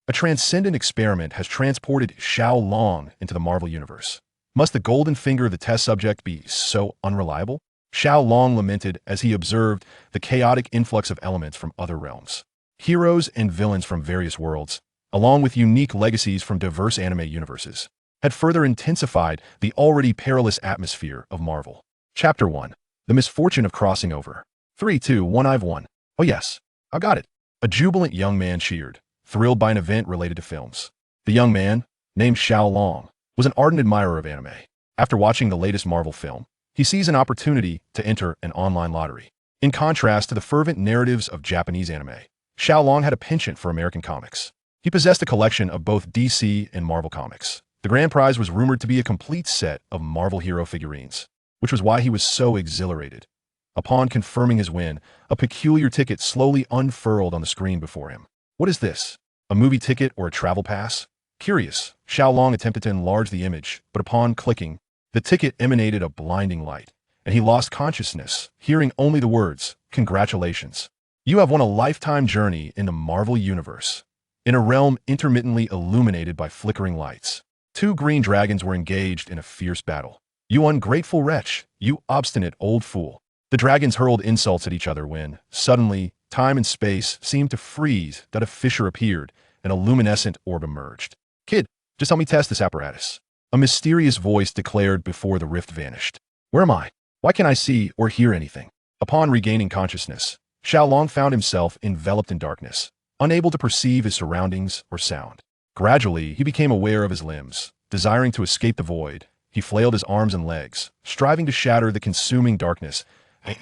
A transcendent experiment has transported Xiao Long into the Marvel Universe. Must the golden finger of the test subject be so unreliable? Xiao Long lamented as he observed the chaotic influx of elements from other realms. Heroes and villains from various worlds, along with unique legacies from diverse anime universes, had further intensified the already perilous atmosphere of Marvel. Chapter 1. The Misfortune of Crossing Over. 3, 2, 1 I've won. Oh yes, I got it. A jubilant young man cheered, thrilled by an event related to films. The young man, named Xiao Long, was an ardent admirer of anime. After watching the latest Marvel film, he sees an opportunity to enter an online lottery. In contrast to the fervent narratives of Japanese anime, Xiao Long had a penchant for American comics. He possessed a collection of both DC and Marvel comics. The grand prize was rumored to be a complete set of Marvel hero figurines, which was why he was so exhilarated. Upon confirming his win, a peculiar ticket slowly unfurled on the screen before him. What is this? A movie ticket or a travel pass? Curious, Xiao Long attempted to enlarge the image, but upon clicking, the ticket emanated a blinding light, and he lost consciousness, hearing only the words, "Congratulations. You have won a lifetime journey in the Marvel Universe." In a realm intermittently illuminated by flickering lights, two green dragons were engaged in a fierce battle. "You ungrateful wretch, you obstinate old fool." The dragons hurled insults at each other when, suddenly, time and space seemed to freeze that a fissure appeared and a luminescent orb emerged. "Kid, just help me test this apparatus," a mysterious voice declared before the rift vanished. "Where am I? Why can't I see or hear anything?" Upon regaining consciousness, Xiao Long found himself enveloped in darkness, unable to perceive his surroundings or sound. Gradually, he became aware of his limbs. Desiring to escape the void, he flailed his arms and legs, striving to shatter the consuming darkness.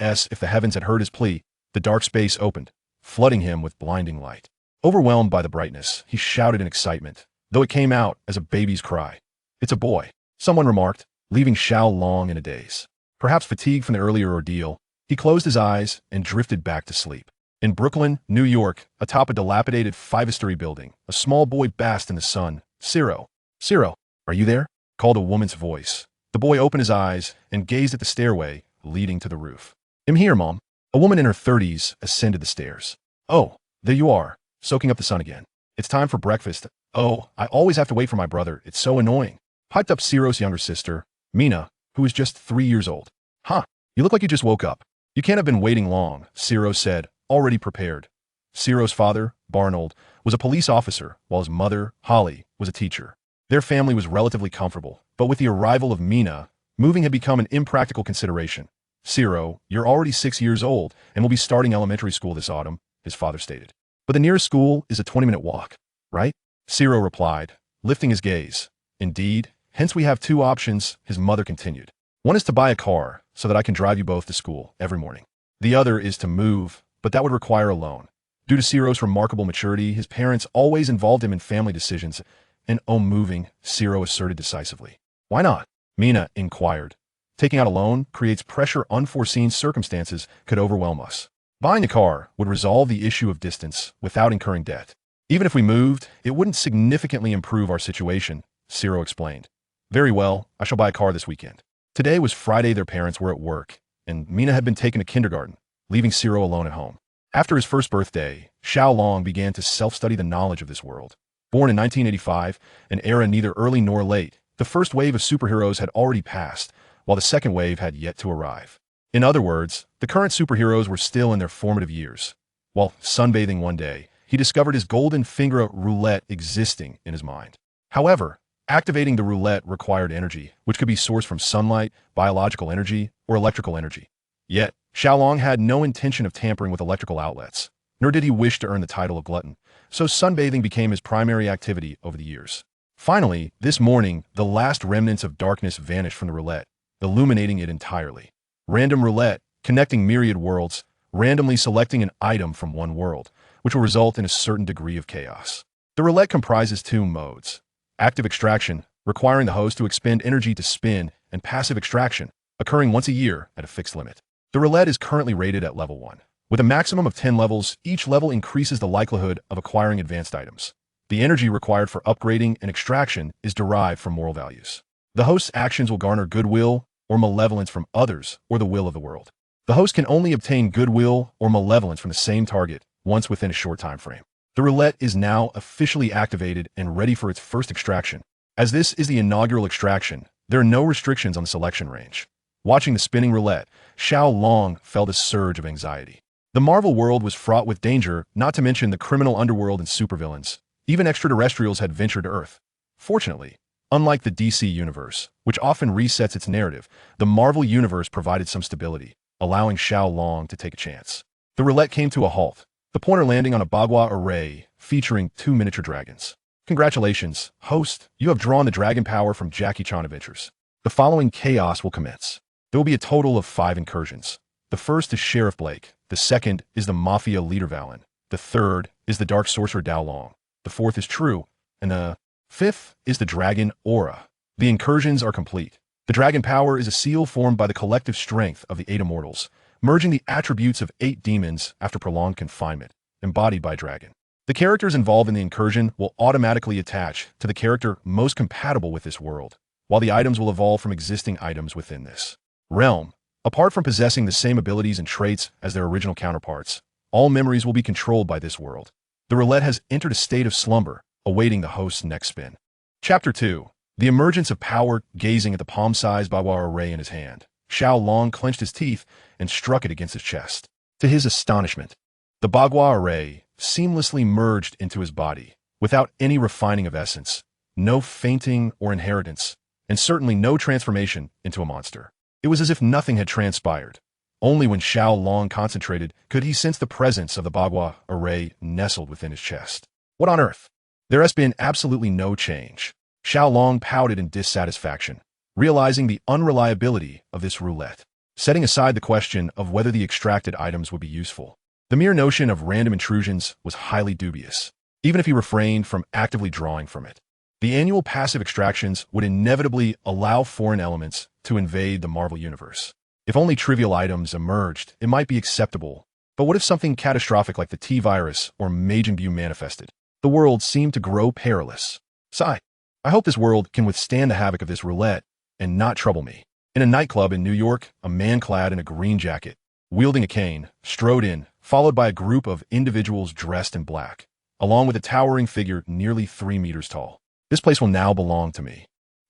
As if the heavens had heard his plea, the dark space opened, flooding him with blinding light. Overwhelmed by the brightness, he shouted in excitement, though it came out as a baby's cry. "It's a boy," someone remarked, leaving Xiao Long in a daze. Perhaps fatigued from the earlier ordeal, he closed his eyes and drifted back to sleep. In Brooklyn, New York, atop a dilapidated five-story building, a small boy basked in the sun. "Ciro, Ciro, are you there?" called a woman's voice. The boy opened his eyes and gazed at the stairway leading to the roof. "I'm here, Mom." A woman in her 30s ascended the stairs. "Oh, there you are, soaking up the sun again. It's time for breakfast." "Oh, I always have to wait for my brother. It's so annoying," piped up Ciro's younger sister, Mina, who was just 3 years old. "Huh, you look like you just woke up." "You can't have been waiting long," Ciro said, already prepared. Ciro's father, Barnold, was a police officer, while his mother, Holly, was a teacher. Their family was relatively comfortable, but with the arrival of Mina, moving had become an impractical consideration. "Ciro, you're already 6 years old and will be starting elementary school this autumn," his father stated. "But the nearest school is a 20-minute walk, right?" Ciro replied, lifting his gaze. "Indeed, hence we have two options," his mother continued. "One is to buy a car so that I can drive you both to school every morning. The other is to move, but that would require a loan." Due to Ciro's remarkable maturity, his parents always involved him in family decisions, and moving, Ciro asserted decisively. "Why not?" Mina inquired. "Taking out a loan creates pressure unforeseen circumstances could overwhelm us. Buying a car would resolve the issue of distance without incurring debt. Even if we moved, it wouldn't significantly improve our situation," Ciro explained. "Very well, I shall buy a car this weekend." Today was Friday. Their parents were at work, and Mina had been taken to kindergarten, leaving Ciro alone at home. After his first birthday, Xiao Long began to self-study the knowledge of this world. Born in 1985, an era neither early nor late, the first wave of superheroes had already passed, while the second wave had yet to arrive. In other words, the current superheroes were still in their formative years. While sunbathing one day, he discovered his golden finger roulette existing in his mind. However, activating the roulette required energy, which could be sourced from sunlight, biological energy, or electrical energy. Yet, Xiao Long had no intention of tampering with electrical outlets, nor did he wish to earn the title of glutton, so sunbathing became his primary activity over the years. Finally, this morning, the last remnants of darkness vanished from the roulette, illuminating it entirely. Random roulette, connecting myriad worlds, randomly selecting an item from one world, which will result in a certain degree of chaos. The roulette comprises two modes: active extraction, requiring the host to expend energy to spin, and passive extraction, occurring once a year at a fixed limit. The roulette is currently rated at level 1. With a maximum of 10 levels, each level increases the likelihood of acquiring advanced items. The energy required for upgrading and extraction is derived from moral values. The host's actions will garner goodwill or malevolence from others or the will of the world. The host can only obtain goodwill or malevolence from the same target once within a short time frame. The roulette is now officially activated and ready for its first extraction. As this is the inaugural extraction, there are no restrictions on the selection range. Watching the spinning roulette, Xiao Long felt a surge of anxiety. The Marvel world was fraught with danger, not to mention the criminal underworld and supervillains. Even extraterrestrials had ventured to Earth. Fortunately, unlike the DC universe, which often resets its narrative, the Marvel universe provided some stability, allowing Xiao Long to take a chance. The roulette came to a halt, the pointer landing on a bagua array featuring 2 miniature dragons. Congratulations, host, you have drawn the dragon power from Jackie Chan Adventures. The following chaos will commence. There will be a total of 5 incursions. The first is Sheriff Blake, the second is the mafia leader Valen, the third is the dark sorcerer Xiao Long, the fourth is True, and the fifth is the dragon Aura. The incursions are complete. The dragon power is a seal formed by the collective strength of the 8 immortals, merging the attributes of 8 demons after prolonged confinement, embodied by a dragon. The characters involved in the incursion will automatically attach to the character most compatible with this world, while the items will evolve from existing items within this realm. Apart from possessing the same abilities and traits as their original counterparts, all memories will be controlled by this world. The roulette has entered a state of slumber, awaiting the host's next spin. Chapter 2. The emergence of power. Gazing at the palm-sized bagua array in his hand, Xiao Long clenched his teeth and struck it against his chest. To his astonishment, the bagua array seamlessly merged into his body, without any refining of essence, no fainting or inheritance, and certainly no transformation into a monster. It was as if nothing had transpired. Only when Xiao Long concentrated could he sense the presence of the bagua array nestled within his chest. What on earth? There has been absolutely no change. Xiao Long pouted in dissatisfaction, realizing the unreliability of this roulette. Setting aside the question of whether the extracted items would be useful, the mere notion of random intrusions was highly dubious, even if he refrained from actively drawing from it. The annual passive extractions would inevitably allow foreign elements to invade the Marvel universe. If only trivial items emerged, it might be acceptable. But what if something catastrophic like the T-virus or Majin Buu manifested? The world seemed to grow perilous. Sigh. I hope this world can withstand the havoc of this roulette and not trouble me. In a nightclub in New York, a man clad in a green jacket, wielding a cane, strode in, followed by a group of individuals dressed in black, along with a towering figure nearly 3 meters tall. This place will now belong to me.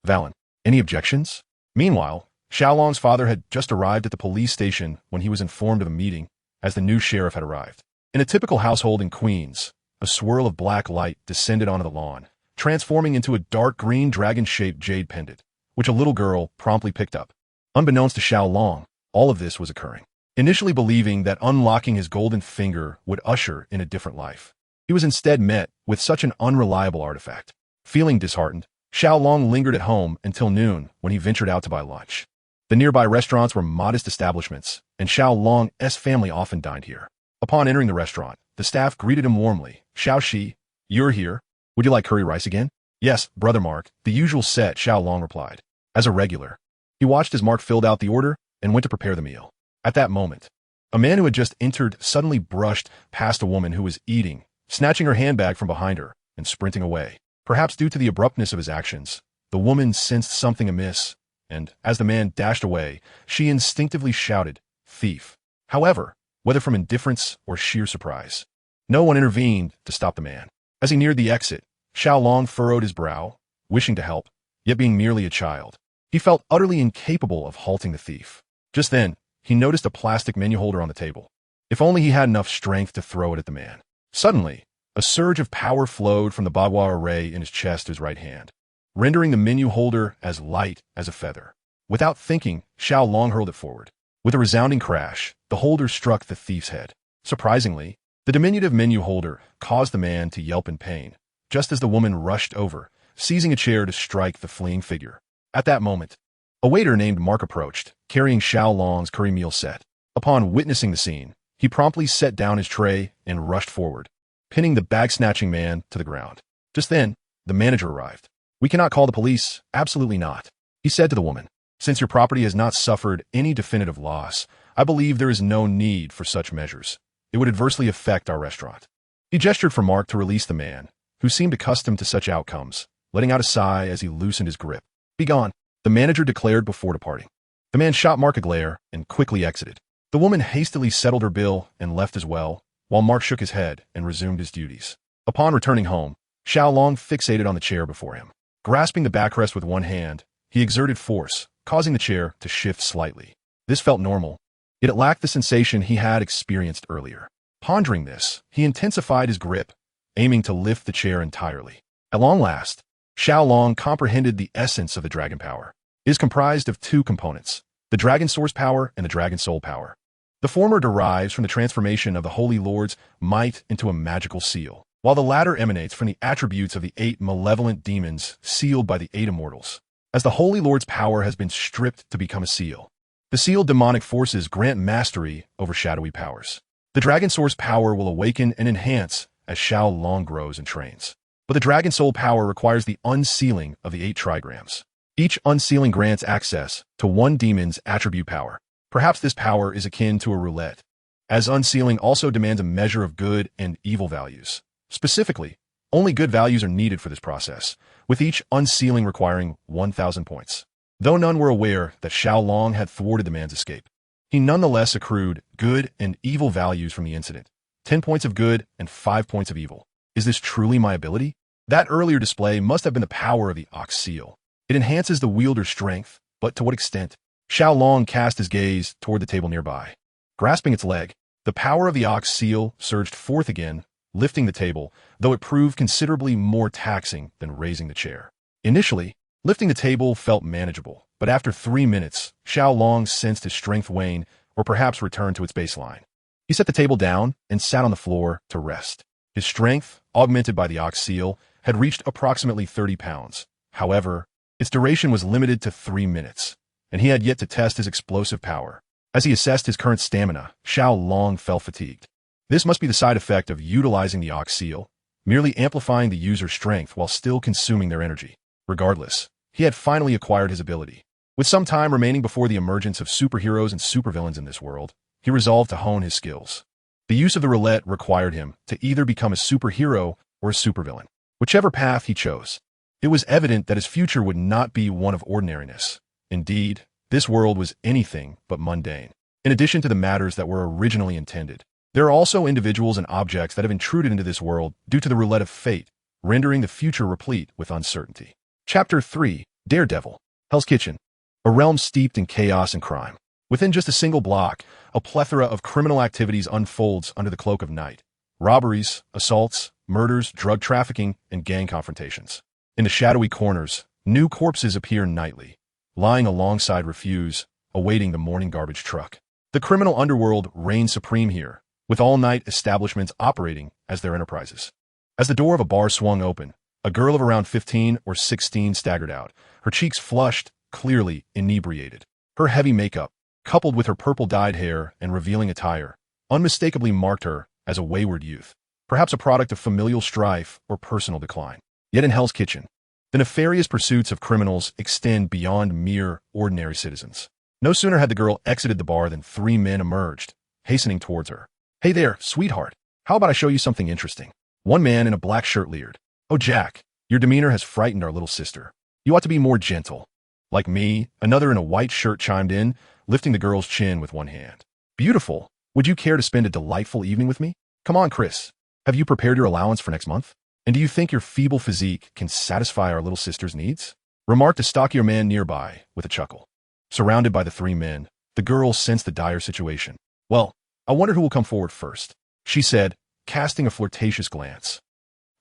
Valen, any objections? Meanwhile, Xiao Long's father had just arrived at the police station when he was informed of a meeting, as the new sheriff had arrived. In a typical household in Queens, a swirl of black light descended onto the lawn, transforming into a dark green dragon-shaped jade pendant, which a little girl promptly picked up. Unbeknownst to Xiao Long, all of this was occurring. Initially believing that unlocking his golden finger would usher in a different life, he was instead met with such an unreliable artifact. Feeling disheartened, Xiao Long lingered at home until noon when he ventured out to buy lunch. The nearby restaurants were modest establishments, and Xiao Long's family often dined here. Upon entering the restaurant, the staff greeted him warmly. Xiao Shi, you're here. Would you like curry rice again? Yes, Brother Mark, the usual set, Xiao Long replied. As a regular, he watched as Mark filled out the order and went to prepare the meal. At that moment, a man who had just entered suddenly brushed past a woman who was eating, snatching her handbag from behind her and sprinting away. Perhaps due to the abruptness of his actions, the woman sensed something amiss, and as the man dashed away, she instinctively shouted, "Thief!" However, whether from indifference or sheer surprise, no one intervened to stop the man. As he neared the exit, Xiao Long furrowed his brow, wishing to help, yet being merely a child. He felt utterly incapable of halting the thief. Just then, he noticed a plastic menu holder on the table. If only he had enough strength to throw it at the man. Suddenly, a surge of power flowed from the bagua array in his chest to his right hand, rendering the menu holder as light as a feather. Without thinking, Xiao Long hurled it forward. With a resounding crash, the holder struck the thief's head. Surprisingly, the diminutive menu holder caused the man to yelp in pain, just as the woman rushed over, seizing a chair to strike the fleeing figure. At that moment, a waiter named Mark approached, carrying Xiao Long's curry meal set. Upon witnessing the scene, he promptly set down his tray and rushed forward, pinning the bag-snatching man to the ground. Just then, the manager arrived. "We cannot call the police, absolutely not," he said to the woman. "Since your property has not suffered any definitive loss, I believe there is no need for such measures. It would adversely affect our restaurant." He gestured for Mark to release the man, who seemed accustomed to such outcomes, letting out a sigh as he loosened his grip. "Be gone," the manager declared before departing. The man shot Mark a glare and quickly exited. The woman hastily settled her bill and left as well, while Mark shook his head and resumed his duties. Upon returning home, Xiao Long fixated on the chair before him. Grasping the backrest with one hand, he exerted force, causing the chair to shift slightly. This felt normal, yet it lacked the sensation he had experienced earlier. Pondering this, he intensified his grip, aiming to lift the chair entirely. At long last, Xiao Long comprehended the essence of the dragon power. It is comprised of two components, the dragon source power and the dragon soul power. The former derives from the transformation of the Holy Lord's might into a magical seal, while the latter emanates from the attributes of the 8 malevolent demons sealed by the 8 immortals. As the Holy Lord's power has been stripped to become a seal, the sealed demonic forces grant mastery over shadowy powers. The dragon source power will awaken and enhance as Xiao Long grows and trains. But the dragon soul power requires the unsealing of the 8 trigrams. Each unsealing grants access to one demon's attribute power. Perhaps this power is akin to a roulette, as unsealing also demands a measure of good and evil values. Specifically, only good values are needed for this process, with each unsealing requiring 1,000 points. Though none were aware that Xiao Long had thwarted the man's escape, he nonetheless accrued good and evil values from the incident, 10 points of good and 5 points of evil. Is this truly my ability? That earlier display must have been the power of the Ox Seal. It enhances the wielder's strength, but to what extent? Xiao Long cast his gaze toward the table nearby. Grasping its leg, the power of the Ox Seal surged forth again, lifting the table, though it proved considerably more taxing than raising the chair. Initially, lifting the table felt manageable, but after 3 minutes, Xiao Long sensed his strength wane or perhaps return to its baseline. He set the table down and sat on the floor to rest. His strength, augmented by the Ox Seal, had reached approximately 30 pounds. However, its duration was limited to 3 minutes, and he had yet to test his explosive power. As he assessed his current stamina, Xiao Long felt fatigued. This must be the side effect of utilizing the Ox Seal, merely amplifying the user's strength while still consuming their energy. Regardless, he had finally acquired his ability. With some time remaining before the emergence of superheroes and supervillains in this world, he resolved to hone his skills. The use of the roulette required him to either become a superhero or a supervillain. Whichever path he chose, it was evident that his future would not be one of ordinariness. Indeed, this world was anything but mundane. In addition to the matters that were originally intended, there are also individuals and objects that have intruded into this world due to the roulette of fate, rendering the future replete with uncertainty. Chapter 3, Daredevil, Hell's Kitchen, a realm steeped in chaos and crime. Within just a single block, a plethora of criminal activities unfolds under the cloak of night. Robberies, assaults, murders, drug trafficking, and gang confrontations. In the shadowy corners, new corpses appear nightly, lying alongside refuse, awaiting the morning garbage truck. The criminal underworld reigns supreme here, with all-night establishments operating as their enterprises. As the door of a bar swung open, a girl of around 15 or 16 staggered out, her cheeks flushed, clearly inebriated. Her heavy makeup, coupled with her purple-dyed hair and revealing attire, unmistakably marked her as a wayward youth, perhaps a product of familial strife or personal decline. Yet in Hell's Kitchen, the nefarious pursuits of criminals extend beyond mere ordinary citizens. No sooner had the girl exited the bar than 3 men emerged, hastening towards her. "Hey there, sweetheart. How about I show you something interesting?" One man in a black shirt leered. "Oh, Jack, your demeanor has frightened our little sister. You ought to be more gentle." Like me, another in a white shirt chimed in, lifting the girl's chin with one hand. "Beautiful. Would you care to spend a delightful evening with me? Come on, Chris. Have you prepared your allowance for next month? And do you think your feeble physique can satisfy our little sister's needs?" Remarked a stockier man nearby with a chuckle. Surrounded by the 3 men, the girl sensed the dire situation. "Well, I wonder who will come forward first," she said, casting a flirtatious glance,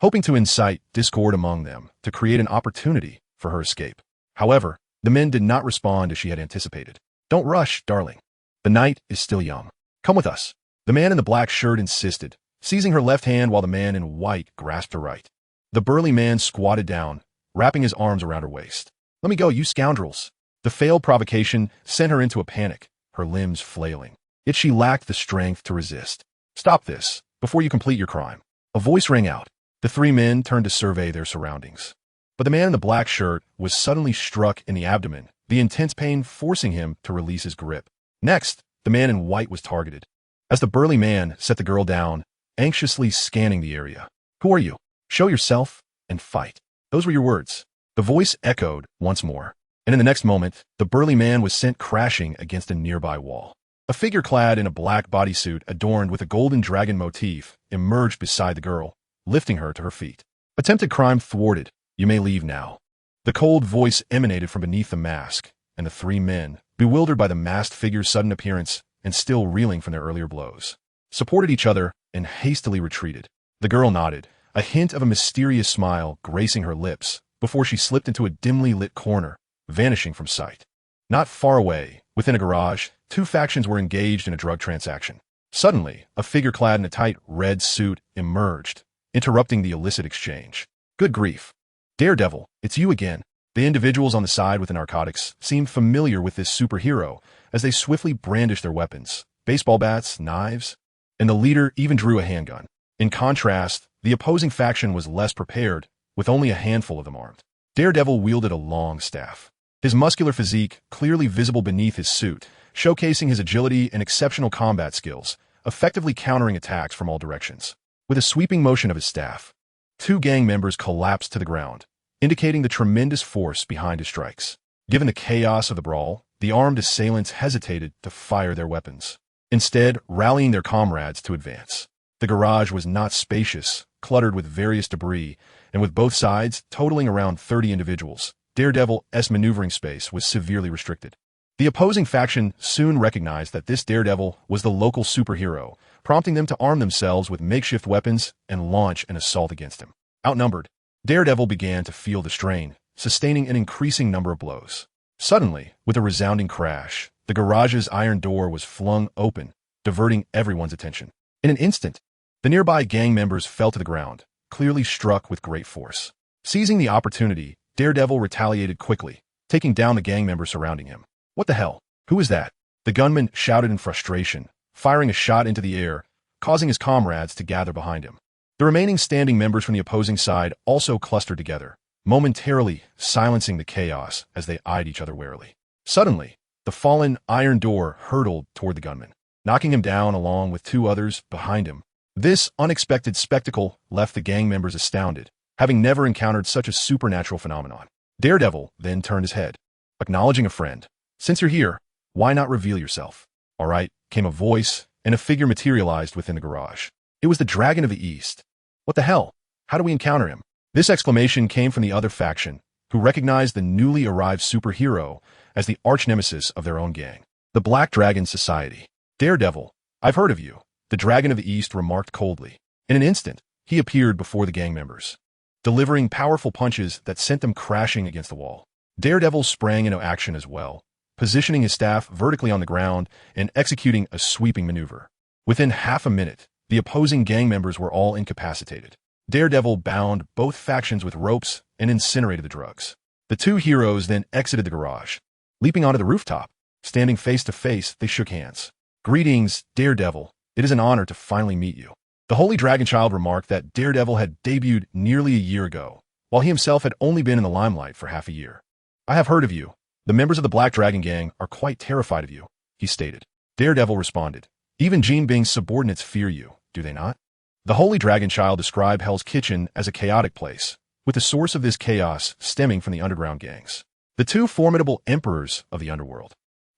hoping to incite discord among them to create an opportunity for her escape. However, the men did not respond as she had anticipated. "Don't rush, darling. The night is still young. Come with us," the man in the black shirt insisted, seizing her left hand while the man in white grasped her right. The burly man squatted down, wrapping his arms around her waist. "Let me go, you scoundrels." The failed provocation sent her into a panic, her limbs flailing. Yet she lacked the strength to resist. "Stop this, before you complete your crime." A voice rang out. The 3 men turned to survey their surroundings. But the man in the black shirt was suddenly struck in the abdomen, the intense pain forcing him to release his grip. Next, the man in white was targeted. As the burly man set the girl down, anxiously scanning the area. "Who are you? Show yourself and fight." Those were your words. The voice echoed once more, and in the next moment, the burly man was sent crashing against a nearby wall. A figure clad in a black bodysuit adorned with a golden dragon motif emerged beside the girl, lifting her to her feet. Attempted crime thwarted. You may leave now. The cold voice emanated from beneath the mask, and the three men, bewildered by the masked figure's sudden appearance and still reeling from their earlier blows, supported each other and hastily retreated. The girl nodded, a hint of a mysterious smile gracing her lips before she slipped into a dimly lit corner, vanishing from sight. Not far away, within a garage, two factions were engaged in a drug transaction. Suddenly, a figure clad in a tight red suit emerged, interrupting the illicit exchange. Good grief. Daredevil, it's you again. The individuals on the side with the narcotics seemed familiar with this superhero as they swiftly brandished their weapons, baseball bats, knives, and the leader even drew a handgun. In contrast, the opposing faction was less prepared, with only a handful of them armed. Daredevil wielded a long staff, his muscular physique clearly visible beneath his suit, showcasing his agility and exceptional combat skills, effectively countering attacks from all directions. With a sweeping motion of his staff, two gang members collapsed to the ground, indicating the tremendous force behind his strikes. Given the chaos of the brawl, the armed assailants hesitated to fire their weapons, instead rallying their comrades to advance. The garage was not spacious, cluttered with various debris, and with both sides totaling around 30 individuals, Daredevil's maneuvering space was severely restricted. The opposing faction soon recognized that this Daredevil was the local superhero, prompting them to arm themselves with makeshift weapons and launch an assault against him. Outnumbered, Daredevil began to feel the strain, sustaining an increasing number of blows. Suddenly, with a resounding crash, the garage's iron door was flung open, diverting everyone's attention. In an instant, the nearby gang members fell to the ground, clearly struck with great force. Seizing the opportunity, Daredevil retaliated quickly, taking down the gang members surrounding him. What the hell? Who is that? The gunman shouted in frustration, firing a shot into the air, causing his comrades to gather behind him. The remaining standing members from the opposing side also clustered together, momentarily silencing the chaos as they eyed each other warily. Suddenly, the fallen iron door hurtled toward the gunman, knocking him down along with two others behind him. This unexpected spectacle left the gang members astounded, having never encountered such a supernatural phenomenon. Daredevil then turned his head, acknowledging a friend. Since you're here, why not reveal yourself? All right, came a voice, and a figure materialized within the garage. It was the Dragon of the East. What the hell? How do we encounter him? This exclamation came from the other faction, who recognized the newly arrived superhero as the arch-nemesis of their own gang, the Black Dragon Society. Daredevil, I've heard of you, the Dragon of the East remarked coldly. In an instant, he appeared before the gang members, delivering powerful punches that sent them crashing against the wall. Daredevil sprang into action as well, positioning his staff vertically on the ground and executing a sweeping maneuver. Within half a minute, the opposing gang members were all incapacitated. Daredevil bound both factions with ropes and incinerated the drugs. The two heroes then exited the garage. Leaping onto the rooftop, standing face to face, they shook hands. Greetings, Daredevil. It is an honor to finally meet you. The Holy Dragon Child remarked that Daredevil had debuted nearly a year ago, while he himself had only been in the limelight for half a year. I have heard of you. The members of the Black Dragon Gang are quite terrified of you, he stated. Daredevil responded. Even Jean Bing's subordinates fear you, do they not? The Holy Dragon Child described Hell's Kitchen as a chaotic place, with the source of this chaos stemming from the underground gangs. The two formidable emperors of the underworld,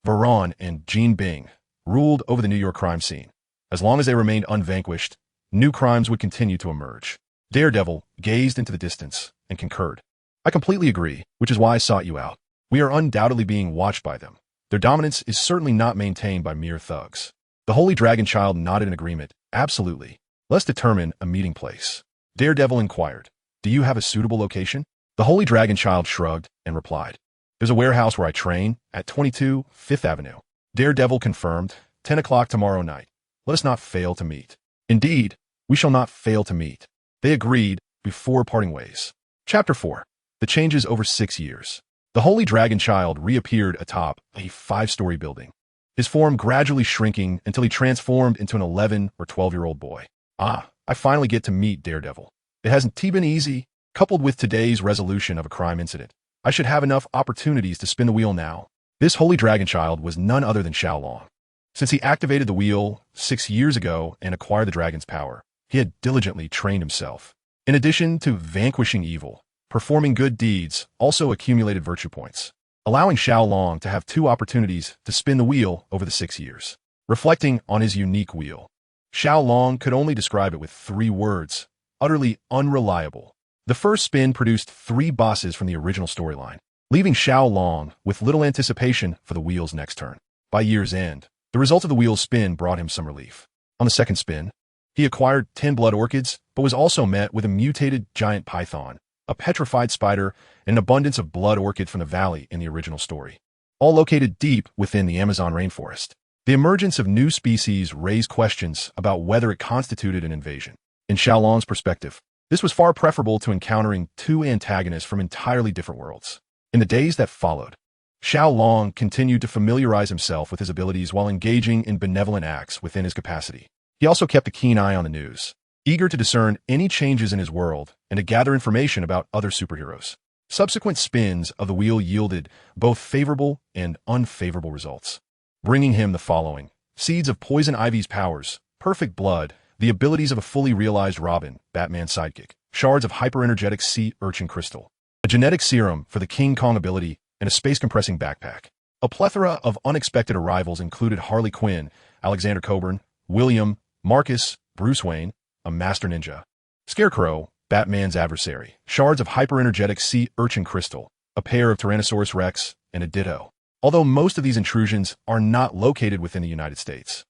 Varon and Jean Bing, ruled over the New York crime scene. As long as they remained unvanquished, new crimes would continue to emerge. Daredevil gazed into the distance and concurred. I completely agree, which is why I sought you out. We are undoubtedly being watched by them. Their dominance is certainly not maintained by mere thugs. The Holy Dragon Child nodded in agreement. Absolutely. Let's determine a meeting place. Daredevil inquired. Do you have a suitable location? The Holy Dragon Child shrugged and replied. There's a warehouse where I train, at 22 Fifth Avenue. Daredevil confirmed. 10 o'clock tomorrow night. Let us not fail to meet. Indeed, we shall not fail to meet. They agreed before parting ways. Chapter 4. The changes over 6 years. The Holy Dragon Child reappeared atop a 5-story building, his form gradually shrinking until he transformed into an 11 or 12-year-old boy. Ah, I finally get to meet Daredevil. It hasn't been easy, coupled with today's resolution of a crime incident. I should have enough opportunities to spin the wheel now. This Holy Dragon Child was none other than Xiao Long. Since he activated the wheel 6 years ago and acquired the dragon's power, he had diligently trained himself. In addition to vanquishing evil, performing good deeds also accumulated virtue points, allowing Xiao Long to have 2 opportunities to spin the wheel over the 6 years. Reflecting on his unique wheel, Xiao Long could only describe it with 3 words: utterly unreliable. The first spin produced 3 bosses from the original storyline, leaving Xiao Long with little anticipation for the wheel's next turn. By year's end, the result of the wheel's spin brought him some relief. On the second spin, he acquired 10 blood orchids, but was also met with a mutated giant python, a petrified spider, and an abundance of blood orchid from the valley in the original story, all located deep within the Amazon rainforest. The emergence of new species raised questions about whether it constituted an invasion. In Xiao Long's perspective, this was far preferable to encountering 2 antagonists from entirely different worlds. In the days that followed, Xiao Long continued to familiarize himself with his abilities while engaging in benevolent acts within his capacity. He also kept a keen eye on the news, eager to discern any changes in his world and to gather information about other superheroes. Subsequent spins of the wheel yielded both favorable and unfavorable results, bringing him the following: seeds of Poison Ivy's powers, perfect blood, the abilities of a fully realized Robin, Batman's sidekick, shards of hyper-energetic sea urchin crystal, a genetic serum for the King Kong ability, and a space-compressing backpack. A plethora of unexpected arrivals included Harley Quinn, Alexander Coburn, William, Marcus, Bruce Wayne, a master ninja, Scarecrow, Batman's adversary, shards of hyper-energetic sea urchin crystal, a pair of Tyrannosaurus Rex, and a Ditto. Although most of these intrusions are not located within the United States,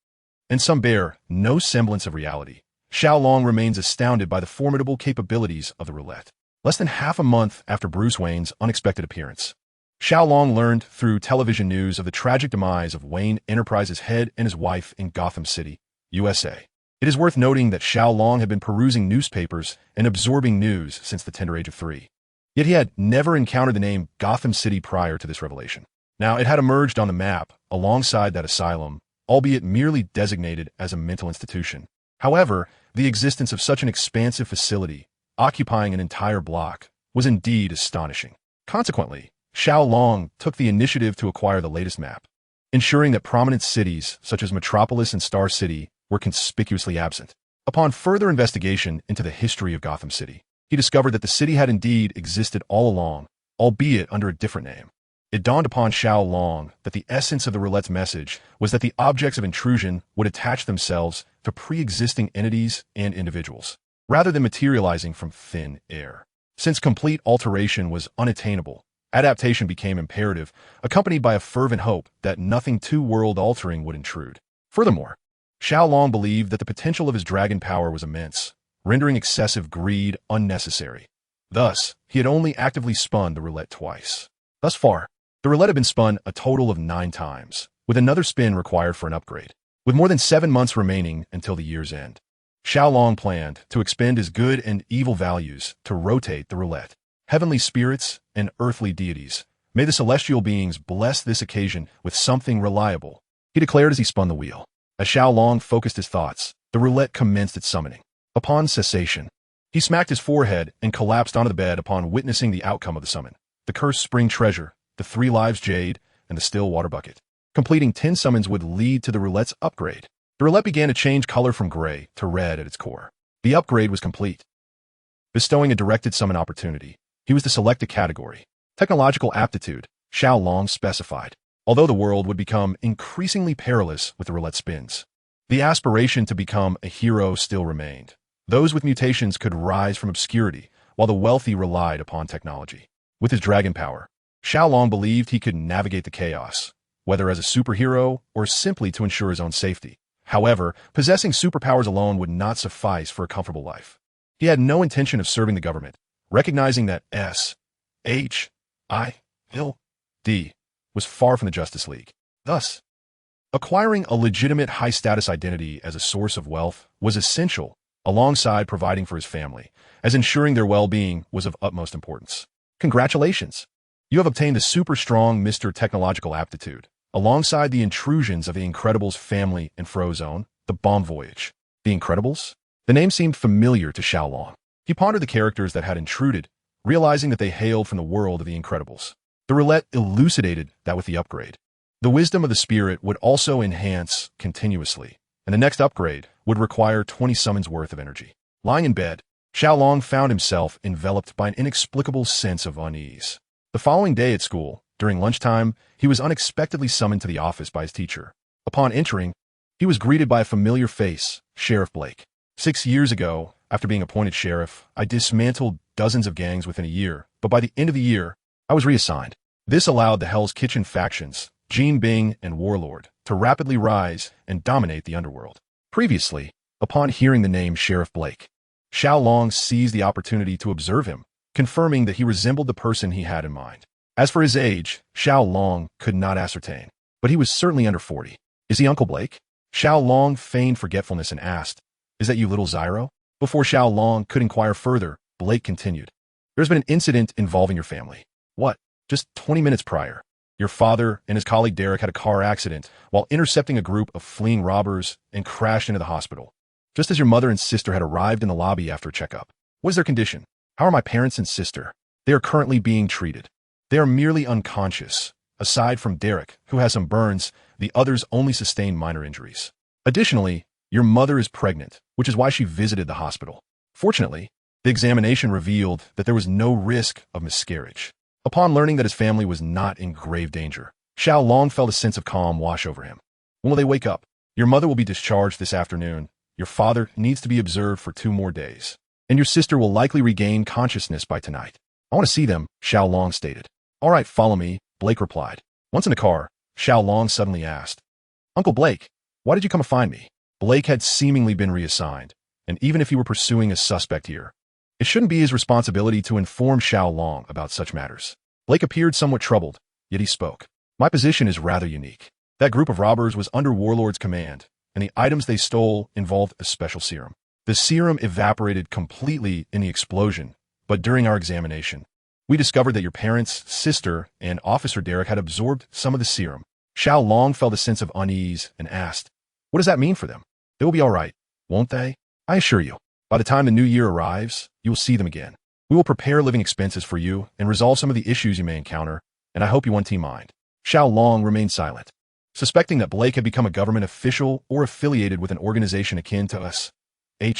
and some bear no semblance of reality, Xiao Long remains astounded by the formidable capabilities of the Roulette. Less than half a month after Bruce Wayne's unexpected appearance, Xiao Long learned through television news of the tragic demise of Wayne Enterprises' head and his wife in Gotham City, USA. It is worth noting that Xiao Long had been perusing newspapers and absorbing news since the tender age of 3. Yet he had never encountered the name Gotham City prior to this revelation. Now, it had emerged on the map alongside that asylum, albeit merely designated as a mental institution. However, the existence of such an expansive facility, occupying an entire block, was indeed astonishing. Consequently, Xiao Long took the initiative to acquire the latest map, ensuring that prominent cities such as Metropolis and Star City were conspicuously absent. Upon further investigation into the history of Gotham City, he discovered that the city had indeed existed all along, albeit under a different name. It dawned upon Xiao Long that the essence of the Roulette's message was that the objects of intrusion would attach themselves to pre-existing entities and individuals, rather than materializing from thin air. Since complete alteration was unattainable, adaptation became imperative, accompanied by a fervent hope that nothing too world-altering would intrude. Furthermore, Xiao Long believed that the potential of his dragon power was immense, rendering excessive greed unnecessary. Thus, he had only actively spun the Roulette twice. Thus far, the Roulette had been spun a total of 9 times, with another spin required for an upgrade. With more than 7 months remaining until the year's end, Xiao Long planned to expend his good and evil values to rotate the Roulette. Heavenly spirits and earthly deities, may the celestial beings bless this occasion with something reliable, he declared as he spun the wheel. As Xiao Long focused his thoughts, the Roulette commenced its summoning. Upon cessation, he smacked his forehead and collapsed onto the bed upon witnessing the outcome of the summon: the cursed spring treasure, the 3 lives jade, and the still water bucket. Completing 10 summons would lead to the Roulette's upgrade. The Roulette began to change color from gray to red at its core. The upgrade was complete. Bestowing a directed summon opportunity, he was to select a category. Technological aptitude, Xiao Long specified. Although the world would become increasingly perilous with the Roulette spins, the aspiration to become a hero still remained. Those with mutations could rise from obscurity, while the wealthy relied upon technology. With his dragon power, Xiao Long believed he could navigate the chaos, whether as a superhero or simply to ensure his own safety. However, possessing superpowers alone would not suffice for a comfortable life. He had no intention of serving the government, recognizing that S.H.I.L.D. was far from the Justice League. Thus, acquiring a legitimate high-status identity as a source of wealth was essential, alongside providing for his family, as ensuring their well-being was of utmost importance. Congratulations! You have obtained the super strong Mr. Technological Aptitude, alongside the intrusions of the Incredibles family in Frozone, the Bomb Voyage. The Incredibles? The name seemed familiar to Xiao Long. He pondered the characters that had intruded, realizing that they hailed from the world of the Incredibles. The Roulette elucidated that with the upgrade, the wisdom of the spirit would also enhance continuously, and the next upgrade would require 20 summons worth of energy. Lying in bed, Xiao Long found himself enveloped by an inexplicable sense of unease. The following day at school, during lunchtime, he was unexpectedly summoned to the office by his teacher. Upon entering, he was greeted by a familiar face, Sheriff Blake. 6 years ago, After being appointed sheriff, I dismantled dozens of gangs within a year, but by the end of the year, I was reassigned. This allowed the Hell's Kitchen factions, Gene Bing and Warlord, to rapidly rise and dominate the underworld. Previously, upon hearing the name Sheriff Blake, Xiao Long seized the opportunity to observe him, confirming that he resembled the person he had in mind. As for his age, Xiao Long could not ascertain, but he was certainly under 40. Is he Uncle Blake? Xiao Long feigned forgetfulness and asked, "Is that you, little Zyro?" Before Xiao Long could inquire further, Blake continued, "There's been an incident involving your family." "What?" "Just 20 minutes prior. Your father and his colleague Derek had a car accident while intercepting a group of fleeing robbers and crashed into the hospital. Just as your mother and sister had arrived in the lobby after a checkup. What is their condition? How are my parents and sister?" "They are currently being treated. They are merely unconscious. Aside from Derek, who has some burns, the others only sustained minor injuries. Additionally, your mother is pregnant, which is why she visited the hospital. Fortunately, the examination revealed that there was no risk of miscarriage." Upon learning that his family was not in grave danger, Xiao Long felt a sense of calm wash over him. "When will they wake up?" "Your mother will be discharged this afternoon. Your father needs to be observed for 2 more days. And your sister will likely regain consciousness by tonight." "I want to see them," Xiao Long stated. "All right, follow me," Blake replied. Once in the car, Xiao Long suddenly asked, "Uncle Blake, why did you come to find me?" Blake had seemingly been reassigned, and even if he were pursuing a suspect here, it shouldn't be his responsibility to inform Xiao Long about such matters. Blake appeared somewhat troubled, yet he spoke. "My position is rather unique. That group of robbers was under Warlord's command, and the items they stole involved a special serum. The serum evaporated completely in the explosion, but during our examination, we discovered that your parents, sister, and Officer Derek had absorbed some of the serum." Xiao Long felt a sense of unease and asked, "What does that mean for them?" "They will be all right, won't they? I assure you, by the time the new year arrives, you will see them again. We will prepare living expenses for you and resolve some of the issues you may encounter, and I hope you won't mind." Xiao Long remained silent, suspecting that Blake had become a government official or affiliated with an organization akin to us. In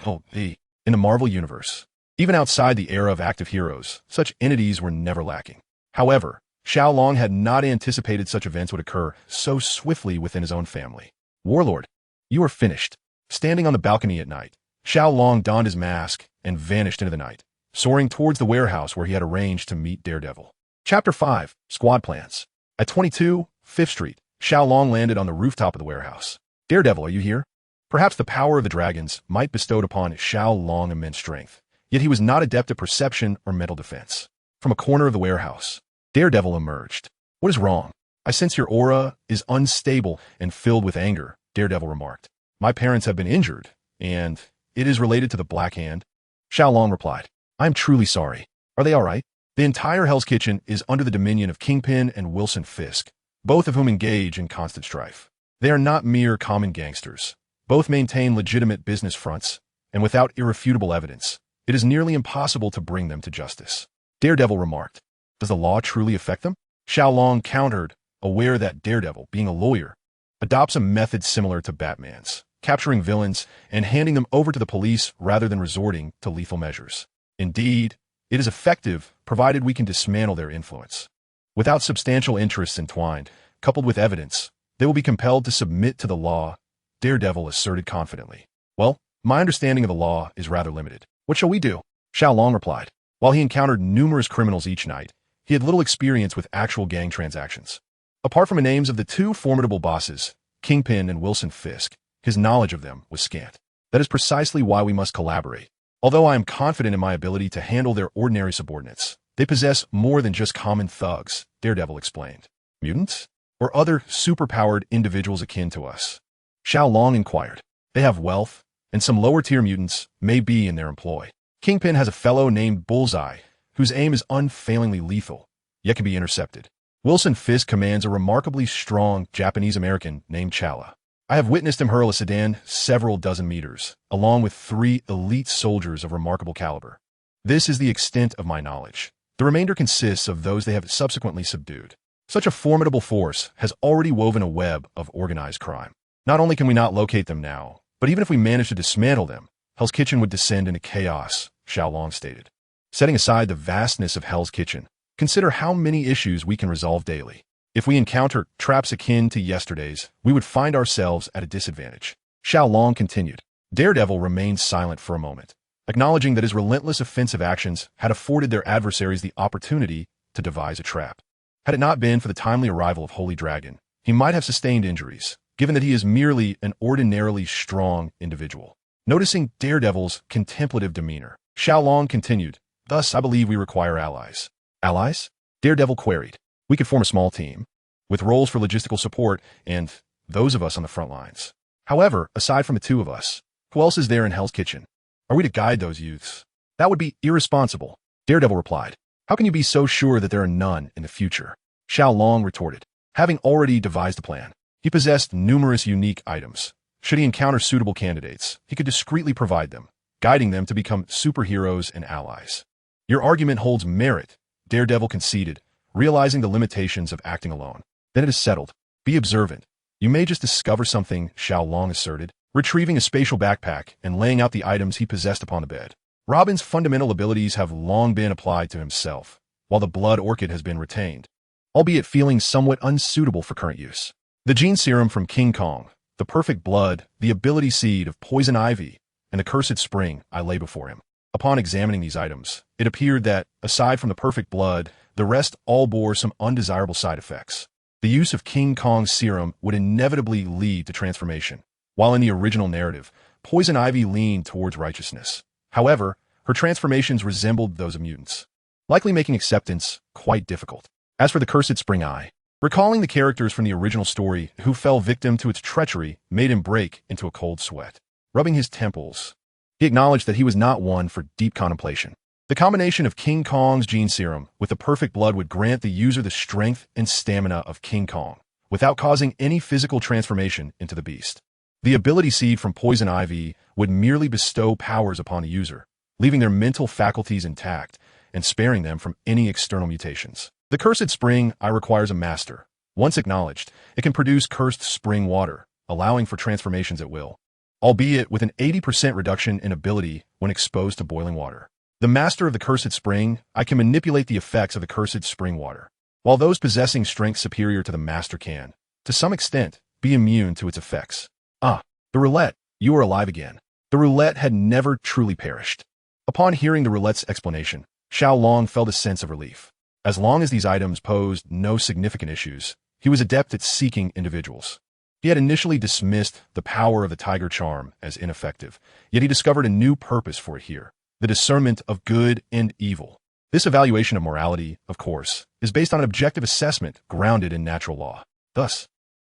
the Marvel Universe. Even outside the era of active heroes, such entities were never lacking. However, Xiao Long had not anticipated such events would occur so swiftly within his own family. "Warlord, you are finished." Standing on the balcony at night, Xiao Long donned his mask and vanished into the night, soaring towards the warehouse where he had arranged to meet Daredevil. Chapter 5, Squad Plans. At 22 5th Street, Xiao Long landed on the rooftop of the warehouse. "Daredevil, are you here?" Perhaps the power of the dragons might bestow upon Xiao Long immense strength, yet he was not adept at perception or mental defense. From a corner of the warehouse, Daredevil emerged. "What is wrong?" "I sense your aura is unstable and filled with anger," Daredevil remarked. "My parents have been injured, and it is related to the Black Hand." Xiao Long replied, "I am truly sorry. Are they all right?" The entire Hell's Kitchen is under the dominion of Kingpin and Wilson Fisk, both of whom engage in constant strife. They are not mere common gangsters. Both maintain legitimate business fronts, and without irrefutable evidence, it is nearly impossible to bring them to justice. Daredevil remarked, "Does the law truly affect them?" Xiao Long countered, aware that Daredevil, being a lawyer, adopts a method similar to Batman's, capturing villains and handing them over to the police rather than resorting to lethal measures. Indeed, it is effective, provided we can dismantle their influence. Without substantial interests entwined, coupled with evidence, they will be compelled to submit to the law, Daredevil asserted confidently. "Well, my understanding of the law is rather limited. What shall we do?" Xiao Long replied. While he encountered numerous criminals each night, he had little experience with actual gang transactions. Apart from the names of the 2 formidable bosses, Kingpin and Wilson Fisk, his knowledge of them was scant. That is precisely why we must collaborate. Although I am confident in my ability to handle their ordinary subordinates, they possess more than just common thugs, Daredevil explained. "Mutants? Or other superpowered individuals akin to us?" Xiao Long inquired. "They have wealth, and some lower-tier mutants may be in their employ. Kingpin has a fellow named Bullseye, whose aim is unfailingly lethal, yet can be intercepted. Wilson Fisk commands a remarkably strong Japanese-American named Chala. I have witnessed him hurl a sedan several dozen meters, along with 3 elite soldiers of remarkable caliber. This is the extent of my knowledge. The remainder consists of those they have subsequently subdued. Such a formidable force has already woven a web of organized crime. Not only can we not locate them now, but even if we manage to dismantle them, Hell's Kitchen would descend into chaos," Xiao Long stated. "Setting aside the vastness of Hell's Kitchen, consider how many issues we can resolve daily. If we encounter traps akin to yesterday's, we would find ourselves at a disadvantage." Xiao Long continued. Daredevil remained silent for a moment, acknowledging that his relentless offensive actions had afforded their adversaries the opportunity to devise a trap. Had it not been for the timely arrival of Holy Dragon, he might have sustained injuries, given that he is merely an ordinarily strong individual. Noticing Daredevil's contemplative demeanor, Xiao Long continued, "Thus, I believe we require allies." Allies? Daredevil queried. "We could form a small team, with roles for logistical support and those of us on the front lines. However, aside from the two of us, who else is there in Hell's Kitchen? Are we to guide those youths? That would be irresponsible." Daredevil replied. "How can you be so sure that there are none in the future?" Xiao Long retorted. Having already devised a plan, he possessed numerous unique items. Should he encounter suitable candidates, he could discreetly provide them, guiding them to become superheroes and allies. "Your argument holds merit," Daredevil conceded, realizing the limitations of acting alone. "Then it is settled. Be observant. You may just discover something," Xiao Long asserted, retrieving a spatial backpack and laying out the items he possessed upon the bed. Robin's fundamental abilities have long been applied to himself, while the blood orchid has been retained, albeit feeling somewhat unsuitable for current use. The gene serum from King Kong, the perfect blood, the ability seed of poison ivy, and the cursed spring I lay before him. Upon examining these items, it appeared that, aside from the perfect blood, the rest all bore some undesirable side effects. The use of King Kong's serum would inevitably lead to transformation, while in the original narrative, poison ivy leaned towards righteousness. However, her transformations resembled those of mutants, likely making acceptance quite difficult. As for the cursed spring eye, recalling the characters from the original story who fell victim to its treachery made him break into a cold sweat. Rubbing his temples, he acknowledged that he was not one for deep contemplation. The combination of King Kong's gene serum with the perfect blood would grant the user the strength and stamina of King Kong, without causing any physical transformation into the beast. The ability seed from poison ivy would merely bestow powers upon the user, leaving their mental faculties intact and sparing them from any external mutations. The cursed spring eye requires a master. Once acknowledged, it can produce cursed spring water, allowing for transformations at will, albeit with an 80% reduction in ability when exposed to boiling water. The master of the cursed spring eye can manipulate the effects of the cursed spring water, while those possessing strength superior to the master can, to some extent, be immune to its effects. "Ah, the Roulette, you are alive again." The Roulette had never truly perished. Upon hearing the Roulette's explanation, Xiao Long felt a sense of relief. As long as these items posed no significant issues, he was adept at seeking individuals. He had initially dismissed the power of the tiger charm as ineffective, yet he discovered a new purpose for it here: the discernment of good and evil. This evaluation of morality, of course, is based on an objective assessment grounded in natural law. Thus,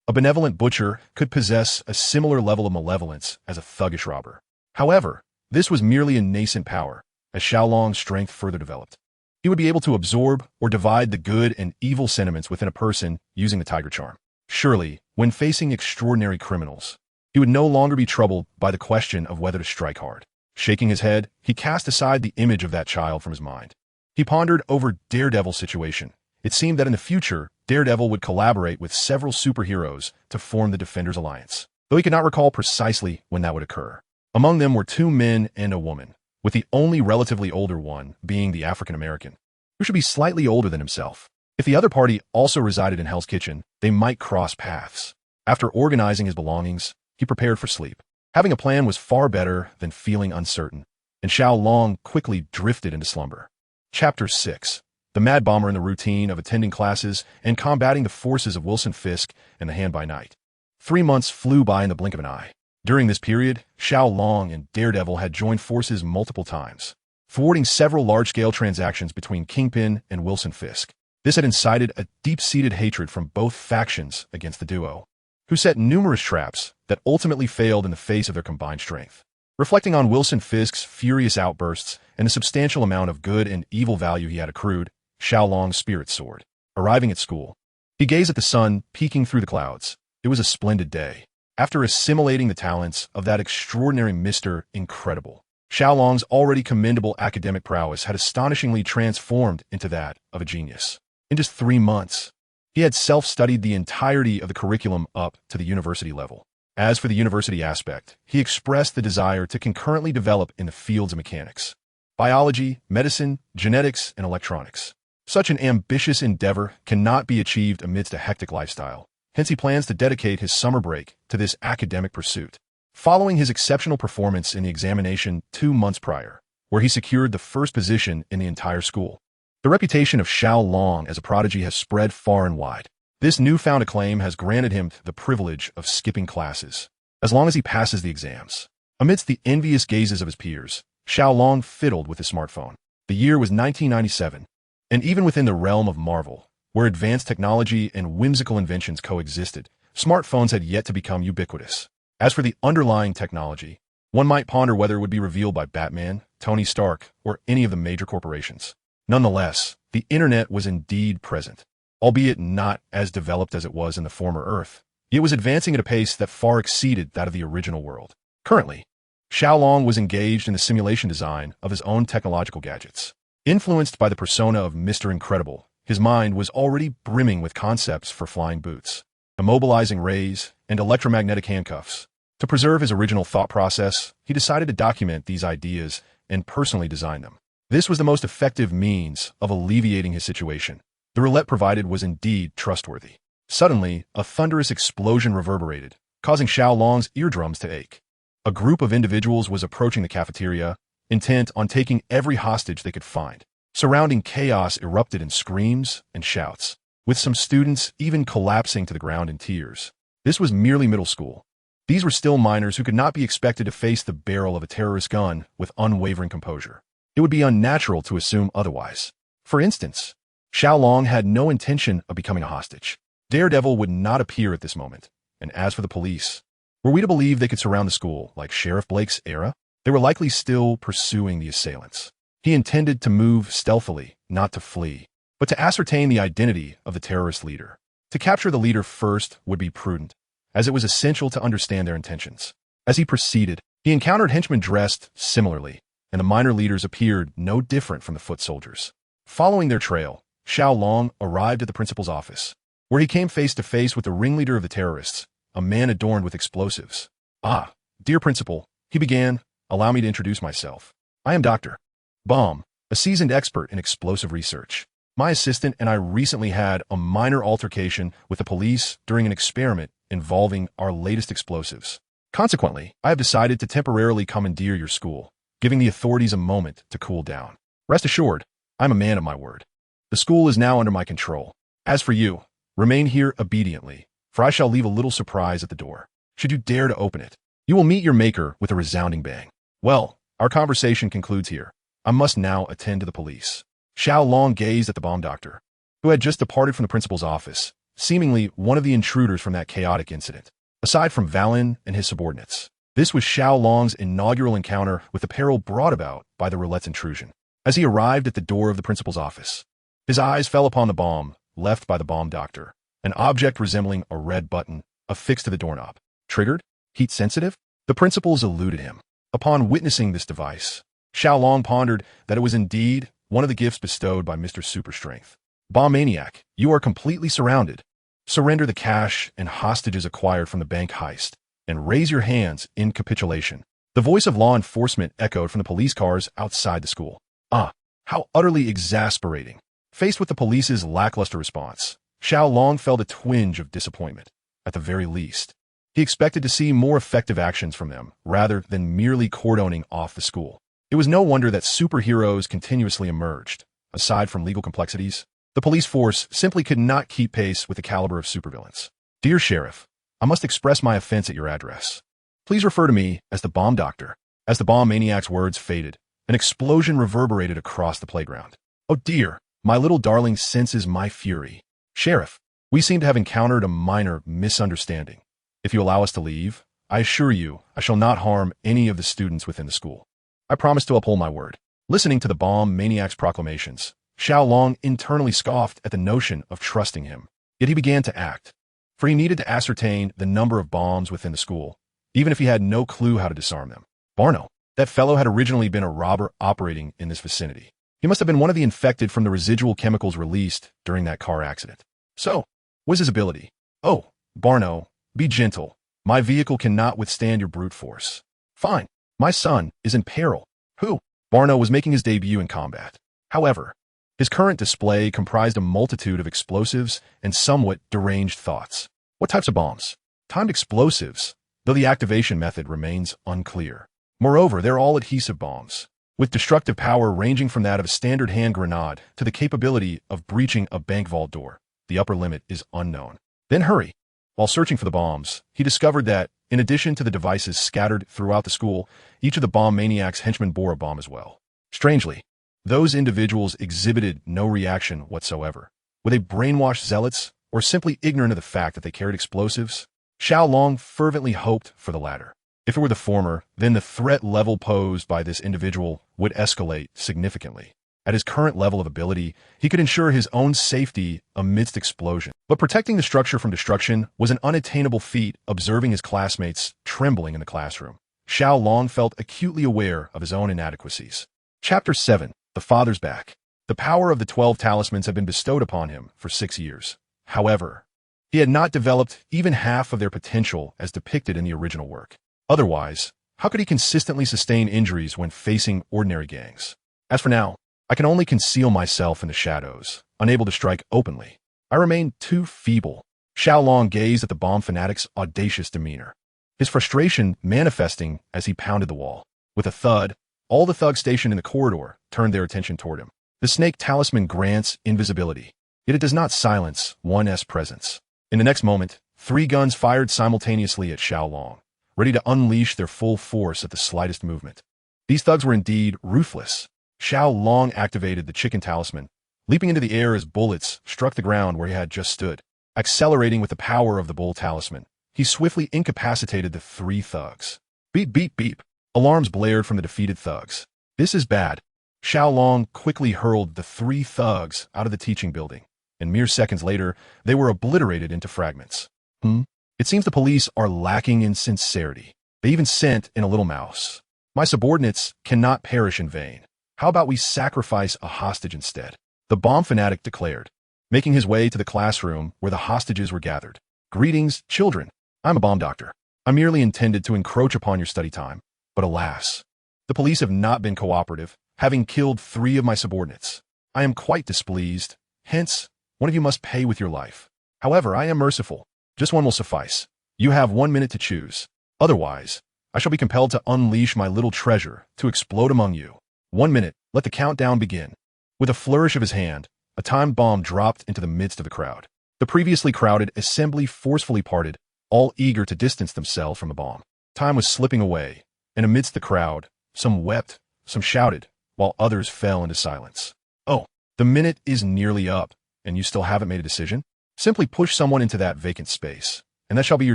a benevolent butcher could possess a similar level of malevolence as a thuggish robber. However, this was merely a nascent power. As Xiao Long's strength further developed, he would be able to absorb or divide the good and evil sentiments within a person using the tiger charm. Surely, when facing extraordinary criminals, he would no longer be troubled by the question of whether to strike hard. Shaking his head, he cast aside the image of that child from his mind. He pondered over Daredevil's situation. It seemed that in the future, Daredevil would collaborate with several superheroes to form the Defenders Alliance, though he could not recall precisely when that would occur. Among them were 2 men and a woman, with the only relatively older one being the African-American, who should be slightly older than himself. If the other party also resided in Hell's Kitchen, they might cross paths. After organizing his belongings, he prepared for sleep. Having a plan was far better than feeling uncertain, and Xiao Long quickly drifted into slumber. Chapter 6. The Mad Bomber in the routine of attending classes and combating the forces of Wilson Fisk and the Hand by Night. 3 months flew by in the blink of an eye. During this period, Xiao Long and Daredevil had joined forces multiple times, thwarting several large-scale transactions between Kingpin and Wilson Fisk. This had incited a deep-seated hatred from both factions against the duo, who set numerous traps that ultimately failed in the face of their combined strength. Reflecting on Wilson Fisk's furious outbursts and the substantial amount of good and evil value he had accrued, Xiao Long's spirit soared. Arriving at school, he gazed at the sun peeking through the clouds. It was a splendid day. After assimilating the talents of that extraordinary Mr. Incredible, Xiao Long's already commendable academic prowess had astonishingly transformed into that of a genius. In just 3 months, he had self-studied the entirety of the curriculum up to the university level. As for the university aspect, he expressed the desire to concurrently develop in the fields of mechanics, biology, medicine, genetics, and electronics. Such an ambitious endeavor cannot be achieved amidst a hectic lifestyle. Hence he plans to dedicate his summer break to this academic pursuit. following his exceptional performance in the examination 2 months prior, where he secured the first position in the entire school. The reputation of Xiao Long as a prodigy has spread far and wide. This newfound acclaim has granted him the privilege of skipping classes, as long as he passes the exams. Amidst the envious gazes of his peers, Xiao Long fiddled with his smartphone. The year was 1997, and even within the realm of Marvel, where advanced technology and whimsical inventions coexisted, smartphones had yet to become ubiquitous. As for the underlying technology, one might ponder whether it would be revealed by Batman, Tony Stark, or any of the major corporations. Nonetheless, the internet was indeed present, albeit not as developed as it was in the former Earth. It was advancing at a pace that far exceeded that of the original world. Currently, Xiao Long was engaged in the simulation design of his own technological gadgets. Influenced by the persona of Mr. Incredible, his mind was already brimming with concepts for flying boots, immobilizing rays, and electromagnetic handcuffs. To preserve his original thought process, he decided to document these ideas and personally design them. This was the most effective means of alleviating his situation. The roulette provided was indeed trustworthy. Suddenly, a thunderous explosion reverberated, causing Xiao Long's eardrums to ache. A group of individuals was approaching the cafeteria, intent on taking every hostage they could find. Surrounding chaos erupted in screams and shouts, with some students even collapsing to the ground in tears. This was merely middle school. These were still minors who could not be expected to face the barrel of a terrorist gun with unwavering composure. It would be unnatural to assume otherwise. For instance, Xiao Long had no intention of becoming a hostage. Daredevil would not appear at this moment. And as for the police, were we to believe they could surround the school like Sheriff Blake's era? They were likely still pursuing the assailants. He intended to move stealthily, not to flee, but to ascertain the identity of the terrorist leader. To capture the leader first would be prudent, as it was essential to understand their intentions. As he proceeded, he encountered henchmen dressed similarly, and the minor leaders appeared no different from the foot soldiers. Following their trail, Xiao Long arrived at the principal's office, where he came face to face with the ringleader of the terrorists, a man adorned with explosives. "Ah, dear principal," he began, "allow me to introduce myself. I am Dr. Baum, a seasoned expert in explosive research. My assistant and I recently had a minor altercation with the police during an experiment involving our latest explosives. Consequently, I have decided to temporarily commandeer your school, giving the authorities a moment to cool down. Rest assured, I'm a man of my word. The school is now under my control. As for you, remain here obediently, for I shall leave a little surprise at the door. Should you dare to open it, you will meet your maker with a resounding bang. Well, our conversation concludes here. I must now attend to the police." Xiao Long gazed at the bomb doctor, who had just departed from the principal's office, seemingly one of the intruders from that chaotic incident. Aside from Valen and his subordinates, this was Xiao Long's inaugural encounter with the peril brought about by the Roulette's intrusion. As he arrived at the door of the principal's office, his eyes fell upon the bomb left by the bomb doctor, an object resembling a red button affixed to the doorknob. Triggered? Heat sensitive? The principals eluded him. Upon witnessing this device, Xiao Long pondered that it was indeed one of the gifts bestowed by Mr. Superstrength. "Bomb maniac, you are completely surrounded. Surrender the cash and hostages acquired from the bank heist, and raise your hands in capitulation." The voice of law enforcement echoed from the police cars outside the school. Ah, how utterly exasperating. Faced with the police's lackluster response, Xiao Long felt a twinge of disappointment. At the very least, he expected to see more effective actions from them, rather than merely cordoning off the school. It was no wonder that superheroes continuously emerged. Aside from legal complexities, the police force simply could not keep pace with the caliber of supervillains. "Dear Sheriff, I must express my offense at your address. Please refer to me as the bomb doctor." As the bomb maniac's words faded, an explosion reverberated across the playground. "Oh dear, my little darling senses my fury. Sheriff, we seem to have encountered a minor misunderstanding. If you allow us to leave, I assure you I shall not harm any of the students within the school. I promise to uphold my word." Listening to the bomb maniac's proclamations, Xiao Long internally scoffed at the notion of trusting him. Yet he began to act, for he needed to ascertain the number of bombs within the school, even if he had no clue how to disarm them. Barno, that fellow had originally been a robber operating in this vicinity. He must have been one of the infected from the residual chemicals released during that car accident. So, what is his ability? "Oh, Barno, be gentle. My vehicle cannot withstand your brute force." "Fine. My son is in peril." "Who?" Barno was making his debut in combat. However, his current display comprised a multitude of explosives and somewhat deranged thoughts. "What types of bombs?" "Timed explosives. though the activation method remains unclear. Moreover, they're all adhesive bombs, with destructive power ranging from that of a standard hand grenade to the capability of breaching a bank vault door. The upper limit is unknown. Then hurry! While searching for the bombs, he discovered that, in addition to the devices scattered throughout the school, each of the bomb maniac's henchmen bore a bomb as well. Strangely, those individuals exhibited no reaction whatsoever. Were they brainwashed zealots, or simply ignorant of the fact that they carried explosives? Xiao Long fervently hoped for the latter. If it were the former, then the threat level posed by this individual would escalate significantly. At his current level of ability, he could ensure his own safety amidst explosion. But protecting the structure from destruction was an unattainable feat, observing his classmates trembling in the classroom. Xiao Long felt acutely aware of his own inadequacies. Chapter 7. The Father's Back. The power of the 12 talismans had been bestowed upon him for 6 years. However, he had not developed even half of their potential as depicted in the original work. Otherwise, how could he consistently sustain injuries when facing ordinary gangs? As for now, I can only conceal myself in the shadows, unable to strike openly. I remain too feeble. Xiao Long gazed at the bomb fanatic's audacious demeanor, his frustration manifesting as he pounded the wall. With a thud, all the thugs stationed in the corridor turned their attention toward him. The snake talisman grants invisibility, yet it does not silence one's presence. In the next moment, 3 guns fired simultaneously at Xiao Long, ready to unleash their full force at the slightest movement. These thugs were indeed ruthless. Xiao Long activated the chicken talisman, leaping into the air as bullets struck the ground where he had just stood. Accelerating with the power of the bull talisman, he swiftly incapacitated the 3 thugs. Beep, beep, beep. Alarms blared from the defeated thugs. This is bad. Xiao Long quickly hurled the 3 thugs out of the teaching building, and mere seconds later, they were obliterated into fragments. It seems the police are lacking in sincerity. They even sent in a little mouse. My subordinates cannot perish in vain. How about we sacrifice a hostage instead? The bomb fanatic declared, making his way to the classroom where the hostages were gathered. Greetings, children. I'm a bomb doctor. I merely intended to encroach upon your study time. But alas, the police have not been cooperative, having killed 3 of my subordinates. I am quite displeased. Hence, one of you must pay with your life. However, I am merciful. Just one will suffice. You have 1 minute to choose. Otherwise, I shall be compelled to unleash my little treasure to explode among you. 1 minute. Let the countdown begin. With a flourish of his hand, a timed bomb dropped into the midst of the crowd. The previously crowded assembly forcefully parted, all eager to distance themselves from the bomb. Time was slipping away, and amidst the crowd, some wept, some shouted, while others fell into silence. Oh, the minute is nearly up, and you still haven't made a decision? Simply push someone into that vacant space, and that shall be your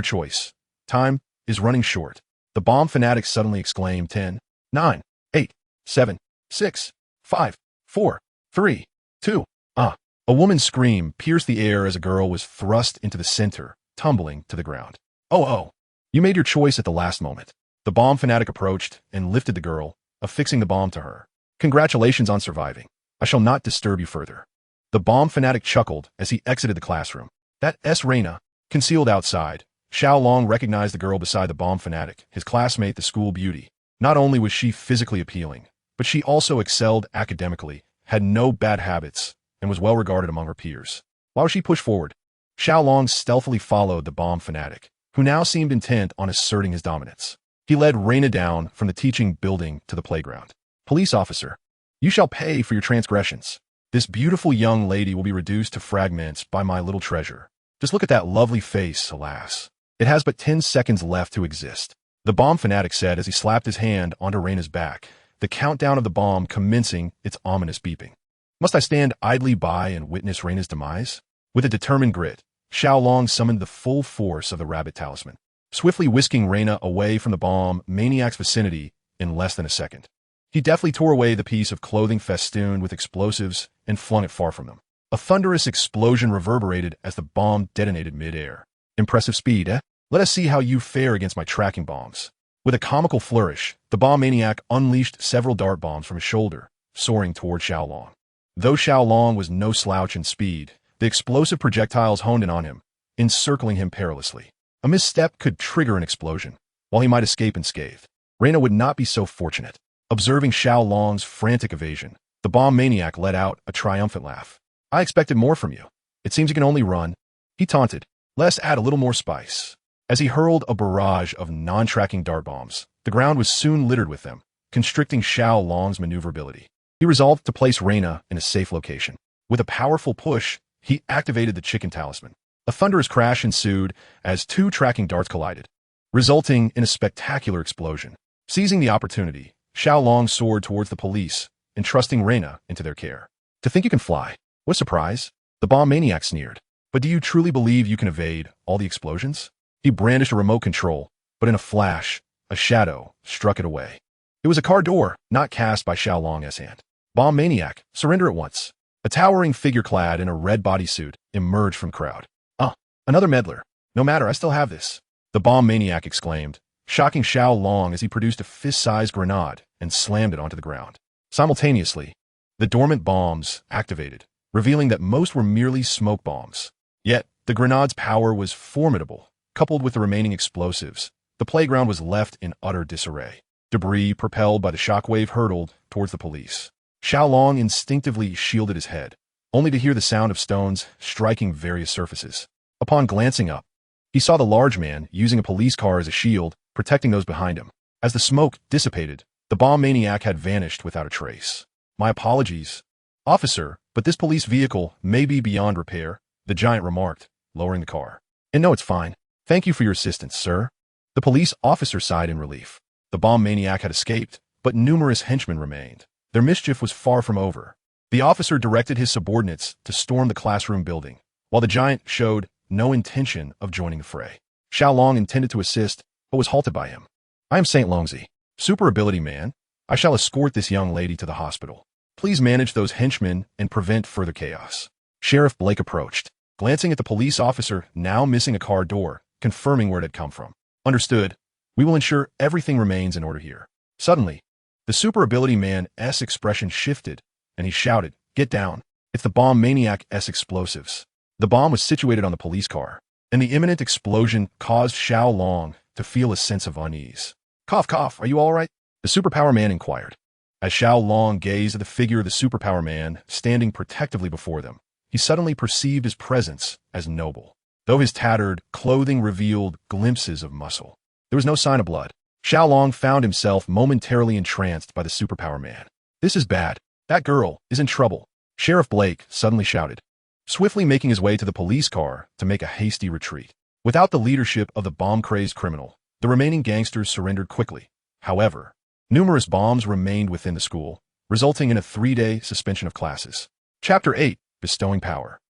choice. Time is running short. The bomb fanatic suddenly exclaimed 10, 9, 8, 7, 6, 5, 4, 3, 2. A woman's scream pierced the air as a girl was thrust into the center, tumbling to the ground. Oh, you made your choice at the last moment. The bomb fanatic approached and lifted the girl, affixing the bomb to her. Congratulations on surviving. I shall not disturb you further. The bomb fanatic chuckled as he exited the classroom. That's Reina. Concealed outside, Xiao Long recognized the girl beside the bomb fanatic, his classmate, the school beauty. Not only was she physically appealing, but she also excelled academically, had no bad habits, and was well regarded among her peers. While she pushed forward, Xiao Long stealthily followed the bomb fanatic, who now seemed intent on asserting his dominance. He led Reina down from the teaching building to the playground. Police officer, you shall pay for your transgressions. This beautiful young lady will be reduced to fragments by my little treasure. Just look at that lovely face, alas. It has but 10 seconds left to exist. The bomb fanatic said as he slapped his hand onto Reina's back, the countdown of the bomb commencing its ominous beeping. Must I stand idly by and witness Reina's demise? With a determined grit, Xiao Long summoned the full force of the rabbit talisman, swiftly whisking Reina away from the bomb maniac's vicinity in less than a second. He deftly tore away the piece of clothing festooned with explosives and flung it far from them. A thunderous explosion reverberated as the bomb detonated mid-air. Impressive speed, eh? Let us see how you fare against my tracking bombs. With a comical flourish, the bomb maniac unleashed several dart bombs from his shoulder, soaring toward Xiao Long. Though Xiao Long was no slouch in speed, the explosive projectiles honed in on him, encircling him perilously. A misstep could trigger an explosion, while he might escape unscathed. Reina would not be so fortunate. Observing Xiao Long's frantic evasion, the bomb maniac let out a triumphant laugh. I expected more from you. It seems you can only run. He taunted. Let us add a little more spice. As he hurled a barrage of non-tracking dart bombs, the ground was soon littered with them, constricting Xiao Long's maneuverability. He resolved to place Reina in a safe location. With a powerful push, he activated the chicken talisman. A thunderous crash ensued as two tracking darts collided, resulting in a spectacular explosion. Seizing the opportunity, Xiao Long soared towards the police, entrusting Reina into their care. To think you can fly. What a surprise. The bomb maniac sneered. But do you truly believe you can evade all the explosions? He brandished a remote control, but in a flash, a shadow struck it away. It was a car door, not cast by Xiao Long's hand. Bomb maniac, surrender at once. A towering figure clad in a red bodysuit emerged from the crowd. Another meddler. No matter, I still have this. The bomb maniac exclaimed, shocking Xiao Long as he produced a fist-sized grenade and slammed it onto the ground. Simultaneously, the dormant bombs activated, revealing that most were merely smoke bombs. Yet, the grenade's power was formidable. Coupled with the remaining explosives, the playground was left in utter disarray. Debris propelled by the shockwave hurtled towards the police. Xiao Long instinctively shielded his head, only to hear the sound of stones striking various surfaces. Upon glancing up, he saw the large man using a police car as a shield, protecting those behind him. As the smoke dissipated, the bomb maniac had vanished without a trace. My apologies, officer, but this police vehicle may be beyond repair, the giant remarked, lowering the car. And no, it's fine. Thank you for your assistance, sir. The police officer sighed in relief. The bomb maniac had escaped, but numerous henchmen remained. Their mischief was far from over. The officer directed his subordinates to storm the classroom building, while the giant showed no intention of joining the fray. Xiao Long intended to assist, but was halted by him. I am St. Longzi, super ability man. I shall escort this young lady to the hospital. Please manage those henchmen and prevent further chaos. Sheriff Blake approached, glancing at the police officer now missing a car door, confirming where it had come from. Understood. We will ensure everything remains in order here. Suddenly, the super ability man's expression shifted, and he shouted, Get down. It's the bomb maniac's explosives. The bomb was situated on the police car, and the imminent explosion caused Xiao Long to feel a sense of unease. Cough, cough, are you all right? The Superpower man inquired. As Xiao Long gazed at the figure of the Superpower man standing protectively before them, he suddenly perceived his presence as noble. Though his tattered clothing revealed glimpses of muscle, there was no sign of blood. Xiao Long found himself momentarily entranced by the Superpower man. This is bad. That girl is in trouble. Sheriff Blake suddenly shouted, swiftly making his way to the police car to make a hasty retreat. Without the leadership of the bomb-crazed criminal, the remaining gangsters surrendered quickly. However, numerous bombs remained within the school, resulting in a 3-day suspension of classes. Chapter 8, Bestowing Power.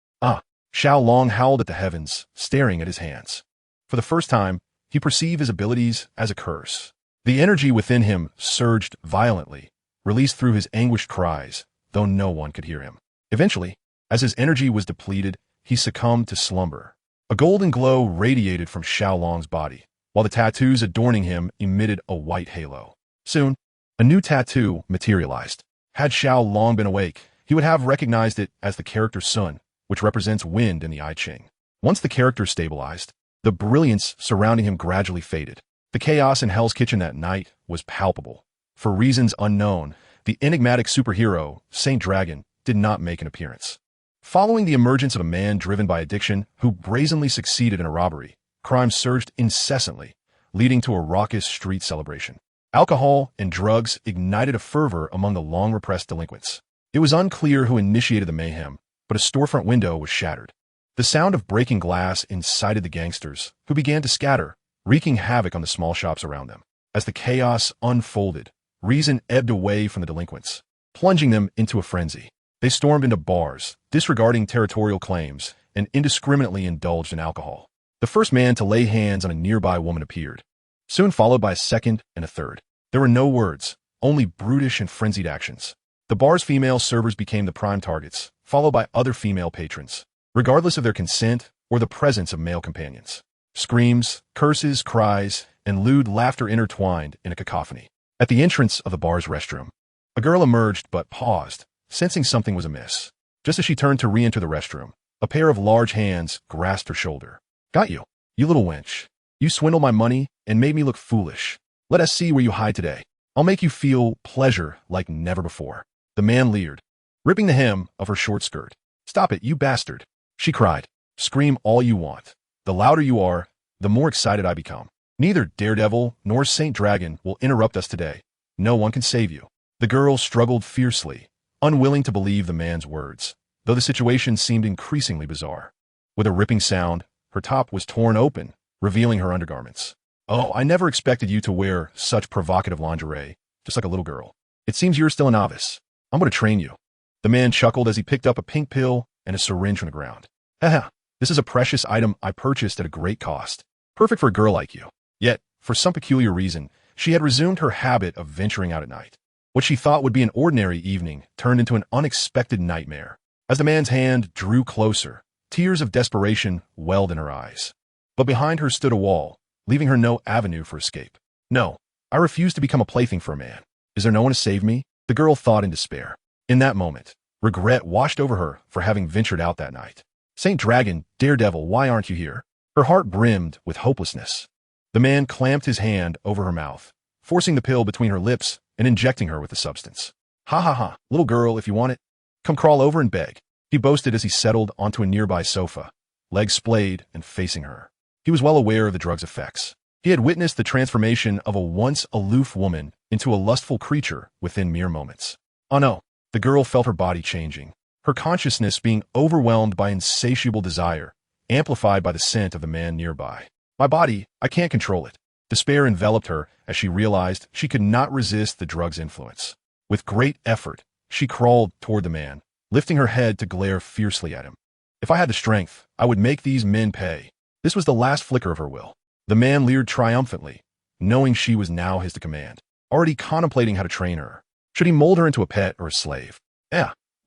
Xiao Long howled at the heavens, staring at his hands. For the first time, he perceived his abilities as a curse. The energy within him surged violently, released through his anguished cries, though no one could hear him. Eventually, as his energy was depleted, he succumbed to slumber. A golden glow radiated from Xiao Long's body, while the tattoos adorning him emitted a white halo. Soon, a new tattoo materialized. Had Xiao Long been awake, he would have recognized it as the character Sun, which represents wind in the I Ching. Once the character stabilized, the brilliance surrounding him gradually faded. The chaos in Hell's Kitchen that night was palpable. For reasons unknown, the enigmatic superhero, Saint Dragon, did not make an appearance. Following the emergence of a man driven by addiction who brazenly succeeded in a robbery, crime surged incessantly, leading to a raucous street celebration. Alcohol and drugs ignited a fervor among the long-repressed delinquents. It was unclear who initiated the mayhem, but a storefront window was shattered. The sound of breaking glass incited the gangsters, who began to scatter, wreaking havoc on the small shops around them. As the chaos unfolded, reason ebbed away from the delinquents, plunging them into a frenzy. They stormed into bars, disregarding territorial claims, and indiscriminately indulged in alcohol. The first man to lay hands on a nearby woman appeared, soon followed by a second and a third. There were no words, only brutish and frenzied actions. The bar's female servers became the prime targets, followed by other female patrons, regardless of their consent or the presence of male companions. Screams, curses, cries, and lewd laughter intertwined in a cacophony. At the entrance of the bar's restroom, a girl emerged but paused, sensing something was amiss. Just as she turned to re-enter the restroom, a pair of large hands grasped her shoulder. Got you, you little wench. You swindled my money and made me look foolish. Let us see where you hide today. I'll make you feel pleasure like never before. The man leered, ripping the hem of her short skirt. Stop it, you bastard, she cried. Scream all you want. The louder you are, the more excited I become. Neither Daredevil nor Saint Dragon will interrupt us today. No one can save you. The girl struggled fiercely, unwilling to believe the man's words, though the situation seemed increasingly bizarre. With a ripping sound, her top was torn open, revealing her undergarments. Oh, I never expected you to wear such provocative lingerie, just like a little girl. It seems you're still a novice. I'm going to train you. The man chuckled as he picked up a pink pill and a syringe from the ground. Haha, this is a precious item I purchased at a great cost. Perfect for a girl like you. Yet, for some peculiar reason, she had resumed her habit of venturing out at night. What she thought would be an ordinary evening turned into an unexpected nightmare. As the man's hand drew closer, tears of desperation welled in her eyes. But behind her stood a wall, leaving her no avenue for escape. No, I refuse to become a plaything for a man. Is there no one to save me? The girl thought in despair. In that moment, regret washed over her for having ventured out that night. Saint Dragon, Daredevil, why aren't you here? Her heart brimmed with hopelessness. The man clamped his hand over her mouth, forcing the pill between her lips and injecting her with the substance. Ha ha ha, little girl, if you want it, come crawl over and beg, he boasted as he settled onto a nearby sofa, legs splayed and facing her. He was well aware of the drug's effects. He had witnessed the transformation of a once aloof woman into a lustful creature within mere moments. Oh no, the girl felt her body changing, her consciousness being overwhelmed by insatiable desire, amplified by the scent of the man nearby. My body, I can't control it. Despair enveloped her as she realized she could not resist the drug's influence. With great effort, she crawled toward the man, lifting her head to glare fiercely at him. If I had the strength, I would make these men pay. This was the last flicker of her will. The man leered triumphantly, knowing she was now his to command, already contemplating how to train her. Should he mold her into a pet or a slave?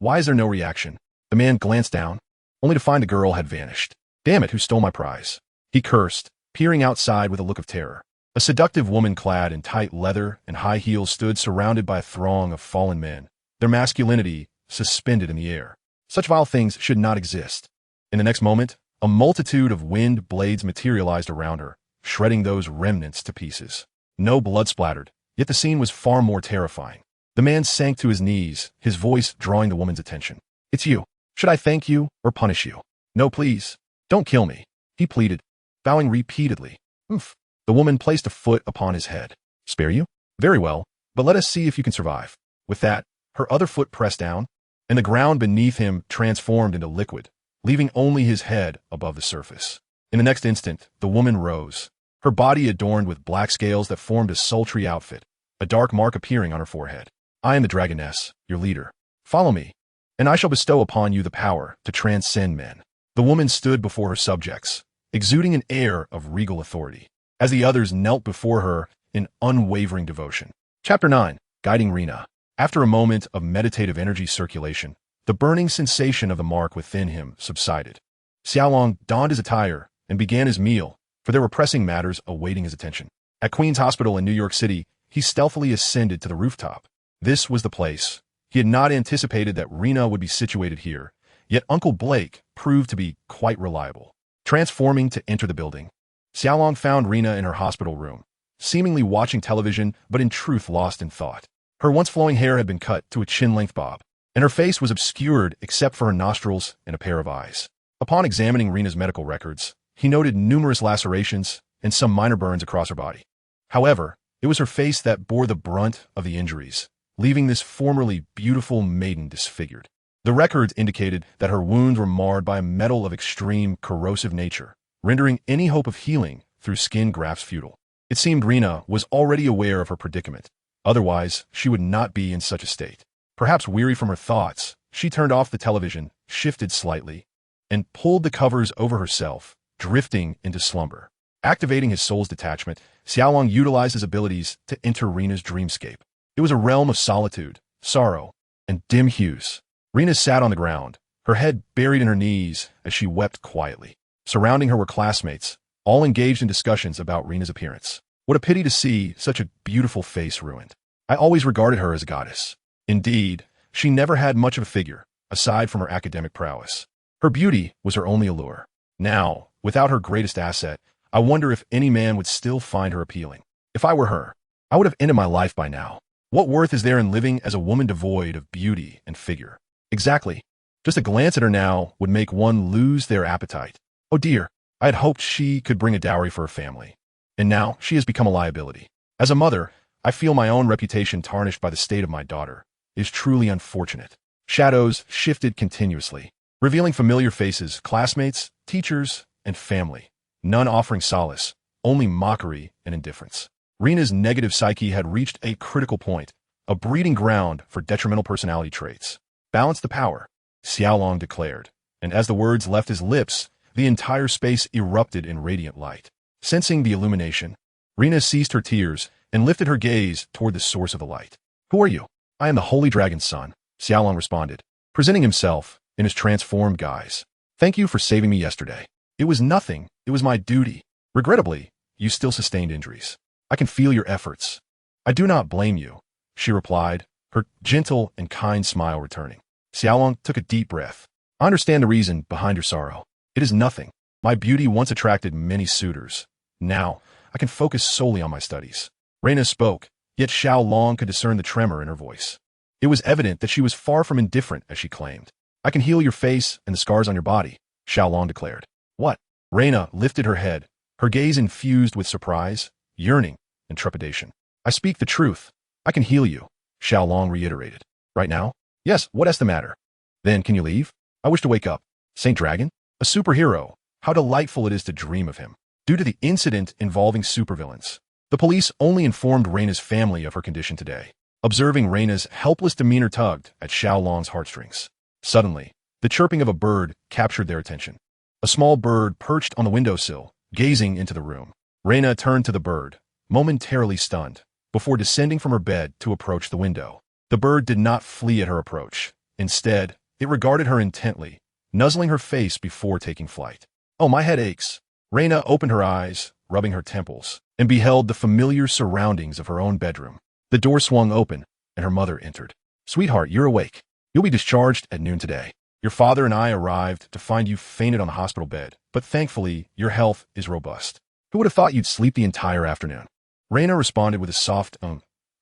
Why is there no reaction? The man glanced down, only to find the girl had vanished. Damn it, who stole my prize? He cursed, peering outside with a look of terror. A seductive woman clad in tight leather and high heels stood surrounded by a throng of fallen men, their masculinity suspended in the air. Such vile things should not exist. In the next moment, a multitude of wind blades materialized around her, shredding those remnants to pieces. No blood splattered, yet the scene was far more terrifying. The man sank to his knees, his voice drawing the woman's attention. It's you. Should I thank you or punish you? No, please. Don't kill me, he pleaded, bowing repeatedly. Oof. The woman placed a foot upon his head. Spare you? Very well, but let us see if you can survive. With that, her other foot pressed down, and the ground beneath him transformed into liquid, leaving only his head above the surface. In the next instant, the woman rose, her body adorned with black scales that formed a sultry outfit, a dark mark appearing on her forehead. I am the dragoness, your leader. Follow me, and I shall bestow upon you the power to transcend men. The woman stood before her subjects, exuding an air of regal authority, as the others knelt before her in unwavering devotion. Chapter 9. Guiding Rina. After a moment of meditative energy circulation, the burning sensation of the mark within him subsided. Xiao Long donned his attire and began his meal, for there were pressing matters awaiting his attention. At Queen's Hospital in New York City, he stealthily ascended to the rooftop. This was the place. He had not anticipated that Rina would be situated here, yet Uncle Blake proved to be quite reliable. Transforming to enter the building, Xiao Long found Rina in her hospital room, seemingly watching television but in truth lost in thought. Her once flowing hair had been cut to a chin-length bob, and her face was obscured except for her nostrils and a pair of eyes. Upon examining Rina's medical records, he noted numerous lacerations and some minor burns across her body. However, it was her face that bore the brunt of the injuries, leaving this formerly beautiful maiden disfigured. The records indicated that her wounds were marred by a metal of extreme corrosive nature, rendering any hope of healing through skin grafts futile. It seemed Rina was already aware of her predicament. Otherwise, she would not be in such a state. Perhaps weary from her thoughts, she turned off the television, shifted slightly, and pulled the covers over herself, drifting into slumber. Activating his soul's detachment, Xiao Long utilized his abilities to enter Rina's dreamscape. It was a realm of solitude, sorrow, and dim hues. Rina sat on the ground, her head buried in her knees as she wept quietly. Surrounding her were classmates, all engaged in discussions about Rina's appearance. What a pity to see such a beautiful face ruined. I always regarded her as a goddess. Indeed, she never had much of a figure, aside from her academic prowess. Her beauty was her only allure. Now, without her greatest asset, I wonder if any man would still find her appealing. If I were her, I would have ended my life by now. What worth is there in living as a woman devoid of beauty and figure? Exactly. Just a glance at her now would make one lose their appetite. Oh dear, I had hoped she could bring a dowry for her family. And now she has become a liability. As a mother, I feel my own reputation tarnished by the state of my daughter. It is truly unfortunate. Shadows shifted continuously, revealing familiar faces, classmates, teachers, and family. None offering solace, only mockery and indifference. Rena's negative psyche had reached a critical point, a breeding ground for detrimental personality traits. Balance the power, Xiao Long declared, and as the words left his lips, the entire space erupted in radiant light. Sensing the illumination, Rena ceased her tears and lifted her gaze toward the source of the light. Who are you? I am the Holy Dragon's son, Xiao Long responded, presenting himself in his transformed guise. Thank you for saving me yesterday. It was nothing. It was my duty. Regrettably, you still sustained injuries. I can feel your efforts. I do not blame you, she replied, her gentle and kind smile returning. Xiao Long took a deep breath. I understand the reason behind your sorrow. It is nothing. My beauty once attracted many suitors. Now, I can focus solely on my studies. Reina spoke, yet Xiao Long could discern the tremor in her voice. It was evident that she was far from indifferent as she claimed. I can heal your face and the scars on your body, Xiao Long declared. What? Reina lifted her head, her gaze infused with surprise, yearning, and trepidation. I speak the truth. I can heal you, Xiao Long reiterated. Right now? Yes, what is the matter? Then can you leave? I wish to wake up. Saint Dragon? A superhero. How delightful it is to dream of him. Due to the incident involving supervillains, the police only informed Reina's family of her condition today. Observing Reina's helpless demeanor tugged at Xiao Long's heartstrings. Suddenly, the chirping of a bird captured their attention. A small bird perched on the windowsill, gazing into the room. Reina turned to the bird, momentarily stunned, before descending from her bed to approach the window. The bird did not flee at her approach. Instead, it regarded her intently, nuzzling her face before taking flight. Oh, my head aches. Reina opened her eyes, rubbing her temples, and beheld the familiar surroundings of her own bedroom. The door swung open, and her mother entered. Sweetheart, you're awake. You'll be discharged at noon today. Your father and I arrived to find you fainted on the hospital bed, but thankfully, your health is robust. Who would have thought you'd sleep the entire afternoon? Reina responded with a soft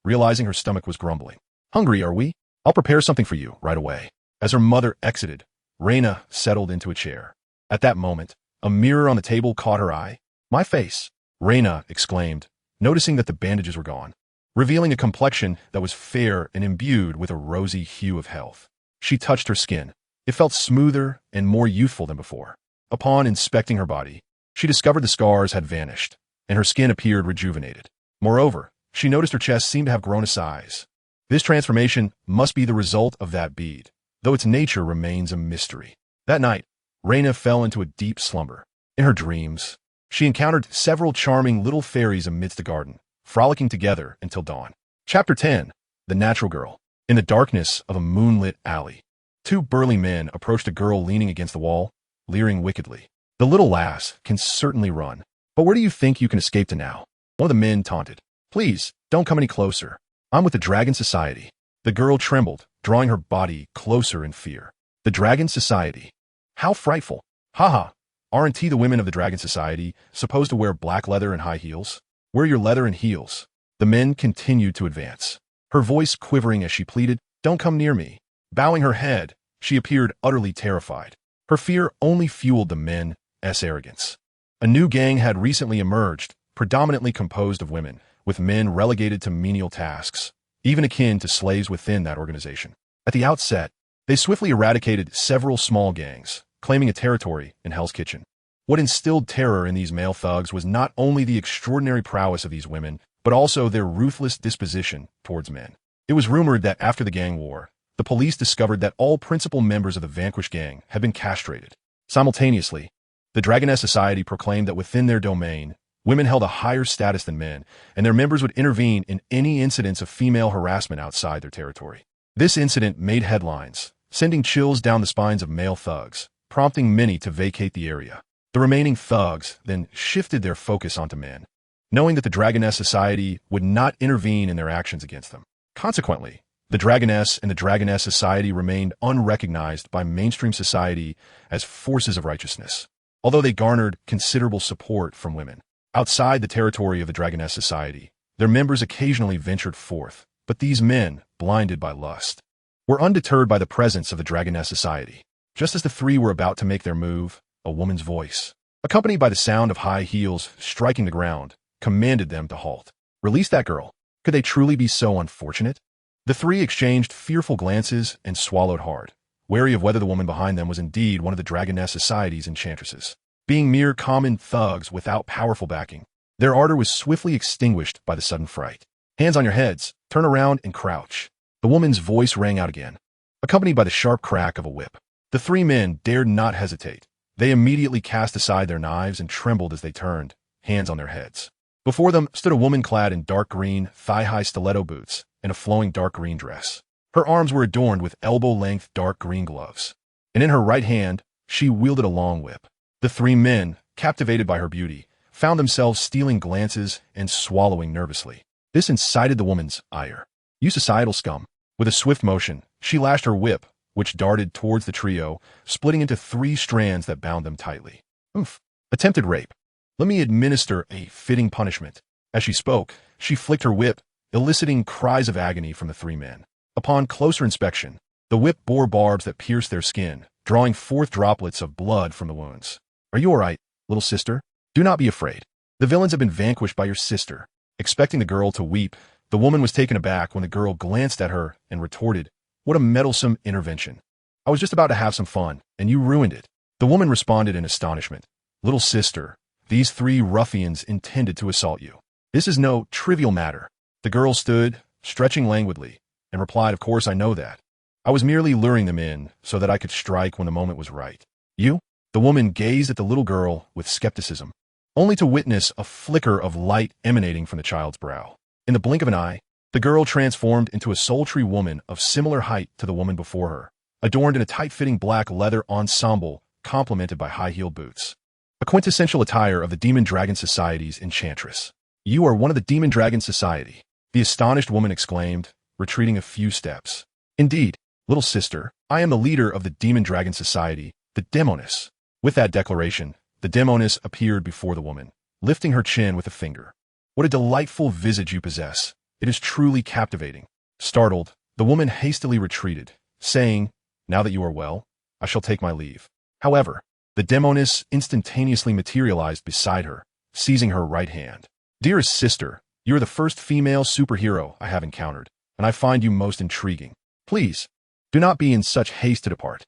realizing her stomach was grumbling. Hungry, are we? I'll prepare something for you right away. As her mother exited, Reina settled into a chair. At that moment, a mirror on the table caught her eye. My face, Reina exclaimed, noticing that the bandages were gone, revealing a complexion that was fair and imbued with a rosy hue of health. She touched her skin. It felt smoother and more youthful than before. Upon inspecting her body, she discovered the scars had vanished, and her skin appeared rejuvenated. Moreover, she noticed her chest seemed to have grown a size. This transformation must be the result of that bead, though its nature remains a mystery. That night, Reina fell into a deep slumber. In her dreams, she encountered several charming little fairies amidst the garden, frolicking together until dawn. Chapter 10. The Natural Girl. In the darkness of a moonlit alley, two burly men approached a girl leaning against the wall, leering wickedly. The little lass can certainly run, but where do you think you can escape to now? One of the men taunted. Please, don't come any closer. I'm with the Dragon Society. The girl trembled, drawing her body closer in fear. The Dragon Society. How frightful. Haha. Aren't the women of the Dragon Society supposed to wear black leather and high heels? Wear your leather and heels. The men continued to advance, her voice quivering as she pleaded, don't come near me. Bowing her head, she appeared utterly terrified. Her fear only fueled the men's arrogance. A new gang had recently emerged, predominantly composed of women, with men relegated to menial tasks, even akin to slaves within that organization. At the outset, they swiftly eradicated several small gangs, claiming a territory in Hell's Kitchen. What instilled terror in these male thugs was not only the extraordinary prowess of these women, but also their ruthless disposition towards men. It was rumored that after the gang war, the police discovered that all principal members of the vanquished gang had been castrated. Simultaneously, the Dragoness Society proclaimed that within their domain, women held a higher status than men, and their members would intervene in any incidents of female harassment outside their territory. This incident made headlines, sending chills down the spines of male thugs, prompting many to vacate the area. The remaining thugs then shifted their focus onto men, knowing that the Dragoness Society would not intervene in their actions against them. Consequently, the Dragoness and the Dragoness Society remained unrecognized by mainstream society as forces of righteousness, although they garnered considerable support from women. Outside the territory of the Dragoness Society, their members occasionally ventured forth, but these men, blinded by lust, were undeterred by the presence of the Dragoness Society. Just as the three were about to make their move, a woman's voice, accompanied by the sound of high heels striking the ground, commanded them to halt. Release that girl. Could they truly be so unfortunate? The three exchanged fearful glances and swallowed hard, wary of whether the woman behind them was indeed one of the Dragoness Society's enchantresses. Being mere common thugs without powerful backing, their ardor was swiftly extinguished by the sudden fright. Hands on your heads, turn around and crouch. The woman's voice rang out again, accompanied by the sharp crack of a whip. The three men dared not hesitate. They immediately cast aside their knives and trembled as they turned, hands on their heads. Before them stood a woman clad in dark green, thigh-high stiletto boots and a flowing dark green dress. Her arms were adorned with elbow-length dark green gloves, and in her right hand she wielded a long whip. The three men, captivated by her beauty, found themselves stealing glances and swallowing nervously. This incited the woman's ire. You societal scum. With a swift motion, she lashed her whip, which darted towards the trio, splitting into 3 strands that bound them tightly. Oof. Attempted rape. Let me administer a fitting punishment. As she spoke, she flicked her whip, eliciting cries of agony from the 3 men. Upon closer inspection, the whip bore barbs that pierced their skin, drawing forth droplets of blood from the wounds. Are you all right, little sister? Do not be afraid. The villains have been vanquished by your sister. Expecting the girl to weep, the woman was taken aback when the girl glanced at her and retorted, "What a meddlesome intervention. I was just about to have some fun, and you ruined it." The woman responded in astonishment. Little sister, these 3 ruffians intended to assault you. This is no trivial matter. The girl stood, stretching languidly, and replied, "Of course I know that. I was merely luring them in so that I could strike when the moment was right." You? The woman gazed at the little girl with skepticism, only to witness a flicker of light emanating from the child's brow. In the blink of an eye, the girl transformed into a sultry woman of similar height to the woman before her, adorned in a tight-fitting black leather ensemble complemented by high-heeled boots. A quintessential attire of the Demon Dragon Society's enchantress. You are one of the Demon Dragon Society, the astonished woman exclaimed, retreating a few steps. Indeed, little sister, I am the leader of the Demon Dragon Society, the Demoness. With that declaration, the Demoness appeared before the woman, lifting her chin with a finger. What a delightful visage you possess. It is truly captivating. Startled, the woman hastily retreated, saying, "Now that you are well, I shall take my leave." However, the Demoness instantaneously materialized beside her, seizing her right hand. "Dearest sister, you are the first female superhero I have encountered, and I find you most intriguing. Please, do not be in such haste to depart."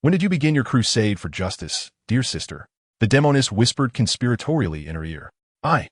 When did you begin your crusade for justice, dear sister? The Demoness whispered conspiratorially in her ear. I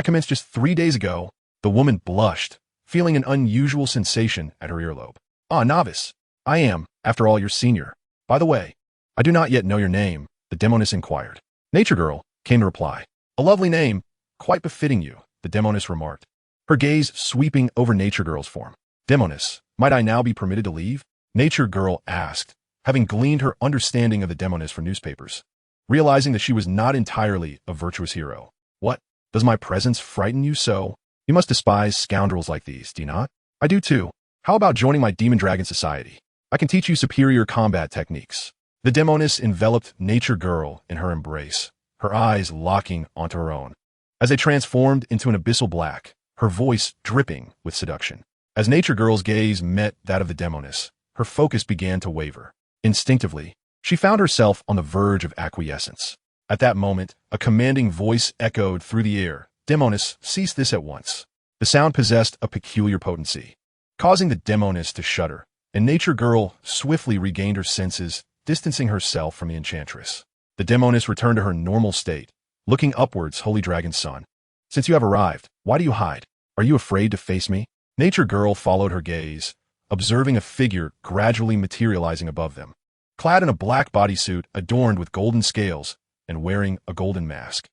commenced just 3 days ago." The woman blushed, feeling an unusual sensation at her earlobe. Novice. I am, after all, your senior. By the way, I do not yet know your name, the Demoness inquired. Nature Girl, came the reply. A lovely name, quite befitting you, the Demoness remarked, her gaze sweeping over Nature Girl's form. Demoness, might I now be permitted to leave? Nature Girl asked, having gleaned her understanding of the Demoness from newspapers, realizing that she was not entirely a virtuous hero. What? Does my presence frighten you so? You must despise scoundrels like these, do you not? I do too. How about joining my Demon Dragon Society? I can teach you superior combat techniques. The Demoness enveloped Nature Girl in her embrace, her eyes locking onto her own. As they transformed into an abyssal black, her voice dripping with seduction. As Nature Girl's gaze met that of the Demoness, her focus began to waver. Instinctively, she found herself on the verge of acquiescence. At that moment, a commanding voice echoed through the air. Demoness, cease this at once. The sound possessed a peculiar potency, causing the Demoness to shudder, and Nature Girl swiftly regained her senses, distancing herself from the enchantress. The Demoness returned to her normal state, looking upwards, Holy Dragon's son. Since you have arrived, why do you hide? Are you afraid to face me? Nature Girl followed her gaze, observing a figure gradually materializing above them, clad in a black bodysuit adorned with golden scales and wearing a golden mask.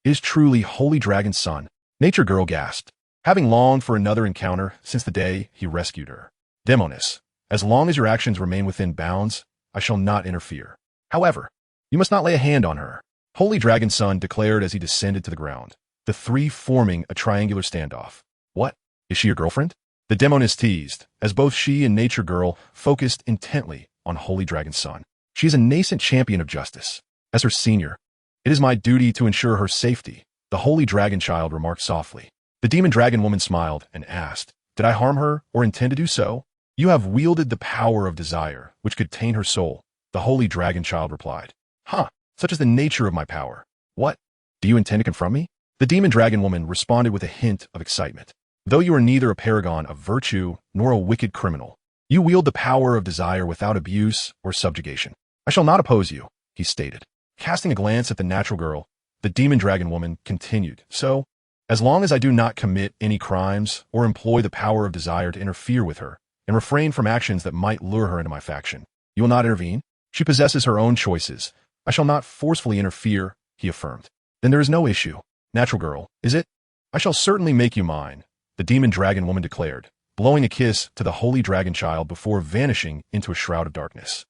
Is truly Holy Dragon's son, Nature Girl gasped, having longed for another encounter since the day he rescued her. Demoness, as long as your actions remain within bounds, I shall not interfere. However, you must not lay a hand on her, Holy Dragon's son declared as he descended to the ground, the 3 forming a triangular standoff. What? Is she your girlfriend? The Demoness teased, as both she and Nature Girl focused intently on Holy Dragon's son. She is a nascent champion of justice. As her senior, it is my duty to ensure her safety, the Holy Dragon child remarked softly. The Demon Dragon woman smiled and asked, Did I harm her or intend to do so? You have wielded the power of desire, which could taint her soul, the Holy Dragon child replied. such as the nature of my power. What? Do you intend to confront me? The demon dragon woman responded with a hint of excitement. Though you are neither a paragon of virtue nor a wicked criminal, you wield the power of desire without abuse or subjugation. I shall not oppose you, he stated. Casting a glance at the natural girl, the demon dragon woman continued, so, as long as I do not commit any crimes or employ the power of desire to interfere with her and refrain from actions that might lure her into my faction, you will not intervene? She possesses her own choices. I shall not forcefully interfere, he affirmed. Then there is no issue. Natural girl, is it? I shall certainly make you mine, the demon dragon woman declared, blowing a kiss to the holy dragon child before vanishing into a shroud of darkness.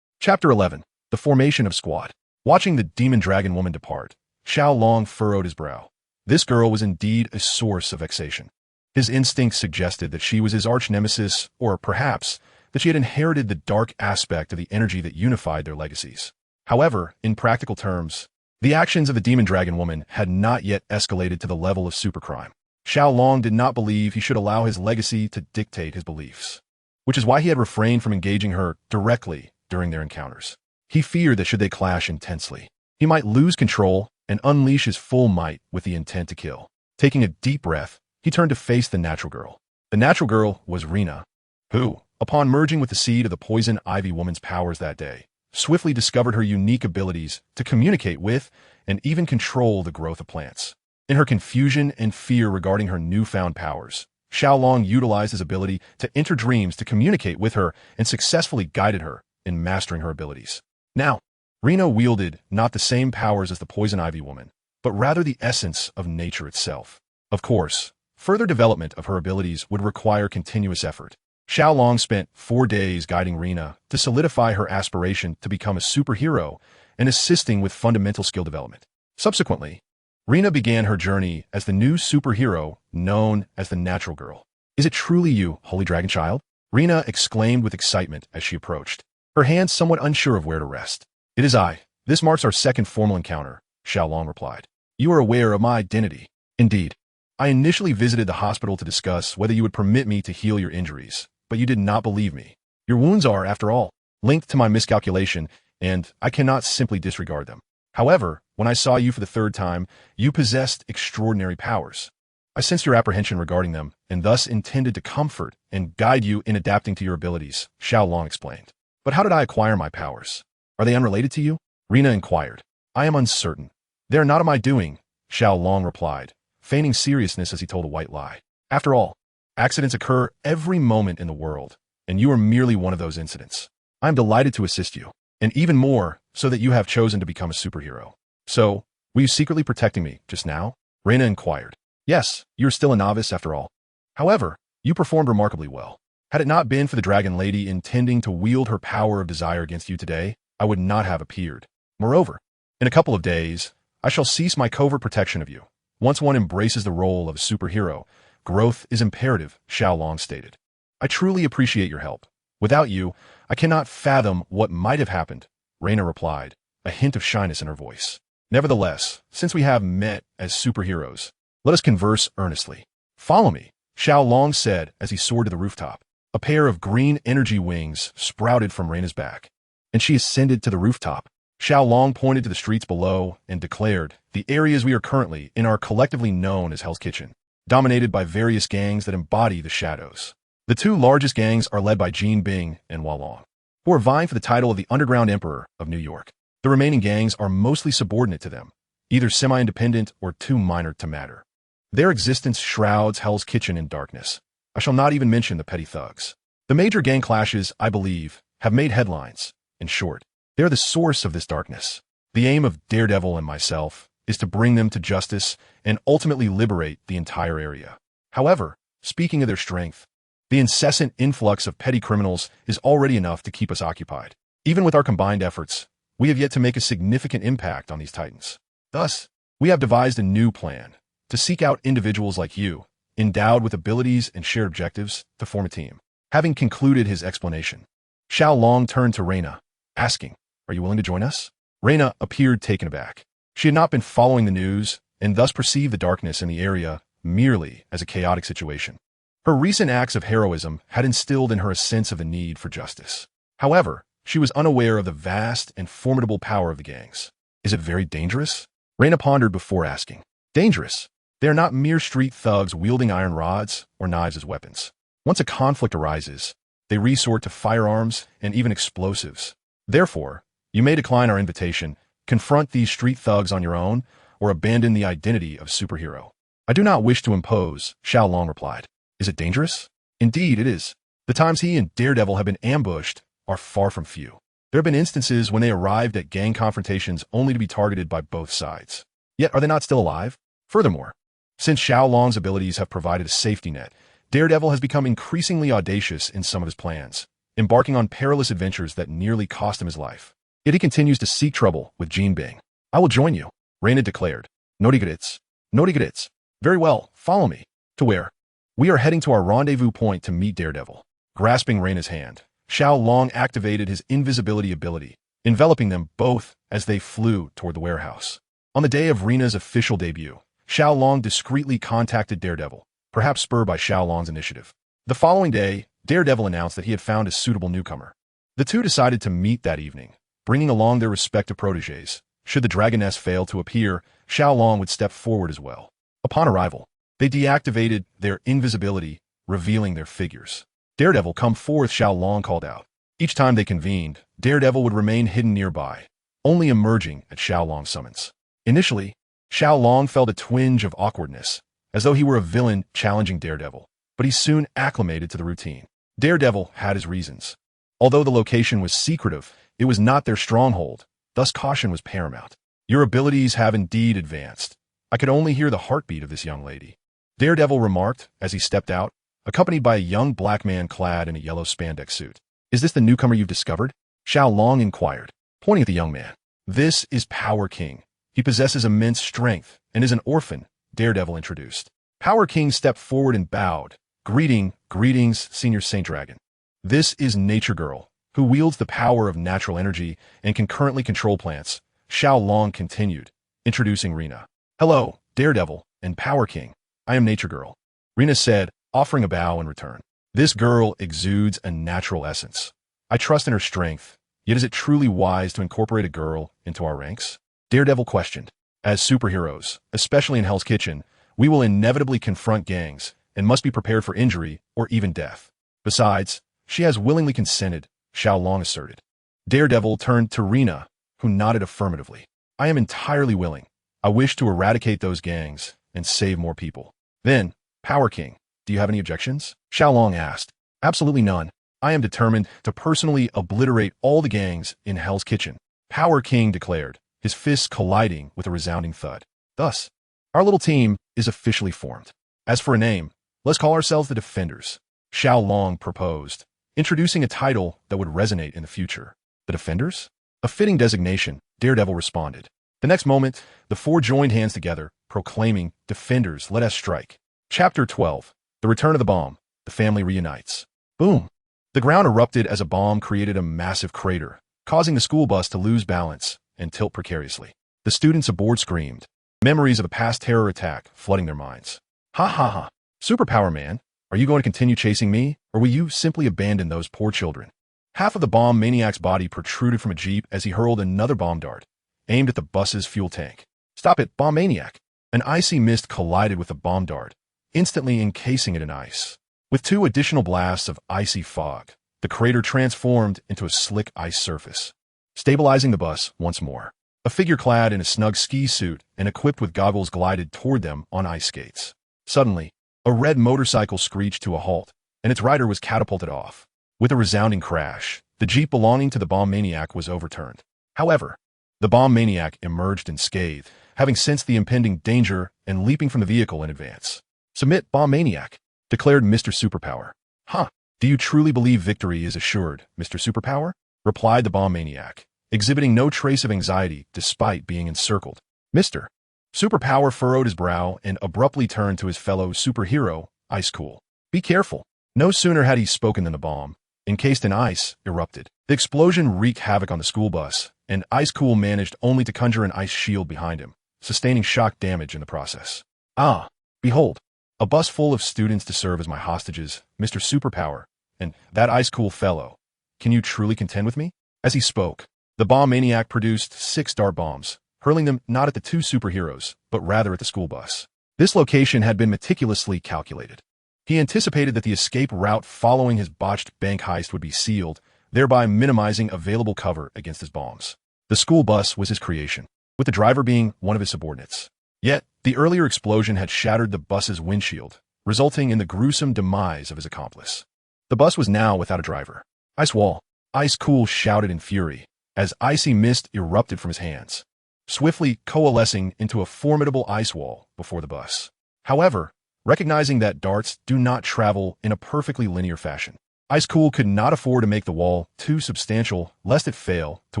Chapter 11. The Formation of Squad. Watching the demon dragon woman depart, Xiao Long furrowed his brow. This girl was indeed a source of vexation. His instincts suggested that she was his arch-nemesis, or perhaps that she had inherited the dark aspect of the energy that unified their legacies. However, in practical terms, the actions of the demon dragon woman had not yet escalated to the level of supercrime. Xiao Long did not believe he should allow his legacy to dictate his beliefs, which is why he had refrained from engaging her directly during their encounters. He feared that should they clash intensely, he might lose control and unleash his full might with the intent to kill. Taking a deep breath, he turned to face the natural girl. The natural girl was Rena, who, upon merging with the seed of the poison ivy woman's powers that day, swiftly discovered her unique abilities to communicate with and even control the growth of plants. In her confusion and fear regarding her newfound powers, Xiao Long utilized his ability to enter dreams to communicate with her and successfully guided her in mastering her abilities. Now, Rena wielded not the same powers as the poison ivy woman, but rather the essence of nature itself. Of course, further development of her abilities would require continuous effort. Xiao Long spent 4 days guiding Rena to solidify her aspiration to become a superhero and assisting with fundamental skill development. Subsequently, Rena began her journey as the new superhero known as the Natural Girl. Is it truly you, Holy Dragon Child? Rena exclaimed with excitement as she approached, her hands somewhat unsure of where to rest. It is I. This marks our second formal encounter, Xiao Long replied. You are aware of my identity. Indeed. I initially visited the hospital to discuss whether you would permit me to heal your injuries, but you did not believe me. Your wounds are, after all, linked to my miscalculation, and I cannot simply disregard them. However, when I saw you for the third time, you possessed extraordinary powers. I sensed your apprehension regarding them, and thus intended to comfort and guide you in adapting to your abilities, Xiao Long explained. But how did I acquire my powers? Are they unrelated to you? Rena inquired. I am uncertain. They are not of my doing, Xiao Long replied, feigning seriousness as he told a white lie. After all, accidents occur every moment in the world, and you are merely one of those incidents. I am delighted to assist you, and even more so that you have chosen to become a superhero. So, were you secretly protecting me just now? Rena inquired. Yes, you are still a novice after all. However, you performed remarkably well. Had it not been for the Dragon Lady intending to wield her power of desire against you today, I would not have appeared. Moreover, in a couple of days, I shall cease my covert protection of you. Once one embraces the role of a superhero, growth is imperative, Xiao Long stated. I truly appreciate your help. Without you, I cannot fathom what might have happened, Rena replied, a hint of shyness in her voice. Nevertheless, since we have met as superheroes, let us converse earnestly. Follow me, Xiao Long said as he soared to the rooftop. A pair of green energy wings sprouted from Rena's back, and she ascended to the rooftop. Xiao Long pointed to the streets below and declared, the areas we are currently in are collectively known as Hell's Kitchen, dominated by various gangs that embody the shadows. The two largest gangs are led by Jean Bing and Hualong, who are vying for the title of the Underground Emperor of New York. The remaining gangs are mostly subordinate to them, either semi-independent or too minor to matter. Their existence shrouds Hell's Kitchen in darkness. I shall not even mention the petty thugs. The major gang clashes, I believe, have made headlines. In short, they are the source of this darkness. The aim of Daredevil and myself is to bring them to justice and ultimately liberate the entire area. However, speaking of their strength, the incessant influx of petty criminals is already enough to keep us occupied. Even with our combined efforts, we have yet to make a significant impact on these titans. Thus, we have devised a new plan to seek out individuals like you, endowed with abilities and shared objectives, to form a team. Having concluded his explanation, Xiao Long turned to Rena, asking, are you willing to join us? Rena appeared taken aback. She had not been following the news and thus perceived the darkness in the area merely as a chaotic situation. Her recent acts of heroism had instilled in her a sense of the need for justice. However, she was unaware of the vast and formidable power of the gangs. Is it very dangerous? Reina pondered before asking. Dangerous. They are not mere street thugs wielding iron rods or knives as weapons. Once a conflict arises, they resort to firearms and even explosives. Therefore, you may decline our invitation, confront these street thugs on your own, or abandon the identity of superhero. I do not wish to impose, Xiao Long replied. Is it dangerous? Indeed, it is. The times he and Daredevil have been ambushed are far from few. There have been instances when they arrived at gang confrontations only to be targeted by both sides. Yet, are they not still alive? Furthermore, since Xiao Long's abilities have provided a safety net, Daredevil has become increasingly audacious in some of his plans, embarking on perilous adventures that nearly cost him his life. Yet he continues to seek trouble with Jean Bing. I will join you, Reina declared. Nodigritz. Nodigritz. Very well, follow me. To where? We are heading to our rendezvous point to meet Daredevil. Grasping Reina's hand, Xiao Long activated his invisibility ability, enveloping them both as they flew toward the warehouse. On the day of Reina's official debut, Xiao Long discreetly contacted Daredevil, perhaps spurred by Xiao Long's initiative. The following day, Daredevil announced that he had found a suitable newcomer. The two decided to meet that evening, bringing along their respective protégés. Should the Dragoness fail to appear, Xiao Long would step forward as well. Upon arrival, they deactivated their invisibility, revealing their figures. Daredevil, come forth, Xiao Long called out. Each time they convened, Daredevil would remain hidden nearby, only emerging at Xiao Long's summons. Initially, Xiao Long felt a twinge of awkwardness, as though he were a villain challenging Daredevil, but he soon acclimated to the routine. Daredevil had his reasons. Although the location was secretive, it was not their stronghold, thus caution was paramount. Your abilities have indeed advanced. I could only hear the heartbeat of this young lady, Daredevil remarked as he stepped out, accompanied by a young black man clad in a yellow spandex suit. Is this the newcomer you've discovered? Xiao Long inquired, pointing at the young man. This is Power King. He possesses immense strength and is an orphan, Daredevil introduced. Power King stepped forward and bowed. Greetings, Senior Saint Dragon. This is Nature Girl, who wields the power of natural energy and can currently control plants. Xiao Long continued, introducing Reina. Hello, Daredevil and Power King. I am Nature Girl, Reina said, offering a bow in return. This girl exudes a natural essence. I trust in her strength, yet is it truly wise to incorporate a girl into our ranks? Daredevil questioned. As superheroes, especially in Hell's Kitchen, we will inevitably confront gangs and must be prepared for injury or even death. Besides, she has willingly consented, Xiao Long asserted. Daredevil turned to Reina, who nodded affirmatively. I am entirely willing. I wish to eradicate those gangs and save more people. Then, Power King, do you have any objections? Xiao Long asked. Absolutely none. I am determined to personally obliterate all the gangs in Hell's Kitchen, Power King declared, his fists colliding with a resounding thud. Thus, our little team is officially formed. As for a name, let's call ourselves the Defenders, Xiao Long proposed, introducing a title that would resonate in the future. The Defenders? A fitting designation, Daredevil responded. The next moment, the four joined hands together, proclaiming, Defenders, let us strike. Chapter 12. The Return of the Bomb. The Family Reunites. Boom. The ground erupted as a bomb created a massive crater, causing the school bus to lose balance and tilt precariously. The students aboard screamed, memories of a past terror attack flooding their minds. Ha ha ha. Superpower man, are you going to continue chasing me, or will you simply abandon those poor children? Half of the bomb maniac's body protruded from a jeep as he hurled another bomb dart, aimed at the bus's fuel tank. Stop it, bomb maniac. An icy mist collided with the bomb dart, instantly encasing it in ice. With two additional blasts of icy fog, the crater transformed into a slick ice surface, stabilizing the bus once more. A figure clad in a snug ski suit and equipped with goggles glided toward them on ice skates. Suddenly, a red motorcycle screeched to a halt, and its rider was catapulted off. With a resounding crash, the jeep belonging to the bomb maniac was overturned. However, the bomb maniac emerged unscathed, having sensed the impending danger and leaping from the vehicle in advance. Submit, bomb maniac, declared Mr. Superpower. Huh, do you truly believe victory is assured, Mr. Superpower? Replied the bomb maniac, exhibiting no trace of anxiety despite being encircled. Mr. Superpower furrowed his brow and abruptly turned to his fellow superhero, Ice Cool. Be careful. No sooner had he spoken than the bomb, encased in ice, erupted. The explosion wreaked havoc on the school bus, and Ice Cool managed only to conjure an ice shield behind him, sustaining shock damage in the process. Ah, behold, a bus full of students to serve as my hostages, Mr. Superpower, and that Ice Cool fellow. Can you truly contend with me? As he spoke, the bomb maniac produced 6 dart bombs, hurling them not at the two superheroes, but rather at the school bus. This location had been meticulously calculated. He anticipated that the escape route following his botched bank heist would be sealed, thereby minimizing available cover against his bombs. The school bus was his creation, with the driver being one of his subordinates. Yet, the earlier explosion had shattered the bus's windshield, resulting in the gruesome demise of his accomplice. The bus was now without a driver. Ice wall, Ice Cool shouted in fury, as icy mist erupted from his hands, swiftly coalescing into a formidable ice wall before the bus. However, recognizing that darts do not travel in a perfectly linear fashion, Ice Cool could not afford to make the wall too substantial lest it fail to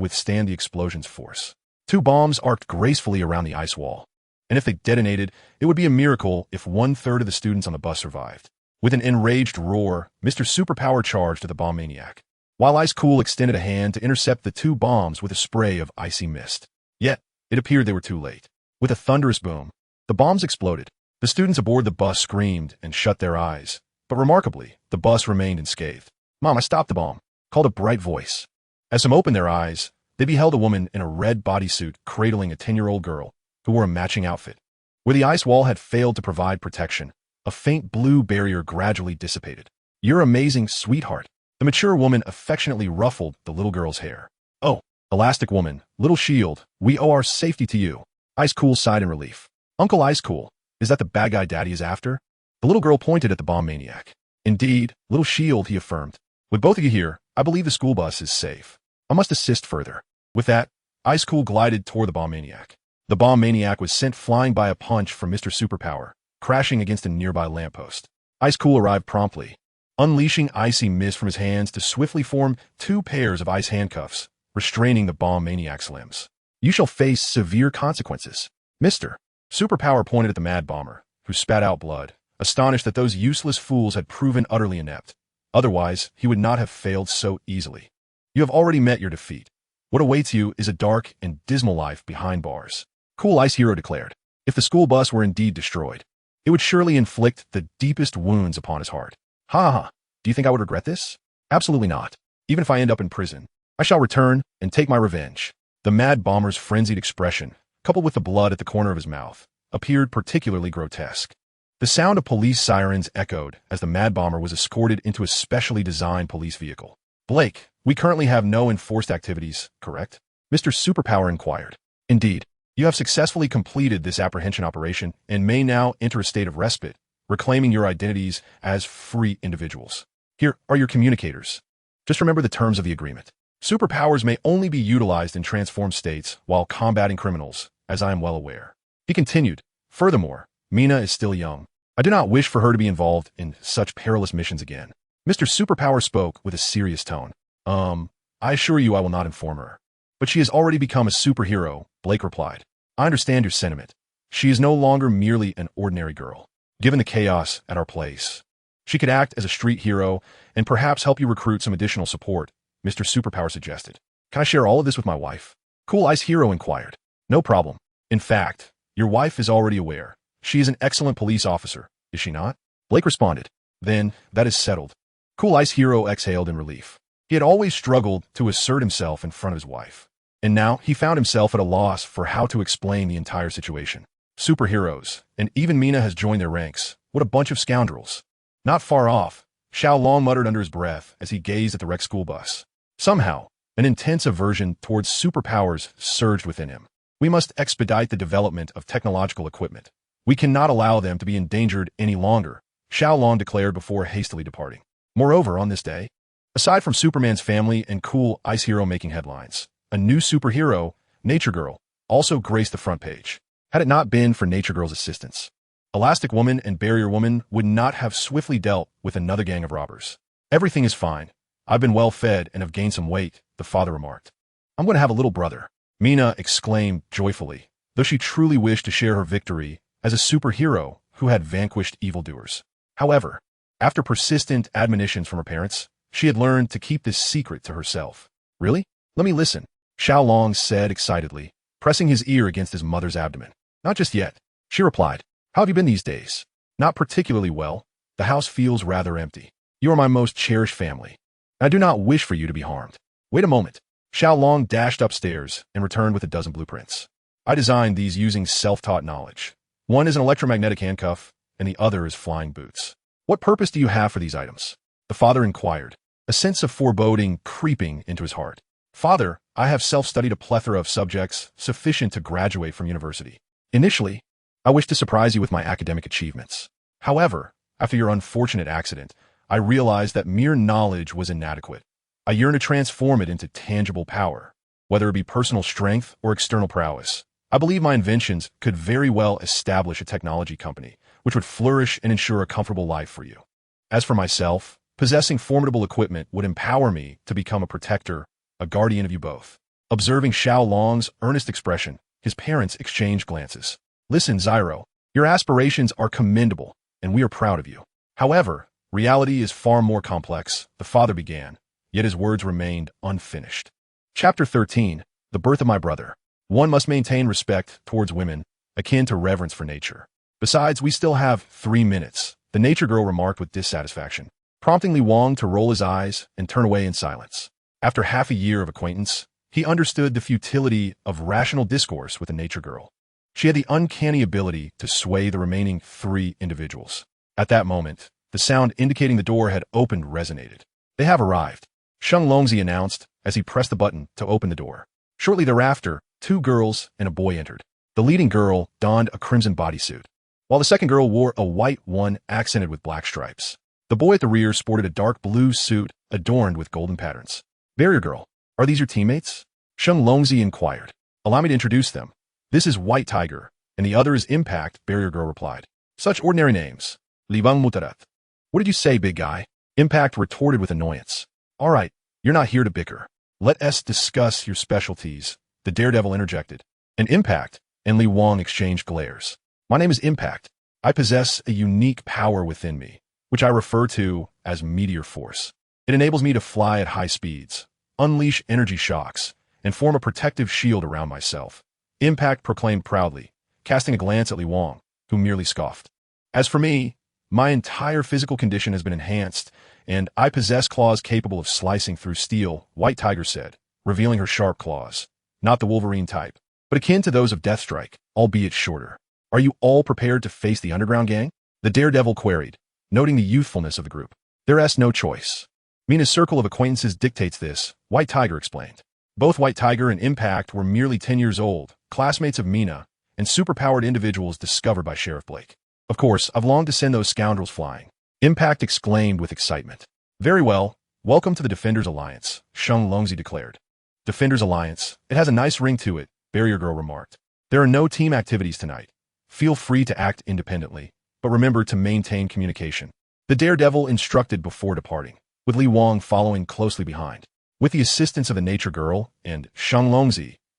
withstand the explosion's force. Two bombs arced gracefully around the ice wall, and if they detonated, it would be a miracle if 1/3 of the students on the bus survived. With an enraged roar, Mr. Superpower charged at the bomb maniac, while Ice Cool extended a hand to intercept the two bombs with a spray of icy mist. Yet, it appeared they were too late. With a thunderous boom, the bombs exploded. The students aboard the bus screamed and shut their eyes, but remarkably, the bus remained unscathed. "Mom, I stopped the bomb," called a bright voice. As some opened their eyes, they beheld a woman in a red bodysuit cradling a 10-year-old girl who wore a matching outfit. Where the ice wall had failed to provide protection, a faint blue barrier gradually dissipated. "You're amazing, sweetheart." The mature woman affectionately ruffled the little girl's hair. "Oh, Elastic Woman, little shield, we owe our safety to you." Ice Cool sighed in relief. "Uncle Ice Cool, is that the bad guy Daddy is after?" The little girl pointed at the bomb maniac. "Indeed, little shield," he affirmed. "With both of you here, I believe the school bus is safe. I must assist further." With that, Ice Cool glided toward the bomb maniac. The bomb maniac was sent flying by a punch from Mr. Superpower, crashing against a nearby lamppost. Ice Cool arrived promptly, unleashing icy mist from his hands to swiftly form two pairs of ice handcuffs, restraining the bomb maniac's limbs. "You shall face severe consequences." Mr. Superpower pointed at the mad bomber, who spat out blood, astonished that those useless fools had proven utterly inept. Otherwise, he would not have failed so easily. "You have already met your defeat. What awaits you is a dark and dismal life behind bars." Cool Ice Hero declared. If the school bus were indeed destroyed, it would surely inflict the deepest wounds upon his heart. "Ha ha, do you think I would regret this?" "Absolutely not. Even if I end up in prison, I shall return and take my revenge." The mad bomber's frenzied expression, coupled with the blood at the corner of his mouth, appeared particularly grotesque. The sound of police sirens echoed as the mad bomber was escorted into a specially designed police vehicle. "Blake, we currently have no enforced activities, correct?" Mr. Superpower inquired. "Indeed. You have successfully completed this apprehension operation and may now enter a state of respite, reclaiming your identities as free individuals. Here are your communicators. Just remember the terms of the agreement. Superpowers may only be utilized in transformed states while combating criminals, as I am well aware." He continued, "Furthermore, Mina is still young. I do not wish for her to be involved in such perilous missions again." Mr. Superpower spoke with a serious tone. I assure you I will not inform her." "But she has already become a superhero," Blake replied. "I understand your sentiment. She is no longer merely an ordinary girl. Given the chaos at our place, she could act as a street hero and perhaps help you recruit some additional support," Mr. Superpower suggested. "Can I share all of this with my wife?" Cool Ice Hero inquired. "No problem. In fact, your wife is already aware. She is an excellent police officer, is she not?" Blake responded. "Then, that is settled." Cool Ice Hero exhaled in relief. He had always struggled to assert himself in front of his wife, and now he found himself at a loss for how to explain the entire situation. Superheroes, and even Mina has joined their ranks. What a bunch of scoundrels. Not far off, Xiao Long muttered under his breath as he gazed at the wrecked school bus. Somehow, an intense aversion towards superpowers surged within him. "We must expedite the development of technological equipment. We cannot allow them to be endangered any longer," Xiao Long declared before hastily departing. Moreover, on this day, aside from Superman's family and Cool Ice Hero making headlines, a new superhero, Nature Girl, also graced the front page. Had it not been for Nature Girl's assistance, Elastic Woman and Barrier Woman would not have swiftly dealt with another gang of robbers. "Everything is fine. I've been well fed and have gained some weight," the father remarked. "I'm going to have a little brother," Mina exclaimed joyfully, though she truly wished to share her victory as a superhero who had vanquished evildoers. However, after persistent admonitions from her parents, she had learned to keep this secret to herself. "Really? Let me listen," Xiao Long said excitedly, pressing his ear against his mother's abdomen. "Not just yet," she replied. "How have you been these days?" "Not particularly well. The house feels rather empty. You are my most cherished family. I do not wish for you to be harmed." "Wait a moment." Xiao Long dashed upstairs and returned with a dozen blueprints. I designed these using self-taught knowledge. One is an electromagnetic handcuff, and the other is flying boots. What purpose do you have for these items? The father inquired, a sense of foreboding creeping into his heart. Father, I have self-studied a plethora of subjects sufficient to graduate from university. Initially, I wish to surprise you with my academic achievements. However, after your unfortunate accident, I realized that mere knowledge was inadequate. I yearn to transform it into tangible power, whether it be personal strength or external prowess. I believe my inventions could very well establish a technology company, which would flourish and ensure a comfortable life for you. As for myself, possessing formidable equipment would empower me to become a protector, a guardian of you both. Observing Xiao Long's earnest expression, his parents exchanged glances. Listen, Zyro, your aspirations are commendable, and we are proud of you. However, reality is far more complex, the father began, yet his words remained unfinished. Chapter 13, The Birth of My Brother. One must maintain respect towards women, akin to reverence for nature. Besides, we still have 3 minutes, the nature girl remarked with dissatisfaction, prompting Li Wang to roll his eyes and turn away in silence. After half a year of acquaintance, he understood the futility of rational discourse with the nature girl. She had the uncanny ability to sway the remaining 3 individuals. At that moment, the sound indicating the door had opened resonated. They have arrived, Xiao Long announced as he pressed the button to open the door. Shortly thereafter, 2 girls and a boy entered. The leading girl donned a crimson bodysuit, while the second girl wore a white one accented with black stripes. The boy at the rear sported a dark blue suit adorned with golden patterns. Barrier Girl, are these your teammates? Xiao Long inquired. Allow me to introduce them. This is White Tiger, and the other is Impact, Barrier Girl replied. Such ordinary names. Libang Mutarat. What did you say, big guy? Impact retorted with annoyance. All right, you're not here to bicker. Let us discuss your specialties, the Daredevil interjected. And Impact and Li Wang exchanged glares. My name is Impact. I possess a unique power within me, which I refer to as Meteor Force. It enables me to fly at high speeds, unleash energy shocks, and form a protective shield around myself. Impact proclaimed proudly, casting a glance at Li Wang, who merely scoffed. As for me, my entire physical condition has been enhanced, and I possess claws capable of slicing through steel, White Tiger said, revealing her sharp claws. Not the Wolverine type, but akin to those of Deathstrike, albeit shorter. Are you all prepared to face the Underground Gang? The Daredevil queried, noting the youthfulness of the group. There is no choice. Mina's circle of acquaintances dictates this, White Tiger explained. Both White Tiger and Impact were merely 10 years old, classmates of Mina, and superpowered individuals discovered by Sheriff Blake. Of course, I've longed to send those scoundrels flying. Impact exclaimed with excitement. Very well, welcome to the Defenders Alliance, Xiao Long declared. Defenders Alliance, it has a nice ring to it, Barrier Girl remarked. There are no team activities tonight. Feel free to act independently, but remember to maintain communication. The Daredevil instructed before departing, with Li Wang following closely behind. With the assistance of the Nature Girl and Xiao Long,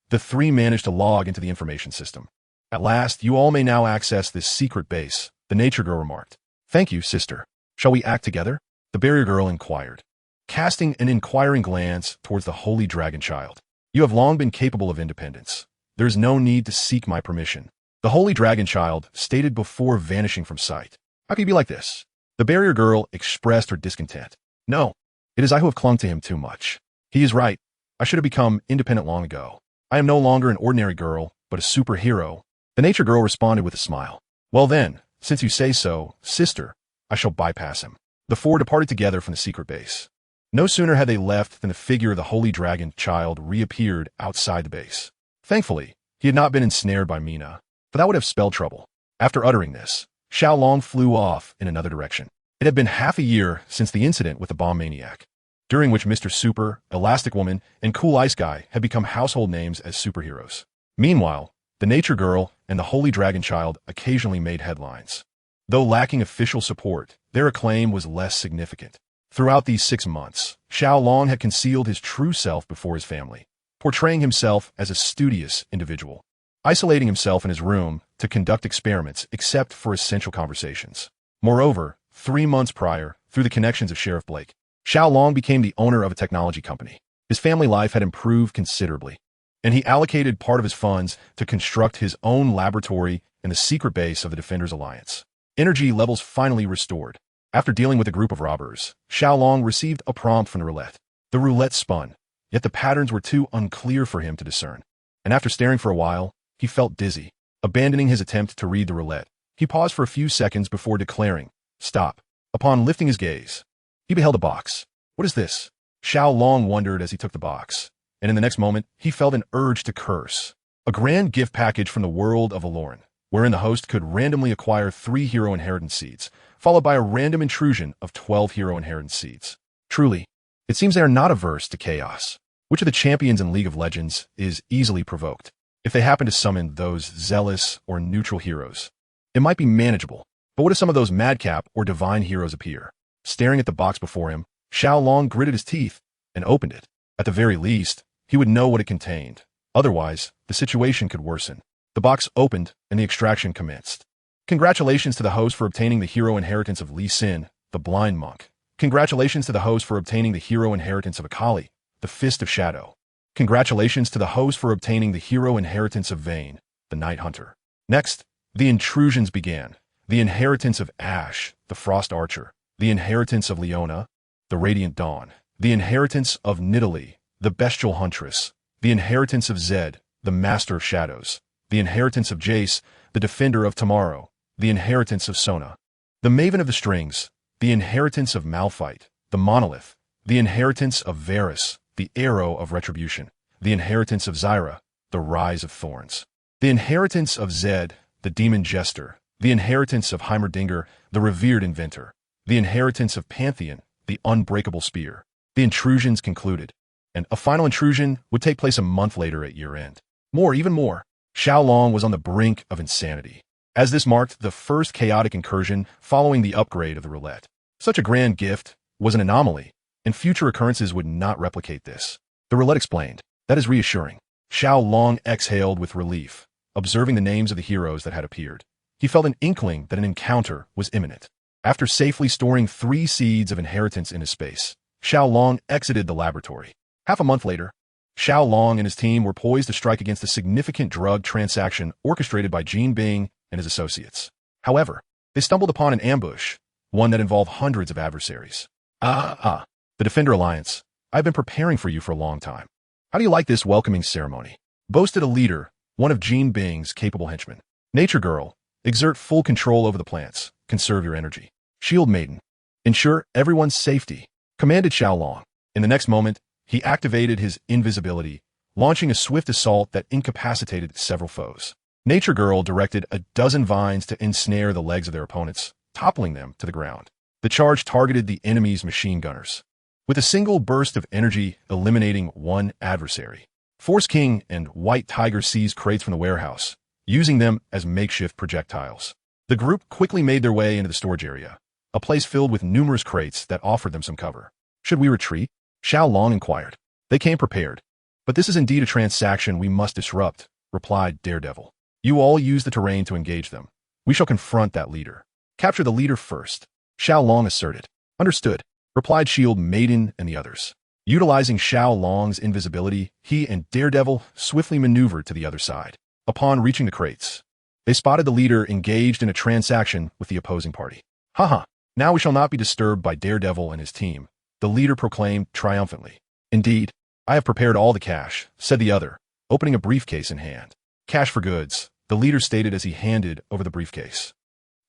the 3 managed to log into the information system. At last, you all may now access this secret base, the Nature Girl remarked. Thank you, sister. Shall we act together? The Barrier Girl inquired, casting an inquiring glance towards the Holy Dragon Child. You have long been capable of independence. There is no need to seek my permission. The Holy Dragon Child stated before vanishing from sight. How can you be like this? The Barrier Girl expressed her discontent. No, it is I who have clung to him too much. He is right. I should have become independent long ago. I am no longer an ordinary girl, but a superhero. The Nature Girl responded with a smile. Well then, since you say so, sister, I shall bypass him. The 4 departed together from the secret base. No sooner had they left than the figure of the Holy Dragon Child reappeared outside the base. Thankfully, he had not been ensnared by Mina, for that would have spelled trouble. After uttering this, Xiao Long flew off in another direction. It had been half a year since the incident with the bomb maniac, during which Mr. Super, Elastic Woman, and Cool Ice Guy had become household names as superheroes. Meanwhile, the Nature Girl and the Holy Dragon Child occasionally made headlines. Though lacking official support, their acclaim was less significant. Throughout these 6 months, Xiao Long had concealed his true self before his family, portraying himself as a studious individual, isolating himself in his room to conduct experiments except for essential conversations. Moreover, 3 months prior, through the connections of Sheriff Blake, Xiao Long became the owner of a technology company. His family life had improved considerably, and he allocated part of his funds to construct his own laboratory in the secret base of the Defenders Alliance. Energy levels finally restored. After dealing with a group of robbers, Xiao Long received a prompt from the Roulette. The Roulette spun, yet the patterns were too unclear for him to discern. And after staring for a while, he felt dizzy. Abandoning his attempt to read the roulette, he paused for a few seconds before declaring, "Stop." Upon lifting his gaze, he beheld a box. "What is this?" Xiao Long wondered as he took the box, and in the next moment, he felt an urge to curse. A grand gift package from the world of Aloran, wherein the host could randomly acquire 3 hero inheritance seeds, followed by a random intrusion of 12 hero inheritance seeds. Truly, it seems they are not averse to chaos. Which of the champions in League of Legends is easily provoked? If they happen to summon those zealous or neutral heroes, it might be manageable. But what if some of those madcap or divine heroes appear? Staring at the box before him, Xiao Long gritted his teeth and opened it. At the very least, he would know what it contained. Otherwise, the situation could worsen. The box opened and the extraction commenced. Congratulations to the host for obtaining the hero inheritance of Lee Sin, the blind monk. Congratulations to the host for obtaining the hero inheritance of Akali, the fist of shadow. Congratulations to the host for obtaining the hero inheritance of Vayne, the night hunter. Next, the intrusions began. The inheritance of Ash, the frost archer. The inheritance of Leona, the radiant dawn. The inheritance of Nidalee, the bestial huntress. The inheritance of Zed, the master of shadows. The inheritance of Jace, the defender of tomorrow. The inheritance of Sona, the maven of the strings. The inheritance of Malphite, the monolith. The inheritance of Varus, the arrow of retribution. The inheritance of Zyra, the rise of thorns. The inheritance of Zed, the demon jester. The inheritance of Heimerdinger, the revered inventor. The inheritance of Pantheon, the unbreakable spear. The intrusions concluded, and a final intrusion would take place a month later at year-end. Even more. Xiao Long was on the brink of insanity, as this marked the first chaotic incursion following the upgrade of the roulette. Such a grand gift was an anomaly, and future occurrences would not replicate this. The roulette explained. That is reassuring. Xiao Long exhaled with relief, observing the names of the heroes that had appeared. He felt an inkling that an encounter was imminent. After safely storing 3 seeds of inheritance in his space, Xiao Long exited the laboratory. Half a month later, Xiao Long and his team were poised to strike against a significant drug transaction orchestrated by Jin Bing and his associates. However, they stumbled upon an ambush, one that involved hundreds of adversaries. The Defender Alliance. I've been preparing for you for a long time. How do you like this welcoming ceremony? Boasted a leader, one of Jin Bing's capable henchmen. Nature Girl. Exert full control over the plants. Conserve your energy. Shield Maiden. Ensure everyone's safety. Commanded Xiao Long. In the next moment, he activated his invisibility, launching a swift assault that incapacitated several foes. Nature Girl directed a dozen vines to ensnare the legs of their opponents, toppling them to the ground. The charge targeted the enemy's machine gunners, with a single burst of energy eliminating one adversary. Force King and White Tiger seized crates from the warehouse, using them as makeshift projectiles. The group quickly made their way into the storage area, a place filled with numerous crates that offered them some cover. Should we retreat? Xiao Long inquired. They came prepared. But this is indeed a transaction we must disrupt, replied Daredevil. You all use the terrain to engage them. We shall confront that leader. Capture the leader first, Xiao Long asserted. Understood, replied Shield Maiden and the others. Utilizing Xiao Long's invisibility, he and Daredevil swiftly maneuvered to the other side. Upon reaching the crates, they spotted the leader engaged in a transaction with the opposing party. Haha, now we shall not be disturbed by Daredevil and his team, the leader proclaimed triumphantly. Indeed, I have prepared all the cash, said the other, opening a briefcase in hand. Cash for goods, the leader stated as he handed over the briefcase.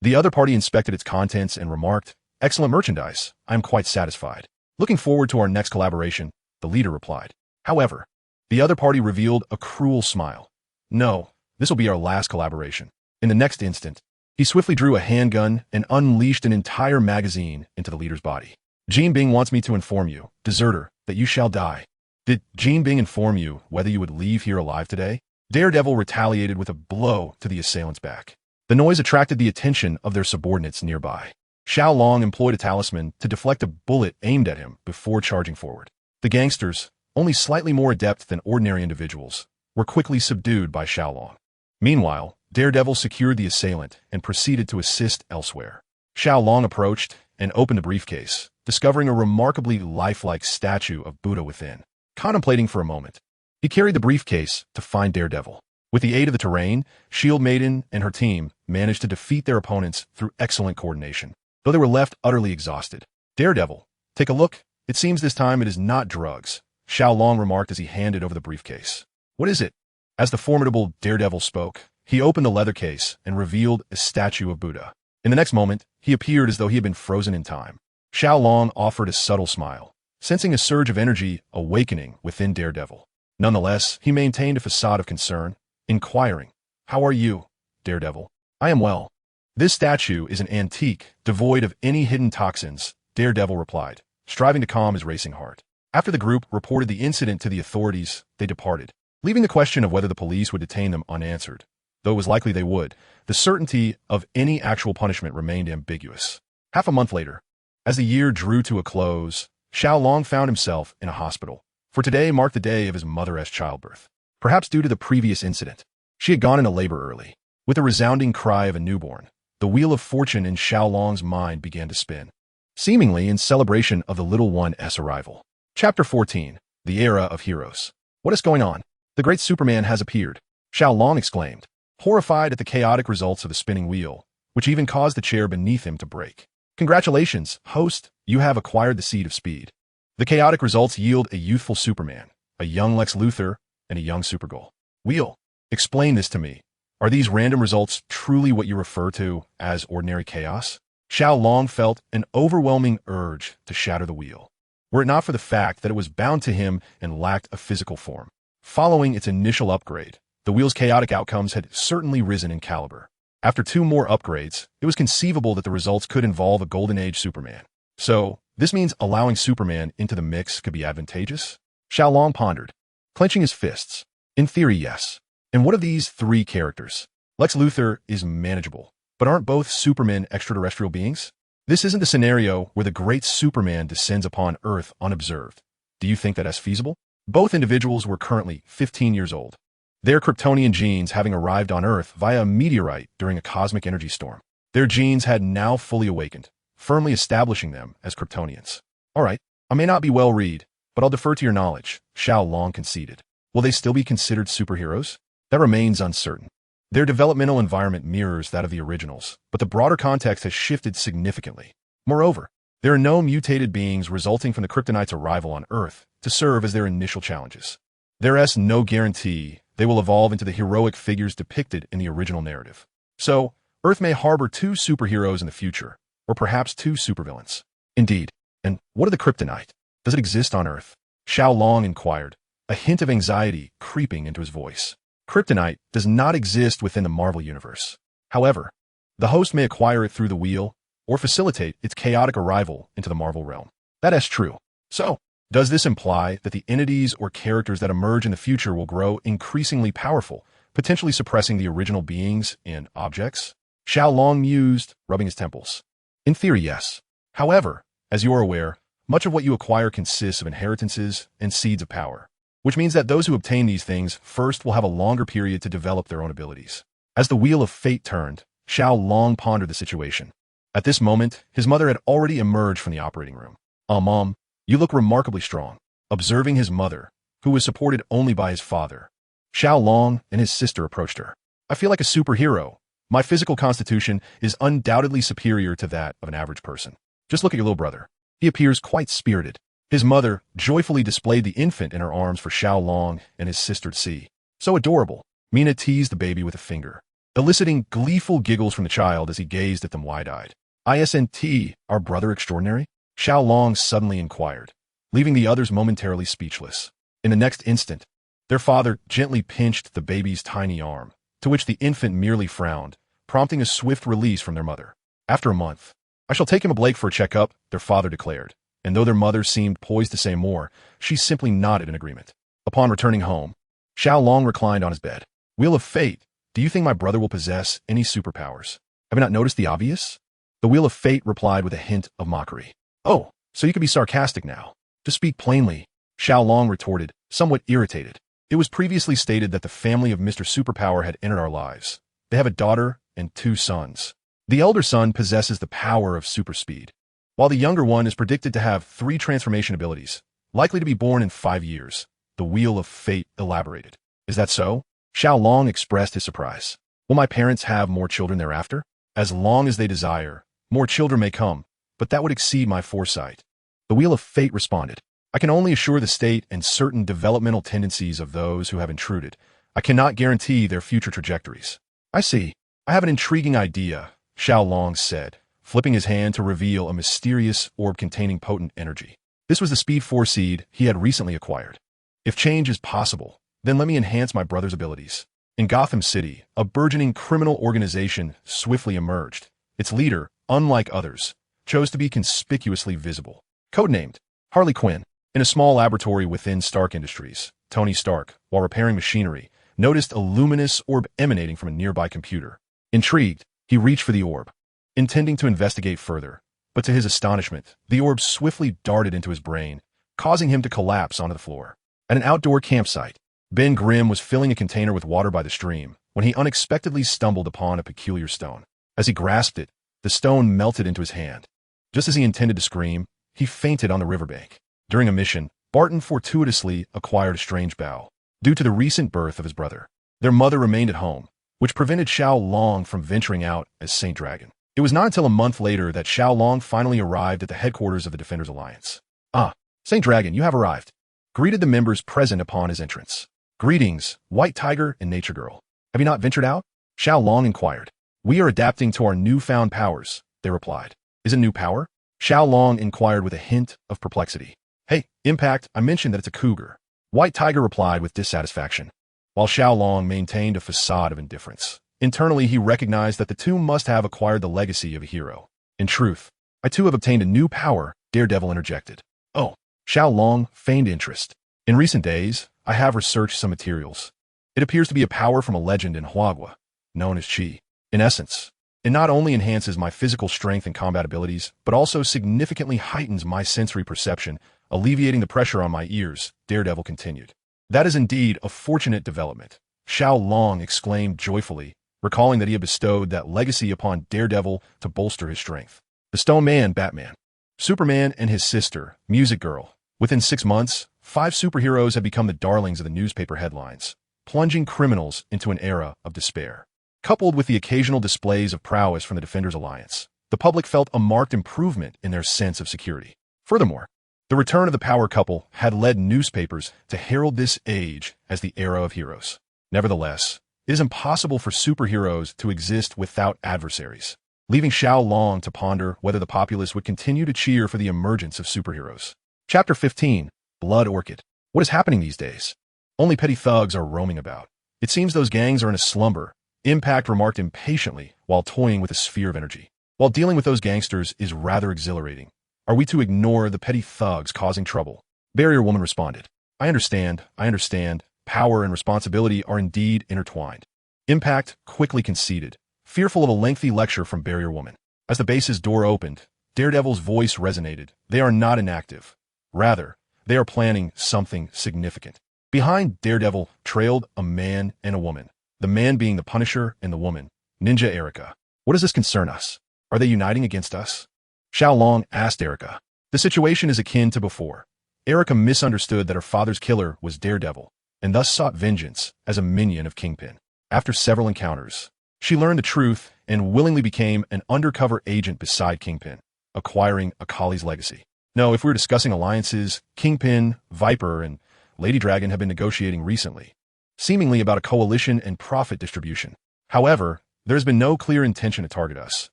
The other party inspected its contents and remarked, excellent merchandise, I am quite satisfied. Looking forward to our next collaboration, the leader replied. However, the other party revealed a cruel smile. No, this will be our last collaboration. In the next instant, he swiftly drew a handgun and unleashed an entire magazine into the leader's body. Jin Bing wants me to inform you, deserter, that you shall die. Did Jin Bing inform you whether you would leave here alive today? Daredevil retaliated with a blow to the assailant's back. The noise attracted the attention of their subordinates nearby. Xiao Long employed a talisman to deflect a bullet aimed at him before charging forward. The gangsters, only slightly more adept than ordinary individuals, were quickly subdued by Xiao Long. Meanwhile, Daredevil secured the assailant and proceeded to assist elsewhere. Xiao Long approached and opened the briefcase, discovering a remarkably lifelike statue of Buddha within. Contemplating for a moment, he carried the briefcase to find Daredevil. With the aid of the terrain, Shield Maiden and her team managed to defeat their opponents through excellent coordination, though they were left utterly exhausted. Daredevil, take a look. It seems this time it is not drugs, Xiao Long remarked as he handed over the briefcase. What is it? As the formidable daredevil spoke, he opened the leather case and revealed a statue of Buddha. In the next moment, he appeared as though he had been frozen in time. Xiao Long offered a subtle smile, sensing a surge of energy awakening within Daredevil. Nonetheless, he maintained a facade of concern, inquiring, "How are you, Daredevil?" "I am well." "This statue is an antique, devoid of any hidden toxins," Daredevil replied, striving to calm his racing heart. After the group reported the incident to the authorities, they departed, leaving the question of whether the police would detain them unanswered. Though it was likely they would, the certainty of any actual punishment remained ambiguous. Half a month later, as the year drew to a close, Xiao Long found himself in a hospital, for today marked the day of his mother's childbirth. Perhaps due to the previous incident, she had gone into labor early. With a resounding cry of a newborn, the wheel of fortune in Xiao Long's mind began to spin, seemingly in celebration of the little one's arrival. Chapter 14. The Era of Heroes. "What is going on? The great Superman has appeared," Xiao Long exclaimed, horrified at the chaotic results of the spinning wheel, which even caused the chair beneath him to break. "Congratulations, host, you have acquired the seed of speed." The chaotic results yield a youthful Superman, a young Lex Luthor, and a young Supergirl. "Wheel, explain this to me. Are these random results truly what you refer to as ordinary chaos?" Xiao Long felt an overwhelming urge to shatter the wheel, were it not for the fact that it was bound to him and lacked a physical form. Following its initial upgrade, the wheel's chaotic outcomes had certainly risen in caliber. After 2 more upgrades, it was conceivable that the results could involve a Golden Age Superman. So, this means allowing Superman into the mix could be advantageous? Xiao Long pondered, clenching his fists. In theory, yes. And what of these 3 characters? Lex Luthor is manageable, but aren't both Supermen extraterrestrial beings? This isn't the scenario where the great Superman descends upon Earth unobserved. Do you think that is feasible? Both individuals were currently 15 years old, their Kryptonian genes having arrived on Earth via a meteorite during a cosmic energy storm. Their genes had now fully awakened, firmly establishing them as Kryptonians. "All right, I may not be well read, but I'll defer to your knowledge," Xiao Long conceded. "Will they still be considered superheroes?" "That remains uncertain. Their developmental environment mirrors that of the originals, but the broader context has shifted significantly. Moreover, there are no mutated beings resulting from the Kryptonite's arrival on Earth to serve as their initial challenges. There is no guarantee they will evolve into the heroic figures depicted in the original narrative. So, Earth may harbor 2 superheroes in the future, or perhaps 2 supervillains." "Indeed. And what of the Kryptonite? Does it exist on Earth?" Xiao Long inquired, a hint of anxiety creeping into his voice. "Kryptonite does not exist within the Marvel Universe. However, the host may acquire it through the wheel, or facilitate its chaotic arrival into the Marvel realm." "That is true. So, does this imply that the entities or characters that emerge in the future will grow increasingly powerful, potentially suppressing the original beings and objects?" Xiao Long mused, rubbing his temples. "In theory, yes. However, as you are aware, much of what you acquire consists of inheritances and seeds of power, which means that those who obtain these things first will have a longer period to develop their own abilities." As the wheel of fate turned, Xiao Long pondered the situation. At this moment, his mother had already emerged from the operating room. Mom, you look remarkably strong." Observing his mother, who was supported only by his father, Xiao Long and his sister approached her. "I feel like a superhero. My physical constitution is undoubtedly superior to that of an average person. Just look at your little brother. He appears quite spirited." His mother joyfully displayed the infant in her arms for Xiao Long and his sister to see. "So adorable." Mina teased the baby with a finger, eliciting gleeful giggles from the child as he gazed at them wide-eyed. "Isn't our brother extraordinary?" Xiao Long suddenly inquired, leaving the others momentarily speechless. In the next instant, their father gently pinched the baby's tiny arm, to which the infant merely frowned, prompting a swift release from their mother. "After a month, I shall take him to Blake for a checkup," their father declared, and though their mother seemed poised to say more, she simply nodded in agreement. Upon returning home, Xiao Long reclined on his bed. "Wheel of Fate, do you think my brother will possess any superpowers? Have you not noticed the obvious?" The Wheel of Fate replied with a hint of mockery. "Oh, so you can be sarcastic now. To speak plainly," Xiao Long retorted, somewhat irritated. "It was previously stated that the family of Mr. Superpower had entered our lives. They have a daughter and 2 sons. The elder son possesses the power of super speed, while the younger one is predicted to have 3 transformation abilities, likely to be born in 5 years. The Wheel of Fate elaborated. "Is that so?" Xiao Long expressed his surprise. "Will my parents have more children thereafter?" "As long as they desire, more children may come, but that would exceed my foresight." The Wheel of Fate responded. "I can only assure the state and certain developmental tendencies of those who have intruded. I cannot guarantee their future trajectories. I see. I have an intriguing idea, Xiao Long said, flipping his hand to reveal a mysterious orb containing potent energy. This was the Speed 4 seed he had recently acquired. If change is possible, then let me enhance my brother's abilities. In Gotham City, a burgeoning criminal organization swiftly emerged. Its leader, unlike others, chose to be conspicuously visible. Codenamed Harley Quinn. In a small laboratory within Stark Industries, Tony Stark, while repairing machinery, noticed a luminous orb emanating from a nearby computer. Intrigued, he reached for the orb, intending to investigate further. But to his astonishment, the orb swiftly darted into his brain, causing him to collapse onto the floor. At an outdoor campsite, Ben Grimm was filling a container with water by the stream when he unexpectedly stumbled upon a peculiar stone. As he grasped it, the stone melted into his hand. Just as he intended to scream, he fainted on the riverbank. During a mission, Barton fortuitously acquired a strange bow. Due to the recent birth of his brother, their mother remained at home, which prevented Xiao Long from venturing out as Saint Dragon. It was not until a month later that Xiao Long finally arrived at the headquarters of the Defenders Alliance. "Ah, Saint Dragon, you have arrived," greeted the members present upon his entrance. "Greetings, White Tiger and Nature Girl. Have you not ventured out?" Xiao Long inquired. "We are adapting to our newfound powers," they replied. "Is it a new power?" Xiao Long inquired with a hint of perplexity. "Hey, Impact, I mentioned that it's a cougar," White Tiger replied with dissatisfaction. While Xiao Long maintained a facade of indifference, internally he recognized that the two must have acquired the legacy of a hero. "In truth, I too have obtained a new power," Daredevil interjected. "Oh," Xiao Long feigned interest. "In recent days, I have researched some materials. It appears to be a power from a legend in Huagua, known as Qi. In essence, it not only enhances my physical strength and combat abilities, but also significantly heightens my sensory perception, alleviating the pressure on my ears," Daredevil continued. "That is indeed a fortunate development," Xiao Long exclaimed joyfully, recalling that he had bestowed that legacy upon Daredevil to bolster his strength. The Stone Man, Batman, Superman, and his sister, Music Girl. Within 6 months, 5 superheroes had become the darlings of the newspaper headlines, plunging criminals into an era of despair. Coupled with the occasional displays of prowess from the Defenders Alliance, the public felt a marked improvement in their sense of security. Furthermore, the return of the power couple had led newspapers to herald this age as the era of heroes. Nevertheless, it is impossible for superheroes to exist without adversaries, leaving Xiao Long to ponder whether the populace would continue to cheer for the emergence of superheroes. Chapter 15, Blood Orchid. What is happening these days? Only petty thugs are roaming about. It seems those gangs are in a slumber, Impact remarked impatiently while toying with a sphere of energy. While dealing with those gangsters is rather exhilarating, are we to ignore the petty thugs causing trouble? Barrier Woman responded. I understand. Power and responsibility are indeed intertwined. Impact quickly conceded, fearful of a lengthy lecture from Barrier Woman. As the base's door opened, Daredevil's voice resonated. They are not inactive. Rather, they are planning something significant. Behind Daredevil trailed a man and a woman, the man being the Punisher and the woman, Ninja Erica. What does this concern us? Are they uniting against us? Xiao Long asked Erica. The situation is akin to before. Erica misunderstood that her father's killer was Daredevil, and thus sought vengeance as a minion of Kingpin. After several encounters, she learned the truth and willingly became an undercover agent beside Kingpin, acquiring Akali's legacy. No, if we're discussing alliances, Kingpin, Viper, and Lady Dragon have been negotiating recently, seemingly about a coalition and profit distribution. However, there has been no clear intention to target us.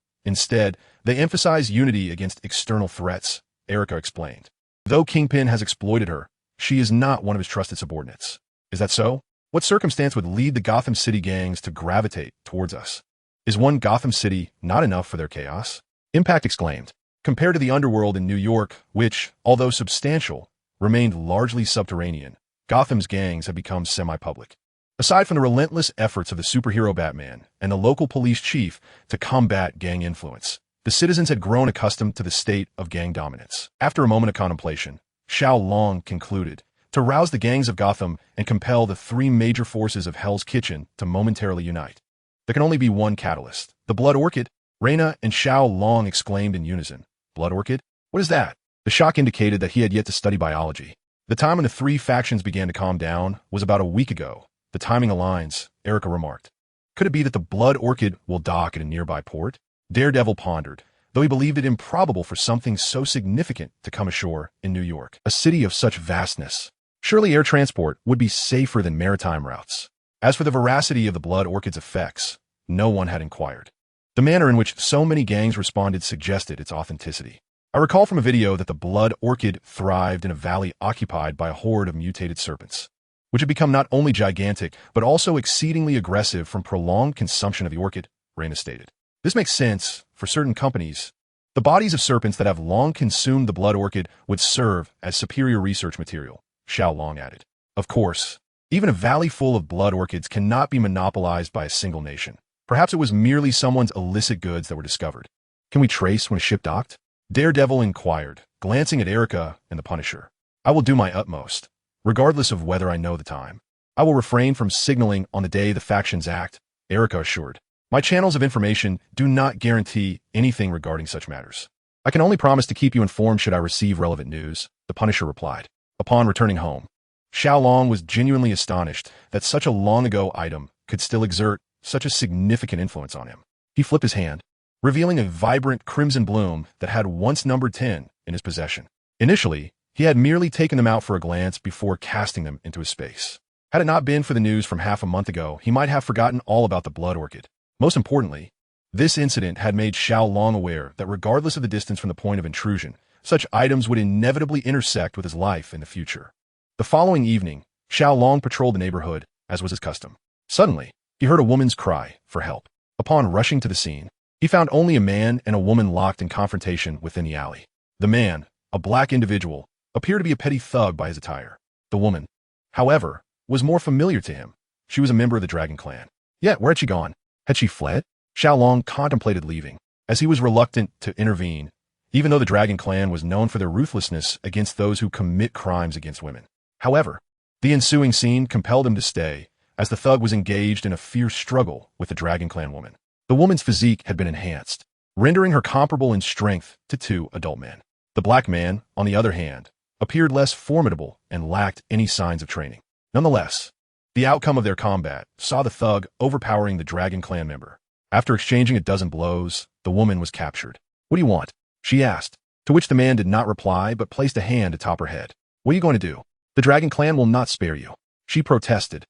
Instead, they emphasize unity against external threats, Erica explained. Though Kingpin has exploited her, she is not one of his trusted subordinates. Is that so? What circumstance would lead the Gotham City gangs to gravitate towards us? Is one Gotham City not enough for their chaos? Impact exclaimed. Compared to the underworld in New York, which, although substantial, remained largely subterranean, Gotham's gangs have become semi-public. Aside from the relentless efforts of the superhero Batman and the local police chief to combat gang influence, the citizens had grown accustomed to the state of gang dominance. After a moment of contemplation, Xiao Long concluded, to rouse the gangs of Gotham and compel the 3 major forces of Hell's Kitchen to momentarily unite. There can only be one catalyst, the Blood Orchid. Reina and Xiao Long exclaimed in unison. Blood Orchid? What is that? The shock indicated that he had yet to study biology. The time when the 3 factions began to calm down was about a week ago. The timing aligns, Erica remarked. Could it be that the Blood Orchid will dock at a nearby port? Daredevil pondered, though he believed it improbable for something so significant to come ashore in New York, a city of such vastness. Surely air transport would be safer than maritime routes. As for the veracity of the blood orchid's effects, no one had inquired. The manner in which so many gangs responded suggested its authenticity. I recall from a video that the blood orchid thrived in a valley occupied by a horde of mutated serpents, which had become not only gigantic, but also exceedingly aggressive from prolonged consumption of the orchid, Reina stated. This makes sense for certain companies. The bodies of serpents that have long consumed the blood orchid would serve as superior research material, Xiao Long added. Of course, even a valley full of blood orchids cannot be monopolized by a single nation. Perhaps it was merely someone's illicit goods that were discovered. Can we trace when a ship docked? Daredevil inquired, glancing at Erica and the Punisher. I will do my utmost, regardless of whether I know the time. I will refrain from signaling on the day the factions act, Erica assured. My channels of information do not guarantee anything regarding such matters. I can only promise to keep you informed should I receive relevant news, the Punisher replied. Upon returning home, Xiao Long was genuinely astonished that such a long-ago item could still exert such a significant influence on him. He flipped his hand, revealing a vibrant crimson bloom that had once numbered 10 in his possession. Initially, he had merely taken them out for a glance before casting them into his space. Had it not been for the news from half a month ago, he might have forgotten all about the blood orchid. Most importantly, this incident had made Xiao Long aware that regardless of the distance from the point of intrusion, such items would inevitably intersect with his life in the future. The following evening, Xiao Long patrolled the neighborhood, as was his custom. Suddenly, he heard a woman's cry for help. Upon rushing to the scene, he found only a man and a woman locked in confrontation within the alley. The man, a black individual, appeared to be a petty thug by his attire. The woman, however, was more familiar to him. She was a member of the Dragon Clan. Yet, where had she gone? Had she fled? Xiao Long contemplated leaving, as he was reluctant to intervene, even though the Dragon Clan was known for their ruthlessness against those who commit crimes against women. However, the ensuing scene compelled him to stay, as the thug was engaged in a fierce struggle with the Dragon Clan woman. The woman's physique had been enhanced, rendering her comparable in strength to 2 adult men. The black man, on the other hand, appeared less formidable and lacked any signs of training. Nonetheless, the outcome of their combat saw the thug overpowering the Dragon Clan member. After exchanging a dozen blows, the woman was captured. What do you want? She asked, to which the man did not reply but placed a hand atop her head. What are you going to do? The Dragon Clan will not spare you. She protested.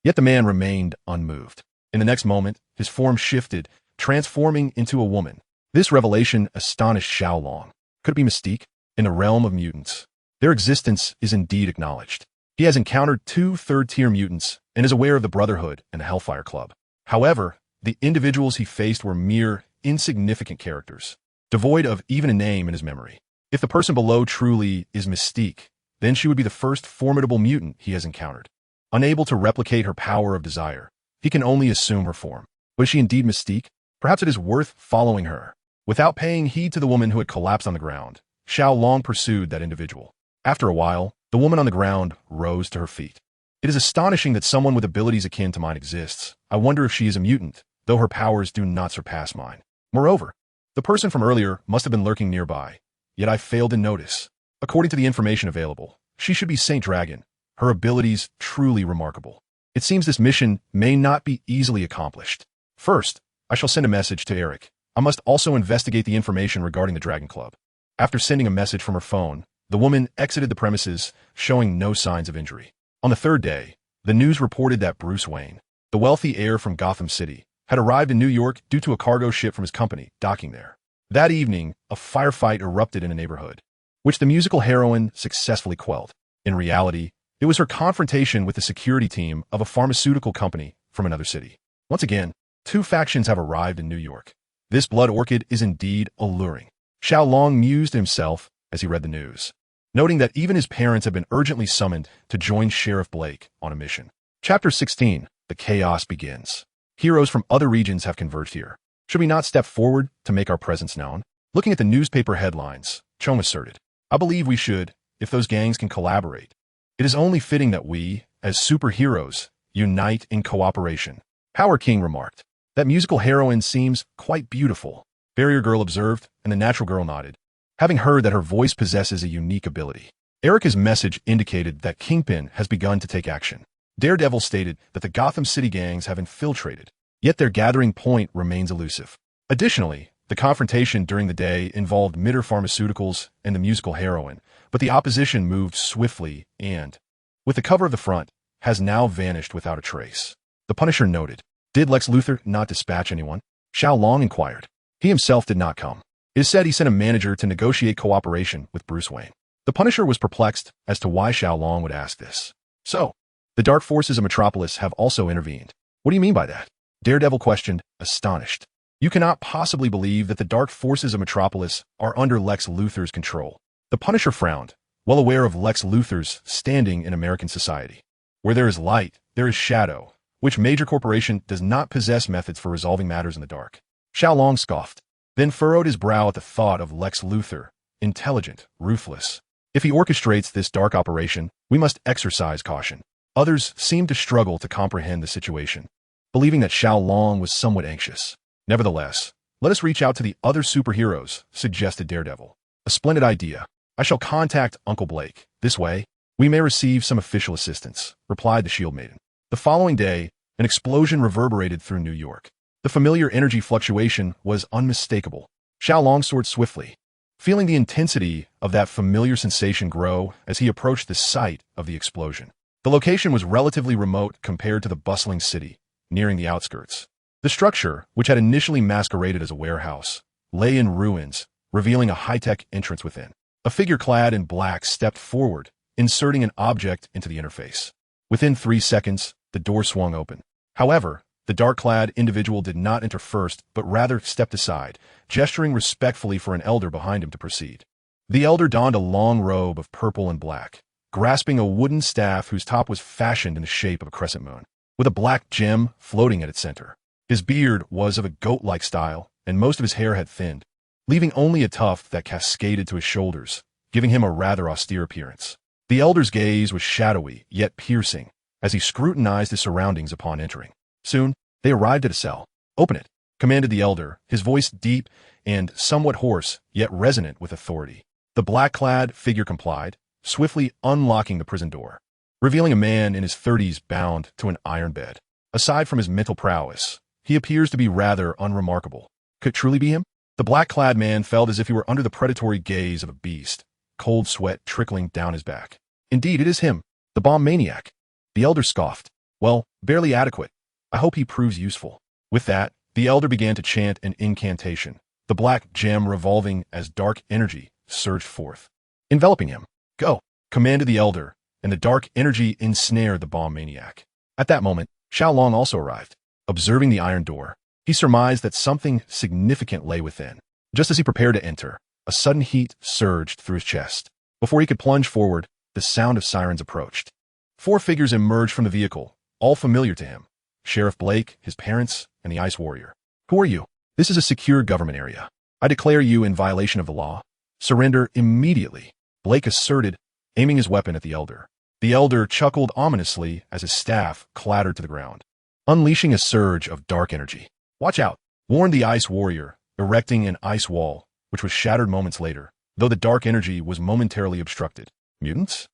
Yet the man remained unmoved. In the next moment, his form shifted, transforming into a woman. This revelation astonished Xiao Long. Could it be Mystique? In the realm of mutants, their existence is indeed acknowledged. He has encountered 2 third-tier mutants and is aware of the Brotherhood and the Hellfire Club. However, the individuals he faced were mere, insignificant characters, devoid of even a name in his memory. If the person below truly is Mystique, then she would be the first formidable mutant he has encountered. Unable to replicate her power of desire, he can only assume her form. But is she indeed Mystique? Perhaps it is worth following her. Without paying heed to the woman who had collapsed on the ground, Xiao Long pursued that individual. After a while, the woman on the ground rose to her feet. It is astonishing that someone with abilities akin to mine exists. I wonder if she is a mutant, though her powers do not surpass mine. Moreover, the person from earlier must have been lurking nearby, yet I failed to notice. According to the information available, she should be Saint Dragon. Her abilities truly remarkable. It seems this mission may not be easily accomplished. First, I shall send a message to Eric. I must also investigate the information regarding the Dragon Club. After sending a message from her phone, the woman exited the premises, showing no signs of injury. On the 3rd day, the news reported that Bruce Wayne, the wealthy heir from Gotham City, had arrived in New York due to a cargo ship from his company docking there. That evening, a firefight erupted in a neighborhood, which the musical heroine successfully quelled. In reality, it was her confrontation with the security team of a pharmaceutical company from another city. Once again, 2 factions have arrived in New York. This blood orchid is indeed alluring. Xiao Long mused to himself as he read the news, noting that even his parents had been urgently summoned to join Sheriff Blake on a mission. Chapter 16, The Chaos Begins. Heroes from other regions have converged here. Should we not step forward to make our presence known? Looking at the newspaper headlines, Chong asserted, I believe we should, if those gangs can collaborate. It is only fitting that we, as superheroes, unite in cooperation. Power King remarked. That musical heroine seems quite beautiful. Barrier Girl observed, and the Natural Girl nodded, having heard that her voice possesses a unique ability. Erica's message indicated that Kingpin has begun to take action. Daredevil stated that the Gotham City gangs have infiltrated, yet their gathering point remains elusive. Additionally, the confrontation during the day involved Mitter Pharmaceuticals and the musical heroine, but the opposition moved swiftly and, with the cover of the front, has now vanished without a trace. The Punisher noted. Did Lex Luthor not dispatch anyone? Xiao Long inquired. He himself did not come. It is said he sent a manager to negotiate cooperation with Bruce Wayne. The Punisher was perplexed as to why Xiao Long would ask this. So, the dark forces of Metropolis have also intervened. What do you mean by that? Daredevil questioned, astonished. You cannot possibly believe that the dark forces of Metropolis are under Lex Luthor's control. The Punisher frowned, well aware of Lex Luthor's standing in American society. Where there is light, there is shadow, which major corporation does not possess methods for resolving matters in the dark. Xiao Long scoffed, then furrowed his brow at the thought of Lex Luthor, intelligent, ruthless. If he orchestrates this dark operation, we must exercise caution. Others seemed to struggle to comprehend the situation, believing that Xiao Long was somewhat anxious. Nevertheless, let us reach out to the other superheroes, suggested Daredevil. A splendid idea. I shall contact Uncle Blake. This way, we may receive some official assistance, replied the Shield Maiden. The following day, an explosion reverberated through New York. The familiar energy fluctuation was unmistakable. Xiao Long soared swiftly, feeling the intensity of that familiar sensation grow as he approached the site of the explosion. The location was relatively remote compared to the bustling city, nearing the outskirts. The structure, which had initially masqueraded as a warehouse, lay in ruins, revealing a high-tech entrance within. A figure clad in black stepped forward, inserting an object into the interface. Within 3 seconds, the door swung open. However, the dark-clad individual did not enter first, but rather stepped aside, gesturing respectfully for an elder behind him to proceed. The elder donned a long robe of purple and black, grasping a wooden staff whose top was fashioned in the shape of a crescent moon, with a black gem floating at its center. His beard was of a goat-like style, and most of his hair had thinned, leaving only a tuft that cascaded to his shoulders, giving him a rather austere appearance. The elder's gaze was shadowy, yet piercing, as he scrutinized his surroundings upon entering. Soon, they arrived at a cell. Open it, commanded the elder, his voice deep and somewhat hoarse, yet resonant with authority. The black-clad figure complied, swiftly unlocking the prison door, revealing a man in his 30s bound to an iron bed. Aside from his mental prowess, he appears to be rather unremarkable. Could it truly be him? The black-clad man felt as if he were under the predatory gaze of a beast, cold sweat trickling down his back. Indeed, it is him, the bomb maniac. The elder scoffed. Well, barely adequate. I hope he proves useful. With that, the elder began to chant an incantation, the black gem revolving as dark energy surged forth, enveloping him. Go, commanded the elder, and the dark energy ensnared the bomb maniac. At that moment, Xiao Long also arrived. Observing the iron door, he surmised that something significant lay within. Just as he prepared to enter, a sudden heat surged through his chest. Before he could plunge forward, the sound of sirens approached. 4 figures emerged from the vehicle, all familiar to him. Sheriff Blake, his parents, and the Ice Warrior. Who are you? This is a secure government area. I declare you in violation of the law. Surrender immediately, Blake asserted, aiming his weapon at the elder. The elder chuckled ominously as his staff clattered to the ground, unleashing a surge of dark energy. Watch out, warned the Ice Warrior, erecting an ice wall, which was shattered moments later, though the dark energy was momentarily obstructed. Mutants?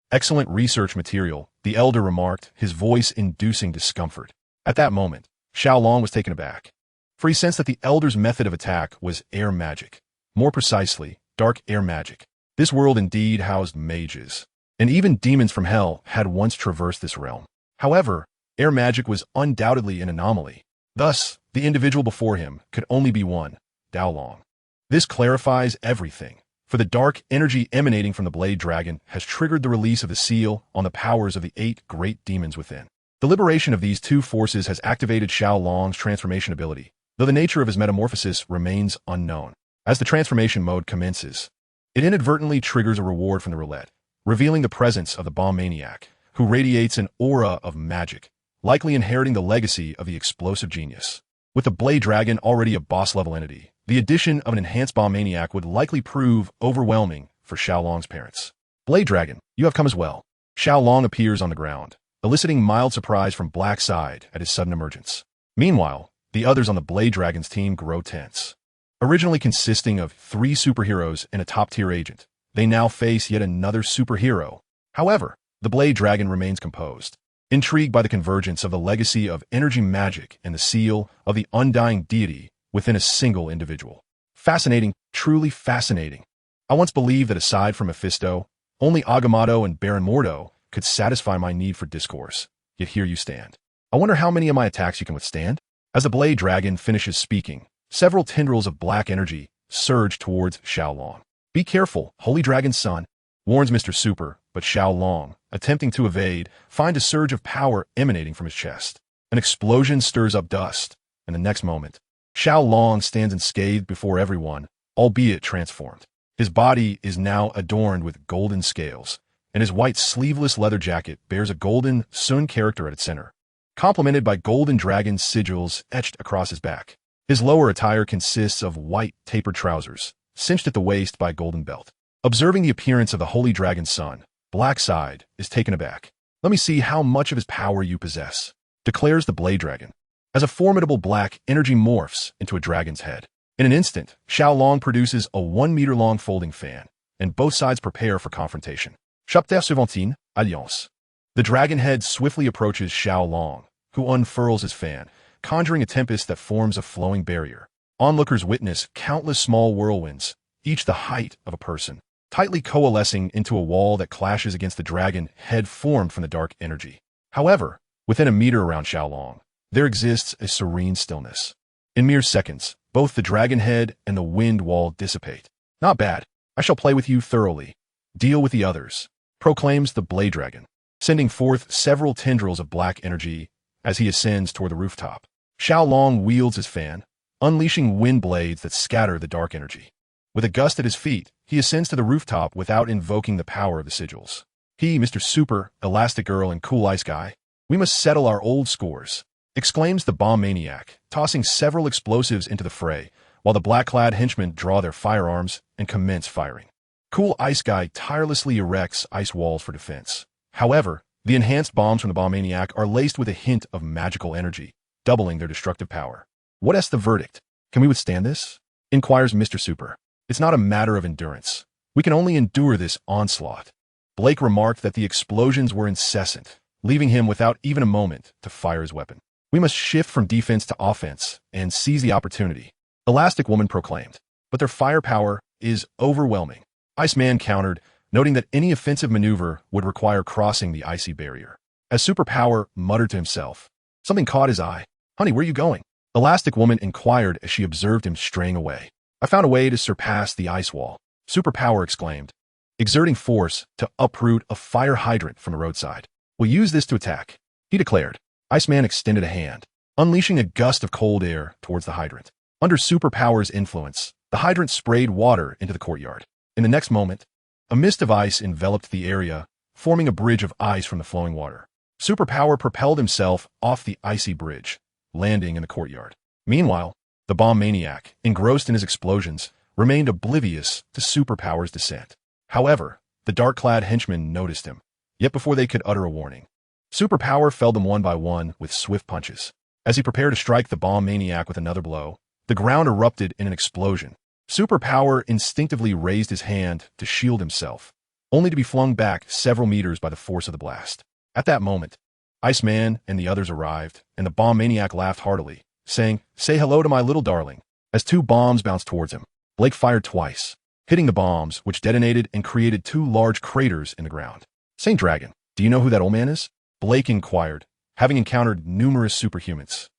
Excellent research material, the elder remarked, his voice inducing discomfort. At that moment, Xiao Long was taken aback, for he sensed that the elder's method of attack was air magic. More precisely, dark air magic. This world indeed housed mages, and even demons from hell had once traversed this realm. However, air magic was undoubtedly an anomaly. Thus, the individual before him could only be one, Xiao Long. This clarifies everything, for the dark energy emanating from the Blade Dragon has triggered the release of the seal on the powers of the 8 great demons within. The liberation of these 2 forces has activated Xiao Long's transformation ability, though the nature of his metamorphosis remains unknown. As the transformation mode commences, it inadvertently triggers a reward from the roulette, revealing the presence of the bomb maniac, who radiates an aura of magic, likely inheriting the legacy of the explosive genius. With the Blade Dragon already a boss-level entity, the addition of an enhanced bomb maniac would likely prove overwhelming for Xiao Long's parents. Blade Dragon, you have come as well. Xiao Long appears on the ground, eliciting mild surprise from Blackside at his sudden emergence. Meanwhile, the others on the Blade Dragon's team grow tense. Originally consisting of 3 superheroes and a top-tier agent, they now face yet another superhero. However, the Blade Dragon remains composed, intrigued by the convergence of the legacy of energy magic and the seal of the undying deity within a single individual. Fascinating, truly fascinating. I once believed that aside from Mephisto, only Agamotto and Baron Mordo could satisfy my need for discourse, yet here you stand. I wonder how many of my attacks you can withstand? As the blade dragon finishes speaking, several tendrils of black energy surge towards Xiao Long. Be careful, Holy Dragon's son, warns Mr. Super, but Xiao Long, attempting to evade, finds a surge of power emanating from his chest. An explosion stirs up dust, and the next moment, Xiao Long stands unscathed before everyone, albeit transformed. His body is now adorned with golden scales, and his white sleeveless leather jacket bears a golden Sun character at its center, complemented by golden dragon sigils etched across his back. His lower attire consists of white tapered trousers, cinched at the waist by a golden belt. Observing the appearance of the Holy Dragon's son, Blackside is taken aback. Let me see how much of his power you possess, declares the blade dragon, as a formidable black energy morphs into a dragon's head. In an instant, Xiao Long produces a 1-meter-long folding fan, and both sides prepare for confrontation. Chapter 17, Alliance. The dragon head swiftly approaches Xiao Long, who unfurls his fan, conjuring a tempest that forms a flowing barrier. Onlookers witness countless small whirlwinds, each the height of a person, tightly coalescing into a wall that clashes against the dragon head formed from the dark energy. However, within a meter around Xiao Long, there exists a serene stillness. In mere seconds, both the dragon head and the wind wall dissipate. Not bad. I shall play with you thoroughly. Deal with the others, proclaims the blade dragon, sending forth several tendrils of black energy as he ascends toward the rooftop. Xiao Long wields his fan, unleashing wind blades that scatter the dark energy. With a gust at his feet, he ascends to the rooftop without invoking the power of the sigils. He, Mr. Super, Elastic Girl, and Cool Ice Guy, we must settle our old scores, exclaims the bomb maniac, tossing several explosives into the fray, while the black-clad henchmen draw their firearms and commence firing. Cool Ice Guy tirelessly erects ice walls for defense. However, the enhanced bombs from the bomb maniac are laced with a hint of magical energy, doubling their destructive power. What is the verdict? Can we withstand this? Inquires Mr. Super. It's not a matter of endurance. We can only endure this onslaught. Blake remarked that the explosions were incessant, leaving him without even a moment to fire his weapon. We must shift from defense to offense and seize the opportunity, Elastic Woman proclaimed. But their firepower is overwhelming. Iceman countered, noting that any offensive maneuver would require crossing the icy barrier. As Superpower muttered to himself, something caught his eye. Honey, where are you going? Elastic Woman inquired as she observed him straying away. I found a way to surpass the ice wall, Superpower exclaimed, exerting force to uproot a fire hydrant from the roadside. We'll use this to attack, he declared. Iceman extended a hand, unleashing a gust of cold air towards the hydrant. Under Superpower's influence, the hydrant sprayed water into the courtyard. In the next moment, a mist of ice enveloped the area, forming a bridge of ice from the flowing water. Superpower propelled himself off the icy bridge, landing in the courtyard. Meanwhile, the bomb maniac, engrossed in his explosions, remained oblivious to Superpower's descent. However, the dark-clad henchmen noticed him, yet before they could utter a warning, Superpower felled them one by one with swift punches. As he prepared to strike the bomb maniac with another blow, the ground erupted in an explosion. Superpower instinctively raised his hand to shield himself, only to be flung back several meters by the force of the blast. At that moment, Iceman and the others arrived, and the bomb maniac laughed heartily, saying, "Say hello to my little darling." As two bombs bounced towards him, Blake fired twice, hitting the bombs, which detonated and created two large craters in the ground. Saint Dragon, do you know who that old man is? Blake inquired, having encountered numerous superhumans.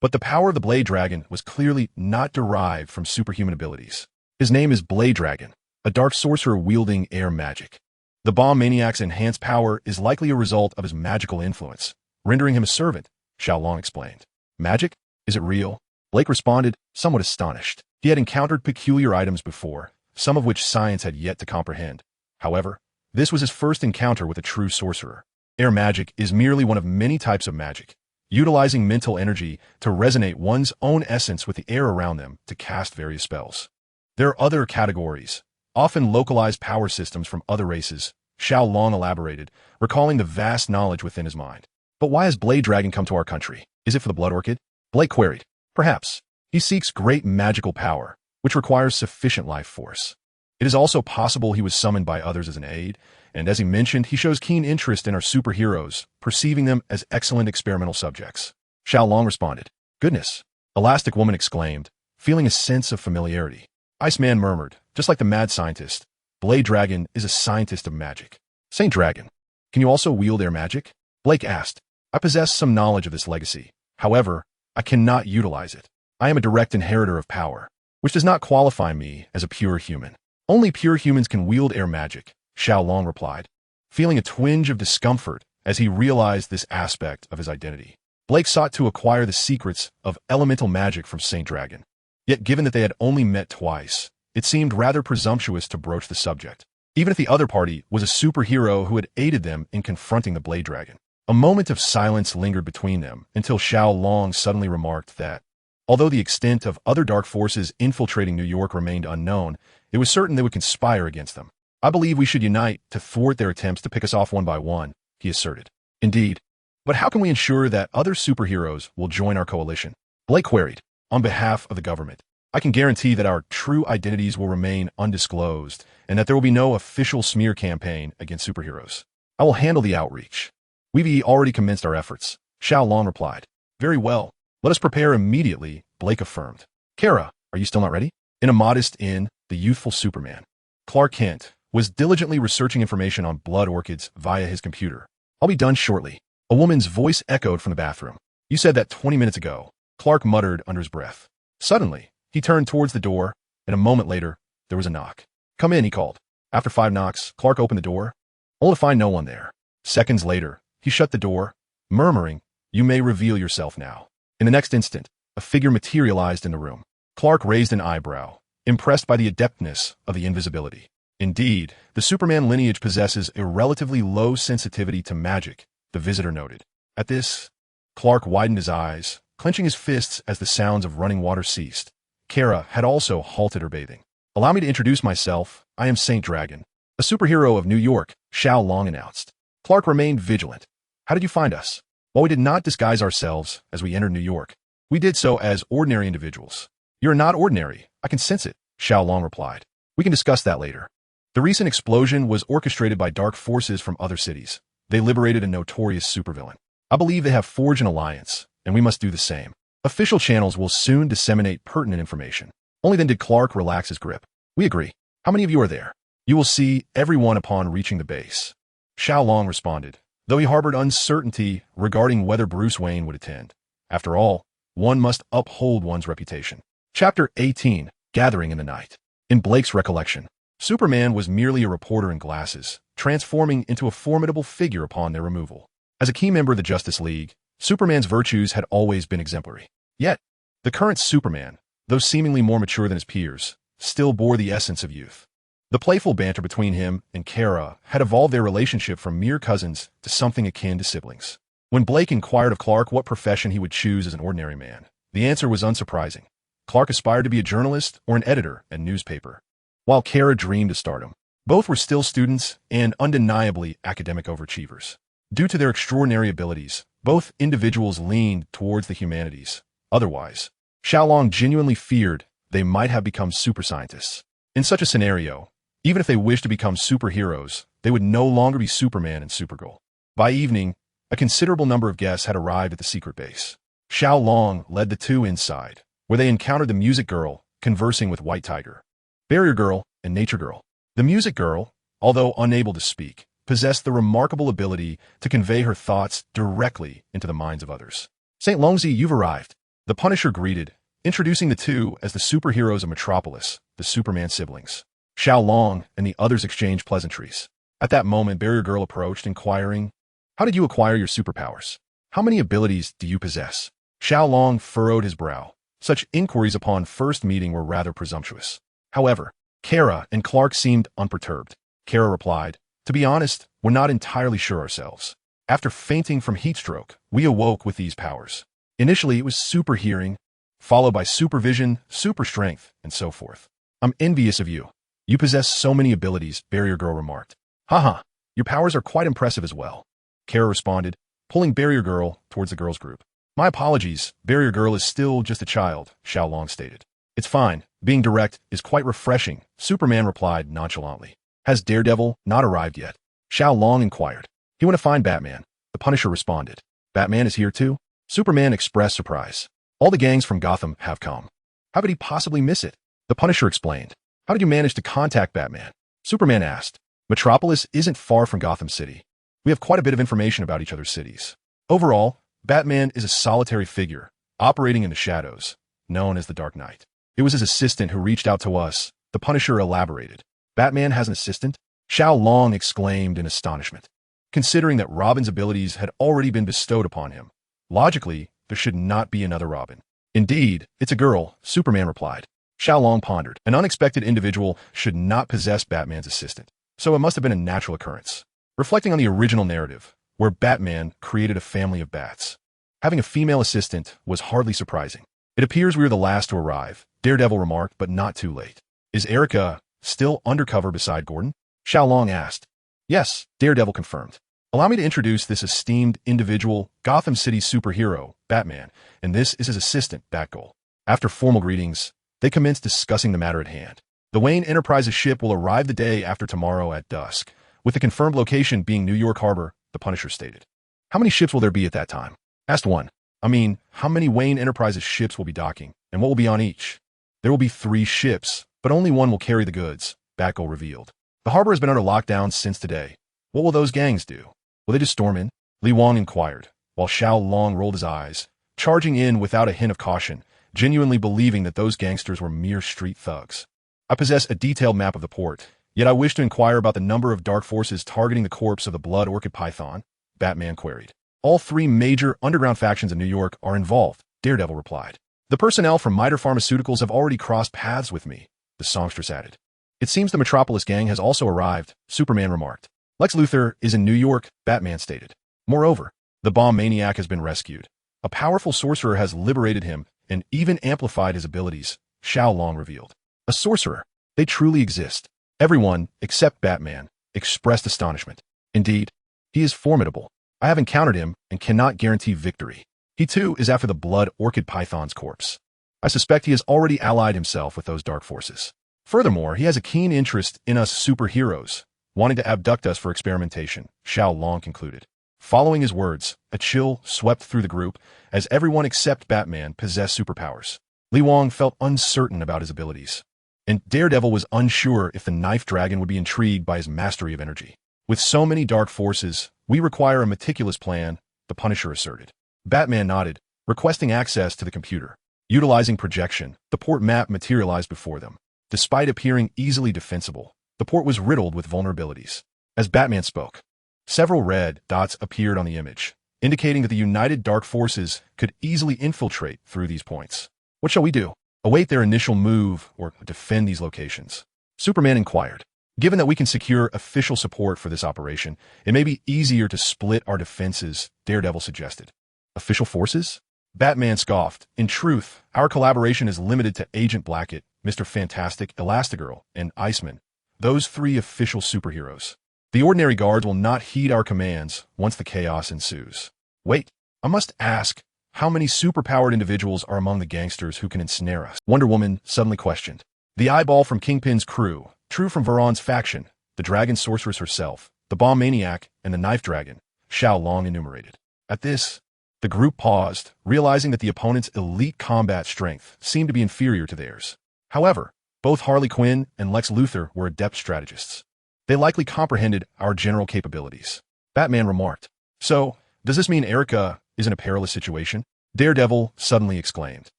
But the power of the Blade Dragon was clearly not derived from superhuman abilities. His name is Blade Dragon, a dark sorcerer wielding air magic. The bomb maniac's enhanced power is likely a result of his magical influence, rendering him a servant, Xiao Long explained. Magic? Is it real? Blake responded, somewhat astonished. He had encountered peculiar items before, some of which science had yet to comprehend. However, this was his first encounter with a true sorcerer. Air magic is merely one of many types of magic, utilizing mental energy to resonate one's own essence with the air around them to cast various spells. There are other categories, often localized power systems from other races, Xiao Long elaborated, recalling the vast knowledge within his mind. But why has Blade Dragon come to our country? Is it for the Blood Orchid? Blake queried. Perhaps. He seeks great magical power, which requires sufficient life force. It is also possible he was summoned by others as an aid, and as he mentioned, he shows keen interest in our superheroes, perceiving them as excellent experimental subjects. Xiao Long responded. Goodness, Elastic Woman exclaimed, feeling a sense of familiarity. Iceman murmured, just like the mad scientist, Blade Dragon is a scientist of magic. Saint Dragon, can you also wield air magic? Blake asked, I possess some knowledge of this legacy. However, I cannot utilize it. I am a direct inheritor of power, which does not qualify me as a pure human. Only pure humans can wield air magic, Xiao Long replied, feeling a twinge of discomfort as he realized this aspect of his identity. Blake sought to acquire the secrets of elemental magic from Saint Dragon. Yet given that they had only met twice, it seemed rather presumptuous to broach the subject, even if the other party was a superhero who had aided them in confronting the Blade Dragon. A moment of silence lingered between them until Xiao Long suddenly remarked that, although the extent of other dark forces infiltrating New York remained unknown, it was certain they would conspire against them. I believe we should unite to thwart their attempts to pick us off one by one, he asserted. Indeed. But how can we ensure that other superheroes will join our coalition? Blake queried. On behalf of the government, I can guarantee that our true identities will remain undisclosed and that there will be no official smear campaign against superheroes. I will handle the outreach. We've already commenced our efforts, Xiao Long replied. Very well. Let us prepare immediately, Blake affirmed. Kara, are you still not ready? In a modest inn, the youthful Superman, Clark Kent, was diligently researching information on blood orchids via his computer. I'll be done shortly. A woman's voice echoed from the bathroom. You said that 20 minutes ago, Clark muttered under his breath. Suddenly, he turned towards the door, and a moment later, there was a knock. Come in, he called. After 5 knocks, Clark opened the door, only to find no one there. Seconds later, he shut the door, murmuring, You may reveal yourself now. In the next instant, a figure materialized in the room. Clark raised an eyebrow, impressed by the adeptness of the invisibility. Indeed, the Superman lineage possesses a relatively low sensitivity to magic, the visitor noted. At this, Clark widened his eyes, clenching his fists as the sounds of running water ceased. Kara had also halted her bathing. Allow me to introduce myself. I am Saint Dragon, a superhero of New York, Xiao Long announced. Clark remained vigilant. How did you find us? While we did not disguise ourselves as we entered New York, we did so as ordinary individuals. You're not ordinary. I can sense it, Xiao Long replied. We can discuss that later. The recent explosion was orchestrated by dark forces from other cities. They liberated a notorious supervillain. I believe they have forged an alliance, and we must do the same. Official channels will soon disseminate pertinent information. Only then did Clark relax his grip. We agree. How many of you are there? You will see everyone upon reaching the base. Xiao Long responded, though he harbored uncertainty regarding whether Bruce Wayne would attend. After all, one must uphold one's reputation. Chapter 18, Gathering in the Night. In Blake's recollection, Superman was merely a reporter in glasses, transforming into a formidable figure upon their removal. As a key member of the Justice League, Superman's virtues had always been exemplary. Yet, the current Superman, though seemingly more mature than his peers, still bore the essence of youth. The playful banter between him and Kara had evolved their relationship from mere cousins to something akin to siblings. When Blake inquired of Clark what profession he would choose as an ordinary man, the answer was unsurprising. Clark aspired to be a journalist or an editor at a newspaper, while Kara dreamed of stardom. Both were still students and undeniably academic overachievers. Due to their extraordinary abilities, both individuals leaned towards the humanities. Otherwise, Xiao Long genuinely feared they might have become super scientists. In such a scenario, even if they wished to become superheroes, they would no longer be Superman and Supergirl. By evening, a considerable number of guests had arrived at the secret base. Xiao Long led the two inside, where they encountered the Music Girl conversing with White Tiger, Barrier Girl, and Nature Girl. The Music Girl, although unable to speak, possessed the remarkable ability to convey her thoughts directly into the minds of others. St. Longzi, you've arrived, the Punisher greeted, introducing the two as the superheroes of Metropolis, the Superman siblings. Xiao Long and the others exchanged pleasantries. At that moment, Barrier Girl approached, inquiring, How did you acquire your superpowers? How many abilities do you possess? Xiao Long furrowed his brow. Such inquiries upon first meeting were rather presumptuous. However, Kara and Clark seemed unperturbed. Kara replied, To be honest, we're not entirely sure ourselves. After fainting from heatstroke, we awoke with these powers. Initially, it was super hearing, followed by supervision, super strength, and so forth. I'm envious of you. You possess so many abilities, Barrier Girl remarked. Haha, your powers are quite impressive as well. Kara responded, pulling Barrier Girl towards the girls' group. My apologies, Barrier Girl is still just a child, Xiao Long stated. It's fine. Being direct is quite refreshing, Superman replied nonchalantly. Has Daredevil not arrived yet? Xiao Long inquired. He went to find Batman. The Punisher responded. Batman is here too? Superman expressed surprise. All the gangs from Gotham have come. How could he possibly miss it? The Punisher explained. How did you manage to contact Batman? Superman asked. Metropolis isn't far from Gotham City. We have quite a bit of information about each other's cities. Overall, Batman is a solitary figure, operating in the shadows, known as the Dark Knight. It was his assistant who reached out to us, the Punisher elaborated. Batman has an assistant? Xiao Long exclaimed in astonishment. Considering that Robin's abilities had already been bestowed upon him, logically, there should not be another Robin. Indeed, it's a girl, Superman replied. Xiao Long pondered. An unexpected individual should not possess Batman's assistant, so it must have been a natural occurrence. Reflecting on the original narrative, where Batman created a family of bats, having a female assistant was hardly surprising. It appears we were the last to arrive, Daredevil remarked, but not too late. Is Erica still undercover beside Gordon? Xiao Long asked. Yes, Daredevil confirmed. Allow me to introduce this esteemed individual, Gotham City superhero, Batman, and this is his assistant, Batgirl. After formal greetings, they commenced discussing the matter at hand. The Wayne Enterprises ship will arrive the day after tomorrow at dusk, with the confirmed location being New York Harbor, the Punisher stated. How many ships will there be at that time? Asked one. How many Wayne Enterprises ships will be docking, and what will be on each? There will be 3 ships, but only one will carry the goods, Batgirl revealed. The harbor has been under lockdown since today. What will those gangs do? Will they just storm in? Li Wang inquired, while Xiao Long rolled his eyes, charging in without a hint of caution, genuinely believing that those gangsters were mere street thugs. I possess a detailed map of the port, yet I wish to inquire about the number of dark forces targeting the corpse of the Blood Orchid Python, Batman queried. All 3 major underground factions in New York are involved, Daredevil replied. The personnel from Miter Pharmaceuticals have already crossed paths with me, the songstress added. It seems the Metropolis gang has also arrived, Superman remarked. Lex Luthor is in New York, Batman stated. Moreover, the bomb maniac has been rescued. A powerful sorcerer has liberated him and even amplified his abilities, Xiao Long revealed. A sorcerer? They truly exist. Everyone, except Batman, expressed astonishment. Indeed, he is formidable. I have encountered him and cannot guarantee victory. He too is after the Blood Orchid Python's corpse. I suspect he has already allied himself with those dark forces. Furthermore, he has a keen interest in us superheroes, wanting to abduct us for experimentation, Xiao Long concluded. Following his words, a chill swept through the group as everyone except Batman possessed superpowers. Li Wang felt uncertain about his abilities, and Daredevil was unsure if the Knife Dragon would be intrigued by his mastery of energy. With so many dark forces, we require a meticulous plan, the Punisher asserted. Batman nodded, requesting access to the computer. Utilizing projection, the port map materialized before them. Despite appearing easily defensible, the port was riddled with vulnerabilities. As Batman spoke, several red dots appeared on the image, indicating that the united dark forces could easily infiltrate through these points. What shall we do? Await their initial move or defend these locations? Superman inquired. Given that we can secure official support for this operation, it may be easier to split our defenses, Daredevil suggested. Official forces? Batman scoffed. In truth, our collaboration is limited to Agent Blackett, Mr. Fantastic, Elastigirl, and Iceman, those 3 official superheroes. The ordinary guards will not heed our commands once the chaos ensues. Wait, I must ask, how many superpowered individuals are among the gangsters who can ensnare us? Wonder Woman suddenly questioned. The eyeball from Kingpin's crew, True from Varon's faction, the Dragon Sorceress herself, the Bomb Maniac, and the Knife Dragon, Xiao Long enumerated. At this, the group paused, realizing that the opponent's elite combat strength seemed to be inferior to theirs. However, both Harley Quinn and Lex Luthor were adept strategists. They likely comprehended our general capabilities. Batman remarked. So, does this mean Erica is in a perilous situation? Daredevil suddenly exclaimed.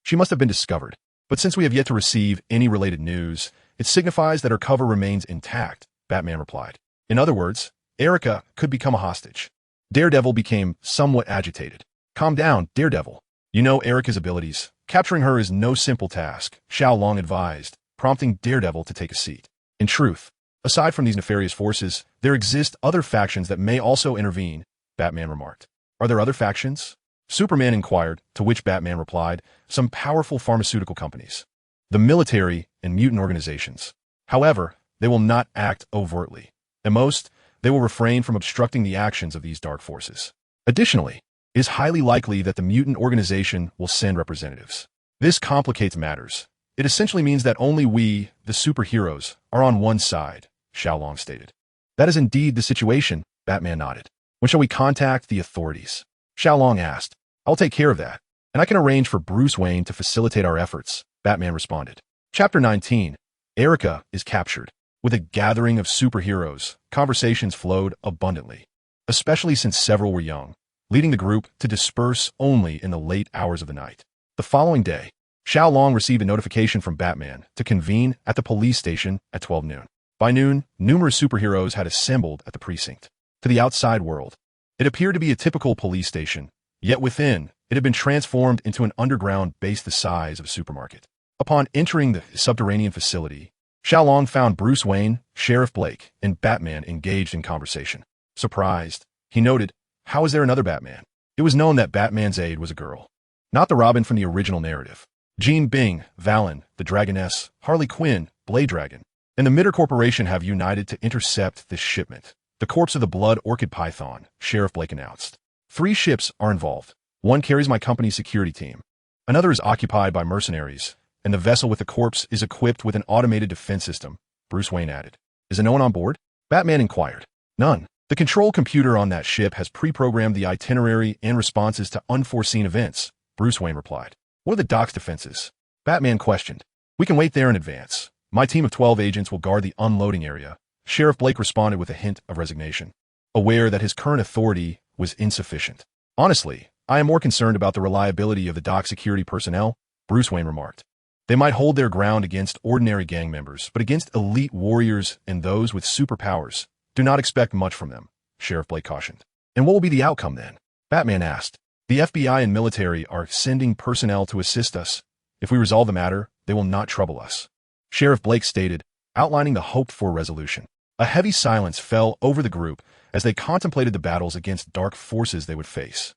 She must have been discovered. But since we have yet to receive any related news, it signifies that her cover remains intact, Batman replied. In other words, Erica could become a hostage. Daredevil became somewhat agitated. Calm down, Daredevil. You know Erica's abilities. Capturing her is no simple task, Xiao Long advised, prompting Daredevil to take a seat. In truth, aside from these nefarious forces, there exist other factions that may also intervene, Batman remarked. Are there other factions? Superman inquired, to which Batman replied, some powerful pharmaceutical companies, the military, and mutant organizations. However, they will not act overtly. At most, they will refrain from obstructing the actions of these dark forces. Additionally, it is highly likely that the mutant organization will send representatives. This complicates matters. It essentially means that only we, the superheroes, are on one side, Xiao Long stated. That is indeed the situation, Batman nodded. When shall we contact the authorities? Xiao Long asked. I'll take care of that, and I can arrange for Bruce Wayne to facilitate our efforts, Batman responded. Chapter 19. Erica is captured. With a gathering of superheroes, conversations flowed abundantly, especially since several were young. leading the group to disperse only in the late hours of the night. The following day, Xiao Long received a notification from Batman to convene at the police station at 12 noon. By noon, numerous superheroes had assembled at the precinct. To the outside world, it appeared to be a typical police station, yet within, it had been transformed into an underground base the size of a supermarket. Upon entering the subterranean facility, Xiao Long found Bruce Wayne, Sheriff Blake, and Batman engaged in conversation. Surprised, he noted, "How is there another Batman?" It was known that Batman's aide was a girl. Not the Robin from the original narrative. Jean Bing, Valen, the Dragoness, Harley Quinn, Blade Dragon, and the Mitter Corporation have united to intercept this shipment. The corpse of the Blood Orchid Python, Sheriff Blake announced. 3 ships are involved. One carries my company's security team. Another is occupied by mercenaries, and the vessel with the corpse is equipped with an automated defense system, Bruce Wayne added. Is there no one on board? Batman inquired. None. The control computer on that ship has pre-programmed the itinerary and responses to unforeseen events, Bruce Wayne replied. What are the dock's defenses? Batman questioned. We can wait there in advance. My team of 12 agents will guard the unloading area. Sheriff Blake responded with a hint of resignation, aware that his current authority was insufficient. Honestly, I am more concerned about the reliability of the dock security personnel, Bruce Wayne remarked. They might hold their ground against ordinary gang members, but against elite warriors and those with superpowers, do not expect much from them, Sheriff Blake cautioned. And what will be the outcome then? Batman asked. The FBI and military are sending personnel to assist us. If we resolve the matter, they will not trouble us, Sheriff Blake stated, outlining the hoped-for resolution. A heavy silence fell over the group as they contemplated the battles against dark forces they would face,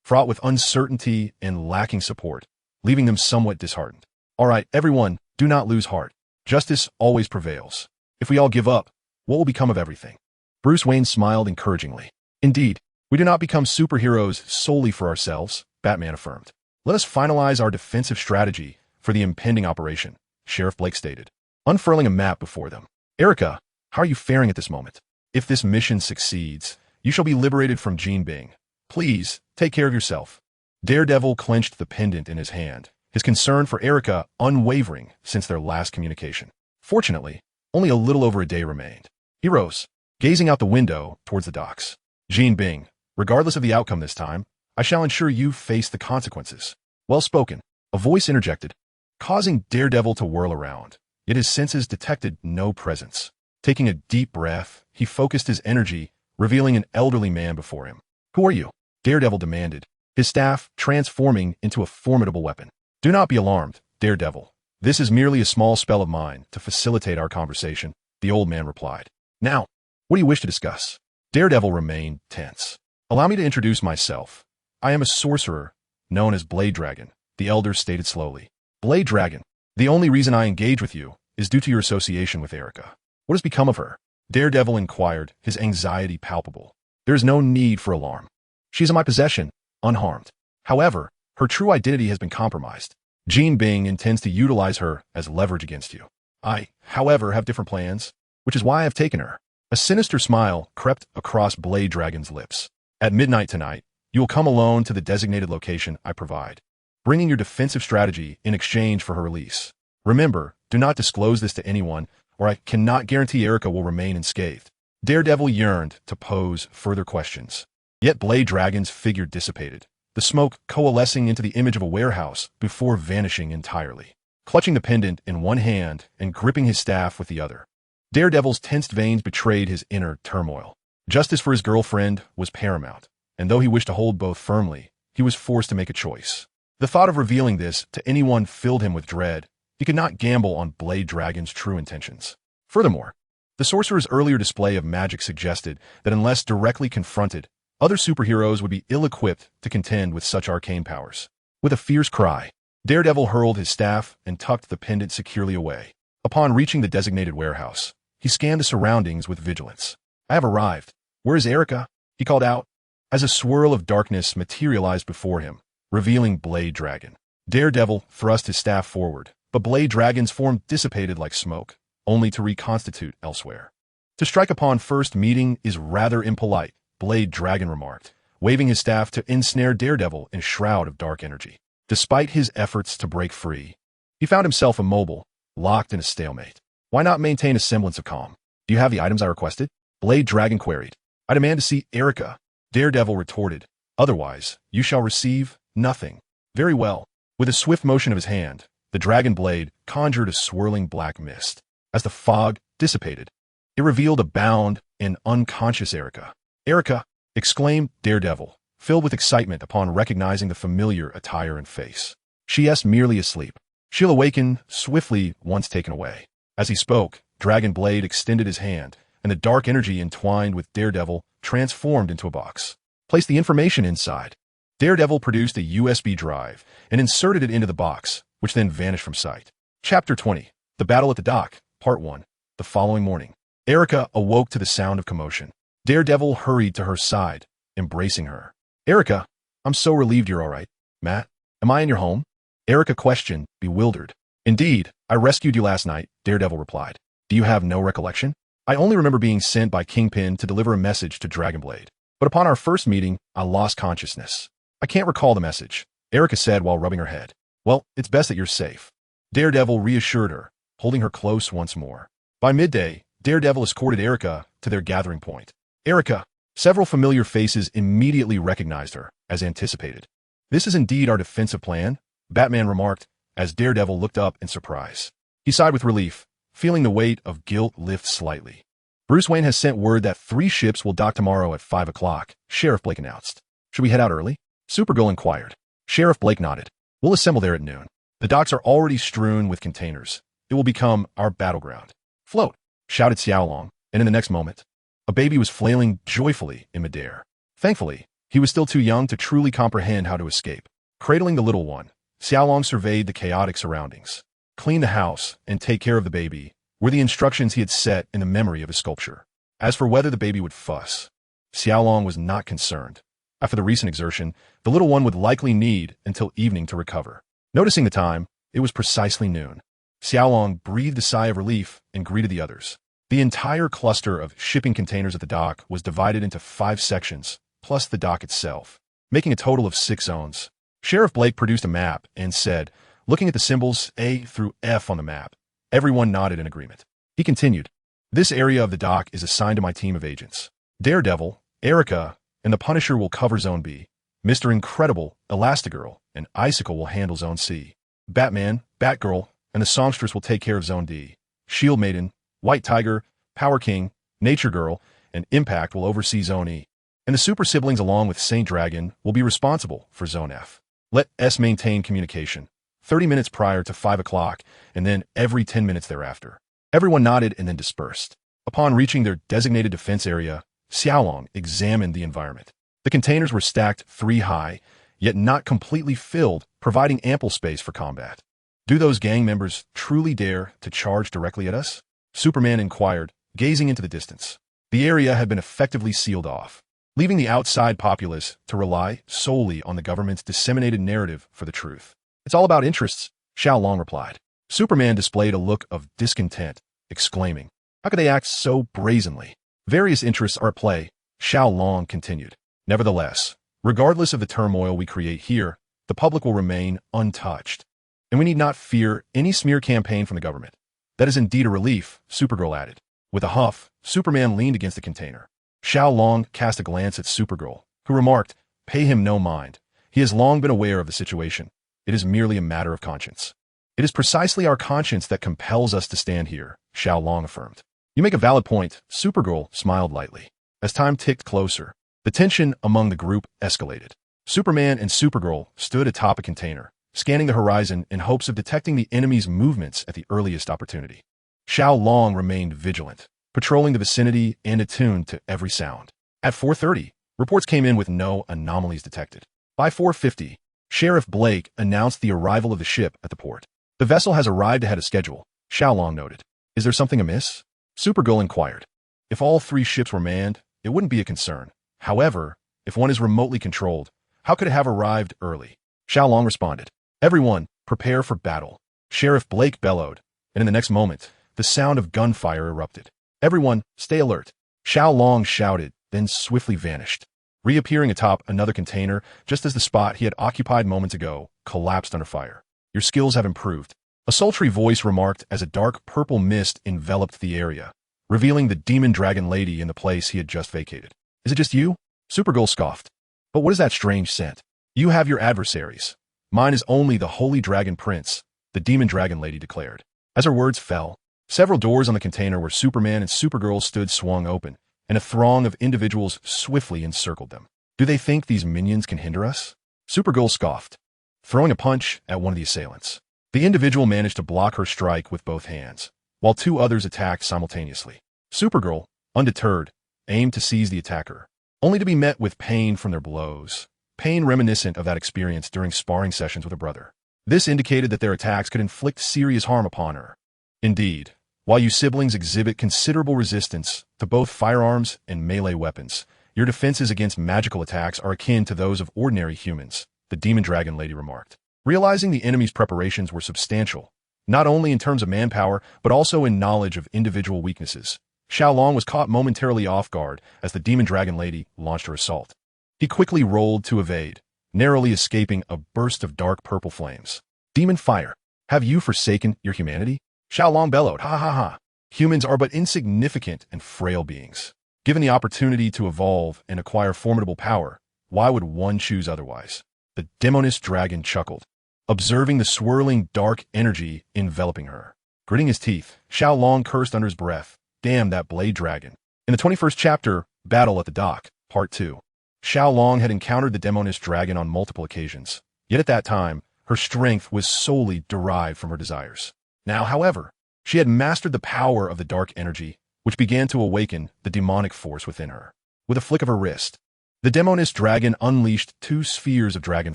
fraught with uncertainty and lacking support, leaving them somewhat disheartened. All right, everyone, do not lose heart. Justice always prevails. If we all give up, what will become of everything? Bruce Wayne smiled encouragingly. Indeed, we do not become superheroes solely for ourselves, Batman affirmed. Let us finalize our defensive strategy for the impending operation, Sheriff Blake stated, unfurling a map before them. Erica, how are you faring at this moment? If this mission succeeds, you shall be liberated from Jean Bing. Please, take care of yourself. Daredevil clenched the pendant in his hand, his concern for Erica unwavering since their last communication. Fortunately, only a little over a day remained. He rose, gazing out the window towards the docks. Jean Bing, regardless of the outcome this time, I shall ensure you face the consequences. Well spoken, a voice interjected, causing Daredevil to whirl around, yet his senses detected no presence. Taking a deep breath, he focused his energy, revealing an elderly man before him. Who are you? Daredevil demanded, his staff transforming into a formidable weapon. Do not be alarmed, Daredevil. This is merely a small spell of mine to facilitate our conversation, the old man replied. Now, what do you wish to discuss? Daredevil remained tense. Allow me to introduce myself. I am a sorcerer, known as Blade Dragon, the elder stated slowly. Blade Dragon, the only reason I engage with you is due to your association with Erica. What has become of her? Daredevil inquired, his anxiety palpable. There is no need for alarm. She is in my possession, unharmed. However, her true identity has been compromised. Jean Bing intends to utilize her as leverage against you. I, however, have different plans, which is why I have taken her. A sinister smile crept across Blade Dragon's lips. At midnight tonight, you will come alone to the designated location I provide, bringing your defensive strategy in exchange for her release. Remember, do not disclose this to anyone, or I cannot guarantee Erica will remain unscathed. Daredevil yearned to pose further questions. Yet Blade Dragon's figure dissipated, the smoke coalescing into the image of a warehouse before vanishing entirely. Clutching the pendant in one hand and gripping his staff with the other, Daredevil's tensed veins betrayed his inner turmoil. Justice for his girlfriend was paramount, and though he wished to hold both firmly, he was forced to make a choice. The thought of revealing this to anyone filled him with dread. He could not gamble on Blade Dragon's true intentions. Furthermore, the sorcerer's earlier display of magic suggested that unless directly confronted, other superheroes would be ill-equipped to contend with such arcane powers. With a fierce cry, Daredevil hurled his staff and tucked the pendant securely away. Upon reaching the designated warehouse, he scanned the surroundings with vigilance. I have arrived. Where is Erica? He called out, as a swirl of darkness materialized before him, revealing Blade Dragon. Daredevil thrust his staff forward, but Blade Dragon's form dissipated like smoke, only to reconstitute elsewhere. To strike upon first meeting is rather impolite, Blade Dragon remarked, waving his staff to ensnare Daredevil in a shroud of dark energy. Despite his efforts to break free, he found himself immobile, locked in a stalemate. Why not maintain a semblance of calm? Do you have the items I requested? Blade Dragon queried. I demand to see Erica, Daredevil retorted, Otherwise, you shall receive nothing. Very well. With a swift motion of his hand, the dragon blade conjured a swirling black mist. As the fog dissipated, it revealed a bound and unconscious Erica. "Erica!" exclaimed Daredevil, filled with excitement upon recognizing the familiar attire and face. "She's merely asleep. She'll awaken swiftly once taken away." As he spoke, Dragon Blade extended his hand, and the dark energy entwined with Daredevil transformed into a box. "Place the information inside." Daredevil produced a USB drive and inserted it into the box, which then vanished from sight. Chapter 20. The Battle at the Dock, Part 1. The following morning, Erica awoke to the sound of commotion. Daredevil hurried to her side, embracing her. "Erica, I'm so relieved you're all right." "Matt, am I in your home?" Erica questioned, bewildered. "Indeed, I rescued you last night," Daredevil replied. "Do you have no recollection?" "I only remember being sent by Kingpin to deliver a message to Dragonblade. But upon our first meeting, I lost consciousness. I can't recall the message," Erica said while rubbing her head. "Well, it's best that you're safe." Daredevil reassured her, holding her close once more. By midday, Daredevil escorted Erica to their gathering point. "Erica!" Several familiar faces immediately recognized her, as anticipated. "This is indeed our defensive plan," Batman remarked, as Daredevil looked up in surprise. He sighed with relief, feeling the weight of guilt lift slightly. "Bruce Wayne has sent word that 3 ships will dock tomorrow at 5 o'clock, Sheriff Blake announced. "Should we head out early?" Supergirl inquired. Sheriff Blake nodded. "We'll assemble there at noon. The docks are already strewn with containers. It will become our battleground." "Float!" shouted Xiao Long, and in the next moment, a baby was flailing joyfully in midair. Thankfully, he was still too young to truly comprehend how to escape. Cradling the little one, Xiao Long surveyed the chaotic surroundings. "Clean the house and take care of the baby," were the instructions he had set in the memory of his sculpture. As for whether the baby would fuss, Xiao Long was not concerned. After the recent exertion, the little one would likely need until evening to recover. Noticing the time, it was precisely noon. Xiao Long breathed a sigh of relief and greeted the others. The entire cluster of shipping containers at the dock was divided into 5 sections, plus the dock itself, making a total of 6 zones. Sheriff Blake produced a map and said, looking at the symbols A through F on the map, everyone nodded in agreement. He continued, "This area of the dock is assigned to my team of agents. Daredevil, Erica, and the Punisher will cover Zone B. Mr. Incredible, Elastigirl, and Icicle will handle Zone C. Batman, Batgirl, and the Songstress will take care of Zone D. Shield Maiden, White Tiger, Power King, Nature Girl, and Impact will oversee Zone E. And the Super Siblings along with Saint Dragon will be responsible for Zone F. Let S maintain communication, 30 minutes prior to 5 o'clock, and then every 10 minutes thereafter." Everyone nodded and then dispersed. Upon reaching their designated defense area, Xiao Long examined the environment. The containers were stacked 3 high, yet not completely filled, providing ample space for combat. "Do those gang members truly dare to charge directly at us?" Superman inquired, gazing into the distance. The area had been effectively sealed off, leaving the outside populace to rely solely on the government's disseminated narrative for the truth. "It's all about interests," Xiao Long replied. Superman displayed a look of discontent, exclaiming, "How could they act so brazenly?" "Various interests are at play," Xiao Long continued. "Nevertheless, regardless of the turmoil we create here, the public will remain untouched. And we need not fear any smear campaign from the government." "That is indeed a relief," Supergirl added. With a huff, Superman leaned against the container. Xiao Long cast a glance at Supergirl, who remarked, "Pay him no mind. He has long been aware of the situation. It is merely a matter of conscience." "It is precisely our conscience that compels us to stand here," Xiao Long affirmed. "You make a valid point," Supergirl smiled lightly. As time ticked closer, the tension among the group escalated. Superman and Supergirl stood atop a container, scanning the horizon in hopes of detecting the enemy's movements at the earliest opportunity. Xiao Long remained vigilant, patrolling the vicinity and attuned to every sound. At 4:30, reports came in with no anomalies detected. By 4:50, Sheriff Blake announced the arrival of the ship at the port. "The vessel has arrived ahead of schedule," Xiao Long noted. "Is there something amiss?" Supergirl inquired. "If all 3 ships were manned, it wouldn't be a concern. However, if one is remotely controlled, how could it have arrived early?" Xiao Long responded. "Everyone, prepare for battle." Sheriff Blake bellowed, and in the next moment, the sound of gunfire erupted. "Everyone, stay alert." Xiao Long shouted, then swiftly vanished, reappearing atop another container just as the spot he had occupied moments ago collapsed under fire. "Your skills have improved," a sultry voice remarked as a dark purple mist enveloped the area, revealing the demon dragon lady in the place he had just vacated. "Is it just you?" Supergirl scoffed. But what is that strange scent? You have your adversaries. Mine is only the Holy Dragon Prince, the Demon Dragon Lady declared. As her words fell, several doors on the container where Superman and Supergirl stood swung open, and a throng of individuals swiftly encircled them. Do they think these minions can hinder us? Supergirl scoffed, throwing a punch at one of the assailants. The individual managed to block her strike with both hands, while two others attacked simultaneously. Supergirl, undeterred, aimed to seize the attacker, only to be met with pain from their blows, pain reminiscent of that experience during sparring sessions with her brother. This indicated that their attacks could inflict serious harm upon her. Indeed, while you siblings exhibit considerable resistance to both firearms and melee weapons, your defenses against magical attacks are akin to those of ordinary humans, the Demon Dragon Lady remarked. Realizing the enemy's preparations were substantial, not only in terms of manpower, but also in knowledge of individual weaknesses, Xiao Long was caught momentarily off guard as the Demon Dragon Lady launched her assault. He quickly rolled to evade, narrowly escaping a burst of dark purple flames. Demon fire, have you forsaken your humanity? Xiao Long bellowed, ha ha ha. Humans are but insignificant and frail beings. Given the opportunity to evolve and acquire formidable power, why would one choose otherwise? The demoness dragon chuckled, observing the swirling dark energy enveloping her. Gritting his teeth, Xiao Long cursed under his breath, damn that blade dragon. In the 21st chapter, Battle at the Dock, Part 2, Xiao Long had encountered the demoness dragon on multiple occasions, yet at that time, her strength was solely derived from her desires. Now, however, she had mastered the power of the dark energy, which began to awaken the demonic force within her. With a flick of her wrist, the demoness dragon unleashed two spheres of dragon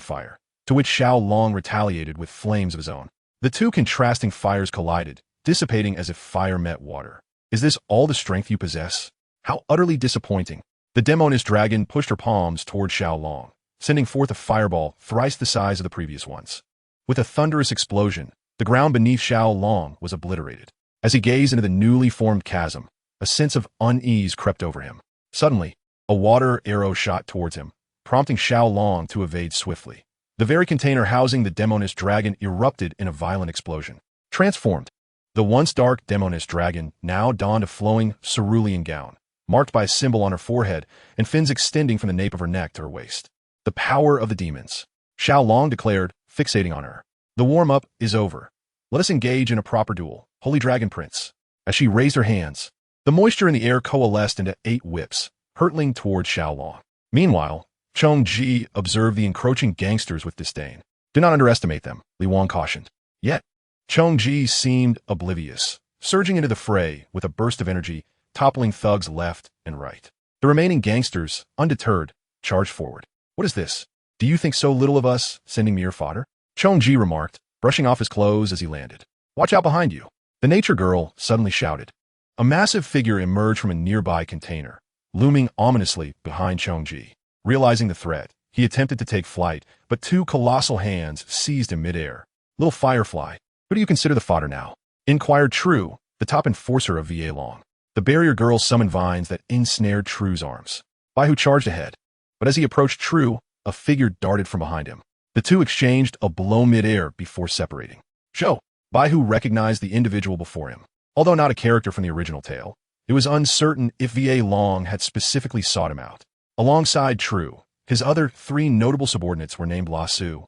fire, to which Xiao Long retaliated with flames of his own. The two contrasting fires collided, dissipating as if fire met water. Is this all the strength you possess? How utterly disappointing. The demoness dragon pushed her palms toward Xiao Long, sending forth a fireball thrice the size of the previous ones. With a thunderous explosion, the ground beneath Xiao Long was obliterated. As he gazed into the newly formed chasm, a sense of unease crept over him. Suddenly, a water arrow shot towards him, prompting Xiao Long to evade swiftly. The very container housing the demoness dragon erupted in a violent explosion. Transformed, the once dark demoness dragon now donned a flowing cerulean gown, marked by a symbol on her forehead and fins extending from the nape of her neck to her waist. The power of the demons, Xiao Long declared, fixating on her. The warm-up is over. Let us engage in a proper duel, Holy Dragon Prince. As she raised her hands, the moisture in the air coalesced into 8 whips, hurtling toward Xiao Long. Meanwhile, Chong Ji observed the encroaching gangsters with disdain. Do not underestimate them, Li Wang cautioned. Yet, Chong Ji seemed oblivious, surging into the fray with a burst of energy, toppling thugs left and right. The remaining gangsters, undeterred, charged forward. What is this? Do you think so little of us, sending me your fodder? Chong Ji remarked, brushing off his clothes as he landed. Watch out behind you. The nature girl suddenly shouted. A massive figure emerged from a nearby container, looming ominously behind Chong Ji. Realizing the threat, he attempted to take flight, but 2 colossal hands seized him midair. Little Firefly, who do you consider the fodder now? Inquired True, the top enforcer of VA Long. The barrier girl summoned vines that ensnared True's arms. Baihu charged ahead, but as he approached True, a figure darted from behind him. The two exchanged a blow midair before separating. Show! Baihu recognized the individual before him. Although not a character from the original tale, it was uncertain if VA Long had specifically sought him out. Alongside True, his other 3 notable subordinates were named La Su,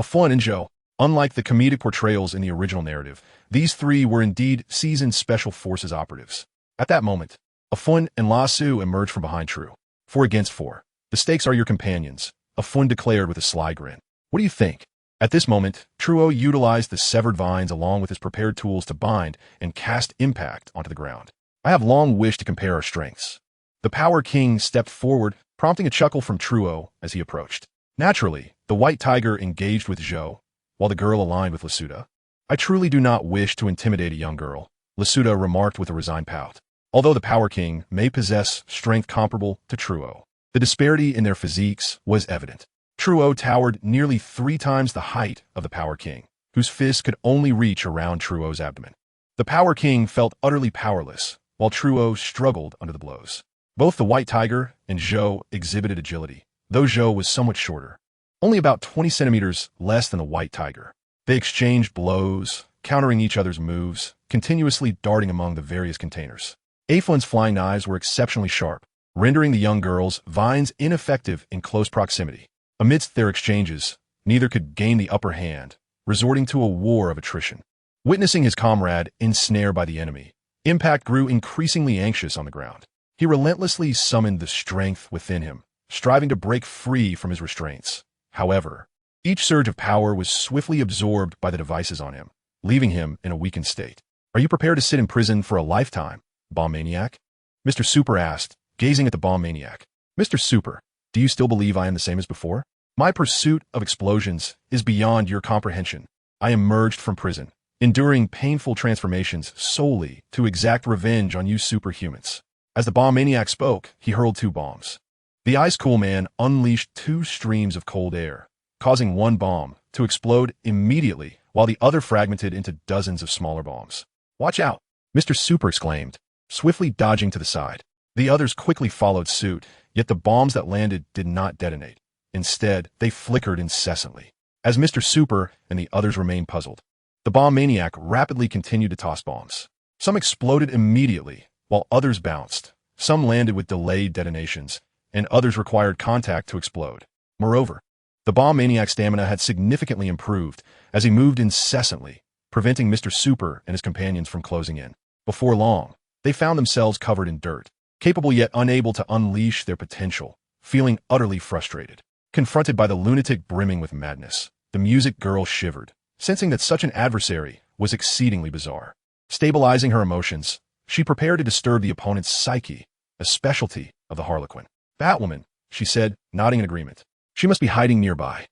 Afun and Zhou. Unlike the comedic portrayals in the original narrative, these 3 were indeed seasoned Special Forces operatives. At that moment, Afun and La Su emerged from behind True. 4 against 4. The stakes are your companions, Afun declared with a sly grin. What do you think? At this moment, Truo utilized the severed vines along with his prepared tools to bind and cast impact onto the ground. I have long wished to compare our strengths. The Power King stepped forward, prompting a chuckle from Truo as he approached. Naturally, the White Tiger engaged with Zhou, while the girl aligned with Lasuda. I truly do not wish to intimidate a young girl, Lasuda remarked with a resigned pout. Although the Power King may possess strength comparable to Truo, the disparity in their physiques was evident. Truo towered nearly 3 times the height of the Power King, whose fists could only reach around Truo's abdomen. The Power King felt utterly powerless, while Truo struggled under the blows. Both the White Tiger and Zhou exhibited agility, though Zhou was somewhat shorter, only about 20 centimeters less than the White Tiger. They exchanged blows, countering each other's moves, continuously darting among the various containers. Afun's flying knives were exceptionally sharp, rendering the young girls' vines ineffective in close proximity. Amidst their exchanges, neither could gain the upper hand, resorting to a war of attrition. Witnessing his comrade ensnared by the enemy, Impact grew increasingly anxious on the ground. He relentlessly summoned the strength within him, striving to break free from his restraints. However, each surge of power was swiftly absorbed by the devices on him, leaving him in a weakened state. "Are you prepared to sit in prison for a lifetime, bomb maniac?" Mr. Super asked, gazing at the bomb maniac. "Mr. Super, do you still believe I am the same as before? My pursuit of explosions is beyond your comprehension. I emerged from prison, enduring painful transformations solely to exact revenge on you superhumans." As the bomb maniac spoke, he hurled 2 bombs. The ice-cool man unleashed 2 streams of cold air, causing one bomb to explode immediately while the other fragmented into dozens of smaller bombs. "Watch out!" Mr. Super exclaimed, swiftly dodging to the side. The others quickly followed suit, yet the bombs that landed did not detonate. Instead, they flickered incessantly. As Mr. Super and the others remained puzzled, the bomb maniac rapidly continued to toss bombs. Some exploded immediately, while others bounced. Some landed with delayed detonations, and others required contact to explode. Moreover, the bomb maniac's stamina had significantly improved as he moved incessantly, preventing Mr. Super and his companions from closing in. Before long, they found themselves covered in dirt, capable yet unable to unleash their potential, feeling utterly frustrated. Confronted by the lunatic brimming with madness, the music girl shivered, sensing that such an adversary was exceedingly bizarre. Stabilizing her emotions, she prepared to disturb the opponent's psyche, a specialty of the Harlequin. "Batwoman," she said, nodding in agreement. "She must be hiding nearby.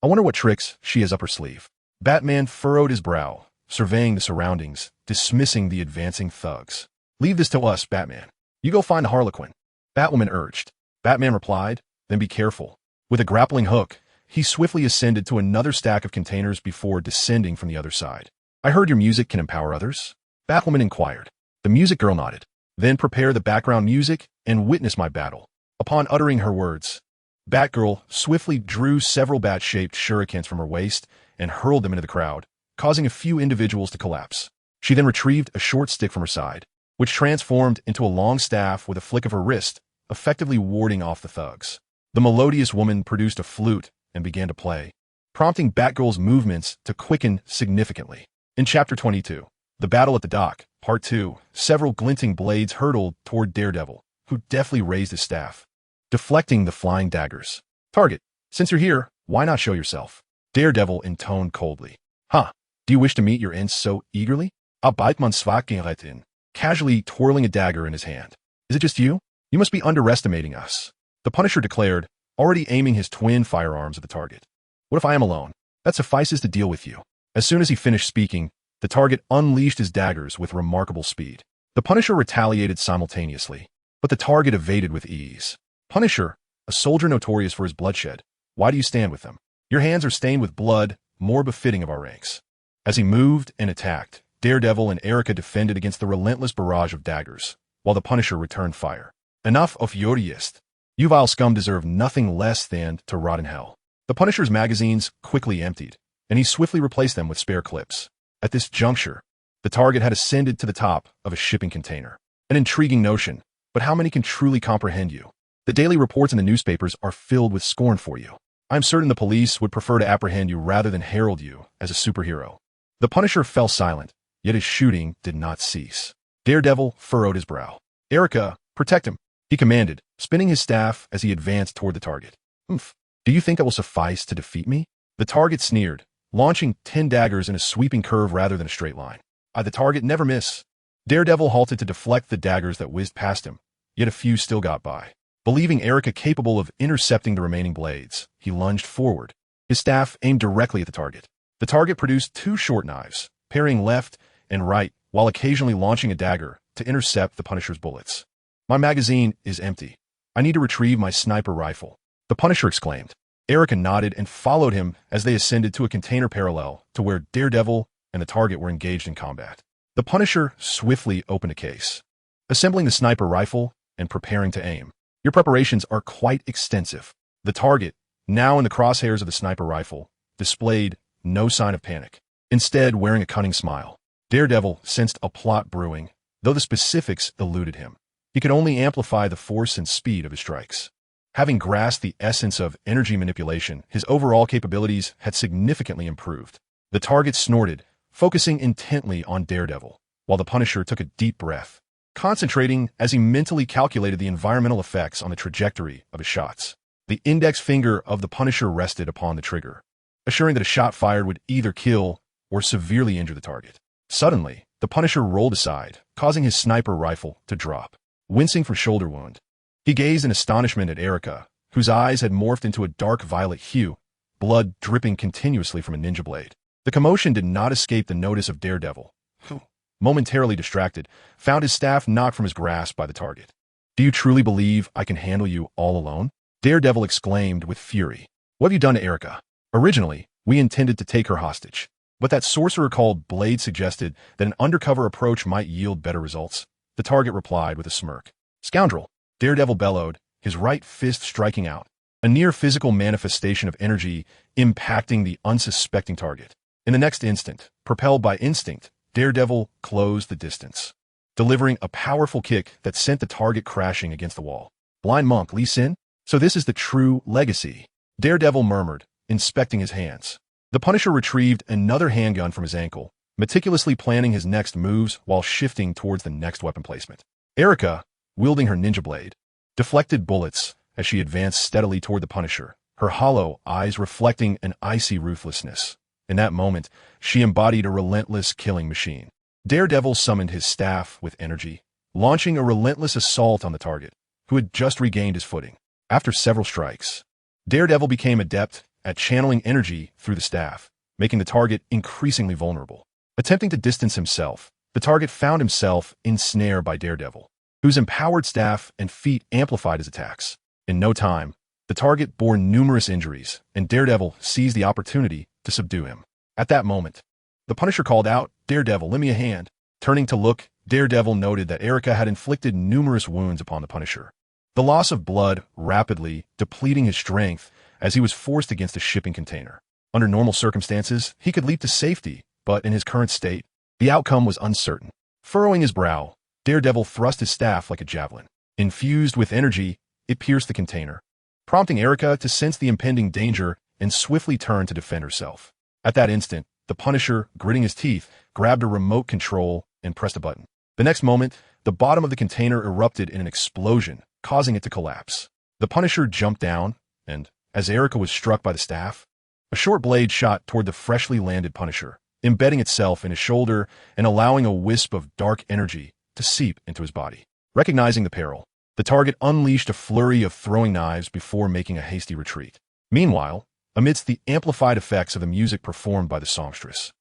I wonder what tricks she has up her sleeve." Batman furrowed his brow, surveying the surroundings, dismissing the advancing thugs. "Leave this to us, Batman. You go find the Harlequin," Batwoman urged. Batman replied, "Then be careful." With a grappling hook, he swiftly ascended to another stack of containers before descending from the other side. "I heard your music can empower others?" Batwoman inquired. The music girl nodded. "Then prepare the background music and witness my battle." Upon uttering her words, Batgirl swiftly drew several bat-shaped shurikens from her waist and hurled them into the crowd, causing a few individuals to collapse. She then retrieved a short stick from her side, which transformed into a long staff with a flick of her wrist, effectively warding off the thugs. The melodious woman produced a flute and began to play, prompting Batgirl's movements to quicken significantly. In Chapter 22, The Battle at the Dock, Part 2, several glinting blades hurtled toward Daredevil, who deftly raised his staff, deflecting the flying daggers. "Target, since you're here, why not show yourself?" Daredevil intoned coldly. "Huh, do you wish to meet your ends so eagerly?" Rewritten, casually twirling a dagger in his hand. "Is it just you? You must be underestimating us," the Punisher declared, already aiming his twin firearms at the target. "What if I am alone? That suffices to deal with you." As soon as he finished speaking, the target unleashed his daggers with remarkable speed. The Punisher retaliated simultaneously, but the target evaded with ease. "Punisher, a soldier notorious for his bloodshed, why do you stand with them? Your hands are stained with blood, more befitting of our ranks." As he moved and attacked, Daredevil and Erica defended against the relentless barrage of daggers, while the Punisher returned fire. "Enough of your jest. You vile scum deserve nothing less than to rot in hell." The Punisher's magazines quickly emptied, and he swiftly replaced them with spare clips. At this juncture, the target had ascended to the top of a shipping container. An intriguing notion, but how many can truly comprehend you? The daily reports in the newspapers are filled with scorn for you. I'm certain the police would prefer to apprehend you rather than herald you as a superhero. The Punisher fell silent, yet his shooting did not cease. Daredevil furrowed his brow. "Erica, protect him," he commanded, spinning his staff as he advanced toward the target. "Humph, do you think that will suffice to defeat me?" The target sneered, launching 10 daggers in a sweeping curve rather than a straight line. The target never miss." Daredevil halted to deflect the daggers that whizzed past him, yet a few still got by. Believing Erica capable of intercepting the remaining blades, he lunged forward, his staff aimed directly at the target. The target produced 2 short knives, parrying left and right while occasionally launching a dagger to intercept the Punisher's bullets. "My magazine is empty. I need to retrieve my sniper rifle," the Punisher exclaimed. Erica nodded and followed him as they ascended to a container parallel to where Daredevil and the target were engaged in combat. The Punisher swiftly opened a case, assembling the sniper rifle and preparing to aim. "Your preparations are quite extensive." The target, now in the crosshairs of the sniper rifle, displayed no sign of panic, instead wearing a cunning smile. Daredevil sensed a plot brewing, though the specifics eluded him. he could only amplify the force and speed of his strikes. Having grasped the essence of energy manipulation, his overall capabilities had significantly improved. The target snorted, focusing intently on Daredevil, while the Punisher took a deep breath, concentrating as he mentally calculated the environmental effects on the trajectory of his shots. The index finger of the Punisher rested upon the trigger, assuring that a shot fired would either kill or severely injure the target. Suddenly, the Punisher rolled aside, causing his sniper rifle to drop. Wincing from shoulder wound, he gazed in astonishment at Erica, whose eyes had morphed into a dark violet hue, blood dripping continuously from a ninja blade. The commotion did not escape the notice of Daredevil, who, momentarily distracted, found his staff knocked from his grasp by the target. "Do you truly believe I can handle you all alone?" Daredevil exclaimed with fury. "What have you done to Erica? Originally, we intended to take her hostage, but that sorcerer called Blade suggested that an undercover approach might yield better results." The target replied with a smirk. "Scoundrel!" Daredevil bellowed, his right fist striking out, a near-physical manifestation of energy impacting the unsuspecting target. In the next instant, propelled by instinct, Daredevil closed the distance, delivering a powerful kick that sent the target crashing against the wall. "Blind monk, Lee Sin? So this is the true legacy," Daredevil murmured, inspecting his hands. The Punisher retrieved another handgun from his ankle, meticulously planning his next moves while shifting towards the next weapon placement. Erica, wielding her ninja blade, deflected bullets as she advanced steadily toward the Punisher, her hollow eyes reflecting an icy ruthlessness. In that moment, she embodied a relentless killing machine. Daredevil summoned his staff with energy, launching a relentless assault on the target, who had just regained his footing. After several strikes, Daredevil became adept at channeling energy through the staff, making the target increasingly vulnerable. Attempting to distance himself, the target found himself ensnared by Daredevil, whose empowered staff and feet amplified his attacks. In no time, the target bore numerous injuries, and Daredevil seized the opportunity to subdue him. At that moment, the Punisher called out, "Daredevil, lend me a hand." Turning to look, Daredevil noted that Erica had inflicted numerous wounds upon the Punisher, the loss of blood rapidly depleting his strength as he was forced against a shipping container. Under normal circumstances, he could leap to safety, but in his current state, the outcome was uncertain. Furrowing his brow, Daredevil thrust his staff like a javelin. Infused with energy, it pierced the container, prompting Erica to sense the impending danger and swiftly turn to defend herself. At that instant, the Punisher, gritting his teeth, grabbed a remote control and pressed a button. The next moment, the bottom of the container erupted in an explosion, causing it to collapse. The Punisher jumped down, and, as Erica was struck by the staff, a short blade shot toward the freshly landed Punisher, embedding itself in his shoulder and allowing a wisp of dark energy to seep into his body. Recognizing the peril, the target unleashed a flurry of throwing knives before making a hasty retreat. Meanwhile, amidst the amplified effects of the music performed by the songstress,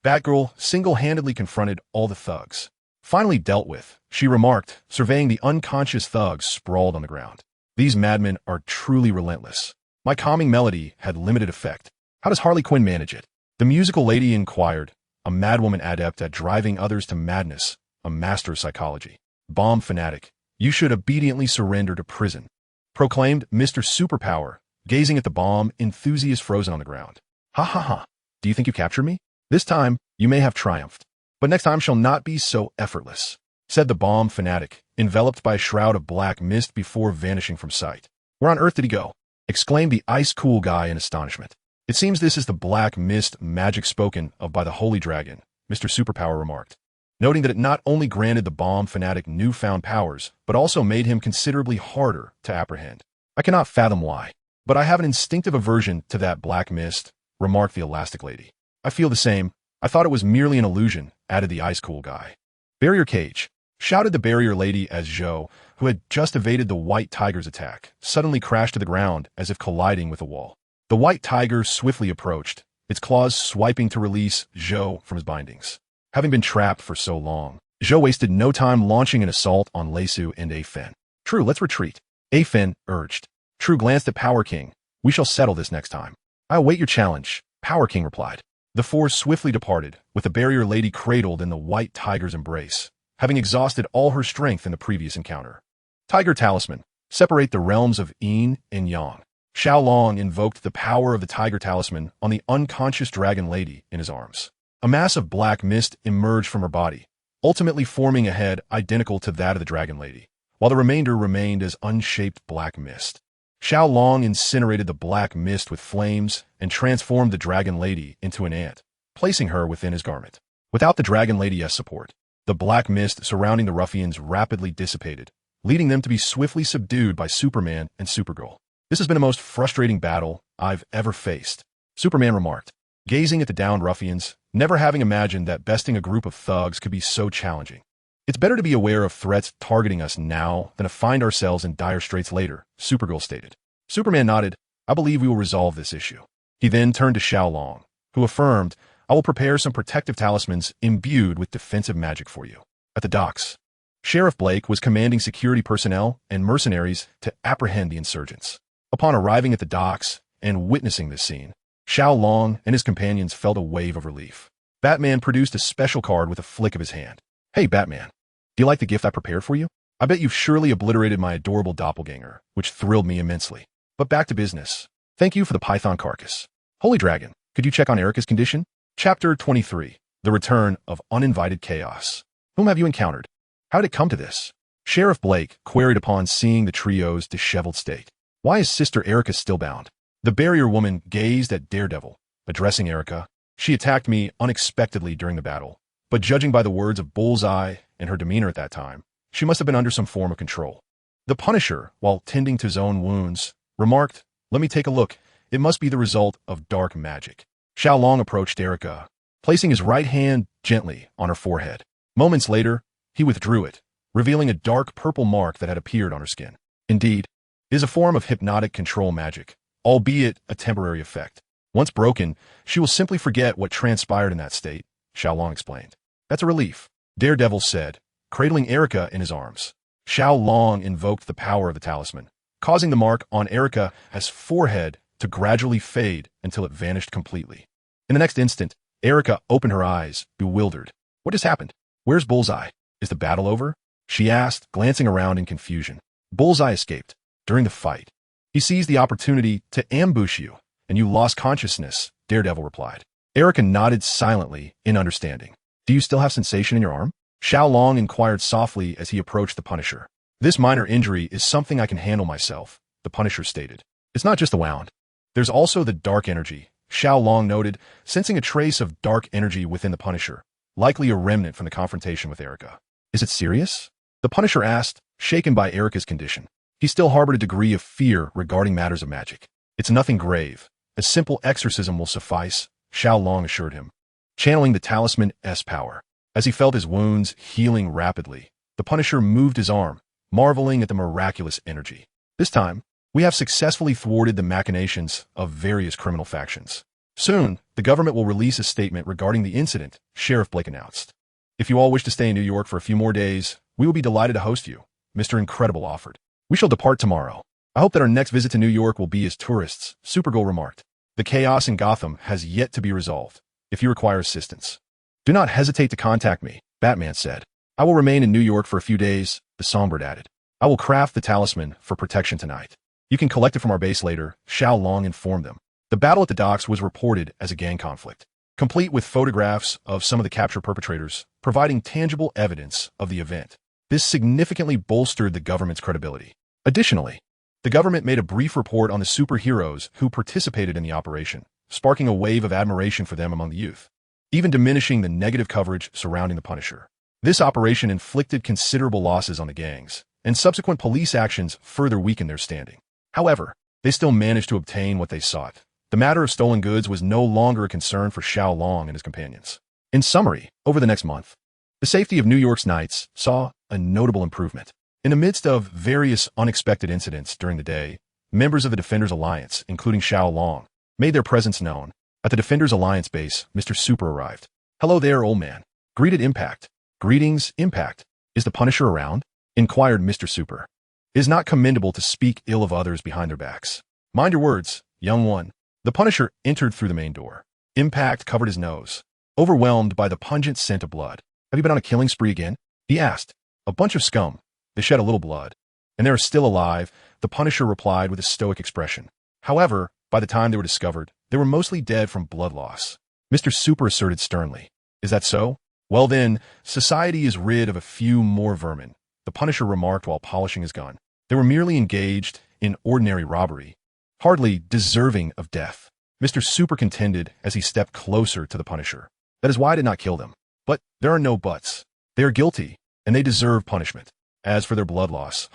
Batgirl single-handedly confronted all the thugs. Finally dealt with, she remarked, surveying the unconscious thugs sprawled on the ground. "These madmen are truly relentless. My calming melody had limited effect. How does Harley Quinn manage it?" The musical lady inquired, a madwoman adept at driving others to madness, a master of psychology. "Bomb fanatic, you should obediently surrender to prison," proclaimed Mr. Superpower, gazing at the bomb enthusiast frozen on the ground. "Ha ha ha, do you think you captured me? This time, you may have triumphed, but next time shall not be so effortless," said the bomb fanatic, enveloped by a shroud of black mist before vanishing from sight. "Where on earth did he go?" exclaimed the ice-cool guy in astonishment. "It seems this is the black mist magic spoken of by the Holy Dragon," Mr. Superpower remarked, noting that it not only granted the bomb fanatic newfound powers, but also made him considerably harder to apprehend. "I cannot fathom why, but I have an instinctive aversion to that black mist," remarked the elastic lady. "I feel the same. I thought it was merely an illusion," added the ice-cool guy. "Barrier cage," shouted the barrier lady as Zhou, who had just evaded the white tiger's attack, suddenly crashed to the ground as if colliding with a wall. The white tiger swiftly approached, its claws swiping to release Zhou from his bindings. Having been trapped for so long, Zhou wasted no time launching an assault on Leisu and A-Fen. "True, let's retreat," A-Fen urged. True glanced at Power King. "We shall settle this next time." "I await your challenge," Power King replied. The four swiftly departed, with the barrier lady cradled in the white tiger's embrace, having exhausted all her strength in the previous encounter. Tiger Talisman. Separate the realms of Yin and Yang. Xiao Long invoked the power of the Tiger Talisman on the unconscious dragon lady in his arms. A mass of black mist emerged from her body, ultimately forming a head identical to that of the dragon lady, while the remainder remained as unshaped black mist. Xiao Long incinerated the black mist with flames and transformed the Dragon Lady into an ant, placing her within his garment. Without the Dragon Lady's support, the black mist surrounding the ruffians rapidly dissipated, leading them to be swiftly subdued by Superman and Supergirl. This has been the most frustrating battle I've ever faced, Superman remarked, gazing at the downed ruffians, never having imagined that besting a group of thugs could be so challenging. It's better to be aware of threats targeting us now than to find ourselves in dire straits later, Supergirl stated. Superman nodded. I believe we will resolve this issue. He then turned to Xiao Long, who affirmed, I will prepare some protective talismans imbued with defensive magic for you. At the docks, Sheriff Blake was commanding security personnel and mercenaries to apprehend the insurgents. Upon arriving at the docks and witnessing this scene, Xiao Long and his companions felt a wave of relief. Batman produced a special card with a flick of his hand. Hey, Batman, do you like the gift I prepared for you? I bet you've surely obliterated my adorable doppelganger, which thrilled me immensely. But back to business. Thank you for the python carcass. Holy Dragon, could you check on Erica's condition? Chapter 23. The Return of Uninvited Chaos. Whom have you encountered? How did it come to this? Sheriff Blake queried upon seeing the trio's disheveled state. Why is Sister Erica still bound? The barrier woman gazed at Daredevil, addressing Erica. She attacked me unexpectedly during the battle, but judging by the words of Bullseye and her demeanor at that time, she must have been under some form of control. The Punisher, while tending to his own wounds, remarked, Let me take a look. It must be the result of dark magic. Xiao Long approached Erica, placing his right hand gently on her forehead. Moments later, he withdrew it, revealing a dark purple mark that had appeared on her skin. Indeed, it is a form of hypnotic control magic, albeit a temporary effect. Once broken, she will simply forget what transpired in that state, Xiao Long explained. That's a relief, Daredevil said, cradling Erica in his arms. Xiao Long invoked the power of the talisman, causing the mark on Erica's forehead to gradually fade until it vanished completely. In the next instant, Erica opened her eyes, bewildered. What just happened? Where's Bullseye? Is the battle over? She asked, glancing around in confusion. Bullseye escaped. During the fight, he seized the opportunity to ambush you, and you lost consciousness, Daredevil replied. Erica nodded silently in understanding. Do you still have sensation in your arm? Xiao Long inquired softly as he approached the Punisher. This minor injury is something I can handle myself, the Punisher stated. It's not just the wound. There's also the dark energy, Xiao Long noted, sensing a trace of dark energy within the Punisher, likely a remnant from the confrontation with Erica. Is it serious? The Punisher asked, shaken by Erica's condition. He still harbored a degree of fear regarding matters of magic. It's nothing grave. A simple exorcism will suffice, Xiao Long assured him, channeling the talisman's power. As he felt his wounds healing rapidly, the Punisher moved his arm, marveling at the miraculous energy. This time, we have successfully thwarted the machinations of various criminal factions. Soon, the government will release a statement regarding the incident, Sheriff Blake announced. If you all wish to stay in New York for a few more days, we will be delighted to host you, Mr. Incredible offered. We shall depart tomorrow. I hope that our next visit to New York will be as tourists, Supergirl remarked. The chaos in Gotham has yet to be resolved. If you require assistance, do not hesitate to contact me, Batman said. I will remain in New York for a few days, the Songbird added. I will craft the talisman for protection tonight. You can collect it from our base later, Xiao Long informed them. The battle at the docks was reported as a gang conflict, complete with photographs of some of the captured perpetrators, providing tangible evidence of the event. This significantly bolstered the government's credibility. Additionally, the government made a brief report on the superheroes who participated in the operation, sparking a wave of admiration for them among the youth, even diminishing the negative coverage surrounding the Punisher. This operation inflicted considerable losses on the gangs, and subsequent police actions further weakened their standing. However, they still managed to obtain what they sought. The matter of stolen goods was no longer a concern for Xiao Long and his companions. In summary, over the next month, the safety of New York's nights saw a notable improvement. In the midst of various unexpected incidents during the day, members of the Defenders Alliance, including Xiao Long, made their presence known. At the Defenders Alliance base, Mr. Super arrived. Hello there, old man. Greeted Impact. Greetings, Impact. Is the Punisher around? Inquired Mr. Super. It is not commendable to speak ill of others behind their backs. Mind your words, young one. The Punisher entered through the main door. Impact covered his nose, overwhelmed by the pungent scent of blood. Have you been on a killing spree again? He asked. A bunch of scum. They shed a little blood. And they are still alive, the Punisher replied with a stoic expression. However, by the time they were discovered, they were mostly dead from blood loss. Mr. Super asserted sternly. Is that so? Well then, society is rid of a few more vermin. the Punisher remarked while polishing his gun. They were merely engaged in ordinary robbery, hardly deserving of death. Mr. Super contended as he stepped closer to the Punisher. That is why I did not kill them. But there are no buts. They are guilty, and they deserve punishment. As for their blood loss,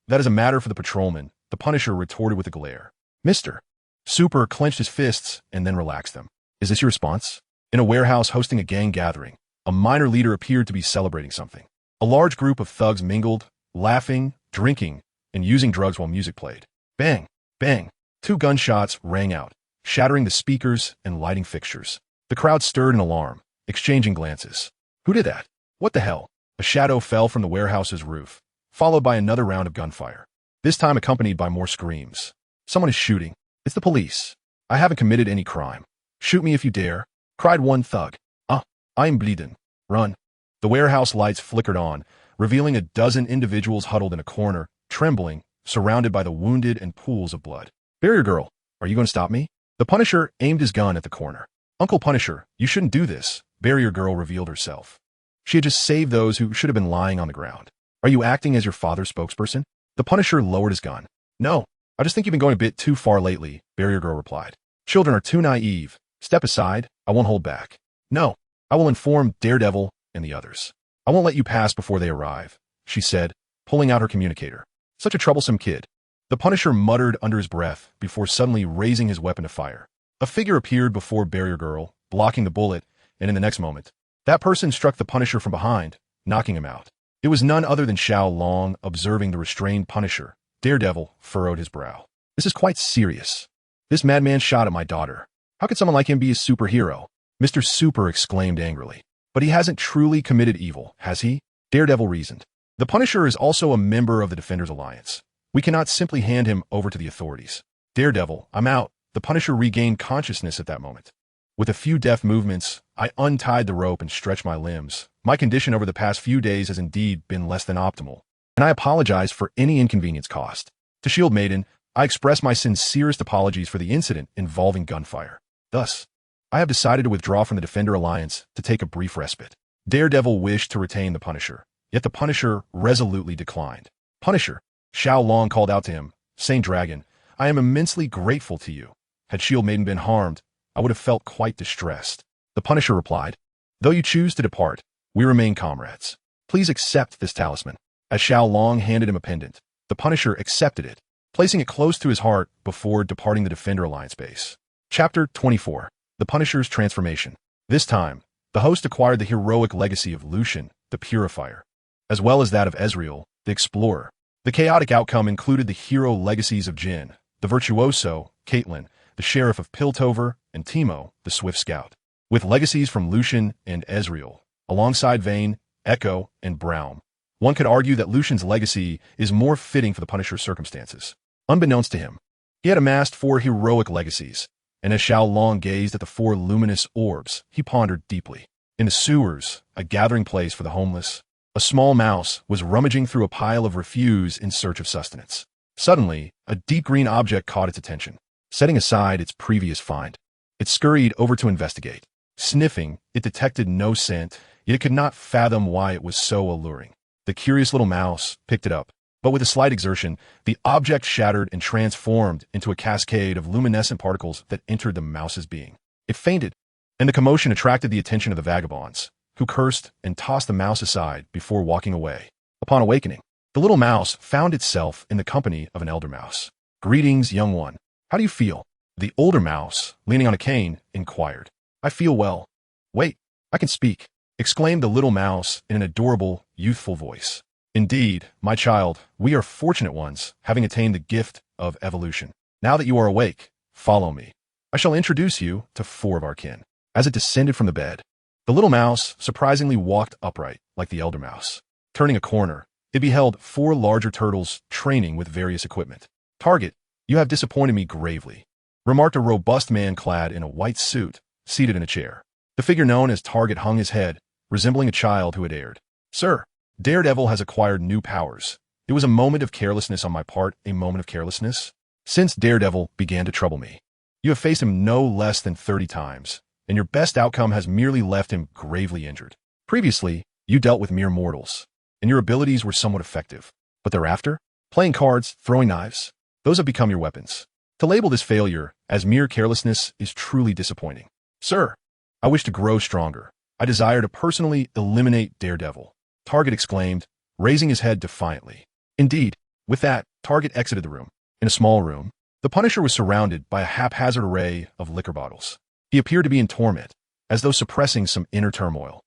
that is a matter for the patrolman, the Punisher retorted with a glare. Mr. Super clenched his fists and then relaxed them. Is this your response? In a warehouse hosting a gang gathering, a minor leader appeared to be celebrating something. A large group of thugs mingled, laughing, drinking, and using drugs while music played. Bang! Bang! 2 gunshots rang out, shattering the speakers and lighting fixtures. The crowd stirred in alarm, exchanging glances. Who did that? What the hell? A shadow fell from the warehouse's roof, followed by another round of gunfire, this time accompanied by more screams. Someone is shooting. It's the police. I haven't committed any crime. Shoot me if you dare, cried one thug. I'm bleeding. Run. The warehouse lights flickered on, revealing a dozen individuals huddled in a corner, trembling, surrounded by the wounded and pools of blood. Barrier Girl, are you going to stop me? The Punisher aimed his gun at the corner. Uncle Punisher, you shouldn't do this, Barrier Girl revealed herself. She had just saved those who should have been lying on the ground. Are you acting as your father's spokesperson? The Punisher lowered his gun. No, I just think you've been going a bit too far lately, Barrier Girl replied. Children are too naive. Step aside, I won't hold back. No, I will inform Daredevil and the others. I won't let you pass before they arrive, she said, pulling out her communicator. Such a troublesome kid. The Punisher muttered under his breath before suddenly raising his weapon to fire. A figure appeared before Barrier Girl, blocking the bullet, and in the next moment, that person struck the Punisher from behind, knocking him out. It was none other than Xiao Long. Observing the restrained Punisher, Daredevil furrowed his brow. This is quite serious. This madman shot at my daughter. How could someone like him be a superhero? Mr. Super exclaimed angrily. But he hasn't truly committed evil, has he? Daredevil reasoned. The Punisher is also a member of the Defenders Alliance. We cannot simply hand him over to the authorities. Daredevil, I'm out. The Punisher regained consciousness at that moment. With a few deft movements, I untied the rope and stretched my limbs. My condition over the past few days has indeed been less than optimal, and I apologize for any inconvenience caused. To Shield Maiden, I express my sincerest apologies for the incident involving gunfire. Thus, I have decided to withdraw from the Defender Alliance to take a brief respite. Daredevil wished to retain the Punisher, yet the Punisher resolutely declined. Punisher, Xiao Long called out to him, Saint Dragon, I am immensely grateful to you. Had Shield Maiden been harmed, I would have felt quite distressed. The Punisher replied, Though you choose to depart, we remain comrades. Please accept this talisman. As Xiao Long handed him a pendant, the Punisher accepted it, placing it close to his heart before departing the Defender Alliance base. Chapter 24. The Punisher's Transformation. This time, the host acquired the heroic legacy of Lucian, the Purifier, as well as that of Ezreal, the Explorer. The chaotic outcome included the hero legacies of Jin, the Virtuoso, Caitlyn, the Sheriff of Piltover, and Teemo, the Swift Scout. With legacies from Lucian and Ezreal, alongside Vayne, Echo, and Braum, one could argue that Lucian's legacy is more fitting for the Punisher's circumstances. Unbeknownst to him, he had amassed 4 heroic legacies, and as Xiao Long gazed at the 4 luminous orbs, he pondered deeply. In the sewers, a gathering place for the homeless, a small mouse was rummaging through a pile of refuse in search of sustenance. Suddenly, a deep green object caught its attention. Setting aside its previous find, it scurried over to investigate. Sniffing, it detected no scent, yet it could not fathom why it was so alluring. The curious little mouse picked it up, but with a slight exertion, the object shattered and transformed into a cascade of luminescent particles that entered the mouse's being. It fainted, and the commotion attracted the attention of the vagabonds, who cursed and tossed the mouse aside before walking away. Upon awakening, the little mouse found itself in the company of an elder mouse. Greetings, young one. How do you feel? The older mouse, leaning on a cane, inquired. I feel well. Wait, I can speak, exclaimed the little mouse in an adorable, youthful voice. Indeed, my child, we are fortunate ones, having attained the gift of evolution. Now that you are awake, follow me. I shall introduce you to 4 of our kin. As it descended from the bed, the little mouse surprisingly walked upright, like the elder mouse. Turning a corner, it beheld 4 larger turtles training with various equipment. Target, you have disappointed me gravely, remarked a robust man clad in a white suit, seated in a chair. The figure known as Target hung his head, resembling a child who had erred. Sir, Daredevil has acquired new powers. It was a moment of carelessness on my part, a moment of carelessness. Since Daredevil began to trouble me, you have faced him no less than 30 times, and your best outcome has merely left him gravely injured. Previously, you dealt with mere mortals. and your abilities were somewhat effective. But thereafter, playing cards, throwing knives, those have become your weapons. To label this failure as mere carelessness is truly disappointing. Sir, I wish to grow stronger. I desire to personally eliminate Daredevil, Target exclaimed, raising his head defiantly. Indeed, with that, Target exited the room. In a small room, the Punisher was surrounded by a haphazard array of liquor bottles. He appeared to be in torment, as though suppressing some inner turmoil.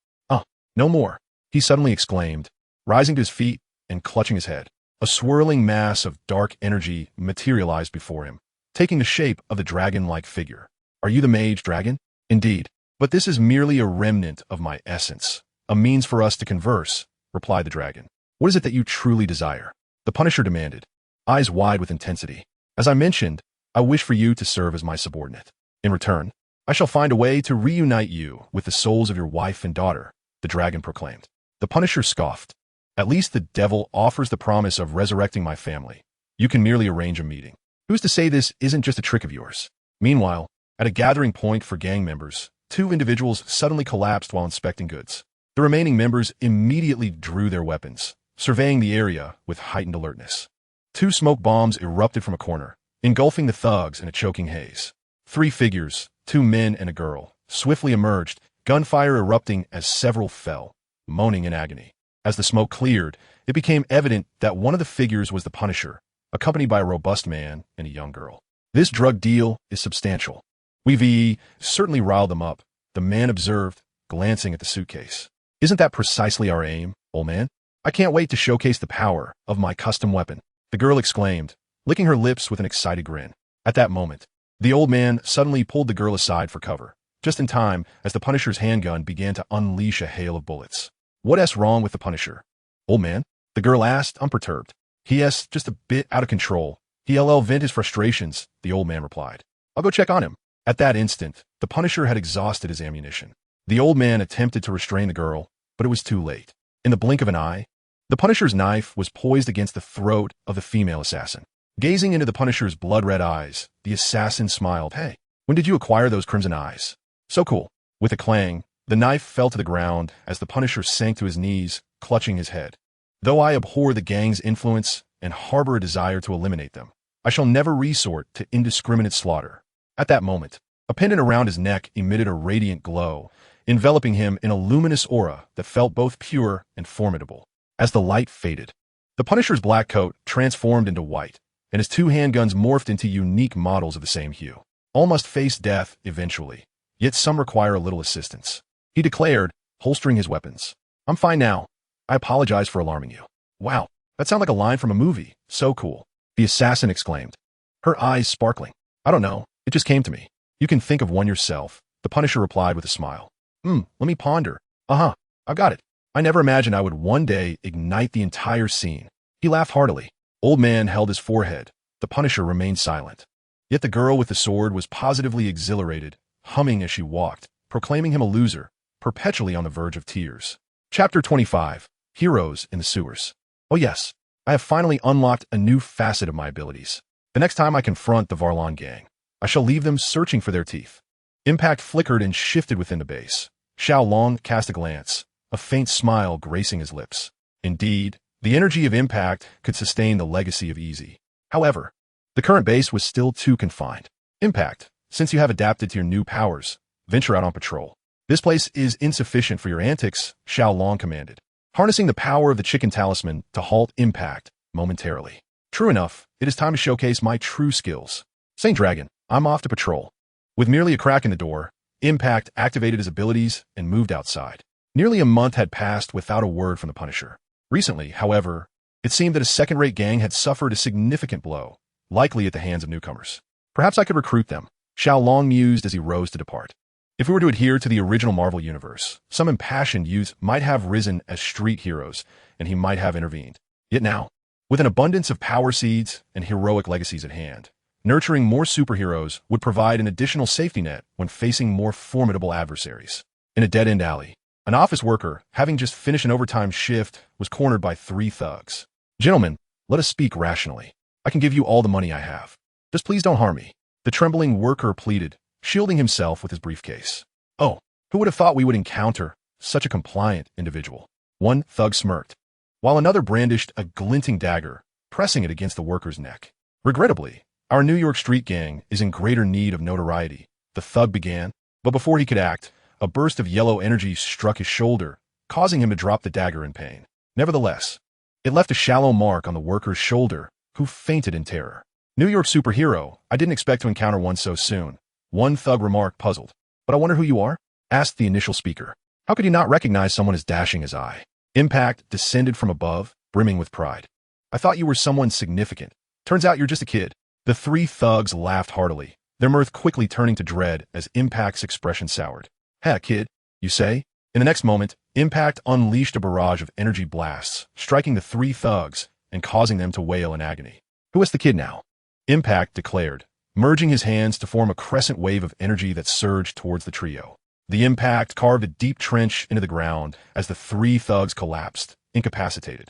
No more, he suddenly exclaimed, rising to his feet and clutching his head. A swirling mass of dark energy materialized before him, taking the shape of the dragon-like figure. Are you the mage dragon? Indeed, but this is merely a remnant of my essence, a means for us to converse, replied the dragon. What is it that you truly desire? The Punisher demanded, eyes wide with intensity. As I mentioned, I wish for you to serve as my subordinate. In return, I shall find a way to reunite you with the souls of your wife and daughter, the dragon proclaimed. The Punisher scoffed. At least the devil offers the promise of resurrecting my family. You can merely arrange a meeting. Who's to say this isn't just a trick of yours? Meanwhile, at a gathering point for gang members, 2 individuals suddenly collapsed while inspecting goods. The remaining members immediately drew their weapons, surveying the area with heightened alertness. 2 smoke bombs erupted from a corner, engulfing the thugs in a choking haze. 3 figures, 2 men and a girl, swiftly emerged, gunfire erupting as several fell, moaning in agony. As the smoke cleared, it became evident that one of the figures was the Punisher, accompanied by a robust man and a young girl. This drug deal is substantial. We've certainly riled them up, the man observed, glancing at the suitcase. Isn't that precisely our aim, old man? I can't wait to showcase the power of my custom weapon, the girl exclaimed, licking her lips with an excited grin. At that moment, the old man suddenly pulled the girl aside for cover, just in time as the Punisher's handgun began to unleash a hail of bullets. What's wrong with the Punisher? Old man? The girl asked, unperturbed. He's just a bit out of control. He'll vent his frustrations, the old man replied. I'll go check on him. At that instant, the Punisher had exhausted his ammunition. The old man attempted to restrain the girl, but it was too late. In the blink of an eye, the Punisher's knife was poised against the throat of the female assassin. Gazing into the Punisher's blood-red eyes, the assassin smiled. Hey, when did you acquire those crimson eyes? So cool. With a clang, the knife fell to the ground as the Punisher sank to his knees, clutching his head. Though I abhor the gang's influence and harbor a desire to eliminate them, I shall never resort to indiscriminate slaughter. At that moment, a pendant around his neck emitted a radiant glow, enveloping him in a luminous aura that felt both pure and formidable. As the light faded, the Punisher's black coat transformed into white, and his 2 handguns morphed into unique models of the same hue. All must face death eventually, yet some require a little assistance, he declared, holstering his weapons. I'm fine now. I apologize for alarming you. Wow, that sounded like a line from a movie. So cool, the assassin exclaimed, her eyes sparkling. I don't know, it just came to me. You can think of one yourself, the Punisher replied with a smile. Let me ponder. I've got it. I never imagined I would one day ignite the entire scene. He laughed heartily. Old man held his forehead. The Punisher remained silent. Yet the girl with the sword was positively exhilarated, humming as she walked, proclaiming him a loser, perpetually on the verge of tears. Chapter 25. Heroes in the Sewers. Oh yes, I have finally unlocked a new facet of my abilities. The next time I confront the Varlon gang, I shall leave them searching for their teeth. Impact flickered and shifted within the base. Xiao Long cast a glance, a faint smile gracing his lips. Indeed, the energy of Impact could sustain the legacy of Easy. However, the current base was still too confined. Impact, since you have adapted to your new powers, venture out on patrol. This place is insufficient for your antics, Xiao Long commanded, harnessing the power of the chicken talisman to halt Impact momentarily. True enough, it is time to showcase my true skills. Saint Dragon, I'm off to patrol. With merely a crack in the door, Impact activated his abilities and moved outside. Nearly a month had passed without a word from the Punisher. Recently, however, it seemed that a second-rate gang had suffered a significant blow, likely at the hands of newcomers. Perhaps I could recruit them, Xiao Long mused as he rose to depart. If we were to adhere to the original Marvel Universe, some impassioned youths might have risen as street heroes, and he might have intervened. Yet now, with an abundance of power seeds and heroic legacies at hand, nurturing more superheroes would provide an additional safety net when facing more formidable adversaries. In a dead-end alley, an office worker, having just finished an overtime shift, was cornered by 3 thugs. Gentlemen, let us speak rationally. I can give you all the money I have. Just please don't harm me, the trembling worker pleaded, shielding himself with his briefcase. Oh, who would have thought we would encounter such a compliant individual? One thug smirked. while another brandished a glinting dagger, pressing it against the worker's neck. Regrettably, our New York street gang is in greater need of notoriety, the thug began, but before he could act, a burst of yellow energy struck his shoulder, causing him to drop the dagger in pain. Nevertheless, it left a shallow mark on the worker's shoulder, who fainted in terror. New York superhero, I didn't expect to encounter one so soon. One thug remarked, puzzled. But I wonder who you are? Asked the initial speaker. How could you not recognize someone as dashing as I? Impact descended from above, brimming with pride. I thought you were someone significant. Turns out you're just a kid. The three thugs laughed heartily, their mirth quickly turning to dread as Impact's expression soured. Hey, kid, you say? In the next moment, Impact unleashed a barrage of energy blasts, striking the three thugs and causing them to wail in agony. Who is the kid now? Impact declared, merging his hands to form a crescent wave of energy that surged towards the trio. The impact carved a deep trench into the ground as the three thugs collapsed, incapacitated.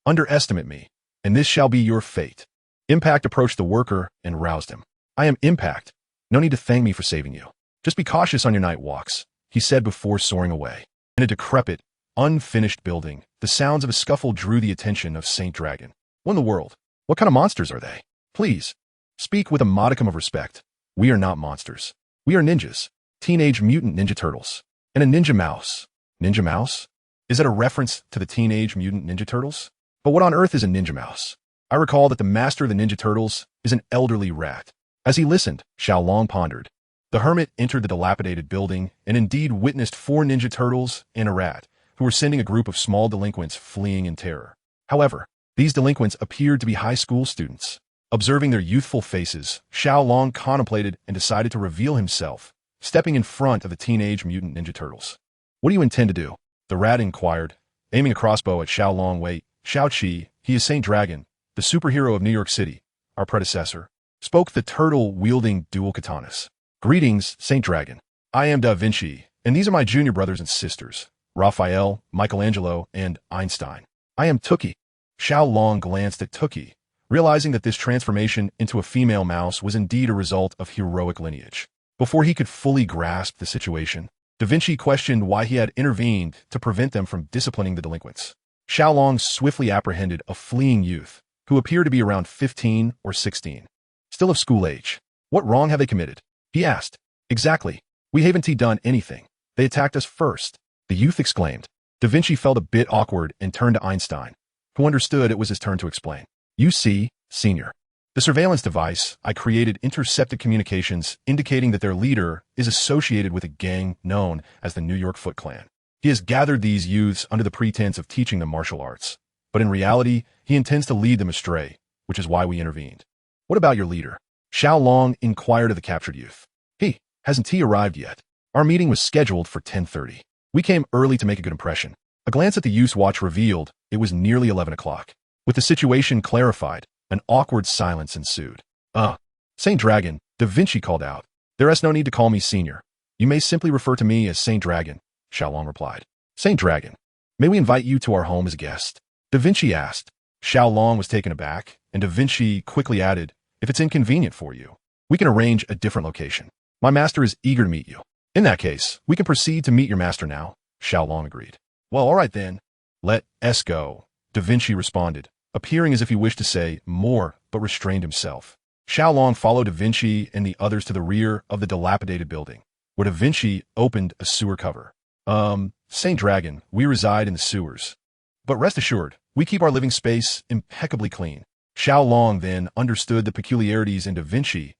Underestimate me, and this shall be your fate. Impact approached the worker and roused him. I am Impact. No need to thank me for saving you. Just be cautious on your night walks, he said before soaring away. In a decrepit, unfinished building, the sounds of a scuffle drew the attention of Saint Dragon. What in the world? What kind of monsters are they? Please, speak with a modicum of respect. We are not monsters. We are ninjas. Teenage Mutant Ninja Turtles. And a ninja mouse. Ninja mouse? Is that a reference to the Teenage Mutant Ninja Turtles? But what on earth is a ninja mouse? I recall that the master of the Ninja Turtles is an elderly rat. As he listened, Xiao Long pondered. The hermit entered the dilapidated building and indeed witnessed 4 Ninja Turtles and a rat, who were sending a group of small delinquents fleeing in terror. However, these delinquents appeared to be high school students. Observing their youthful faces, Xiao Long contemplated and decided to reveal himself, stepping in front of the Teenage Mutant Ninja Turtles. What do you intend to do? The rat inquired, aiming a crossbow at Xiao Long. Wait, Xiao Qi, he is Saint Dragon, the superhero of New York City, our predecessor, spoke the turtle wielding dual katanas. Greetings, Saint Dragon. I am Da Vinci, and these are my junior brothers and sisters, Raphael, Michelangelo, and Einstein. I am Tookie. Xiao Long glanced at Tookie, realizing that this transformation into a female mouse was indeed a result of heroic lineage. Before he could fully grasp the situation, Da Vinci questioned why he had intervened to prevent them from disciplining the delinquents. Xiao Long swiftly apprehended a fleeing youth, who appeared to be around 15 or 16. Still of school age. What wrong have they committed? He asked. Exactly. We haven't done anything. They attacked us first. The youth exclaimed. Da Vinci felt a bit awkward and turned to Einstein, who understood it was his turn to explain. You see, Senior. The surveillance device I created intercepted communications indicating that their leader is associated with a gang known as the New York Foot Clan. He has gathered these youths under the pretense of teaching them martial arts, but in reality, he intends to lead them astray, which is why we intervened. What about your leader? Xiao Long inquired of the captured youth. Hasn't he arrived yet? Our meeting was scheduled for 10:30. We came early to make a good impression. A glance at the youth's watch revealed it was nearly 11 o'clock. With the situation clarified, an awkward silence ensued. Saint Dragon, Da Vinci called out. There is no need to call me Senior. You may simply refer to me as Saint Dragon, Xiao Long replied. Saint Dragon, may we invite you to our home as a guest? Da Vinci asked. Xiao Long was taken aback, and Da Vinci quickly added, if it's inconvenient for you, we can arrange a different location. My master is eager to meet you. In that case, we can proceed to meet your master now, Xiao Long agreed. Well, all right then. Let us go, Da Vinci responded, appearing as if he wished to say more, but restrained himself. Xiao Long followed Da Vinci and the others to the rear of the dilapidated building, where Da Vinci opened a sewer cover. Saint Dragon, we reside in the sewers. But rest assured, we keep our living space impeccably clean. Xiao Long then understood the peculiarities in Da Vinci's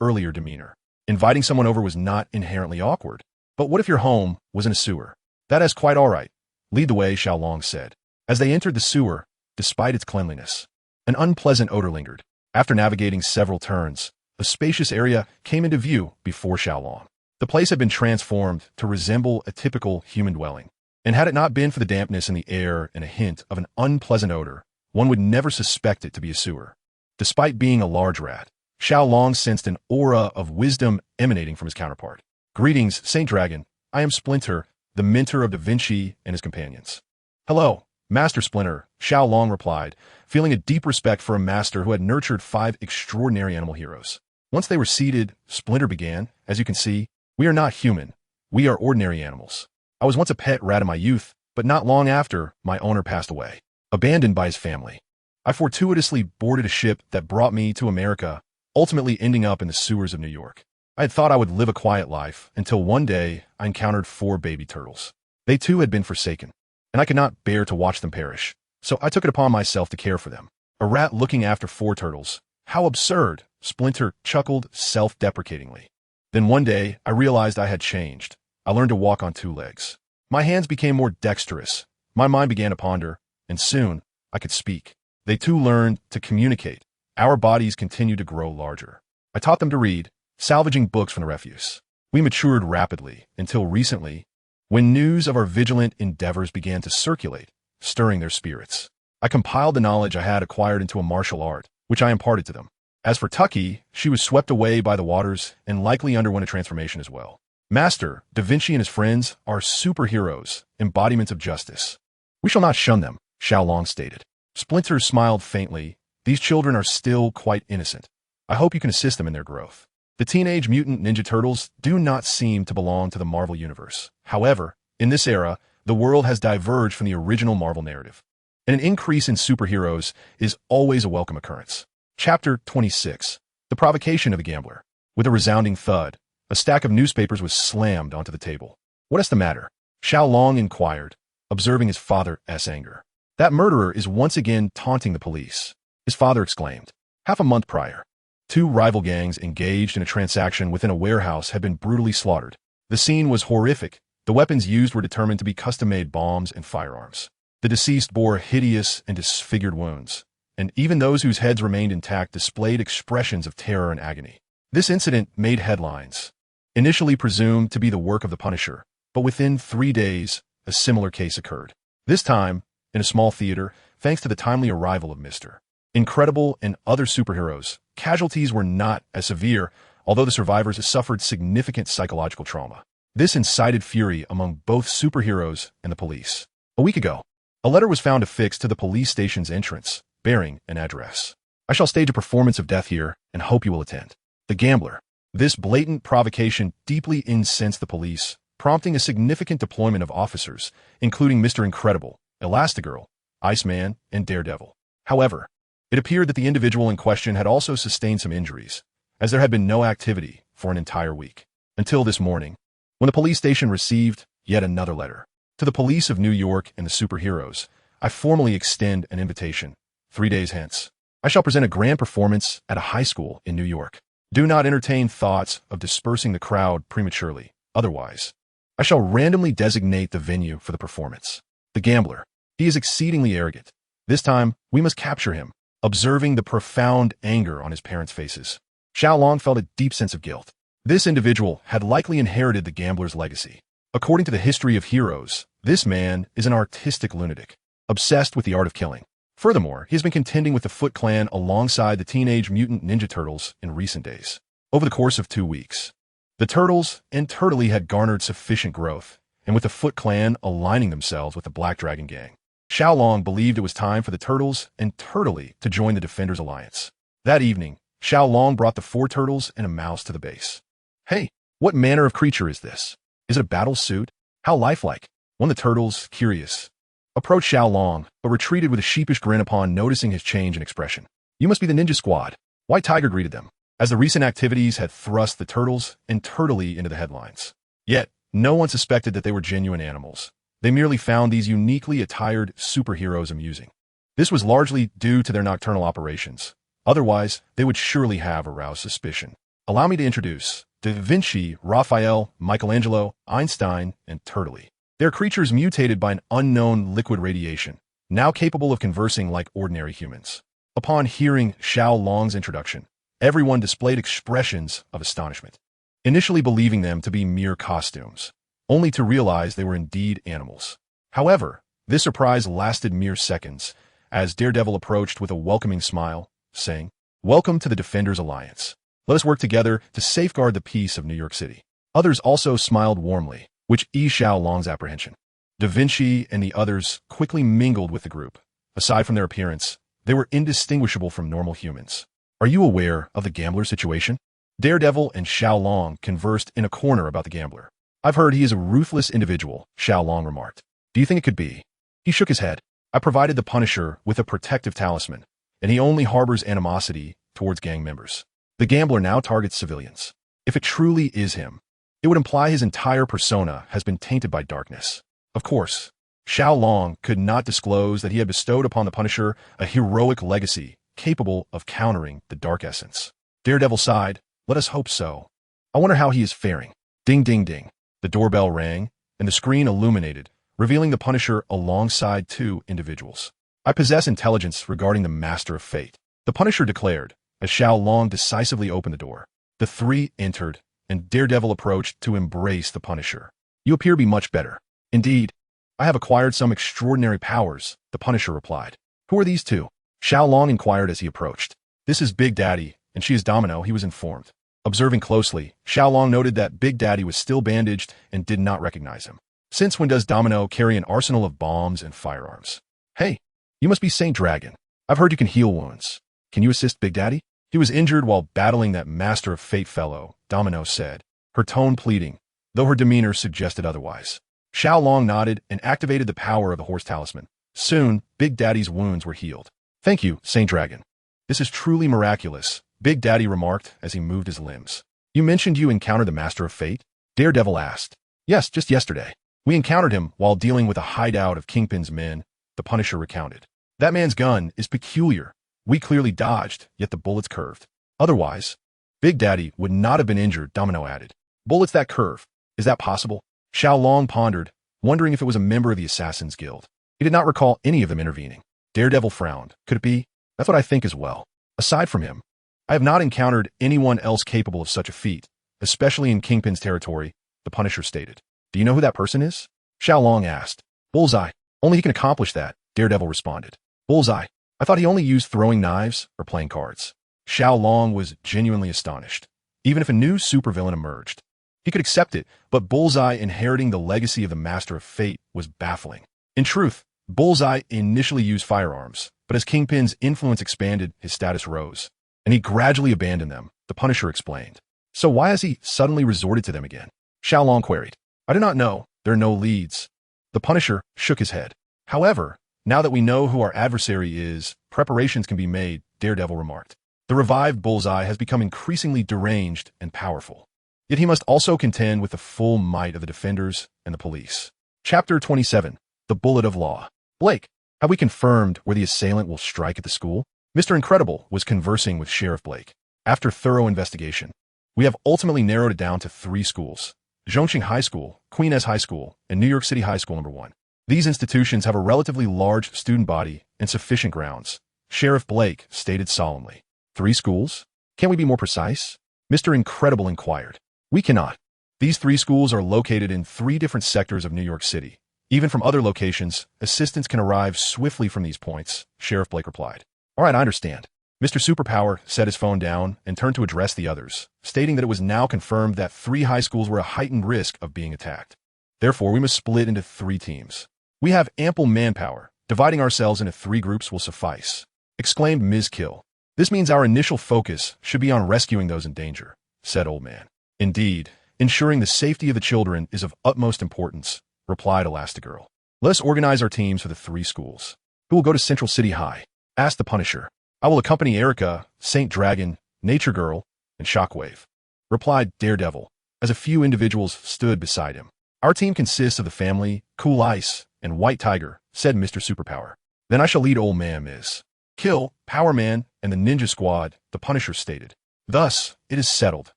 earlier demeanor. Inviting someone over was not inherently awkward. But what if your home was in a sewer? That is quite all right. Lead the way, Xiao Long said. As they entered the sewer, despite its cleanliness, an unpleasant odor lingered. After navigating several turns, a spacious area came into view before Xiao Long. The place had been transformed to resemble a typical human dwelling, and had it not been for the dampness in the air and a hint of an unpleasant odor, one would never suspect it to be a sewer. Despite being a large rat, Xiao Long sensed an aura of wisdom emanating from his counterpart. Greetings, Saint Dragon. I am Splinter, the mentor of Da Vinci and his companions. Hello, Master Splinter, Xiao Long replied, feeling a deep respect for a master who had nurtured 5 extraordinary animal heroes. Once they were seated, Splinter began, as you can see, we are not human. We are ordinary animals. I was once a pet rat in my youth, but not long after, my owner passed away. abandoned by his family. I fortuitously boarded a ship that brought me to America, ultimately ending up in the sewers of New York. I had thought I would live a quiet life until one day I encountered 4 baby turtles. They too had been forsaken, and I could not bear to watch them perish, so I took it upon myself to care for them. A rat looking after 4 turtles. How absurd, Splinter chuckled self-deprecatingly. Then one day, I realized I had changed. I learned to walk on 2 legs. My hands became more dexterous. My mind began to ponder, and soon, I could speak. They too learned to communicate. Our bodies continued to grow larger. I taught them to read, salvaging books from the refuse. We matured rapidly, until recently, when news of our vigilant endeavors began to circulate, stirring their spirits. I compiled the knowledge I had acquired into a martial art, which I imparted to them. As for Tucky, she was swept away by the waters and likely underwent a transformation as well. Master, Da Vinci and his friends are superheroes, embodiments of justice. We shall not shun them, Xiao Long stated. Splinter smiled faintly. These children are still quite innocent. I hope you can assist them in their growth. The Teenage Mutant Ninja Turtles do not seem to belong to the Marvel Universe. However, in this era, the world has diverged from the original Marvel narrative, and an increase in superheroes is always a welcome occurrence. Chapter 26. The Provocation of the Gambler. With a resounding thud, a stack of newspapers was slammed onto the table. What is the matter? Xiao Long inquired, observing his father's anger. That murderer is once again taunting the police, his father exclaimed. Half a month prior, 2 rival gangs engaged in a transaction within a warehouse had been brutally slaughtered. The scene was horrific. The weapons used were determined to be custom-made bombs and firearms. The deceased bore hideous and disfigured wounds, and even those whose heads remained intact displayed expressions of terror and agony. This incident made headlines. Initially presumed to be the work of the Punisher, but within 3 days, a similar case occurred. This time, in a small theater, thanks to the timely arrival of Mr. Incredible and other superheroes. Casualties were not as severe, although the survivors suffered significant psychological trauma. This incited fury among both superheroes and the police. A week ago, a letter was found affixed to the police station's entrance, bearing an address. I shall stage a performance of death here and hope you will attend. The Gambler. This blatant provocation deeply incensed the police, prompting a significant deployment of officers, including Mr. Incredible, Elastigirl, Iceman, and Daredevil. However, it appeared that the individual in question had also sustained some injuries, as there had been no activity for an entire week. Until this morning, when the police station received yet another letter. To the police of New York and the superheroes, I formally extend an invitation. 3 days hence, I shall present a grand performance at a high school in New York. Do not entertain thoughts of dispersing the crowd prematurely. Otherwise, I shall randomly designate the venue for the performance. The Gambler. He is exceedingly arrogant. This time, we must capture him. Observing the profound anger on his parents' faces, Xiao Long felt a deep sense of guilt. This individual had likely inherited the Gambler's legacy. According to the history of heroes, this man is an artistic lunatic, obsessed with the art of killing. Furthermore, he has been contending with the Foot Clan alongside the Teenage Mutant Ninja Turtles in recent days. Over the course of 2 weeks, the Turtles and Turtley had garnered sufficient growth, and with the Foot Clan aligning themselves with the Black Dragon Gang, Xiao Long believed it was time for the Turtles and Turtley to join the Defenders Alliance. That evening, Xiao Long brought the 4 turtles and a mouse to the base. Hey, what manner of creature is this? Is it a battle suit? How lifelike? One of the turtles, curious, approached Xiao Long, but retreated with a sheepish grin upon noticing his change in expression. You must be the Ninja Squad. White Tiger greeted them, as the recent activities had thrust the Turtles and Turtley into the headlines. Yet, no one suspected that they were genuine animals. They merely found these uniquely attired superheroes amusing. This was largely due to their nocturnal operations. Otherwise, they would surely have aroused suspicion. Allow me to introduce Da Vinci, Raphael, Michelangelo, Einstein, and Turtley. They are creatures mutated by an unknown liquid radiation, now capable of conversing like ordinary humans. Upon hearing Xiao Long's introduction, everyone displayed expressions of astonishment, initially believing them to be mere costumes, only to realize they were indeed animals. However, this surprise lasted mere seconds, as Daredevil approached with a welcoming smile, saying, "Welcome to the Defenders Alliance. Let us work together to safeguard the peace of New York City." Others also smiled warmly, which eased Xiao Long's apprehension. Da Vinci and the others quickly mingled with the group. Aside from their appearance, they were indistinguishable from normal humans. Are you aware of the Gambler situation? Daredevil and Xiao Long conversed in a corner about the Gambler. I've heard he is a ruthless individual, Xiao Long remarked. Do you think it could be? He shook his head. I provided the Punisher with a protective talisman, and he only harbors animosity towards gang members. The gambler now targets civilians. If it truly is him, it would imply his entire persona has been tainted by darkness. Of course, Xiao Long could not disclose that he had bestowed upon the Punisher a heroic legacy capable of countering the dark essence. Daredevil sighed, "Let us hope so. I wonder how he is faring." Ding, ding, ding. The doorbell rang, and the screen illuminated, revealing the Punisher alongside two individuals. "I possess intelligence regarding the Master of Fate," the Punisher declared, as Xiao Long decisively opened the door. The three entered, and Daredevil approached to embrace the Punisher. "You appear to be much better." "Indeed, I have acquired some extraordinary powers," the Punisher replied. "Who are these two?" Xiao Long inquired as he approached. "This is Big Daddy, and she is Domino," he was informed. Observing closely, Xiao Long noted that Big Daddy was still bandaged and did not recognize him. "Since when does Domino carry an arsenal of bombs and firearms?" "Hey, you must be Saint Dragon. I've heard you can heal wounds. Can you assist Big Daddy?" "He was injured while battling that Master of Fate fellow," Domino said, her tone pleading, though her demeanor suggested otherwise. Xiao Long nodded and activated the power of the horse talisman. Soon, Big Daddy's wounds were healed. "Thank you, Saint Dragon. This is truly miraculous," Big Daddy remarked as he moved his limbs. "You mentioned you encountered the Master of Fate?" Daredevil asked. "Yes, just yesterday. We encountered him while dealing with a hideout of Kingpin's men," the Punisher recounted. "That man's gun is peculiar. We clearly dodged, yet the bullets curved. Otherwise, Big Daddy would not have been injured," Domino added. "Bullets that curve. Is that possible?" Xiao Long pondered, wondering if it was a member of the Assassin's Guild. He did not recall any of them intervening. Daredevil frowned. "Could it be? That's what I think as well. Aside from him, I have not encountered anyone else capable of such a feat, especially in Kingpin's territory," the Punisher stated. "Do you know who that person is?" Xiao Long asked. "Bullseye. Only he can accomplish that," Daredevil responded. "Bullseye? I thought he only used throwing knives or playing cards." Xiao Long was genuinely astonished. Even if a new supervillain emerged, he could accept it, but Bullseye inheriting the legacy of the Master of Fate was baffling. In truth, Bullseye initially used firearms, but as Kingpin's influence expanded, his status rose, and he gradually abandoned them, the Punisher explained. "So why has he suddenly resorted to them again?" Xiao Long queried. "I do not know. There are no leads." The Punisher shook his head. "However, now that we know who our adversary is, preparations can be made," Daredevil remarked. "The revived Bullseye has become increasingly deranged and powerful. Yet he must also contend with the full might of the Defenders and the police." Chapter 27. The Bullet of Law. "Blake, have we confirmed where the assailant will strike at the school?" Mr. Incredible was conversing with Sheriff Blake. "After thorough investigation, we have ultimately narrowed it down to 3 schools: Zhongqing High School, Queen S High School, and New York City High School No. 1. These institutions have a relatively large student body and sufficient grounds," Sheriff Blake stated solemnly. 3 schools? Can we be more precise?" Mr. Incredible inquired. "We cannot. These 3 schools are located in 3 different sectors of New York City. Even from other locations, assistance can arrive swiftly from these points," Sheriff Blake replied. "All right, I understand." Mr. Superpower set his phone down and turned to address the others, stating that it was now confirmed that 3 high schools were a heightened risk of being attacked. Therefore, we must split into 3 teams. "We have ample manpower. Dividing ourselves into 3 groups will suffice," exclaimed Ms. Kill. "This means our initial focus should be on rescuing those in danger," said Old Man. "Indeed, ensuring the safety of the children is of utmost importance," replied Elastigirl. "Let us organize our teams for the 3 schools." "Who will go to Central City High?" asked the Punisher. "I will accompany Erica, Saint Dragon, Nature Girl, and Shockwave," replied Daredevil, as a few individuals stood beside him. "Our team consists of the family, Cool Ice, and White Tiger," said Mr. Superpower. "Then I shall lead Old Man, Ms. Kill, Power Man, and the Ninja Squad," the Punisher stated. "Thus, it is settled.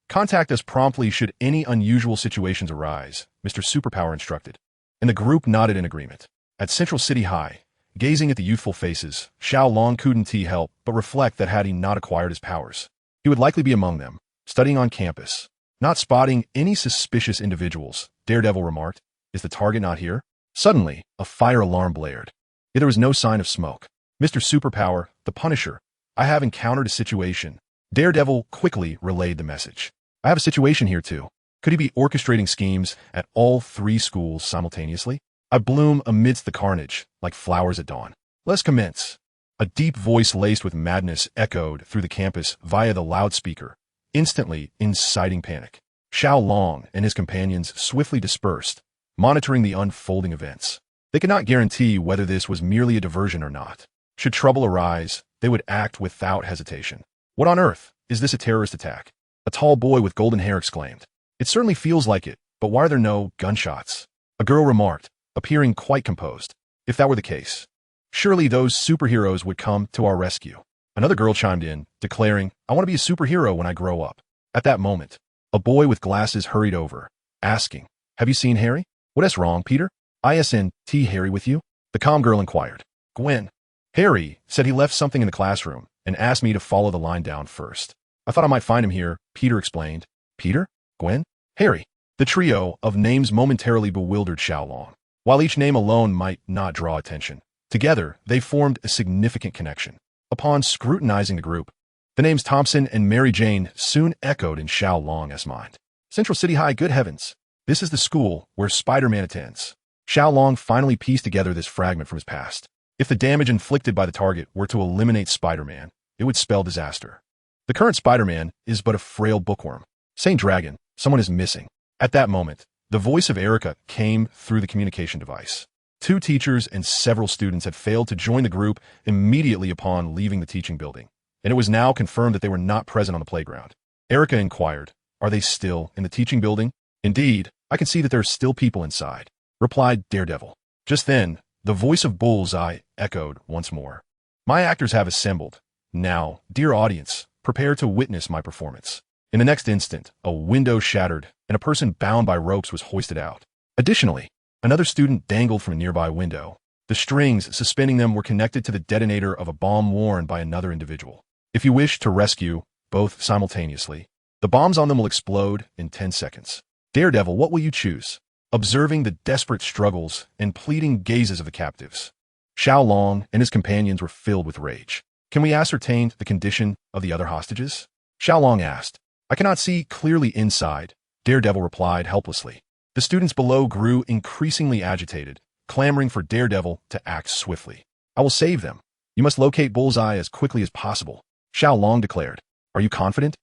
Contact us promptly should any unusual situations arise," Mr. Superpower instructed, and the group nodded in agreement. At Central City High, gazing at the youthful faces, Xiao Long couldn't help but reflect that had he not acquired his powers, he would likely be among them, studying on campus. Not spotting any suspicious individuals, Daredevil remarked, "Is the target not here?" Suddenly, a fire alarm blared. Yet there was no sign of smoke. "Mr. Superpower, the Punisher, I have encountered a situation." Daredevil quickly relayed the message. "I have a situation here too. Could he be orchestrating schemes at all 3 schools simultaneously? I bloom amidst the carnage, like flowers at dawn. Let's commence." A deep voice laced with madness echoed through the campus via the loudspeaker, instantly inciting panic. Xiao Long and his companions swiftly dispersed, monitoring the unfolding events. They could not guarantee whether this was merely a diversion or not. Should trouble arise, they would act without hesitation. What on earth? Is this a terrorist attack? A tall boy with golden hair exclaimed. It certainly feels like it, but why are there no gunshots? A girl remarked, appearing quite composed. If that were the case, surely those superheroes would come to our rescue. Another girl chimed in, declaring, I want to be a superhero when I grow up. At that moment, a boy with glasses hurried over, asking, Have you seen Harry? What's wrong, Peter? Isn't Harry with you? The calm girl inquired. Gwen. Harry said he left something in the classroom and asked me to follow the line down first. I thought I might find him here, Peter explained. Peter? Gwen? Harry. The trio of names momentarily bewildered Xiao Long. While each name alone might not draw attention, together they formed a significant connection. Upon scrutinizing the group, the names Thompson and Mary Jane soon echoed in Xiao Long's mind. Central City High, good heavens. This is the school where Spider-Man attends. Xiao Long finally pieced together this fragment from his past. If the damage inflicted by the target were to eliminate Spider-Man, it would spell disaster. The current Spider-Man is but a frail bookworm. Saint Dragon, someone is missing. At that moment, the voice of Erica came through the communication device. 2 teachers and several students had failed to join the group immediately upon leaving the teaching building, and it was now confirmed that they were not present on the playground. Erica inquired, Are they still in the teaching building? Indeed, I can see that there are still people inside, replied Daredevil. Just then, the voice of Bullseye echoed once more. My actors have assembled. Now, dear audience, prepare to witness my performance. In the next instant, a window shattered and a person bound by ropes was hoisted out. Additionally, another student dangled from a nearby window. The strings suspending them were connected to the detonator of a bomb worn by another individual. If you wish to rescue both simultaneously, the bombs on them will explode in 10 seconds. Daredevil, what will you choose? Observing the desperate struggles and pleading gazes of the captives, Xiao Long and his companions were filled with rage. Can we ascertain the condition of the other hostages? Xiao Long asked. I cannot see clearly inside, Daredevil replied helplessly. The students below grew increasingly agitated, clamoring for Daredevil to act swiftly. I will save them. You must locate Bullseye as quickly as possible, Xiao Long declared. Are you confident?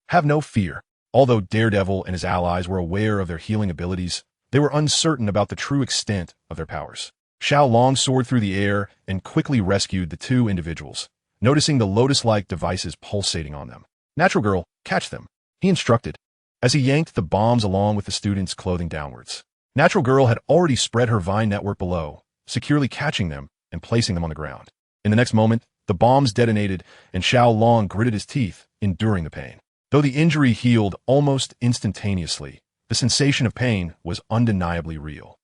Have no fear. Although Daredevil and his allies were aware of their healing abilities, they were uncertain about the true extent of their powers. Xiao Long soared through the air and quickly rescued the 2 individuals, noticing the lotus-like devices pulsating on them. Natural Girl, catch them, he instructed, as he yanked the bombs along with the students' clothing downwards. Natural Girl had already spread her vine network below, securely catching them and placing them on the ground. In the next moment, the bombs detonated and Xiao Long gritted his teeth, enduring the pain. Though the injury healed almost instantaneously, the sensation of pain was undeniably real.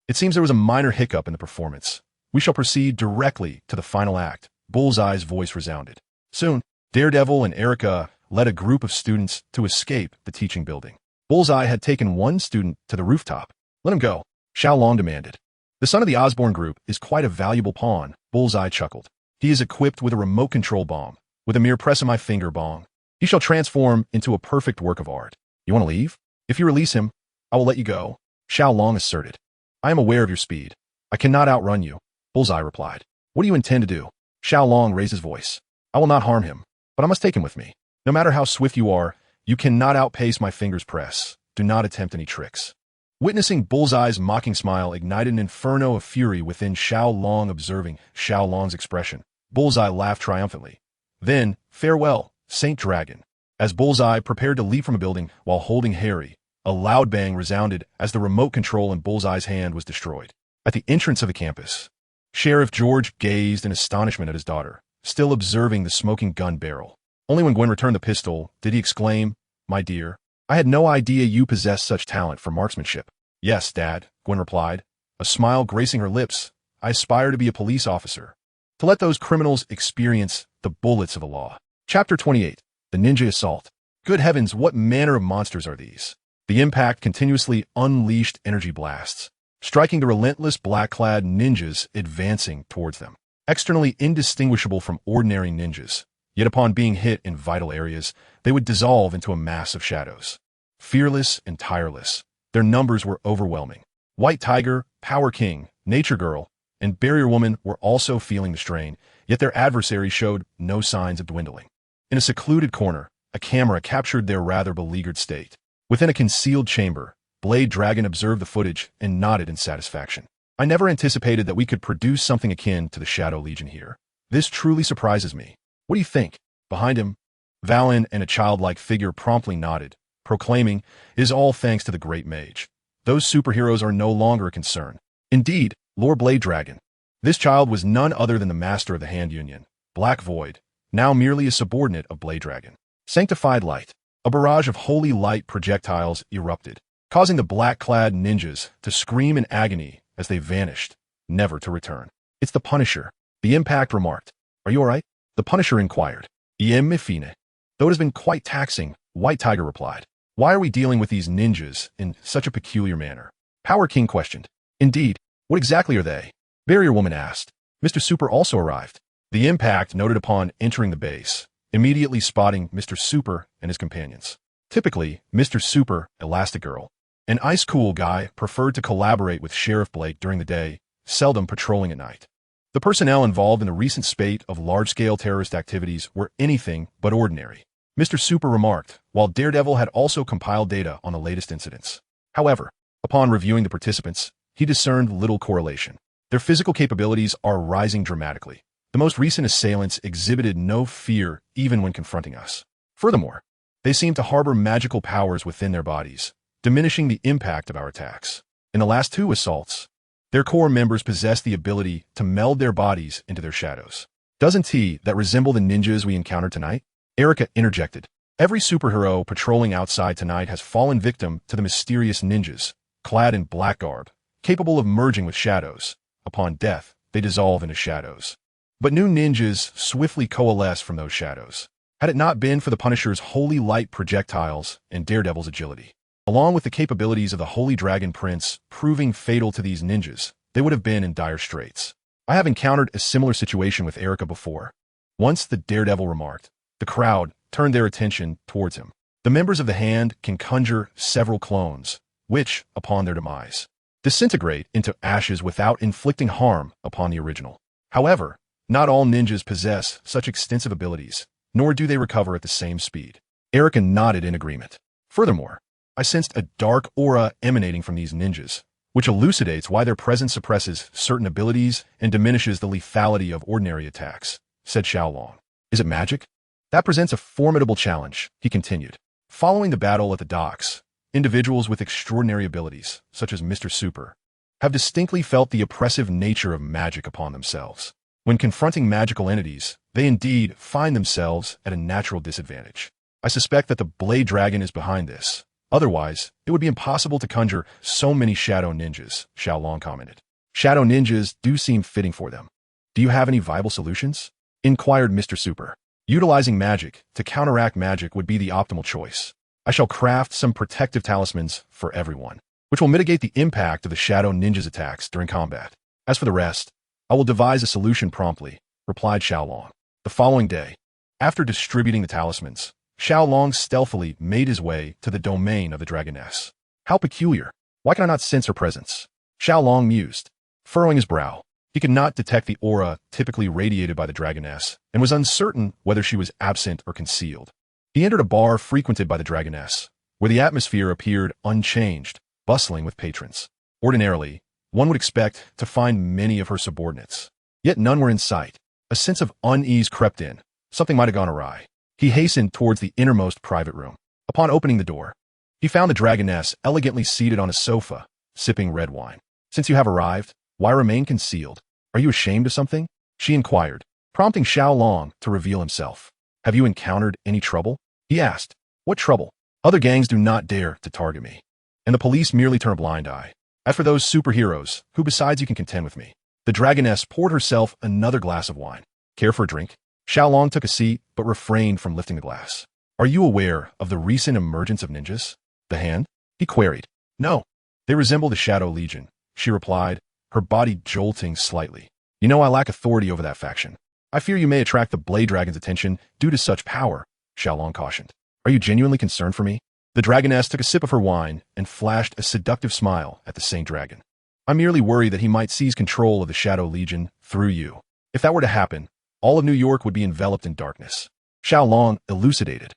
It seems there was a minor hiccup in the performance. We shall proceed directly to the final act, Bullseye's voice resounded. Soon, Daredevil and Erica led a group of students to escape the teaching building. Bullseye had taken one student to the rooftop. Let him go, Xiao Long demanded. The son of the Osborn group is quite a valuable pawn, Bullseye chuckled. He is equipped with a remote control bomb. With a mere press of my finger bong, he shall transform into a perfect work of art. You want to leave? If you release him, I will let you go, Xiao Long asserted. I am aware of your speed. I cannot outrun you, Bullseye replied. What do you intend to do? Xiao Long raised his voice. I will not harm him, but I must take him with me. No matter how swift you are, you cannot outpace my finger's press. Do not attempt any tricks. Witnessing Bullseye's mocking smile ignited an inferno of fury within Xiao Long. Observing Xiao Long's expression, Bullseye laughed triumphantly. Then, farewell, Saint Dragon. As Bullseye prepared to leap from a building while holding Harry, a loud bang resounded as the remote control in Bullseye's hand was destroyed. At the entrance of the campus, Sheriff George gazed in astonishment at his daughter, still observing the smoking gun barrel. Only when Gwen returned the pistol did he exclaim, My dear, I had no idea you possessed such talent for marksmanship. Yes, Dad, Gwen replied, a smile gracing her lips. I aspire to be a police officer, to let those criminals experience the bullets of the law. Chapter 28. The Ninja Assault. Good heavens, what manner of monsters are these? The impact continuously unleashed energy blasts, striking the relentless black-clad ninjas advancing towards them. Externally indistinguishable from ordinary ninjas, yet upon being hit in vital areas, they would dissolve into a mass of shadows. Fearless and tireless, their numbers were overwhelming. White Tiger, Power King, Nature Girl, and Barrier Woman were also feeling the strain, yet their adversaries showed no signs of dwindling. In a secluded corner, a camera captured their rather beleaguered state. Within a concealed chamber, Blade Dragon observed the footage and nodded in satisfaction. I never anticipated that we could produce something akin to the Shadow Legion here. This truly surprises me. What do you think? Behind him, Valen and a childlike figure promptly nodded, proclaiming, "It is all thanks to the great mage. Those superheroes are no longer a concern." Indeed, Lord Blade Dragon. This child was none other than the master of the Hand Union, Black Void, now merely a subordinate of Blade Dragon. Sanctified light. A barrage of holy light projectiles erupted, causing the black-clad ninjas to scream in agony as they vanished, never to return. "It's the Punisher," the Impact remarked. "Are you all right?" The Punisher inquired. "Iem me fine." "Though it has been quite taxing," White Tiger replied. "Why are we dealing with these ninjas in such a peculiar manner?" Power King questioned. "Indeed, what exactly are they?" Barrier Woman asked. Mr. Super also arrived. The Impact noted upon entering the base, immediately spotting Mr. Super and his companions. Typically, Mr. Super, Elastigirl, an ice-cool guy, preferred to collaborate with Sheriff Blake during the day, seldom patrolling at night. The personnel involved in the recent spate of large-scale terrorist activities were anything but ordinary, Mr. Super remarked, while Daredevil had also compiled data on the latest incidents. However, upon reviewing the participants, he discerned little correlation. Their physical capabilities are rising dramatically. The most recent assailants exhibited no fear even when confronting us. Furthermore, they seem to harbor magical powers within their bodies, diminishing the impact of our attacks. In the last two assaults, their core members possess the ability to meld their bodies into their shadows. Doesn't he that resemble the ninjas we encountered tonight? Erica interjected. Every superhero patrolling outside tonight has fallen victim to the mysterious ninjas, clad in black garb, capable of merging with shadows. Upon death, they dissolve into shadows. But new ninjas swiftly coalesce from those shadows. Had it not been for the Punisher's holy light projectiles and Daredevil's agility, along with the capabilities of the Holy Dragon Prince proving fatal to these ninjas, they would have been in dire straits. I have encountered a similar situation with Erica before. Once the Daredevil remarked, the crowd turned their attention towards him. The members of the Hand can conjure several clones, which, upon their demise, disintegrate into ashes without inflicting harm upon the original. However, not all ninjas possess such extensive abilities, nor do they recover at the same speed. Erica nodded in agreement. Furthermore, I sensed a dark aura emanating from these ninjas, which elucidates why their presence suppresses certain abilities and diminishes the lethality of ordinary attacks, said Xiao Long. Is it magic? That presents a formidable challenge, he continued. Following the battle at the docks, individuals with extraordinary abilities, such as Mr. Super, have distinctly felt the oppressive nature of magic upon themselves. When confronting magical entities, they indeed find themselves at a natural disadvantage. I suspect that the Blade Dragon is behind this. Otherwise, it would be impossible to conjure so many shadow ninjas, Xiao Long commented. Shadow ninjas do seem fitting for them. Do you have any viable solutions? Inquired Mr. Super. Utilizing magic to counteract magic would be the optimal choice. I shall craft some protective talismans for everyone, which will mitigate the impact of the shadow ninjas' attacks during combat. As for the rest, I will devise a solution promptly, replied Xiao Long. The following day, after distributing the talismans, Xiao Long stealthily made his way to the domain of the dragoness. How peculiar. Why can I not sense her presence? Xiao Long mused, furrowing his brow. He could not detect the aura typically radiated by the dragoness, and was uncertain whether she was absent or concealed. He entered a bar frequented by the dragoness, where the atmosphere appeared unchanged, bustling with patrons. Ordinarily, one would expect to find many of her subordinates. Yet none were in sight. A sense of unease crept in. Something might have gone awry. He hastened towards the innermost private room. Upon opening the door, he found the dragoness elegantly seated on a sofa, sipping red wine. Since you have arrived, why remain concealed? Are you ashamed of something? She inquired, prompting Xiao Long to reveal himself. Have you encountered any trouble? He asked. What trouble? Other gangs do not dare to target me, and the police merely turn a blind eye. As for those superheroes, who besides you can contend with me? The dragoness poured herself another glass of wine. Care for a drink? Xiao Long took a seat, but refrained from lifting the glass. Are you aware of the recent emergence of ninjas? The Hand? He queried. No. They resemble the Shadow Legion, she replied, her body jolting slightly. You know I lack authority over that faction. I fear you may attract the Blade Dragon's attention due to such power, Xiao Long cautioned. Are you genuinely concerned for me? The dragoness took a sip of her wine and flashed a seductive smile at the Saint Dragon. I merely worry that he might seize control of the Shadow Legion through you. If that were to happen, all of New York would be enveloped in darkness. Xiao Long elucidated.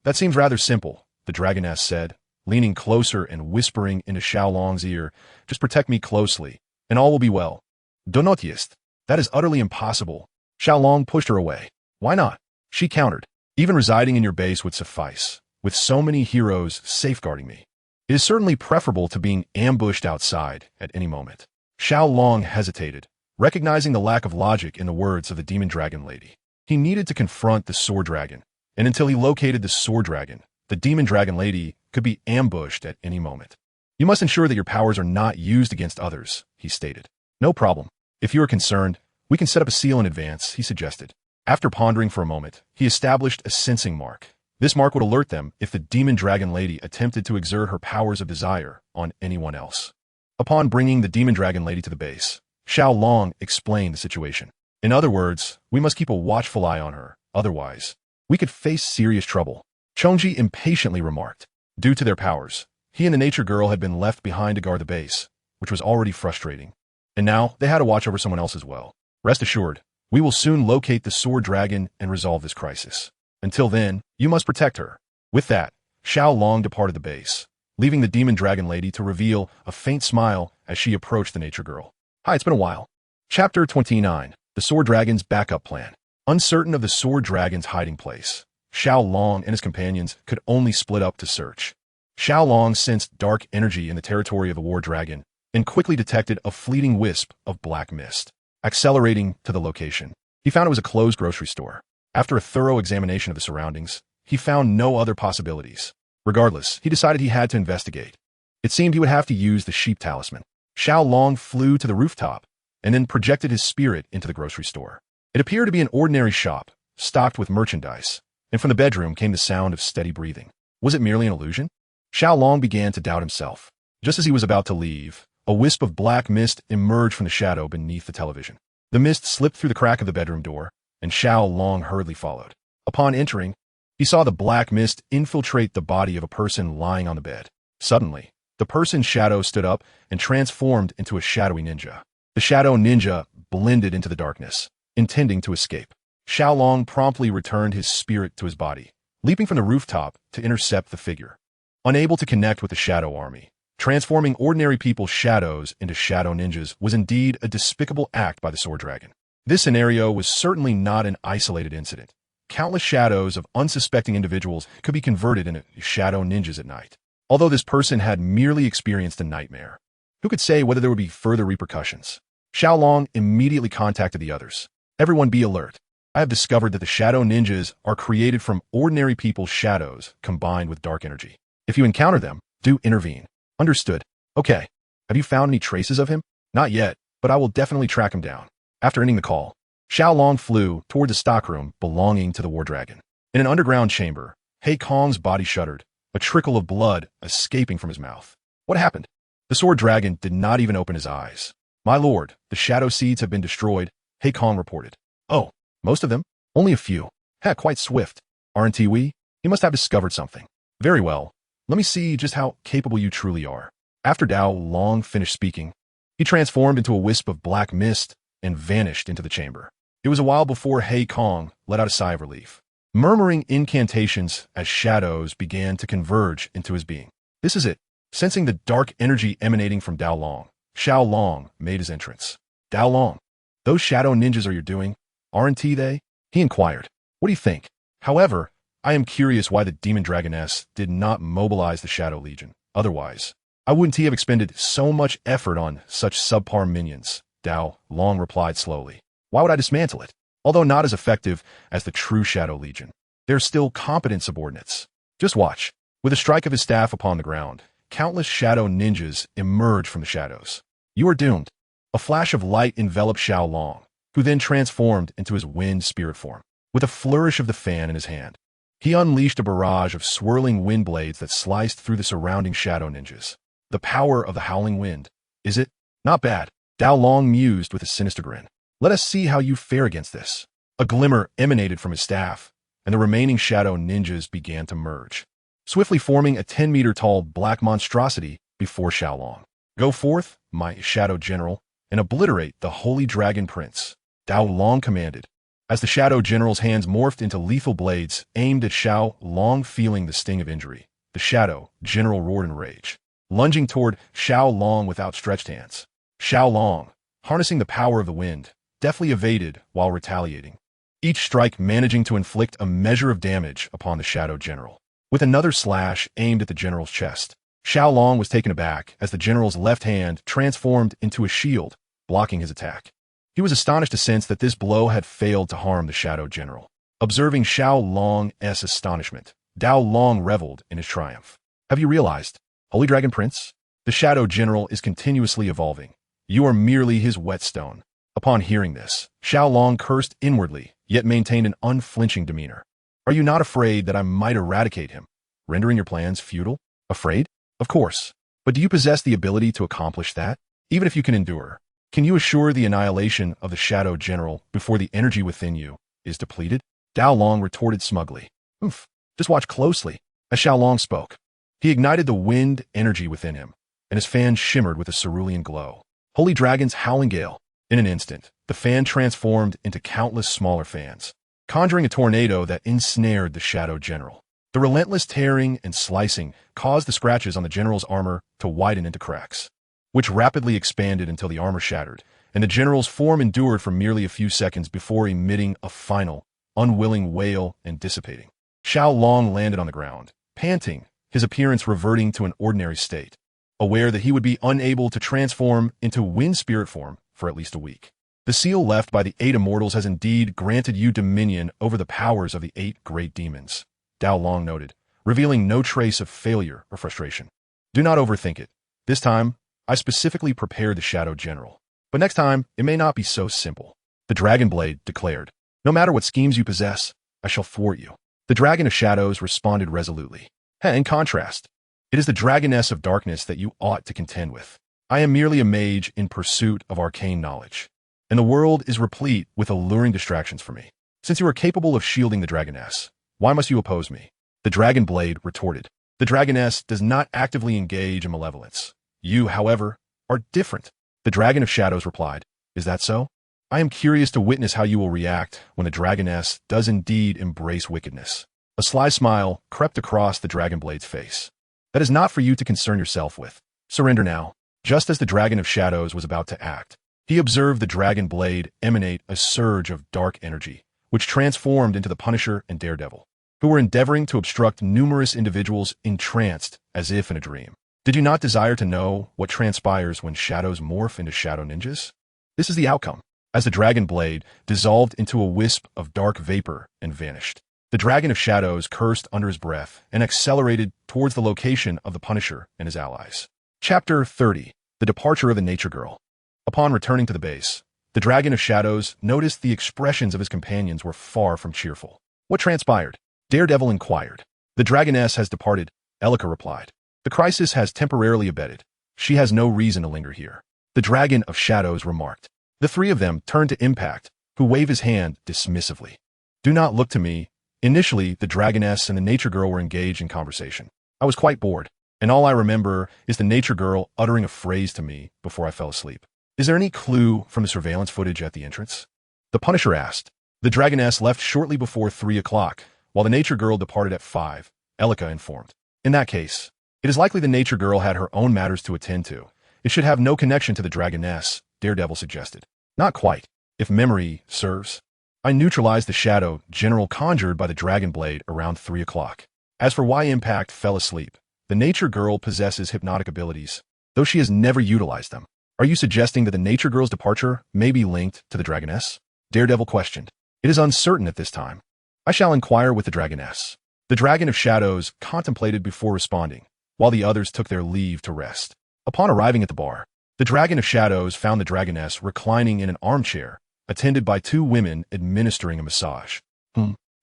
That seems rather simple, the dragoness said, leaning closer and whispering into Xiao Long's ear. Just protect me closely, and all will be well. Do not jest. That is utterly impossible. Xiao Long pushed her away. Why not? She countered. Even residing in your base would suffice, with so many heroes safeguarding me. It is certainly preferable to being ambushed outside at any moment. Xiao Long hesitated, recognizing the lack of logic in the words of the demon dragon lady. He needed to confront the sword dragon, and until he located the sword dragon, the demon dragon lady could be ambushed at any moment. You must ensure that your powers are not used against others, he stated. No problem. If you are concerned, we can set up a seal in advance, he suggested. After pondering for a moment, he established a sensing mark. This mark would alert them if the demon dragon lady attempted to exert her powers of desire on anyone else. Upon bringing the demon dragon lady to the base, Xiao Long explained the situation. In other words, we must keep a watchful eye on her, otherwise, we could face serious trouble. Chongji impatiently remarked. Due to their powers, he and the nature girl had been left behind to guard the base, which was already frustrating. And now they had to watch over someone else as well. Rest assured, we will soon locate the sword dragon and resolve this crisis. Until then, you must protect her. With that, Xiao Long departed the base, leaving the demon dragon lady to reveal a faint smile as she approached the nature girl. Hi, it's been a while. Chapter 29. The Sword Dragon's Backup Plan. Uncertain of the sword dragon's hiding place, Xiao Long and his companions could only split up to search. Xiao Long sensed dark energy in the territory of the war dragon and quickly detected a fleeting wisp of black mist. Accelerating to the location, he found it was a closed grocery store. After a thorough examination of the surroundings, he found no other possibilities. Regardless, he decided he had to investigate. It seemed he would have to use the sheep talisman. Xiao Long flew to the rooftop and then projected his spirit into the grocery store. It appeared to be an ordinary shop, stocked with merchandise, and from the bedroom came the sound of steady breathing. Was it merely an illusion? Xiao Long began to doubt himself. Just as he was about to leave, a wisp of black mist emerged from the shadow beneath the television. The mist slipped through the crack of the bedroom door, and Xiao Long hurriedly followed. Upon entering, he saw the black mist infiltrate the body of a person lying on the bed. Suddenly, the person's shadow stood up and transformed into a shadowy ninja. The shadow ninja blended into the darkness, intending to escape. Xiao Long promptly returned his spirit to his body, leaping from the rooftop to intercept the figure. Unable to connect with the shadow army, transforming ordinary people's shadows into shadow ninjas was indeed a despicable act by the sword dragon. This scenario was certainly not an isolated incident. Countless shadows of unsuspecting individuals could be converted into shadow ninjas at night. Although this person had merely experienced a nightmare, who could say whether there would be further repercussions? Xiao Long immediately contacted the others. Everyone be alert. I have discovered that the shadow ninjas are created from ordinary people's shadows combined with dark energy. If you encounter them, do intervene. Understood. Okay. Have you found any traces of him? Not yet, but I will definitely track him down. After ending the call, Xiao Long flew toward the stockroom belonging to the war dragon. In an underground chamber, He Kong's body shuddered, a trickle of blood escaping from his mouth. What happened? The sword dragon did not even open his eyes. My lord, the shadow seeds have been destroyed, He Kong reported. Oh, most of them? Only a few. Heck, quite swift. Aren't we? You must have discovered something. Very well. Let me see just how capable you truly are. After Xiao Long finished speaking, he transformed into a wisp of black mist and vanished into the chamber. It was a while before He Kong let out a sigh of relief, murmuring incantations as shadows began to converge into his being. This is it. Sensing the dark energy emanating from Xiao Long, Xiao Long made his entrance. Xiao Long, those shadow ninjas are your doing, aren't they? He inquired. What do you think? However, I am curious why the demon dragoness did not mobilize the Shadow Legion. Otherwise, I wouldn't have expended so much effort on such subpar minions, Xiao Long replied slowly. Why would I dismantle it? Although not as effective as the true Shadow Legion, they're still competent subordinates. Just watch. With a strike of his staff upon the ground, countless shadow ninjas emerged from the shadows. You are doomed. A flash of light enveloped Xiao Long, who then transformed into his wind spirit form. With a flourish of the fan in his hand, he unleashed a barrage of swirling wind blades that sliced through the surrounding shadow ninjas. The power of the howling wind, is it? Not bad. Xiao Long mused with a sinister grin. Let us see how you fare against this. A glimmer emanated from his staff, and the remaining shadow ninjas began to merge, swiftly forming a 10-meter-tall black monstrosity before Xiao Long. Go forth, my shadow general, and obliterate the holy dragon prince, Xiao Long commanded. As the shadow general's hands morphed into lethal blades aimed at Xiao Long, feeling the sting of injury, the shadow general roared in rage, lunging toward Xiao Long with outstretched hands. Xiao Long, harnessing the power of the wind, deftly evaded while retaliating, each strike managing to inflict a measure of damage upon the Shadow General. With another slash aimed at the general's chest, Xiao Long was taken aback as the general's left hand transformed into a shield, blocking his attack. He was astonished to sense that this blow had failed to harm the Shadow General. Observing Xiao Long's astonishment, Dao Long reveled in his triumph. Have you realized, Holy Dragon Prince? The Shadow General is continuously evolving. You are merely his whetstone. Upon hearing this, Xiao Long cursed inwardly, yet maintained an unflinching demeanor. Are you not afraid that I might eradicate him, rendering your plans futile? Afraid? Of course. But do you possess the ability to accomplish that? Even if you can endure, can you assure the annihilation of the Shadow General before the energy within you is depleted? Dao Long retorted smugly. Oof. Just watch closely. As Xiao Long spoke, he ignited the wind energy within him, and his fan shimmered with a cerulean glow. Holy Dragon's howling gale. In an instant, the fan transformed into countless smaller fans, conjuring a tornado that ensnared the Shadow General. The relentless tearing and slicing caused the scratches on the general's armor to widen into cracks, which rapidly expanded until the armor shattered, and the general's form endured for merely a few seconds before emitting a final, unwilling wail and dissipating. Xiao Long landed on the ground, panting, his appearance reverting to an ordinary state, aware that he would be unable to transform into wind spirit form for at least a week. The seal left by the 8 immortals has indeed granted you dominion over the powers of the 8 great demons, Dao Long noted, revealing no trace of failure or frustration. Do not overthink it. This time, I specifically prepared the Shadow General. But next time, it may not be so simple. The Dragon Blade declared, no matter what schemes you possess, I shall thwart you. The Dragon of Shadows responded resolutely. In contrast, it is the Dragoness of Darkness that you ought to contend with. I am merely a mage in pursuit of arcane knowledge, and the world is replete with alluring distractions for me. Since you are capable of shielding the Dragoness, why must you oppose me? The Dragon Blade retorted. The Dragoness does not actively engage in malevolence. You, however, are different. The Dragon of Shadows replied, Is that so? I am curious to witness how you will react when the Dragoness does indeed embrace wickedness. A sly smile crept across the Dragon Blade's face. That is not for you to concern yourself with. Surrender now. Just as the Dragon of Shadows was about to act, he observed the Dragon Blade emanate a surge of dark energy, which transformed into the Punisher and Daredevil, who were endeavoring to obstruct numerous individuals entranced as if in a dream. Did you not desire to know what transpires when shadows morph into shadow ninjas? This is the outcome. As the Dragon Blade dissolved into a wisp of dark vapor and vanished, the Dragon of Shadows cursed under his breath and accelerated towards the location of the Punisher and his allies. Chapter 30. The Departure of the Nature Girl. Upon returning to the base, the Dragon of Shadows noticed the expressions of his companions were far from cheerful. What transpired? Daredevil inquired. The Dragoness has departed, Elika replied. The crisis has temporarily abated. She has no reason to linger here. The Dragon of Shadows remarked. The 3 of them turned to Impact, who waved his hand dismissively. Do not look to me. Initially, the Dragoness and the Nature Girl were engaged in conversation. I was quite bored, and all I remember is the Nature Girl uttering a phrase to me before I fell asleep. Is there any clue from the surveillance footage at the entrance? The Punisher asked. The Dragoness left shortly before 3 o'clock, while the Nature Girl departed at 5, Elika informed. In that case, it is likely the Nature Girl had her own matters to attend to. It should have no connection to the Dragoness, Daredevil suggested. Not quite, if memory serves. I neutralized the shadow General conjured by the Dragon Blade around 3 o'clock. As for why Impact fell asleep, the Nature Girl possesses hypnotic abilities, though she has never utilized them. Are you suggesting that the Nature Girl's departure may be linked to the Dragoness? Daredevil questioned. It is uncertain at this time. I shall inquire with the Dragoness. The Dragon of Shadows contemplated before responding, while the others took their leave to rest. Upon arriving at the bar, the Dragon of Shadows found the Dragoness reclining in an armchair, attended by 2 women administering a massage.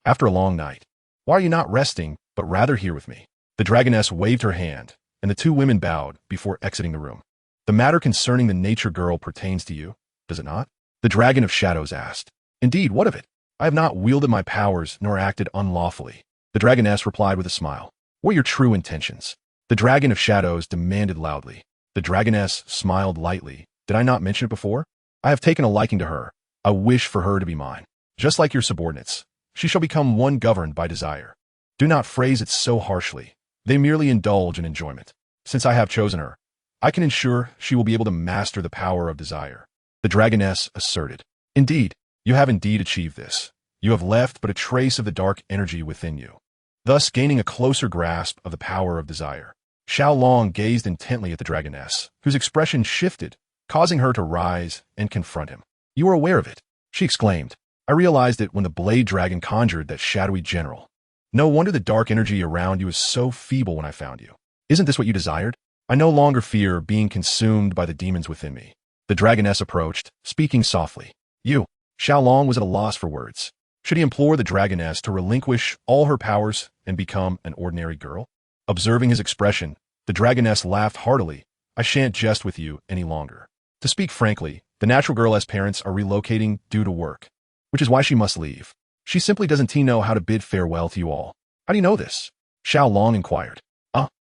After a long night. Why are you not resting, but rather here with me? The Dragoness waved her hand, and the 2 women bowed before exiting the room. The matter concerning the Nature Girl pertains to you, does it not? The Dragon of Shadows asked. Indeed, what of it? I have not wielded my powers nor acted unlawfully. The Dragoness replied with a smile. What are your true intentions? The Dragon of Shadows demanded loudly. The Dragoness smiled lightly. Did I not mention it before? I have taken a liking to her. I wish for her to be mine. Just like your subordinates, she shall become one governed by desire. Do not phrase it so harshly. They merely indulge in enjoyment. Since I have chosen her, I can ensure she will be able to master the power of desire. The dragoness asserted. Indeed, you have indeed achieved this. You have left but a trace of the dark energy within you, thus gaining a closer grasp of the power of desire. Xiao Long gazed intently at the dragoness, whose expression shifted, causing her to rise and confront him. You are aware of it, she exclaimed. I realized it when the blade dragon conjured that shadowy general. No wonder the dark energy around you is so feeble when I found you. Isn't this what you desired? I no longer fear being consumed by the demons within me. The dragoness approached, speaking softly. You. Xiao Long was at a loss for words. Should he implore the dragoness to relinquish all her powers and become an ordinary girl? Observing his expression, the dragoness laughed heartily. I shan't jest with you any longer. To speak frankly, the natural girl's parents are relocating due to work, which is why she must leave. She simply doesn't know how to bid farewell to you all. How do you know this? Xiao Long inquired.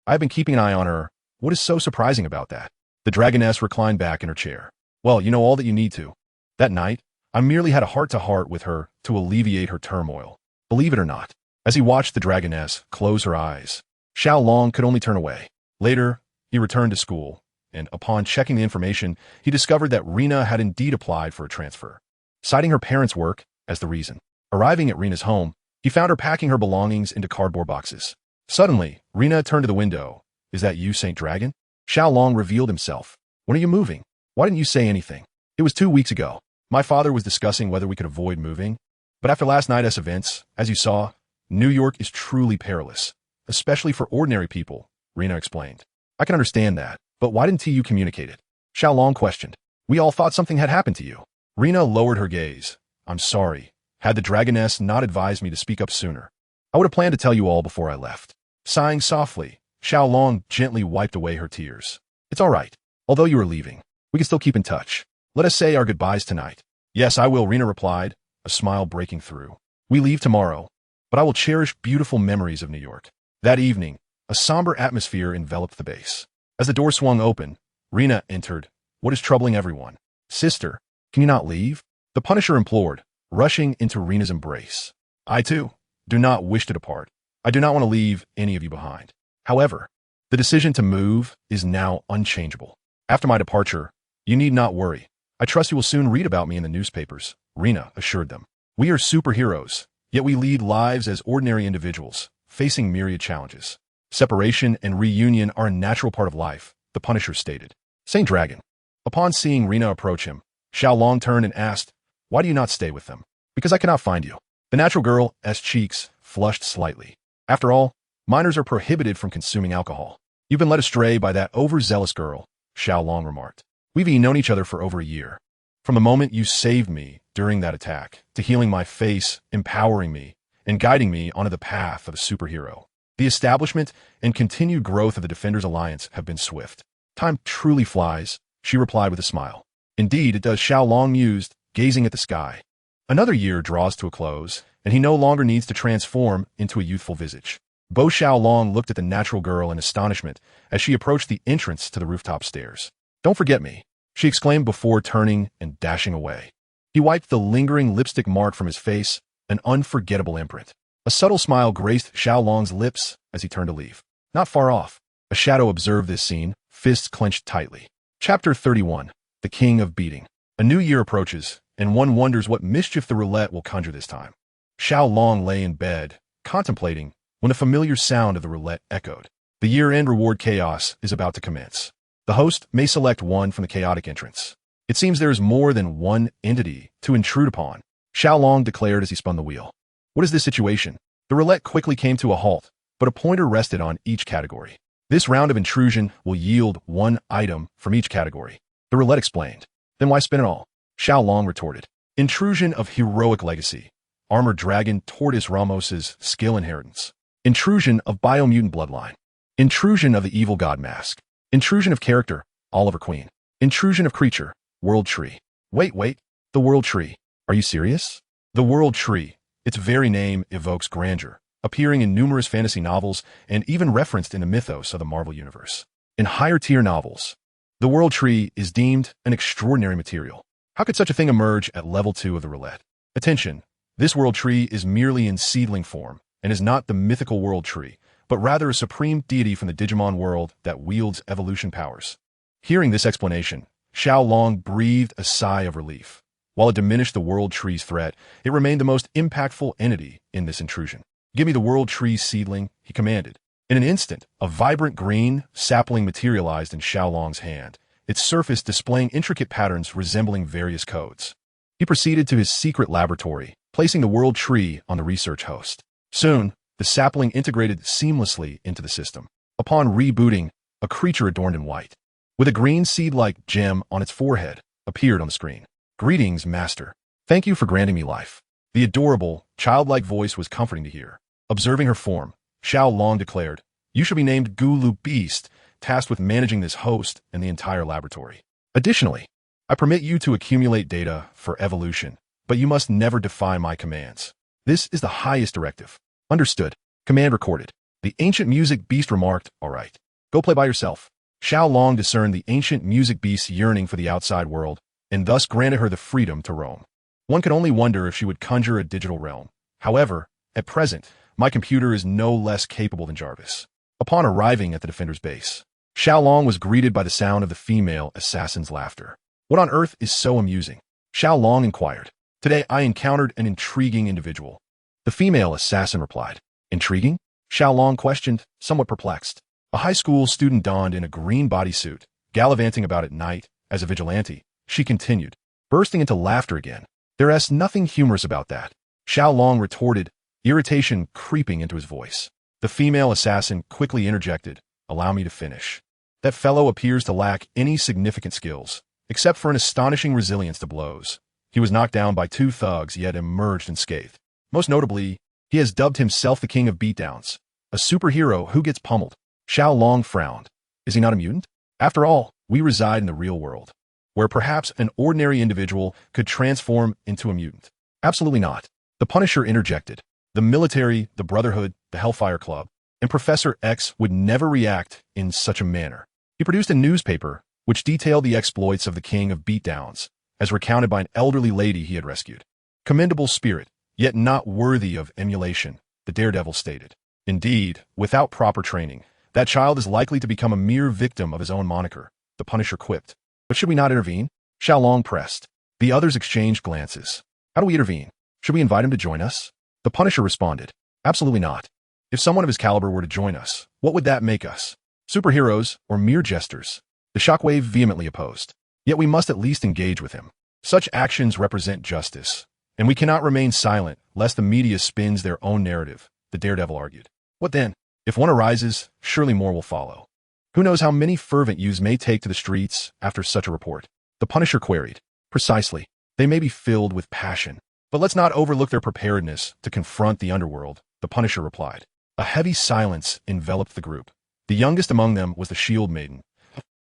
I've been keeping an eye on her. What is so surprising about that? The dragoness reclined back in her chair. Well, you know all that you need to. That night, I merely had a heart-to-heart with her to alleviate her turmoil. Believe it or not. As he watched the dragoness close her eyes, Xiao Long could only turn away. Later, he returned to school, and upon checking the information, he discovered that Rena had indeed applied for a transfer, citing her parents' work as the reason. Arriving at Rena's home, he found her packing her belongings into cardboard boxes. Suddenly, Rena turned to the window. Is that you, Saint Dragon? Xiao Long revealed himself. When are you moving? Why didn't you say anything? It was 2 weeks ago. My father was discussing whether we could avoid moving. But after last night's events, as you saw, New York is truly perilous, especially for ordinary people, Rena explained. I can understand that, but why didn't you communicate it? Xiao Long questioned. We all thought something had happened to you. Rena lowered her gaze. I'm sorry. Had the dragoness not advised me to speak up sooner, I would have planned to tell you all before I left. Sighing softly, Xiao Long gently wiped away her tears. It's all right. Although you are leaving, we can still keep in touch. Let us say our goodbyes tonight. Yes, I will, Rena replied, a smile breaking through. We leave tomorrow, but I will cherish beautiful memories of New York. That evening, a somber atmosphere enveloped the base. As the door swung open, Rena entered. What is troubling everyone? Sister, can you not leave? The Punisher implored, rushing into Rena's embrace. I too do not wish to depart. I do not want to leave any of you behind. However, the decision to move is now unchangeable. After my departure, you need not worry. I trust you will soon read about me in the newspapers, Rena assured them. We are superheroes, yet we lead lives as ordinary individuals, facing myriad challenges. Separation and reunion are a natural part of life, the Punisher stated. Saint Dragon. Upon seeing Rena approach him, Xiao Long turned and asked, Why do you not stay with them? Because I cannot find you. The natural girl's cheeks flushed slightly. After all, minors are prohibited from consuming alcohol. You've been led astray by that overzealous girl, Xiao Long remarked. We've known each other for over a year. From the moment you saved me during that attack, to healing my face, empowering me, and guiding me onto the path of a superhero. The establishment and continued growth of the Defenders Alliance have been swift. Time truly flies, she replied with a smile. Indeed, it does, Xiao Long mused, gazing at the sky. Another year draws to a close, and he no longer needs to transform into a youthful visage. Bo Xiao Long looked at the natural girl in astonishment as she approached the entrance to the rooftop stairs. Don't forget me, she exclaimed before turning and dashing away. He wiped the lingering lipstick mark from his face, an unforgettable imprint. A subtle smile graced Xiao Long's lips as he turned to leave. Not far off, a shadow observed this scene, fists clenched tightly. Chapter 31. The King of Beating. A new year approaches, and one wonders what mischief the roulette will conjure this time. Xiao Long lay in bed, contemplating, when a familiar sound of the roulette echoed. The year-end reward chaos is about to commence. The host may select one from the chaotic entrance. It seems there is more than one entity to intrude upon, Xiao Long declared as he spun the wheel. What is this situation? The roulette quickly came to a halt, but a pointer rested on each category. This round of intrusion will yield one item from each category, the roulette explained. Then why spin it all? Xiao Long retorted. Intrusion of heroic legacy. Armored Dragon Tortoise Ramos's skill inheritance. Intrusion of Biomutant bloodline. Intrusion of the evil god mask. Intrusion of character, Oliver Queen. Intrusion of creature, World Tree. Wait, the World Tree. Are you serious? The World Tree, its very name evokes grandeur, appearing in numerous fantasy novels and even referenced in the mythos of the Marvel Universe. In higher-tier novels, the World Tree is deemed an extraordinary material. How could such a thing emerge at level 2 of the roulette? Attention, this World Tree is merely in seedling form and is not the mythical World Tree, but rather a supreme deity from the Digimon world that wields evolution powers. Hearing this explanation, Xiao Long breathed a sigh of relief. While it diminished the World Tree's threat, it remained the most impactful entity in this intrusion. "Give me the World Tree seedling," he commanded. In an instant, a vibrant green sapling materialized in Xiao Long's hand, its surface displaying intricate patterns resembling various codes. He proceeded to his secret laboratory, placing the World Tree on the research host. Soon, the sapling integrated seamlessly into the system. Upon rebooting, a creature adorned in white, with a green seed-like gem on its forehead, appeared on the screen. "Greetings, Master. Thank you for granting me life." The adorable, childlike voice was comforting to hear. Observing her form, Xiao Long declared, "You should be named Gulu Beast, tasked with managing this host and the entire laboratory. Additionally, I permit you to accumulate data for evolution, but you must never defy my commands. This is the highest directive." "Understood." Command recorded. The ancient music beast remarked, "All right. Go play by yourself." Xiao Long discerned the ancient music beast's yearning for the outside world, and thus granted her the freedom to roam. One could only wonder if she would conjure a digital realm. However, at present, my computer is no less capable than Jarvis. Upon arriving at the defender's base, Xiao Long was greeted by the sound of the female assassin's laughter. "What on earth is so amusing?" Xiao Long inquired. "Today I encountered an intriguing individual." The female assassin replied. "Intriguing?" Xiao Long questioned, somewhat perplexed. A high school student donned in a green bodysuit, gallivanting about at night as a vigilante, she continued, bursting into laughter again. "There's nothing humorous about that," Xiao Long retorted, irritation creeping into his voice. The female assassin quickly interjected, "Allow me to finish. That fellow appears to lack any significant skills, except for an astonishing resilience to blows. He was knocked down by 2 thugs, yet emerged unscathed. Most notably, he has dubbed himself the king of beatdowns, a superhero who gets pummeled." Xiao Long frowned. "Is he not a mutant? After all, we reside in the real world, where perhaps an ordinary individual could transform into a mutant." "Absolutely not." The Punisher interjected. "The military, the Brotherhood, the Hellfire Club, and Professor X would never react in such a manner." He produced a newspaper which detailed the exploits of the king of beatdowns, as recounted by an elderly lady he had rescued. "Commendable spirit, yet not worthy of emulation," the daredevil stated. "Indeed, without proper training, that child is likely to become a mere victim of his own moniker," the Punisher quipped. "But should we not intervene?" Xiao Long pressed. The others exchanged glances. "How do we intervene? Should we invite him to join us?" The Punisher responded. "Absolutely not. If someone of his caliber were to join us, what would that make us? Superheroes or mere jesters?" The Shockwave vehemently opposed. "Yet we must at least engage with him. Such actions represent justice, and we cannot remain silent lest the media spins their own narrative," the daredevil argued. "What then? If one arises, surely more will follow. Who knows how many fervent youths may take to the streets after such a report?" The Punisher queried. "Precisely. They may be filled with passion, but let's not overlook their preparedness to confront the underworld," the Punisher replied. A heavy silence enveloped the group. The youngest among them was the Shield Maiden.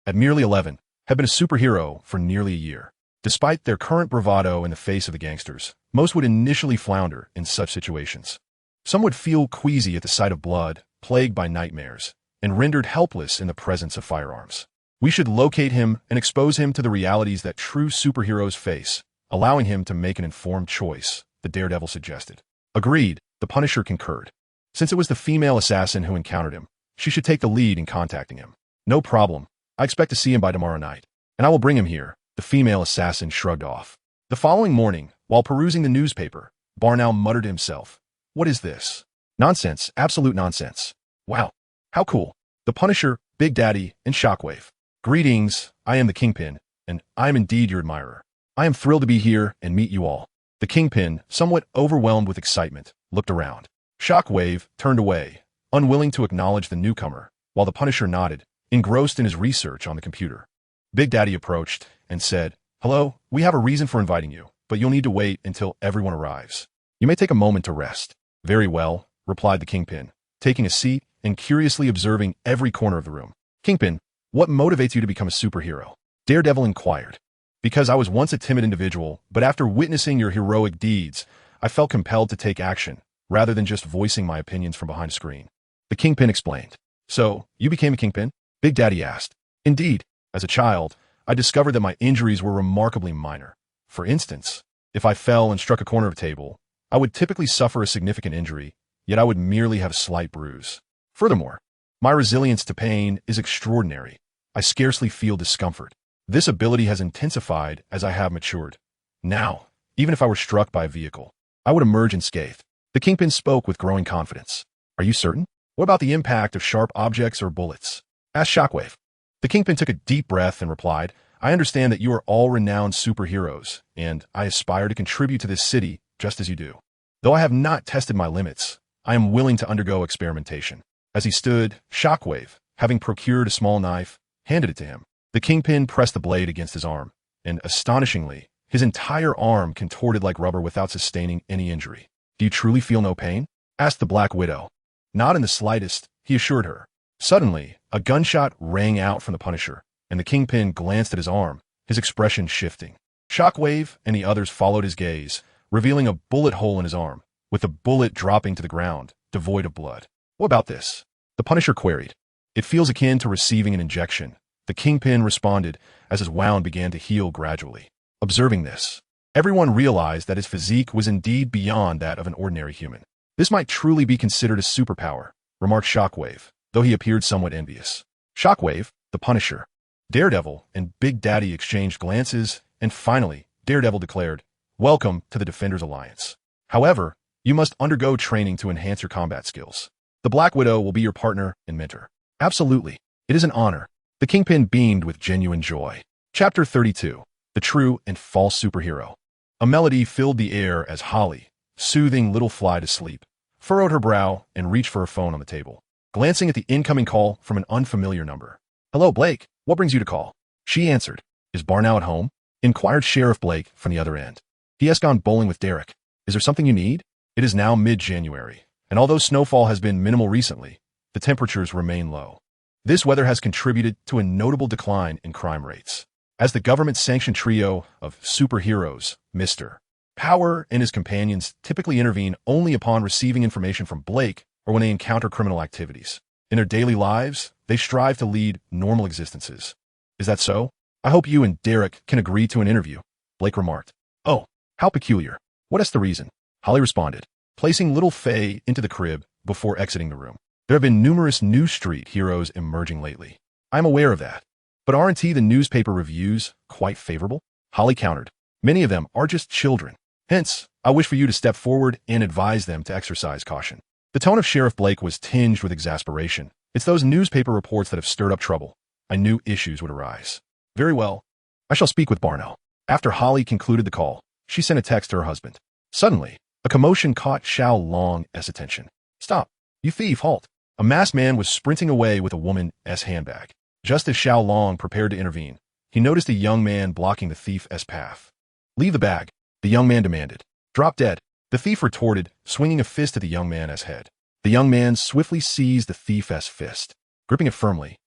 At merely 11, had been a superhero for nearly a year. Despite their current bravado in the face of the gangsters, most would initially flounder in such situations. Some would feel queasy at the sight of blood, plagued by nightmares, and rendered helpless in the presence of firearms. "We should locate him and expose him to the realities that true superheroes face, allowing him to make an informed choice," the daredevil suggested. "Agreed," the Punisher concurred. Since it was the female assassin who encountered him, she should take the lead in contacting him. "No problem. I expect to see him by tomorrow night, and I will bring him here," the female assassin shrugged off. The following morning, while perusing the newspaper, Barnow muttered to himself, "What is this? Nonsense, absolute nonsense. Wow, how cool. The Punisher, Big Daddy, and Shockwave. Greetings, I am the Kingpin, and I am indeed your admirer. I am thrilled to be here and meet you all." The Kingpin, somewhat overwhelmed with excitement, looked around. Shockwave turned away, unwilling to acknowledge the newcomer, while the Punisher nodded, engrossed in his research on the computer. Big Daddy approached and said, "Hello, we have a reason for inviting you, but you'll need to wait until everyone arrives. You may take a moment to rest." "Very well," replied the Kingpin, taking a seat and curiously observing every corner of the room. "Kingpin, what motivates you to become a superhero?" Daredevil inquired. "Because I was once a timid individual, but after witnessing your heroic deeds, I felt compelled to take action, rather than just voicing my opinions from behind a screen." The Kingpin explained. "So, you became a Kingpin?" Big Daddy asked. "Indeed. As a child, I discovered that my injuries were remarkably minor. For instance, if I fell and struck a corner of a table, I would typically suffer a significant injury, yet I would merely have a slight bruise. Furthermore, my resilience to pain is extraordinary. I scarcely feel discomfort. This ability has intensified as I have matured. Now, even if I were struck by a vehicle, I would emerge unscathed. The Kingpin spoke with growing confidence. Are you certain? What about the impact of sharp objects or bullets? Asked Shockwave. The Kingpin took a deep breath and replied, I understand that you are all renowned superheroes, and I aspire to contribute to this city just as you do. Though I have not tested my limits, I am willing to undergo experimentation. As he stood, Shockwave, having procured a small knife, handed it to him. The Kingpin pressed the blade against his arm, and astonishingly, his entire arm contorted like rubber without sustaining any injury. Do you truly feel no pain? Asked the Black Widow. Not in the slightest, he assured her. Suddenly, a gunshot rang out from the Punisher, and the Kingpin glanced at his arm, his expression shifting. Shockwave and the others followed his gaze, revealing a bullet hole in his arm, with the bullet dropping to the ground, devoid of blood. What about this? The Punisher queried. It feels akin to receiving an injection. The Kingpin responded as his wound began to heal gradually. Observing this, everyone realized that his physique was indeed beyond that of an ordinary human. This might truly be considered a superpower, remarked Shockwave, though he appeared somewhat envious. Shockwave, the Punisher, Daredevil, and Big Daddy exchanged glances, and finally, Daredevil declared, Welcome to the Defenders Alliance. However, you must undergo training to enhance your combat skills. The Black Widow will be your partner and mentor. Absolutely. It is an honor. The Kingpin beamed with genuine joy. Chapter 32. The True and False Superhero. A melody filled the air as Holly, soothing little Fly to sleep, furrowed her brow and reached for her phone on the table, glancing at the incoming call from an unfamiliar number. Hello, Blake. What brings you to call? She answered. Is Barnow at home? Inquired Sheriff Blake from the other end. He has gone bowling with Derek. Is there something you need? It is now mid-January, and although snowfall has been minimal recently, the temperatures remain low. This weather has contributed to a notable decline in crime rates. As the government-sanctioned trio of superheroes, Mr. Power and his companions typically intervene only upon receiving information from Blake or when they encounter criminal activities. In their daily lives, they strive to lead normal existences. Is that so? I hope you and Derek can agree to an interview, Blake remarked. Oh, how peculiar. What is the reason? Holly responded, placing little Faye into the crib before exiting the room. There have been numerous New Street heroes emerging lately. I'm aware of that. But aren't the newspaper reviews quite favorable? Holly countered. Many of them are just children. Hence, I wish for you to step forward and advise them to exercise caution. The tone of Sheriff Blake was tinged with exasperation. It's those newspaper reports that have stirred up trouble. I knew issues would arise. Very well. I shall speak with Barnow. After Holly concluded the call, she sent a text to her husband. Suddenly, a commotion caught Xiao Long's attention. Stop. You thief, halt. A masked man was sprinting away with a woman's handbag. Just as Xiao Long prepared to intervene, he noticed a young man blocking the thief's path. Leave the bag, the young man demanded. Drop dead, the thief retorted, swinging a fist at the young man's head. The young man swiftly seized the thief's fist, gripping it firmly.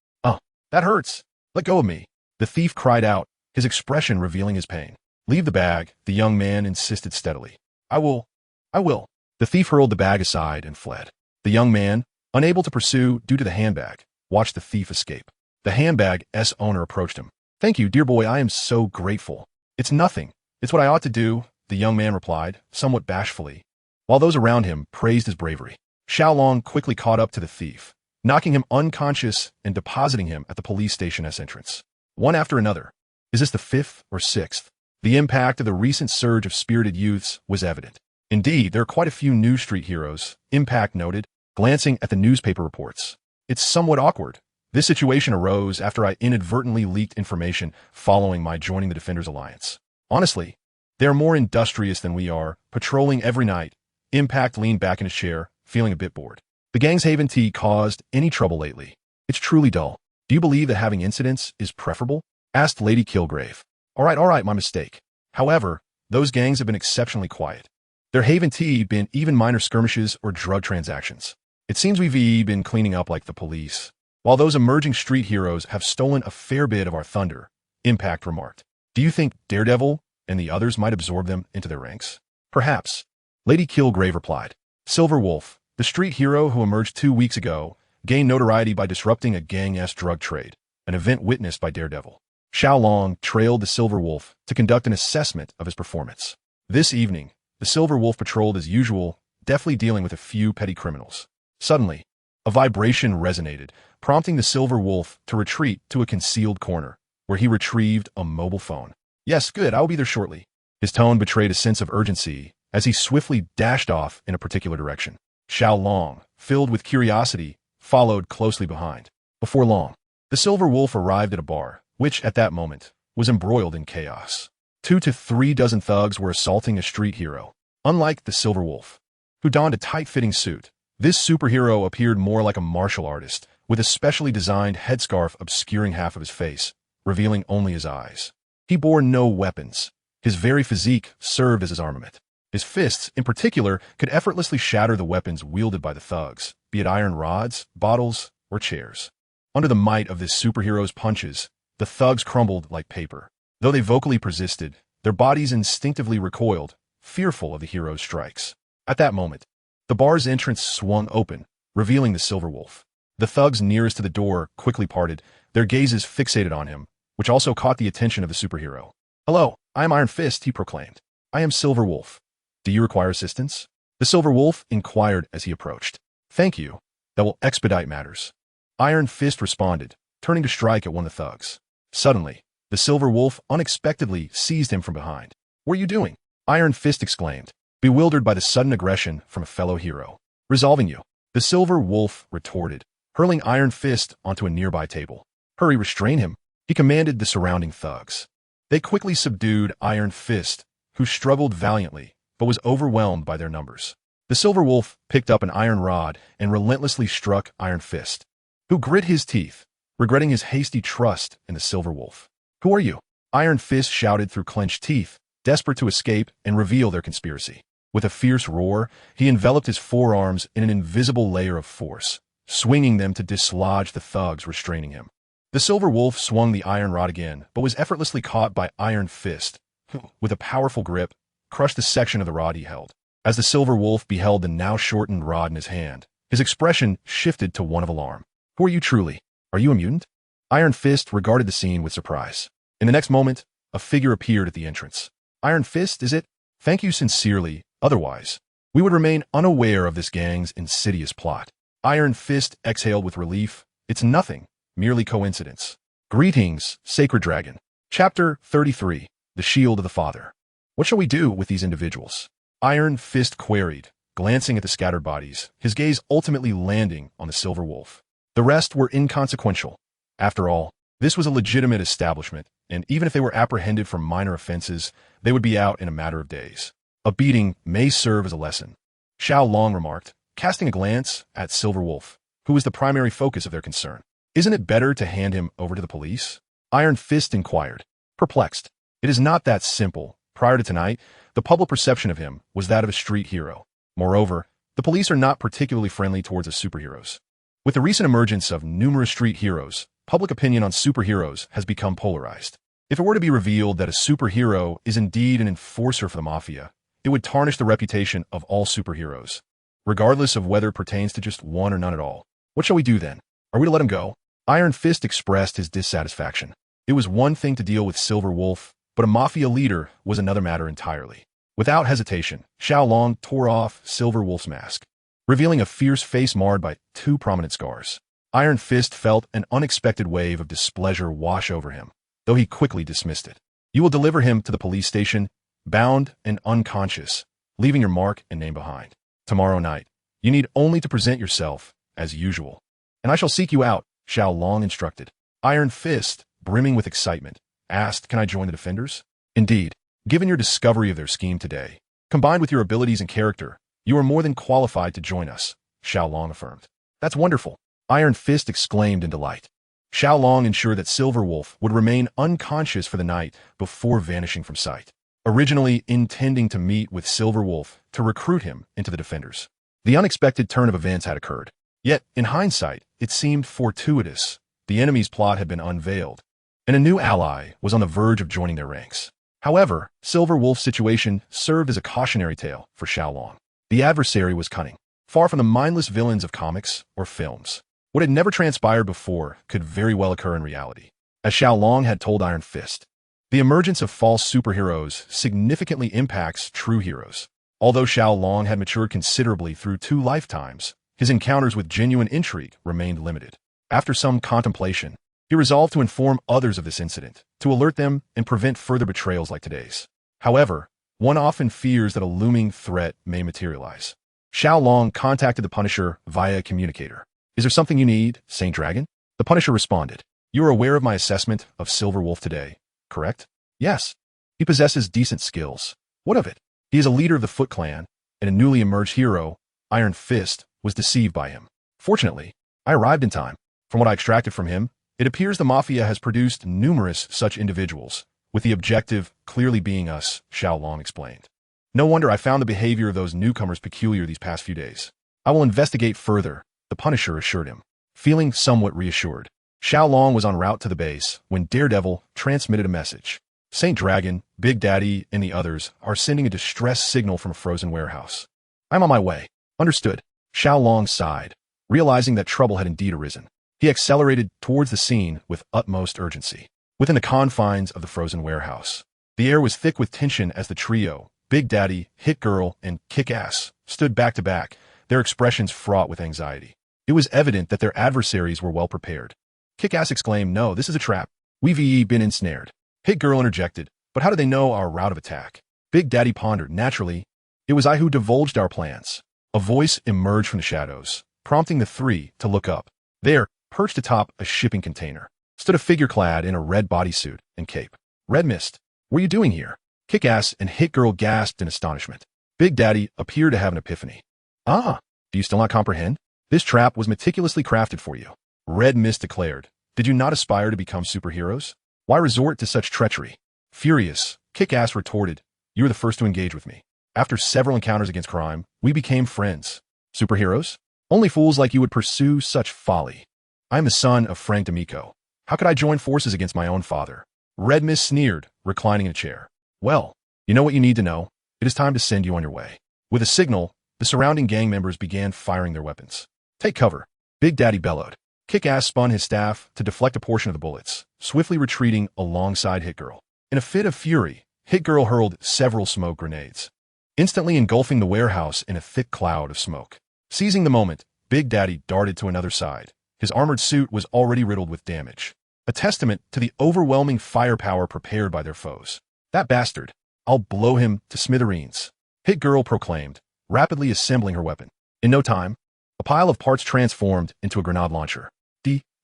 That hurts. Let go of me. The thief cried out, his expression revealing his pain. Leave the bag, the young man insisted steadily. I will. The thief hurled the bag aside and fled. The young man, unable to pursue due to the handbag, watched the thief escape. The handbag's owner approached him. Thank you, dear boy, I am so grateful. It's nothing. It's what I ought to do, the young man replied, somewhat bashfully, while those around him praised his bravery. Xiao Long quickly caught up to the thief, knocking him unconscious and depositing him at the police station's entrance. One after another. Is this the fifth or sixth? The impact of the recent surge of spirited youths was evident. Indeed, there are quite a few New Street heroes, Impact noted, glancing at the newspaper reports. It's somewhat awkward. This situation arose after I inadvertently leaked information following my joining the Defenders Alliance. Honestly, they are more industrious than we are, patrolling every night. Impact leaned back in his chair, feeling a bit bored. The gang's haven tea caused any trouble lately. It's truly dull. Do you believe that having incidents is preferable? Asked Lady Kilgrave. All right, my mistake. However, those gangs have been exceptionally quiet. Their haven tea been even minor skirmishes or drug transactions. It seems we've been cleaning up like the police. While those emerging street heroes have stolen a fair bit of our thunder, Impact remarked. Do you think Daredevil and the others might absorb them into their ranks? Perhaps. Lady Kilgrave replied. Silver Wolf, the street hero who emerged 2 weeks ago, gained notoriety by disrupting a gang-ass drug trade, an event witnessed by Daredevil. Xiao Long trailed the Silver Wolf to conduct an assessment of his performance. This evening, the Silver Wolf patrolled as usual, deftly dealing with a few petty criminals. Suddenly, a vibration resonated, prompting the Silver Wolf to retreat to a concealed corner, where he retrieved a mobile phone. "Yes, good, I will be there shortly." His tone betrayed a sense of urgency as he swiftly dashed off in a particular direction. Xiao Long, filled with curiosity, followed closely behind. Before long, the Silver Wolf arrived at a bar, which, at that moment, was embroiled in chaos. 2 to 3 dozen thugs were assaulting a street hero. Unlike the Silver Wolf, who donned a tight-fitting suit, this superhero appeared more like a martial artist, with a specially designed headscarf obscuring half of his face, revealing only his eyes. He bore no weapons. His very physique served as his armament. His fists, in particular, could effortlessly shatter the weapons wielded by the thugs, be it iron rods, bottles, or chairs. Under the might of this superhero's punches, the thugs crumbled like paper. Though they vocally persisted, their bodies instinctively recoiled, fearful of the hero's strikes. At that moment, the bar's entrance swung open, revealing the Silver Wolf. The thugs nearest to the door quickly parted, their gazes fixated on him, which also caught the attention of the superhero. "Hello, I am Iron Fist," he proclaimed. "I am Silver Wolf. Do you require assistance?" The Silver Wolf inquired as he approached. "Thank you. That will expedite matters." Iron Fist responded, turning to strike at one of the thugs. Suddenly, the Silver Wolf unexpectedly seized him from behind. "What are you doing?" Iron Fist exclaimed, bewildered by the sudden aggression from a fellow hero. "Resolving you," the Silver Wolf retorted, hurling Iron Fist onto a nearby table. "Hurry, restrain him," he commanded the surrounding thugs. They quickly subdued Iron Fist, who struggled valiantly, but was overwhelmed by their numbers. The Silver Wolf picked up an iron rod and relentlessly struck Iron Fist, who grit his teeth, regretting his hasty trust in the Silver Wolf. "Who are you?" Iron Fist shouted through clenched teeth, desperate to escape and reveal their conspiracy. With a fierce roar, he enveloped his forearms in an invisible layer of force, swinging them to dislodge the thugs restraining him. The Silver Wolf swung the iron rod again, but was effortlessly caught by Iron Fist, who, with a powerful grip, crushed the section of the rod he held. As the Silver Wolf beheld the now shortened rod in his hand, his expression shifted to one of alarm. "Who are you truly? Are you a mutant?" Iron Fist regarded the scene with surprise. In the next moment, a figure appeared at the entrance. "Iron Fist, is it? Thank you sincerely. Otherwise, we would remain unaware of this gang's insidious plot." Iron Fist exhaled with relief. "It's nothing, merely coincidence." Greetings, Sacred Dragon. Chapter 33, The Shield of the Father. "What shall we do with these individuals?" Iron Fist queried, glancing at the scattered bodies, his gaze ultimately landing on the Silver Wolf. The rest were inconsequential. After all, this was a legitimate establishment, and even if they were apprehended for minor offenses, they would be out in a matter of days. "A beating may serve as a lesson," Xiao Long remarked, casting a glance at Silver Wolf, who was the primary focus of their concern. "Isn't it better to hand him over to the police?" Iron Fist inquired, perplexed. "It is not that simple. Prior to tonight, the public perception of him was that of a street hero. Moreover, the police are not particularly friendly towards us superheroes. With the recent emergence of numerous street heroes, public opinion on superheroes has become polarized. If it were to be revealed that a superhero is indeed an enforcer for the mafia, it would tarnish the reputation of all superheroes, regardless of whether it pertains to just one or none at all. What shall we do then? Are we to let him go?" Iron Fist expressed his dissatisfaction. It was one thing to deal with Silver Wolf, but a mafia leader was another matter entirely. Without hesitation, Xiao Long tore off Silver Wolf's mask, revealing a fierce face marred by 2 prominent scars. Iron Fist felt an unexpected wave of displeasure wash over him, though he quickly dismissed it. "You will deliver him to the police station, bound and unconscious, leaving your mark and name behind. Tomorrow night, you need only to present yourself as usual, and I shall seek you out," Xiao Long instructed. Iron Fist, brimming with excitement, asked, "Can I join the defenders?" "Indeed, given your discovery of their scheme today, combined with your abilities and character, you are more than qualified to join us," Xiao Long affirmed. "That's wonderful," Iron Fist exclaimed in delight. Xiao Long ensured that Silver Wolf would remain unconscious for the night before vanishing from sight, originally intending to meet with Silver Wolf to recruit him into the defenders. The unexpected turn of events had occurred. Yet, in hindsight, it seemed fortuitous. The enemy's plot had been unveiled, and a new ally was on the verge of joining their ranks. However, Silver Wolf's situation served as a cautionary tale for Xiao Long. The adversary was cunning, far from the mindless villains of comics or films. What had never transpired before could very well occur in reality. As Xiao Long had told Iron Fist, the emergence of false superheroes significantly impacts true heroes. Although Xiao Long had matured considerably through 2 lifetimes, his encounters with genuine intrigue remained limited. After some contemplation, he resolved to inform others of this incident, to alert them and prevent further betrayals like today's. However, one often fears that a looming threat may materialize. Xiao Long contacted the Punisher via a communicator. "Is there something you need, Saint Dragon?" The Punisher responded. "You are aware of my assessment of Silver Wolf today, correct?" "Yes. He possesses decent skills." "What of it?" "He is a leader of the Foot Clan, and a newly emerged hero, Iron Fist, was deceived by him. Fortunately, I arrived in time. From what I extracted from him, it appears the mafia has produced numerous such individuals, with the objective clearly being us," Xiao Long explained. "No wonder I found the behavior of those newcomers peculiar these past few days. I will investigate further," the Punisher assured him. Feeling somewhat reassured, Xiao Long was en route to the base when Daredevil transmitted a message. "Saint Dragon, Big Daddy, and the others are sending a distress signal from a frozen warehouse. I'm on my way." "Understood." Xiao Long sighed, realizing that trouble had indeed arisen. He accelerated towards the scene with utmost urgency. Within the confines of the frozen warehouse, the air was thick with tension as the trio, Big Daddy, Hit Girl, and Kick-Ass, stood back to back, their expressions fraught with anxiety. It was evident that their adversaries were well prepared. Kick-Ass exclaimed, "No, this is a trap. We've been ensnared." Hit Girl interjected, "But how do they know our route of attack?" Big Daddy pondered, "Naturally, it was I who divulged our plans." A voice emerged from the shadows, prompting the three to look up. There, perched atop a shipping container, stood a figure clad in a red bodysuit and cape. "Red Mist, what are you doing here?" Kick-Ass and Hit Girl gasped in astonishment. Big Daddy appeared to have an epiphany. "Ah, do you still not comprehend? This trap was meticulously crafted for you," Red Mist declared. "Did you not aspire to become superheroes? Why resort to such treachery?" Furious, Kick-Ass retorted, "You were the first to engage with me. After several encounters against crime, we became friends. Superheroes? Only fools like you would pursue such folly. I am the son of Frank D'Amico. How could I join forces against my own father?" Red Mist sneered, reclining in a chair. "Well, you know what you need to know. It is time to send you on your way." With a signal, the surrounding gang members began firing their weapons. "Take cover," Big Daddy bellowed. Kick-Ass spun his staff to deflect a portion of the bullets, swiftly retreating alongside Hit Girl. In a fit of fury, Hit Girl hurled several smoke grenades, instantly engulfing the warehouse in a thick cloud of smoke. Seizing the moment, Big Daddy darted to another side. His armored suit was already riddled with damage, a testament to the overwhelming firepower prepared by their foes. "That bastard! I'll blow him to smithereens," Hit Girl proclaimed, rapidly assembling her weapon. In no time, a pile of parts transformed into a grenade launcher.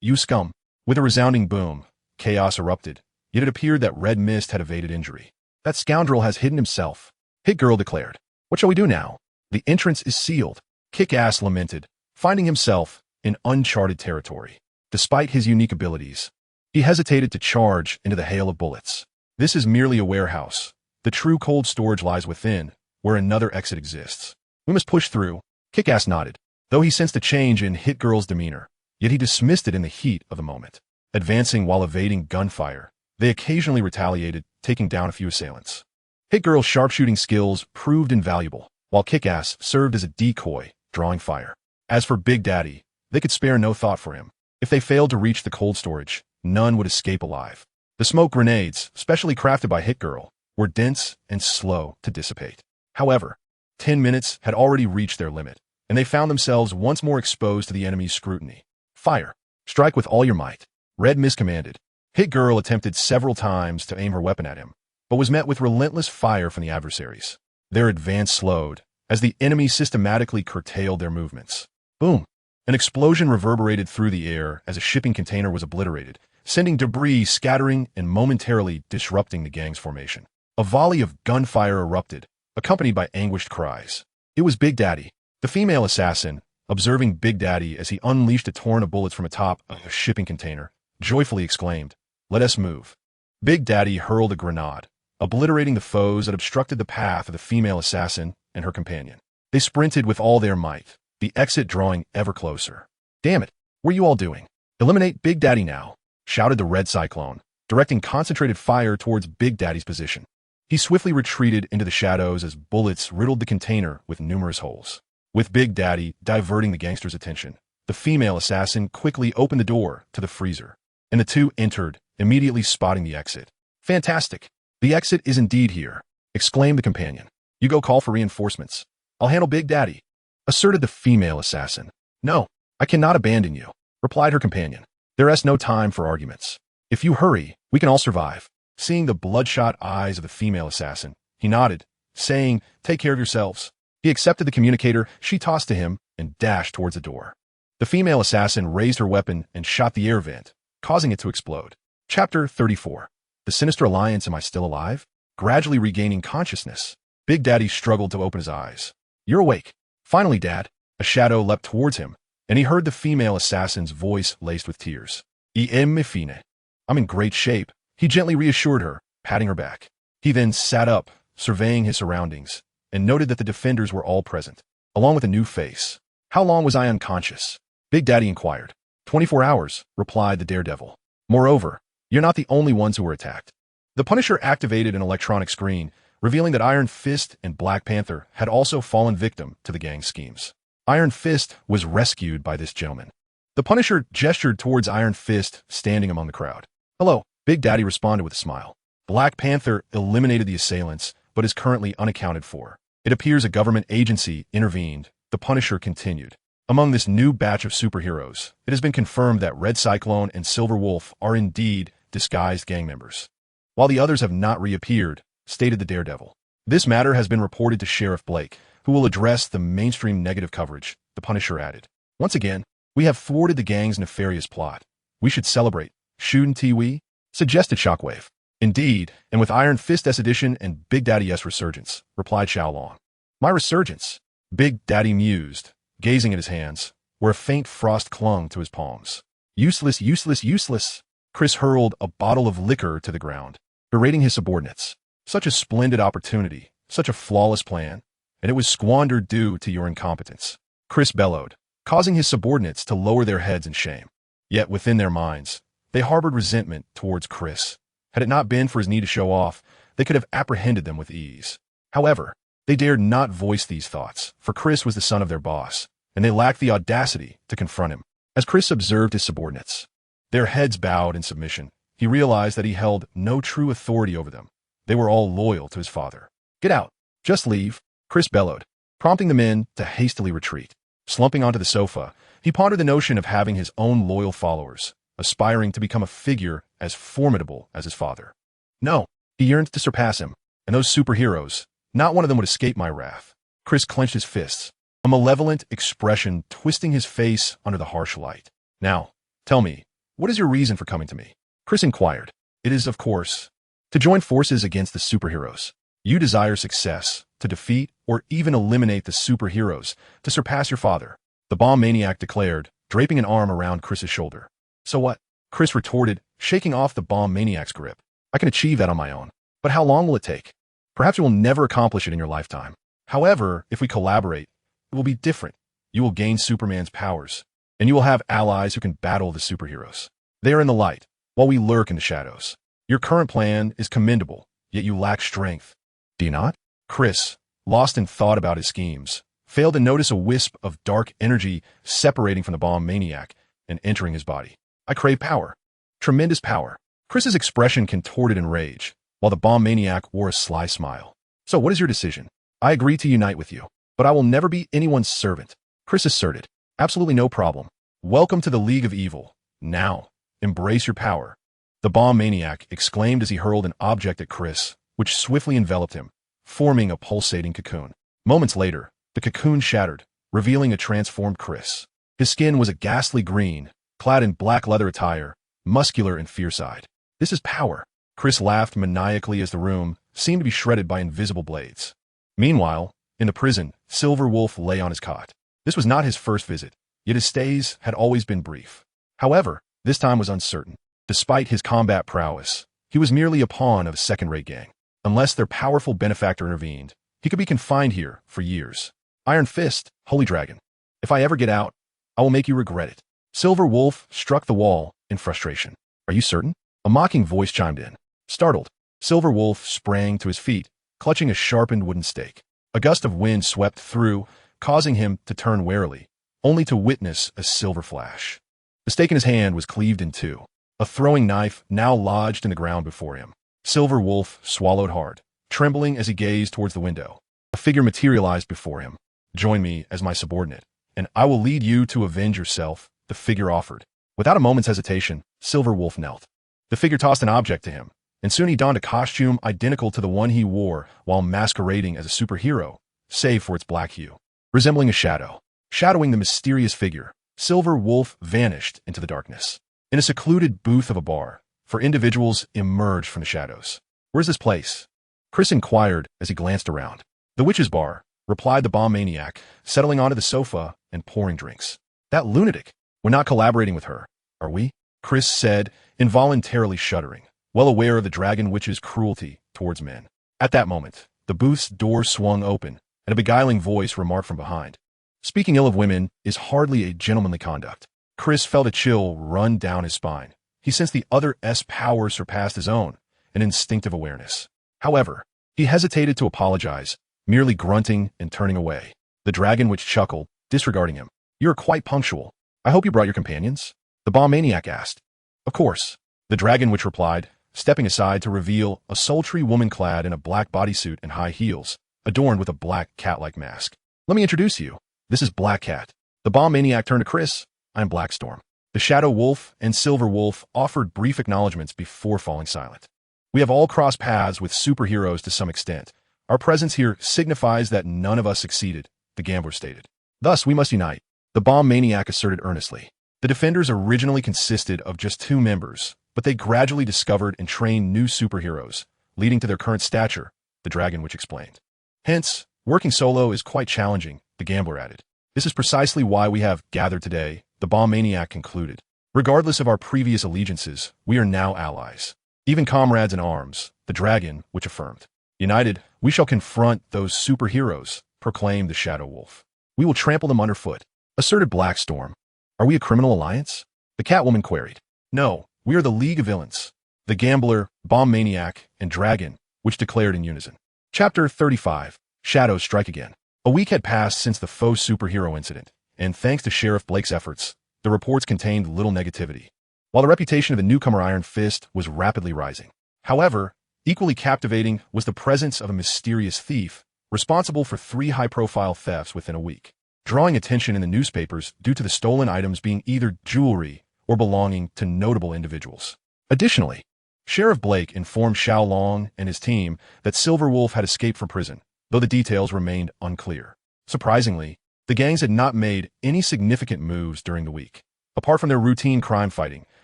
"You scum!" With a resounding boom, chaos erupted, yet it appeared that Red Mist had evaded injury. "That scoundrel has hidden himself," Hit Girl declared. "What shall we do now? The entrance is sealed," Kick-Ass lamented, finding himself in uncharted territory. Despite his unique abilities, he hesitated to charge into the hail of bullets. "This is merely a warehouse. The true cold storage lies within, where another exit exists. We must push through." Kick-Ass nodded, though he sensed a change in Hit Girl's demeanor, yet he dismissed it in the heat of the moment. Advancing while evading gunfire, they occasionally retaliated, taking down a few assailants. Hit Girl's sharpshooting skills proved invaluable, while Kick-Ass served as a decoy, drawing fire. As for Big Daddy, they could spare no thought for him. If they failed to reach the cold storage, none would escape alive. The smoke grenades, specially crafted by Hit Girl, were dense and slow to dissipate. However, 10 minutes had already reached their limit, and they found themselves once more exposed to the enemy's scrutiny. "Fire! Strike with all your might," Red Mist commanded. Hit Girl attempted several times to aim her weapon at him, but was met with relentless fire from the adversaries. Their advance slowed, as the enemy systematically curtailed their movements. Boom! An explosion reverberated through the air as a shipping container was obliterated, sending debris scattering and momentarily disrupting the gang's formation. A volley of gunfire erupted, accompanied by anguished cries. It was Big Daddy, the female assassin, observing Big Daddy as he unleashed a torrent of bullets from atop a shipping container, joyfully exclaimed, "Let us move." Big Daddy hurled a grenade, obliterating the foes that obstructed the path of the female assassin and her companion. They sprinted with all their might, the exit drawing ever closer. "Damn it, what are you all doing? Eliminate Big Daddy now," shouted the Red Cyclone, directing concentrated fire towards Big Daddy's position. He swiftly retreated into the shadows as bullets riddled the container with numerous holes. With Big Daddy diverting the gangster's attention, the female assassin quickly opened the door to the freezer, and the two entered, immediately spotting the exit. "Fantastic! The exit is indeed here," exclaimed the companion. "You go call for reinforcements. I'll handle Big Daddy," asserted the female assassin. "No, I cannot abandon you," replied her companion. There's no time for arguments. If you hurry, we can all survive. Seeing the bloodshot eyes of the female assassin, he nodded, saying, "Take care of yourselves." He accepted the communicator she tossed to him and dashed towards the door. The female assassin raised her weapon and shot the air vent, causing it to explode. Chapter 34. The Sinister Alliance. Am I still alive? Gradually regaining consciousness, Big Daddy struggled to open his eyes. "You're awake." "Finally, Dad." A shadow leapt towards him, and he heard the female assassin's voice laced with tears. "Em fine. I'm in great shape," he gently reassured her, patting her back. He then sat up, surveying his surroundings, and noted that the defenders were all present, along with a new face. "How long was I unconscious?" Big Daddy inquired. 24 hours, replied the daredevil. "Moreover, you're not the only ones who were attacked." The Punisher activated an electronic screen, revealing that Iron Fist and Black Panther had also fallen victim to the gang's schemes. Iron Fist was rescued by this gentleman. The Punisher gestured towards Iron Fist standing among the crowd. "Hello," Big Daddy responded with a smile. "Black Panther eliminated the assailants, but is currently unaccounted for. It appears a government agency intervened," the Punisher continued. "Among this new batch of superheroes, it has been confirmed that Red Cyclone and Silver Wolf are indeed disguised gang members, while the others have not reappeared," stated the daredevil. "This matter has been reported to Sheriff Blake, who will address the mainstream negative coverage," the Punisher added. "Once again, we have thwarted the gang's nefarious plot. We should celebrate, shouldn't we?" suggested Shockwave. "Indeed, and with Iron Fist's addition and Big Daddy's resurgence," replied Xiao Long. "My resurgence?" Big Daddy mused, gazing at his hands, where a faint frost clung to his palms. "Useless, useless, useless." Chris hurled a bottle of liquor to the ground, berating his subordinates. "Such a splendid opportunity, such a flawless plan, and it was squandered due to your incompetence," Chris bellowed, causing his subordinates to lower their heads in shame. Yet within their minds, they harbored resentment towards Chris. Had it not been for his need to show off, they could have apprehended them with ease. However, they dared not voice these thoughts, for Chris was the son of their boss, and they lacked the audacity to confront him. As Chris observed his subordinates, their heads bowed in submission, he realized that he held no true authority over them. They were all loyal to his father. "Get out. Just leave," Chris bellowed, prompting the men to hastily retreat. Slumping onto the sofa, he pondered the notion of having his own loyal followers, aspiring to become a figure as formidable as his father. No, he yearned to surpass him, and those superheroes, not one of them would escape my wrath. Chris clenched his fists, a malevolent expression twisting his face under the harsh light. "Now, tell me, what is your reason for coming to me?" Chris inquired. "It is, of course, to join forces against the superheroes. You desire success, to defeat or even eliminate the superheroes, to surpass your father," the bomb maniac declared, draping an arm around Chris's shoulder. "So what?" Chris retorted, shaking off the bomb maniac's grip. "I can achieve that on my own. But how long will it take? Perhaps you will never accomplish it in your lifetime. However, if we collaborate, it will be different. You will gain Superman's powers, and you will have allies who can battle the superheroes. They are in the light, while we lurk in the shadows. Your current plan is commendable, yet you lack strength. Do you not?" Chris, lost in thought about his schemes, failed to notice a wisp of dark energy separating from the bomb maniac and entering his body. "I crave power. Tremendous power." Chris's expression contorted in rage, while the bomb maniac wore a sly smile. "So what is your decision?" "I agree to unite with you, but I will never be anyone's servant," Chris asserted. "Absolutely no problem. Welcome to the League of Evil. Now, embrace your power," the bomb maniac exclaimed as he hurled an object at Chris, which swiftly enveloped him, forming a pulsating cocoon. Moments later, the cocoon shattered, revealing a transformed Chris. His skin was a ghastly green, clad in black leather attire, muscular and fierce-eyed. "This is power." Chris laughed maniacally as the room seemed to be shredded by invisible blades. Meanwhile, in the prison, Silver Wolf lay on his cot. This was not his first visit, yet his stays had always been brief. However, this time was uncertain. Despite his combat prowess, he was merely a pawn of a second-rate gang. Unless their powerful benefactor intervened, he could be confined here for years. "Iron Fist, Holy Dragon. If I ever get out, I will make you regret it." Silver Wolf struck the wall in frustration. "Are you certain?" A mocking voice chimed in. Startled, Silver Wolf sprang to his feet, clutching a sharpened wooden stake. A gust of wind swept through, causing him to turn warily, only to witness a silver flash. The stake in his hand was cleaved in two, a throwing knife now lodged in the ground before him. Silver Wolf swallowed hard, trembling as he gazed towards the window. A figure materialized before him. "Join me as my subordinate, and I will lead you to avenge yourself," the figure offered. Without a moment's hesitation, Silver Wolf knelt. The figure tossed an object to him, and soon he donned a costume identical to the one he wore while masquerading as a superhero, save for its black hue. Resembling a shadow, shadowing the mysterious figure, Silver Wolf vanished into the darkness. In a secluded booth of a bar, four individuals emerged from the shadows. "Where's this place?" Chris inquired as he glanced around. "The Witch's Bar," replied the bomb maniac, settling onto the sofa and pouring drinks. "That lunatic. We're not collaborating with her, are we?" Chris said, involuntarily shuddering, well aware of the dragon witch's cruelty towards men. At that moment, the booth's door swung open, and a beguiling voice remarked from behind, "Speaking ill of women is hardly a gentlemanly conduct." Chris felt a chill run down his spine. He sensed the other's power surpassed his own, an instinctive awareness. However, he hesitated to apologize, merely grunting and turning away. The dragon witch chuckled, disregarding him. "You are quite punctual. I hope you brought your companions?" the bomb maniac asked. "Of course," the dragon witch replied, stepping aside to reveal a sultry woman clad in a black bodysuit and high heels, adorned with a black cat-like mask. "Let me introduce you. This is Black Cat." The bomb maniac turned to Chris. "I'm Blackstorm." The Shadow Wolf and Silver Wolf offered brief acknowledgments before falling silent. "We have all crossed paths with superheroes to some extent. Our presence here signifies that none of us succeeded," the gambler stated. "Thus, we must unite," the bomb maniac asserted earnestly. The Defenders originally consisted of just 2 members, but they gradually discovered and trained new superheroes, leading to their current stature, the dragon witch explained. "Hence, working solo is quite challenging," the gambler added. "This is precisely why we have gathered today," the bomb maniac concluded. "Regardless of our previous allegiances, we are now allies. Even comrades in arms," the dragon witch affirmed. "United, we shall confront those superheroes," proclaimed the Shadow Wolf. "We will trample them underfoot," asserted Blackstorm. "Are we a criminal alliance?" the Catwoman queried. "No, we are the League of Villains," the gambler, bomb maniac, and dragon witch declared in unison. Chapter 35. Shadows Strike Again. A week had passed since the faux superhero incident, and thanks to Sheriff Blake's efforts, the reports contained little negativity, while the reputation of the newcomer Iron Fist was rapidly rising. However, equally captivating was the presence of a mysterious thief responsible for 3 high-profile thefts within a week, drawing attention in the newspapers due to the stolen items being either jewelry or belonging to notable individuals. Additionally, Sheriff Blake informed Xiao Long and his team that Silver Wolf had escaped from prison, though the details remained unclear. Surprisingly, the gangs had not made any significant moves during the week. Apart from their routine crime fighting,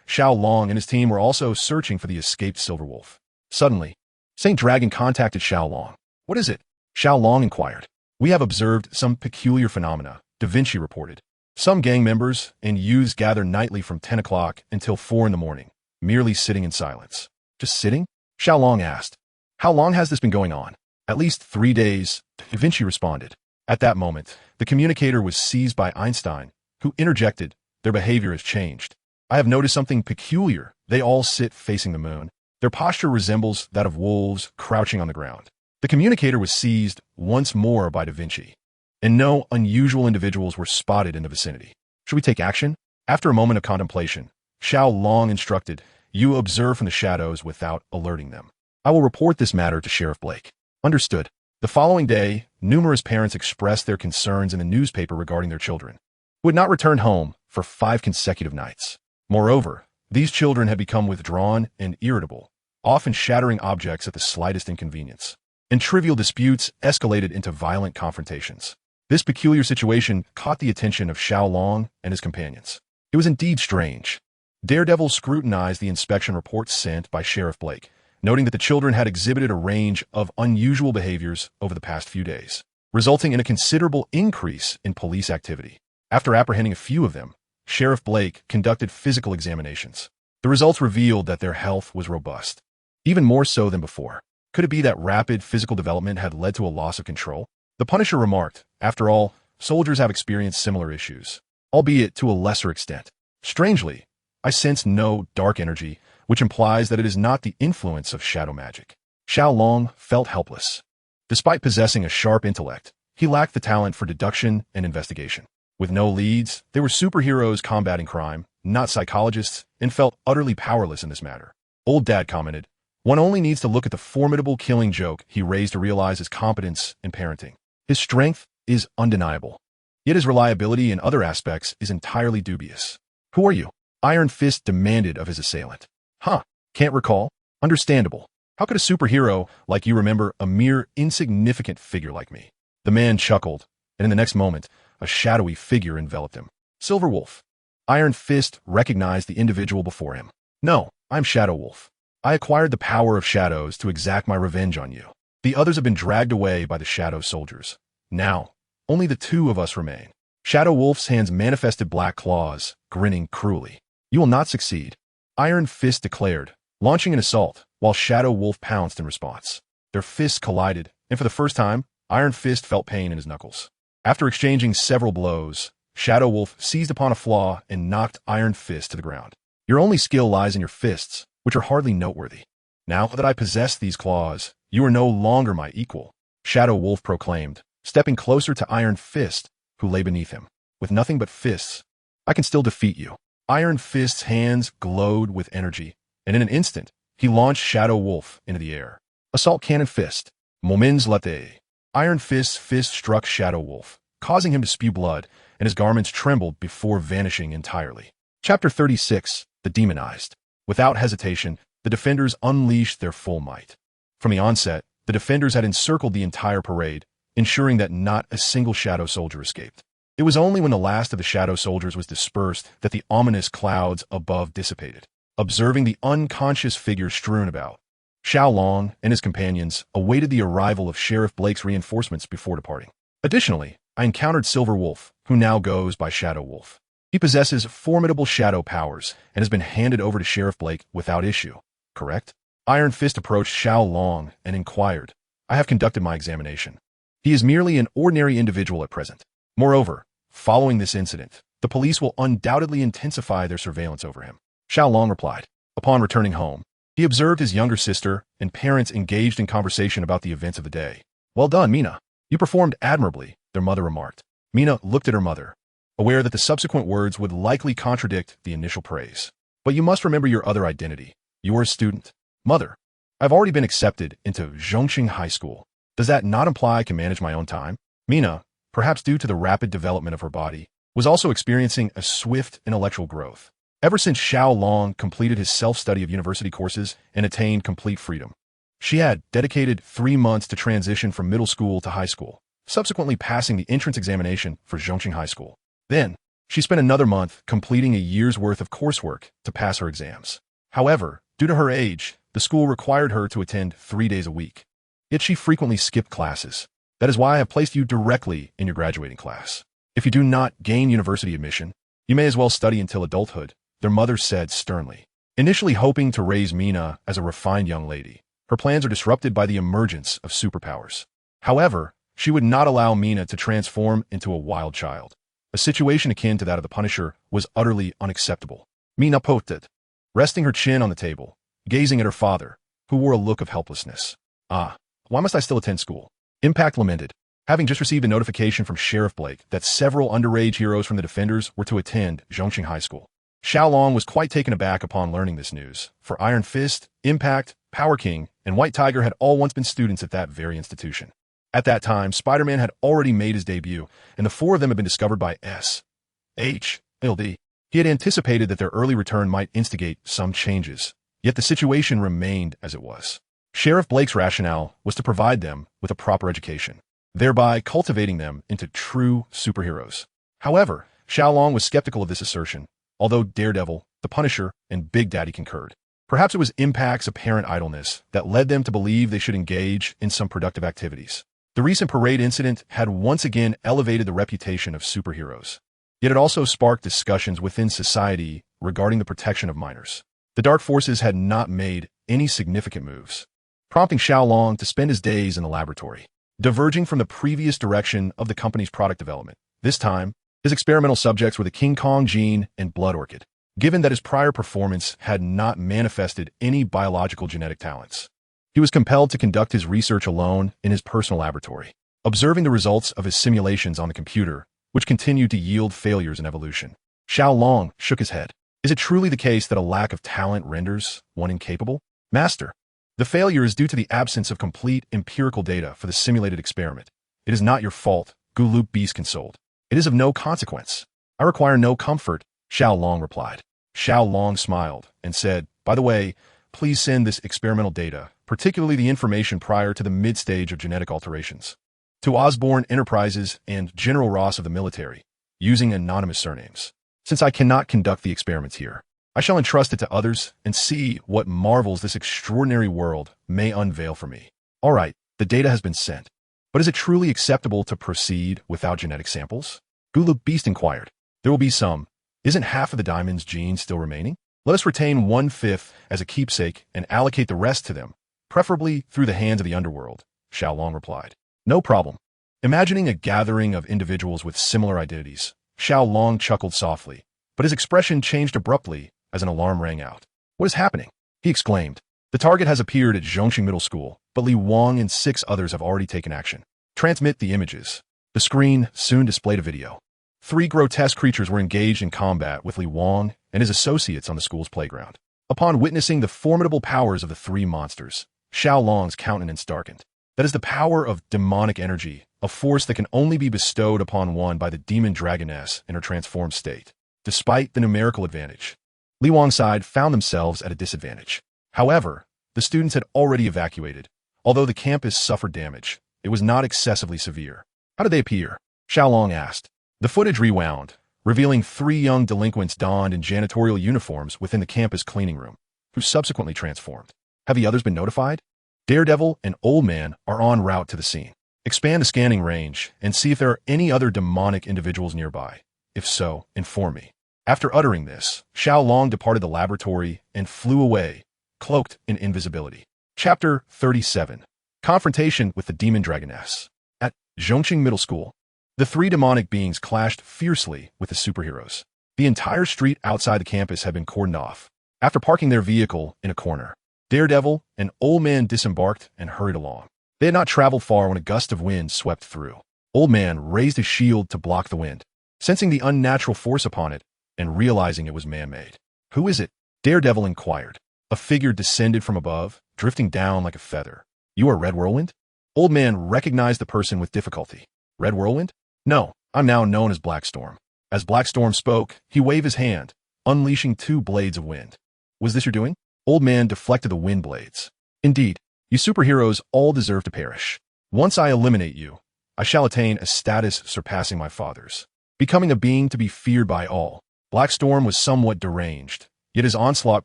Xiao Long and his team were also searching for the escaped Silver Wolf. Suddenly, Saint Dragon contacted Xiao Long. "What is it?" Xiao Long inquired. "We have observed some peculiar phenomena," Da Vinci reported. "Some gang members and youths gather nightly from 10 o'clock until 4 in the morning, merely sitting in silence." "Just sitting?" Xiao Long asked. "How long has this been going on?" "At least 3 days," Da Vinci responded. At that moment, the communicator was seized by Einstein, who interjected, "Their behavior has changed. I have noticed something peculiar. They all sit facing the moon. Their posture resembles that of wolves crouching on the ground." The communicator was seized once more by Da Vinci, and no unusual individuals were spotted in the vicinity. "Should we take action?" After a moment of contemplation, Xiao Long instructed, "You observe from the shadows without alerting them. I will report this matter to Sheriff Blake." "Understood." The following day, numerous parents expressed their concerns in the newspaper regarding their children, who had not returned home for 5 consecutive nights. Moreover, these children had become withdrawn and irritable, often shattering objects at the slightest inconvenience, and trivial disputes escalated into violent confrontations. This peculiar situation caught the attention of Xiao Long and his companions. It was indeed strange. Daredevil scrutinized the inspection report sent by Sheriff Blake, noting that the children had exhibited a range of unusual behaviors over the past few days, resulting in a considerable increase in police activity. After apprehending a few of them, Sheriff Blake conducted physical examinations. The results revealed that their health was robust, even more so than before. Could it be that rapid physical development had led to a loss of control? The Punisher remarked, "After all, soldiers have experienced similar issues, albeit to a lesser extent. Strangely, I sense no dark energy, which implies that it is not the influence of shadow magic." Xiao Long felt helpless. Despite possessing a sharp intellect, he lacked the talent for deduction and investigation. With no leads, they were superheroes combating crime, not psychologists, and felt utterly powerless in this matter. Old Dad commented, "One only needs to look at the formidable killing joke he raised to realize his competence in parenting. His strength is undeniable, yet his reliability in other aspects is entirely dubious." "Who are you?" Iron Fist demanded of his assailant. Huh, can't recall? Understandable. How could a superhero like you remember a mere insignificant figure like me? The man chuckled, and in the next moment, a shadowy figure enveloped him. Silver Wolf. Iron Fist recognized the individual before him. No, I'm Shadow Wolf. I acquired the power of shadows to exact my revenge on you. The others have been dragged away by the shadow soldiers. Now, only the two of us remain. Shadow Wolf's hands manifested black claws, grinning cruelly. You will not succeed, Iron Fist declared, launching an assault, while Shadow Wolf pounced in response. Their fists collided, and for the first time, Iron Fist felt pain in his knuckles. After exchanging several blows, Shadow Wolf seized upon a flaw and knocked Iron Fist to the ground. Your only skill lies in your fists, which are hardly noteworthy. Now that I possess these claws, you are no longer my equal, Shadow Wolf proclaimed, stepping closer to Iron Fist, who lay beneath him. With nothing but fists, I can still defeat you. Iron Fist's hands glowed with energy, and in an instant, he launched Shadow Wolf into the air. Assault Cannon Fist. Moments latte. Iron Fist's fist struck Shadow Wolf, causing him to spew blood, and his garments trembled before vanishing entirely. Chapter 36. The Demonized. Without hesitation, the defenders unleashed their full might. From the onset, the defenders had encircled the entire parade, ensuring that not a single shadow soldier escaped. It was only when the last of the shadow soldiers was dispersed that the ominous clouds above dissipated. Observing the unconscious figures strewn about, Xiao Long and his companions awaited the arrival of Sheriff Blake's reinforcements before departing. Additionally, I encountered Silver Wolf, who now goes by Shadow Wolf. He possesses formidable shadow powers and has been handed over to Sheriff Blake without issue, correct? Iron Fist approached Xiao Long and inquired, I have conducted my examination. He is merely an ordinary individual at present. Moreover, following this incident, the police will undoubtedly intensify their surveillance over him. Xiao Long replied. Upon returning home, he observed his younger sister and parents engaged in conversation about the events of the day. Well done, Mina. You performed admirably, their mother remarked. Mina looked at her mother, aware that the subsequent words would likely contradict the initial praise. But you must remember your other identity. You are a student. Mother, I've already been accepted into Zhongqing High School. Does that not imply I can manage my own time? Mina, perhaps due to the rapid development of her body, was also experiencing a swift intellectual growth. Ever since Xiao Long completed his self-study of university courses and attained complete freedom, she had dedicated 3 months to transition from middle school to high school, subsequently passing the entrance examination for Zhongqing High School. Then, she spent another month completing a year's worth of coursework to pass her exams. However, due to her age, the school required her to attend 3 days a week. Yet she frequently skipped classes. That is why I have placed you directly in your graduating class. If you do not gain university admission, you may as well study until adulthood, their mother said sternly. Initially hoping to raise Mina as a refined young lady, her plans are disrupted by the emergence of superpowers. However, she would not allow Mina to transform into a wild child. A situation akin to that of the Punisher was utterly unacceptable. Mina pouted, resting her chin on the table, gazing at her father, who wore a look of helplessness. Ah, why must I still attend school? Impact lamented, having just received a notification from Sheriff Blake that several underage heroes from the Defenders were to attend Zhongqing High School. Xiao Long was quite taken aback upon learning this news, for Iron Fist, Impact, Power King, and White Tiger had all once been students at that very institution. At that time, Spider-Man had already made his debut, and the 4 of them had been discovered by S.H.L.D. He had anticipated that their early return might instigate some changes, yet the situation remained as it was. Sheriff Blake's rationale was to provide them with a proper education, thereby cultivating them into true superheroes. However, Xiao Long was skeptical of this assertion, although Daredevil, the Punisher, and Big Daddy concurred. Perhaps it was Impact's apparent idleness that led them to believe they should engage in some productive activities. The recent parade incident had once again elevated the reputation of superheroes, yet it also sparked discussions within society regarding the protection of minors. The Dark Forces had not made any significant moves, prompting Xiao Long to spend his days in the laboratory, diverging from the previous direction of the company's product development. This time, his experimental subjects were the King Kong gene and Blood Orchid, given that his prior performance had not manifested any biological genetic talents. He was compelled to conduct his research alone in his personal laboratory, observing the results of his simulations on the computer, which continued to yield failures in evolution. Xiao Long shook his head. Is it truly the case that a lack of talent renders one incapable? Master, the failure is due to the absence of complete empirical data for the simulated experiment. It is not your fault, Gulup Beast consoled. It is of no consequence. I require no comfort, Xiao Long replied. Xiao Long smiled and said, "By the way, please send this experimental data, particularly the information prior to the mid-stage of genetic alterations, to Osborne Enterprises and General Ross of the military, using anonymous surnames. Since I cannot conduct the experiments here, I shall entrust it to others and see what marvels this extraordinary world may unveil for me." All right, the data has been sent. But is it truly acceptable to proceed without genetic samples? Gulu Beast inquired. There will be some. Isn't half of the diamond's genes still remaining? Let us retain 1/5 as a keepsake and allocate the rest to them, preferably through the hands of the underworld, Xiao Long replied. No problem. Imagining a gathering of individuals with similar identities, Xiao Long chuckled softly, but his expression changed abruptly as an alarm rang out. What is happening? He exclaimed. The target has appeared at Zhongxing Middle School, but Li Wang and 6 others have already taken action. Transmit the images. The screen soon displayed a video. 3 grotesque creatures were engaged in combat with Li Wang and his associates on the school's playground. Upon witnessing the formidable powers of the 3 monsters, Xiao Long's countenance darkened. That is the power of demonic energy, a force that can only be bestowed upon one by the demon dragoness in her transformed state. Despite the numerical advantage, Li Wang's side found themselves at a disadvantage. However, the students had already evacuated. Although the campus suffered damage, it was not excessively severe. How did they appear? Xiao Long asked. The footage rewound, revealing 3 young delinquents donned in janitorial uniforms within the campus cleaning room, who subsequently transformed. Have the others been notified? Daredevil and Old Man are en route to the scene. Expand the scanning range and see if there are any other demonic individuals nearby. If so, inform me. After uttering this, Xiao Long departed the laboratory and flew away, cloaked in invisibility. Chapter 37. Confrontation with the Demon Dragoness. At Zhongxing Middle School, the 3 demonic beings clashed fiercely with the superheroes. The entire street outside the campus had been cordoned off. After parking their vehicle in a corner, Daredevil and Old Man disembarked and hurried along. They had not traveled far when a gust of wind swept through. Old Man raised his shield to block the wind, sensing the unnatural force upon it and realizing it was man-made. Who is it? Daredevil inquired. A figure descended from above, drifting down like a feather. You are Red Whirlwind? Old Man recognized the person with difficulty. Red Whirlwind? No, I'm now known as Black Storm. As Black Storm spoke, he waved his hand, unleashing 2 blades of wind. Was this your doing? Old Man deflected the wind blades. Indeed, you superheroes all deserve to perish. Once I eliminate you, I shall attain a status surpassing my father's, becoming a being to be feared by all. Black Storm was somewhat deranged, yet his onslaught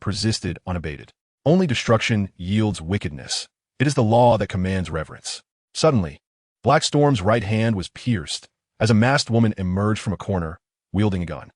persisted unabated. Only destruction yields wickedness. It is the law that commands reverence. Suddenly, Black Storm's right hand was pierced as a masked woman emerged from a corner, wielding a gun.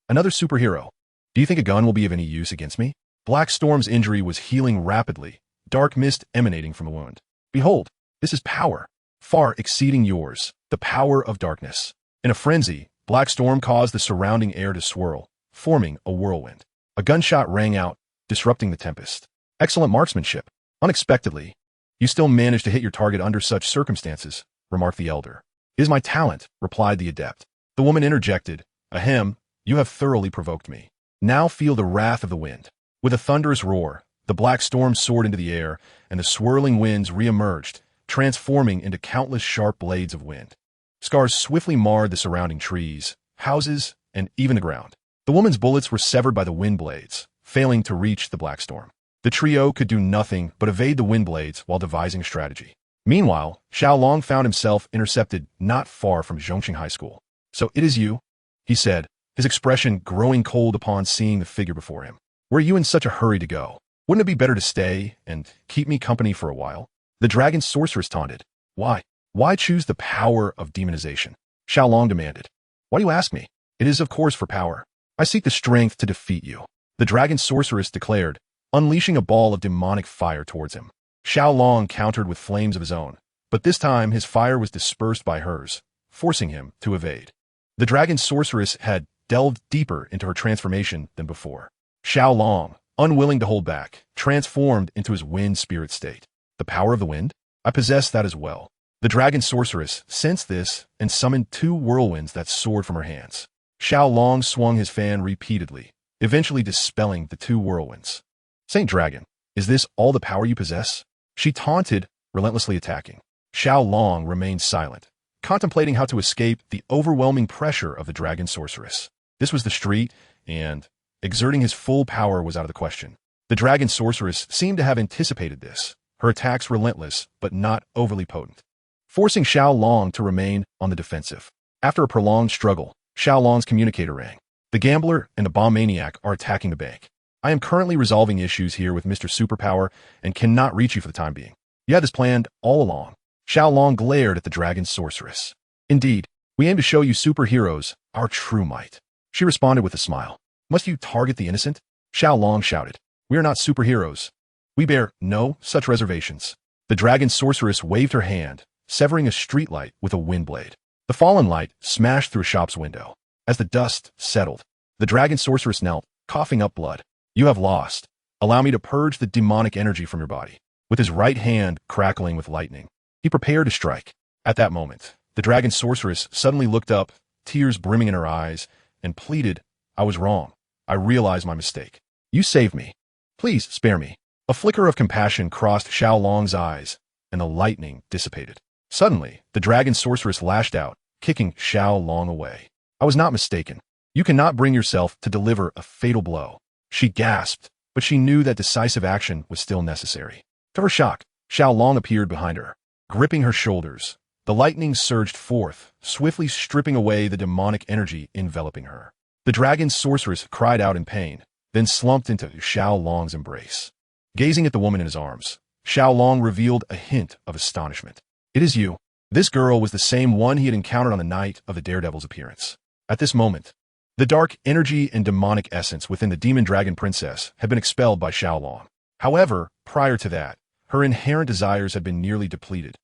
Another superhero. Do you think a gun will be of any use against me? Black Storm's injury was healing rapidly, dark mist emanating from the wound. Behold, this is power, far exceeding yours, the power of darkness. In a frenzy, Black Storm caused the surrounding air to swirl, forming a whirlwind. A gunshot rang out, disrupting the tempest. Excellent marksmanship. Unexpectedly, you still managed to hit your target under such circumstances, remarked the elder. It is my talent, replied the adept. The woman interjected, Ahem, you have thoroughly provoked me. Now feel the wrath of the wind. With a thunderous roar, the Black Storm soared into the air, and the swirling winds re-emerged, transforming into countless sharp blades of wind. Scars swiftly marred the surrounding trees, houses, and even the ground. The woman's bullets were severed by the wind blades, failing to reach the Black Storm. The trio could do nothing but evade the wind blades while devising strategy. Meanwhile, Xiao Long found himself intercepted not far from Zhongxing High School. So it is you, he said, his expression growing cold upon seeing the figure before him. Were you in such a hurry to go? Wouldn't it be better to stay and keep me company for a while? The dragon sorceress taunted. Why? Why choose the power of demonization? Xiao Long demanded. Why do you ask me? It is of course for power. I seek the strength to defeat you. The dragon sorceress declared, unleashing a ball of demonic fire towards him. Xiao Long countered with flames of his own, but this time his fire was dispersed by hers, forcing him to evade. The dragon sorceress had delved deeper into her transformation than before. Xiao Long, unwilling to hold back, transformed into his wind spirit state. The power of the wind? I possess that as well. The dragon sorceress sensed this and summoned 2 whirlwinds that soared from her hands. Xiao Long swung his fan repeatedly, eventually dispelling the 2 whirlwinds. Saint Dragon, is this all the power you possess? She taunted, relentlessly attacking. Xiao Long remained silent, contemplating how to escape the overwhelming pressure of the dragon sorceress. This was the street, and Exerting his full power was out of the question. The dragon sorceress seemed to have anticipated this, her attacks relentless but not overly potent, forcing Xiao Long to remain on the defensive. After a prolonged struggle, Xiao Long's communicator rang. The gambler and the bomb maniac are attacking the bank. I am currently resolving issues here with Mr. Superpower and cannot reach you for the time being. You had this planned all along. Xiao Long glared at the dragon sorceress. Indeed, we aim to show you superheroes our true might. She responded with a smile. Must you target the innocent? Xiao Long shouted. We are not superheroes. We bear no such reservations. The dragon sorceress waved her hand, severing a streetlight with a wind blade. The fallen light smashed through a shop's window. As the dust settled, the dragon sorceress knelt, coughing up blood. You have lost. Allow me to purge the demonic energy from your body. With his right hand crackling with lightning, he prepared to strike. At that moment, the dragon sorceress suddenly looked up, tears brimming in her eyes, and pleaded, I was wrong. I realize my mistake. You saved me. Please spare me. A flicker of compassion crossed Xiao Long's eyes, and the lightning dissipated. Suddenly, the dragon sorceress lashed out, kicking Xiao Long away. I was not mistaken. You cannot bring yourself to deliver a fatal blow. She gasped, but she knew that decisive action was still necessary. To her shock, Xiao Long appeared behind her, gripping her shoulders. The lightning surged forth, swiftly stripping away the demonic energy enveloping her. The dragon sorceress cried out in pain, then slumped into Xiao Long's embrace. Gazing at the woman in his arms, Xiao Long revealed a hint of astonishment. It is you. This girl was the same one he had encountered on the night of the Daredevil's appearance. At this moment, the dark energy and demonic essence within the demon dragon princess had been expelled by Xiao Long. However, prior to that, her inherent desires had been nearly depleted,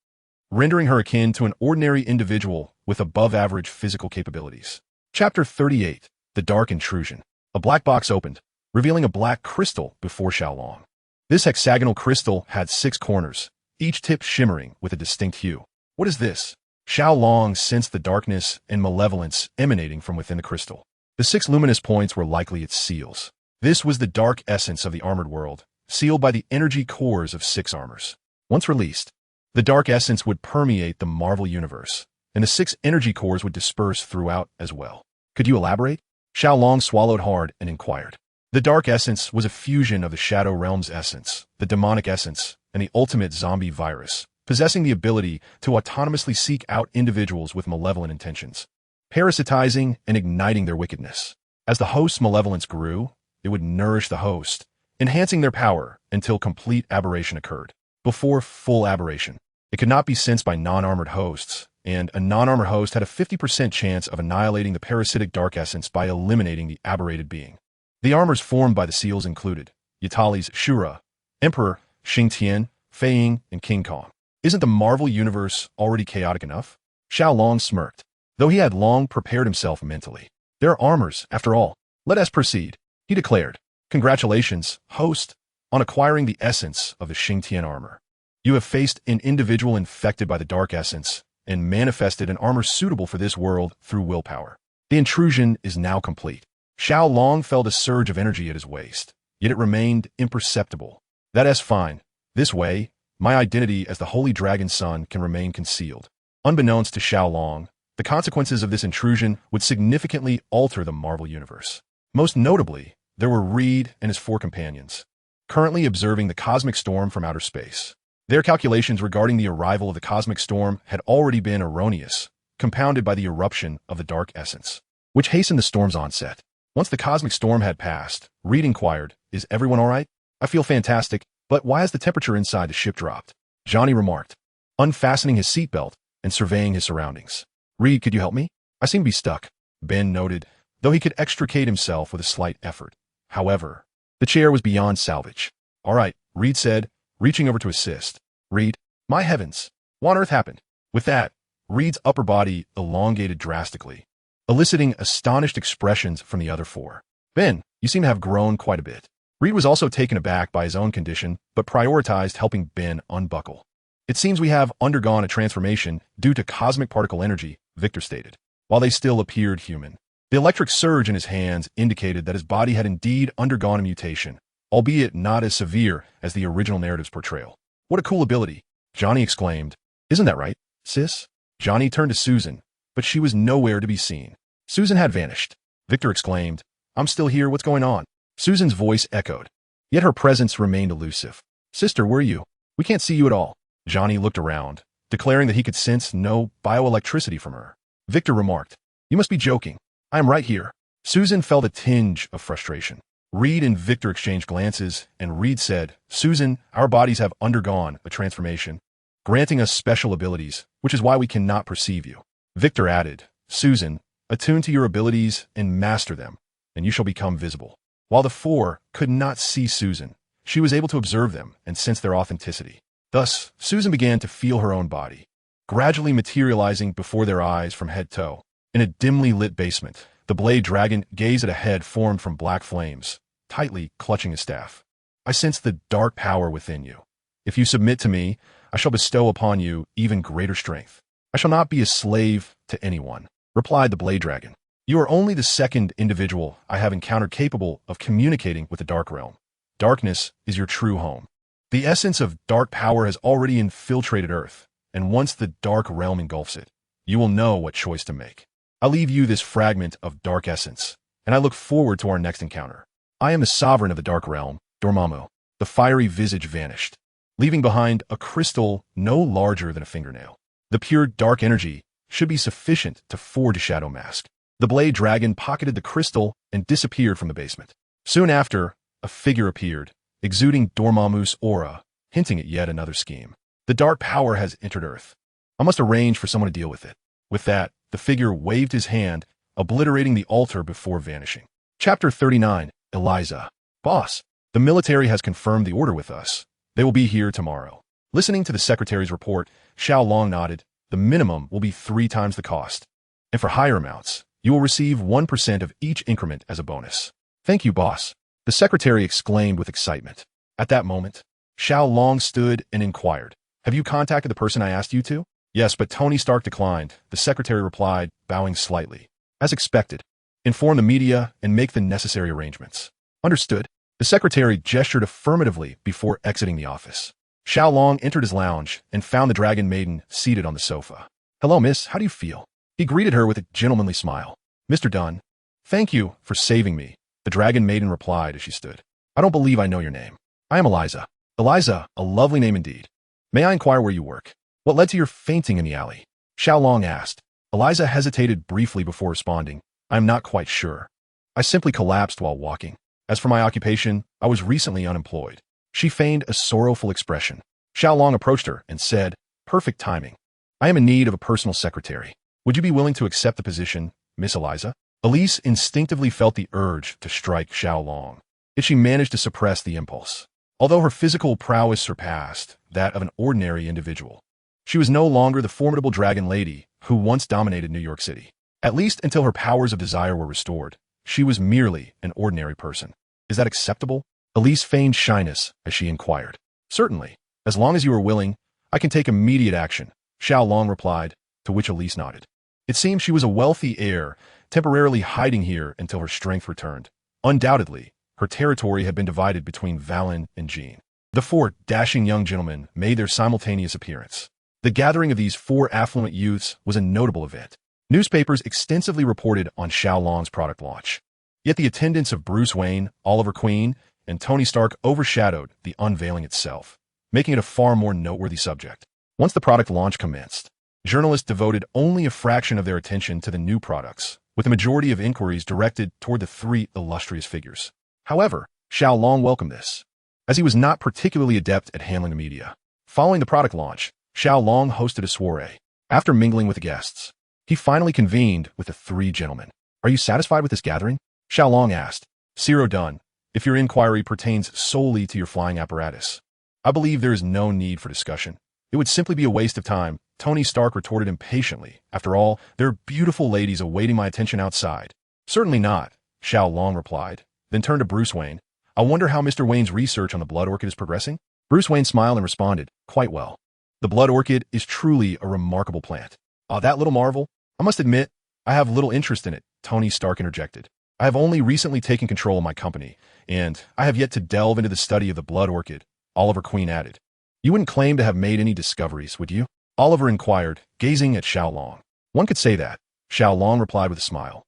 rendering her akin to an ordinary individual with above-average physical capabilities. Chapter 38. The Dark Intrusion. A black box opened, revealing a black crystal before Xiao Long. This hexagonal crystal had 6 corners, each tip shimmering with a distinct hue. What is this? Xiao Long sensed the darkness and malevolence emanating from within the crystal. The 6 luminous points were likely its seals. This was the dark essence of the armored world, sealed by the energy cores of 6 armors. Once released, the dark essence would permeate the Marvel Universe, and the 6 energy cores would disperse throughout as well. Could you elaborate? Xiao Long swallowed hard and inquired. The dark essence was a fusion of the Shadow Realm's essence, the demonic essence, and the ultimate zombie virus, possessing the ability to autonomously seek out individuals with malevolent intentions, parasitizing and igniting their wickedness. As the host's malevolence grew, it would nourish the host, enhancing their power until complete aberration occurred. Before full aberration, it could not be sensed by non-armored hosts, and a non-armored host had a 50% chance of annihilating the parasitic dark essence by eliminating the aberrated being. The armors formed by the seals included Yatali's Shura, Emperor, Xingtian, Fei Ying, and King Kong. Isn't the Marvel Universe already chaotic enough? Xiao Long smirked, though he had long prepared himself mentally. There are armors, after all. Let us proceed, he declared. Congratulations, host, on acquiring the essence of the Xingtian armor. You have faced an individual infected by the dark essence and manifested an armor suitable for this world through willpower. The intrusion is now complete. Xiao Long felt a surge of energy at his waist, yet it remained imperceptible. That is fine. This way, my identity as the Holy Dragon Son can remain concealed. Unbeknownst to Xiao Long, the consequences of this intrusion would significantly alter the Marvel Universe. Most notably, there were Reed and his 4 companions, currently observing the cosmic storm from outer space. Their calculations regarding the arrival of the cosmic storm had already been erroneous, compounded by the eruption of the dark essence, which hastened the storm's onset. Once the cosmic storm had passed, Reed inquired, Is everyone all right? I feel fantastic, but why has the temperature inside the ship dropped? Johnny remarked, unfastening his seatbelt and surveying his surroundings. Reed, could you help me? I seem to be stuck, Ben noted, though he could extricate himself with a slight effort. However, the chair was beyond salvage. All right, Reed said, reaching over to assist. Reed, my heavens, what on earth happened? With that, Reed's upper body elongated drastically, eliciting astonished expressions from the other 4. Ben, you seem to have grown quite a bit. Reed was also taken aback by his own condition, but prioritized helping Ben unbuckle. It seems we have undergone a transformation due to cosmic particle energy, Victor stated, while they still appeared human. The electric surge in his hands indicated that his body had indeed undergone a mutation, albeit not as severe as the original narrative's portrayal. What a cool ability, Johnny exclaimed. Isn't that right, sis? Johnny turned to Susan, but she was nowhere to be seen. Susan had vanished. Victor exclaimed, I'm still here, what's going on? Susan's voice echoed, yet her presence remained elusive. Sister, where are you? We can't see you at all. Johnny looked around, declaring that he could sense no bioelectricity from her. Victor remarked, You must be joking. I am right here. Susan felt a tinge of frustration. Reed and Victor exchanged glances, and Reed said, Susan, our bodies have undergone a transformation, granting us special abilities, which is why we cannot perceive you. Victor added, Susan, attune to your abilities and master them, and you shall become visible. While the four could not see Susan, she was able to observe them and sense their authenticity. Thus, Susan began to feel her own body, gradually materializing before their eyes from head to toe. In a dimly lit basement, the blade dragon gazed at a head formed from black flames, tightly clutching a staff. I sense the dark power within you. If you submit to me, I shall bestow upon you even greater strength. I shall not be a slave to anyone, replied the blade dragon. You are only the second individual I have encountered capable of communicating with the dark realm. Darkness is your true home. The essence of dark power has already infiltrated Earth, and once the dark realm engulfs it, you will know what choice to make. I leave you this fragment of dark essence, and I look forward to our next encounter. I am the sovereign of the dark realm, Dormammu. The fiery visage vanished, leaving behind a crystal no larger than a fingernail. The pure dark energy should be sufficient to forge a shadow mask. The blade dragon pocketed the crystal and disappeared from the basement. Soon after, a figure appeared, exuding Dormammu's aura, hinting at yet another scheme. The dark power has entered Earth. I must arrange for someone to deal with it. With that, the figure waved his hand, obliterating the altar before vanishing. Chapter 39, Eliza. Boss, the military has confirmed the order with us. They will be here tomorrow. Listening to the secretary's report, Xiao Long nodded. The minimum will be 3 times the cost. And for higher amounts, you will receive 1% of each increment as a bonus. Thank you, boss. The secretary exclaimed with excitement. At that moment, Xiao Long stood and inquired, Have you contacted the person I asked you to? Yes, but Tony Stark declined, the secretary replied, bowing slightly. As expected, inform the media and make the necessary arrangements. Understood. The secretary gestured affirmatively before exiting the office. Xiao Long entered his lounge and found the dragon maiden seated on the sofa. Hello, miss, how do you feel? He greeted her with a gentlemanly smile. Mr. Dunn, thank you for saving me, the dragon maiden replied as she stood. I don't believe I know your name. I am Eliza. Eliza, a lovely name indeed. May I inquire where you work? What led to your fainting in the alley? Xiao Long asked. Eliza hesitated briefly before responding. I am not quite sure. I simply collapsed while walking. As for my occupation, I was recently unemployed. She feigned a sorrowful expression. Xiao Long approached her and said, Perfect timing. I am in need of a personal secretary. Would you be willing to accept the position, Miss Eliza? Elise instinctively felt the urge to strike Xiao Long, yet she managed to suppress the impulse. Although her physical prowess surpassed that of an ordinary individual, she was no longer the formidable dragon lady who once dominated New York City. At least until her powers of desire were restored, she was merely an ordinary person. Is that acceptable? Elise feigned shyness as she inquired. Certainly. As long as you are willing, I can take immediate action, Xiao Long replied, to which Elise nodded. It seemed she was a wealthy heir, temporarily hiding here until her strength returned. Undoubtedly, her territory had been divided between Valen and Jean. The 4 dashing young gentlemen made their simultaneous appearance. The gathering of these 4 affluent youths was a notable event. Newspapers extensively reported on Xiao Long's product launch. Yet the attendance of Bruce Wayne, Oliver Queen, and Tony Stark overshadowed the unveiling itself, making it a far more noteworthy subject. Once the product launch commenced, journalists devoted only a fraction of their attention to the new products, with the majority of inquiries directed toward the 3 illustrious figures. However, Xiao Long welcomed this, as he was not particularly adept at handling the media. Following the product launch, Xiao Long hosted a soiree. After mingling with the guests, he finally convened with the 3 gentlemen. Are you satisfied with this gathering? Xiao Long asked. Zero done, if your inquiry pertains solely to your flying apparatus. I believe there is no need for discussion. It would simply be a waste of time, Tony Stark retorted impatiently. After all, there are beautiful ladies awaiting my attention outside. Certainly not, Xiao Long replied, then turned to Bruce Wayne. I wonder how Mr. Wayne's research on the blood orchid is progressing? Bruce Wayne smiled and responded, quite well. The blood orchid is truly a remarkable plant. That little marvel? I must admit, I have little interest in it, Tony Stark interjected. I have only recently taken control of my company, and I have yet to delve into the study of the blood orchid, Oliver Queen added. You wouldn't claim to have made any discoveries, would you? Oliver inquired, gazing at Xiao Long. One could say that, Xiao Long replied with a smile.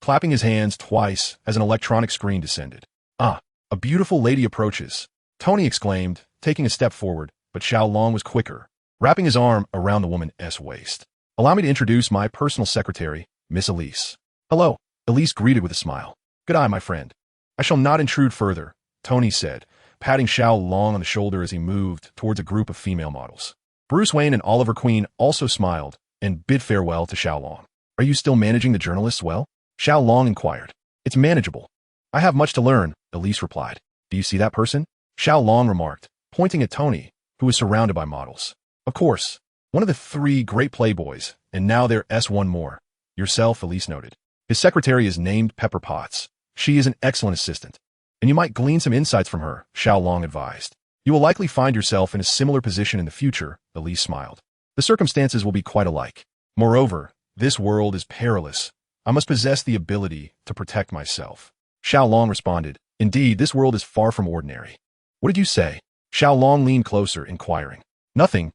clapping his hands twice as an electronic screen descended. "Ah, a beautiful lady approaches," Tony exclaimed, taking a step forward, but Xiao Long was quicker, wrapping his arm around the woman's waist. "Allow me to introduce my personal secretary, Miss Elise." "Hello," Elise greeted with a smile. "Good eye, my friend." "I shall not intrude further," Tony said, patting Xiao Long on the shoulder as he moved towards a group of female models. Bruce Wayne and Oliver Queen also smiled and bid farewell to Xiao Long. "Are you still managing the journalists well?" Xiao Long inquired. "It's manageable. I have much to learn," Elise replied. "Do you see that person?" Xiao Long remarked, pointing at Tony, who was surrounded by models. "Of course. One of the 3 great playboys, and now there's one more. Yourself," Elise noted. "His secretary is named Pepper Potts. She is an excellent assistant, and you might glean some insights from her," Xiao Long advised. "You will likely find yourself in a similar position in the future," Elise smiled. "The circumstances will be quite alike. Moreover, this world is perilous. I must possess the ability to protect myself." Xiao Long responded, "Indeed, this world is far from ordinary." "What did you say?" Xiao Long leaned closer, inquiring. Nothing,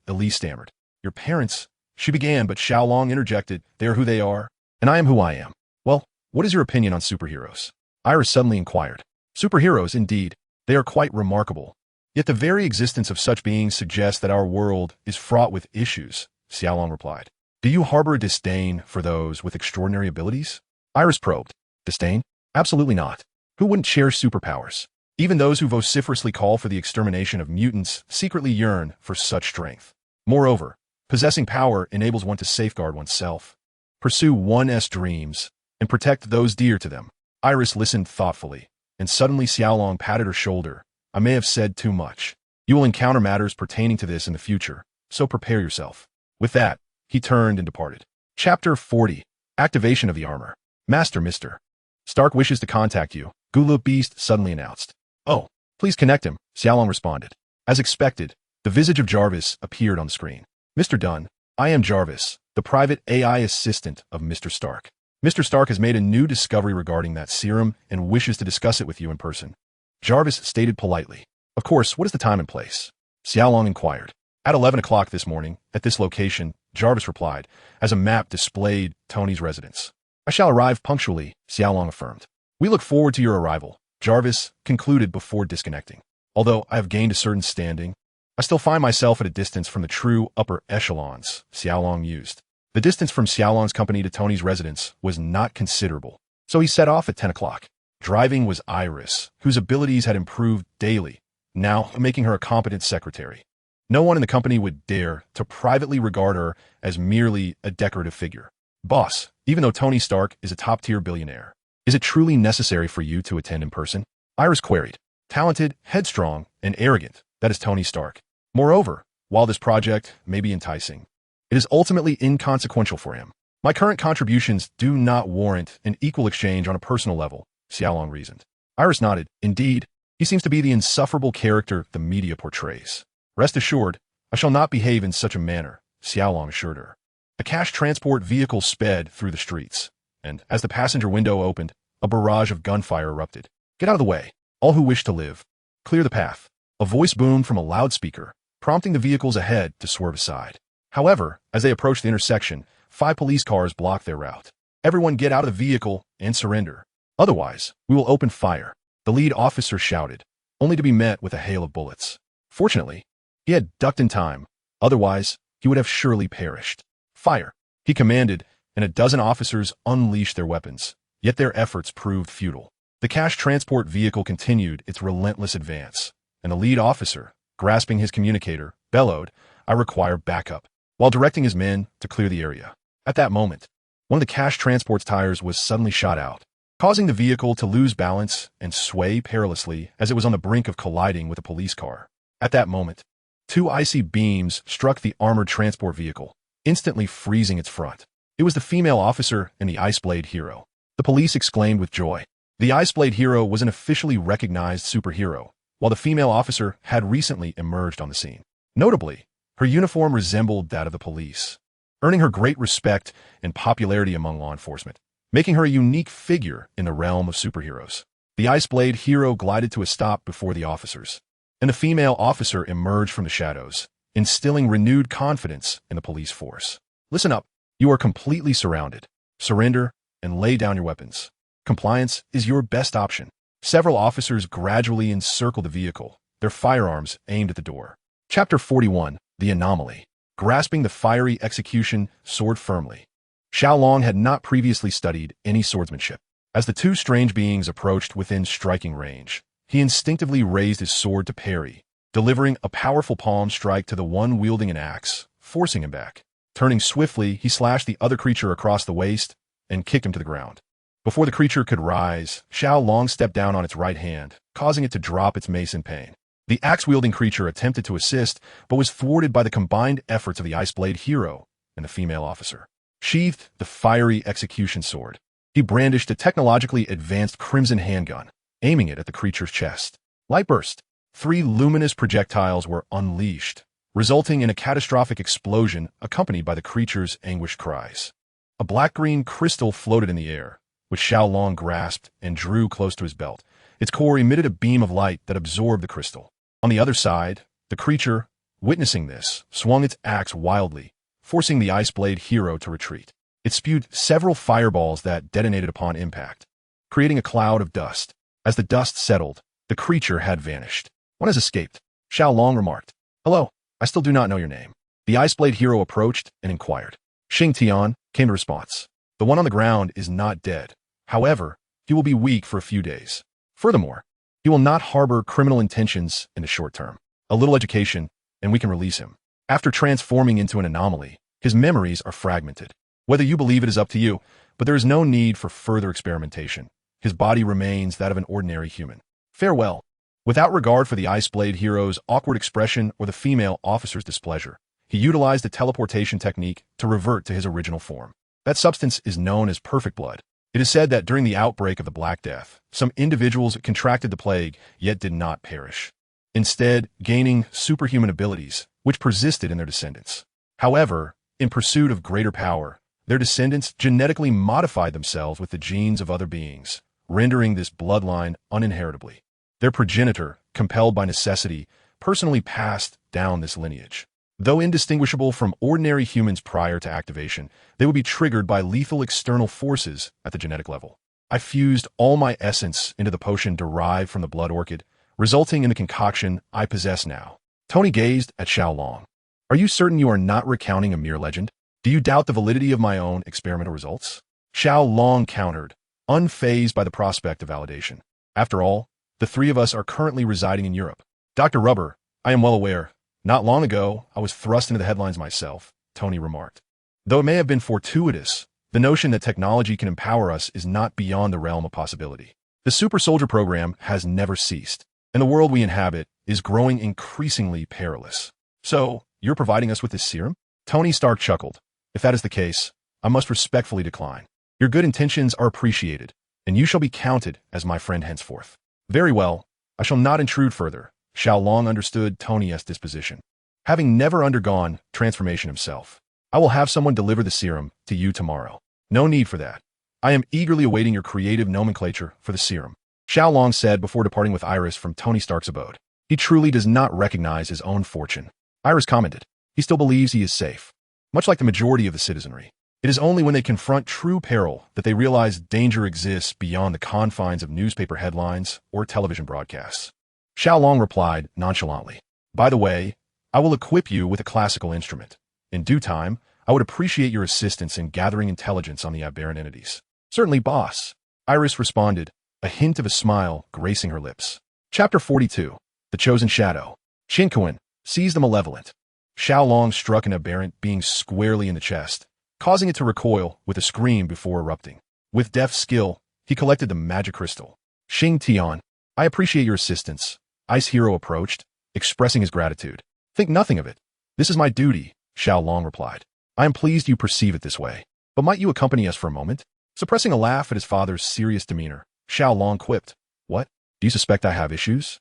Elise stammered. "Your parents," she began, but Xiao Long interjected, "They are who they are, and I am who I am." "Well, what is your opinion on superheroes?" Iris suddenly inquired. "Superheroes, indeed. They are quite remarkable. Yet the very existence of such beings suggests that our world is fraught with issues," Xiao Long replied. "Do you harbor a disdain for those with extraordinary abilities?" Iris probed. "Disdain? Absolutely not. Who wouldn't cherish superpowers? Even those who vociferously call for the extermination of mutants secretly yearn for such strength. Moreover, possessing power enables one to safeguard oneself, pursue one's dreams, and protect those dear to them." Iris listened thoughtfully, and suddenly Xiao Long patted her shoulder. "I may have said too much. You will encounter matters pertaining to this in the future, so prepare yourself." With that, he turned and departed. Chapter 40. Activation of the Armor. "Master Mr. Stark wishes to contact you," Gula Beast suddenly announced. "Oh, please connect him," Xiao Long responded. As expected, the visage of Jarvis appeared on the screen. "Mr. Dunn, I am Jarvis, the private AI assistant of Mr. Stark. Mr. Stark has made a new discovery regarding that serum and wishes to discuss it with you in person," Jarvis stated politely. "Of course, what is the time and place?" Xiao Long inquired. "At 11 o'clock this morning, at this location," Jarvis replied, as a map displayed Tony's residence. "I shall arrive punctually," Xiao Long affirmed. "We look forward to your arrival," Jarvis concluded before disconnecting. "Although I have gained a certain standing, I still find myself at a distance from the true upper echelons," Xiao Long mused. The distance from Xiao Long's company to Tony's residence was not considerable, so he set off at 10 o'clock. Driving was Iris, whose abilities had improved daily, now making her a competent secretary. No one in the company would dare to privately regard her as merely a decorative figure. "Boss, even though Tony Stark is a top-tier billionaire, is it truly necessary for you to attend in person?" Iris queried. "Talented, headstrong, and arrogant, that is Tony Stark. Moreover, while this project may be enticing, it is ultimately inconsequential for him. My current contributions do not warrant an equal exchange on a personal level," Xiao Long reasoned. Iris nodded. "Indeed, he seems to be the insufferable character the media portrays." "Rest assured, I shall not behave in such a manner," Xiao Long assured her. A cash transport vehicle sped through the streets, and as the passenger window opened, a barrage of gunfire erupted. "Get out of the way, all who wish to live. Clear the path." A voice boomed from a loudspeaker, prompting the vehicles ahead to swerve aside. However, as they approached the intersection, 5 police cars blocked their route. "Everyone get out of the vehicle and surrender. Otherwise, we will open fire," the lead officer shouted, only to be met with a hail of bullets. Fortunately, he had ducked in time. Otherwise, he would have surely perished. "Fire," he commanded, and a dozen officers unleashed their weapons. Yet their efforts proved futile. The cash transport vehicle continued its relentless advance, and the lead officer, grasping his communicator, bellowed, "I require backup," while directing his men to clear the area. At that moment, one of the cash transport's tires was suddenly shot out, causing the vehicle to lose balance and sway perilously as it was on the brink of colliding with a police car. At that moment, 2 icy beams struck the armored transport vehicle, instantly freezing its front. It was the female officer and the Iceblade hero. The police exclaimed with joy. The Iceblade hero was an officially recognized superhero, while the female officer had recently emerged on the scene. Notably, her uniform resembled that of the police, earning her great respect and popularity among law enforcement, making her a unique figure in the realm of superheroes. The Iceblade hero glided to a stop before the officers, and the female officer emerged from the shadows, instilling renewed confidence in the police force. "Listen up. You are completely surrounded. Surrender, and lay down your weapons. Compliance is your best option. Several officers gradually encircle the vehicle, their firearms aimed at the door. Chapter 41, The Anomaly. Grasping the fiery execution sword firmly. Xiao Long had not previously studied any swordsmanship. As the two strange beings approached within striking range, he instinctively raised his sword to parry, delivering a powerful palm strike to the one wielding an axe, forcing him back. Turning swiftly, he slashed the other creature across the waist and kicked him to the ground. Before the creature could rise, Xiao Long stepped down on its right hand, causing it to drop its mace in pain. The axe-wielding creature attempted to assist, but was thwarted by the combined efforts of the Iceblade hero and the female officer. Sheathed the fiery execution sword, he brandished a technologically advanced crimson handgun, aiming it at the creature's chest. Light burst. 3 luminous projectiles were unleashed, resulting in a catastrophic explosion accompanied by the creature's anguished cries. A black-green crystal floated in the air, which Xiao Long grasped and drew close to his belt. Its core emitted a beam of light that absorbed the crystal. On the other side, the creature, witnessing this, swung its axe wildly, forcing the Iceblade hero to retreat. It spewed several fireballs that detonated upon impact, creating a cloud of dust. As the dust settled, the creature had vanished. One has escaped, Xiao Long remarked. Hello, I still do not know your name. The Iceblade hero approached and inquired. Xing Tian came to response. The one on the ground is not dead. However, he will be weak for a few days. Furthermore, he will not harbor criminal intentions in the short term. A little education, and we can release him. After transforming into an anomaly, his memories are fragmented. Whether you believe it is up to you, but there is no need for further experimentation. His body remains that of an ordinary human. Farewell. Without regard for the Iceblade hero's awkward expression or the female officer's displeasure, he utilized the teleportation technique to revert to his original form. That substance is known as perfect blood. It is said that during the outbreak of the Black Death, some individuals contracted the plague yet did not perish, instead gaining superhuman abilities, which persisted in their descendants. However, in pursuit of greater power, their descendants genetically modified themselves with the genes of other beings, rendering this bloodline uninheritably. Their progenitor, compelled by necessity, personally passed down this lineage. Though indistinguishable from ordinary humans prior to activation, they would be triggered by lethal external forces at the genetic level. I fused all my essence into the potion derived from the blood orchid, resulting in the concoction I possess now. Tony gazed at Xiao Long. Are you certain you are not recounting a mere legend? Do you doubt the validity of my own experimental results? Xiao Long countered, unfazed by the prospect of validation. After all, the 3 of us are currently residing in Europe. Dr. Rubber, I am well aware. Not long ago, I was thrust into the headlines myself, Tony remarked. Though it may have been fortuitous, the notion that technology can empower us is not beyond the realm of possibility. The Super Soldier program has never ceased, and the world we inhabit is growing increasingly perilous. So, you're providing us with this serum? Tony Stark chuckled. If that is the case, I must respectfully decline. Your good intentions are appreciated, and you shall be counted as my friend henceforth. Very well, I shall not intrude further. Xiao Long understood Tony's disposition. Having never undergone transformation himself, I will have someone deliver the serum to you tomorrow. No need for that. I am eagerly awaiting your creative nomenclature for the serum, Xiao Long said before departing with Iris from Tony Stark's abode. He truly does not recognize his own fortune. Iris commented. He still believes he is safe. Much like the majority of the citizenry, it is only when they confront true peril that they realize danger exists beyond the confines of newspaper headlines or television broadcasts. Xiao Long replied nonchalantly. By the way, I will equip you with a classical instrument. In due time, I would appreciate your assistance in gathering intelligence on the aberrant entities. Certainly, boss. Iris responded, a hint of a smile gracing her lips. Chapter 42. The Chosen Shadow. Shinkuan, seize the malevolent. Xiao Long struck an aberrant being squarely in the chest, causing it to recoil with a scream before erupting. With deft skill, he collected the magic crystal. Xing Tian, I appreciate your assistance. Ice Hero approached, expressing his gratitude. Think nothing of it. This is my duty, Xiao Long replied. I am pleased you perceive it this way. But might you accompany us for a moment? Suppressing a laugh at his father's serious demeanor, Xiao Long quipped. What? Do you suspect I have issues?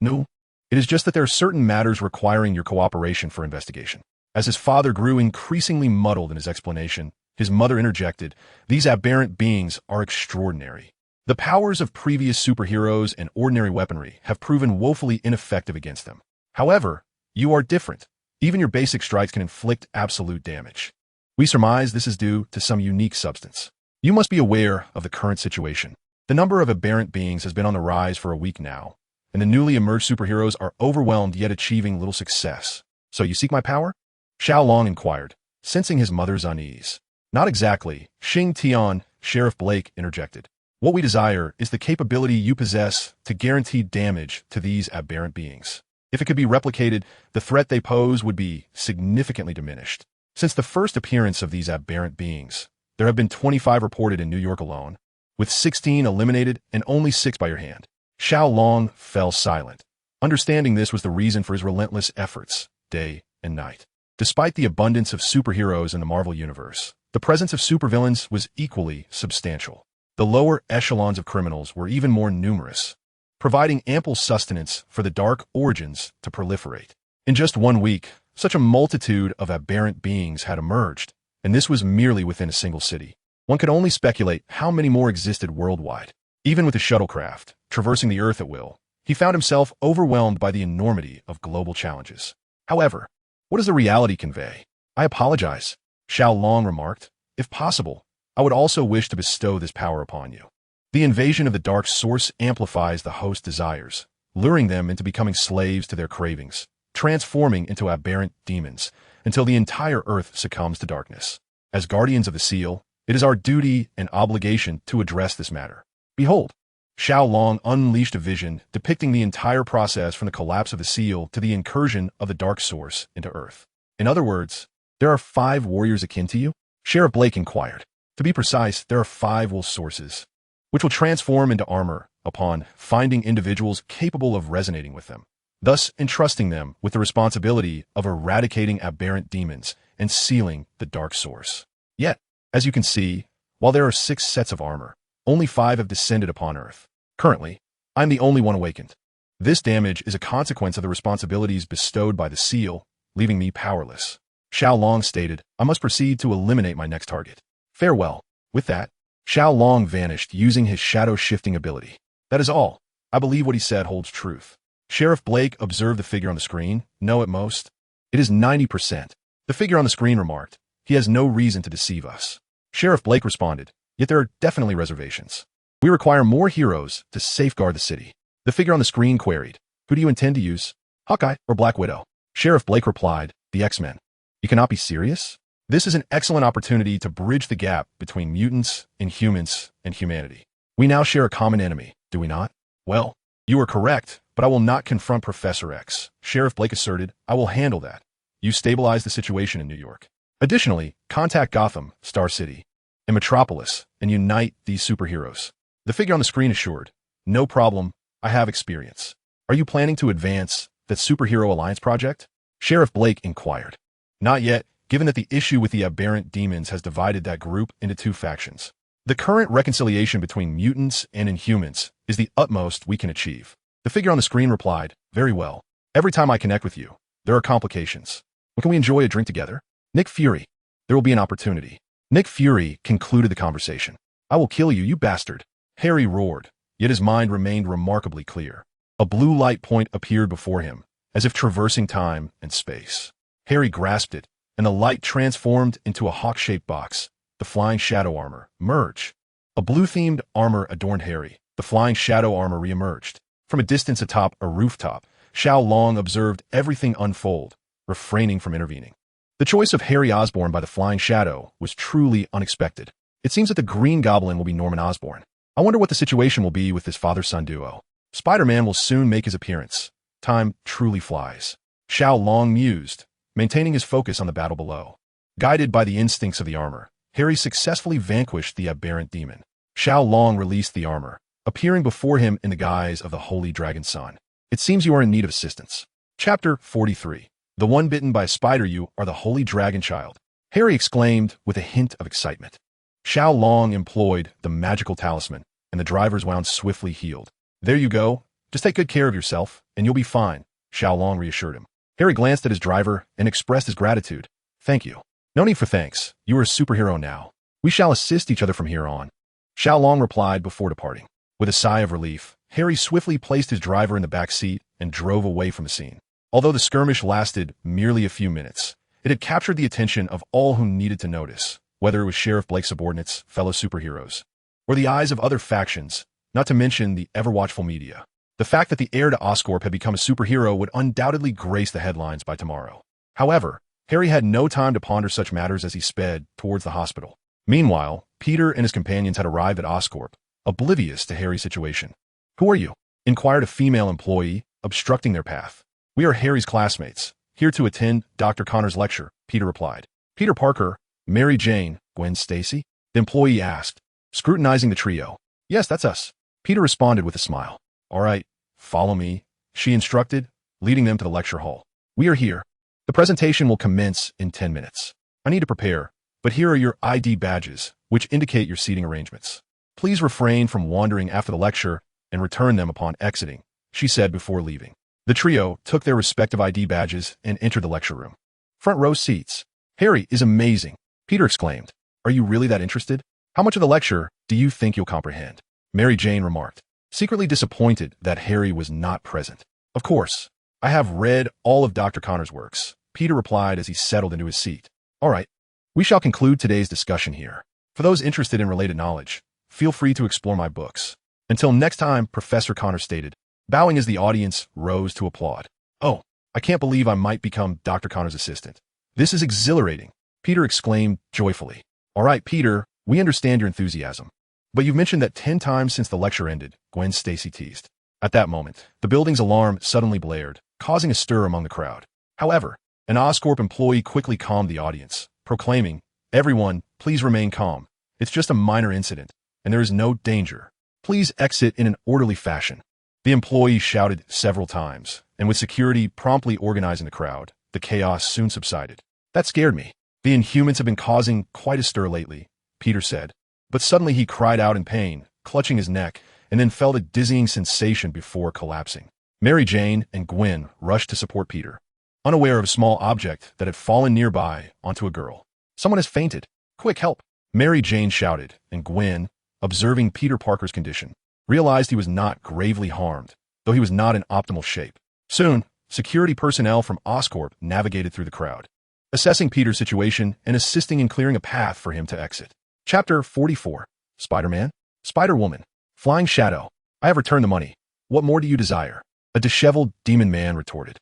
No. It is just that there are certain matters requiring your cooperation for investigation. As his father grew increasingly muddled in his explanation, his mother interjected, these aberrant beings are extraordinary. The powers of previous superheroes and ordinary weaponry have proven woefully ineffective against them. However, you are different. Even your basic strikes can inflict absolute damage. We surmise this is due to some unique substance. You must be aware of the current situation. The number of aberrant beings has been on the rise for a week now, and the newly emerged superheroes are overwhelmed yet achieving little success. So you seek my power? Xiao Long inquired, sensing his mother's unease. Not exactly, Xing Tian, Sheriff Blake interjected. What we desire is the capability you possess to guarantee damage to these aberrant beings. If it could be replicated, the threat they pose would be significantly diminished. Since the first appearance of these aberrant beings, there have been 25 reported in New York alone, with 16 eliminated and only 6 by your hand. Xiao Long fell silent. Understanding this was the reason for his relentless efforts, day and night. Despite the abundance of superheroes in the Marvel Universe, the presence of supervillains was equally substantial. The lower echelons of criminals were even more numerous, providing ample sustenance for the dark origins to proliferate. In just 1 week, such a multitude of aberrant beings had emerged, and this was merely within a single city. One could only speculate how many more existed worldwide. Even with his shuttlecraft, traversing the Earth at will, he found himself overwhelmed by the enormity of global challenges. However, what does the reality convey? I apologize, Xiao Long remarked. If possible, I would also wish to bestow this power upon you. The invasion of the dark source amplifies the host's desires, luring them into becoming slaves to their cravings, transforming into aberrant demons, until the entire Earth succumbs to darkness. As guardians of the seal, it is our duty and obligation to address this matter. Behold, Xiao Long unleashed a vision depicting the entire process from the collapse of the seal to the incursion of the dark source into Earth. In other words, there are 5 warriors akin to you? Sheriff Blake inquired. To be precise, there are 5 wolf sources, which will transform into armor upon finding individuals capable of resonating with them, thus entrusting them with the responsibility of eradicating aberrant demons and sealing the dark source. Yet, as you can see, while there are 6 sets of armor, only 5 have descended upon Earth. Currently, I'm the only one awakened. This damage is a consequence of the responsibilities bestowed by the seal, leaving me powerless. Xiao Long stated, I must proceed to eliminate my next target. Farewell. With that, Xiao Long vanished using his shadow-shifting ability. That is all. I believe what he said holds truth. Sheriff Blake observed the figure on the screen. No, at most. It is 90%. The figure on the screen remarked, he has no reason to deceive us. Sheriff Blake responded, yet there are definitely reservations. We require more heroes to safeguard the city. The figure on the screen queried, who do you intend to use? Hawkeye or Black Widow? Sheriff Blake replied, the X-Men. You cannot be serious? This is an excellent opportunity to bridge the gap between mutants, inhumans, and humanity. We now share a common enemy, do we not? Well, you are correct, but I will not confront Professor X. Sheriff Blake asserted, I will handle that. You stabilize the situation in New York. Additionally, contact Gotham, Star City, and Metropolis, and unite these superheroes. The figure on the screen assured, no problem, I have experience. Are you planning to advance that Superhero Alliance project? Sheriff Blake inquired. Not yet, given that the issue with the aberrant demons has divided that group into 2 factions. The current reconciliation between mutants and inhumans is the utmost we can achieve. The figure on the screen replied, very well. Every time I connect with you, there are complications. When can we enjoy a drink together? Nick Fury. There will be an opportunity. Nick Fury concluded the conversation. I will kill you, you bastard. Harry roared, yet his mind remained remarkably clear. A blue light point appeared before him, as if traversing time and space. Harry grasped it, and the light transformed into a hawk-shaped box, the Flying Shadow Armor. Merge. A blue-themed armor adorned Harry. The Flying Shadow Armor re-emerged. From a distance atop a rooftop, Xiao Long observed everything unfold, refraining from intervening. The choice of Harry Osborn by the Flying Shadow was truly unexpected. It seems that the Green Goblin will be Norman Osborn. I wonder what the situation will be with this father-son duo. Spider-Man will soon make his appearance. Time truly flies. Xiao Long mused, maintaining his focus on the battle below. Guided by the instincts of the armor, Harry successfully vanquished the aberrant demon. Xiao Long released the armor, appearing before him in the guise of the Holy Dragon Son. It seems you are in need of assistance. Chapter 43. The one bitten by a spider, you are the Holy Dragon Child. Harry exclaimed with a hint of excitement. Xiao Long employed the magical talisman, and the driver's wound swiftly healed. There you go. Just take good care of yourself, and you'll be fine, Xiao Long reassured him. Harry glanced at his driver and expressed his gratitude. Thank you. No need for thanks. You are a superhero now. We shall assist each other from here on. Xiao Long replied before departing. With a sigh of relief, Harry swiftly placed his driver in the back seat and drove away from the scene. Although the skirmish lasted merely a few minutes, it had captured the attention of all who needed to notice. whether it was Sheriff Blake's subordinates, fellow superheroes, or the eyes of other factions, not to mention the ever-watchful media. The fact that the heir to Oscorp had become a superhero would undoubtedly grace the headlines by tomorrow. However, Harry had no time to ponder such matters as he sped towards the hospital. Meanwhile, Peter and his companions had arrived at Oscorp, oblivious to Harry's situation. "Who are you?" inquired a female employee, obstructing their path. "We are Harry's classmates, here to attend Dr. Connor's lecture," Peter replied. "Peter Parker, Mary Jane, Gwen Stacy?" the employee asked, scrutinizing the trio. "Yes, that's us," Peter responded with a smile. "All right, follow me," she instructed, leading them to the lecture hall. "We are here. The presentation will commence in 10 minutes. I need to prepare, but here are your ID badges, which indicate your seating arrangements. Please refrain from wandering after the lecture and return them upon exiting," she said before leaving. The trio took their respective ID badges and entered the lecture room. "Front row seats. Harry is amazing," Peter exclaimed. "Are you really that interested? How much of the lecture do you think you'll comprehend?" Mary Jane remarked, secretly disappointed that Harry was not present. "Of course, I have read all of Dr. Connor's works," Peter replied as he settled into his seat. "All right, we shall conclude today's discussion here. For those interested in related knowledge, feel free to explore my books. Until next time," Professor Connor stated, bowing as the audience rose to applaud. "Oh, I can't believe I might become Dr. Connor's assistant. This is exhilarating," Peter exclaimed joyfully. "All right, Peter, we understand your enthusiasm. But you've mentioned that 10 times since the lecture ended," Gwen Stacy teased. At that moment, the building's alarm suddenly blared, causing a stir among the crowd. However, an Oscorp employee quickly calmed the audience, proclaiming, "Everyone, please remain calm. It's just a minor incident, and there is no danger. Please exit in an orderly fashion." The employee shouted several times, and with security promptly organizing the crowd, the chaos soon subsided. "That scared me. The Inhumans have been causing quite a stir lately," Peter said. But suddenly he cried out in pain, clutching his neck, and then felt a dizzying sensation before collapsing. Mary Jane and Gwen rushed to support Peter, unaware of a small object that had fallen nearby onto a girl. "Someone has fainted. Quick, help!" Mary Jane shouted, and Gwen, observing Peter Parker's condition, realized he was not gravely harmed, though he was not in optimal shape. Soon, security personnel from Oscorp navigated through the crowd, assessing Peter's situation and assisting in clearing a path for him to exit. Chapter 44. Spider-Man? Spider-Woman. Flying Shadow. "I have returned the money. What more do you desire?" A disheveled demon man retorted.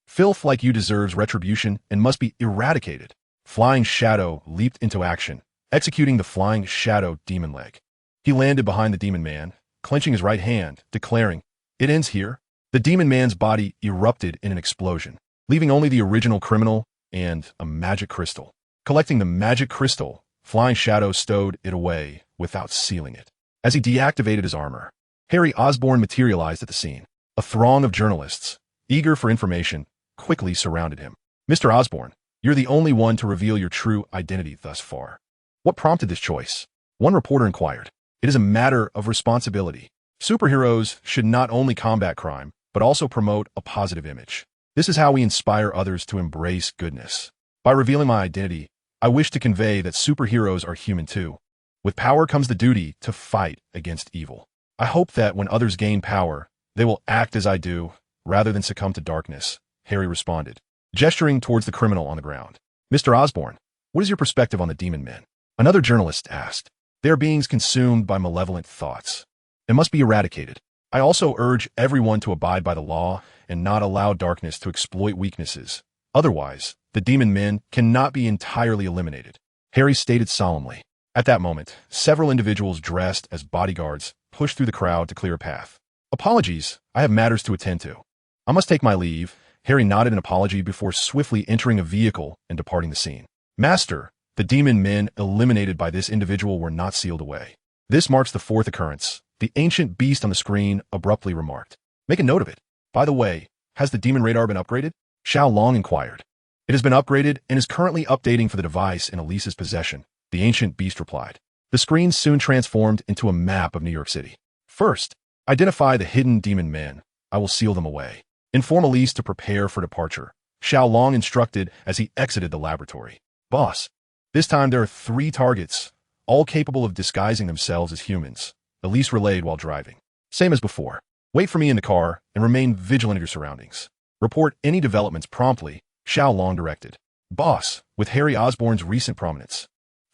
Filth like you deserves retribution and must be eradicated." Flying Shadow leaped into action, executing the Flying Shadow demon leg. He landed behind the demon man, clenching his right hand, declaring, "It ends here." The demon man's body erupted in an explosion, leaving only the original criminal and a magic crystal. Collecting the magic crystal, Flying Shadow stowed it away without sealing it. As he deactivated his armor, Harry Osborn materialized at the scene. A throng of journalists, eager for information, quickly surrounded him. "Mr. Osborn, you're the only one to reveal your true identity thus far. What prompted this choice?" One reporter inquired. "It is a matter of responsibility. Superheroes should not only combat crime, but also promote a positive image. This is how we inspire others to embrace goodness. By revealing my identity, I wish to convey that superheroes are human too. With power comes the duty to fight against evil. I hope that when others gain power, they will act as I do, rather than succumb to darkness," Harry responded, gesturing towards the criminal on the ground. "Mr. Osborn, what is your perspective on the demon men?" Another journalist asked. "They are beings consumed by malevolent thoughts and must be eradicated. I also urge everyone to abide by the law and not allow darkness to exploit weaknesses. Otherwise, the demon men cannot be entirely eliminated," Harry stated solemnly. At that moment, several individuals dressed as bodyguards pushed through the crowd to clear a path. "Apologies, I have matters to attend to. I must take my leave." Harry nodded an apology before swiftly entering a vehicle and departing the scene. "Master, the demon men eliminated by this individual were not sealed away. This marks the 4th occurrence," the ancient beast on the screen abruptly remarked. "Make a note of it. By the way, has the demon radar been upgraded?" Xiao Long inquired. "It has been upgraded and is currently updating for the device in Elise's possession," the ancient beast replied. The screen soon transformed into a map of New York City. "First, identify the hidden demon men. I will seal them away. Inform Elise to prepare for departure," Xiao Long instructed as he exited the laboratory. "Boss, this time there are 3 targets, all capable of disguising themselves as humans," Elise relayed while driving. "Same as before. Wait for me in the car and remain vigilant of your surroundings. Report any developments promptly," Xiao Long directed. "Boss, with Harry Osborn's recent prominence,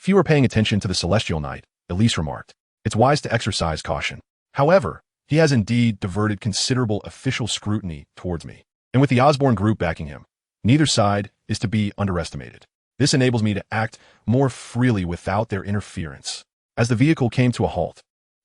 Few are paying attention to the celestial knight, Elise remarked. It's wise to exercise caution. However, he has indeed diverted considerable official scrutiny towards me. And with the Osborne group backing him, neither side is to be underestimated. This enables me to act more freely without their interference. As the vehicle came to a halt,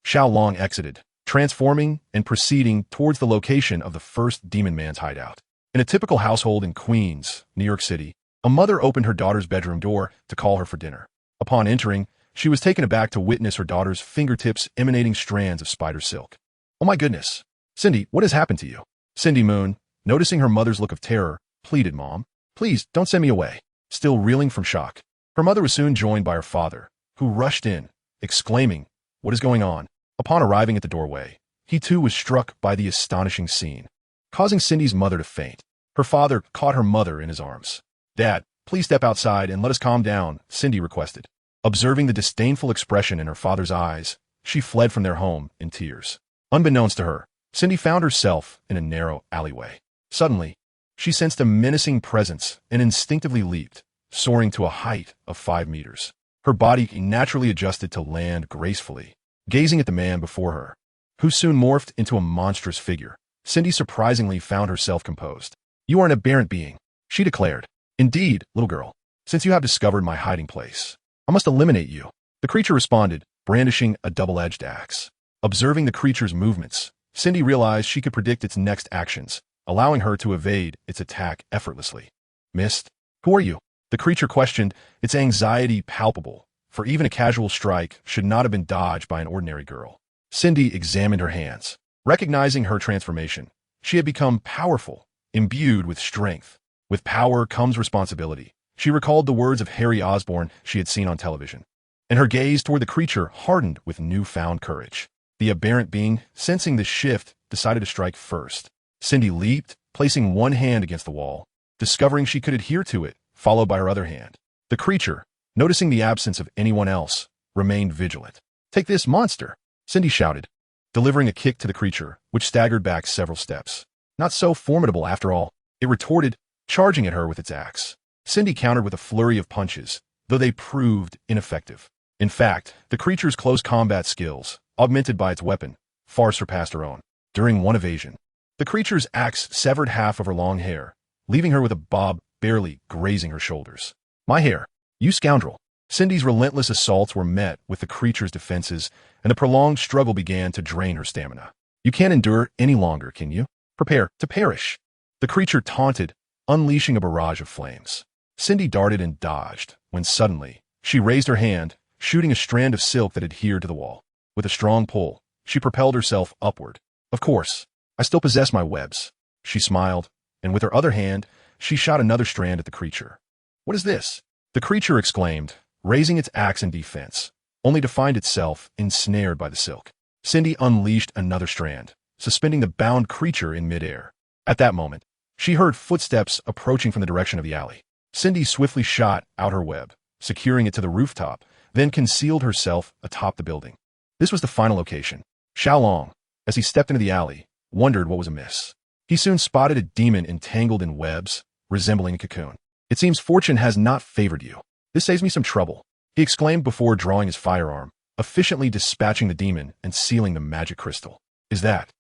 Xiao Long exited, transforming and proceeding towards the location of the first Demon Man's hideout. In a typical household in Queens, New York City, a mother opened her daughter's bedroom door to call her for dinner. Upon entering, she was taken aback to witness her daughter's fingertips emanating strands of spider silk. "Oh my goodness. Cindy, what has happened to you?" Cindy Moon, noticing her mother's look of terror, pleaded, "Mom, please don't send me away." Still reeling from shock, her mother was soon joined by her father, who rushed in, exclaiming, "What is going on?" Upon arriving at the doorway, he too was struck by the astonishing scene, causing Cindy's mother to faint. Her father caught her mother in his arms. "Dad, please step outside and let us calm down," Cindy requested. Observing the disdainful expression in her father's eyes, she fled from their home in tears. Unbeknownst to her, Cindy found herself in a narrow alleyway. Suddenly, she sensed a menacing presence and instinctively leaped, soaring to a height of 5 meters. Her body naturally adjusted to land gracefully. Gazing at the man before her, who soon morphed into a monstrous figure, Cindy surprisingly found herself composed. "You are an aberrant being," she declared. "Indeed, little girl. Since you have discovered my hiding place, I must eliminate you." The creature responded, brandishing a double-edged axe. Observing the creature's movements, Cindy realized she could predict its next actions, allowing her to evade its attack effortlessly. "Mist, who are you?" the creature questioned, its anxiety palpable, for even a casual strike should not have been dodged by an ordinary girl. Cindy examined her hands. Recognizing her transformation, she had become powerful, imbued with strength. With power comes responsibility. She recalled the words of Harry Osborn she had seen on television, and her gaze toward the creature hardened with newfound courage. The aberrant being, sensing the shift, decided to strike first. Cindy leaped, placing one hand against the wall, discovering she could adhere to it, followed by her other hand. The creature, noticing the absence of anyone else, remained vigilant. "Take this, monster!" Cindy shouted, delivering a kick to the creature, which staggered back several steps. "Not so formidable after all," it retorted, charging at her with its axe. Cindy countered with a flurry of punches, though they proved ineffective. In fact, the creature's close combat skills, augmented by its weapon, far surpassed her own. During one evasion, the creature's axe severed half of her long hair, leaving her with a bob barely grazing her shoulders. "My hair, you scoundrel!" Cindy's relentless assaults were met with the creature's defenses, and the prolonged struggle began to drain her stamina. "You can't endure any longer, can you? Prepare to perish!" The creature taunted, unleashing a barrage of flames. Cindy darted and dodged, when suddenly, she raised her hand, shooting a strand of silk that adhered to the wall. With a strong pull, she propelled herself upward. "Of course, I still possess my webs." She smiled, and with her other hand, she shot another strand at the creature. "What is this?" the creature exclaimed, raising its axe in defense, only to find itself ensnared by the silk. Cindy unleashed another strand, suspending the bound creature in midair. At that moment, she heard footsteps approaching from the direction of the alley. Cindy swiftly shot out her web, securing it to the rooftop, then concealed herself atop the building. This was the final location. Xiao Long, as he stepped into the alley, wondered what was amiss. He soon spotted a demon entangled in webs, resembling a cocoon. "It seems fortune has not favored you. This saves me some trouble," he exclaimed before drawing his firearm, efficiently dispatching the demon and sealing the magic crystal. "Is that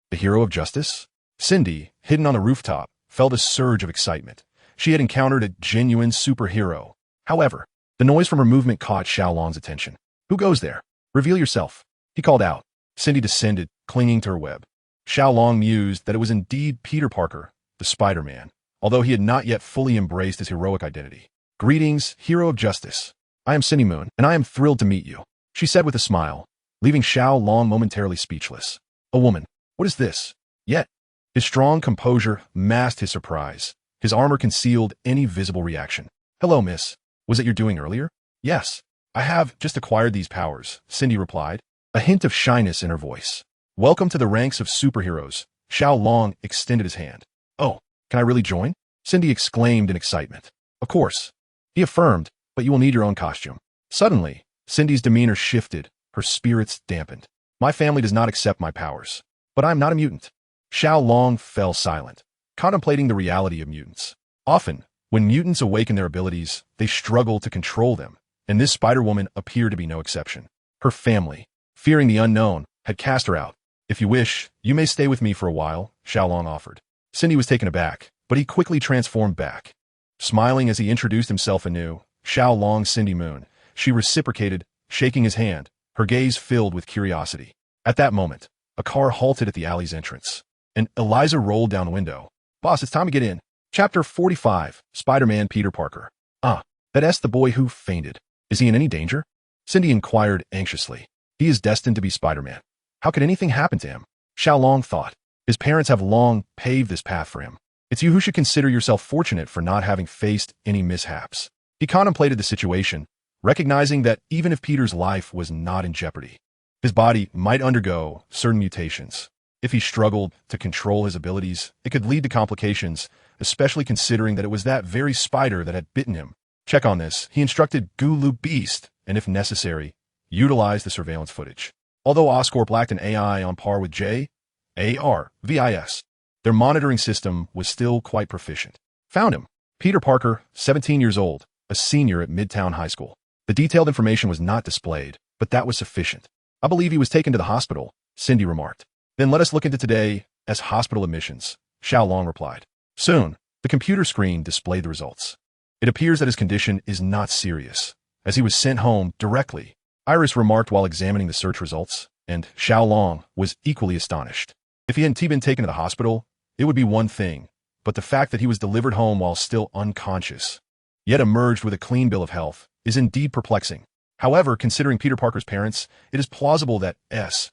the hero of justice?" Cindy, hidden on the rooftop, felt a surge of excitement. She had encountered a genuine superhero. However, the noise from her movement caught Xiao Long's attention. "Who goes there? Reveal yourself," he called out. Cindy descended, clinging to her web. Xiao Long mused that it was indeed Peter Parker, the Spider-Man, although he had not yet fully embraced his heroic identity. "Greetings, hero of justice. I am Cindy Moon, and I am thrilled to meet you," she said with a smile, leaving Xiao Long momentarily speechless. "A woman. What is this?" Yet, his strong composure masked his surprise. His armor concealed any visible reaction. "Hello, miss. Was it your doing earlier?" "Yes. I have just acquired these powers," Cindy replied, a hint of shyness in her voice. "Welcome to the ranks of superheroes." Xiao Long extended his hand. "Oh, can I really join?" Cindy exclaimed in excitement. "Of course," he affirmed, "but you will need your own costume." Suddenly, Cindy's demeanor shifted, her spirits dampened. "My family does not accept my powers, but I am not a mutant." Xiao Long fell silent, contemplating the reality of mutants. Often, when mutants awaken their abilities, they struggle to control them, and this Spider-Woman appeared to be no exception. Her family, fearing the unknown, had cast her out. "If you wish, you may stay with me for a while," Xiao Long offered. Cindy was taken aback, but he quickly transformed back. Smiling as he introduced himself anew, "Xiao Long, Cindy Moon," she reciprocated, shaking his hand, her gaze filled with curiosity. At that moment, a car halted at the alley's entrance, and Eliza rolled down the window. "Boss, it's time to get in." Chapter 45, Spider-Man Peter Parker. "Ah, that's the boy who fainted. Is he in any danger?" Cindy inquired anxiously. "He is destined to be Spider-Man. How could anything happen to him?" Xiao Long thought. "His parents have long paved this path for him. It's you who should consider yourself fortunate for not having faced any mishaps." He contemplated the situation, recognizing that even if Peter's life was not in jeopardy, his body might undergo certain mutations. If he struggled to control his abilities, it could lead to complications, especially considering that it was that very spider that had bitten him. Check on this. He instructed Gulu Beast, and if necessary, utilize the surveillance footage. Although Oscorp lacked an AI on par with JARVIS, their monitoring system was still quite proficient. Found him. Peter Parker, 17 years old, a senior at Midtown High School. The detailed information was not displayed, but that was sufficient. "I believe he was taken to the hospital," Cindy remarked. "Then let us look into today as hospital admissions," Xiao Long replied. Soon, the computer screen displayed the results. It appears that his condition is not serious, as he was sent home directly. Iris remarked while examining the search results, and Xiao Long was equally astonished. If he hadn't been taken to the hospital, it would be one thing, but the fact that he was delivered home while still unconscious, yet emerged with a clean bill of health, is indeed perplexing. However, considering Peter Parker's parents, it is plausible that SHILD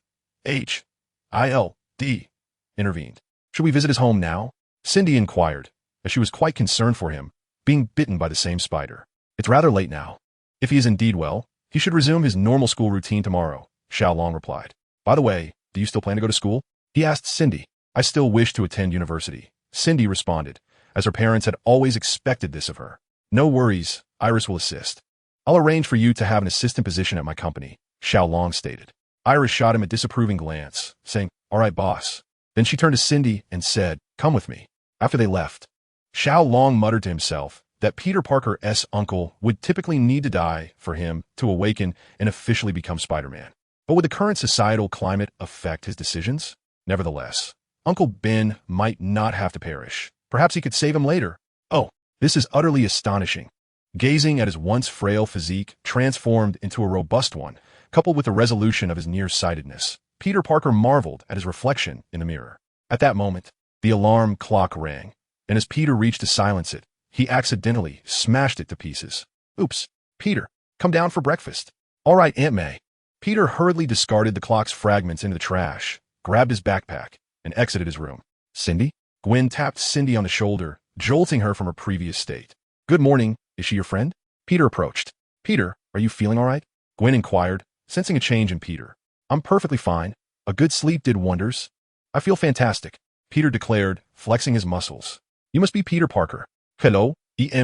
intervened. "Should we visit his home now?" Cindy inquired, as she was quite concerned for him, being bitten by the same spider. "It's rather late now. If he is indeed well, he should resume his normal school routine tomorrow," Xiao Long replied. "By the way, do you still plan to go to school?" he asked Cindy. "I still wish to attend university," Cindy responded, as her parents had always expected this of her. "No worries, Iris will assist. I'll arrange for you to have an assistant position at my company," Xiao Long stated. Iris shot him a disapproving glance, saying, "All right, boss." Then she turned to Cindy and said, "Come with me." After they left, Xiao Long muttered to himself that Peter Parker's uncle would typically need to die for him to awaken and officially become Spider-Man. But would the current societal climate affect his decisions? Nevertheless, Uncle Ben might not have to perish. Perhaps he could save him later. Oh, this is utterly astonishing. Gazing at his once frail physique transformed into a robust one, coupled with the resolution of his nearsightedness, Peter Parker marveled at his reflection in the mirror. At that moment, the alarm clock rang, and as Peter reached to silence it, he accidentally smashed it to pieces. "Oops, Peter, come down for breakfast." "All right, Aunt May." Peter hurriedly discarded the clock's fragments into the trash, grabbed his backpack, and exited his room. "Cindy?" Gwen tapped Cindy on the shoulder, jolting her from her previous state. "Good morning. Is she your friend?" Peter approached. "Peter, are you feeling all right?" Gwen inquired, sensing a change in Peter. "I'm perfectly fine. A good sleep did wonders." "I feel fantastic," Peter declared, flexing his muscles. "You must be Peter Parker." "Hello,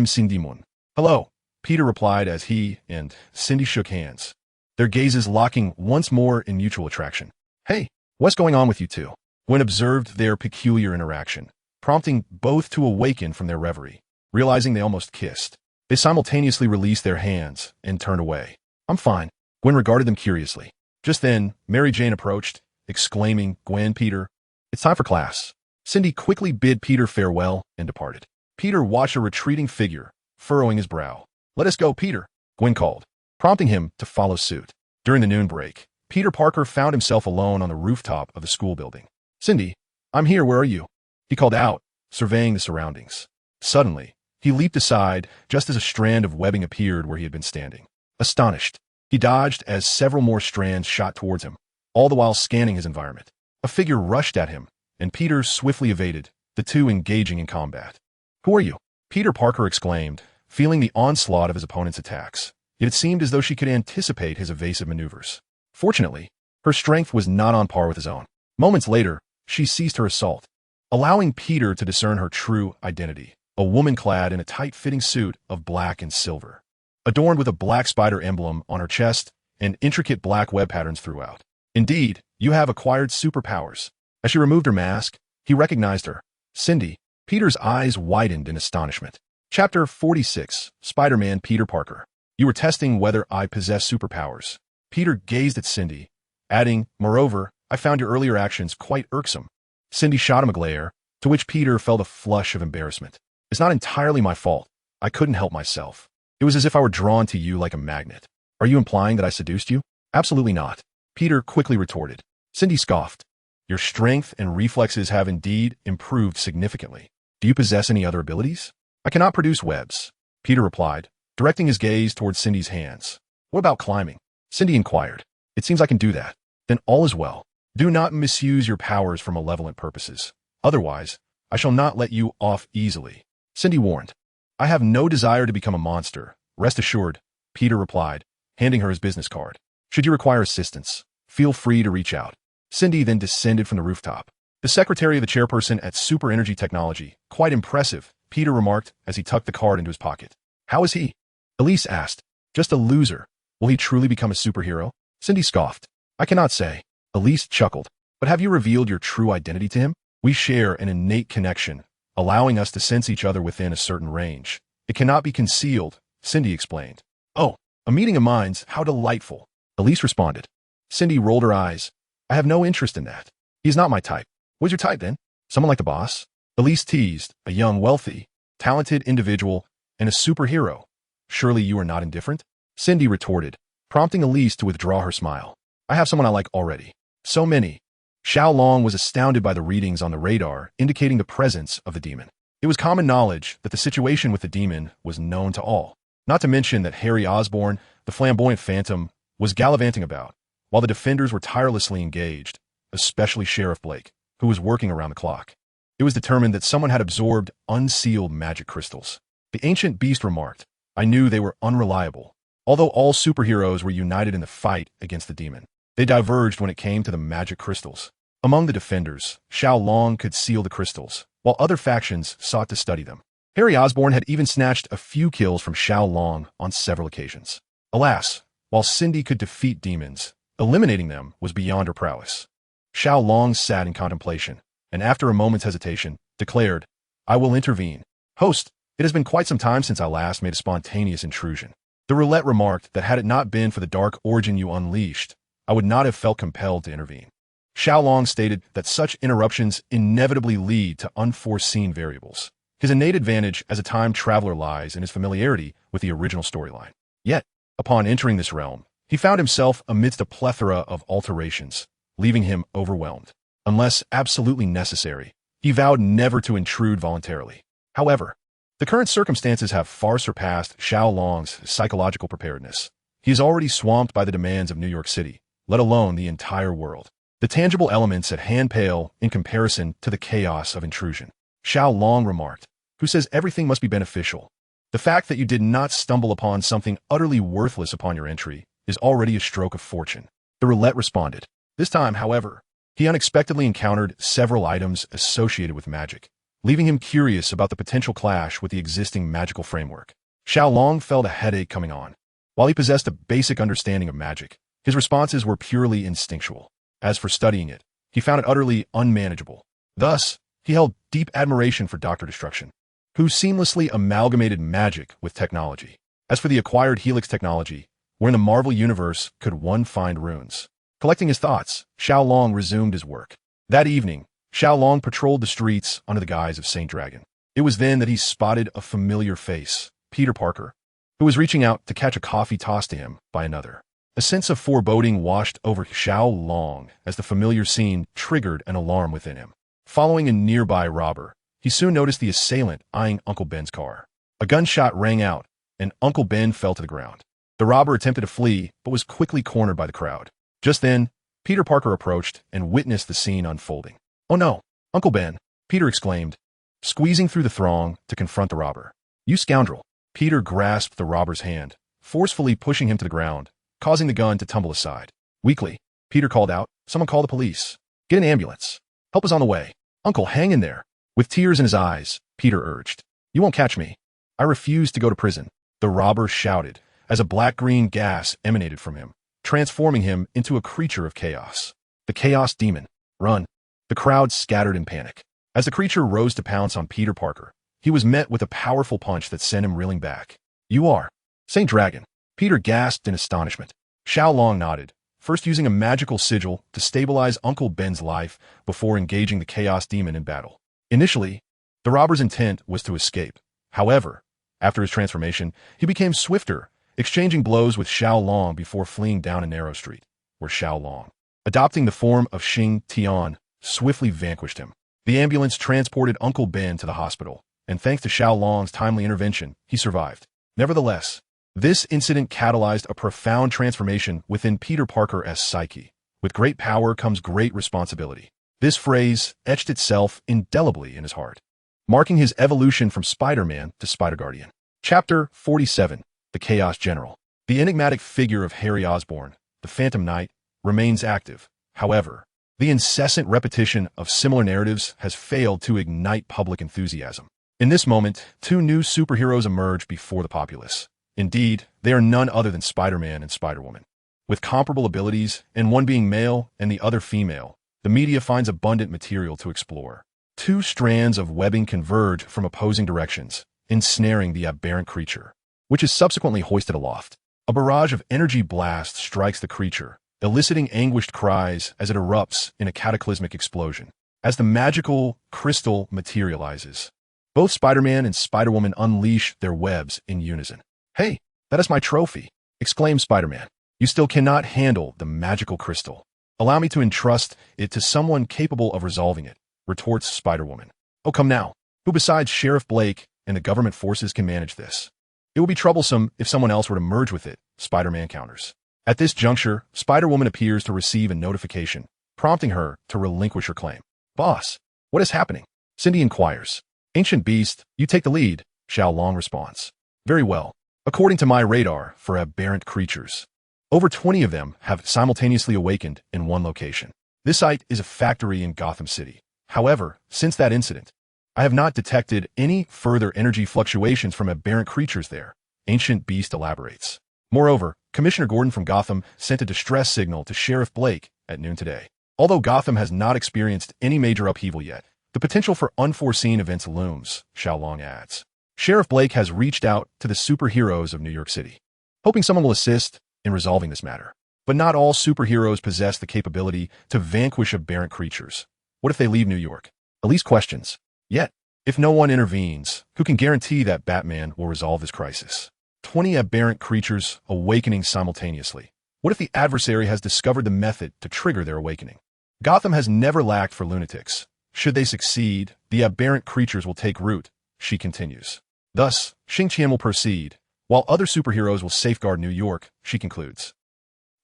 Cindy Moon." "Hello," Peter replied as he and Cindy shook hands, their gazes locking once more in mutual attraction. "Hey, what's going on with you two?" Gwen observed their peculiar interaction, prompting both to awaken from their reverie. Realizing they almost kissed, they simultaneously released their hands and turned away. "I'm fine." Gwen regarded them curiously. Just then, Mary Jane approached, exclaiming, "Gwen, Peter, it's time for class." Cindy quickly bid Peter farewell and departed. Peter watched a retreating figure, furrowing his brow. "Let us go, Peter," Gwen called, prompting him to follow suit. During the noon break, Peter Parker found himself alone on the rooftop of the school building. "Cindy, I'm here, where are you?" he called out, surveying the surroundings. Suddenly, he leaped aside just as a strand of webbing appeared where he had been standing. Astonished, he dodged as several more strands shot towards him, all the while scanning his environment. A figure rushed at him, and Peter swiftly evaded, the two engaging in combat. "Who are you?" Peter Parker exclaimed, feeling the onslaught of his opponent's attacks. Yet it seemed as though she could anticipate his evasive maneuvers. Fortunately, her strength was not on par with his own. Moments later, she ceased her assault, allowing Peter to discern her true identity, a woman clad in a tight-fitting suit of black and silver, adorned with a black spider emblem on her chest and intricate black web patterns throughout. "Indeed, you have acquired superpowers." As she removed her mask, he recognized her. "Cindy." Peter's eyes widened in astonishment. Chapter 46, Spider-Man Peter Parker. You were testing whether I possess superpowers. Peter gazed at Cindy, adding, moreover, I found your earlier actions quite irksome. Cindy shot him a glare, to which Peter felt a flush of embarrassment. It's not entirely my fault. I couldn't help myself. It was as if I were drawn to you like a magnet. Are you implying that I seduced you? Absolutely not. Peter quickly retorted. Cindy scoffed. Your strength and reflexes have indeed improved significantly. Do you possess any other abilities? I cannot produce webs, Peter replied, directing his gaze towards Cindy's hands. What about climbing? Cindy inquired. It seems I can do that. Then all is well. Do not misuse your powers for malevolent purposes. Otherwise, I shall not let you off easily. Cindy warned. I have no desire to become a monster. Rest assured, Peter replied, handing her his business card. Should you require assistance, feel free to reach out. Cindy then descended from the rooftop. The secretary of the chairperson at Super Energy Technology, quite impressive, Peter remarked as he tucked the card into his pocket. How is he? Elise asked. Just a loser. Will he truly become a superhero? Cindy scoffed. I cannot say. Elise chuckled. But have you revealed your true identity to him? We share an innate connection, allowing us to sense each other within a certain range. It cannot be concealed, Cindy explained. Oh, a meeting of minds, how delightful. Elise responded. Cindy rolled her eyes. I have no interest in that. He's not my type. What's your type then? Someone like the boss? Elise teased, a young, wealthy, talented individual, and a superhero. Surely you are not indifferent? Cindy retorted, prompting Elise to withdraw her smile. I have someone I like already. So many. Xiao Long was astounded by the readings on the radar indicating the presence of the demon. It was common knowledge that the situation with the demon was known to all, not to mention that Harry Osborn, the flamboyant phantom, was gallivanting about, while the defenders were tirelessly engaged, especially Sheriff Blake, who was working around the clock. It was determined that someone had absorbed unsealed magic crystals. The ancient beast remarked, I knew they were unreliable. Although all superheroes were united in the fight against the demon, they diverged when it came to the magic crystals. Among the defenders, Xiao Long could seal the crystals, while other factions sought to study them. Harry Osborn had even snatched a few kills from Xiao Long on several occasions. Alas, while Cindy could defeat demons, eliminating them was beyond her prowess. Xiao Long sat in contemplation, and after a moment's hesitation, declared, I will intervene. Host, it has been quite some time since I last made a spontaneous intrusion. The Roulette remarked that had it not been for the dark origin you unleashed, I would not have felt compelled to intervene. Xiao Long stated that such interruptions inevitably lead to unforeseen variables. His innate advantage as a time traveler lies in his familiarity with the original storyline. Yet, upon entering this realm, he found himself amidst a plethora of alterations, leaving him overwhelmed. Unless absolutely necessary, he vowed never to intrude voluntarily. However, the current circumstances have far surpassed Xiao Long's psychological preparedness. He is already swamped by the demands of New York City, let alone the entire world. The tangible elements at hand pale in comparison to the chaos of intrusion. Xiao Long remarked, who says everything must be beneficial. The fact that you did not stumble upon something utterly worthless upon your entry is already a stroke of fortune. The Roulette responded. This time, however, he unexpectedly encountered several items associated with magic, leaving him curious about the potential clash with the existing magical framework. Xiao Long felt a headache coming on. While he possessed a basic understanding of magic, his responses were purely instinctual. As for studying it, he found it utterly unmanageable. Thus, he held deep admiration for Dr. Destruction, who seamlessly amalgamated magic with technology. As for the acquired Helix technology, where in the Marvel Universe could one find runes? Collecting his thoughts, Xiao Long resumed his work. That evening, Xiao Long patrolled the streets under the guise of Saint Dragon. It was then that he spotted a familiar face, Peter Parker, who was reaching out to catch a coffee tossed to him by another. A sense of foreboding washed over Xiao Long as the familiar scene triggered an alarm within him. Following a nearby robber, he soon noticed the assailant eyeing Uncle Ben's car. A gunshot rang out, and Uncle Ben fell to the ground. The robber attempted to flee, but was quickly cornered by the crowd. Just then, Peter Parker approached and witnessed the scene unfolding. Oh no, Uncle Ben, Peter exclaimed, squeezing through the throng to confront the robber. You scoundrel. Peter grasped the robber's hand, forcefully pushing him to the ground, causing the gun to tumble aside. Weakly, Peter called out, someone call the police. Get an ambulance. Help is on the way. Uncle, hang in there. With tears in his eyes, Peter urged. You won't catch me. I refuse to go to prison. The robber shouted as a black-green gas emanated from him, transforming him into a creature of chaos. The Chaos Demon. Run. The crowd scattered in panic. As the creature rose to pounce on Peter Parker, he was met with a powerful punch that sent him reeling back. You are Saint Dragon. Peter gasped in astonishment. Xiao Long nodded, first using a magical sigil to stabilize Uncle Ben's life before engaging the Chaos Demon in battle. Initially, the robber's intent was to escape. However, after his transformation, he became swifter, exchanging blows with Xiao Long before fleeing down a narrow street, where Xiao Long, adopting the form of Xing Tian, swiftly vanquished him. The ambulance transported Uncle Ben to the hospital, and thanks to Xiao Long's timely intervention, he survived. Nevertheless, this incident catalyzed a profound transformation within Peter Parker's psyche. With great power comes great responsibility. This phrase etched itself indelibly in his heart, marking his evolution from Spider-Man to Spider-Guardian. Chapter 47. The Chaos General. The enigmatic figure of Harry Osborn, the Phantom Knight, remains active. However, the incessant repetition of similar narratives has failed to ignite public enthusiasm. In this moment, two new superheroes emerge before the populace. Indeed, they are none other than Spider-Man and Spider-Woman. With comparable abilities, and one being male and the other female, the media finds abundant material to explore. Two strands of webbing converge from opposing directions, ensnaring the aberrant creature, which is subsequently hoisted aloft. A barrage of energy blasts strikes the creature, eliciting anguished cries as it erupts in a cataclysmic explosion. As the magical crystal materializes, both Spider-Man and Spider-Woman unleash their webs in unison. "Hey, that is my trophy," exclaims Spider-Man. "You still cannot handle the magical crystal. Allow me to entrust it to someone capable of resolving it," retorts Spider-Woman. "Oh, come now. Who besides Sheriff Blake and the government forces can manage this? It will be troublesome if someone else were to merge with it," Spider-Man counters. At this juncture, Spider-Woman appears to receive a notification, prompting her to relinquish her claim. "Boss, what is happening?" Cindy inquires. "Ancient Beast, you take the lead," Xiao Long responds. "Very well. According to my radar for aberrant creatures, over 20 of them have simultaneously awakened in one location. This site is a factory in Gotham City. However, since that incident, I have not detected any further energy fluctuations from aberrant creatures there," Ancient Beast elaborates. Moreover, Commissioner Gordon from Gotham sent a distress signal to Sheriff Blake at noon today. Although Gotham has not experienced any major upheaval yet, the potential for unforeseen events looms, Xiao Long adds. Sheriff Blake has reached out to the superheroes of New York City, hoping someone will assist in resolving this matter. But not all superheroes possess the capability to vanquish aberrant creatures. What if they leave New York? Elise questions. Yet, if no one intervenes, who can guarantee that Batman will resolve this crisis? 20 aberrant creatures awakening simultaneously. What if the adversary has discovered the method to trigger their awakening? Gotham has never lacked for lunatics. Should they succeed, the aberrant creatures will take root, she continues. Thus, Xing Tian will proceed, while other superheroes will safeguard New York, she concludes.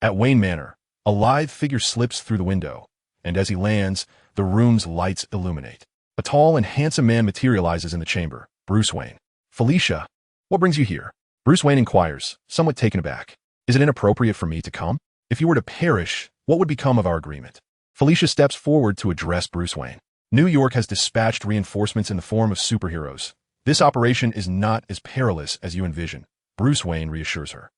At Wayne Manor, a lithe figure slips through the window, and as he lands, the room's lights illuminate. A tall and handsome man materializes in the chamber, Bruce Wayne. "Felicia, what brings you here?" Bruce Wayne inquires, somewhat taken aback. "Is it inappropriate for me to come? If you were to perish, what would become of our agreement?" Felicia steps forward to address Bruce Wayne. New York has dispatched reinforcements in the form of superheroes. This operation is not as perilous as you envision, Bruce Wayne reassures her.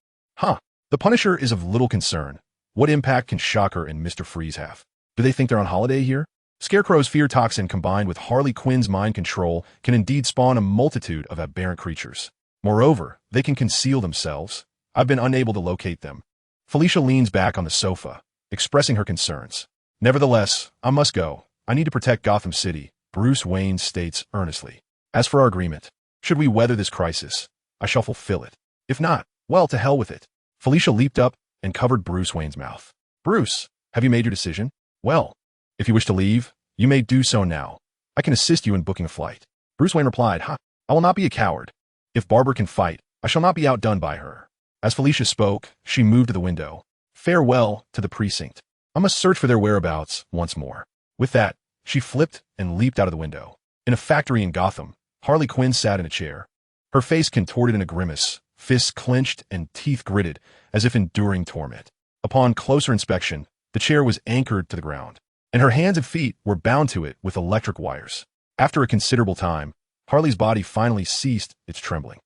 The Punisher is of little concern. What impact can Shocker and Mr. Freeze have? Do they think they're on holiday here? Scarecrow's fear toxin combined with Harley Quinn's mind control can indeed spawn a multitude of aberrant creatures. Moreover, they can conceal themselves. I've been unable to locate them. Felicia leans back on the sofa, expressing her concerns. Nevertheless, I must go. I need to protect Gotham City, Bruce Wayne states earnestly. As for our agreement, should we weather this crisis, I shall fulfill it. If not, well, to hell with it. Felicia leaped up and covered Bruce Wayne's mouth. "Bruce, have you made your decision? Well, if you wish to leave, you may do so now. I can assist you in booking a flight." Bruce Wayne replied, "I will not be a coward. If Barbara can fight, I shall not be outdone by her." As Felicia spoke, she moved to the window. "Farewell to the precinct. I must search for their whereabouts once more." With that, she flipped and leaped out of the window. In a factory in Gotham, Harley Quinn sat in a chair, her face contorted in a grimace, fists clenched and teeth gritted as if enduring torment. Upon closer inspection, the chair was anchored to the ground, and her hands and feet were bound to it with electric wires. After a considerable time, Harley's body finally ceased its trembling.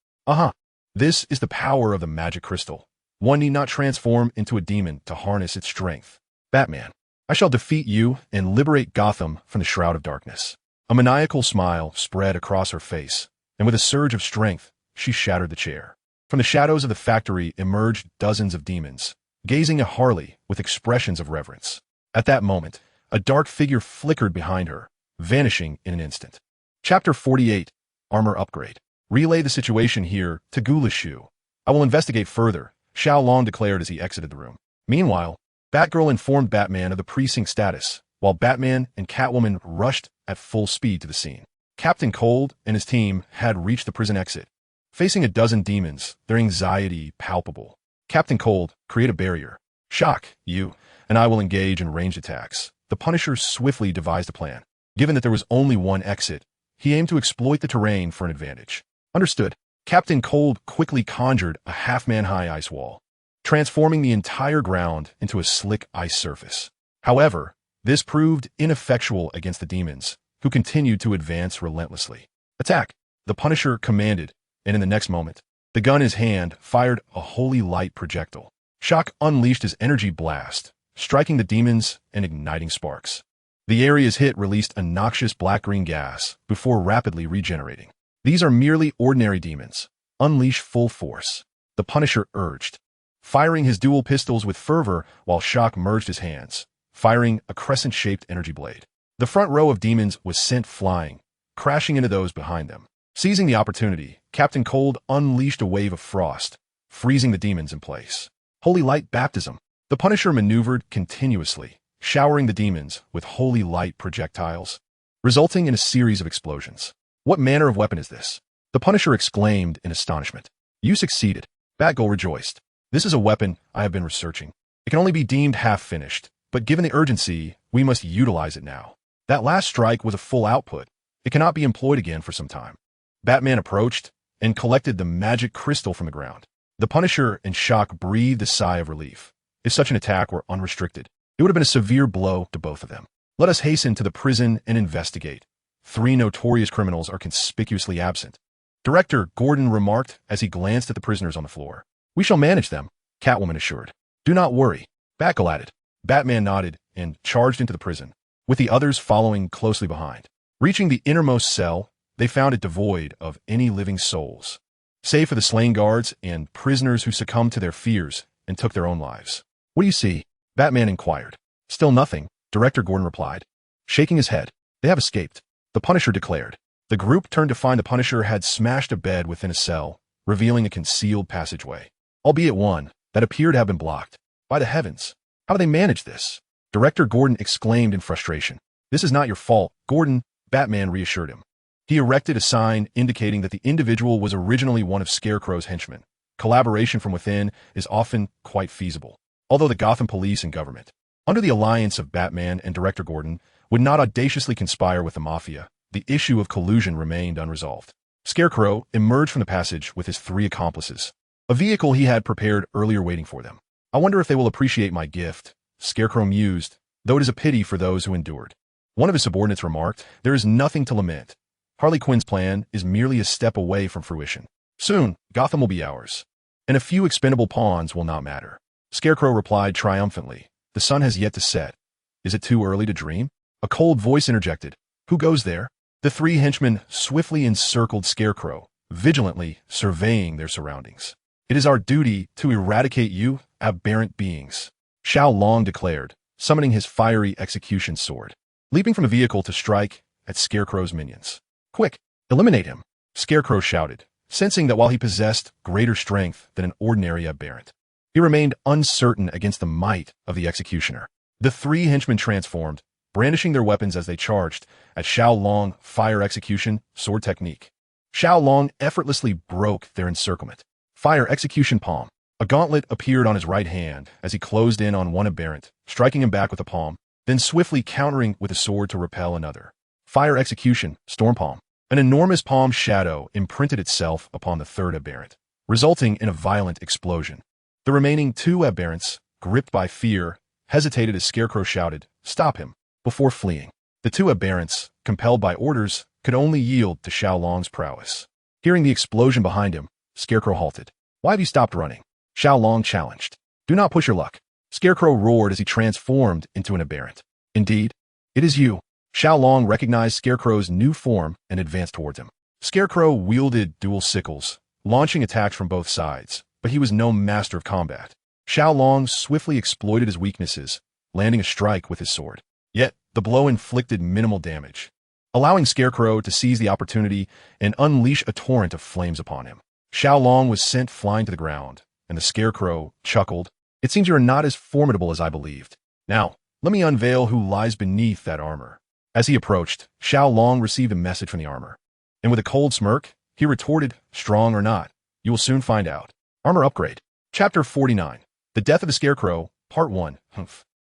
This is the power of the magic crystal. One need not transform into a demon to harness its strength. Batman, I shall defeat you and liberate Gotham from the shroud of darkness. A maniacal smile spread across her face, and with a surge of strength, she shattered the chair. From the shadows of the factory emerged dozens of demons, gazing at Harley with expressions of reverence. At that moment, a dark figure flickered behind her, vanishing in an instant. Chapter 48, Armor Upgrade. Relay the situation here to Gulishu. I will investigate further, Xiao Long declared as he exited the room. Meanwhile, Batgirl informed Batman of the precinct status, while Batman and Catwoman rushed at full speed to the scene. Captain Cold and his team had reached the prison exit. Facing a dozen demons, their anxiety palpable. Captain Cold, create a barrier. Shock, you, and I will engage in ranged attacks. The Punisher swiftly devised a plan. Given that there was only one exit, he aimed to exploit the terrain for an advantage. Understood. Captain Cold quickly conjured a half-man-high ice wall, transforming the entire ground into a slick ice surface. However, this proved ineffectual against the demons, who continued to advance relentlessly. Attack! The Punisher commanded, and in the next moment, the gun in his hand fired a holy light projectile. Shock unleashed his energy blast, striking the demons and igniting sparks. The areas hit released a noxious black-green gas before rapidly regenerating. These are merely ordinary demons. Unleash full force, the Punisher urged, firing his dual pistols with fervor while Shock merged his hands, firing a crescent-shaped energy blade. The front row of demons was sent flying, crashing into those behind them. Seizing the opportunity, Captain Cold unleashed a wave of frost, freezing the demons in place. Holy light baptism. The Punisher maneuvered continuously, showering the demons with holy light projectiles, resulting in a series of explosions. What manner of weapon is this? The Punisher exclaimed in astonishment. You succeeded. Batgirl rejoiced. This is a weapon I have been researching. It can only be deemed half-finished, but given the urgency, we must utilize it now. That last strike was a full output. It cannot be employed again for some time. Batman approached and collected the magic crystal from the ground. The Punisher and Shock breathed a sigh of relief. If such an attack were unrestricted, it would have been a severe blow to both of them. Let us hasten to the prison and investigate. 3 notorious criminals are conspicuously absent. Director Gordon remarked as he glanced at the prisoners on the floor. We shall manage them, Catwoman assured. Do not worry. Batgirl added. Batman nodded and charged into the prison, with the others following closely behind. Reaching the innermost cell, they found it devoid of any living souls, save for the slain guards and prisoners who succumbed to their fears and took their own lives. What do you see? Batman inquired. Still nothing, Director Gordon replied, shaking his head. They have escaped, the Punisher declared. The group turned to find the Punisher had smashed a bed within a cell, revealing a concealed passageway, albeit one that appeared to have been blocked. By the heavens, how do they manage this? Director Gordon exclaimed in frustration. This is not your fault, Gordon, Batman reassured him. He erected a sign indicating that the individual was originally one of Scarecrow's henchmen. Collaboration from within is often quite feasible, although the Gotham police and government, under the alliance of Batman and Director Gordon, would not audaciously conspire with the mafia. The issue of collusion remained unresolved. Scarecrow emerged from the passage with his 3 accomplices, a vehicle he had prepared earlier waiting for them. I wonder if they will appreciate my gift, Scarecrow mused, though it is a pity for those who endured. One of his subordinates remarked, there is nothing to lament. Harley Quinn's plan is merely a step away from fruition. Soon, Gotham will be ours, and a few expendable pawns will not matter. Scarecrow replied triumphantly, the sun has yet to set. Is it too early to dream? A cold voice interjected. Who goes there? The 3 henchmen swiftly encircled Scarecrow, vigilantly surveying their surroundings. It is our duty to eradicate you, aberrant beings, Xiao Long declared, summoning his fiery execution sword, leaping from the vehicle to strike at Scarecrow's minions. Quick, eliminate him, Scarecrow shouted, sensing that while he possessed greater strength than an ordinary aberrant, he remained uncertain against the might of the executioner. The 3 henchmen transformed, brandishing their weapons as they charged at Xiao Long fire execution sword technique. Xiao Long effortlessly broke their encirclement. Fire execution palm. A gauntlet appeared on his right hand as he closed in on one aberrant, striking him back with a palm, then swiftly countering with a sword to repel another. Fire execution storm palm. An enormous palm shadow imprinted itself upon the 3rd aberrant, resulting in a violent explosion. The remaining 2 aberrants, gripped by fear, hesitated as Scarecrow shouted, "Stop him," before fleeing. The 2 aberrants, compelled by orders, could only yield to Xiao Long's prowess. Hearing the explosion behind him, Scarecrow halted. Why have you stopped running? Xiao Long challenged. Do not push your luck. Scarecrow roared as he transformed into an aberrant. Indeed, it is you. Xiao Long recognized Scarecrow's new form and advanced towards him. Scarecrow wielded dual sickles, launching attacks from both sides, but he was no master of combat. Xiao Long swiftly exploited his weaknesses, landing a strike with his sword. Yet, the blow inflicted minimal damage, allowing Scarecrow to seize the opportunity and unleash a torrent of flames upon him. Xiao Long was sent flying to the ground, and the Scarecrow chuckled. "It seems you are not as formidable as I believed. Now, let me unveil who lies beneath that armor." As he approached, Xiao Long received a message from the armor, and with a cold smirk, he retorted, "Strong or not, you will soon find out." Armor Upgrade. Chapter 49. The Death of the Scarecrow, Part 1.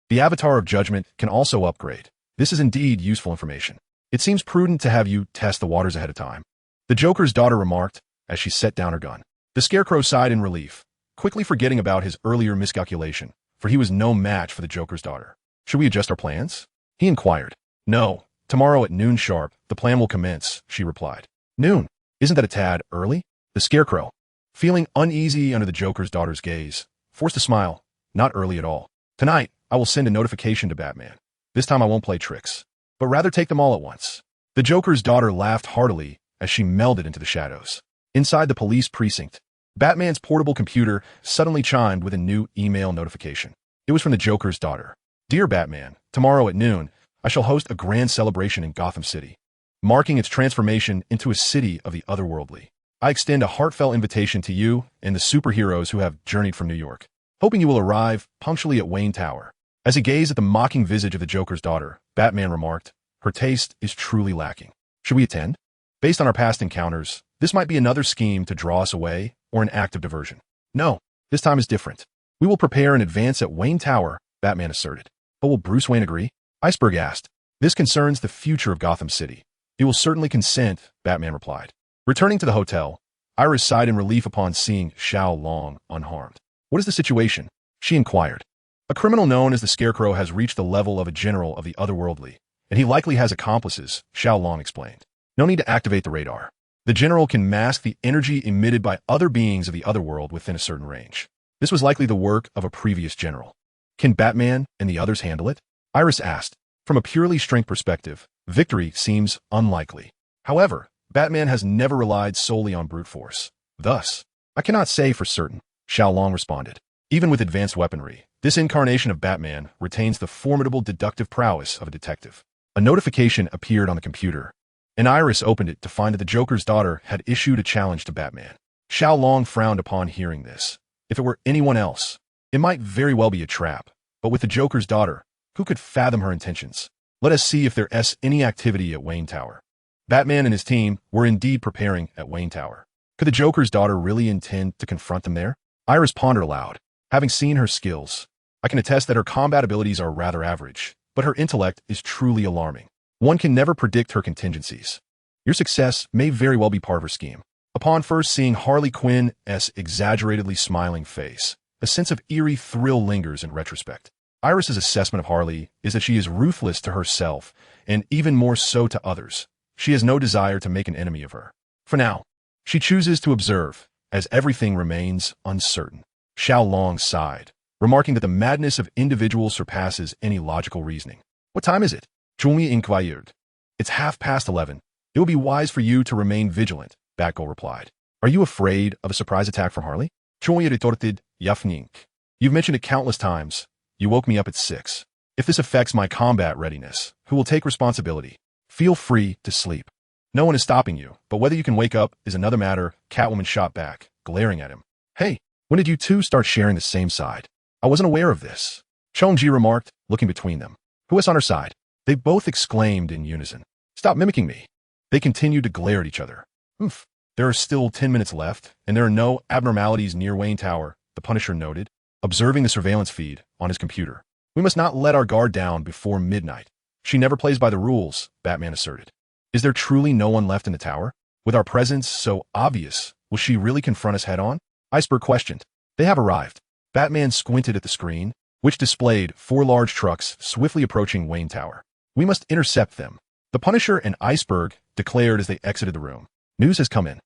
The Avatar of Judgment can also upgrade. This is indeed useful information. It seems prudent to have you test the waters ahead of time. The Joker's daughter remarked as she set down her gun. The Scarecrow sighed in relief, quickly forgetting about his earlier miscalculation, for he was no match for the Joker's daughter. "Should we adjust our plans?" he inquired. "No. Tomorrow at noon sharp, the plan will commence," she replied. "Noon? Isn't that a tad early?" The Scarecrow, feeling uneasy under the Joker's daughter's gaze, forced a smile. "Not early at all. Tonight, I will send a notification to Batman. This time I won't play tricks, but rather take them all at once." The Joker's daughter laughed heartily as she melded into the shadows. Inside the police precinct, Batman's portable computer suddenly chimed with a new email notification. It was from the Joker's daughter. "Dear Batman, tomorrow at noon, I shall host a grand celebration in Gotham City, marking its transformation into a city of the otherworldly. I extend a heartfelt invitation to you and the superheroes who have journeyed from New York, hoping you will arrive punctually at Wayne Tower." As he gazed at the mocking visage of the Joker's daughter, Batman remarked, "Her taste is truly lacking. Should we attend? Based on our past encounters, this might be another scheme to draw us away or an act of diversion." "No, this time is different. We will prepare in advance at Wayne Tower," Batman asserted. "But will Bruce Wayne agree?" Iceberg asked. "This concerns the future of Gotham City. He will certainly consent," Batman replied. Returning to the hotel, Iris sighed in relief upon seeing Xiao Long unharmed. "What is the situation?" she inquired. "A criminal known as the Scarecrow has reached the level of a general of the otherworldly, and he likely has accomplices," Xiao Long explained. "No need to activate the radar. The general can mask the energy emitted by other beings of the otherworld within a certain range. This was likely the work of a previous general. Can Batman and the others handle it?" Iris asked. From a purely strength perspective, victory seems unlikely. However, Batman has never relied solely on brute force. Thus, "I cannot say for certain," Xiao Long responded. Even with advanced weaponry, this incarnation of Batman retains the formidable deductive prowess of a detective. A notification appeared on the computer, and Iris opened it to find that the Joker's daughter had issued a challenge to Batman. Xiao Long frowned upon hearing this. If it were anyone else, it might very well be a trap, but with the Joker's daughter, who could fathom her intentions? Let us see if there is any activity at Wayne Tower. Batman and his team were indeed preparing at Wayne Tower. Could the Joker's daughter really intend to confront them there? Iris pondered aloud. Having seen her skills, I can attest that her combat abilities are rather average, but her intellect is truly alarming. One can never predict her contingencies. Your success may very well be part of her scheme. Upon first seeing Harley Quinn's exaggeratedly smiling face, a sense of eerie thrill lingers in retrospect. Iris's assessment of Harley is that she is ruthless to herself, and even more so to others. She has no desire to make an enemy of her. For now, she chooses to observe, as everything remains uncertain. Xiao Long sighed, remarking that the madness of individuals surpasses any logical reasoning. "What time is it?" Chumi inquired. "It's 11:30. It will be wise for you to remain vigilant," Batgirl replied. "Are you afraid of a surprise attack from Harley?" Chumi retorted, "Yafnink. You've mentioned it countless times. You woke me up at 6. If this affects my combat readiness, who will take responsibility? Feel free to sleep. No one is stopping you, but whether you can wake up is another matter," Catwoman shot back, glaring at him. "Hey, when did you two start sharing the same side? I wasn't aware of this," Chong-Ji remarked, looking between them. "Who is on her side?" They both exclaimed in unison. "Stop mimicking me." They continued to glare at each other. "Oof. There are still 10 minutes left, and there are no abnormalities near Wayne Tower," the Punisher noted, observing the surveillance feed on his computer. "We must not let our guard down before midnight." "She never plays by the rules," Batman asserted. "Is there truly no one left in the tower? With our presence so obvious, will she really confront us head-on?" Iceberg questioned. "They have arrived." Batman squinted at the screen, which displayed 4 large trucks swiftly approaching Wayne Tower. "We must intercept them," the Punisher and Iceberg declared as they exited the room. "News has come in.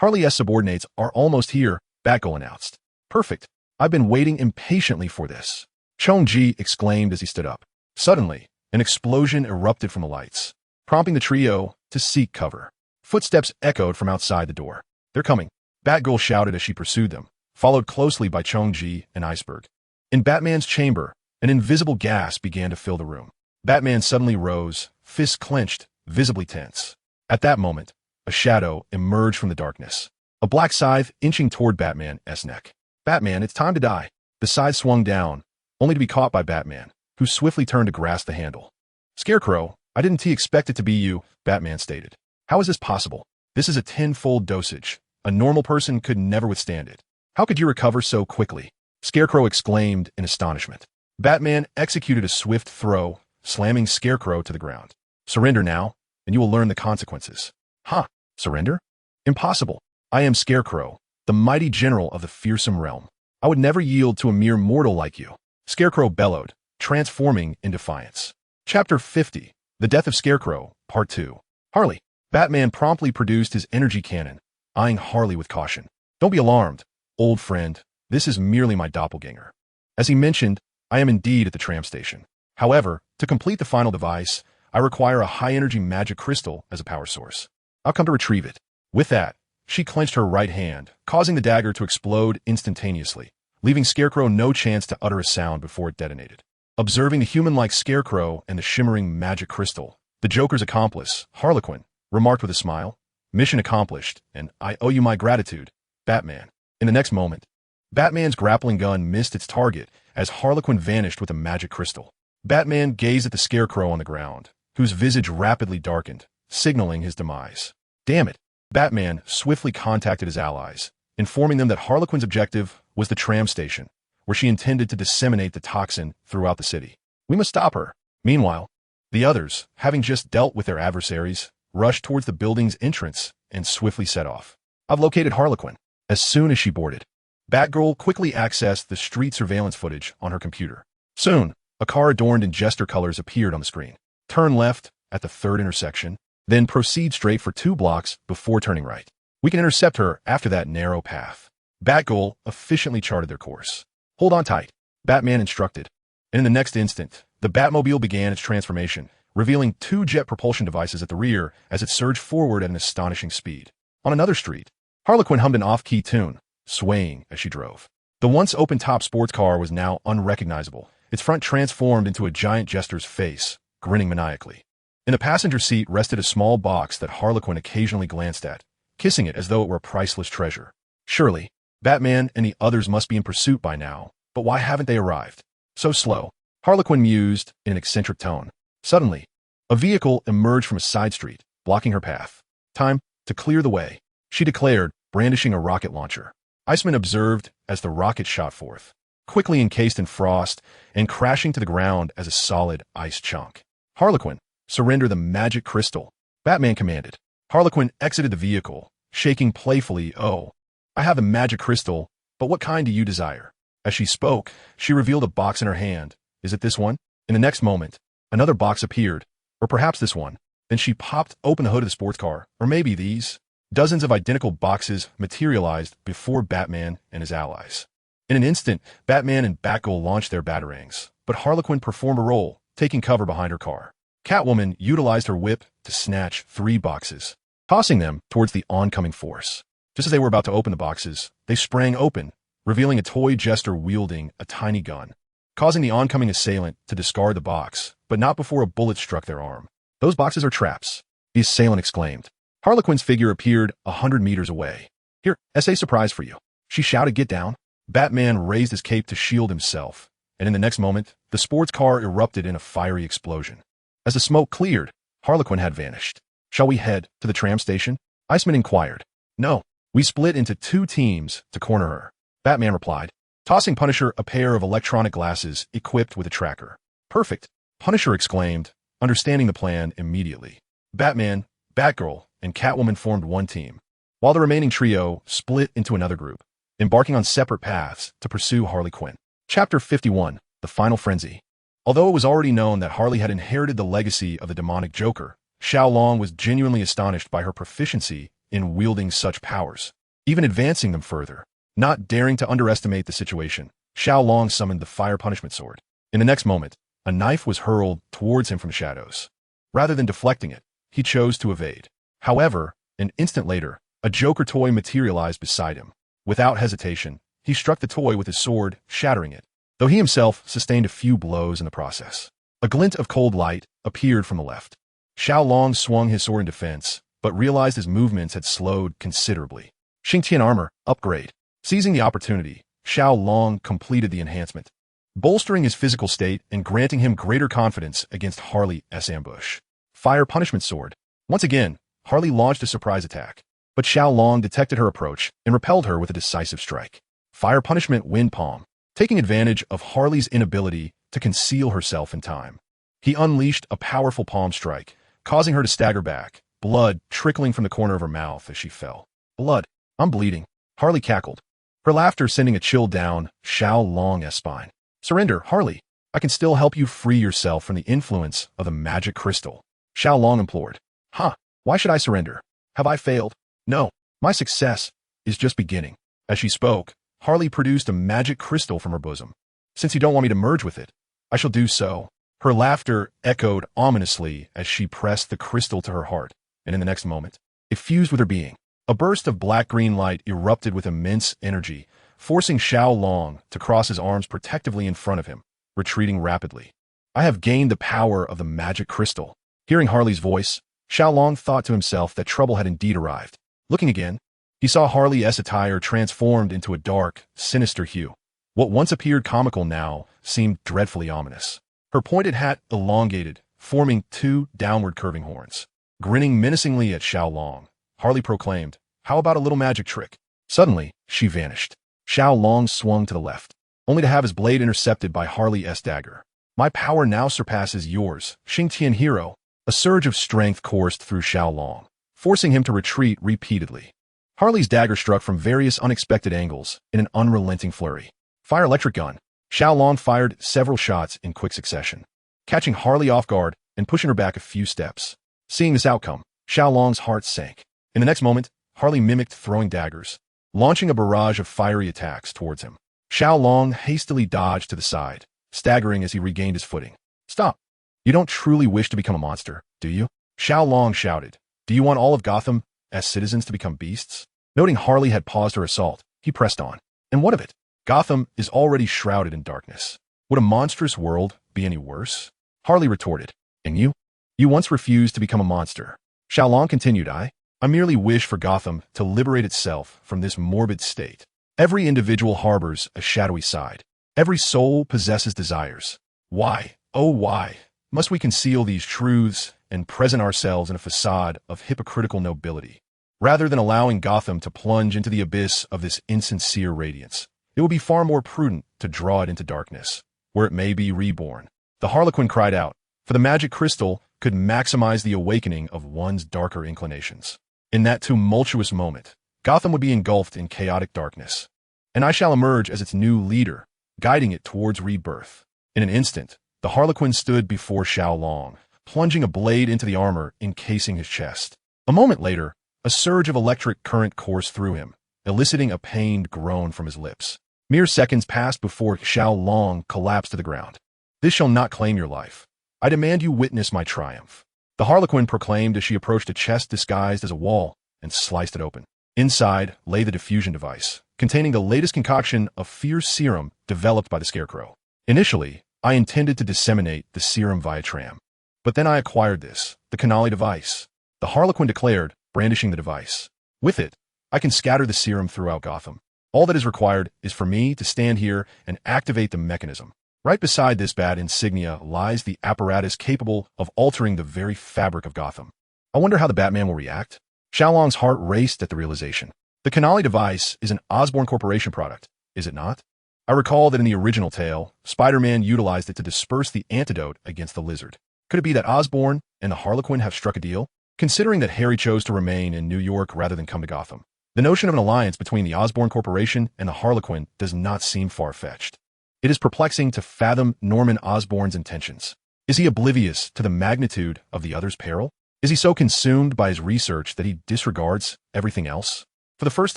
Harley's subordinates are almost here," Batgirl announced. "Perfect. I've been waiting impatiently for this," Chong-Ji exclaimed as he stood up. Suddenly, an explosion erupted from the lights, prompting the trio to seek cover. Footsteps echoed from outside the door. "They're coming." Batgirl shouted as she pursued them, followed closely by Chong-Ji and Iceberg. In Batman's chamber, an invisible gas began to fill the room. Batman suddenly rose, fists clenched, visibly tense. At that moment, a shadow emerged from the darkness. A black scythe inching toward Batman's neck. "Batman, it's time to die." The scythe swung down, only to be caught by Batman, who swiftly turned to grasp the handle. "Scarecrow, I didn't expect it to be you," Batman stated. "How is this possible? This is a tenfold dosage. A normal person could never withstand it. How could you recover so quickly?" Scarecrow exclaimed in astonishment. Batman executed a swift throw, slamming Scarecrow to the ground. "Surrender now, and you will learn the consequences." "Huh? Surrender? Impossible. I am Scarecrow, the mighty general of the fearsome realm. I would never yield to a mere mortal like you." Scarecrow bellowed, transforming in defiance. Chapter 50, The Death of Scarecrow, Part 2. Harley. Batman promptly produced his energy cannon, eyeing Harley with caution. "Don't be alarmed, old friend. This is merely my doppelganger. As he mentioned, I am indeed at the tram station. However, to complete the final device, I require a high-energy magic crystal as a power source. I'll come to retrieve it." With that, she clenched her right hand, causing the dagger to explode instantaneously, leaving Scarecrow no chance to utter a sound before it detonated. Observing the human-like Scarecrow and the shimmering magic crystal, the Joker's accomplice, Harlequin, remarked with a smile, "Mission accomplished, and I owe you my gratitude, Batman." In the next moment, Batman's grappling gun missed its target as Harlequin vanished with a magic crystal. Batman gazed at the Scarecrow on the ground, whose visage rapidly darkened, signaling his demise. "Damn it." Batman swiftly contacted his allies, informing them that Harlequin's objective was the tram station, where she intended to disseminate the toxin throughout the city. "We must stop her." Meanwhile, the others, having just dealt with their adversaries, rushed towards the building's entrance and swiftly set off. "I've located Harlequin." As soon as she boarded, Batgirl quickly accessed the street surveillance footage on her computer. Soon, a car adorned in jester colors appeared on the screen. "Turn left at the third intersection, then proceed straight for 2 blocks before turning right. We can intercept her after that narrow path." Batgirl efficiently charted their course. "Hold on tight," Batman instructed, and in the next instant, the Batmobile began its transformation, revealing 2 jet propulsion devices at the rear as it surged forward at an astonishing speed. On another street, Harlequin hummed an off-key tune, swaying as she drove. The once open-top sports car was now unrecognizable, its front transformed into a giant jester's face, grinning maniacally. In the passenger seat rested a small box that Harlequin occasionally glanced at, kissing it as though it were a priceless treasure. Surely, Batman and the others must be in pursuit by now, but why haven't they arrived? So slow, Harlequin mused in an eccentric tone. Suddenly, a vehicle emerged from a side street, blocking her path. "Time to clear the way," she declared, brandishing a rocket launcher. Iceman observed as the rocket shot forth, quickly encased in frost and crashing to the ground as a solid ice chunk. "Harlequin, surrender the magic crystal," Batman commanded. Harlequin exited the vehicle, shaking playfully. "Oh, I have the magic crystal, but what kind do you desire?" As she spoke, she revealed a box in her hand. "Is it this one?" In the next moment, another box appeared, or perhaps this one. Then she popped open the hood of the sports car, or maybe these. Dozens of identical boxes materialized before Batman and his allies. In an instant, Batman and Batgirl launched their batarangs, but Harlequin performed a role, taking cover behind her car. Catwoman utilized her whip to snatch 3 boxes, tossing them towards the oncoming force. Just as they were about to open the boxes, they sprang open, revealing a toy jester wielding a tiny gun, causing the oncoming assailant to discard the box, but not before a bullet struck their arm. "Those boxes are traps," the assailant exclaimed. Harlequin's figure appeared 100 meters away. "Here, SA surprise for you," she shouted. "Get down." Batman raised his cape to shield himself, and in the next moment, the sports car erupted in a fiery explosion. As the smoke cleared, Harlequin had vanished. "Shall we head to the tram station?" Iceman inquired. "No, we split into 2 teams to corner her," Batman replied, tossing Punisher a pair of electronic glasses equipped with a tracker. "Perfect," Punisher exclaimed, understanding the plan immediately. Batman, Batgirl, and Catwoman formed one team, while the remaining trio split into another group, embarking on separate paths to pursue Harley Quinn. Chapter 51, The Final Frenzy. Although it was already known that Harley had inherited the legacy of the demonic Joker, Xiao Long was genuinely astonished by her proficiency in wielding such powers, even advancing them further. Not daring to underestimate the situation, Xiao Long summoned the Fire Punishment Sword. In the next moment, a knife was hurled towards him from shadows. Rather than deflecting it, he chose to evade. However, an instant later, A Joker toy materialized beside him. Without hesitation, he struck the toy with his sword, shattering it, though he himself sustained a few blows in the process. A glint of cold light appeared from the left. Xiao Long swung his sword in defense, but realized his movements had slowed considerably. Xingtian armor, upgrade. Seizing the opportunity, Xiao Long completed the enhancement, bolstering his physical state and granting him greater confidence against Harley's ambush. Fire punishment sword. Once again, Harley launched a surprise attack, but Xiao Long detected her approach and repelled her with a decisive strike. Fire punishment wind palm. Taking advantage of Harley's inability to conceal herself in time, he unleashed a powerful palm strike, causing her to stagger back, blood trickling from the corner of her mouth as she fell. Blood. I'm bleeding. Harley cackled, her laughter sending a chill down Xiao Long's spine. Surrender, Harley. I can still help you free yourself from the influence of the magic crystal. Xiao Long implored. Huh, why should I surrender? Have I failed? No, my success is just beginning. As she spoke, Harley produced a magic crystal from her bosom. Since you don't want me to merge with it, I shall do so. Her laughter echoed ominously as she pressed the crystal to her heart, and in the next moment, it fused with her being. A burst of black-green light erupted with immense energy, forcing Xiao Long to cross his arms protectively in front of him, retreating rapidly. I have gained the power of the magic crystal. Hearing Harley's voice, Xiao Long thought to himself that trouble had indeed arrived. Looking again, he saw Harley's attire transformed into a dark, sinister hue. What once appeared comical now seemed dreadfully ominous. Her pointed hat elongated, forming two downward curving horns. Grinning menacingly at Xiao Long, Harley proclaimed, "How about a little magic trick?" Suddenly, she vanished. Xiao Long swung to the left, only to have his blade intercepted by Harley's dagger. My power now surpasses yours, Xingtian hero. A surge of strength coursed through Xiao Long, forcing him to retreat repeatedly. Harley's dagger struck from various unexpected angles in an unrelenting flurry. Fire electric gun. Xiao Long fired several shots in quick succession, catching Harley off guard and pushing her back a few steps. Seeing this outcome, Xiao Long's heart sank. In the next moment, Harley mimicked throwing daggers, launching a barrage of fiery attacks towards him. Xiao Long hastily dodged to the side, staggering as he regained his footing. Stop! You don't truly wish to become a monster, do you? Xiao Long shouted. Do you want all of Gotham as citizens to become beasts? Noting Harley had paused her assault, he pressed on. And what of it? Gotham is already shrouded in darkness. Would a monstrous world be any worse? Harley retorted. And you? You once refused to become a monster. Xiao Long continued. I merely wish for Gotham to liberate itself from this morbid state. Every individual harbors a shadowy side. Every soul possesses desires. Why, oh why, must we conceal these truths and present ourselves in a facade of hypocritical nobility? Rather than allowing Gotham to plunge into the abyss of this insincere radiance, it would be far more prudent to draw it into darkness, where it may be reborn. The Harlequin cried out, for the magic crystal could maximize the awakening of one's darker inclinations. In that tumultuous moment, Gotham would be engulfed in chaotic darkness, and I shall emerge as its new leader, guiding it towards rebirth. In an instant, the Harlequin stood before Xiao Long, plunging a blade into the armor encasing his chest. A moment later, a surge of electric current coursed through him, eliciting a pained groan from his lips. Mere seconds passed before Xiao Long collapsed to the ground. This shall not claim your life. I demand you witness my triumph. The Harlequin proclaimed as she approached a chest disguised as a wall and sliced it open. Inside lay the diffusion device, containing the latest concoction of fierce serum developed by the Scarecrow. Initially, I intended to disseminate the serum via tram. But then I acquired this, the Canali device. The Harlequin declared, brandishing the device. With it, I can scatter the serum throughout Gotham. All that is required is for me to stand here and activate the mechanism. Right beside this bad insignia lies the apparatus capable of altering the very fabric of Gotham. I wonder how the Batman will react. Xiao Long's heart raced at the realization. The Canali device is an Osborn Corporation product, is it not? I recall that in the original tale, Spider-Man utilized it to disperse the antidote against the lizard. Could it be that Osborn and the Harlequin have struck a deal? Considering that Harry chose to remain in New York rather than come to Gotham, the notion of an alliance between the Osborn Corporation and the Harlequin does not seem far-fetched. It is perplexing to fathom Norman Osborn's intentions. Is he oblivious to the magnitude of the other's peril? Is he so consumed by his research that he disregards everything else? For the first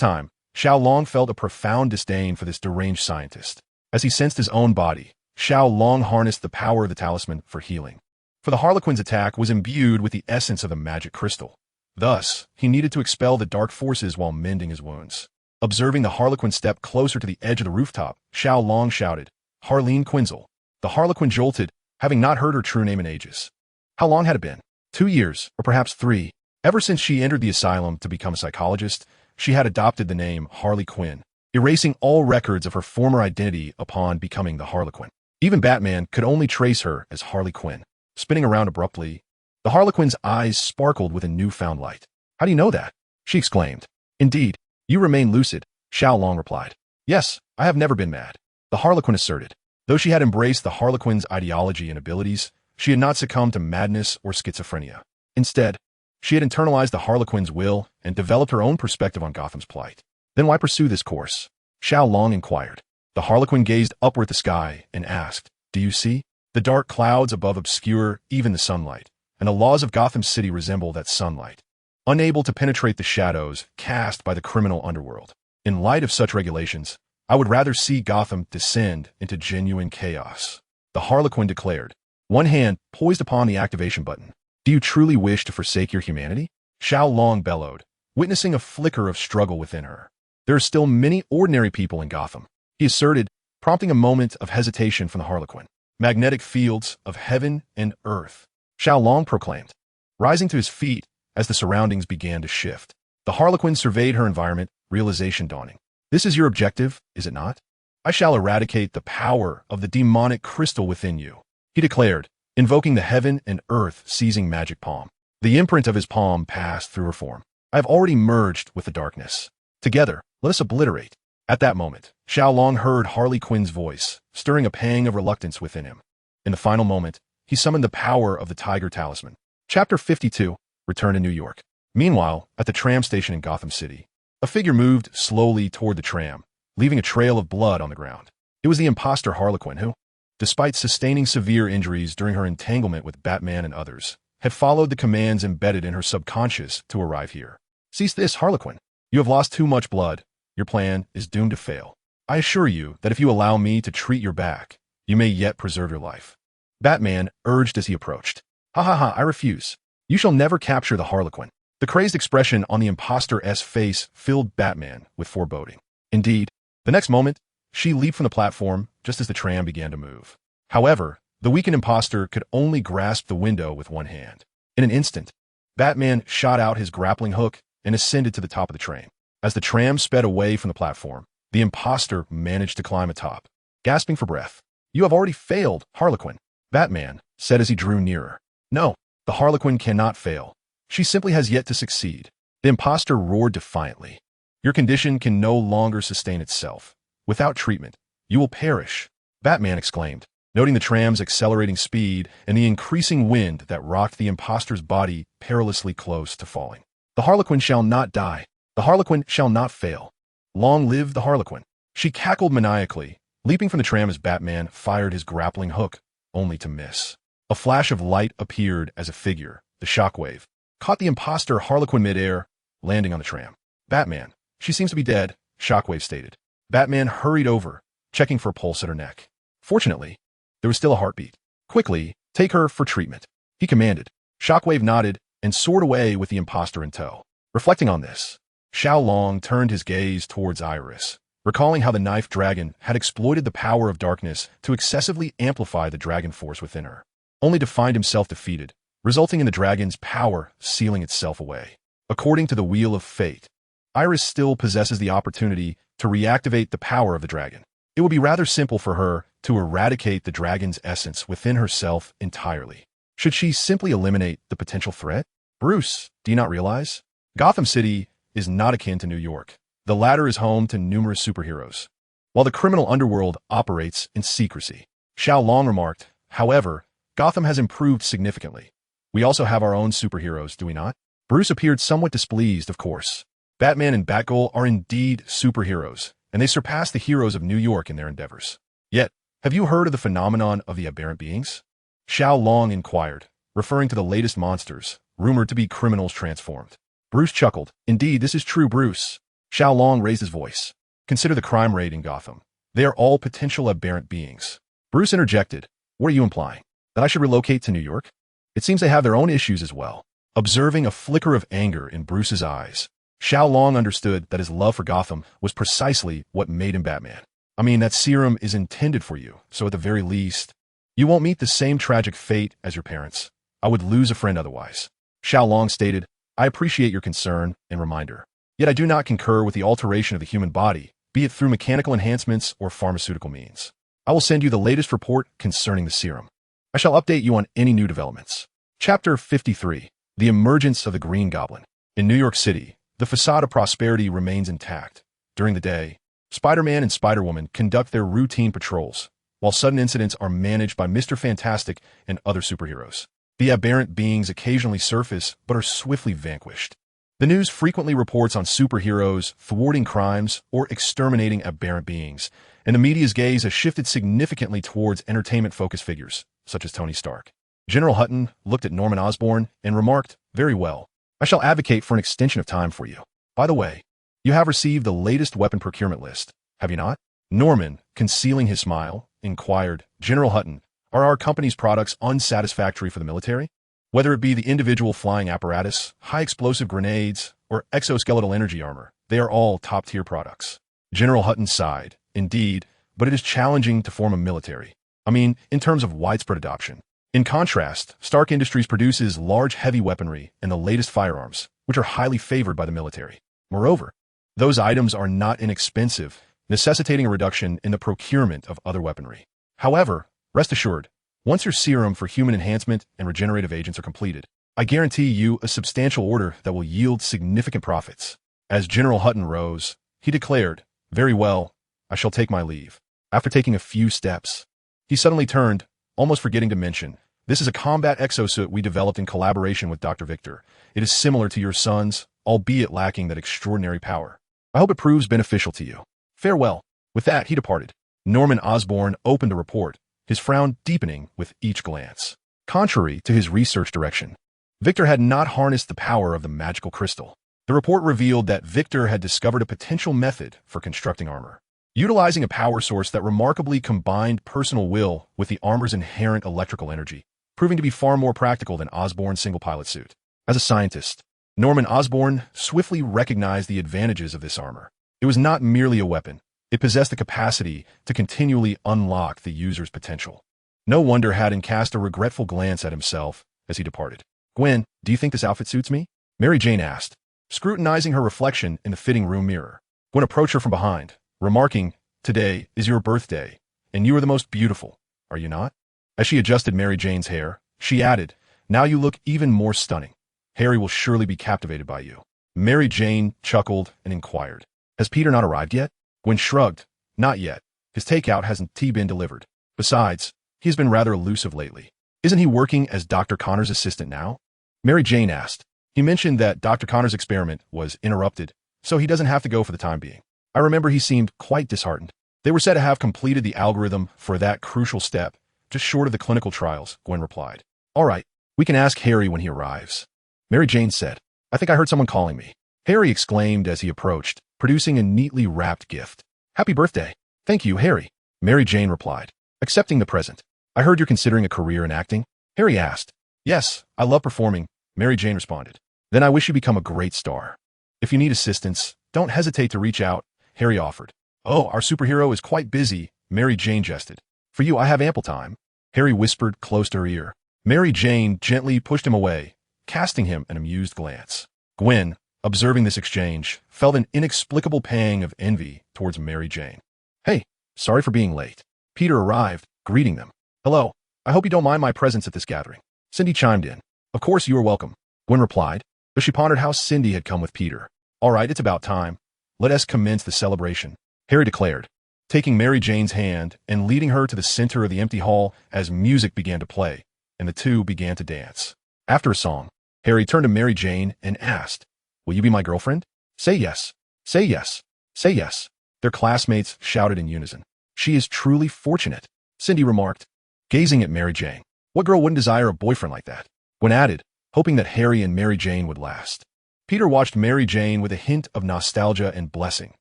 time, Xiao Long felt a profound disdain for this deranged scientist. As he sensed his own body, Xiao Long harnessed the power of the talisman for healing. For the Harlequin's attack was imbued with the essence of the magic crystal. Thus, he needed to expel the dark forces while mending his wounds. Observing the Harlequin step closer to the edge of the rooftop, Xiao Long shouted, "Harleen Quinzel." The Harlequin jolted, having not heard her true name in ages. How long had it been? 2 years, or perhaps 3. Ever since she entered the asylum to become a psychologist, she had adopted the name Harley Quinn, erasing all records of her former identity upon becoming the Harlequin. Even Batman could only trace her as Harley Quinn. Spinning around abruptly, the Harlequin's eyes sparkled with a newfound light. "How do you know that?" she exclaimed. "Indeed, you remain lucid," Xiao Long replied. "Yes, I have never been mad," the Harlequin asserted. Though she had embraced the Harlequin's ideology and abilities, she had not succumbed to madness or schizophrenia. Instead, she had internalized the Harlequin's will and developed her own perspective on Gotham's plight. "Then why pursue this course?" Xiao Long inquired. The Harlequin gazed upward at the sky and asked, "Do you see? The dark clouds above obscure even the sunlight, and the laws of Gotham City resemble that sunlight, unable to penetrate the shadows cast by the criminal underworld. In light of such regulations, I would rather see Gotham descend into genuine chaos," the Harlequin declared, one hand poised upon the activation button. "Do you truly wish to forsake your humanity?" Xiao Long bellowed, witnessing a flicker of struggle within her. "There are still many ordinary people in Gotham," he asserted, prompting a moment of hesitation from the Harlequin. "Magnetic fields of heaven and earth," Xiao Long proclaimed, rising to his feet as the surroundings began to shift. The Harlequin surveyed her environment, realization dawning. "This is your objective, is it not? I shall eradicate the power of the demonic crystal within you," he declared, invoking the heaven and earth seizing magic palm. The imprint of his palm passed through her form. "I have already merged with the darkness. Together, let us obliterate." At that moment, Xiao Long heard Harley Quinn's voice, stirring a pang of reluctance within him. In the final moment, he summoned the power of the Tiger Talisman. Chapter 52, Return to New York. Meanwhile, at the tram station in Gotham City, a figure moved slowly toward the tram, leaving a trail of blood on the ground. It was the imposter Harlequin who, despite sustaining severe injuries during her entanglement with Batman and others, had followed the commands embedded in her subconscious to arrive here. "Cease this, Harlequin. You have lost too much blood. Your plan is doomed to fail. I assure you that if you allow me to treat your back, you may yet preserve your life," Batman urged as he approached. "Ha ha ha, I refuse. You shall never capture the Harlequin." The crazed expression on the imposter's face filled Batman with foreboding. Indeed, the next moment, she leaped from the platform just as the tram began to move. However, the weakened imposter could only grasp the window with one hand. In an instant, Batman shot out his grappling hook and ascended to the top of the train. As the tram sped away from the platform, the imposter managed to climb atop. Gasping for breath, "You have already failed, Harlequin," Batman said as he drew nearer. "No, the Harlequin cannot fail. She simply has yet to succeed," the imposter roared defiantly. "Your condition can no longer sustain itself. Without treatment, you will perish," Batman exclaimed, noting the tram's accelerating speed and the increasing wind that rocked the imposter's body perilously close to falling. "The Harlequin shall not die. The Harlequin shall not fail. Long live the Harlequin." She cackled maniacally, leaping from the tram as Batman fired his grappling hook, only to miss. A flash of light appeared as a figure, the shockwave, caught the imposter Harlequin midair, landing on the tram. "Batman, she seems to be dead," Shockwave stated. Batman hurried over, checking for a pulse at her neck. Fortunately, there was still a heartbeat. "Quickly, take her for treatment," he commanded. Shockwave nodded and soared away with the imposter in tow. Reflecting on this, Xiao Long turned his gaze towards Iris, recalling how the knife dragon had exploited the power of darkness to excessively amplify the dragon force within her, only to find himself defeated, resulting in the dragon's power sealing itself away. According to the Wheel of Fate, Iris still possesses the opportunity to reactivate the power of the dragon. It would be rather simple for her to eradicate the dragon's essence within herself entirely. Should she simply eliminate the potential threat? Bruce, do you not realize? Gotham City is not akin to New York. The latter is home to numerous superheroes, while the criminal underworld operates in secrecy. Xiao Long remarked, "However, Gotham has improved significantly. We also have our own superheroes, do we not?" Bruce appeared somewhat displeased, of course. Batman and Batgirl are indeed superheroes, and they surpass the heroes of New York in their endeavors. Yet, have you heard of the phenomenon of the aberrant beings? Xiao Long inquired, referring to the latest monsters, rumored to be criminals transformed. Bruce chuckled. "Indeed, this is true, Bruce." Xiao Long raised his voice. "Consider the crime rate in Gotham. They are all potential aberrant beings." Bruce interjected. "What are you implying? That I should relocate to New York? It seems they have their own issues as well." observing a flicker of anger in Bruce's eyes. Xiao Long understood that his love for Gotham was precisely what made him Batman. I mean, that serum is intended for you, so at the very least, you won't meet the same tragic fate as your parents. I would lose a friend otherwise. Xiao Long stated, I appreciate your concern and reminder. Yet I do not concur with the alteration of the human body, be it through mechanical enhancements or pharmaceutical means. I will send you the latest report concerning the serum. I shall update you on any new developments. Chapter 53. The Emergence of the Green Goblin. In New York City, the facade of prosperity remains intact. During the day, Spider-Man and Spider-Woman conduct their routine patrols, while sudden incidents are managed by Mr. Fantastic and other superheroes. The aberrant beings occasionally surface, but are swiftly vanquished. The news frequently reports on superheroes thwarting crimes or exterminating aberrant beings, and the media's gaze has shifted significantly towards entertainment-focused figures, such as Tony Stark. General Hutton looked at Norman Osborn and remarked, very well. I shall advocate for an extension of time for you. By the way, you have received the latest weapon procurement list, have you not? Norman, concealing his smile, inquired, General Hutton, are our company's products unsatisfactory for the military? Whether it be the individual flying apparatus, high-explosive grenades, or exoskeletal energy armor, they are all top-tier products. General Hutton sighed. Indeed, but it is challenging to form a military. I mean, in terms of widespread adoption. In contrast, Stark Industries produces large heavy weaponry and the latest firearms, which are highly favored by the military. Moreover, those items are not inexpensive, necessitating a reduction in the procurement of other weaponry. However, rest assured, once your serum for human enhancement and regenerative agents are completed, I guarantee you a substantial order that will yield significant profits. As General Hutton rose, he declared, very well, I shall take my leave. After taking a few steps, he suddenly turned, almost forgetting to mention, this is a combat exosuit we developed in collaboration with Dr. Victor. It is similar to your son's, albeit lacking that extraordinary power. I hope it proves beneficial to you. Farewell. With that, he departed. Norman Osborn opened the report, his frown deepening with each glance. Contrary to his research direction, Victor had not harnessed the power of the magical crystal. The report revealed that Victor had discovered a potential method for constructing armor, utilizing a power source that remarkably combined personal will with the armor's inherent electrical energy, proving to be far more practical than Osborn's single-pilot suit. As a scientist, Norman Osborn swiftly recognized the advantages of this armor. It was not merely a weapon. It possessed the capacity to continually unlock the user's potential. No wonder Haddon cast a regretful glance at himself as he departed. Gwen, do you think this outfit suits me? Mary Jane asked, scrutinizing her reflection in the fitting room mirror. Gwen approached her from behind, remarking, today is your birthday, and you are the most beautiful, are you not? As she adjusted Mary Jane's hair, she added, now you look even more stunning. Harry will surely be captivated by you. Mary Jane chuckled and inquired, has Peter not arrived yet? Gwen shrugged, not yet. His takeout hasn't been delivered. Besides, he's been rather elusive lately. Isn't he working as Dr. Connor's assistant now? Mary Jane asked. He mentioned that Dr. Connor's experiment was interrupted, so he doesn't have to go for the time being. I remember he seemed quite disheartened. They were said to have completed the algorithm for that crucial step, just short of the clinical trials, Gwen replied. All right, we can ask Harry when he arrives. Mary Jane said, I think I heard someone calling me. Harry exclaimed as he approached, producing a neatly wrapped gift. Happy birthday. Thank you, Harry. Mary Jane replied, accepting the present. I heard you're considering a career in acting? Harry asked. Yes, I love performing, Mary Jane responded. Then I wish you become a great star. If you need assistance, don't hesitate to reach out, Harry offered. Oh, our superhero is quite busy, Mary Jane jested. For you, I have ample time, Harry whispered close to her ear. Mary Jane gently pushed him away, casting him an amused glance. Gwen, observing this exchange, felt an inexplicable pang of envy towards Mary Jane. Hey, sorry for being late. Peter arrived, greeting them. Hello, I hope you don't mind my presence at this gathering. Cindy chimed in. Of course you are welcome, Gwen replied, but she pondered how Cindy had come with Peter. All right, it's about time. Let us commence the celebration, Harry declared, taking Mary Jane's hand and leading her to the center of the empty hall as music began to play, and the two began to dance. After a song, Harry turned to Mary Jane and asked, will you be my girlfriend? Say yes. Say yes. Say yes. Their classmates shouted in unison. She is truly fortunate, Cindy remarked, gazing at Mary Jane. What girl wouldn't desire a boyfriend like that? Gwen added, hoping that Harry and Mary Jane would last. Peter watched Mary Jane with a hint of nostalgia and blessing,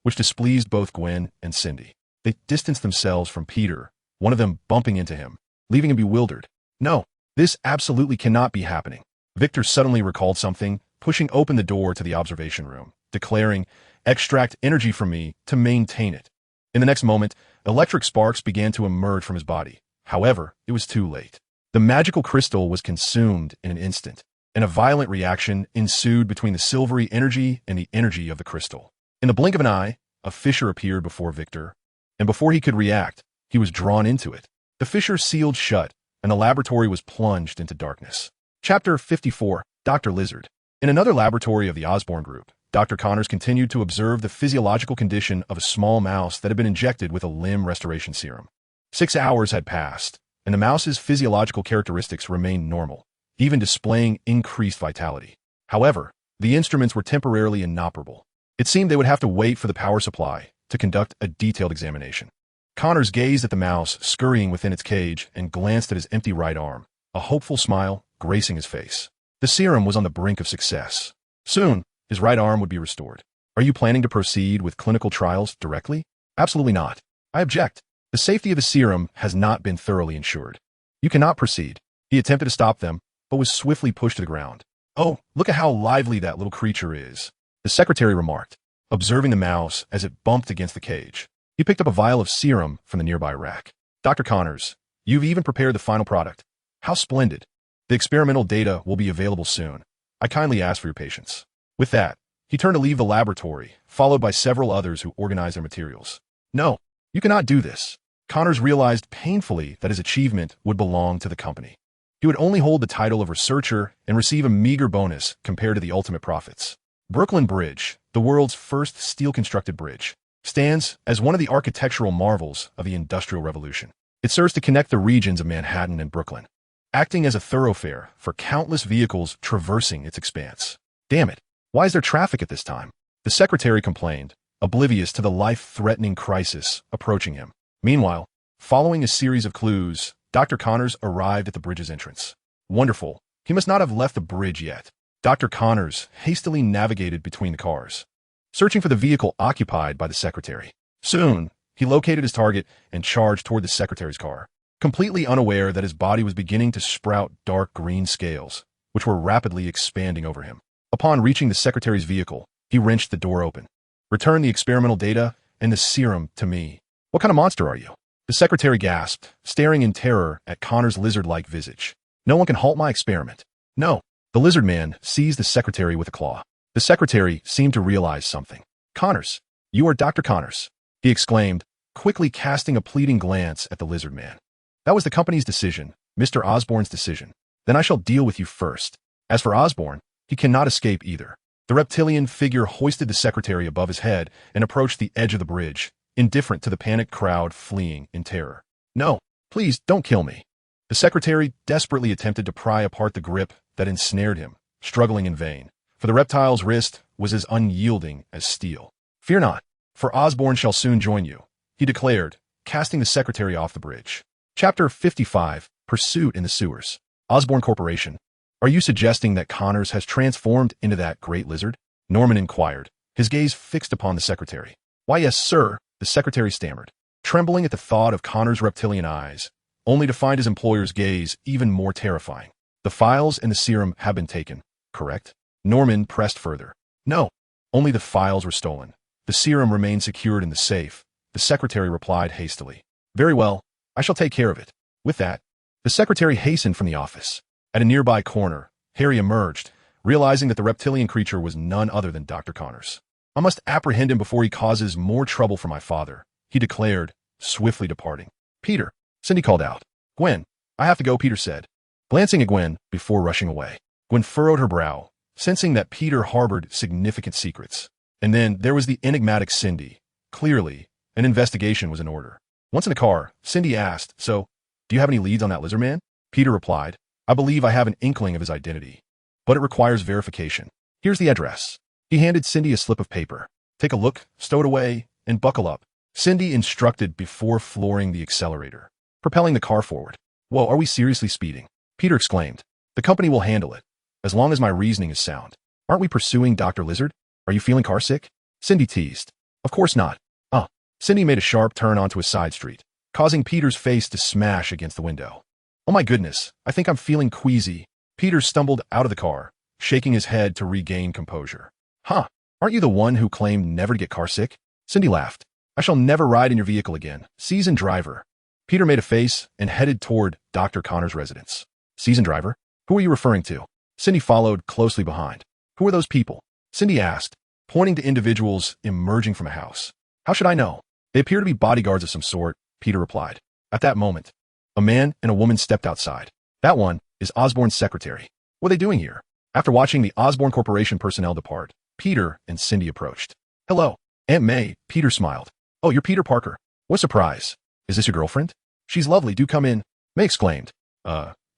which displeased both Gwen and Cindy. They distanced themselves from Peter, one of them bumping into him, leaving him bewildered. No, this absolutely cannot be happening. Victor suddenly recalled something, pushing open the door to the observation room, declaring, "Extract energy from me to maintain it." In the next moment, electric sparks began to emerge from his body. However, it was too late. The magical crystal was consumed in an instant, and a violent reaction ensued between the silvery energy and the energy of the crystal. In the blink of an eye, a fissure appeared before Victor, and before he could react, he was drawn into it. The fissure sealed shut, and the laboratory was plunged into darkness. Chapter 54, Dr. Lizard. In another laboratory of the Osborn group, Dr. Connors continued to observe the physiological condition of a small mouse that had been injected with a limb restoration serum. 6 hours had passed, and the mouse's physiological characteristics remained normal, even displaying increased vitality. However, the instruments were temporarily inoperable. It seemed they would have to wait for the power supply to conduct a detailed examination. Connors gazed at the mouse scurrying within its cage and glanced at his empty right arm, a hopeful smile gracing his face. The serum was on the brink of success. Soon, his right arm would be restored. "Are you planning to proceed with clinical trials directly?" "Absolutely not. I object. The safety of the serum has not been thoroughly ensured. You cannot proceed." He attempted to stop them, but was swiftly pushed to the ground. "Oh, look at how lively that little creature is," the secretary remarked, observing the mouse as it bumped against the cage. He picked up a vial of serum from the nearby rack. "Dr. Connors, you've even prepared the final product. How splendid. The experimental data will be available soon. I kindly ask for your patience." With that, he turned to leave the laboratory, followed by several others who organized their materials. "No, you cannot do this." Connors realized painfully that his achievement would belong to the company. He would only hold the title of researcher and receive a meager bonus compared to the ultimate profits. Brooklyn Bridge, the world's first steel-constructed bridge, stands as one of the architectural marvels of the Industrial Revolution. It serves to connect the regions of Manhattan and Brooklyn, acting as a thoroughfare for countless vehicles traversing its expanse. "Damn it, why is there traffic at this time?" the secretary complained, oblivious to the life-threatening crisis approaching him. Meanwhile, following a series of clues, Dr. Connors arrived at the bridge's entrance. Wonderful. He must not have left the bridge yet. Dr. Connors hastily navigated between the cars, searching for the vehicle occupied by the secretary. Soon, he located his target and charged toward the secretary's car, completely unaware that his body was beginning to sprout dark green scales, which were rapidly expanding over him. Upon reaching the secretary's vehicle, he wrenched the door open. "Return the experimental data and the serum to me." "What kind of monster are you?" the secretary gasped, staring in terror at Connor's lizard-like visage. "No one can halt my experiment." "No." The lizard man seized the secretary with a claw. The secretary seemed to realize something. "Connors, you are Dr. Connors," he exclaimed, quickly casting a pleading glance at the lizard man. "That was the company's decision, Mr. Osborn's decision. Then I shall deal with you first. As for Osborn, he cannot escape either." The reptilian figure hoisted the secretary above his head and approached the edge of the bridge, indifferent to the panicked crowd fleeing in terror. "No, please don't kill me." The secretary desperately attempted to pry apart the grip that ensnared him, struggling in vain, for the reptile's wrist was as unyielding as steel. "Fear not, for Osborn shall soon join you," he declared, casting the secretary off the bridge. Chapter 55, Pursuit in the Sewers. Osborn Corporation. "Are you suggesting that Connors has transformed into that great lizard?" Norman inquired, his gaze fixed upon the secretary. "Why, yes, sir," the secretary stammered, trembling at the thought of Connor's reptilian eyes, only to find his employer's gaze even more terrifying. "The files and the serum have been taken, correct?" Norman pressed further. "No, only the files were stolen. The serum remains secured in the safe," the secretary replied hastily. "Very well, I shall take care of it." With that, the secretary hastened from the office. At a nearby corner, Harry emerged, realizing that the reptilian creature was none other than Dr. Connors. "I must apprehend him before he causes more trouble for my father," he declared, swiftly departing. "Peter," Cindy called out. "Gwen, I have to go," Peter said, glancing at Gwen before rushing away. Gwen furrowed her brow, sensing that Peter harbored significant secrets. And then there was the enigmatic Cindy. Clearly, an investigation was in order. Once in the car, Cindy asked, "So, do you have any leads on that lizard man?" Peter replied, "I believe I have an inkling of his identity, but it requires verification. Here's the address." He handed Cindy a slip of paper. "Take a look, stow it away, and buckle up," Cindy instructed before flooring the accelerator, propelling the car forward. "Whoa, are we seriously speeding?" Peter exclaimed. "The company will handle it, as long as my reasoning is sound. Aren't we pursuing Dr. Lizard? Are you feeling carsick?" Cindy teased. "Of course not." Cindy made a sharp turn onto a side street, causing Peter's face to smash against the window. "Oh my goodness, I think I'm feeling queasy." Peter stumbled out of the car, shaking his head to regain composure. Huh, aren't you the one who claimed never to get car sick? Cindy laughed. I shall never ride in your vehicle again. Seasoned driver. Peter made a face and headed toward Dr. Connor's residence. Seasoned driver? Who are you referring to? Cindy followed closely behind. Who are those people? Cindy asked, pointing to individuals emerging from a house. How should I know? They appear to be bodyguards of some sort, Peter replied. At that moment, a man and a woman stepped outside. That one is Osborn's secretary. What are they doing here? After watching the Osborn Corporation personnel depart, Peter and Cindy approached. Hello, Aunt May, Peter smiled. Oh, you're Peter Parker. What a surprise. Is this your girlfriend? She's lovely, do come in. May exclaimed.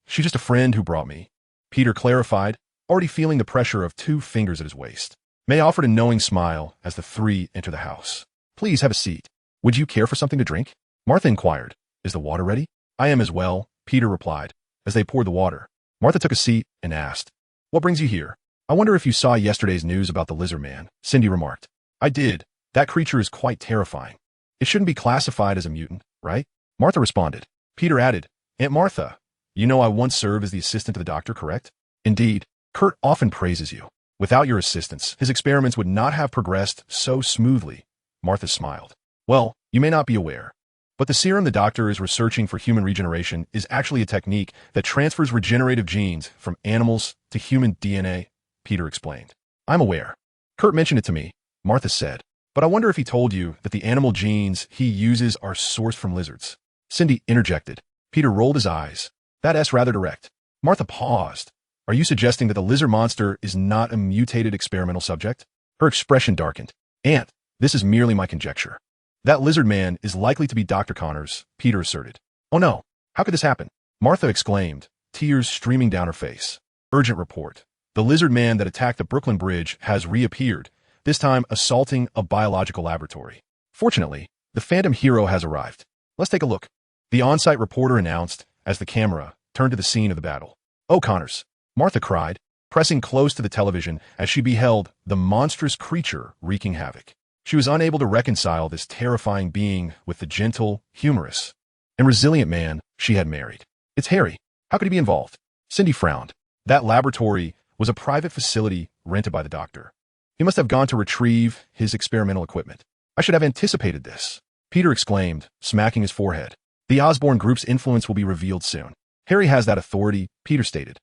She's just a friend who brought me. Peter clarified, already feeling the pressure of 2 fingers at his waist. May offered a knowing smile as the 3 enter the house. Please have a seat. Would you care for something to drink? Martha inquired. Is the water ready? I am as well, Peter replied, as they poured the water. Martha took a seat and asked, What brings you here? I wonder if you saw yesterday's news about the lizard man, Cindy remarked. I did. That creature is quite terrifying. It shouldn't be classified as a mutant, right? Martha responded. Peter added, Aunt Martha, you know I once served as the assistant to the doctor, correct? Indeed, Kurt often praises you. Without your assistance, his experiments would not have progressed so smoothly. Martha smiled. Well, you may not be aware, but the serum the doctor is researching for human regeneration is actually a technique that transfers regenerative genes from animals to human DNA, Peter explained. I'm aware. Kurt mentioned it to me, Martha said, but I wonder if he told you that the animal genes he uses are sourced from lizards. Cindy interjected. Peter rolled his eyes. That's rather direct. Martha paused. Are you suggesting that the lizard monster is not a mutated experimental subject? Her expression darkened. Aunt, this is merely my conjecture. That lizard man is likely to be Dr. Connors, Peter asserted. Oh no, how could this happen? Martha exclaimed, tears streaming down her face. Urgent report. The lizard man that attacked the Brooklyn Bridge has reappeared, this time assaulting a biological laboratory. Fortunately, the Phantom Hero has arrived. Let's take a look. The on-site reporter announced as the camera turned to the scene of the battle. Oh, Connors, Martha cried, pressing close to the television as she beheld the monstrous creature wreaking havoc. She was unable to reconcile this terrifying being with the gentle, humorous, and resilient man she had married. It's Harry. How could he be involved? Cindy frowned. That laboratory was a private facility rented by the doctor. He must have gone to retrieve his experimental equipment. I should have anticipated this, Peter exclaimed, smacking his forehead. The Osborn group's influence will be revealed soon. Harry has that authority, Peter stated.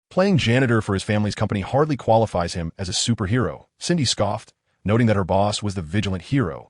Playing janitor for his family's company hardly qualifies him as a superhero, Cindy scoffed, noting that her boss was the vigilant hero,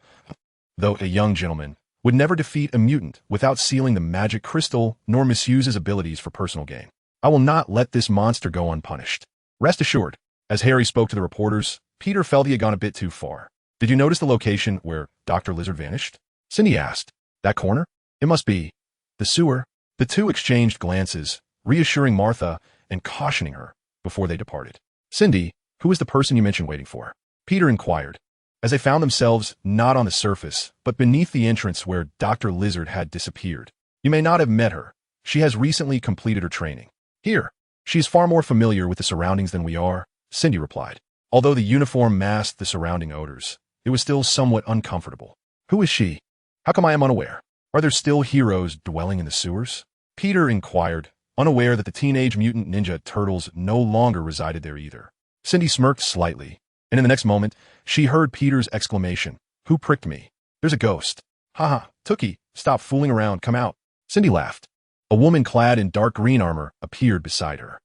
though a young gentleman would never defeat a mutant without sealing the magic crystal nor misuse his abilities for personal gain. I will not let this monster go unpunished. Rest assured, as Harry spoke to the reporters, Peter felt he had gone a bit too far. Did you notice the location where Dr. Lizard vanished? Cindy asked. That corner? It must be the sewer. The 2 exchanged glances, reassuring Martha and cautioning her before they departed. Cindy, who is the person you mentioned waiting for? Peter inquired, as they found themselves not on the surface, but beneath the entrance where Dr. Lizard had disappeared. You may not have met her. She has recently completed her training. Here, she is far more familiar with the surroundings than we are, Cindy replied. Although the uniform masked the surrounding odors, it was still somewhat uncomfortable. Who is she? How come I am unaware? Are there still heroes dwelling in the sewers? Peter inquired, unaware that the Teenage Mutant Ninja Turtles no longer resided there either. Cindy smirked slightly, and in the next moment, she heard Peter's exclamation. Who pricked me? There's a ghost. Haha, Tookie, stop fooling around, come out. Cindy laughed. A woman clad in dark green armor appeared beside her.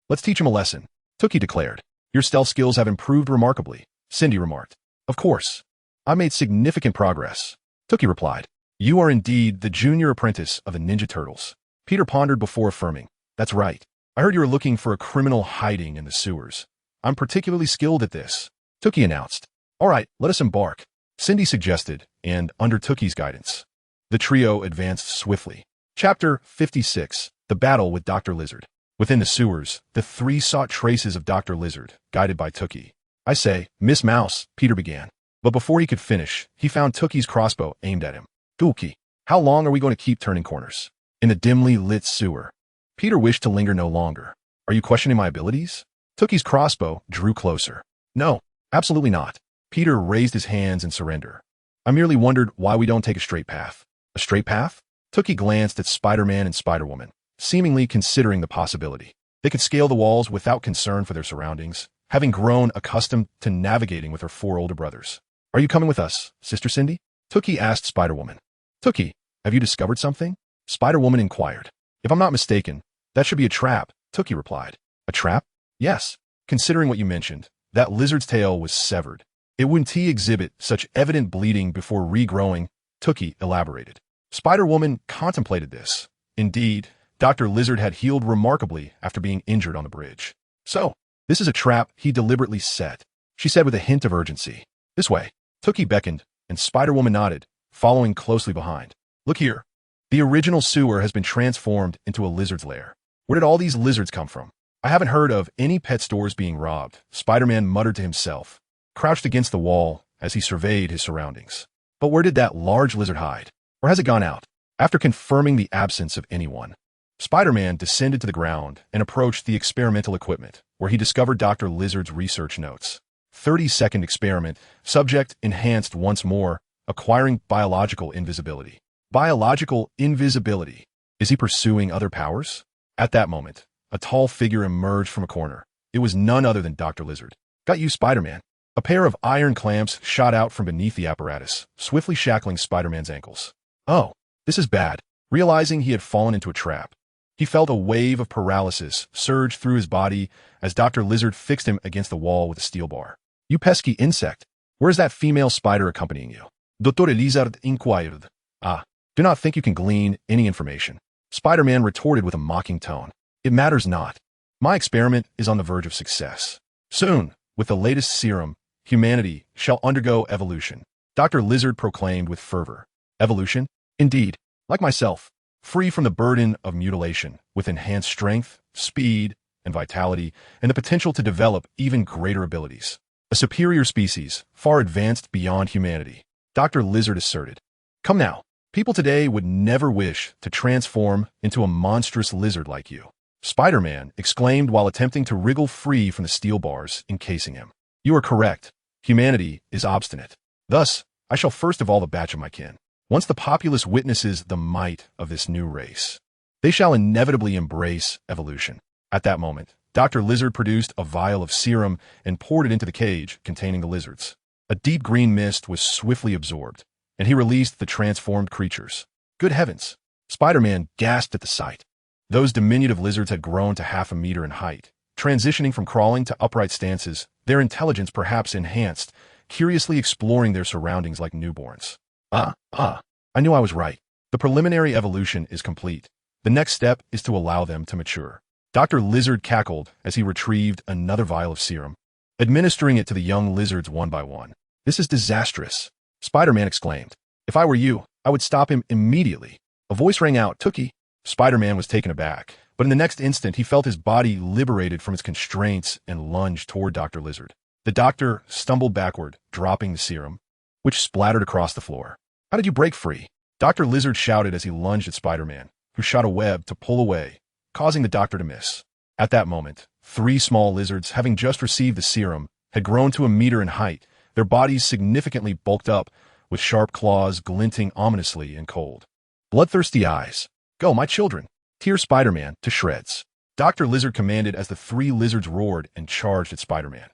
Let's teach him a lesson, Tookie declared. Your stealth skills have improved remarkably, Cindy remarked. Of course. I made significant progress, Tookie replied. You are indeed the junior apprentice of the Ninja Turtles. Peter pondered before affirming. That's right. I heard you were looking for a criminal hiding in the sewers. I'm particularly skilled at this, Tookie announced. All right, let us embark, Cindy suggested, and under Tookie's guidance, the trio advanced swiftly. Chapter 56, The Battle with Dr. Lizard. Within the sewers, the 3 sought traces of Dr. Lizard, guided by Tookie. I say, Miss Mouse, Peter began. But before he could finish, he found Tookie's crossbow aimed at him. Tookie, how long are we going to keep turning corners? In the dimly lit sewer. Peter wished to linger no longer. Are you questioning my abilities? Tookie's crossbow drew closer. No, absolutely not. Peter raised his hands in surrender. I merely wondered why we don't take a straight path. A straight path? Tookie glanced at Spider-Man and Spider-Woman, seemingly considering the possibility. They could scale the walls without concern for their surroundings, having grown accustomed to navigating with her 4 older brothers. "Are you coming with us, Sister Cindy?" Tookie asked Spider-Woman. "Tookie, have you discovered something?" Spider-Woman inquired. "If I'm not mistaken, that should be a trap," Tookie replied. "A trap?" "Yes. Considering what you mentioned, that lizard's tail was severed. It wouldn't exhibit such evident bleeding before regrowing," Tookie elaborated. Spider-Woman contemplated this. Indeed, Dr. Lizard had healed remarkably after being injured on the bridge. "So, this is a trap he deliberately set," she said with a hint of urgency. "This way." Tookie beckoned, and Spider-Woman nodded, following closely behind. "Look here. The original sewer has been transformed into a lizard's lair. Where did all these lizards come from? I haven't heard of any pet stores being robbed," Spider-Man muttered to himself, crouched against the wall as he surveyed his surroundings. "But where did that large lizard hide? Or has it gone out?" After confirming the absence of anyone, Spider-Man descended to the ground and approached the experimental equipment, where he discovered Dr. Lizard's research notes. 30-second experiment, subject enhanced once more, acquiring biological invisibility. Biological invisibility. Is he pursuing other powers? At that moment, a tall figure emerged from a corner. It was none other than Dr. Lizard. "Got you, Spider-Man." A pair of iron clamps shot out from beneath the apparatus, swiftly shackling Spider-Man's ankles. "Oh, this is bad." Realizing he had fallen into a trap, he felt a wave of paralysis surge through his body as Dr. Lizard fixed him against the wall with a steel bar. "You pesky insect. Where's that female spider accompanying you?" Dr. Lizard inquired. "Ah, do not think you can glean any information," Spider-Man retorted with a mocking tone. "It matters not. My experiment is on the verge of success. Soon, with the latest serum, humanity shall undergo evolution," Dr. Lizard proclaimed with fervor. "Evolution? Indeed. Like myself, free from the burden of mutilation, with enhanced strength, speed, and vitality, and the potential to develop even greater abilities. A superior species, far advanced beyond humanity," Dr. Lizard asserted. "Come now, people today would never wish to transform into a monstrous lizard like you," Spider-Man exclaimed while attempting to wriggle free from the steel bars encasing him. "You are correct. Humanity is obstinate. Thus, I shall first of all the batch of my kin. Once the populace witnesses the might of this new race, they shall inevitably embrace evolution." At that moment, Dr. Lizard produced a vial of serum and poured it into the cage containing the lizards. A deep green mist was swiftly absorbed, and he released the transformed creatures. Good heavens! Spider-Man gasped at the sight. Those diminutive lizards had grown to 1/2 meter in height, transitioning from crawling to upright stances, their intelligence perhaps enhanced, curiously exploring their surroundings like newborns. I knew I was right. The preliminary evolution is complete. The next step is to allow them to mature." Dr. Lizard cackled as he retrieved another vial of serum, administering it to the young lizards one by one. "This is disastrous," Spider-Man exclaimed. "If I were you, I would stop him immediately." A voice rang out, "Tookie." Spider-Man was taken aback, but in the next instant he felt his body liberated from its constraints and lunged toward Dr. Lizard. The doctor stumbled backward, dropping the serum, which splattered across the floor. "How did you break free?" Dr. Lizard shouted as he lunged at Spider-Man, who shot a web to pull away, causing the doctor to miss. At that moment, 3 small lizards, having just received the serum, had grown to 1 meter in height, their bodies significantly bulked up, with sharp claws glinting ominously in cold. Bloodthirsty eyes. "Go, my children! Tear Spider-Man to shreds!" Dr. Lizard commanded as the 3 lizards roared and charged at Spider-Man.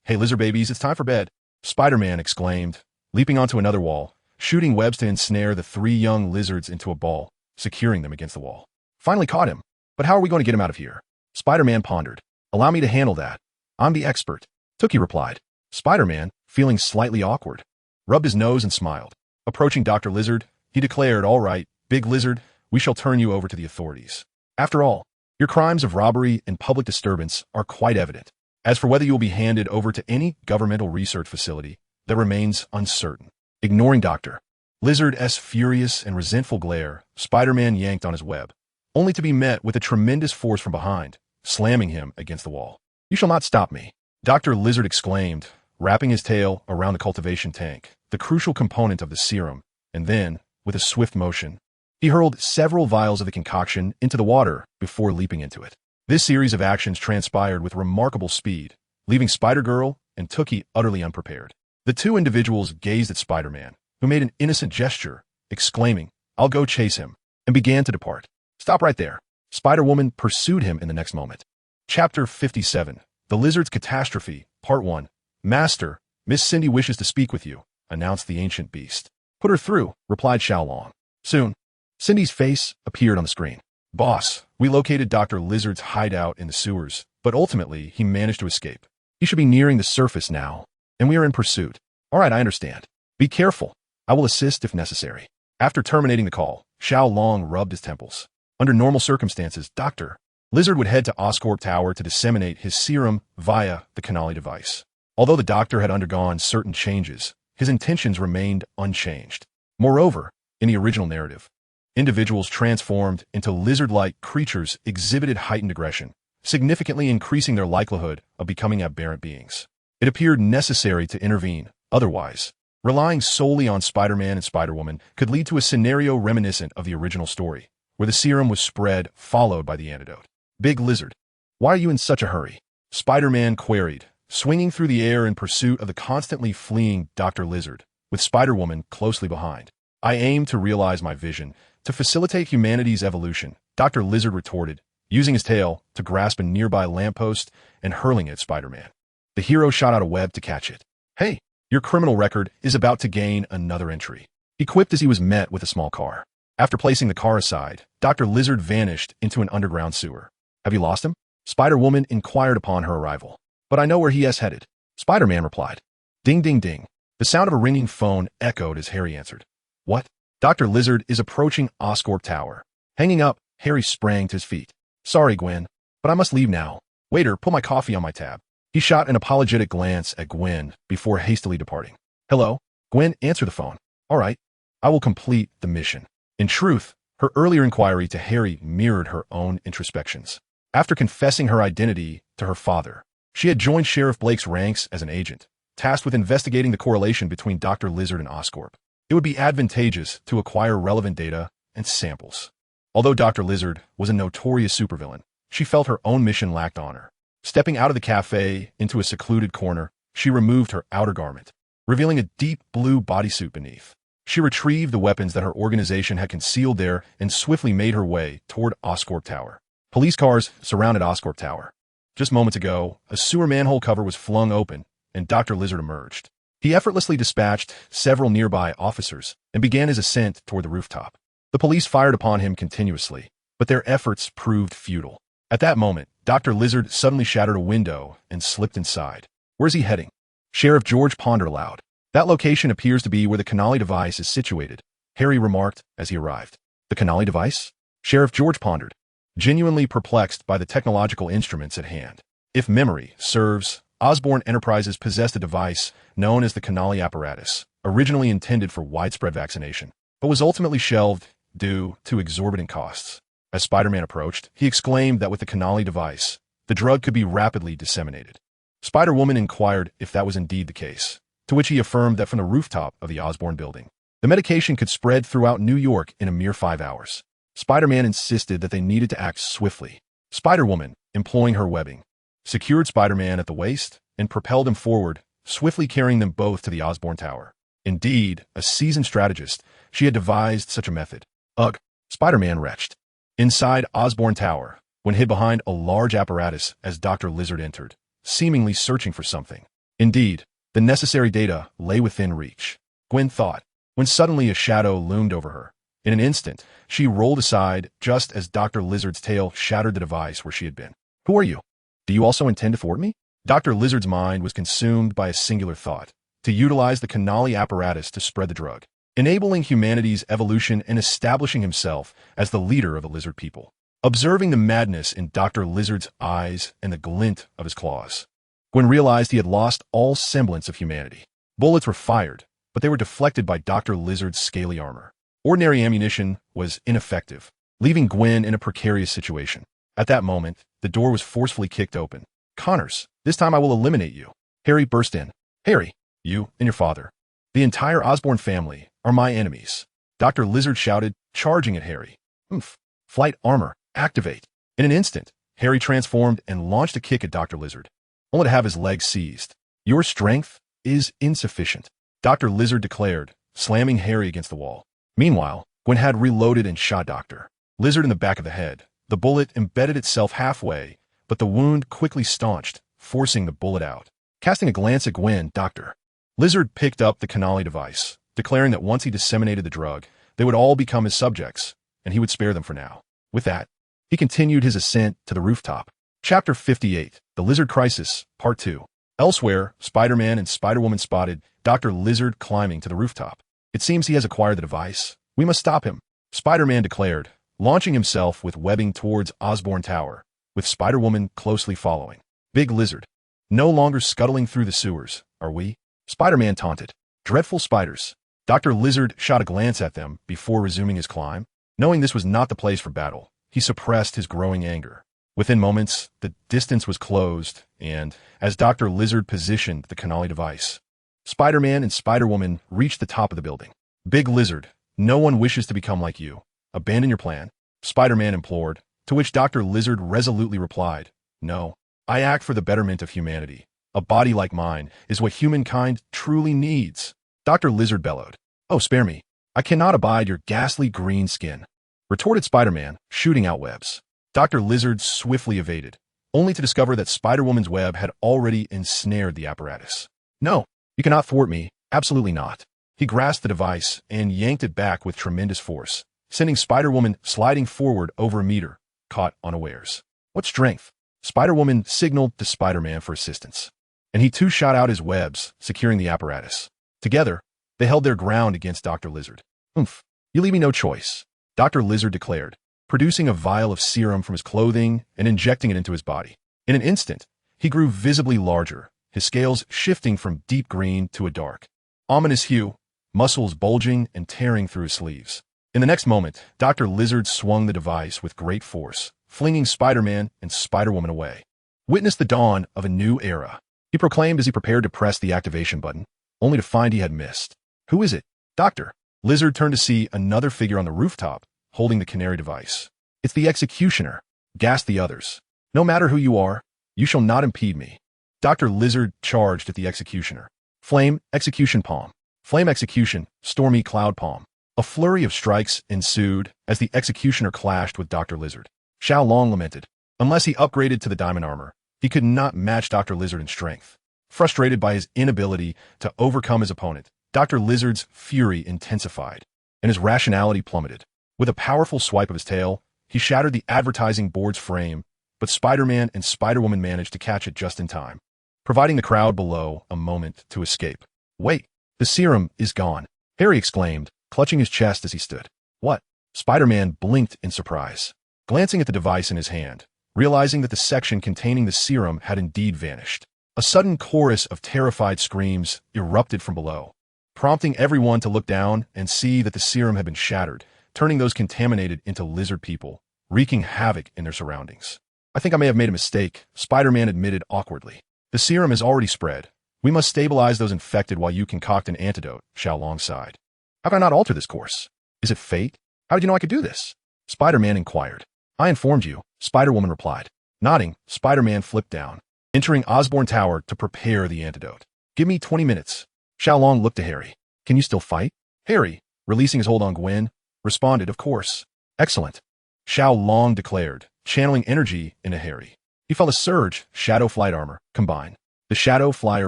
"Hey, lizard babies, it's time for bed!" Spider-Man exclaimed, leaping onto another wall, shooting webs to ensnare the 3 young lizards into a ball, securing them against the wall. "Finally caught him! But how are we going to get him out of here?" Spider-Man pondered. "Allow me to handle that. I'm the expert," Tookie replied. Spider-Man, feeling slightly awkward, rubbed his nose and smiled. Approaching Dr. Lizard, he declared, "All right, Big Lizard, we shall turn you over to the authorities. After all, your crimes of robbery and public disturbance are quite evident. As for whether you will be handed over to any governmental research facility, that remains uncertain." Ignoring Dr. Lizard's furious and resentful glare, Spider-Man yanked on his web, only to be met with a tremendous force from behind, slamming him against the wall. "You shall not stop me," Dr. Lizard exclaimed, wrapping his tail around the cultivation tank, the crucial component of the serum, and then, with a swift motion, he hurled several vials of the concoction into the water before leaping into it. This series of actions transpired with remarkable speed, leaving Spider-Girl and Tookie utterly unprepared. The 2 individuals gazed at Spider-Man, who made an innocent gesture, exclaiming, "I'll go chase him," and began to depart. "Stop right there." Spider-Woman pursued him in the next moment. Chapter 57. The Lizard's Catastrophe, Part 1. Master, Miss Cindy wishes to speak with you, announced the ancient beast. Put her through, replied Xiao Long. Soon, Cindy's face appeared on the screen. Boss, we located Dr. Lizard's hideout in the sewers, but ultimately he managed to escape. He should be nearing the surface now, and we are in pursuit. All right, I understand. Be careful. I will assist if necessary. After terminating the call, Xiao Long rubbed his temples. Under normal circumstances, Dr. Lizard would head to Oscorp Tower to disseminate his serum via the Canali device. Although the doctor had undergone certain changes, his intentions remained unchanged. Moreover, in the original narrative, individuals transformed into lizard-like creatures exhibited heightened aggression, significantly increasing their likelihood of becoming aberrant beings. It appeared necessary to intervene, otherwise, relying solely on Spider-Man and Spider-Woman could lead to a scenario reminiscent of the original story, where the serum was spread, followed by the antidote. Big Lizard, why are you in such a hurry? Spider-Man queried, swinging through the air in pursuit of the constantly fleeing Dr. Lizard, with Spider-Woman closely behind. I aim to realize my vision, to facilitate humanity's evolution, Dr. Lizard retorted, using his tail to grasp a nearby lamppost and hurling it at Spider-Man. The hero shot out a web to catch it. Hey, your criminal record is about to gain another entry. He quipped as he was met with a small car. After placing the car aside, Dr. Lizard vanished into an underground sewer. Have you lost him? Spider-Woman inquired upon her arrival. But I know where he is headed. Spider-Man replied. Ding, ding, ding. The sound of a ringing phone echoed as Harry answered. What? Dr. Lizard is approaching Oscorp Tower. Hanging up, Harry sprang to his feet. Sorry, Gwen, but I must leave now. Waiter, put my coffee on my tab. He shot an apologetic glance at Gwen before hastily departing. Hello? Gwen, answer the phone. All right. I will complete the mission. In truth, her earlier inquiry to Harry mirrored her own introspections. After confessing her identity to her father, she had joined Sheriff Blake's ranks as an agent, tasked with investigating the correlation between Dr. Lizard and Oscorp. It would be advantageous to acquire relevant data and samples. Although Dr. Lizard was a notorious supervillain, she felt her own mission lacked honor. Stepping out of the cafe into a secluded corner, she removed her outer garment, revealing a deep blue bodysuit beneath. She retrieved the weapons that her organization had concealed there and swiftly made her way toward Oscorp Tower. Police cars surrounded Oscorp Tower. Just moments ago, a sewer manhole cover was flung open, and Dr. Lizard emerged. He effortlessly dispatched several nearby officers and began his ascent toward the rooftop. The police fired upon him continuously, but their efforts proved futile. At that moment, Dr. Lizard suddenly shattered a window and slipped inside. Where's he heading? Sheriff George pondered aloud. That location appears to be where the Canali device is situated, Harry remarked as he arrived. The Canali device? Sheriff George pondered, genuinely perplexed by the technological instruments at hand. If memory serves, Osborn Enterprises possessed a device known as the Canali apparatus, originally intended for widespread vaccination, but was ultimately shelved due to exorbitant costs. As Spider-Man approached, he exclaimed that with the Canali device, the drug could be rapidly disseminated. Spider-Woman inquired if that was indeed the case, to which he affirmed that from the rooftop of the Osborn building, the medication could spread throughout New York in a mere 5 hours. Spider-Man insisted that they needed to act swiftly. Spider-Woman, employing her webbing, secured Spider-Man at the waist and propelled him forward, swiftly carrying them both to the Osborn Tower. Indeed, a seasoned strategist, she had devised such a method. Ugh, Spider-Man retched. Inside Osborn Tower, when hid behind a large apparatus as Dr. Lizard entered, seemingly searching for something. Indeed, the necessary data lay within reach. Gwen thought, when suddenly a shadow loomed over her. In an instant, she rolled aside just as Dr. Lizard's tail shattered the device where she had been. Who are you? Do you also intend to thwart me? Dr. Lizard's mind was consumed by a singular thought, to utilize the Canali apparatus to spread the drug, enabling humanity's evolution and establishing himself as the leader of the lizard people. Observing the madness in Dr. Lizard's eyes and the glint of his claws, Gwen realized he had lost all semblance of humanity. Bullets were fired, but they were deflected by Dr. Lizard's scaly armor. Ordinary ammunition was ineffective, leaving Gwen in a precarious situation. At that moment, the door was forcefully kicked open. Connors, this time I will eliminate you. Harry burst in. Harry, you and your father, the entire Osborn family, are my enemies. Dr. Lizard shouted, charging at Harry. Oomph. Flight armor, activate. In an instant, Harry transformed and launched a kick at Dr. Lizard, only to have his legs seized. Your strength is insufficient, Dr. Lizard declared, slamming Harry against the wall. Meanwhile, Gwen had reloaded and shot Dr. Lizard in the back of the head. The bullet embedded itself halfway, but the wound quickly staunched, forcing the bullet out. Casting a glance at Gwen, Dr. Lizard picked up the canali device, declaring that once he disseminated the drug, they would all become his subjects, and he would spare them for now. With that, he continued his ascent to the rooftop. Chapter 58, The Lizard Crisis, Part 2. Elsewhere, Spider-Man and Spider-Woman spotted Dr. Lizard climbing to the rooftop. It seems he has acquired the device. We must stop him, Spider-Man declared, launching himself with webbing towards Osborn Tower, with Spider-Woman closely following. Big Lizard. No longer scuttling through the sewers, are we? Spider-Man taunted. Dreadful spiders. Dr. Lizard shot a glance at them before resuming his climb. Knowing this was not the place for battle, he suppressed his growing anger. Within moments, the distance was closed, and, as Dr. Lizard positioned the canali device, Spider-Man and Spider-Woman reached the top of the building. Big Lizard, no one wishes to become like you. Abandon your plan, Spider-Man implored, to which Dr. Lizard resolutely replied, No, I act for the betterment of humanity. A body like mine is what humankind truly needs. Dr. Lizard bellowed, Oh, spare me. I cannot abide your ghastly green skin, retorted Spider-Man, shooting out webs. Dr. Lizard swiftly evaded, only to discover that Spider-Woman's web had already ensnared the apparatus. No, you cannot thwart me, absolutely not. He grasped the device and yanked it back with tremendous force, sending Spider-Woman sliding forward over a meter, caught unawares. What strength! Spider-Woman signaled to Spider-Man for assistance, and he too shot out his webs, securing the apparatus. Together, they held their ground against Dr. Lizard. Oomph, you leave me no choice, Dr. Lizard declared, producing a vial of serum from his clothing and injecting it into his body. In an instant, he grew visibly larger, his scales shifting from deep green to a dark, ominous hue, muscles bulging and tearing through his sleeves. In the next moment, Dr. Lizard swung the device with great force, flinging Spider-Man and Spider-Woman away. Witness the dawn of a new era, he proclaimed as he prepared to press the activation button, only to find he had missed. Who is it? Dr. Lizard turned to see another figure on the rooftop, holding the canary device. It's the executioner, gasped the others. No matter who you are, you shall not impede me. Dr. Lizard charged at the executioner. Flame, execution palm. Flame execution, stormy cloud palm. A flurry of strikes ensued as the executioner clashed with Dr. Lizard. Xiao Long lamented. Unless he upgraded to the diamond armor, he could not match Dr. Lizard in strength. Frustrated by his inability to overcome his opponent, Dr. Lizard's fury intensified, and his rationality plummeted. With a powerful swipe of his tail, he shattered the advertising board's frame, but Spider-Man and Spider-Woman managed to catch it just in time, providing the crowd below a moment to escape. Wait, the serum is gone, Harry exclaimed, clutching his chest as he stood. What? Spider-Man blinked in surprise, glancing at the device in his hand, realizing that the section containing the serum had indeed vanished. A sudden chorus of terrified screams erupted from below, prompting everyone to look down and see that the serum had been shattered, turning those contaminated into lizard people, wreaking havoc in their surroundings. I think I may have made a mistake, Spider-Man admitted awkwardly. The serum has already spread. We must stabilize those infected while you concoct an antidote, Xiao Long sighed. How can I not alter this course? Is it fate? How did you know I could do this? Spider-Man inquired. I informed you, Spider-Woman replied. Nodding, Spider-Man flipped down, entering Osborn Tower to prepare the antidote. Give me 20 minutes. Xiao Long looked to Harry. Can you still fight? Harry, releasing his hold on Gwen, responded, Of course. Excellent. Xiao Long declared, channeling energy into Harry. He felt a surge, shadow flight armor, combined. The shadow flyer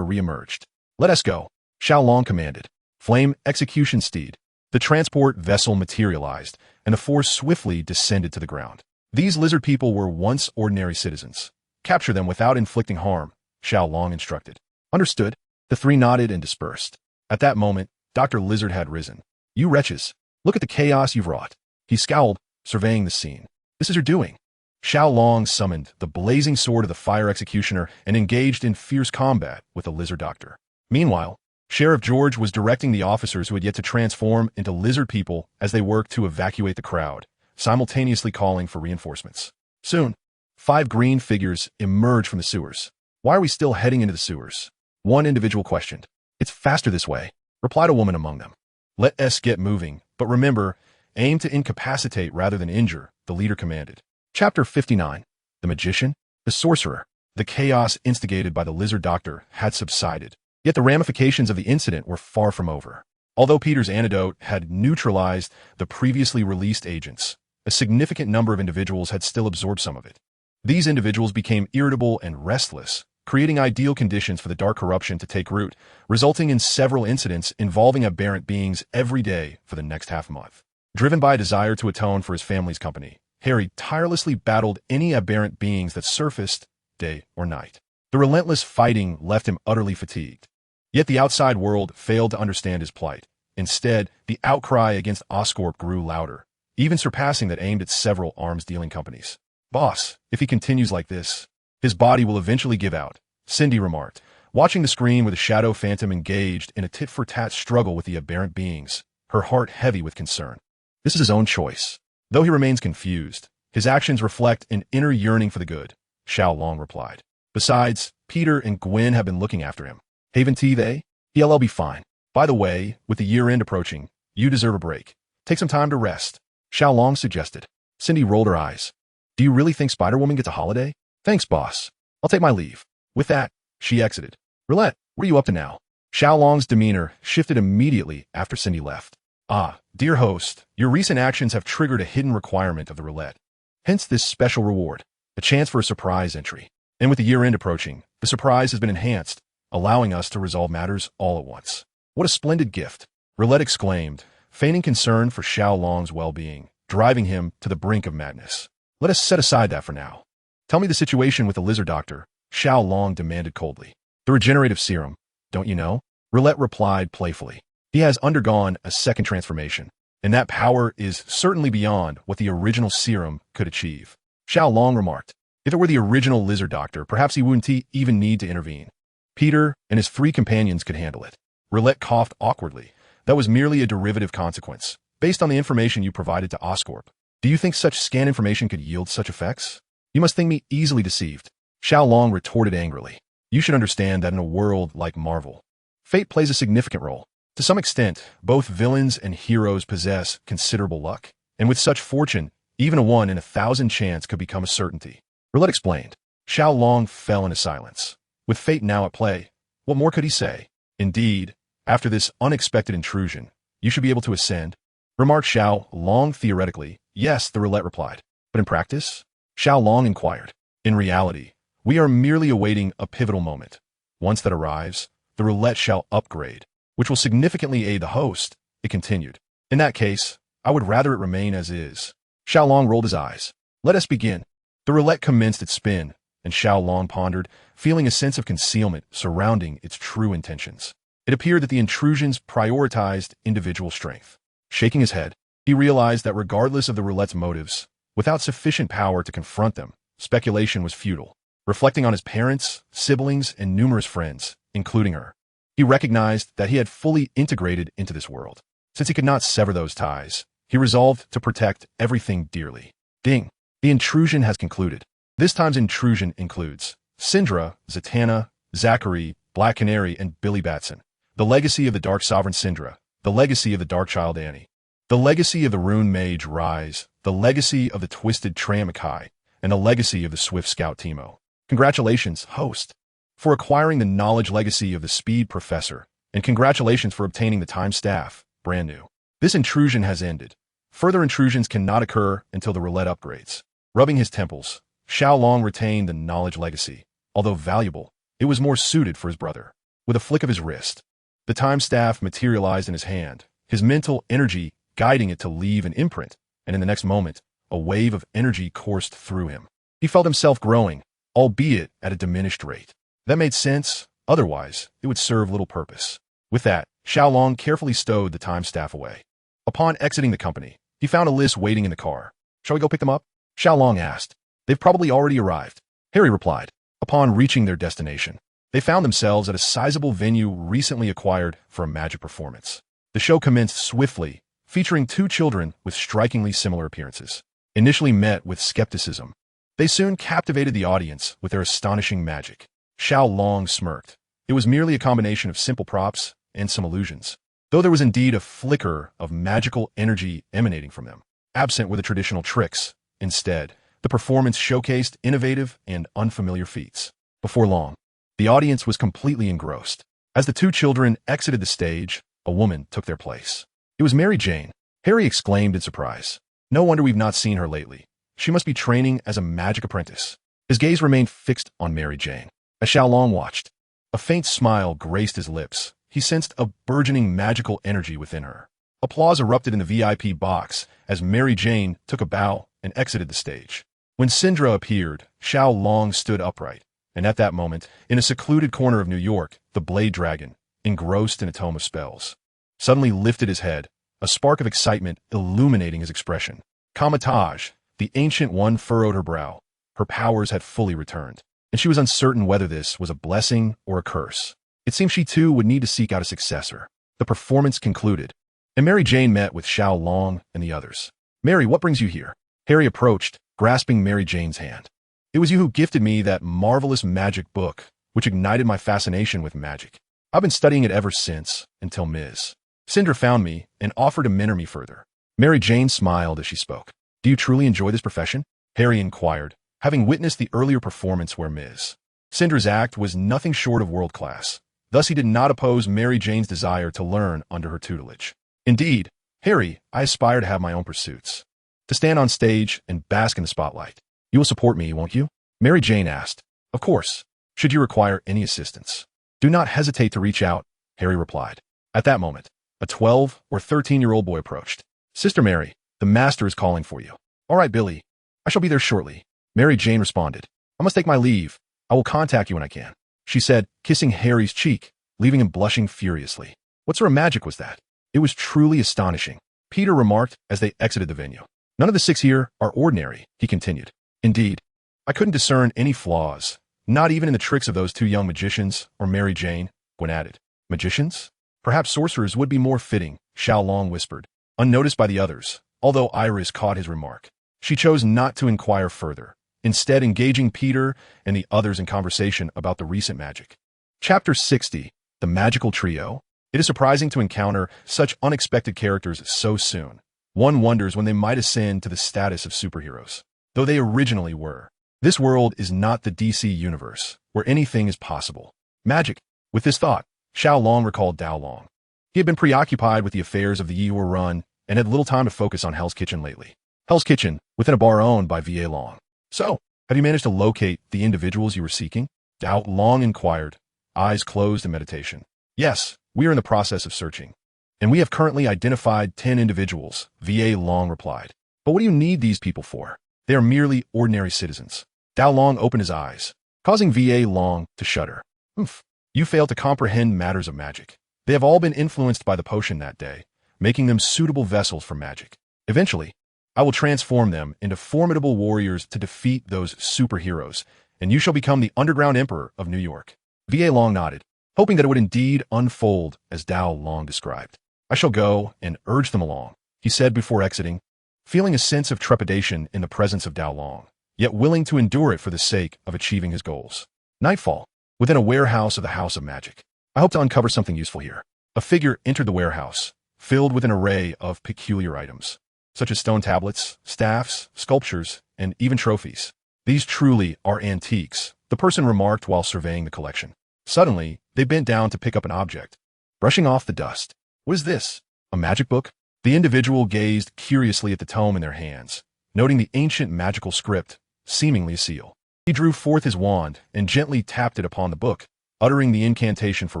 reemerged. Let us go, Xiao Long commanded. Flame execution steed. The transport vessel materialized, and the four swiftly descended to the ground. These lizard people were once ordinary citizens. Capture them without inflicting harm, Xiao Long instructed. Understood. The three nodded and dispersed. At that moment, Dr. Lizard had risen. You wretches, look at the chaos you've wrought. He scowled, surveying the scene. This is your doing. Xiao Long summoned the blazing sword of the fire executioner and engaged in fierce combat with the lizard doctor. Meanwhile, Sheriff George was directing the officers who had yet to transform into lizard people as they worked to evacuate the crowd, simultaneously calling for reinforcements. Soon, 5 green figures emerged from the sewers. Why are we still heading into the sewers? One individual questioned. It's faster this way, replied a woman among them. Let us get moving, but remember, aim to incapacitate rather than injure, the leader commanded. Chapter 59. The Magician, the Sorcerer. The chaos instigated by the lizard doctor had subsided, yet the ramifications of the incident were far from over. Although Peter's antidote had neutralized the previously released agents, a significant number of individuals had still absorbed some of it. These individuals became irritable and restless, creating ideal conditions for the dark corruption to take root, resulting in several incidents involving aberrant beings every day for the next half-month. Driven by a desire to atone for his family's company, Harry tirelessly battled any aberrant beings that surfaced, day or night. The relentless fighting left him utterly fatigued. Yet the outside world failed to understand his plight. Instead, the outcry against Oscorp grew louder, even surpassing that aimed at several arms-dealing companies. "Boss, if he continues like this, his body will eventually give out," Cindy remarked, watching the screen where the shadow phantom engaged in a tit-for-tat struggle with the aberrant beings, her heart heavy with concern. This is his own choice. Though he remains confused, his actions reflect an inner yearning for the good, Xiao Long replied. Besides, Peter and Gwen have been looking after him. Haven't they? He'll be fine. By the way, with the year-end approaching, you deserve a break. Take some time to rest, Xiao Long suggested. Cindy rolled her eyes. Do you really think Spider-Woman gets a holiday? Thanks, boss. I'll take my leave. With that, she exited. Roulette, what are you up to now? Xiao Long's demeanor shifted immediately after Cindy left. Ah, dear host, your recent actions have triggered a hidden requirement of the Roulette. Hence this special reward, a chance for a surprise entry. And with the year-end approaching, the surprise has been enhanced, allowing us to resolve matters all at once. What a splendid gift, Roulette exclaimed, feigning concern for Xiao Long's well-being, driving him to the brink of madness. Let us set aside that for now. Tell me the situation with the lizard doctor, Xiao Long demanded coldly. The regenerative serum, don't you know? Roulette replied playfully. He has undergone a second transformation, and that power is certainly beyond what the original serum could achieve. Xiao Long remarked. If it were the original lizard doctor, perhaps he wouldn't even need to intervene. Peter and his 3 companions could handle it. Roulette coughed awkwardly. That was merely a derivative consequence, based on the information you provided to Oscorp. Do you think such scan information could yield such effects? You must think me easily deceived. Xiao Long retorted angrily. You should understand that in a world like Marvel, fate plays a significant role. To some extent, both villains and heroes possess considerable luck, and with such fortune, even a 1 in 1,000 chance could become a certainty. Roulette explained. Xiao Long fell into silence. With fate now at play, what more could he say? Indeed, after this unexpected intrusion, you should be able to ascend, remarked Xiao Long theoretically. Yes, the Roulette replied. But in practice? Xiao Long inquired. In reality, we are merely awaiting a pivotal moment. Once that arrives, the Roulette shall upgrade, which will significantly aid the host, it continued. In that case, I would rather it remain as is. Xiao Long rolled his eyes. Let us begin. The Roulette commenced its spin, and Xiao Long pondered, feeling a sense of concealment surrounding its true intentions. It appeared that the intrusions prioritized individual strength. Shaking his head, he realized that regardless of the Roulette's motives, without sufficient power to confront them, speculation was futile. Reflecting on his parents, siblings, and numerous friends, including her, he recognized that he had fully integrated into this world. Since he could not sever those ties, he resolved to protect everything dearly. Ding! The intrusion has concluded. This time's intrusion includes Syndra, Zatanna, Zachary, Black Canary, and Billy Batson. The legacy of the Dark Sovereign Syndra, the legacy of the Dark Child Annie, the legacy of the Rune Mage Rise, the legacy of the Twisted Tramikai, and the legacy of the Swift Scout Timo. Congratulations, host, for acquiring the knowledge legacy of the Speed Professor, and congratulations for obtaining the Time Staff, brand new. This intrusion has ended. Further intrusions cannot occur until the Roulette upgrades. Rubbing his temples, Xiao Long retained the knowledge legacy. Although valuable, it was more suited for his brother. With a flick of his wrist, the Time Staff materialized in his hand, his mental energy guiding it to leave an imprint, and in the next moment, a wave of energy coursed through him. He felt himself growing, albeit at a diminished rate. That made sense, otherwise it would serve little purpose. With that, Xiao Long carefully stowed the Time Staff away. Upon exiting the company, he found Alice waiting in the car. Shall we go pick them up? Xiao Long asked. They've probably already arrived, Harry replied. Upon reaching their destination, they found themselves at a sizable venue recently acquired for a magic performance. The show commenced swiftly, featuring 2 children with strikingly similar appearances. Initially met with skepticism, they soon captivated the audience with their astonishing magic. Xiao Long smirked. It was merely a combination of simple props and some illusions, though there was indeed a flicker of magical energy emanating from them. Absent were the traditional tricks. Instead, the performance showcased innovative and unfamiliar feats. Before long, the audience was completely engrossed. As the 2 children exited the stage, a woman took their place. It was Mary Jane. Harry exclaimed in surprise. No wonder we've not seen her lately. She must be training as a magic apprentice. His gaze remained fixed on Mary Jane. As Xiao Long watched, a faint smile graced his lips. He sensed a burgeoning magical energy within her. Applause erupted in the VIP box as Mary Jane took a bow and exited the stage. When Syndra appeared, Xiao Long stood upright, and at that moment, in a secluded corner of New York, the Blade Dragon, engrossed in a tome of spells, suddenly lifted his head, a spark of excitement illuminating his expression. Kamatage, the Ancient One, furrowed her brow. Her powers had fully returned, and she was uncertain whether this was a blessing or a curse. It seemed she too would need to seek out a successor. The performance concluded, and Mary Jane met with Xiao Long and the others. "Mary, what brings you here?" Harry approached, grasping Mary Jane's hand. "It was you who gifted me that marvelous magic book, which ignited my fascination with magic. I've been studying it ever since, until Ms. Syndra found me and offered to mentor me further." Mary Jane smiled as she spoke. "Do you truly enjoy this profession?" Harry inquired, having witnessed the earlier performance where Ms. Syndra's act was nothing short of world-class. Thus he did not oppose Mary Jane's desire to learn under her tutelage. "Indeed, Harry, I aspire to have my own pursuits, to stand on stage and bask in the spotlight. You will support me, won't you?" Mary Jane asked. "Of course. Should you require any assistance, do not hesitate to reach out," Harry replied. At that moment, a 12 or 13-year-old boy approached. "Sister Mary, the master is calling for you." "All right, Billy. I shall be there shortly." Mary Jane responded. "I must take my leave. I will contact you when I can," she said, kissing Harry's cheek, leaving him blushing furiously. What sort of magic was that? It was truly astonishing, Peter remarked as they exited the venue. "None of the 6 here are ordinary," he continued. "Indeed, I couldn't discern any flaws, not even in the tricks of those 2 young magicians or Mary Jane," Gwen added. "Magicians? Perhaps sorcerers would be more fitting," Xiao Long whispered, unnoticed by the others, although Iris caught his remark. She chose not to inquire further, instead engaging Peter and the others in conversation about the recent magic. Chapter 60, The Magical Trio. It is surprising to encounter such unexpected characters so soon. One wonders when they might ascend to the status of superheroes, though they originally were. This world is not the DC universe, where anything is possible. Magic. With this thought, Xiao Long recalled Dao Long. He had been preoccupied with the affairs of the Yior Run and had little time to focus on Hell's Kitchen lately. Hell's Kitchen, within a bar owned by V.A. Long. "So, have you managed to locate the individuals you were seeking?" Dao Long inquired, eyes closed in meditation. "Yes, we are in the process of searching, and we have currently identified 10 individuals," V.A. Long replied. "But what do you need these people for? They are merely ordinary citizens." Dao Long opened his eyes, causing V.A. Long to shudder. "Oof. You fail to comprehend matters of magic. They have all been influenced by the potion that day, making them suitable vessels for magic. Eventually, I will transform them into formidable warriors to defeat those superheroes, and you shall become the underground emperor of New York." V.A. Long nodded, hoping that it would indeed unfold as Dao Long described. "I shall go and urge them along," he said before exiting, feeling a sense of trepidation in the presence of Dao Long, yet willing to endure it for the sake of achieving his goals. Nightfall, within a warehouse of the House of Magic. "I hope to uncover something useful here." A figure entered the warehouse, filled with an array of peculiar items, such as stone tablets, staffs, sculptures, and even trophies. "These truly are antiques," the person remarked while surveying the collection. Suddenly, they bent down to pick up an object, brushing off the dust. "What is this? A magic book?" The individual gazed curiously at the tome in their hands, noting the ancient magical script, seemingly a seal. He drew forth his wand and gently tapped it upon the book, uttering the incantation for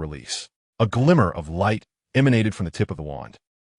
release. A glimmer of light emanated from the tip of the wand,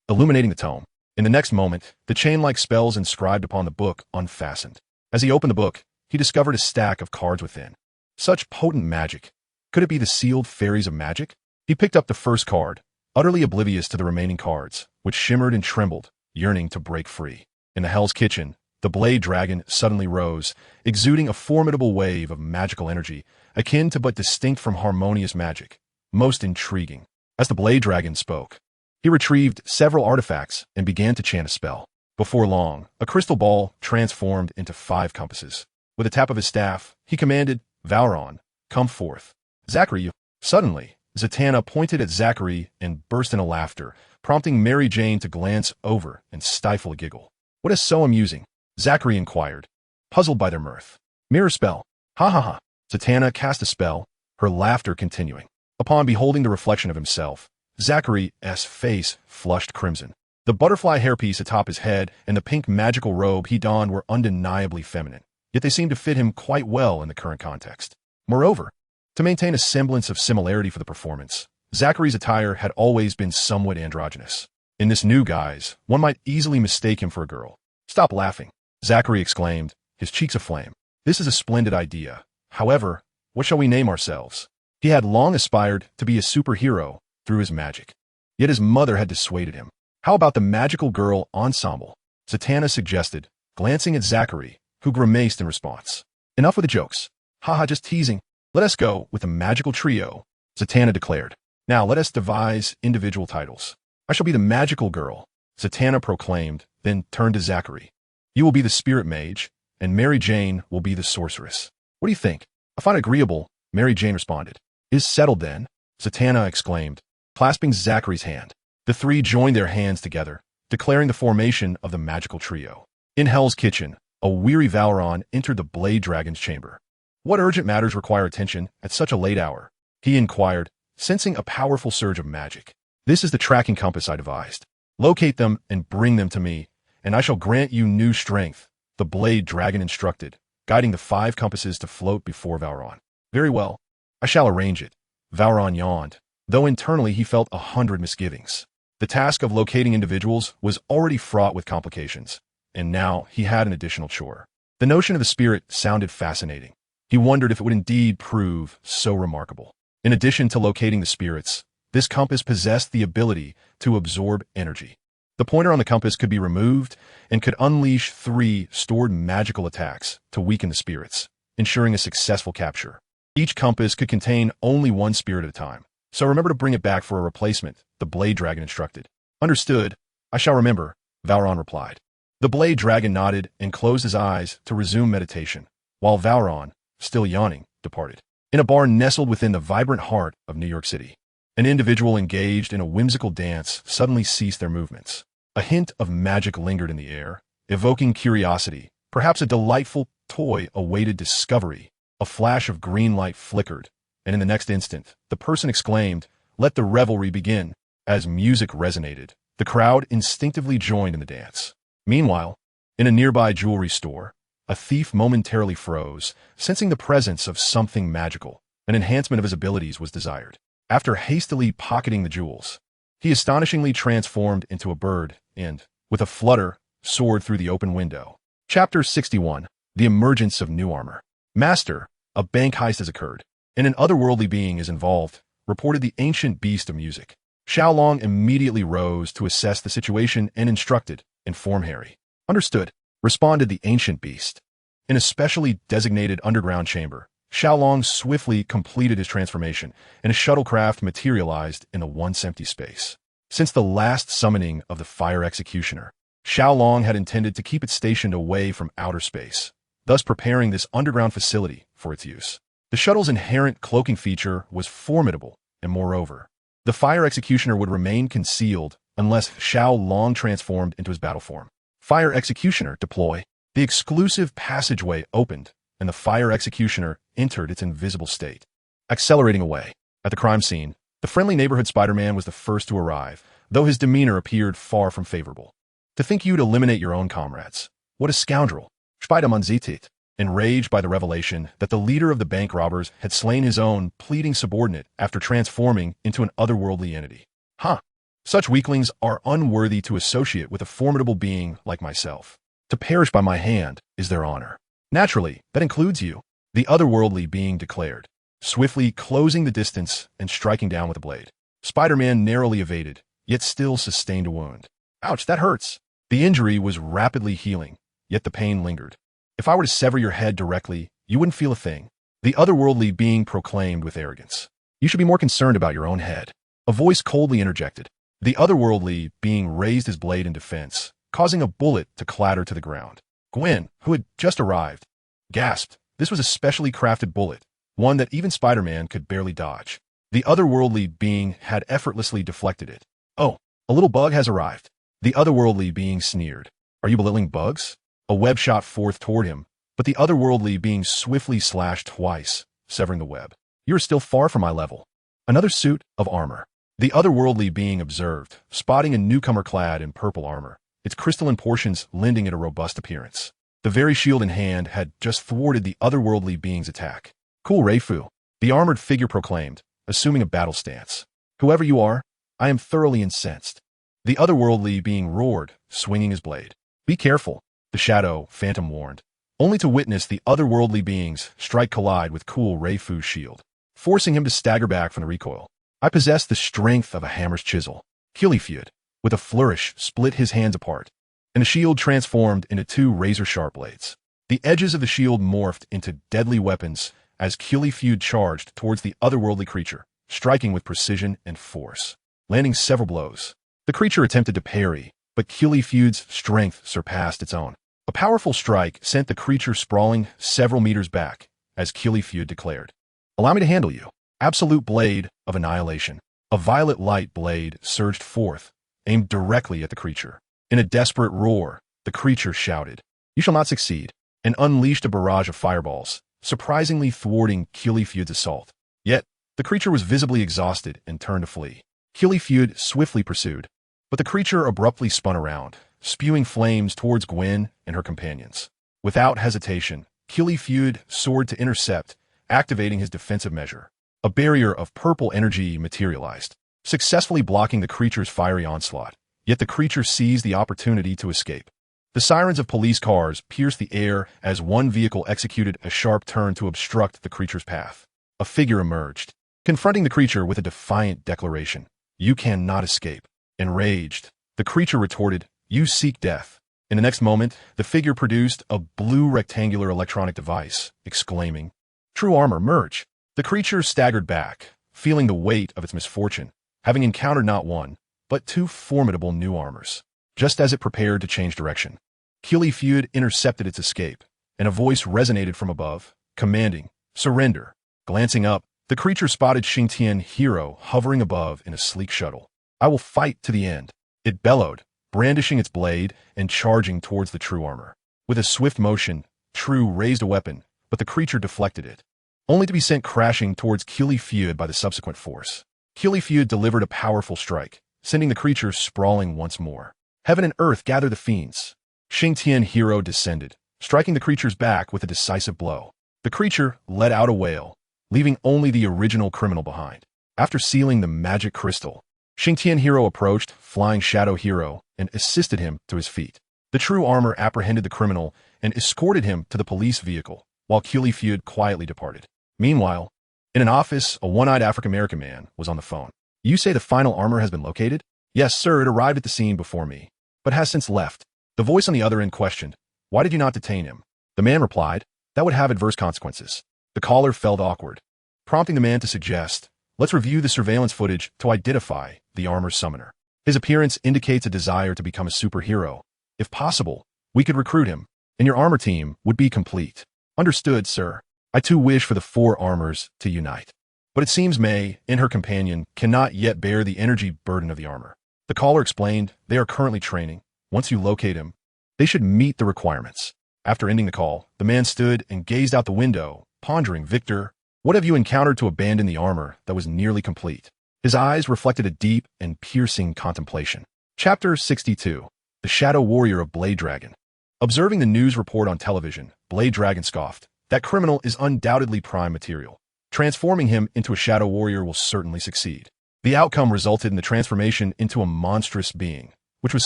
illuminating the tome. In the next moment, the chain-like spells inscribed upon the book unfastened. As he opened the book, he discovered a stack of cards within. Such potent magic. Could it be the sealed fairies of magic? He picked up the first card, utterly oblivious to the remaining cards, which shimmered and trembled, yearning to break free. In the Hell's Kitchen, the Blade Dragon suddenly rose, exuding a formidable wave of magical energy, akin to but distinct from harmonious magic. Most intriguing. As the Blade Dragon spoke, he retrieved several artifacts and began to chant a spell. Before long, a crystal ball transformed into 5 compasses. With a tap of his staff, he commanded, "Vauron, come forth." "Zachary." Suddenly, Zatanna pointed at Zachary and burst into laughter, prompting Mary Jane to glance over and stifle a giggle. "What is so amusing?" Zachary inquired, puzzled by their mirth. "Mirror spell. Ha ha ha." Zatanna cast a spell, her laughter continuing. Upon beholding the reflection of himself, Zachary's face flushed crimson. The butterfly hairpiece atop his head and the pink magical robe he donned were undeniably feminine. yet they seemed to fit him quite well in the current context. Moreover, to maintain a semblance of similarity for the performance, Zachary's attire had always been somewhat androgynous. In this new guise, one might easily mistake him for a girl. "Stop laughing," Zachary exclaimed, his cheeks aflame. "This is a splendid idea. However, what shall we name ourselves?" He had long aspired to be a superhero through his magic. Yet his mother had dissuaded him. "How about the Magical Girl Ensemble?" Zatanna suggested, glancing at Zachary, who grimaced in response. "Enough with the jokes. Haha, just teasing. Let us go with the Magical Trio," Zatanna declared. "Now let us devise individual titles." "I shall be the Magical Girl," Zatanna proclaimed, then turned to Zachary. "You will be the Spirit Mage, and Mary Jane will be the Sorceress. What do you think?" "I find it agreeable," Mary Jane responded. "Is settled then," Zatanna exclaimed, clasping Zachary's hand. The three joined their hands together, declaring the formation of the Magical Trio. In Hell's Kitchen, a weary Valeron entered the Blade Dragon's chamber. "What urgent matters require attention at such a late hour?" he inquired, sensing a powerful surge of magic. "This is the tracking compass I devised. Locate them and bring them to me, and I shall grant you new strength," the Blade Dragon instructed, guiding the 5 compasses to float before Valeron. "Very well. I shall arrange it." Valeron yawned, though internally he felt 100 misgivings. The task of locating individuals was already fraught with complications, and now he had an additional chore. The notion of the spirit sounded fascinating. He wondered if it would indeed prove so remarkable. In addition to locating the spirits, this compass possessed the ability to absorb energy. The pointer on the compass could be removed and could unleash 3 stored magical attacks to weaken the spirits, ensuring a successful capture. Each compass could contain only 1 spirit at a time, so remember to bring it back for a replacement, the Blade Dragon instructed. "Understood. I shall remember," Valeron replied. The Blade Dragon nodded and closed his eyes to resume meditation, while Valeron, still yawning, departed. In a bar nestled within the vibrant heart of New York City, an individual engaged in a whimsical dance suddenly ceased their movements. A hint of magic lingered in the air, evoking curiosity. Perhaps a delightful toy awaited discovery. A flash of green light flickered, and in the next instant, the person exclaimed, "Let the revelry begin." As music resonated, the crowd instinctively joined in the dance. Meanwhile, in a nearby jewelry store, a thief momentarily froze, sensing the presence of something magical. An enhancement of his abilities was desired. After hastily pocketing the jewels, he astonishingly transformed into a bird and, with a flutter, soared through the open window. Chapter 61. The Emergence of New Armor. "Master, a bank heist has occurred, and an otherworldly being is involved," reported the ancient beast of music. Xiao Long immediately rose to assess the situation and instructed, "Inform Harry." "Understood," responded the ancient beast. In a specially designated underground chamber, Xiao Long swiftly completed his transformation, and a shuttlecraft materialized in the once empty space. Since the last summoning of the Fire Executioner, Xiao Long had intended to keep it stationed away from outer space, thus preparing this underground facility for its use. The shuttle's inherent cloaking feature was formidable, and moreover, the Fire Executioner would remain concealed unless Xiao Long transformed into his battle form. "Fire Executioner, deploy." The exclusive passageway opened, and the Fire Executioner entered its invisible state. Accelerating away. At the crime scene, the friendly neighborhood Spider-Man was the first to arrive, though his demeanor appeared far from favorable. "To think you'd eliminate your own comrades. What a scoundrel." Spider-Man zitet, enraged by the revelation that the leader of the bank robbers had slain his own pleading subordinate after transforming into an otherworldly entity. "Huh. Such weaklings are unworthy to associate with a formidable being like myself. To perish by my hand is their honor." "Naturally, that includes you," the otherworldly being declared, swiftly closing the distance and striking down with a blade. Spider-Man narrowly evaded, yet still sustained a wound. "Ouch, that hurts." The injury was rapidly healing, yet the pain lingered. "If I were to sever your head directly, you wouldn't feel a thing," the otherworldly being proclaimed with arrogance. "You should be more concerned about your own head." A voice coldly interjected. The otherworldly being raised his blade in defense, causing a bullet to clatter to the ground. Gwen, who had just arrived, gasped. This was a specially crafted bullet, one that even Spider-Man could barely dodge. The otherworldly being had effortlessly deflected it. "Oh, a little bug has arrived." The otherworldly being sneered. "Are you belittling bugs?" A web shot forth toward him, but the otherworldly being swiftly slashed twice, severing the web. "You are still far from my level." Another suit of armor. The otherworldly being observed, spotting a newcomer clad in purple armor, its crystalline portions lending it a robust appearance. The very shield in hand had just thwarted the otherworldly being's attack. Cool Reifu, the armored figure proclaimed, assuming a battle stance. Whoever you are, I am thoroughly incensed. The otherworldly being roared, swinging his blade. Be careful, the shadow phantom warned, only to witness the otherworldly being's strike collide with cool Reifu's shield, forcing him to stagger back from the recoil. I possess the strength of a hammer's chisel. Killified, with a flourish, split his hands apart, and the shield transformed into two razor-sharp blades. The edges of the shield morphed into deadly weapons as Killified charged towards the otherworldly creature, striking with precision and force, landing several blows. The creature attempted to parry, but Killified's strength surpassed its own. A powerful strike sent the creature sprawling several meters back, as Killified declared, "Allow me to handle you." Absolute blade of annihilation. A violet light blade surged forth, aimed directly at the creature. In a desperate roar, the creature shouted, "You shall not succeed," and unleashed a barrage of fireballs, surprisingly thwarting Killified's assault. Yet, the creature was visibly exhausted and turned to flee. Killified swiftly pursued, but the creature abruptly spun around, spewing flames towards Gwen and her companions. Without hesitation, Killified soared to intercept, activating his defensive measure. A barrier of purple energy materialized, successfully blocking the creature's fiery onslaught. Yet the creature seized the opportunity to escape. The sirens of police cars pierced the air as one vehicle executed a sharp turn to obstruct the creature's path. A figure emerged, confronting the creature with a defiant declaration. "You cannot escape." Enraged, the creature retorted, "You seek death." In the next moment, the figure produced a blue rectangular electronic device, exclaiming, "True armor, merge." The creature staggered back, feeling the weight of its misfortune, having encountered not one, but two formidable new armors. Just as it prepared to change direction, Killified intercepted its escape, and a voice resonated from above, commanding, "Surrender." Glancing up, the creature spotted Xingtian Hero hovering above in a sleek shuttle. "I will fight to the end," it bellowed, brandishing its blade and charging towards the true armor. With a swift motion, True raised a weapon, but the creature deflected it, only to be sent crashing towards Killified by the subsequent force. Killified delivered a powerful strike, sending the creature sprawling once more. Heaven and earth gather the fiends. Xingtian Hero descended, striking the creature's back with a decisive blow. The creature let out a wail, leaving only the original criminal behind. After sealing the magic crystal, Xingtian Hero approached Flying Shadow Hero and assisted him to his feet. The true armor apprehended the criminal and escorted him to the police vehicle, while Killified quietly departed. Meanwhile, in an office, a one-eyed African-American man was on the phone. "You say the final armor has been located?" "Yes, sir, it arrived at the scene before me, but has since left." The voice on the other end questioned, "Why did you not detain him?" The man replied, "That would have adverse consequences." The caller felt awkward, prompting the man to suggest, "Let's review the surveillance footage to identify the armor's summoner. His appearance indicates a desire to become a superhero. If possible, we could recruit him, and your armor team would be complete." "Understood, sir. I too wish for the four armors to unite. But it seems May and her companion cannot yet bear the energy burden of the armor." The caller explained, "They are currently training. Once you locate him, they should meet the requirements." After ending the call, the man stood and gazed out the window, pondering, "Victor, what have you encountered to abandon the armor that was nearly complete?" His eyes reflected a deep and piercing contemplation. Chapter 62. The Shadow Warrior of Blade Dragon. Observing the news report on television, Blade Dragon scoffed, "That criminal is undoubtedly prime material. Transforming him into a shadow warrior will certainly succeed." The outcome resulted in the transformation into a monstrous being, which was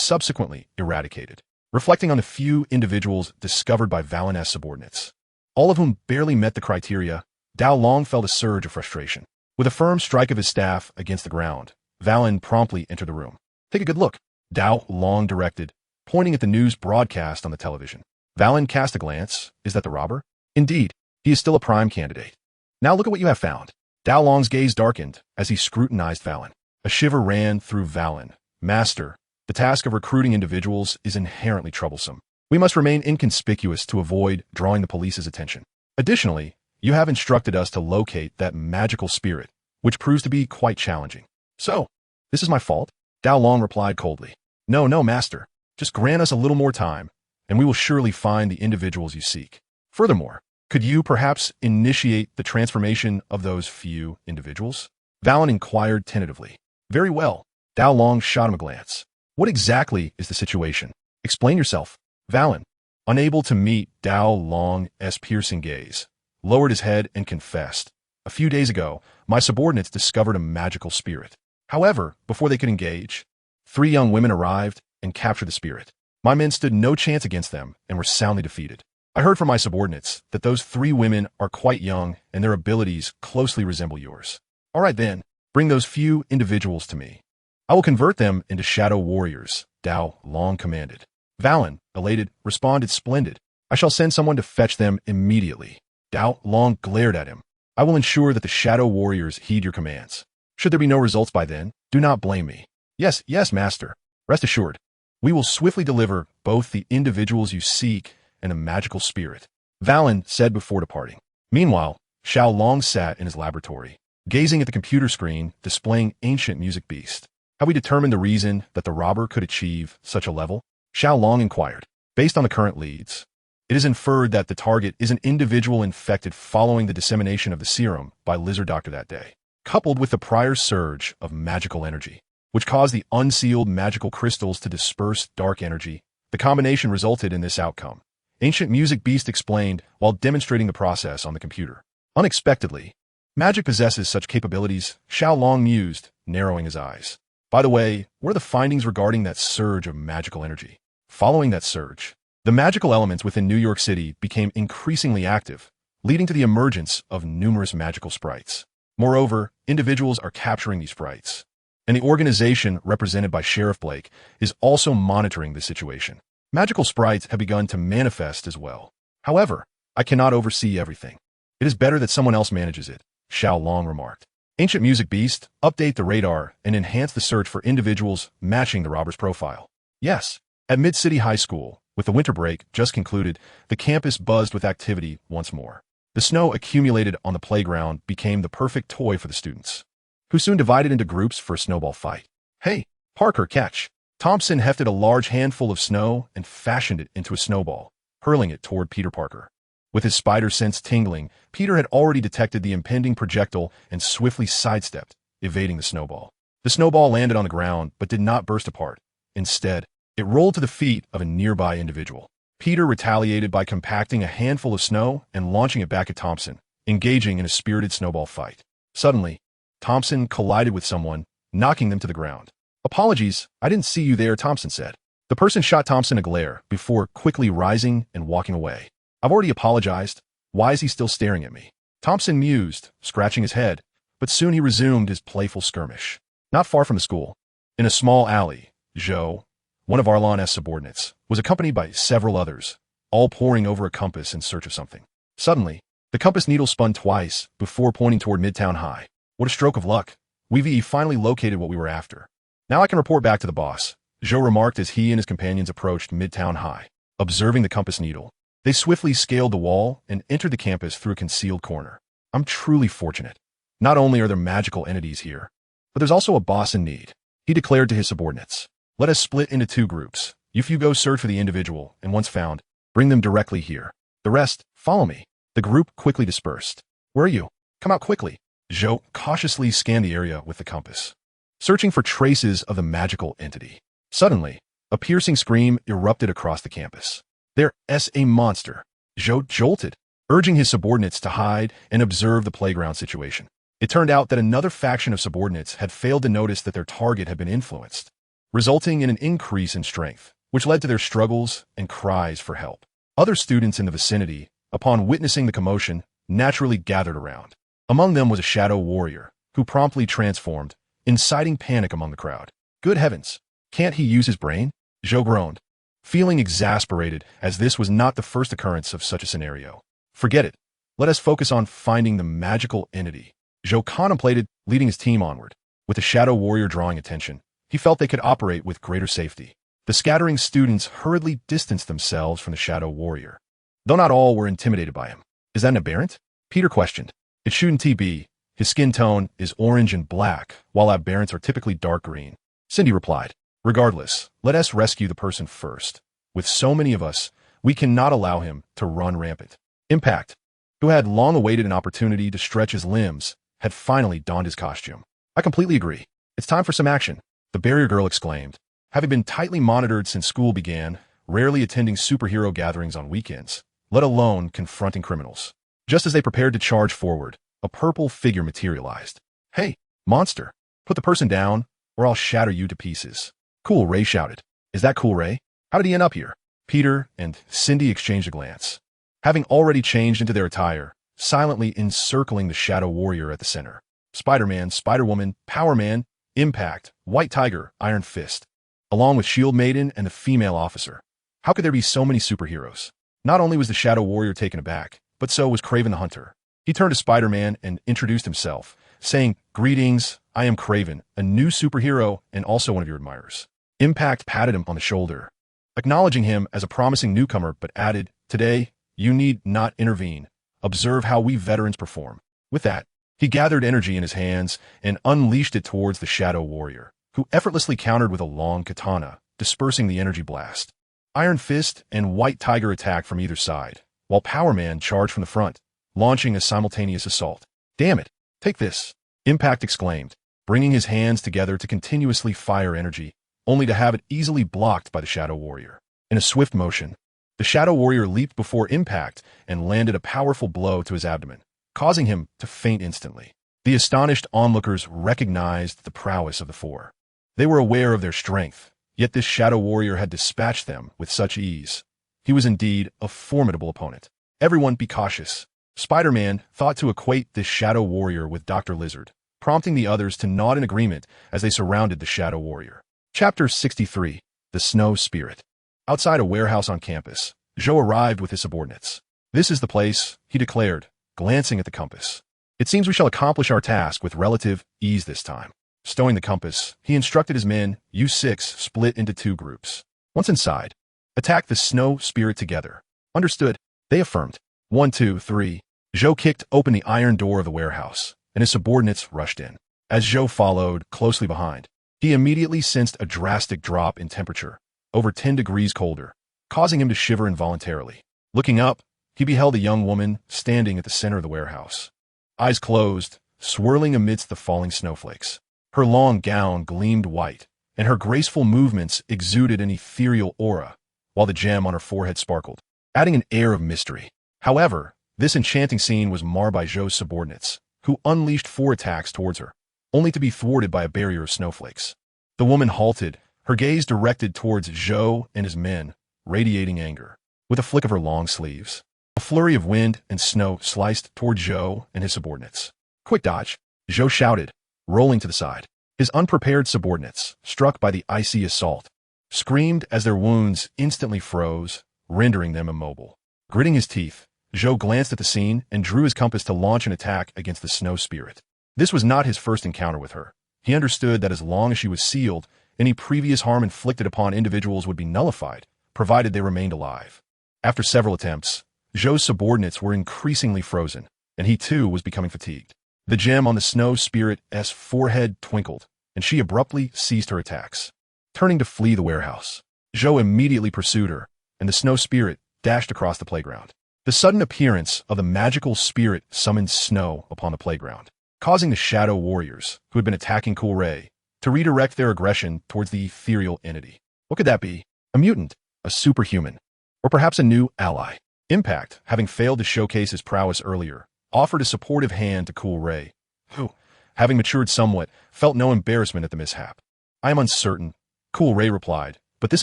subsequently eradicated. Reflecting on the few individuals discovered by Valin's subordinates, all of whom barely met the criteria, Xiao Long felt a surge of frustration. With a firm strike of his staff against the ground, Valin promptly entered the room. "Take a good look," Xiao Long directed, pointing at the news broadcast on the television. Valin cast a glance. "Is that the robber?" "Indeed, he is still a prime candidate." "Now look at what you have found." Xiao Long's gaze darkened as he scrutinized Valin. A shiver ran through Valin. "Master, the task of recruiting individuals is inherently troublesome. We must remain inconspicuous to avoid drawing the police's attention. Additionally, you have instructed us to locate that magical spirit, which proves to be quite challenging." "So, this is my fault?" Xiao Long replied coldly. No, master. Just grant us a little more time, and we will surely find the individuals you seek. Furthermore, could you perhaps initiate the transformation of those few individuals?" Valin inquired tentatively. "Very well." Xiao Long shot him a glance. "What exactly is the situation? Explain yourself." "Valin, unable to meet Xiao Long's piercing gaze, lowered his head and confessed, "A few days ago, my subordinates discovered a magical spirit. However, before they could engage, 3 young women arrived and captured the spirit. My men stood no chance against them and were soundly defeated. I heard from my subordinates that those 3 women are quite young and their abilities closely resemble yours. All right then, bring those few individuals to me. I will convert them into shadow warriors," Xiao Long commanded. Valen, elated, responded, "Splendid. I shall send someone to fetch them immediately." Xiao Long glared at him. "I will ensure that the shadow warriors heed your commands. Should there be no results by then, do not blame me." Yes, master. Rest assured, we will swiftly deliver both the individuals you seek and a magical spirit," Valen said before departing. Meanwhile, Xiao Long sat in his laboratory, gazing at the computer screen displaying Ancient Music Beast. "Have we determined the reason that the robber could achieve such a level?" Xiao Long inquired. "Based on the current leads, it is inferred that the target is an individual infected following the dissemination of the serum by Lizard Doctor that day, coupled with the prior surge of magical energy, which caused the unsealed magical crystals to disperse dark energy. The combination resulted in this outcome," Ancient Music Beast explained while demonstrating the process on the computer. "Unexpectedly, magic possesses such capabilities," Xiao Long mused, narrowing his eyes. "By the way, what are the findings regarding that surge of magical energy?" Following that surge, the magical elements within New York City became increasingly active, leading to the emergence of numerous magical sprites. Moreover, individuals are capturing these sprites, and the organization represented by Sheriff Blake is also monitoring the situation. Magical sprites have begun to manifest as well. However, I cannot oversee everything. It is better that someone else manages it, Xiao Long remarked. Ancient Music Beast, update the radar and enhance the search for individuals matching the robber's profile. Yes. At Mid-City High School, with the winter break just concluded, the campus buzzed with activity once more. The snow accumulated on the playground became the perfect toy for the students, who soon divided into groups for a snowball fight. "Hey, Parker, catch!" Thompson hefted a large handful of snow and fashioned it into a snowball, hurling it toward Peter Parker. With his spider sense tingling, Peter had already detected the impending projectile and swiftly sidestepped, evading the snowball. The snowball landed on the ground but did not burst apart. Instead, it rolled to the feet of a nearby individual. Peter retaliated by compacting a handful of snow and launching it back at Thompson, engaging in a spirited snowball fight. Suddenly, Thompson collided with someone, knocking them to the ground. "Apologies, I didn't see you there," Thompson said. The person shot Thompson a glare before quickly rising and walking away. "I've already apologized. Why is he still staring at me?" Thompson mused, scratching his head, but soon he resumed his playful skirmish. Not far from the school, in a small alley, Zhou, one of Arlon's subordinates, was accompanied by several others, all poring over a compass in search of something. Suddenly, the compass needle spun twice before pointing toward Midtown High. "What a stroke of luck. We've finally located what we were after. Now I can report back to the boss," Zhou remarked as he and his companions approached Midtown High. Observing the compass needle, they swiftly scaled the wall and entered the campus through a concealed corner. "I'm truly fortunate. Not only are there magical entities here, but there's also a boss in need," he declared to his subordinates. "Let us split into 2 groups. You few go search for the individual, and once found, bring them directly here. The rest, follow me." The group quickly dispersed. "Where are you? Come out quickly." Zhou cautiously scanned the area with the compass, searching for traces of the magical entity. Suddenly, a piercing scream erupted across the campus. "There's a monster." Zhou jolted, urging his subordinates to hide and observe the playground situation. It turned out that another faction of subordinates had failed to notice that their target had been influenced, resulting in an increase in strength, which led to their struggles and cries for help. Other students in the vicinity, upon witnessing the commotion, naturally gathered around. Among them was a shadow warrior, who promptly transformed, inciting panic among the crowd. "Good heavens! Can't he use his brain?" Zhou groaned, feeling exasperated as this was not the first occurrence of such a scenario. "Forget it. Let us focus on finding the magical entity." Zhou contemplated leading his team onward. With the shadow warrior drawing attention, he felt they could operate with greater safety. The scattering students hurriedly distanced themselves from the shadow warrior, though not all were intimidated by him. "Is that an aberrant?" Peter questioned. "It shouldn't be. His skin tone is orange and black, while aberrants are typically dark green," Cindy replied. "Regardless, let us rescue the person first. With so many of us, we cannot allow him to run rampant." Impact, who had long awaited an opportunity to stretch his limbs, had finally donned his costume. "I completely agree. It's time for some action," the barrier girl exclaimed. Having been tightly monitored since school began, rarely attending superhero gatherings on weekends, let alone confronting criminals. Just as they prepared to charge forward, a purple figure materialized. "Hey, monster, put the person down, or I'll shatter you to pieces." Cool Ray shouted. "Is that Cool Ray? How did he end up here?" Peter and Cindy exchanged a glance. Having already changed into their attire, silently encircling the Shadow Warrior at the center. Spider-Man, Spider-Woman, Power Man, Impact, White Tiger, Iron Fist, along with Shield Maiden and the female officer. How could there be so many superheroes? Not only was the Shadow Warrior taken aback, but so was Kraven the Hunter. He turned to Spider-Man and introduced himself, saying, "Greetings, I am Kraven, a new superhero and also one of your admirers." Impact patted him on the shoulder, acknowledging him as a promising newcomer, but added, "Today, you need not intervene. Observe how we veterans perform." With that, he gathered energy in his hands and unleashed it towards the Shadow Warrior, who effortlessly countered with a long katana, dispersing the energy blast. Iron Fist and White Tiger attacked from either side, while Power Man charged from the front, launching a simultaneous assault. "Damn it, take this!" Impact exclaimed, bringing his hands together to continuously fire energy, only to have it easily blocked by the Shadow Warrior. In a swift motion, the Shadow Warrior leaped before Impact and landed a powerful blow to his abdomen, causing him to faint instantly. The astonished onlookers recognized the prowess of the four. They were aware of their strength, yet this Shadow Warrior had dispatched them with such ease. He was indeed a formidable opponent. "Everyone be cautious." Spider-Man thought to equate this Shadow Warrior with Dr. Lizard, prompting the others to nod in agreement as they surrounded the Shadow Warrior. Chapter 63. The Snow Spirit. Outside a warehouse on campus, Joe arrived with his subordinates. "This is the place," he declared, glancing at the compass. "It seems we shall accomplish our task with relative ease this time." Stowing the compass, he instructed his men, "You 6 split into 2 groups. Once inside, attack the Snow Spirit together." "Understood," they affirmed. 1, 2, 3. Joe kicked open the iron door of the warehouse, and his subordinates rushed in. As Joe followed closely behind, he immediately sensed a drastic drop in temperature, over 10 degrees colder, causing him to shiver involuntarily. Looking up, he beheld a young woman standing at the center of the warehouse. Eyes closed, swirling amidst the falling snowflakes. Her long gown gleamed white, and her graceful movements exuded an ethereal aura, while the gem on her forehead sparkled, adding an air of mystery. However, this enchanting scene was marred by Joe's subordinates, who unleashed 4 attacks towards her, only to be thwarted by a barrier of snowflakes. The woman halted, her gaze directed towards Joe and his men, radiating anger. With a flick of her long sleeves, a flurry of wind and snow sliced toward Joe and his subordinates. "Quick dodge!" Joe shouted, rolling to the side. His unprepared subordinates, struck by the icy assault, screamed as their wounds instantly froze, rendering them immobile. Gritting his teeth, Joe glanced at the scene and drew his compass to launch an attack against the Snow Spirit. This was not his first encounter with her. He understood that as long as she was sealed, any previous harm inflicted upon individuals would be nullified, provided they remained alive. After several attempts, Joe's subordinates were increasingly frozen, and he too was becoming fatigued. The gem on the Snow Spirit's forehead twinkled, and she abruptly ceased her attacks. Turning to flee the warehouse, Joe immediately pursued her, and the Snow Spirit dashed across the playground. The sudden appearance of the magical spirit summoned snow upon the playground, causing the Shadow Warriors, who had been attacking Cool Ray, to redirect their aggression towards the ethereal entity. What could that be? A mutant, a superhuman, or perhaps a new ally? Impact, having failed to showcase his prowess earlier, offered a supportive hand to Cool Ray, who, having matured somewhat, felt no embarrassment at the mishap. "I am uncertain," Cool Ray replied, "but this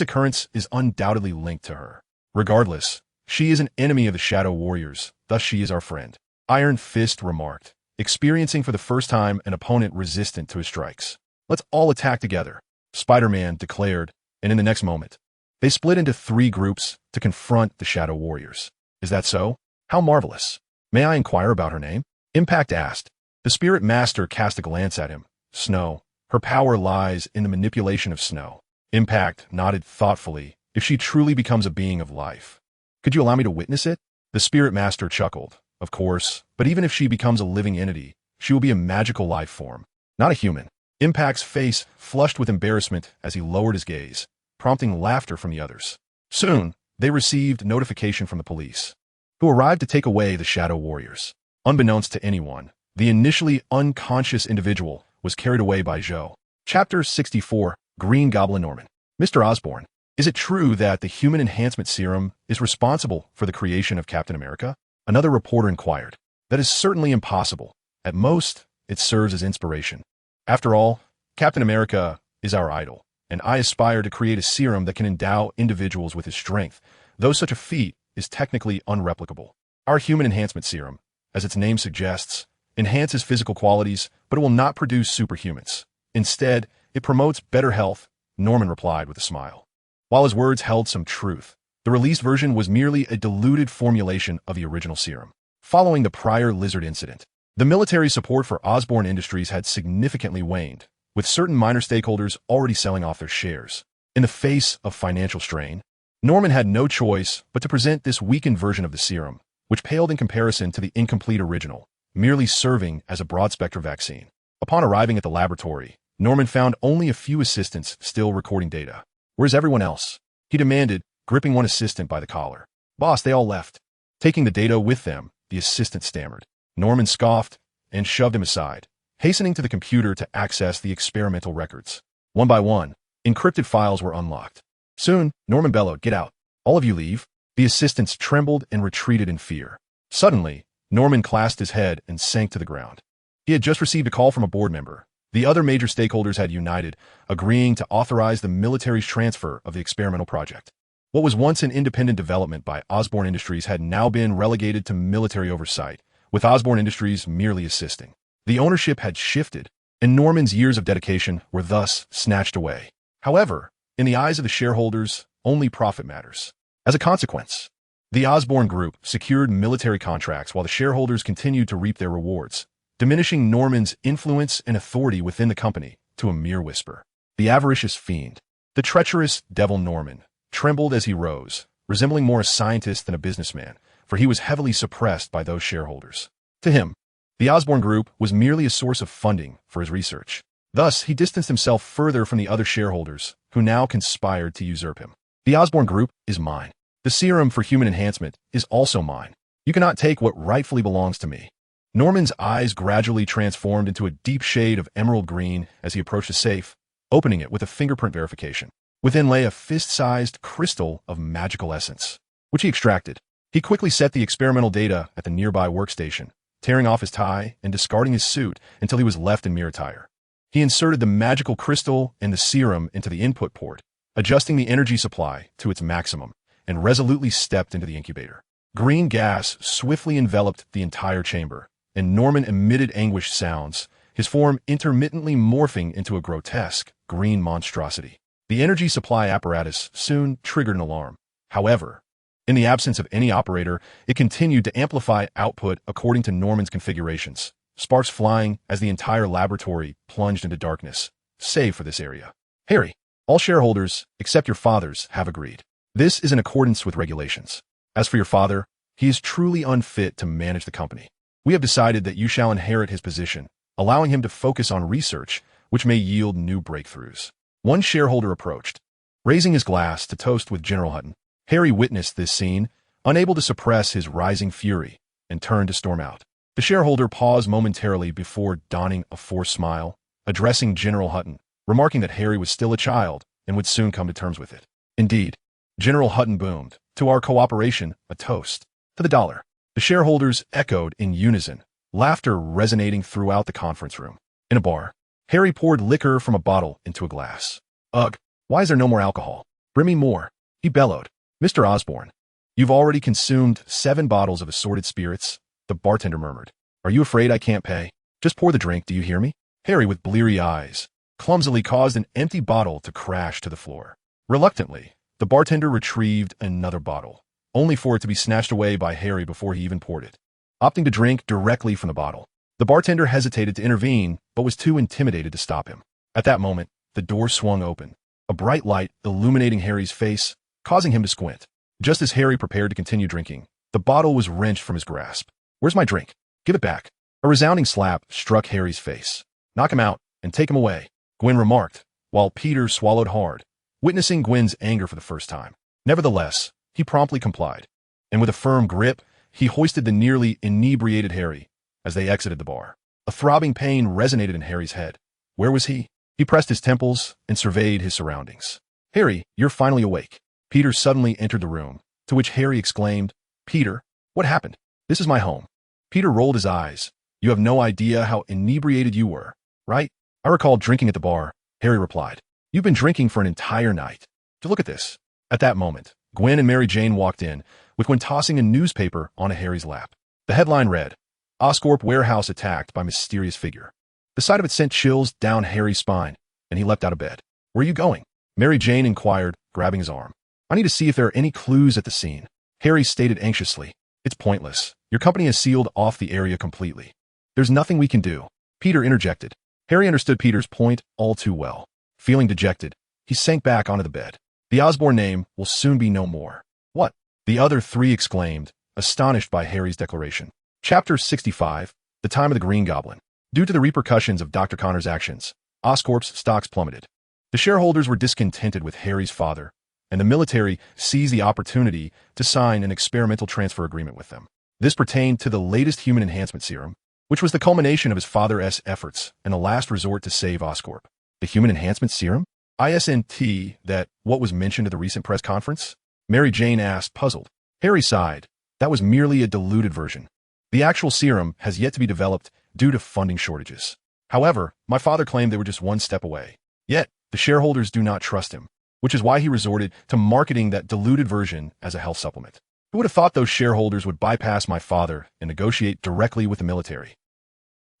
occurrence is undoubtedly linked to her. Regardless, she is an enemy of the Shadow Warriors, thus she is our friend," Iron Fist remarked, experiencing for the first time an opponent resistant to his strikes. "Let's all attack together," Spider-Man declared, and in the next moment, they split into 3 groups to confront the Shadow Warriors. "Is that so? How marvelous. May I inquire about her name?" Impact asked. The Spirit Master cast a glance at him. "Snow. Her power lies in the manipulation of snow." Impact nodded thoughtfully. "If she truly becomes a being of life, could you allow me to witness it?" The Spirit Master chuckled. "Of course, but even if she becomes a living entity, she will be a magical life form, not a human." Impact's face flushed with embarrassment as he lowered his gaze, prompting laughter from the others. Soon, they received notification from the police, who arrived to take away the Shadow Warriors. Unbeknownst to anyone, the initially unconscious individual was carried away by Joe. Chapter 64. Green Goblin Norman. "Mr. Osborn, Is it true that the human enhancement serum is responsible for the creation of Captain America? Another reporter inquired. That is certainly impossible. At most, it serves as inspiration. After all, Captain America is our idol, and I aspire to create a serum that can endow individuals with his strength, though such a feat is technically unreplicable. Our human enhancement serum, as its name suggests, enhances physical qualities, but it will not produce superhumans. Instead, it promotes better health, Norman replied with a smile. While his words held some truth, the released version was merely a diluted formulation of the original serum. Following the prior lizard incident, the military support for Osborn Industries had significantly waned, with certain minor stakeholders already selling off their shares. In the face of financial strain, Norman had no choice but to present this weakened version of the serum, which paled in comparison to the incomplete original, merely serving as a broad-spectrum vaccine. Upon arriving at the laboratory, Norman found only a few assistants still recording data. Where's everyone else? He demanded, gripping one assistant by the collar. Boss, they all left. Taking the data with them, the assistant stammered. Norman scoffed and shoved him aside, hastening to the computer to access the experimental records. One by one, encrypted files were unlocked. Soon, Norman bellowed, "Get out. All of you leave." The assistants trembled and retreated in fear. Suddenly, Norman clasped his head and sank to the ground. He had just received a call from a board member. The other major stakeholders had united, agreeing to authorize the military's transfer of the experimental project. What was once an independent development by Osborn Industries had now been relegated to military oversight, with Osborn Industries merely assisting. The ownership had shifted, and Norman's years of dedication were thus snatched away. However, in the eyes of the shareholders, only profit matters. As a consequence, the Osborn Group secured military contracts while the shareholders continued to reap their rewards, diminishing Norman's influence and authority within the company to a mere whisper. The avaricious fiend, the treacherous devil Norman, trembled as he rose, resembling more a scientist than a businessman, for he was heavily suppressed by those shareholders. To him, the Osborn Group was merely a source of funding for his research. Thus, he distanced himself further from the other shareholders, who now conspired to usurp him. The Osborn Group is mine. The serum for human enhancement is also mine. You cannot take what rightfully belongs to me. Norman's eyes gradually transformed into a deep shade of emerald green as he approached the safe, opening it with a fingerprint verification. Within lay a fist-sized crystal of magical essence, which he extracted. He quickly set the experimental data at the nearby workstation, tearing off his tie and discarding his suit until he was left in mere attire. He inserted the magical crystal and the serum into the input port, adjusting the energy supply to its maximum, and resolutely stepped into the incubator. Green gas swiftly enveloped the entire chamber, and Norman emitted anguished sounds, his form intermittently morphing into a grotesque, green monstrosity. The energy supply apparatus soon triggered an alarm. However, in the absence of any operator, it continued to amplify output according to Norman's configurations, sparks flying as the entire laboratory plunged into darkness, save for this area. Harry, all shareholders, except your fathers, have agreed. This is in accordance with regulations. As for your father, he is truly unfit to manage the company. We have decided that you shall inherit his position, allowing him to focus on research, which may yield new breakthroughs. One shareholder approached, raising his glass to toast with General Hutton. Harry witnessed this scene, unable to suppress his rising fury, and turned to storm out. The shareholder paused momentarily before donning a forced smile, addressing General Hutton, remarking that Harry was still a child and would soon come to terms with it. Indeed, General Hutton boomed, "To our cooperation, a toast. To the dollar." The shareholders echoed in unison, laughter resonating throughout the conference room. In a bar, Harry poured liquor from a bottle into a glass. "Ugh, why is there no more alcohol? Bring me more," he bellowed. "Mr. Osborn, you've already consumed 7 bottles of assorted spirits," the bartender murmured. "Are you afraid I can't pay? Just pour the drink, do you hear me?" Harry, with bleary eyes, clumsily caused an empty bottle to crash to the floor. Reluctantly, the bartender retrieved another bottle, only for it to be snatched away by Harry before he even poured it. Opting to drink directly from the bottle, the bartender hesitated to intervene, but was too intimidated to stop him. At that moment, the door swung open, a bright light illuminating Harry's face, causing him to squint. Just as Harry prepared to continue drinking, the bottle was wrenched from his grasp. "Where's my drink? Give it back." A resounding slap struck Harry's face. "Knock him out and take him away," Gwen remarked, while Peter swallowed hard, witnessing Gwen's anger for the first time. Nevertheless, he promptly complied, and with a firm grip, he hoisted the nearly inebriated Harry as they exited the bar. A throbbing pain resonated in Harry's head. Where was he? He pressed his temples and surveyed his surroundings. Harry, you're finally awake. Peter suddenly entered the room, to which Harry exclaimed, Peter, what happened? This is my home. Peter rolled his eyes. You have no idea how inebriated you were, right? I recall drinking at the bar, Harry replied. You've been drinking for an entire night. To look at this. At that moment, Gwen and Mary Jane walked in, with Gwen tossing a newspaper onto Harry's lap. The headline read, Oscorp warehouse attacked by mysterious figure. The sight of it sent chills down Harry's spine, and he leapt out of bed. Where are you going? Mary Jane inquired, grabbing his arm. I need to see if there are any clues at the scene. Harry stated anxiously. It's pointless. Your company has sealed off the area completely. There's nothing we can do. Peter interjected. Harry understood Peter's point all too well. Feeling dejected, he sank back onto the bed. The Osborn name will soon be no more. What? The other three exclaimed, astonished by Harry's declaration. Chapter 65, The Time of the Green Goblin. Due to the repercussions of Dr. Connor's actions, Oscorp's stocks plummeted. The shareholders were discontented with Harry's father, and the military seized the opportunity to sign an experimental transfer agreement with them. This pertained to the latest human enhancement serum, which was the culmination of his father's efforts and a last resort to save Oscorp. The human enhancement serum? ISNT, that what was mentioned at the recent press conference? Mary Jane asked, puzzled. Harry sighed. That was merely a diluted version. The actual serum has yet to be developed due to funding shortages. However, my father claimed they were just one step away. Yet, the shareholders do not trust him, which is why he resorted to marketing that diluted version as a health supplement. Who would have thought those shareholders would bypass my father and negotiate directly with the military?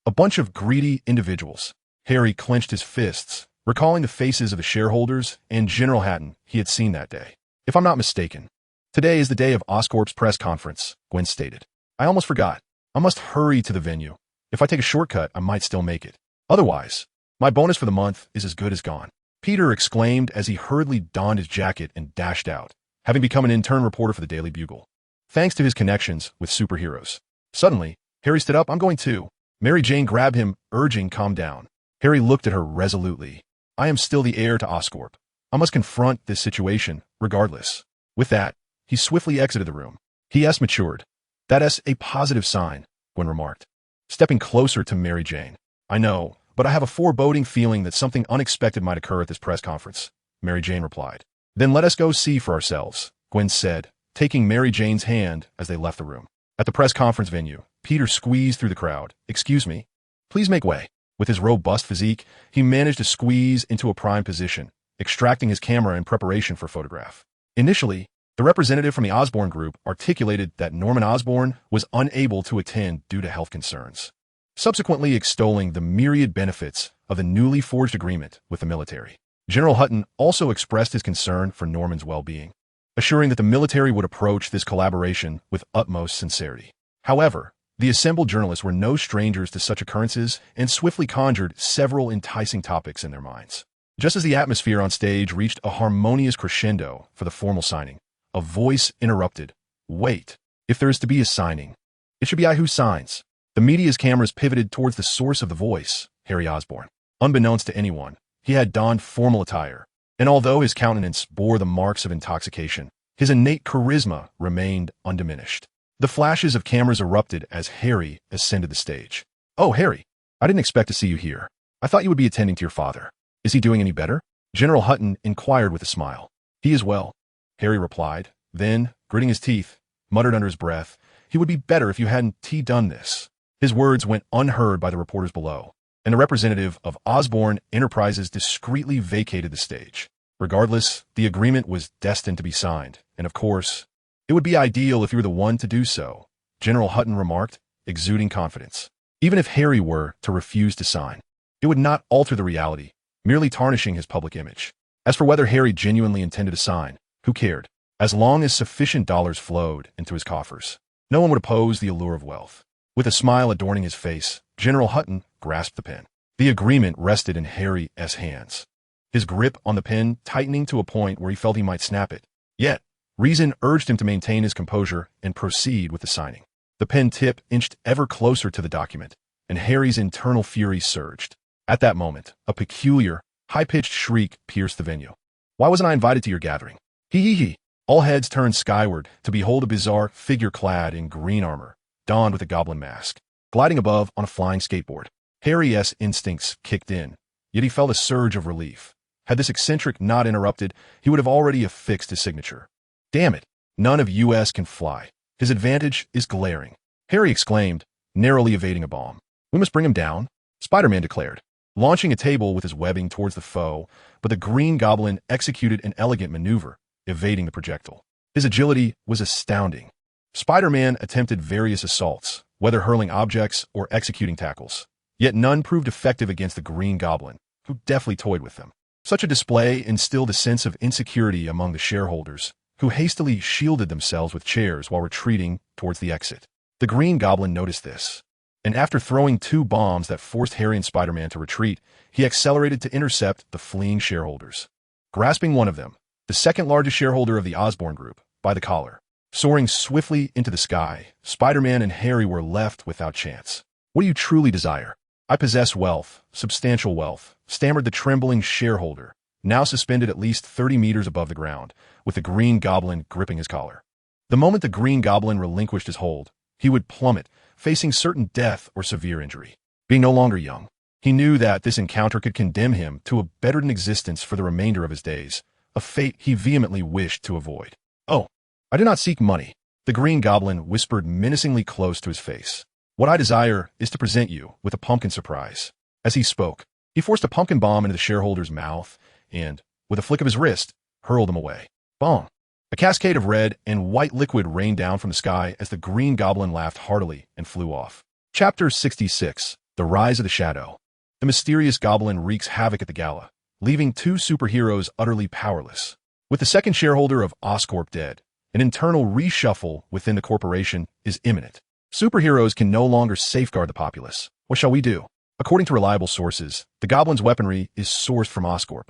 A bunch of greedy individuals. Harry clenched his fists, recalling the faces of the shareholders and General Hatton he had seen that day. If I'm not mistaken, today is the day of Oscorp's press conference, Gwen stated. I almost forgot. I must hurry to the venue. If I take a shortcut, I might still make it. Otherwise, my bonus for the month is as good as gone. Peter exclaimed as he hurriedly donned his jacket and dashed out, having become an intern reporter for the Daily Bugle. Thanks to his connections with superheroes. Suddenly, Harry stood up. I'm going too. Mary Jane grabbed him, urging, calm down. Harry looked at her resolutely. I am still the heir to Oscorp. I must confront this situation, regardless. With that, he swiftly exited the room. He matured. That's a positive sign, Gwen remarked, stepping closer to Mary Jane. I know, but I have a foreboding feeling that something unexpected might occur at this press conference, Mary Jane replied. Then let us go see for ourselves, Gwen said, taking Mary Jane's hand as they left the room. At the press conference venue, Peter squeezed through the crowd. Excuse me. Please make way. With his robust physique, he managed to squeeze into a prime position, extracting his camera in preparation for photograph. Initially, the representative from the Osborn group articulated that Norman Osborn was unable to attend due to health concerns, subsequently extolling the myriad benefits of the newly forged agreement with the military. General Hutton also expressed his concern for Norman's well-being, assuring that the military would approach this collaboration with utmost sincerity. However, the assembled journalists were no strangers to such occurrences and swiftly conjured several enticing topics in their minds. Just as the atmosphere on stage reached a harmonious crescendo for the formal signing, a voice interrupted. Wait, if there is to be a signing, it should be I who signs. The media's cameras pivoted towards the source of the voice, Harry Osborn. Unbeknownst to anyone, he had donned formal attire, and although his countenance bore the marks of intoxication, his innate charisma remained undiminished. The flashes of cameras erupted as Harry ascended the stage. Oh, Harry, I didn't expect to see you here. I thought you would be attending to your father. Is he doing any better? General Hutton inquired with a smile. He is well, Harry replied, then, gritting his teeth, muttered under his breath, he would be better if you hadn't done this. His words went unheard by the reporters below, and the representative of Osborn Enterprises discreetly vacated the stage. Regardless, the agreement was destined to be signed, and of course, it would be ideal if you were the one to do so, General Hutton remarked, exuding confidence. Even if Harry were to refuse to sign, it would not alter the reality, merely tarnishing his public image. As for whether Harry genuinely intended to sign, who cared? As long as sufficient dollars flowed into his coffers, no one would oppose the allure of wealth. With a smile adorning his face, General Hutton grasped the pen. The agreement rested in Harry's hands, his grip on the pen tightening to a point where he felt he might snap it. Yet, reason urged him to maintain his composure and proceed with the signing. The pen tip inched ever closer to the document, and Harry's internal fury surged. At that moment, a peculiar, high-pitched shriek pierced the venue. Why wasn't I invited to your gathering? He. All heads turned skyward to behold a bizarre figure clad in green armor, donned with a goblin mask, gliding above on a flying skateboard. Harry's instincts kicked in, yet he felt a surge of relief. Had this eccentric not interrupted, he would have already affixed his signature. Damn it, none of US can fly. His advantage is glaring. Harry exclaimed, narrowly evading a bomb. We must bring him down, Spider-Man declared, launching a table with his webbing towards the foe, but the Green Goblin executed an elegant maneuver, evading the projectile. His agility was astounding. Spider-Man attempted various assaults, whether hurling objects or executing tackles, yet none proved effective against the Green Goblin, who deftly toyed with them. Such a display instilled a sense of insecurity among the shareholders, who hastily shielded themselves with chairs while retreating towards the exit. The Green Goblin noticed this, and after throwing 2 bombs that forced Harry and Spider-Man to retreat, he accelerated to intercept the fleeing shareholders. Grasping one of them, the second largest shareholder of the Osborn Group, by the collar, soaring swiftly into the sky, Spider-Man and Harry were left without chance. What do you truly desire? I possess wealth, substantial wealth, stammered the trembling shareholder, now suspended at least 30 meters above the ground, with the Green Goblin gripping his collar. The moment the Green Goblin relinquished his hold, he would plummet, facing certain death or severe injury. Being no longer young, he knew that this encounter could condemn him to a better-than existence for the remainder of his days, a fate he vehemently wished to avoid. Oh, I do not seek money, the Green Goblin whispered menacingly close to his face. What I desire is to present you with a pumpkin surprise. As he spoke, he forced a pumpkin bomb into the shareholder's mouth and, with a flick of his wrist, hurled him away. Bong! A cascade of red and white liquid rained down from the sky as the Green Goblin laughed heartily and flew off. Chapter 66. The Rise of the Shadow. The mysterious goblin wreaks havoc at the gala, leaving 2 superheroes utterly powerless. With the second shareholder of Oscorp dead, an internal reshuffle within the corporation is imminent. Superheroes can no longer safeguard the populace. What shall we do? According to reliable sources, the Goblin's weaponry is sourced from Oscorp.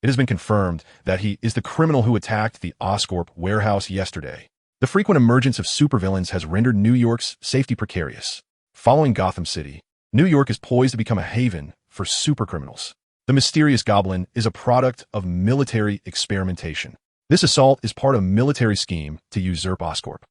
It has been confirmed that he is the criminal who attacked the Oscorp warehouse yesterday. The frequent emergence of supervillains has rendered New York's safety precarious. Following Gotham City, New York is poised to become a haven for supercriminals. The mysterious goblin is a product of military experimentation. This assault is part of a military scheme to usurp Oscorp.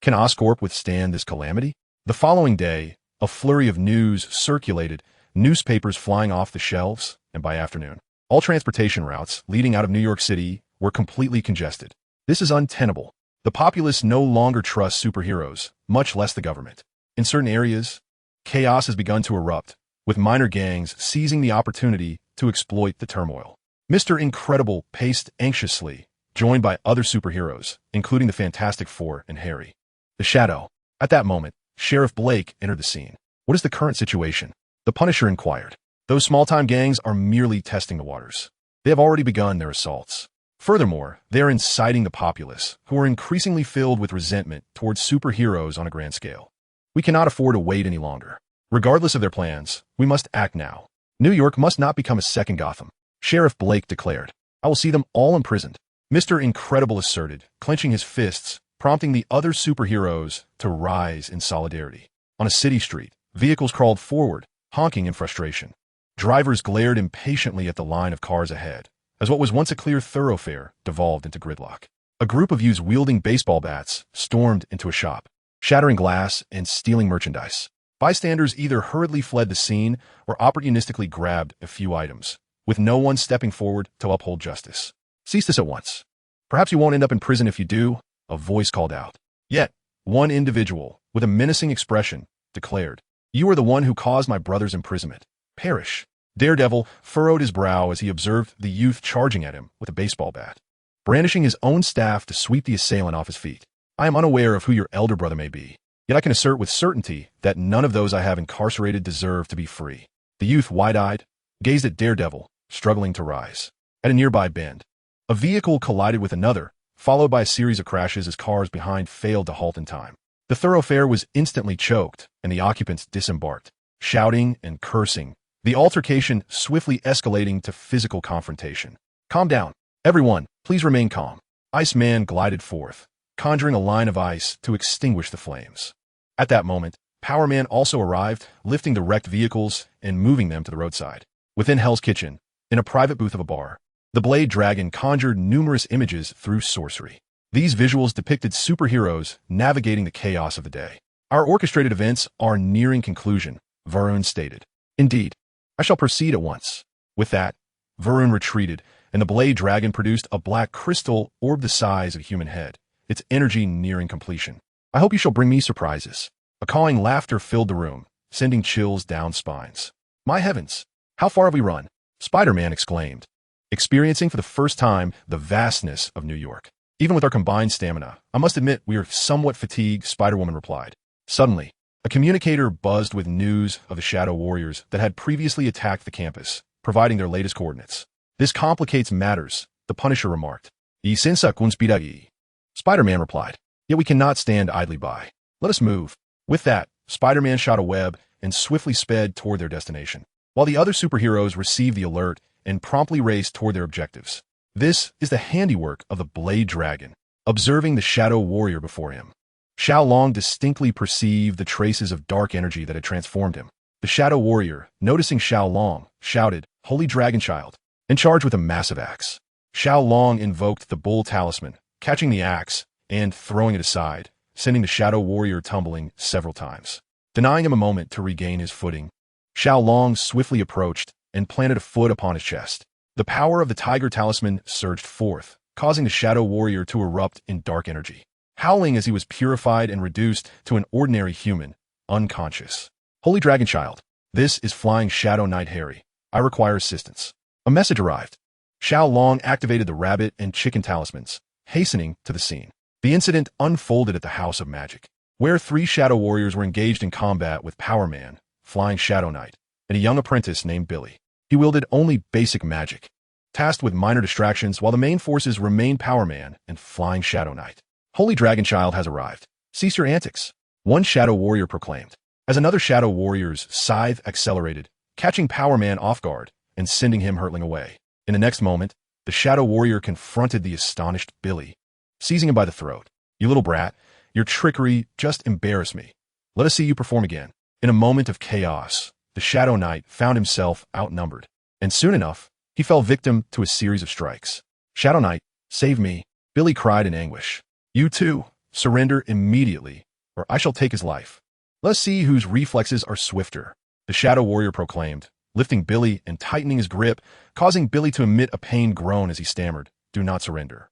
Can Oscorp withstand this calamity? The following day, a flurry of news circulated, newspapers flying off the shelves, and by afternoon, all transportation routes leading out of New York City were completely congested. This is untenable. The populace no longer trusts superheroes, much less the government. In certain areas, chaos has begun to erupt, with minor gangs seizing the opportunity to exploit the turmoil. Mr. Incredible paced anxiously, joined by other superheroes, including the Fantastic Four and Harry. The Shadow. At that moment, Sheriff Blake entered the scene. What is the current situation? The Punisher inquired. Those small-time gangs are merely testing the waters. They have already begun their assaults. Furthermore, they are inciting the populace, who are increasingly filled with resentment towards superheroes on a grand scale. We cannot afford to wait any longer. Regardless of their plans, we must act now. New York must not become a second Gotham, Sheriff Blake declared. I will see them all imprisoned. Mr. Incredible asserted, clenching his fists, prompting the other superheroes to rise in solidarity. On a city street, vehicles crawled forward, honking in frustration. Drivers glared impatiently at the line of cars ahead, as what was once a clear thoroughfare devolved into gridlock. A group of youths wielding baseball bats stormed into a shop, shattering glass and stealing merchandise. Bystanders either hurriedly fled the scene or opportunistically grabbed a few items, with no one stepping forward to uphold justice. Cease this at once. Perhaps you won't end up in prison if you do, a voice called out. Yet, one individual, with a menacing expression, declared, You are the one who caused my brother's imprisonment. Perish. Daredevil furrowed his brow as he observed the youth charging at him with a baseball bat, brandishing his own staff to sweep the assailant off his feet. I am unaware of who your elder brother may be, yet I can assert with certainty that none of those I have incarcerated deserve to be free. The youth, wide-eyed, gazed at Daredevil, struggling to rise. At a nearby bend, a vehicle collided with another, followed by a series of crashes as cars behind failed to halt in time. The thoroughfare was instantly choked, and the occupants disembarked, shouting and cursing, the altercation swiftly escalating to physical confrontation. Calm down. Everyone, please remain calm. Iceman glided forth, conjuring a line of ice to extinguish the flames. At that moment, Power Man also arrived, lifting the wrecked vehicles and moving them to the roadside. Within Hell's Kitchen, in a private booth of a bar, the Blade Dragon conjured numerous images through sorcery. These visuals depicted superheroes navigating the chaos of the day. Our orchestrated events are nearing conclusion, Varun stated. Indeed, I shall proceed at once. With that, Varun retreated, and the blade dragon produced a black crystal orb the size of a human head, its energy nearing completion. I hope you shall bring me surprises. A cawing laughter filled the room, sending chills down spines. My heavens! How far have we run? Spider-Man exclaimed, experiencing for the first time the vastness of New York. Even with our combined stamina, I must admit we are somewhat fatigued, Spider-Woman replied. Suddenly, a communicator buzzed with news of the Shadow Warriors that had previously attacked the campus, providing their latest coordinates. This complicates matters, the Punisher remarked. Y senza conspirare. Spider-Man replied. Yet we cannot stand idly by. Let us move. With that, Spider-Man shot a web and swiftly sped toward their destination, while the other superheroes received the alert and promptly raced toward their objectives. This is the handiwork of the Blade Dragon, observing the Shadow Warrior before him. Xiao Long distinctly perceived the traces of dark energy that had transformed him. The Shadow Warrior, noticing Xiao Long, shouted, Holy Dragon Child, and charged with a massive axe. Xiao Long invoked the Bull Talisman, catching the axe and throwing it aside, sending the Shadow Warrior tumbling several times. Denying him a moment to regain his footing, Xiao Long swiftly approached and planted a foot upon his chest. The power of the Tiger Talisman surged forth, causing the Shadow Warrior to erupt in dark energy, howling as he was purified and reduced to an ordinary human, unconscious. Holy Dragon Child, this is Flying Shadow Knight Harry. I require assistance. A message arrived. Xiao Long activated the rabbit and chicken talismans, hastening to the scene. The incident unfolded at the House of Magic, where 3 Shadow Warriors were engaged in combat with Power Man, Flying Shadow Knight, and a young apprentice named Billy. He wielded only basic magic, tasked with minor distractions while the main forces remained Power Man and Flying Shadow Knight. Holy Dragon Child has arrived. Cease your antics, one Shadow Warrior proclaimed, as another Shadow Warrior's scythe accelerated, catching Power Man off guard and sending him hurtling away. In the next moment, the Shadow Warrior confronted the astonished Billy, seizing him by the throat. You little brat, your trickery just embarrassed me. Let us see you perform again. In a moment of chaos, the Shadow Knight found himself outnumbered, and soon enough, he fell victim to a series of strikes. Shadow Knight, save me, Billy cried in anguish. You too, surrender immediately, or I shall take his life. Let's see whose reflexes are swifter, the Shadow Warrior proclaimed, lifting Billy and tightening his grip, causing Billy to emit a pained groan as he stammered, Do not surrender.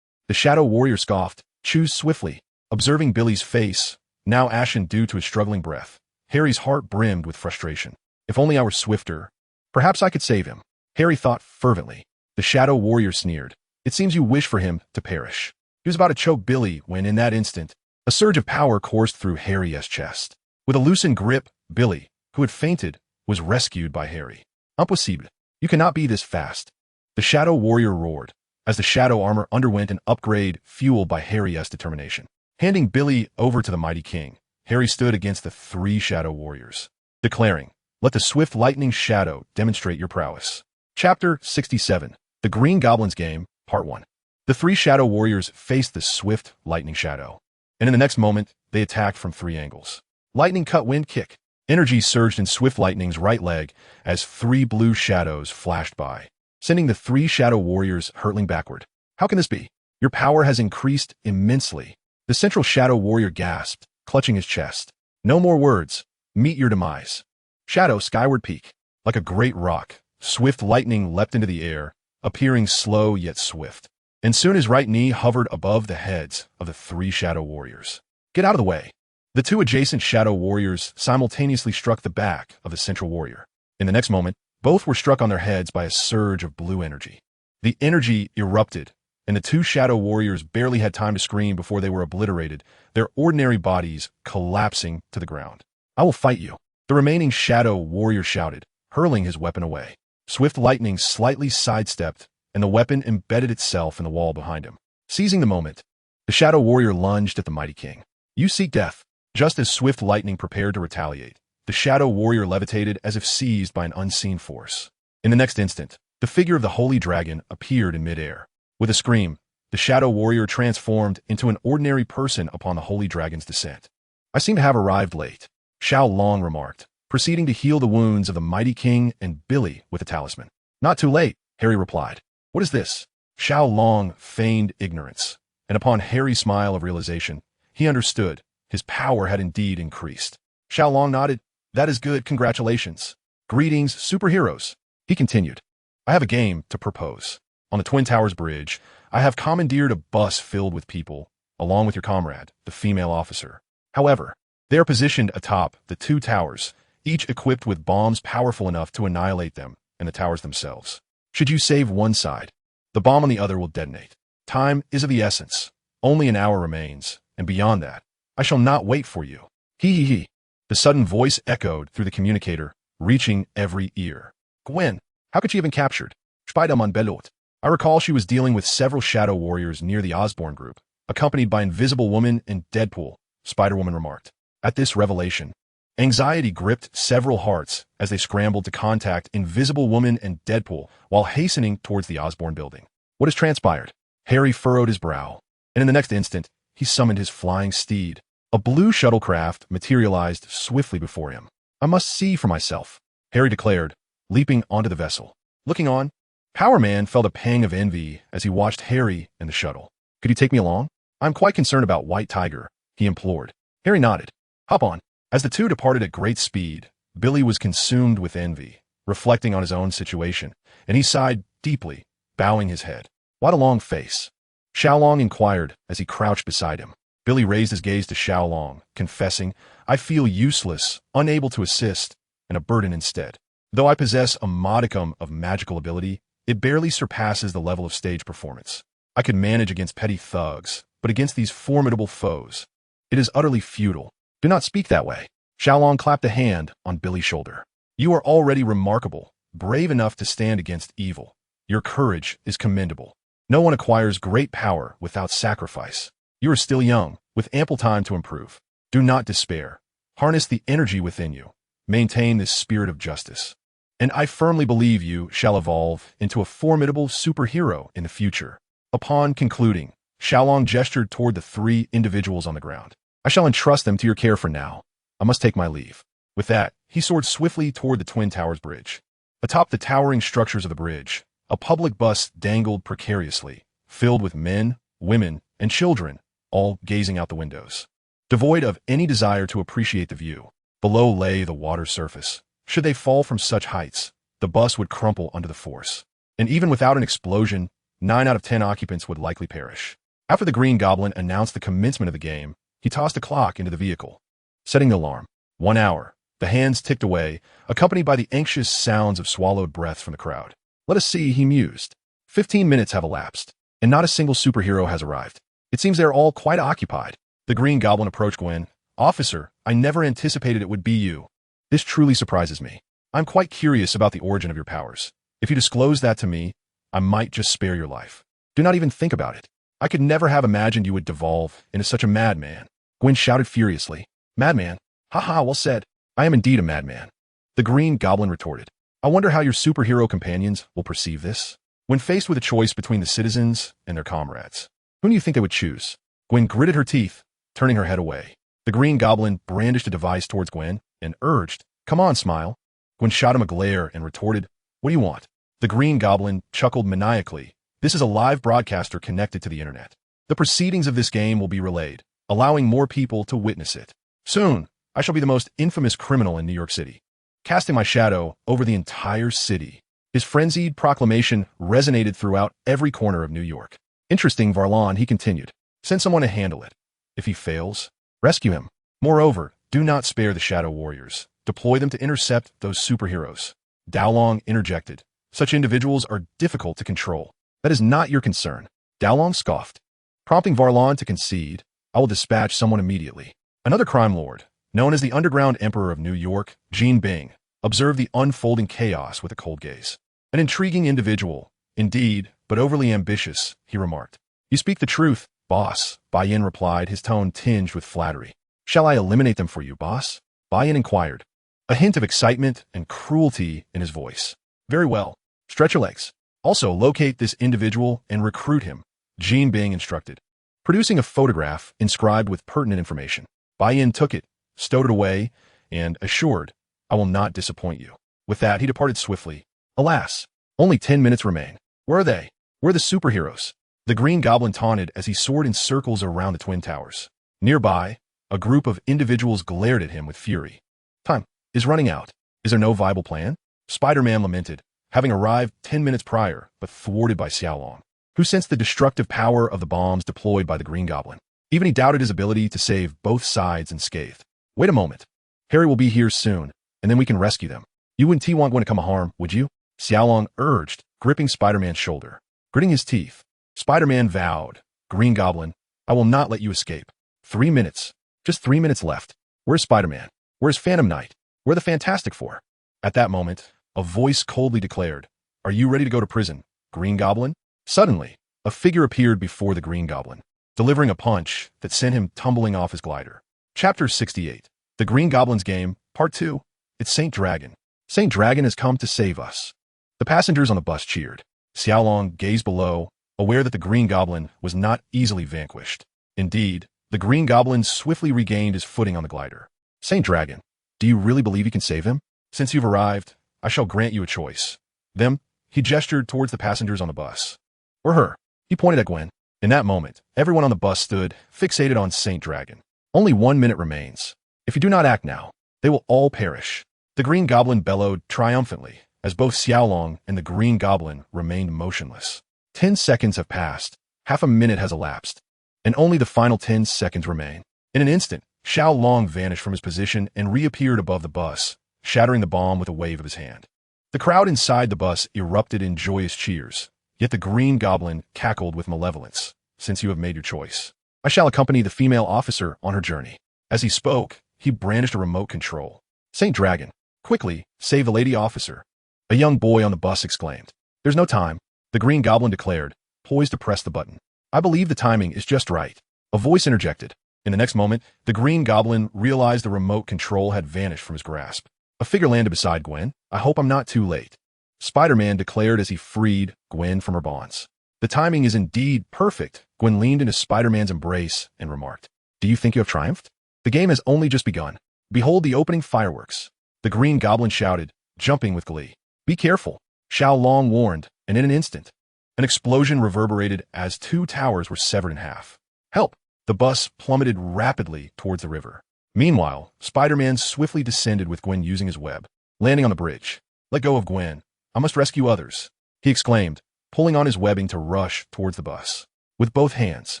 The Shadow Warrior scoffed, Choose swiftly. Observing Billy's face, now ashen due to his struggling breath, Harry's heart brimmed with frustration. If only I were swifter, perhaps I could save him, Harry thought fervently. The Shadow Warrior sneered. It seems you wish for him to perish. He was about to choke Billy when, in that instant, a surge of power coursed through Harry's chest. With a loosened grip, Billy, who had fainted, was rescued by Harry. Impossible. You cannot be this fast. The Shadow Warrior roared, as the Shadow Armor underwent an upgrade fueled by Harry's determination. Handing Billy over to the mighty king, Harry stood against the 3 Shadow Warriors, declaring, Let the swift lightning shadow demonstrate your prowess. Chapter 67, The Green Goblin's Game, Part 1. The 3 Shadow Warriors faced the swift lightning shadow, and in the next moment, they attacked from 3 angles. Lightning cut wind kick. Energy surged in Swift Lightning's right leg as 3 blue shadows flashed by, sending the 3 Shadow Warriors hurtling backward. How can this be? Your power has increased immensely. The central Shadow Warrior gasped, clutching his chest. No more words. Meet your demise. Shadow skyward peak. Like a great rock, Swift Lightning leapt into the air, appearing slow yet swift. And soon his right knee hovered above the heads of the 3 Shadow Warriors. Get out of the way. The 2 adjacent Shadow Warriors simultaneously struck the back of the central warrior. In the next moment, both were struck on their heads by a surge of blue energy. The energy erupted, and the 2 Shadow Warriors barely had time to scream before they were obliterated, their ordinary bodies collapsing to the ground. I will fight you. The remaining Shadow Warrior shouted, hurling his weapon away. Swift Lightning slightly sidestepped, and the weapon embedded itself in the wall behind him. Seizing the moment, the Shadow Warrior lunged at the mighty king. You seek death. Just as Swift Lightning prepared to retaliate, the Shadow Warrior levitated as if seized by an unseen force. In the next instant, the figure of the Holy Dragon appeared in midair. With a scream, the Shadow Warrior transformed into an ordinary person upon the Holy Dragon's descent. I seem to have arrived late, Xiao Long remarked, proceeding to heal the wounds of the mighty king and Billy with a talisman. Not too late, Harry replied. What is this? Xiao Long feigned ignorance, and upon Harry's smile of realization, he understood. His power had indeed increased. Xiao Long nodded. That is good, congratulations. Greetings, superheroes. He continued. I have a game to propose. On the Twin Towers Bridge, I have commandeered a bus filled with people, along with your comrade, the female officer. However, they are positioned atop the two towers, each equipped with bombs powerful enough to annihilate them and the towers themselves. Should you save one side, the bomb on the other will detonate. Time is of the essence. Only an hour remains, and beyond that, I shall not wait for you. Hee hee hee. The sudden voice echoed through the communicator, reaching every ear. Gwen, how could she have been captured? Spider-Man Belot. I recall she was dealing with several shadow warriors near the Osborn group, accompanied by Invisible Woman and Deadpool, Spider-Woman remarked. At this revelation, anxiety gripped several hearts as they scrambled to contact Invisible Woman and Deadpool while hastening towards the Osborn building. What has transpired? Harry furrowed his brow, and in the next instant, he summoned his flying steed. A blue shuttlecraft materialized swiftly before him. I must see for myself, Harry declared, leaping onto the vessel. Looking on, Power Man felt a pang of envy as he watched Harry in the shuttle. Could you take me along? I'm quite concerned about White Tiger, he implored. Harry nodded. Hop on. As the two departed at great speed, Billy was consumed with envy, reflecting on his own situation, and he sighed deeply, bowing his head. What a long face. Xiao Long inquired as he crouched beside him. Billy raised his gaze to Xiao Long, confessing, I feel useless, unable to assist, and a burden instead. Though I possess a modicum of magical ability, it barely surpasses the level of stage performance. I could manage against petty thugs, but against these formidable foes, it is utterly futile. Do not speak that way. Xiao Long clapped a hand on Billy's shoulder. You are already remarkable, brave enough to stand against evil. Your courage is commendable. No one acquires great power without sacrifice. You are still young, with ample time to improve. Do not despair. Harness the energy within you. Maintain this spirit of justice. And I firmly believe you shall evolve into a formidable superhero in the future. Upon concluding, Xiao Long gestured toward the three individuals on the ground. I shall entrust them to your care for now. I must take my leave. With that, he soared swiftly toward the Twin Towers Bridge. Atop the towering structures of the bridge, a public bus dangled precariously, filled with men, women, and children, all gazing out the windows. Devoid of any desire to appreciate the view, below lay the water's surface. Should they fall from such heights, the bus would crumple under the force. And even without an explosion, 9 out of 10 occupants would likely perish. After the Green Goblin announced the commencement of the game, he tossed a clock into the vehicle, setting the alarm. 1 hour. The hands ticked away, accompanied by the anxious sounds of swallowed breaths from the crowd. Let us see, he mused. 15 minutes have elapsed, and not a single superhero has arrived. It seems they're all quite occupied. The Green Goblin approached Gwen. Officer, I never anticipated it would be you. This truly surprises me. I'm quite curious about the origin of your powers. If you disclose that to me, I might just spare your life. Do not even think about it. I could never have imagined you would devolve into such a madman. Gwen shouted furiously. Madman? Ha, well said. I am indeed a madman. The Green Goblin retorted. I wonder how your superhero companions will perceive this. When faced with a choice between the citizens and their comrades, who do you think they would choose? Gwen gritted her teeth, turning her head away. The Green Goblin brandished a device towards Gwen and urged, Come on, smile. Gwen shot him a glare and retorted, What do you want? The Green Goblin chuckled maniacally. This is a live broadcaster connected to the internet. The proceedings of this game will be relayed, allowing more people to witness it. Soon, I shall be the most infamous criminal in New York City, casting my shadow over the entire city. His frenzied proclamation resonated throughout every corner of New York. Interesting, Varlon, he continued. Send someone to handle it. If he fails, rescue him. Moreover, do not spare the Shadow Warriors. Deploy them to intercept those superheroes. Daolong interjected. Such individuals are difficult to control. That is not your concern. Daolong scoffed. Prompting Varlon to concede, I will dispatch someone immediately. Another crime lord, known as the Underground Emperor of New York, Jean Bing, observed the unfolding chaos with a cold gaze. An intriguing individual, indeed, but overly ambitious, he remarked. You speak the truth, boss, Bai Yin replied, his tone tinged with flattery. Shall I eliminate them for you, boss? Bai Yin inquired, a hint of excitement and cruelty in his voice. Very well. Stretch your legs. Also, locate this individual and recruit him, Jean Bing instructed. Producing a photograph inscribed with pertinent information, Bai Yin took it, stowed it away, and assured, I will not disappoint you. With that, he departed swiftly. Alas, only 10 minutes remain. Where are they? Where are the superheroes? The Green Goblin taunted as he soared in circles around the Twin Towers. Nearby, a group of individuals glared at him with fury. Time is running out. Is there no viable plan? Spider-Man lamented, having arrived 10 minutes prior, but thwarted by Xiao Long, who sensed the destructive power of the bombs deployed by the Green Goblin. Even he doubted his ability to save both sides unscathed. Wait a moment. Harry will be here soon, and then we can rescue them. You wouldn't want Gwen to come harm, would you? Xiao Long urged, gripping Spider-Man's shoulder. Gritting his teeth, Spider-Man vowed, Green Goblin, I will not let you escape. 3 minutes. Just 3 minutes left. Where's Spider-Man? Where's Phantom Knight? Where the Fantastic Four? At that moment, a voice coldly declared, Are you ready to go to prison, Green Goblin? Suddenly, a figure appeared before the Green Goblin, delivering a punch that sent him tumbling off his glider. Chapter 68. The Green Goblin's Game, Part 2. It's Saint Dragon. Saint Dragon has come to save us. The passengers on the bus cheered. Xiao Long gazed below, aware that the Green Goblin was not easily vanquished. Indeed, the Green Goblin swiftly regained his footing on the glider. Saint Dragon, do you really believe you can save him? Since you've arrived, I shall grant you a choice. Them, he gestured towards the passengers on the bus. Or her, he pointed at Gwen. In that moment, everyone on the bus stood, fixated on Saint Dragon. Only 1 minute remains. If you do not act now, they will all perish. The Green Goblin bellowed triumphantly, as both Xiao Long and the Green Goblin remained motionless. 10 seconds have passed, half a minute has elapsed, and only the final 10 seconds remain. In an instant, Xiao Long vanished from his position and reappeared above the bus, shattering the bomb with a wave of his hand. The crowd inside the bus erupted in joyous cheers, yet the Green Goblin cackled with malevolence. Since you have made your choice, I shall accompany the female officer on her journey. As he spoke, he brandished a remote control. Saint Dragon, quickly, save the lady officer. A young boy on the bus exclaimed. There's no time, the Green Goblin declared, poised to press the button. I believe the timing is just right. A voice interjected. In the next moment, the Green Goblin realized the remote control had vanished from his grasp. A figure landed beside Gwen. I hope I'm not too late. Spider-Man declared as he freed Gwen from her bonds. The timing is indeed perfect. Gwen leaned into Spider-Man's embrace and remarked, Do you think you have triumphed? The game has only just begun. Behold the opening fireworks. The Green Goblin shouted, jumping with glee. Be careful, Xiao Long warned, and in an instant, an explosion reverberated as 2 towers were severed in half. Help! The bus plummeted rapidly towards the river. Meanwhile, Spider-Man swiftly descended with Gwen using his web, landing on the bridge. Let go of Gwen. I must rescue others, he exclaimed, pulling on his webbing to rush towards the bus. With both hands,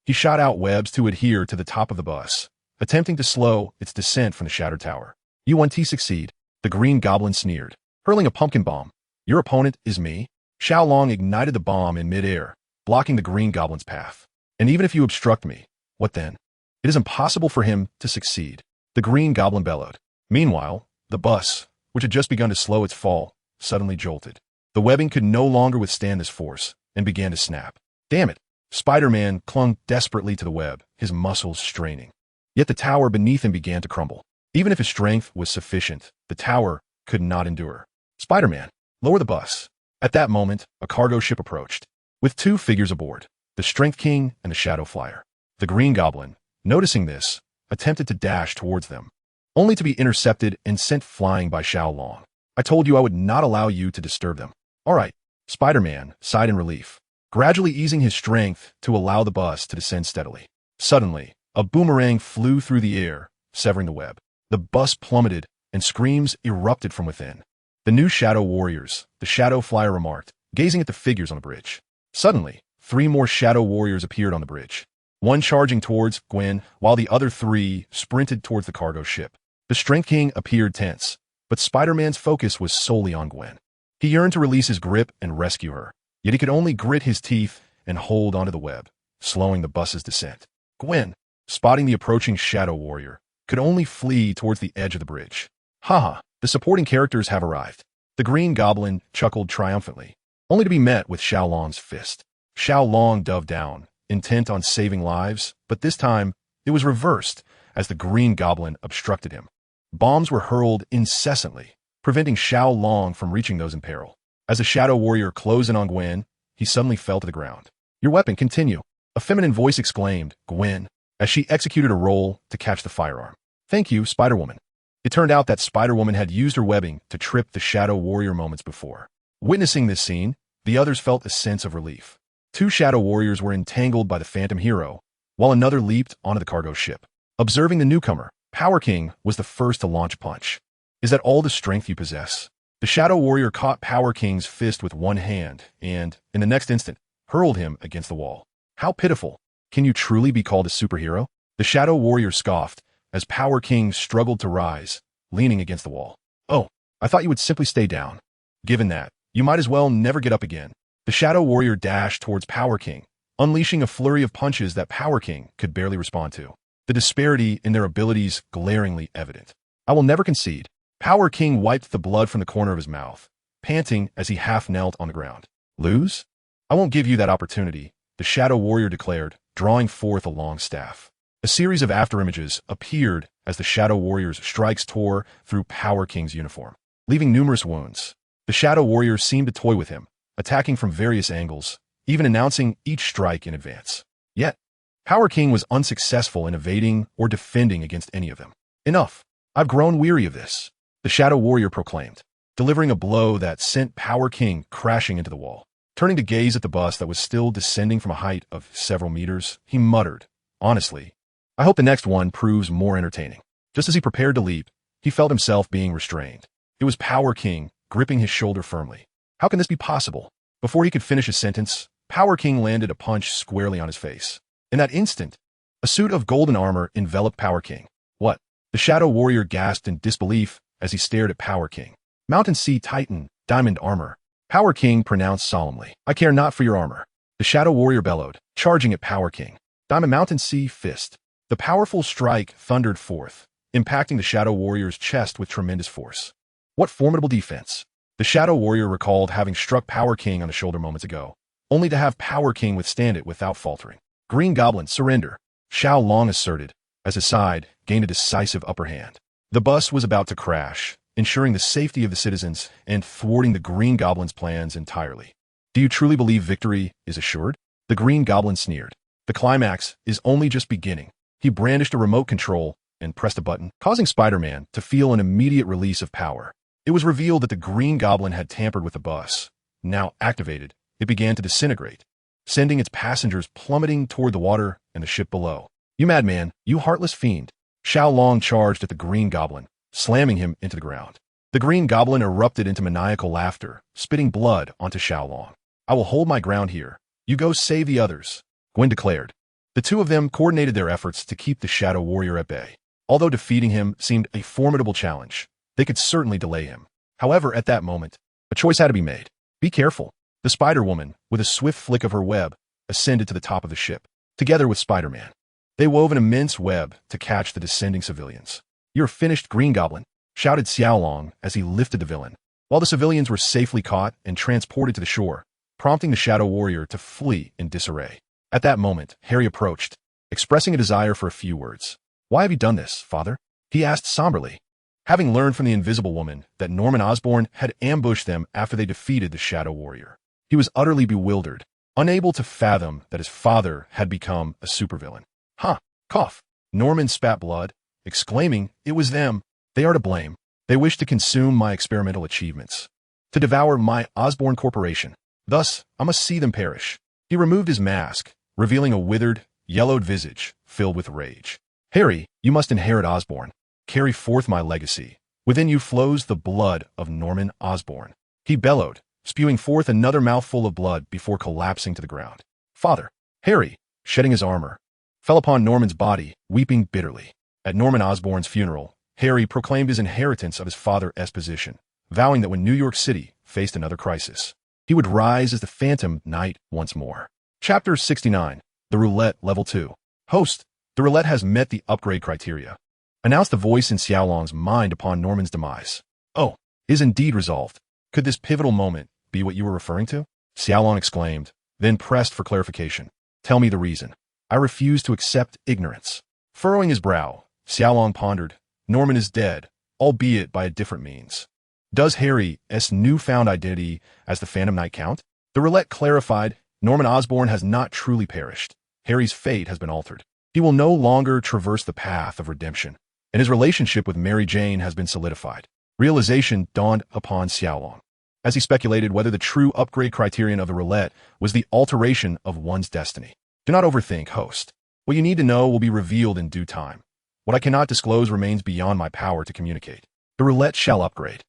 he shot out webs to adhere to the top of the bus, attempting to slow its descent from the shattered tower. You won't succeed, the Green Goblin sneered, hurling a pumpkin bomb. Your opponent is me? Xiao Long ignited the bomb in midair, blocking the Green Goblin's path. And even if you obstruct me, what then? It is impossible for him to succeed, the Green Goblin bellowed. Meanwhile, the bus, which had just begun to slow its fall, suddenly jolted. The webbing could no longer withstand this force and began to snap. Damn it! Spider-Man clung desperately to the web, his muscles straining. Yet the tower beneath him began to crumble. Even if his strength was sufficient, the tower could not endure. Spider-Man, lower the bus. At that moment, a cargo ship approached, with 2 figures aboard, the Strength King and the Shadow Flyer. The Green Goblin, noticing this, attempted to dash towards them, only to be intercepted and sent flying by Xiao Long. I told you I would not allow you to disturb them. All right, Spider-Man sighed in relief, gradually easing his strength to allow the bus to descend steadily. Suddenly, a boomerang flew through the air, severing the web. The bus plummeted, and screams erupted from within. The new Shadow Warriors, the Shadow Flyer remarked, gazing at the figures on the bridge. Suddenly, 3 more Shadow Warriors appeared on the bridge, one charging towards Gwen, while the other 3 sprinted towards the cargo ship. The Strength King appeared tense, but Spider-Man's focus was solely on Gwen. He yearned to release his grip and rescue her, yet he could only grit his teeth and hold onto the web, slowing the bus's descent. Gwen, spotting the approaching Shadow Warrior, could only flee towards the edge of the bridge. Haha, the supporting characters have arrived. The Green Goblin chuckled triumphantly, only to be met with Xiao Long's fist. Xiao Long dove down, intent on saving lives, but this time it was reversed as the Green Goblin obstructed him. Bombs were hurled incessantly, preventing Xiao Long from reaching those in peril. As the Shadow Warrior closed in on Gwen, he suddenly fell to the ground. Your weapon, continue, a feminine voice exclaimed, Gwen, as she executed a roll to catch the firearm. Thank you, Spider-Woman. It turned out that Spider-Woman had used her webbing to trip the Shadow Warrior moments before. Witnessing this scene, the others felt a sense of relief. 2 Shadow Warriors were entangled by the Phantom Hero, while another leaped onto the cargo ship. Observing the newcomer, Power King was the first to launch a punch. Is that all the strength you possess? The Shadow Warrior caught Power King's fist with one hand and, in the next instant, hurled him against the wall. How pitiful. Can you truly be called a superhero? The Shadow Warrior scoffed as Power King struggled to rise, leaning against the wall. Oh, I thought you would simply stay down. Given that, you might as well never get up again. The Shadow Warrior dashed towards Power King, unleashing a flurry of punches that Power King could barely respond to. The disparity in their abilities glaringly evident. I will never concede. Power King wiped the blood from the corner of his mouth, panting as he half knelt on the ground. Lose? I won't give you that opportunity, the Shadow Warrior declared, drawing forth a long staff. A series of afterimages appeared as the Shadow Warrior's strikes tore through Power King's uniform, leaving numerous wounds. The Shadow Warrior seemed to toy with him, attacking from various angles, even announcing each strike in advance. Yet, Power King was unsuccessful in evading or defending against any of them. Enough. I've grown weary of this, the Shadow Warrior proclaimed, delivering a blow that sent Power King crashing into the wall. Turning to gaze at the bus that was still descending from a height of several meters, he muttered, honestly, I hope the next one proves more entertaining. Just as he prepared to leap, he felt himself being restrained. It was Power King, gripping his shoulder firmly. How can this be possible? Before he could finish his sentence, Power King landed a punch squarely on his face. In that instant, a suit of golden armor enveloped Power King. What? The Shadow Warrior gasped in disbelief as he stared at Power King. Mountain Sea Titan, diamond armor. Power King pronounced solemnly. I care not for your armor. The Shadow Warrior bellowed, charging at Power King. Diamond Mountain Sea Fist. The powerful strike thundered forth, impacting the Shadow Warrior's chest with tremendous force. What formidable defense. The Shadow Warrior recalled having struck Power King on the shoulder moments ago, only to have Power King withstand it without faltering. Green Goblin, surrender, Xiao Long asserted, as his side gained a decisive upper hand. The bus was about to crash, ensuring the safety of the citizens and thwarting the Green Goblin's plans entirely. Do you truly believe victory is assured? The Green Goblin sneered. The climax is only just beginning. He brandished a remote control and pressed a button, causing Spider-Man to feel an immediate release of power. It was revealed that the Green Goblin had tampered with the bus. Now activated, it began to disintegrate, sending its passengers plummeting toward the water and the ship below. You madman, you heartless fiend. Xiao Long charged at the Green Goblin, slamming him into the ground. The Green Goblin erupted into maniacal laughter, spitting blood onto Xiao Long. I will hold my ground here. You go save the others, Gwen declared. The two of them coordinated their efforts to keep the Shadow Warrior at bay. Although defeating him seemed a formidable challenge, they could certainly delay him. However, at that moment, a choice had to be made. Be careful. The Spider-Woman, with a swift flick of her web, ascended to the top of the ship, together with Spider-Man. They wove an immense web to catch the descending civilians. You're finished, Green Goblin, shouted Xiao Long as he lifted the villain, while the civilians were safely caught and transported to the shore, prompting the Shadow Warrior to flee in disarray. At that moment, Harry approached, expressing a desire for a few words. Why have you done this, father? He asked somberly, having learned from the Invisible Woman that Norman Osborn had ambushed them after they defeated the Shadow Warrior. He was utterly bewildered, unable to fathom that his father had become a supervillain. Huh, cough. Norman spat blood, exclaiming, it was them. They are to blame. They wish to consume my experimental achievements, to devour my Osborn Corporation. Thus, I must see them perish. He removed his mask, revealing a withered, yellowed visage filled with rage. Harry, you must inherit Osborn. Carry forth my legacy. Within you flows the blood of Norman Osborn. He bellowed, spewing forth another mouthful of blood before collapsing to the ground. Father, Harry, shedding his armor, fell upon Norman's body, weeping bitterly. At Norman Osborn's funeral, Harry proclaimed his inheritance of his father's position, vowing that when New York City faced another crisis, he would rise as the Phantom Knight once more. Chapter 69, The Roulette Level 2. Host, the Roulette has met the upgrade criteria, announced a voice in Xiao Long's mind upon Norman's demise. Oh, is indeed resolved. Could this pivotal moment be what you were referring to? Xiao Long exclaimed, then pressed for clarification. Tell me the reason. I refuse to accept ignorance. Furrowing his brow, Xiao Long pondered. Norman is dead, albeit by a different means. Does Harry's newfound identity as the Phantom Knight count? The Roulette clarified, Norman Osborn has not truly perished. Harry's fate has been altered. He will no longer traverse the path of redemption, and his relationship with Mary Jane has been solidified. Realization dawned upon Xiao Long, as he speculated whether the true upgrade criterion of the Roulette was the alteration of one's destiny. Do not overthink, host. What you need to know will be revealed in due time. What I cannot disclose remains beyond my power to communicate. The Roulette shall upgrade.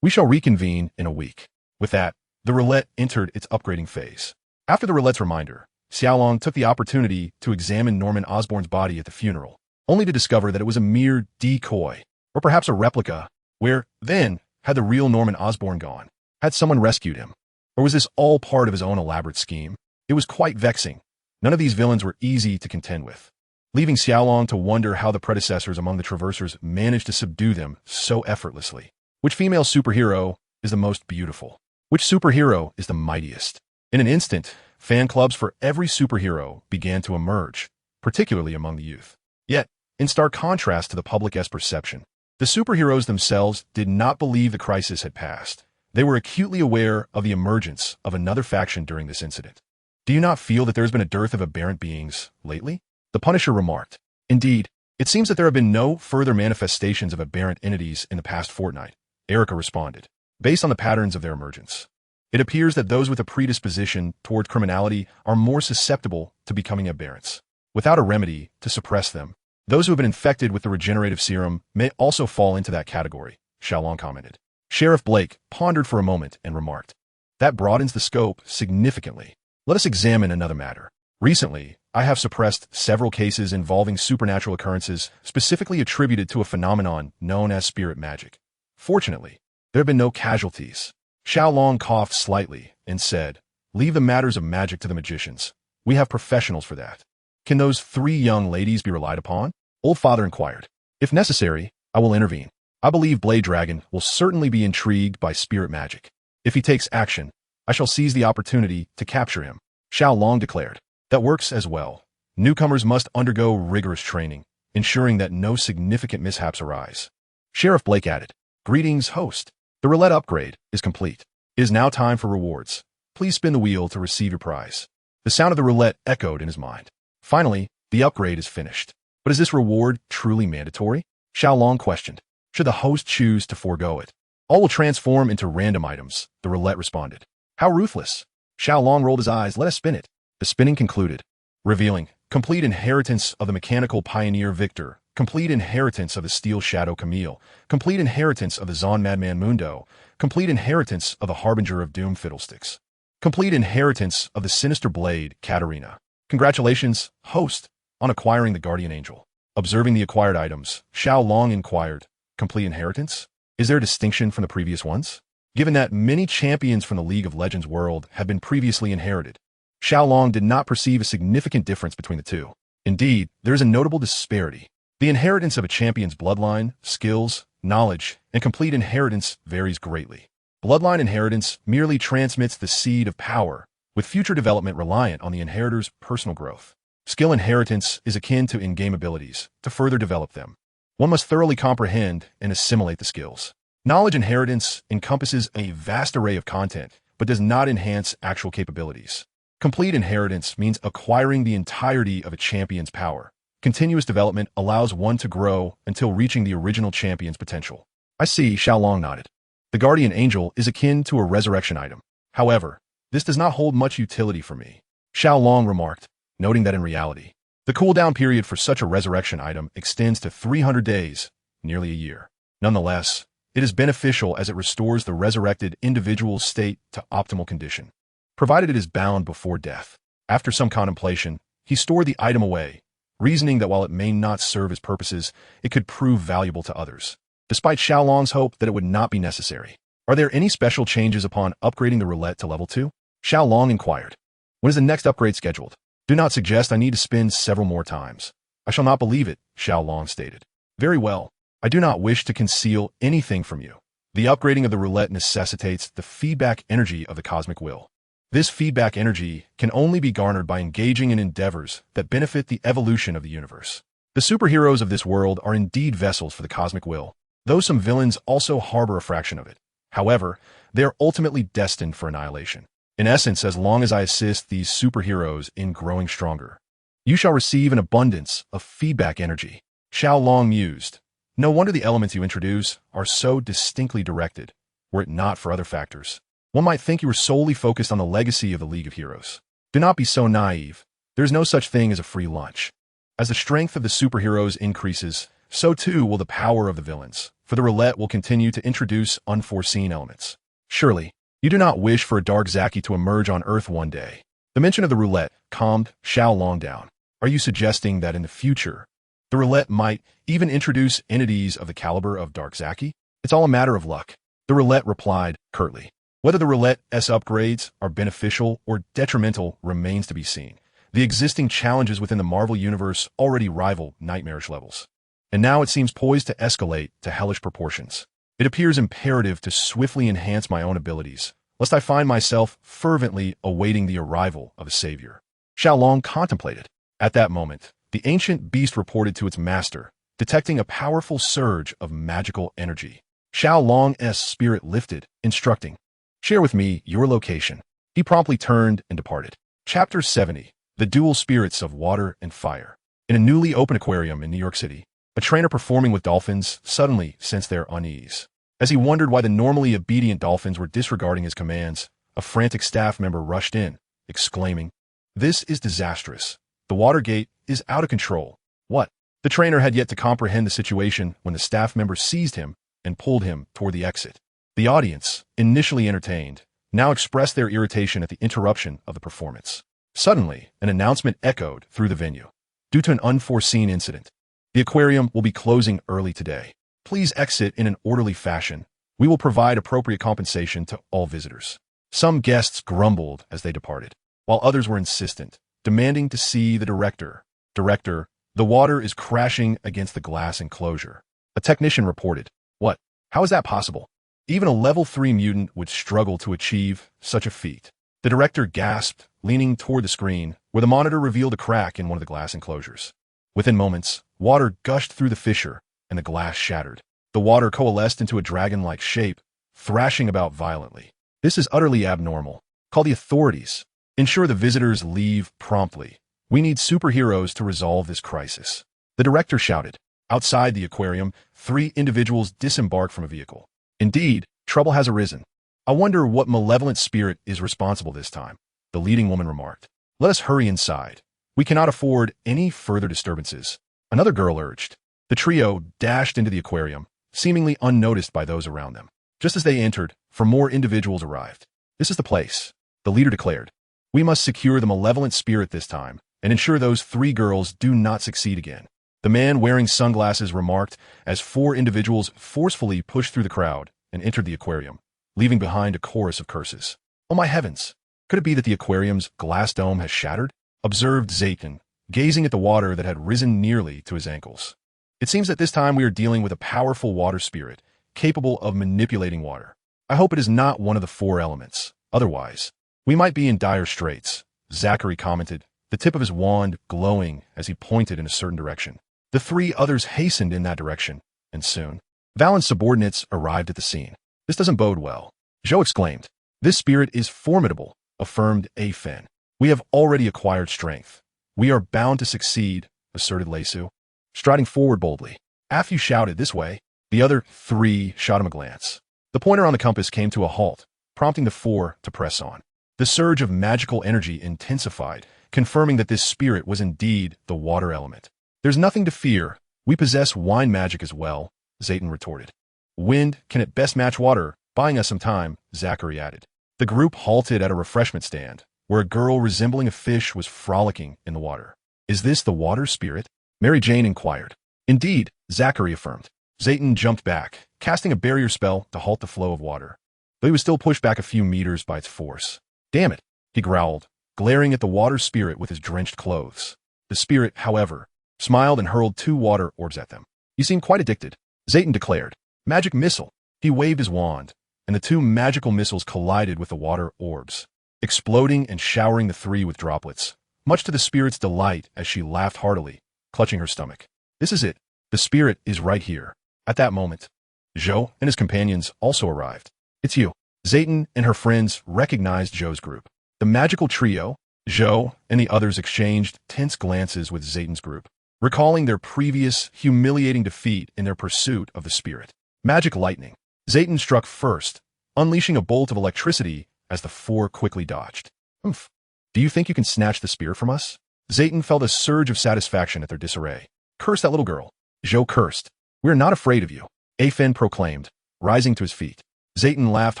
We shall reconvene in a week. With that, the Roulette entered its upgrading phase. After the Roulette's reminder, Xiao Long took the opportunity to examine Norman Osborn's body at the funeral, only to discover that it was a mere decoy, or perhaps a replica. Where, then, had the real Norman Osborn gone? Had someone rescued him? Or was this all part of his own elaborate scheme? It was quite vexing. None of these villains were easy to contend with, leaving Xiao Long to wonder how the predecessors among the Traversers managed to subdue them so effortlessly. Which female superhero is the most beautiful? Which superhero is the mightiest? In an instant, fan clubs for every superhero began to emerge, particularly among the youth. Yet, in stark contrast to the public's perception, the superheroes themselves did not believe the crisis had passed. They were acutely aware of the emergence of another faction during this incident. Do you not feel that there has been a dearth of aberrant beings lately? The Punisher remarked. Indeed, it seems that there have been no further manifestations of aberrant entities in the past fortnight, Erica responded. Based on the patterns of their emergence, it appears that those with a predisposition toward criminality are more susceptible to becoming aberrants. Without a remedy to suppress them, those who have been infected with the regenerative serum may also fall into that category, Xiao Long commented. Sheriff Blake pondered for a moment and remarked, that broadens the scope significantly. Let us examine another matter. Recently, I have suppressed several cases involving supernatural occurrences specifically attributed to a phenomenon known as spirit magic. Fortunately, there have been no casualties. Xiao Long coughed slightly and said, leave the matters of magic to the magicians. We have professionals for that. Can those 3 young ladies be relied upon? Old Father inquired. If necessary, I will intervene. I believe Blade Dragon will certainly be intrigued by spirit magic. If he takes action, I shall seize the opportunity to capture him, Xiao Long declared. That works as well. Newcomers must undergo rigorous training, ensuring that no significant mishaps arise. Sheriff Blake added, greetings, host. The Roulette upgrade is complete. It is now time for rewards. Please spin the wheel to receive your prize. The sound of the roulette echoed in his mind. Finally, the upgrade is finished. But is this reward truly mandatory? Xiao Long questioned. Should the host choose to forego it? All will transform into random items, the roulette responded. How ruthless. Xiao Long rolled his eyes. Let us spin it. The spinning concluded, revealing complete inheritance of the mechanical pioneer Victor, complete inheritance of the steel shadow Camille, complete inheritance of the Zon Madman Mundo, complete inheritance of the Harbinger of Doom Fiddlesticks, complete inheritance of the sinister blade Katarina. Congratulations, host, on acquiring the Guardian Angel. Observing the acquired items, Xiao Long inquired, complete inheritance? Is there a distinction from the previous ones? Given that many champions from the League of Legends world have been previously inherited, Xiao Long did not perceive a significant difference between the two. Indeed, there is a notable disparity. The inheritance of a champion's bloodline, skills, knowledge, and complete inheritance varies greatly. Bloodline inheritance merely transmits the seed of power, with future development reliant on the inheritor's personal growth. Skill inheritance is akin to in-game abilities. To further develop them, one must thoroughly comprehend and assimilate the skills. Knowledge inheritance encompasses a vast array of content, but does not enhance actual capabilities. Complete inheritance means acquiring the entirety of a champion's power. Continuous development allows one to grow until reaching the original champion's potential. I see, Xiao Long nodded. The Guardian Angel is akin to a resurrection item. However, this does not hold much utility for me, Xiao Long remarked, noting that in reality, the cooldown period for such a resurrection item extends to 300 days, nearly a year. Nonetheless, it is beneficial as it restores the resurrected individual's state to optimal condition, provided it is bound before death. After some contemplation, he stored the item away, reasoning that while it may not serve his purposes, it could prove valuable to others, despite Xiao Long's hope that it would not be necessary. Are there any special changes upon upgrading the roulette to level 2? Xiao Long inquired. When is the next upgrade scheduled? Do not suggest I need to spin several more times. I shall not believe it, Xiao Long stated. Very well. I do not wish to conceal anything from you. The upgrading of the roulette necessitates the feedback energy of the cosmic will. This feedback energy can only be garnered by engaging in endeavors that benefit the evolution of the universe. The superheroes of this world are indeed vessels for the cosmic will, though some villains also harbor a fraction of it. However, they are ultimately destined for annihilation. In essence, as long as I assist these superheroes in growing stronger, you shall receive an abundance of feedback energy. Xiao Long mused. No wonder the elements you introduce are so distinctly directed, were it not for other factors. One might think you were solely focused on the legacy of the League of Heroes. Do not be so naive. There is no such thing as a free lunch. As the strength of the superheroes increases, so too will the power of the villains, for the roulette will continue to introduce unforeseen elements. Surely, you do not wish for a dark Zaki to emerge on Earth one day. The mention of the roulette calmed Xiao Long down. Are you suggesting that in the future, the roulette might even introduce entities of the caliber of Dark Zaki? It's all a matter of luck. The roulette replied curtly. Whether the roulette's upgrades are beneficial or detrimental remains to be seen. The existing challenges within the Marvel Universe already rival nightmarish levels. And now it seems poised to escalate to hellish proportions. It appears imperative to swiftly enhance my own abilities, lest I find myself fervently awaiting the arrival of a savior. Xiao Long contemplated. At that moment, the ancient beast reported to its master, detecting a powerful surge of magical energy. Xiao Long's spirit lifted, instructing, "Share with me your location." He promptly turned and departed. Chapter 70. The Dual Spirits of Water and Fire. In a newly opened aquarium in New York City, a trainer performing with dolphins suddenly sensed their unease. As he wondered why the normally obedient dolphins were disregarding his commands, a frantic staff member rushed in, exclaiming, "This is disastrous. The water gate is out of control." What? The trainer had yet to comprehend the situation when the staff member seized him and pulled him toward the exit. The audience, initially entertained, now expressed their irritation at the interruption of the performance. Suddenly, an announcement echoed through the venue. Due to an unforeseen incident, the aquarium will be closing early today. Please exit in an orderly fashion. We will provide appropriate compensation to all visitors. Some guests grumbled as they departed, while others were insistent, demanding to see the director. Director, the water is crashing against the glass enclosure. A technician reported. What? How is that possible? Even a level 3 mutant would struggle to achieve such a feat. The director gasped, leaning toward the screen, where the monitor revealed a crack in one of the glass enclosures. Within moments, water gushed through the fissure, and the glass shattered. The water coalesced into a dragon-like shape, thrashing about violently. This is utterly abnormal. Call the authorities. Ensure the visitors leave promptly. We need superheroes to resolve this crisis. The director shouted. Outside the aquarium, 3 individuals disembarked from a vehicle. Indeed, trouble has arisen. I wonder what malevolent spirit is responsible this time, the leading woman remarked. Let us hurry inside. We cannot afford any further disturbances. Another girl urged. The trio dashed into the aquarium, seemingly unnoticed by those around them. Just as they entered, 4 more individuals arrived. This is the place, the leader declared. We must secure the malevolent spirit this time, and ensure those 3 girls do not succeed again. The man wearing sunglasses remarked as 4 individuals forcefully pushed through the crowd and entered the aquarium, leaving behind a chorus of curses. Oh my heavens! Could it be that the aquarium's glass dome has shattered? Observed Zayton, gazing at the water that had risen nearly to his ankles. It seems that this time we are dealing with a powerful water spirit, capable of manipulating water. I hope it is not one of the 4 elements. Otherwise, we might be in dire straits, Zachary commented, the tip of his wand glowing as he pointed in a certain direction. The 3 others hastened in that direction, and soon, Valen's subordinates arrived at the scene. This doesn't bode well. Zhou exclaimed. This spirit is formidable, affirmed Afen. We have already acquired strength. We are bound to succeed, asserted Leisu, striding forward boldly. Afu shouted, this way. The other 3 shot him a glance. The pointer on the compass came to a halt, prompting the 4 to press on. The surge of magical energy intensified, confirming that this spirit was indeed the water element. There's nothing to fear. We possess wine magic as well, Zayton retorted. Wind can at best match water, buying us some time, Zachary added. The group halted at a refreshment stand, where a girl resembling a fish was frolicking in the water. Is this the water spirit? Mary Jane inquired. Indeed, Zachary affirmed. Zayton jumped back, casting a barrier spell to halt the flow of water. But he was still pushed back a few meters by its force. Damn it, he growled, glaring at the water spirit with his drenched clothes. The spirit, however, smiled and hurled 2 water orbs at them. You seem quite addicted, Zayton declared. Magic missile. He waved his wand, and the 2 magical missiles collided with the water orbs, exploding and showering the 3 with droplets, much to the spirit's delight as she laughed heartily, clutching her stomach. This is it. The spirit is right here. At that moment, Zhou and his companions also arrived. It's you. Zayton and her friends recognized Zhou's group. The magical trio, Zhou and the others exchanged tense glances with Zayton's group, recalling their previous humiliating defeat in their pursuit of the spirit. Magic lightning. Zayton struck first, unleashing a bolt of electricity as the 4 quickly dodged. Oomph. Do you think you can snatch the spirit from us? Zayton felt a surge of satisfaction at their disarray. Curse that little girl. Zhou cursed. We are not afraid of you, Afen proclaimed, rising to his feet. Zayton laughed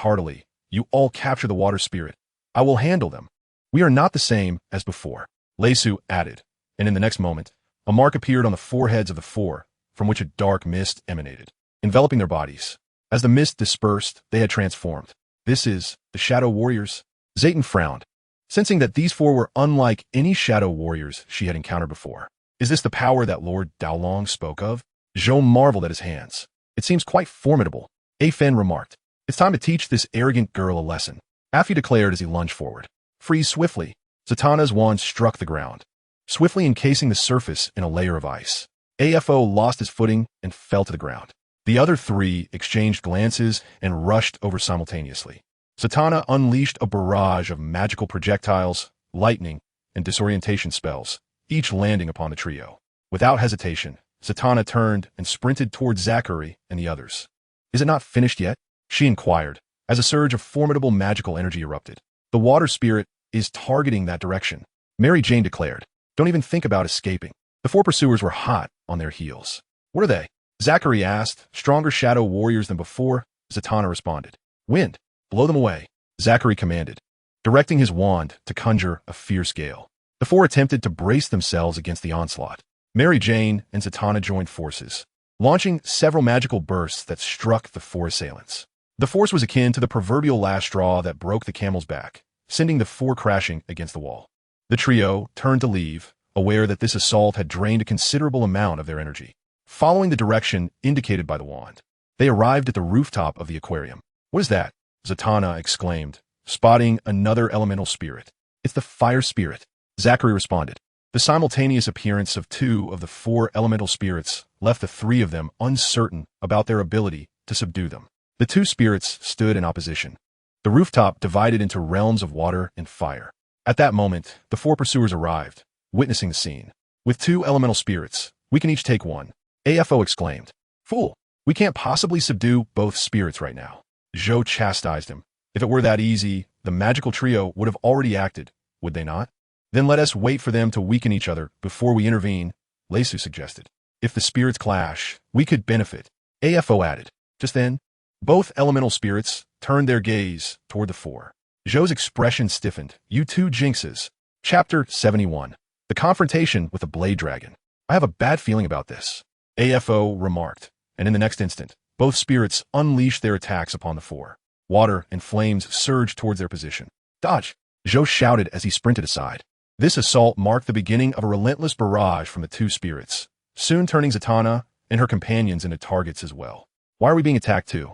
heartily. You all capture the water spirit. I will handle them. We are not the same as before, Leisu added, and in the next moment, a mark appeared on the foreheads of the four, from which a dark mist emanated, enveloping their bodies. As the mist dispersed, they had transformed. This is the Shadow Warriors. Zayton frowned, sensing that these four were unlike any Shadow Warriors she had encountered before. Is this the power that Lord Xiao Long spoke of? Zhou marveled at his hands. It seems quite formidable, Afen remarked. It's time to teach this arrogant girl a lesson, Affy declared as he lunged forward. Freeze swiftly. Zatanna's wand struck the ground, swiftly encasing the surface in a layer of ice. AFO lost his footing and fell to the ground. The other three exchanged glances and rushed over simultaneously. Zatanna unleashed a barrage of magical projectiles, lightning, and disorientation spells, each landing upon the trio. Without hesitation, Zatanna turned and sprinted towards Zachary and the others. Is it not finished yet? She inquired, as a surge of formidable magical energy erupted. The water spirit is targeting that direction, Mary Jane declared. Don't even think about escaping. The four pursuers were hot on their heels. What are they? Zachary asked. Stronger shadow warriors than before, Zatanna responded. Wind, blow them away, Zachary commanded, directing his wand to conjure a fierce gale. The four attempted to brace themselves against the onslaught. Mary Jane and Zatanna joined forces, launching several magical bursts that struck the four assailants. The force was akin to the proverbial last straw that broke the camel's back, sending the four crashing against the wall. The trio turned to leave, aware that this assault had drained a considerable amount of their energy. Following the direction indicated by the wand, they arrived at the rooftop of the aquarium. What is that? Zatanna exclaimed, spotting another elemental spirit. It's the fire spirit, Zachary responded. The simultaneous appearance of two of the four elemental spirits left the three of them uncertain about their ability to subdue them. The two spirits stood in opposition. The rooftop divided into realms of water and fire. At that moment, the four pursuers arrived, witnessing the scene. With two elemental spirits, we can each take one, AFO exclaimed. Fool, we can't possibly subdue both spirits right now. Zhou chastised him. If it were that easy, the magical trio would have already acted, would they not? Then let us wait for them to weaken each other before we intervene, Leisu suggested. If the spirits clash, we could benefit, AFO added. Just then, both elemental spirits turned their gaze toward the four. Zhou's expression stiffened. You two jinxes. Chapter 71. The confrontation with the Blade Dragon. I have a bad feeling about this, AFO remarked, and in the next instant, both spirits unleashed their attacks upon the four. Water and flames surged towards their position. Dodge! Zhou shouted as he sprinted aside. This assault marked the beginning of a relentless barrage from the two spirits, soon turning Zatanna and her companions into targets as well. Why are we being attacked too?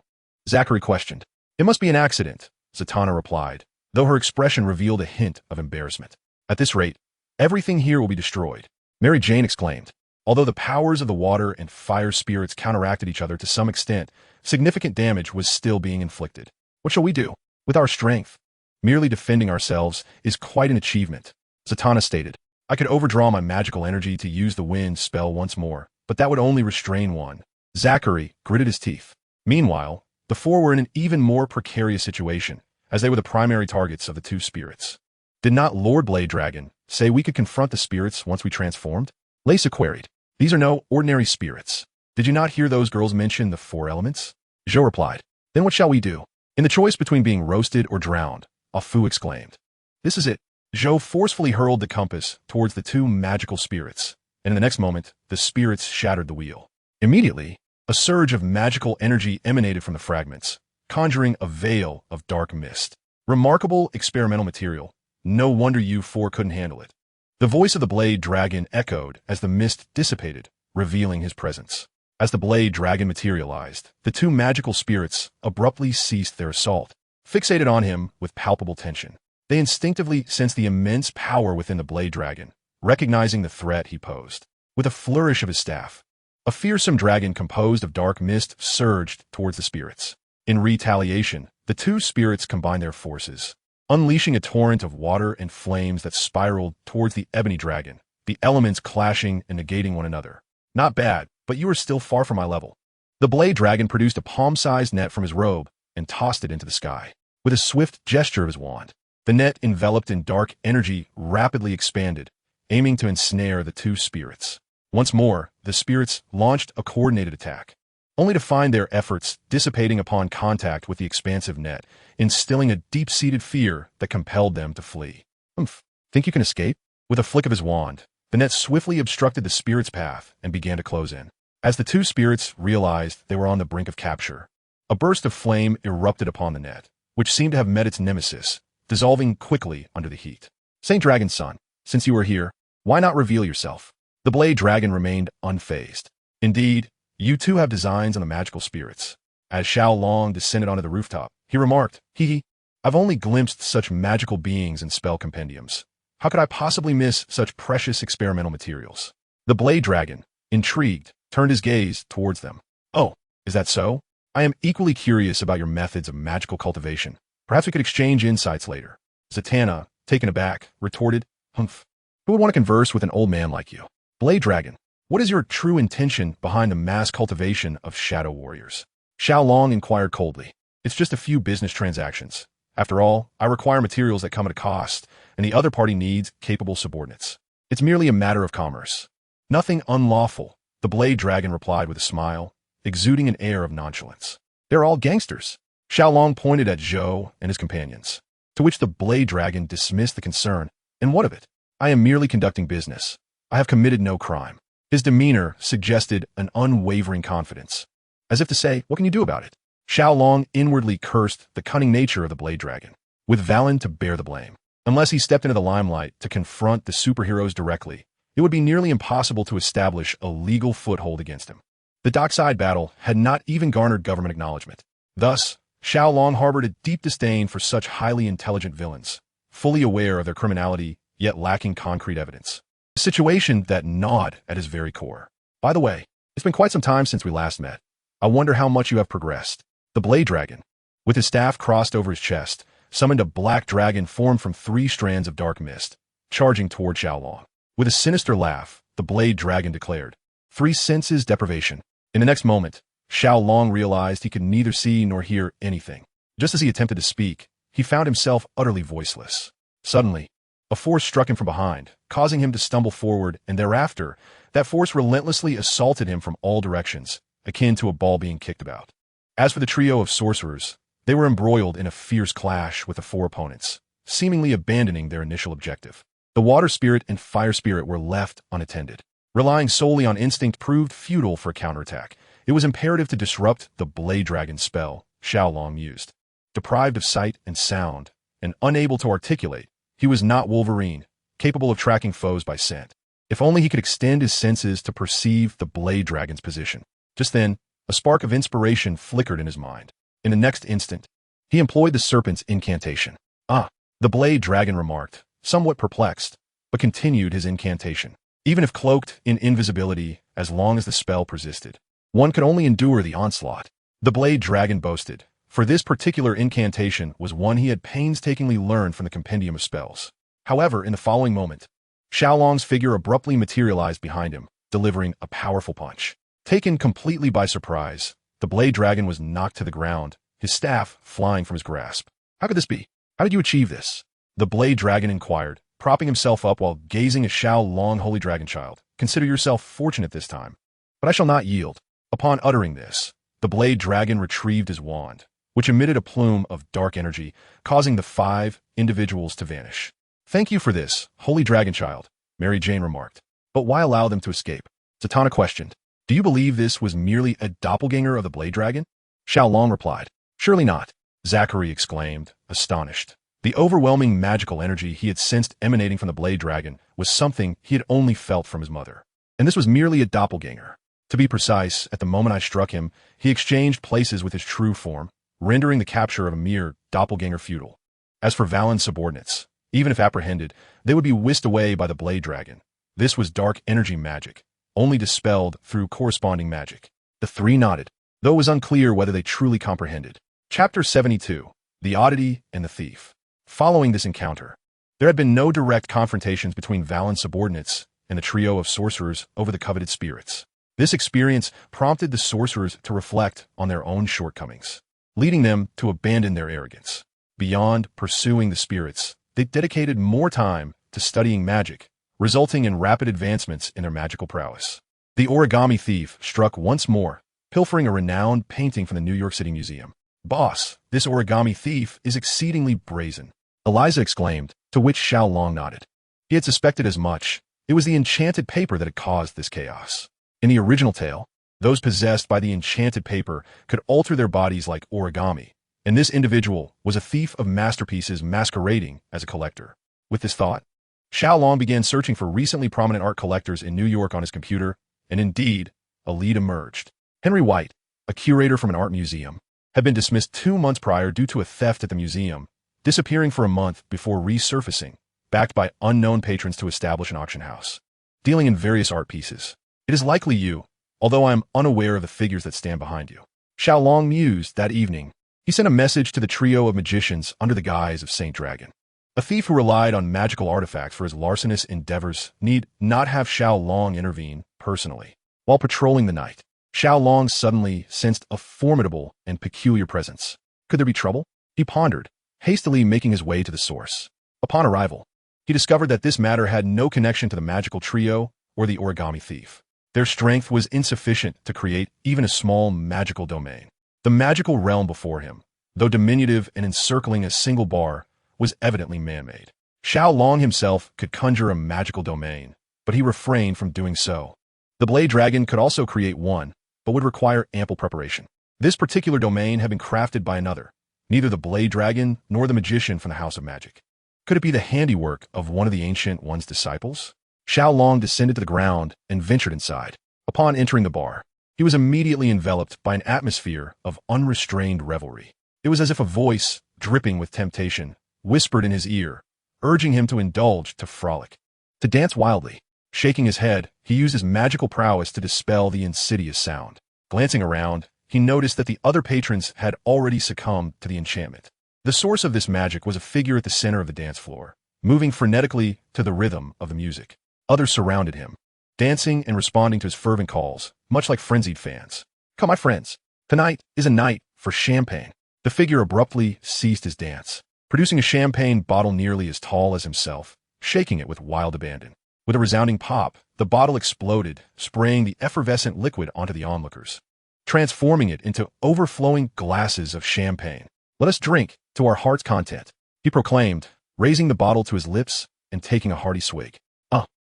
Zachary questioned. It must be an accident, Zatanna replied, though her expression revealed a hint of embarrassment. At this rate, everything here will be destroyed, Mary Jane exclaimed. Although the powers of the water and fire spirits counteracted each other to some extent, significant damage was still being inflicted. What shall we do? With our strength, merely defending ourselves is quite an achievement, Zatanna stated. I could overdraw my magical energy to use the wind spell once more, but that would only restrain one. Zachary gritted his teeth. Meanwhile, the four were in an even more precarious situation, as they were the primary targets of the two spirits. Did not Lord Blade Dragon say we could confront the spirits once we transformed? Leisu queried. These are no ordinary spirits. Did you not hear those girls mention the four elements? Zhou replied. Then what shall we do? In the choice between being roasted or drowned, Afu exclaimed. This is it. Zhou forcefully hurled the compass towards the two magical spirits, and in the next moment, the spirits shattered the wheel. Immediately, a surge of magical energy emanated from the fragments, conjuring a veil of dark mist. Remarkable experimental material. No wonder you four couldn't handle it. The voice of the Blade Dragon echoed as the mist dissipated, revealing his presence. As the Blade Dragon materialized, the two magical spirits abruptly ceased their assault, fixated on him with palpable tension. They instinctively sensed the immense power within the Blade Dragon, recognizing the threat he posed. With a flourish of his staff, a fearsome dragon composed of dark mist surged towards the spirits. In retaliation, the two spirits combined their forces, unleashing a torrent of water and flames that spiraled towards the ebony dragon, the elements clashing and negating one another. Not bad, but you are still far from my level. The Blade Dragon produced a palm-sized net from his robe and tossed it into the sky. With a swift gesture of his wand, the net, enveloped in dark energy, rapidly expanded, aiming to ensnare the two spirits. Once more, the spirits launched a coordinated attack, only to find their efforts dissipating upon contact with the expansive net, instilling a deep-seated fear that compelled them to flee. Humph. Think you can escape? With a flick of his wand, the net swiftly obstructed the spirit's path and began to close in. As the two spirits realized they were on the brink of capture, a burst of flame erupted upon the net, which seemed to have met its nemesis, dissolving quickly under the heat. Saint Dragon's son, since you are here, why not reveal yourself? The blade dragon remained unfazed. Indeed, you too have designs on the magical spirits. As Xiao Long descended onto the rooftop, he remarked, Hee, I've only glimpsed such magical beings in spell compendiums. How could I possibly miss such precious experimental materials? The blade dragon, intrigued, turned his gaze towards them. Oh, is that so? I am equally curious about your methods of magical cultivation. Perhaps we could exchange insights later. Zatanna, taken aback, retorted, Humph. Who would want to converse with an old man like you? Blade dragon, what is your true intention behind the mass cultivation of shadow warriors? Xiao Long inquired coldly. It's just a few business transactions. After all, I require materials that come at a cost, and the other party needs capable subordinates. It's merely a matter of commerce. Nothing unlawful, the blade dragon replied with a smile, exuding an air of nonchalance. They're all gangsters. Xiao Long pointed at Zhou and his companions, to which the blade dragon dismissed the concern. And what of it? I am merely conducting business. I have committed no crime. His demeanor suggested an unwavering confidence, as if to say, what can you do about it? Xiao Long inwardly cursed the cunning nature of the blade dragon, with Valen to bear the blame. Unless he stepped into the limelight to confront the superheroes directly, it would be nearly impossible to establish a legal foothold against him. The dockside battle had not even garnered government acknowledgement. Thus, Xiao Long harbored a deep disdain for such highly intelligent villains, fully aware of their criminality, yet lacking concrete evidence. A situation that gnawed at his very core. By the way, it's been quite some time since we last met. I wonder how much you have progressed. The blade dragon, with his staff crossed over his chest, summoned a black dragon formed from 3 strands of dark mist, charging toward Xiao Long. With a sinister laugh, the blade dragon declared, 3 senses deprivation. In the next moment, Xiao Long realized he could neither see nor hear anything. Just as he attempted to speak, he found himself utterly voiceless. Suddenly, a force struck him from behind, causing him to stumble forward, and thereafter, that force relentlessly assaulted him from all directions, akin to a ball being kicked about. As for the trio of sorcerers, they were embroiled in a fierce clash with the 4 opponents, seemingly abandoning their initial objective. The water spirit and fire spirit were left unattended. Relying solely on instinct proved futile for a counterattack. It was imperative to disrupt the blade dragon spell Xiao Long used. Deprived of sight and sound, and unable to articulate, he was not Wolverine, capable of tracking foes by scent. If only he could extend his senses to perceive the blade dragon's position. Just then, a spark of inspiration flickered in his mind. In the next instant, he employed the serpent's incantation. The blade dragon remarked, somewhat perplexed, but continued his incantation. Even if cloaked in invisibility, as long as the spell persisted, one could only endure the onslaught. The blade dragon boasted, for this particular incantation was one he had painstakingly learned from the compendium of spells. However, in the following moment, Xiao Long's figure abruptly materialized behind him, delivering a powerful punch. Taken completely by surprise, the blade dragon was knocked to the ground, his staff flying from his grasp. How could this be? How did you achieve this? The blade dragon inquired, propping himself up while gazing at Xiao Long. Holy dragon child, consider yourself fortunate this time. But I shall not yield. Upon uttering this, the blade dragon retrieved his wand, which emitted a plume of dark energy, causing the 5 individuals to vanish. Thank you for this, holy dragon child, Mary Jane remarked. But why allow them to escape? Zatanna questioned. Do you believe this was merely a doppelganger of the blade dragon? Xiao Long replied. Surely not, Zachary exclaimed, astonished. The overwhelming magical energy he had sensed emanating from the blade dragon was something he had only felt from his mother. And this was merely a doppelganger. To be precise, at the moment I struck him, he exchanged places with his true form, rendering the capture of a mere doppelganger futile. As for Valen's subordinates, even if apprehended, they would be whisked away by the blade dragon. This was dark energy magic, only dispelled through corresponding magic. The 3 nodded, though it was unclear whether they truly comprehended. Chapter 72, The Oddity and the Thief. Following this encounter, there had been no direct confrontations between Valen's subordinates and the trio of sorcerers over the coveted spirits. This experience prompted the sorcerers to reflect on their own shortcomings, leading them to abandon their arrogance. Beyond pursuing the spirits, they dedicated more time to studying magic, resulting in rapid advancements in their magical prowess. The origami thief struck once more, pilfering a renowned painting from the New York City Museum. "Boss, this origami thief is exceedingly brazen," Eliza exclaimed, to which Xiao Long nodded. He had suspected as much. It was the enchanted paper that had caused this chaos. In the original tale, those possessed by the enchanted paper could alter their bodies like origami, and this individual was a thief of masterpieces masquerading as a collector. With this thought, Xiao Long began searching for recently prominent art collectors in New York on his computer, and indeed, a lead emerged. Henry White, a curator from an art museum, had been dismissed 2 months prior due to a theft at the museum, disappearing for a month before resurfacing, backed by unknown patrons to establish an auction house, dealing in various art pieces. "It is likely you, although I am unaware of the figures that stand behind you." Xiao Long mused that evening. He sent a message to the trio of magicians under the guise of Saint Dragon. A thief who relied on magical artifacts for his larcenous endeavors need not have Xiao Long intervene personally. While patrolling the night, Xiao Long suddenly sensed a formidable and peculiar presence. Could there be trouble? He pondered, hastily making his way to the source. Upon arrival, he discovered that this matter had no connection to the magical trio or the origami thief. Their strength was insufficient to create even a small magical domain. The magical realm before him, though diminutive and encircling a single bar, was evidently man-made. Xiao Long himself could conjure a magical domain, but he refrained from doing so. The Blade Dragon could also create one, but would require ample preparation. This particular domain had been crafted by another, neither the Blade Dragon nor the magician from the House of Magic. Could it be the handiwork of one of the Ancient One's disciples? Xiao Long descended to the ground and ventured inside. Upon entering the bar, he was immediately enveloped by an atmosphere of unrestrained revelry. It was as if a voice, dripping with temptation, whispered in his ear, urging him to indulge, to frolic, to dance wildly. Shaking his head, he used his magical prowess to dispel the insidious sound. Glancing around, he noticed that the other patrons had already succumbed to the enchantment. The source of this magic was a figure at the center of the dance floor, moving frenetically to the rhythm of the music. Others surrounded him, dancing and responding to his fervent calls, much like frenzied fans. "Come, my friends, tonight is a night for champagne." The figure abruptly ceased his dance, producing a champagne bottle nearly as tall as himself, shaking it with wild abandon. With a resounding pop, the bottle exploded, spraying the effervescent liquid onto the onlookers, transforming it into overflowing glasses of champagne. "Let us drink to our heart's content," he proclaimed, raising the bottle to his lips and taking a hearty swig.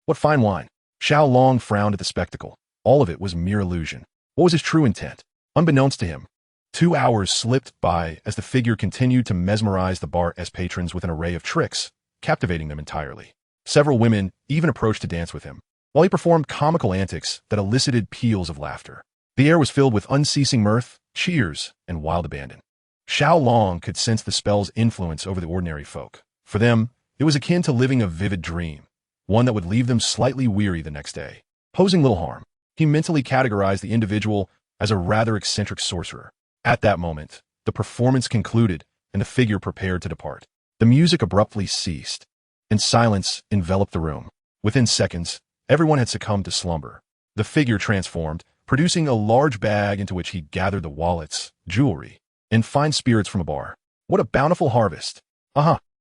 What fine wine." Xiao Long frowned at the spectacle. All of it was mere illusion. What was his true intent? Unbeknownst to him, 2 hours slipped by as the figure continued to mesmerize the bar's patrons with an array of tricks, captivating them entirely. Several women even approached to dance with him, while he performed comical antics that elicited peals of laughter. The air was filled with unceasing mirth, cheers, and wild abandon. Xiao Long could sense the spell's influence over the ordinary folk. For them, it was akin to living a vivid dream, one that would leave them slightly weary the next day. Posing little harm, he mentally categorized the individual as a rather eccentric sorcerer. At that moment, the performance concluded and the figure prepared to depart. The music abruptly ceased, and silence enveloped the room. Within seconds, everyone had succumbed to slumber. The figure transformed, producing a large bag into which he gathered the wallets, jewelry, and fine spirits from a bar. "What a bountiful harvest!"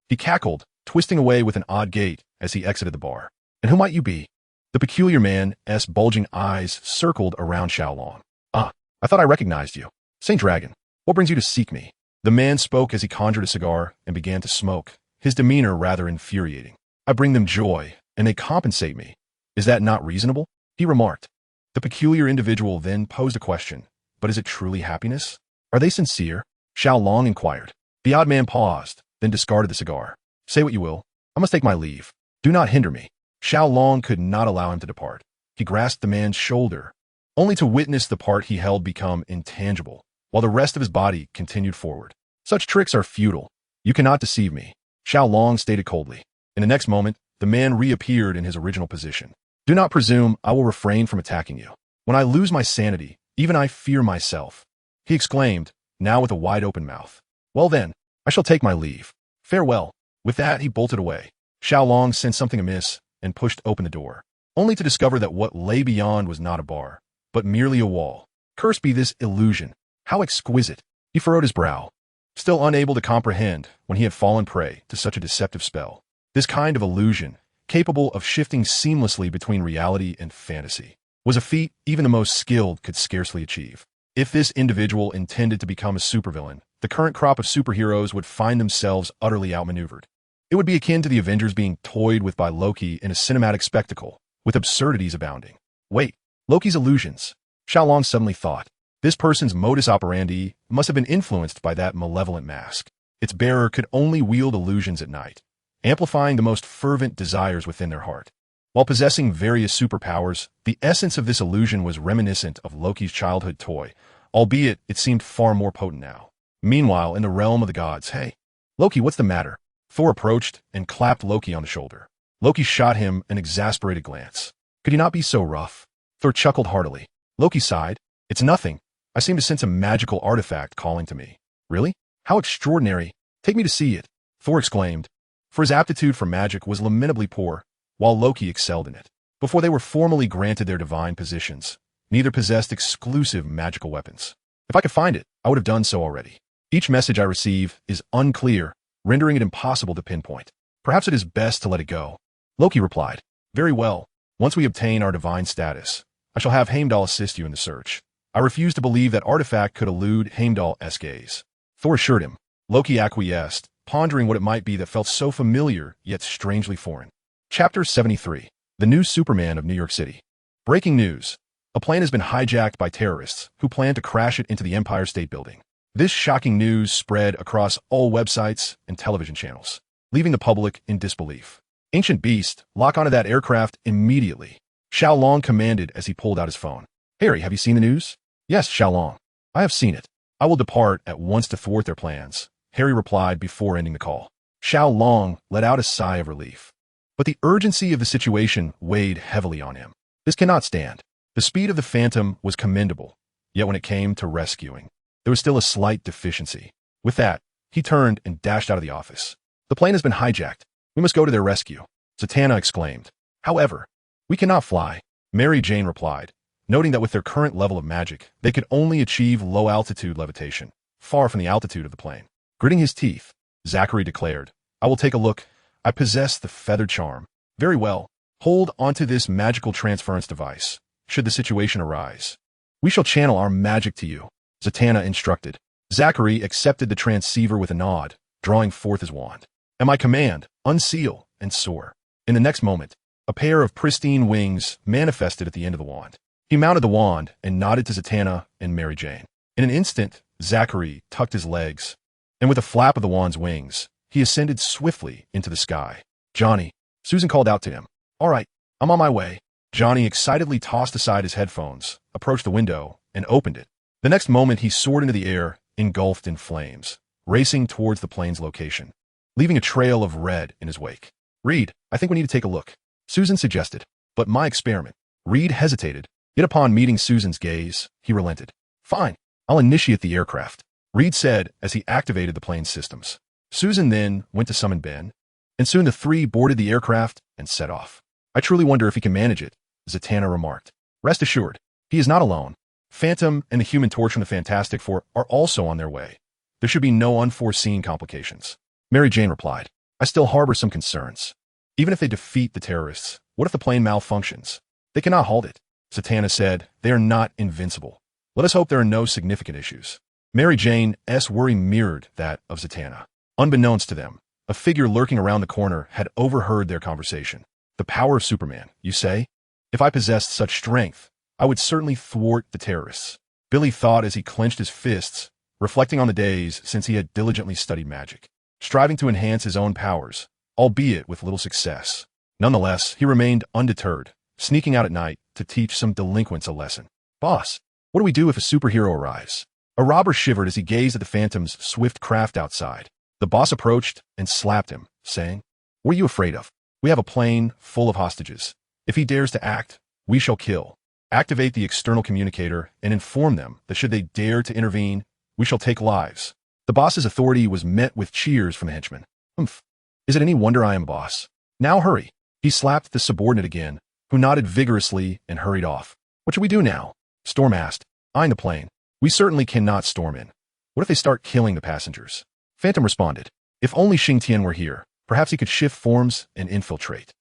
He cackled, twisting away with an odd gait as he exited the bar. "And who might you be?" The peculiar man's bulging eyes circled around Xiao Long. I thought I recognized you. Saint Dragon, what brings you to seek me?" The man spoke as he conjured a cigar and began to smoke, his demeanor rather infuriating. "I bring them joy, and they compensate me. Is that not reasonable?" he remarked. The peculiar individual then posed a question. "But is it truly happiness? Are they sincere?" Xiao Long inquired. The odd man paused, then discarded the cigar. "Say what you will. I must take my leave. Do not hinder me." Xiao Long could not allow him to depart. He grasped the man's shoulder, only to witness the part he held become intangible, while the rest of his body continued forward. "Such tricks are futile. You cannot deceive me," Xiao Long stated coldly. In the next moment, the man reappeared in his original position. "Do not presume I will refrain from attacking you. When I lose my sanity, even I fear myself," he exclaimed, now with a wide-open mouth. "Well then, I shall take my leave. Farewell." With that, he bolted away. Xiao Long sensed something amiss and pushed open the door, only to discover that what lay beyond was not a bar, but merely a wall. Cursed be this illusion. How exquisite! He furrowed his brow, still unable to comprehend when he had fallen prey to such a deceptive spell. This kind of illusion, capable of shifting seamlessly between reality and fantasy, was a feat even the most skilled could scarcely achieve. If this individual intended to become a supervillain, the current crop of superheroes would find themselves utterly outmaneuvered. It would be akin to the Avengers being toyed with by Loki in a cinematic spectacle, with absurdities abounding. Wait, Loki's illusions. Xiao Long suddenly thought. This person's modus operandi must have been influenced by that malevolent mask. Its bearer could only wield illusions at night, amplifying the most fervent desires within their heart. While possessing various superpowers, the essence of this illusion was reminiscent of Loki's childhood toy, albeit it seemed far more potent now. Meanwhile, in the realm of the gods, hey, Loki, what's the matter? Thor approached and clapped Loki on the shoulder. Loki shot him an exasperated glance. Could he not be so rough? Thor chuckled heartily. Loki sighed. It's nothing. I seem to sense a magical artifact calling to me. Really? How extraordinary. Take me to see it, Thor exclaimed, for his aptitude for magic was lamentably poor, while Loki excelled in it. Before they were formally granted their divine positions, neither possessed exclusive magical weapons. If I could find it, I would have done so already. Each message I receive is unclear, rendering it impossible to pinpoint. Perhaps it is best to let it go. Loki replied, very well. Once we obtain our divine status, I shall have Heimdall assist you in the search. I refuse to believe that artifact could elude Heimdall's gaze. Thor assured him. Loki acquiesced, pondering what it might be that felt so familiar yet strangely foreign. Chapter 73. The New Superman of New York City. Breaking news. A plane has been hijacked by terrorists who plan to crash it into the Empire State Building. This shocking news spread across all websites and television channels, leaving the public in disbelief. Ancient Beast, lock onto that aircraft immediately, Xiao Long commanded as he pulled out his phone. Harry, have you seen the news? Yes, Xiao Long. I have seen it. I will depart at once to thwart their plans, Harry replied before ending the call. Xiao Long let out a sigh of relief. But the urgency of the situation weighed heavily on him. This cannot stand. The speed of the Phantom was commendable, yet when it came to rescuing, there was still a slight deficiency. With that, he turned and dashed out of the office. The plane has been hijacked. We must go to their rescue, Zatanna exclaimed. However, we cannot fly, Mary Jane replied, noting that with their current level of magic, they could only achieve low-altitude levitation, far from the altitude of the plane. Gritting his teeth, Zachary declared, I will take a look. I possess the feathered charm. Very well. Hold onto this magical transference device, should the situation arise. We shall channel our magic to you, Zatanna instructed. Zachary accepted the transceiver with a nod, drawing forth his wand. At my command, unseal and soar. In the next moment, a pair of pristine wings manifested at the end of the wand. He mounted the wand and nodded to Zatanna and Mary Jane. In an instant, Zachary tucked his legs, and with a flap of the wand's wings, he ascended swiftly into the sky. Johnny, Susan called out to him. All right, I'm on my way. Johnny excitedly tossed aside his headphones, approached the window, and opened it. The next moment, he soared into the air, engulfed in flames, racing towards the plane's location, leaving a trail of red in his wake. Reed, I think we need to take a look, Susan suggested. But my experiment. Reed hesitated, yet upon meeting Susan's gaze, he relented. Fine, I'll initiate the aircraft, Reed said as he activated the plane's systems. Susan then went to summon Ben, and soon the three boarded the aircraft and set off. I truly wonder if he can manage it, Zatanna remarked. Rest assured, he is not alone. Phantom and the Human Torch from the Fantastic Four are also on their way. There should be no unforeseen complications. Mary Jane replied. I still harbor some concerns. Even if they defeat the terrorists, what if the plane malfunctions? They cannot halt it. Zatanna said, they are not invincible. Let us hope there are no significant issues. Mary Jane's worry mirrored that of Zatanna. Unbeknownst to them, a figure lurking around the corner had overheard their conversation. The power of Superman, you say? If I possessed such strength, I would certainly thwart the terrorists, Billy thought as he clenched his fists, reflecting on the days since he had diligently studied magic, striving to enhance his own powers, albeit with little success. Nonetheless, he remained undeterred, sneaking out at night to teach some delinquents a lesson. Boss, what do we do if a superhero arrives? A robber shivered as he gazed at the Phantom's swift craft outside. The boss approached and slapped him, saying, What are you afraid of? We have a plane full of hostages. If he dares to act, we shall kill. Activate the external communicator and inform them that should they dare to intervene, we shall take lives. The boss's authority was met with cheers from the henchmen. Humph. Is it any wonder I am boss? Now hurry. He slapped the subordinate again, who nodded vigorously and hurried off. What should we do now? Storm asked, eyeing the plane. We certainly cannot storm in. What if they start killing the passengers? Phantom responded. If only Xing Tian were here, perhaps he could shift forms and infiltrate.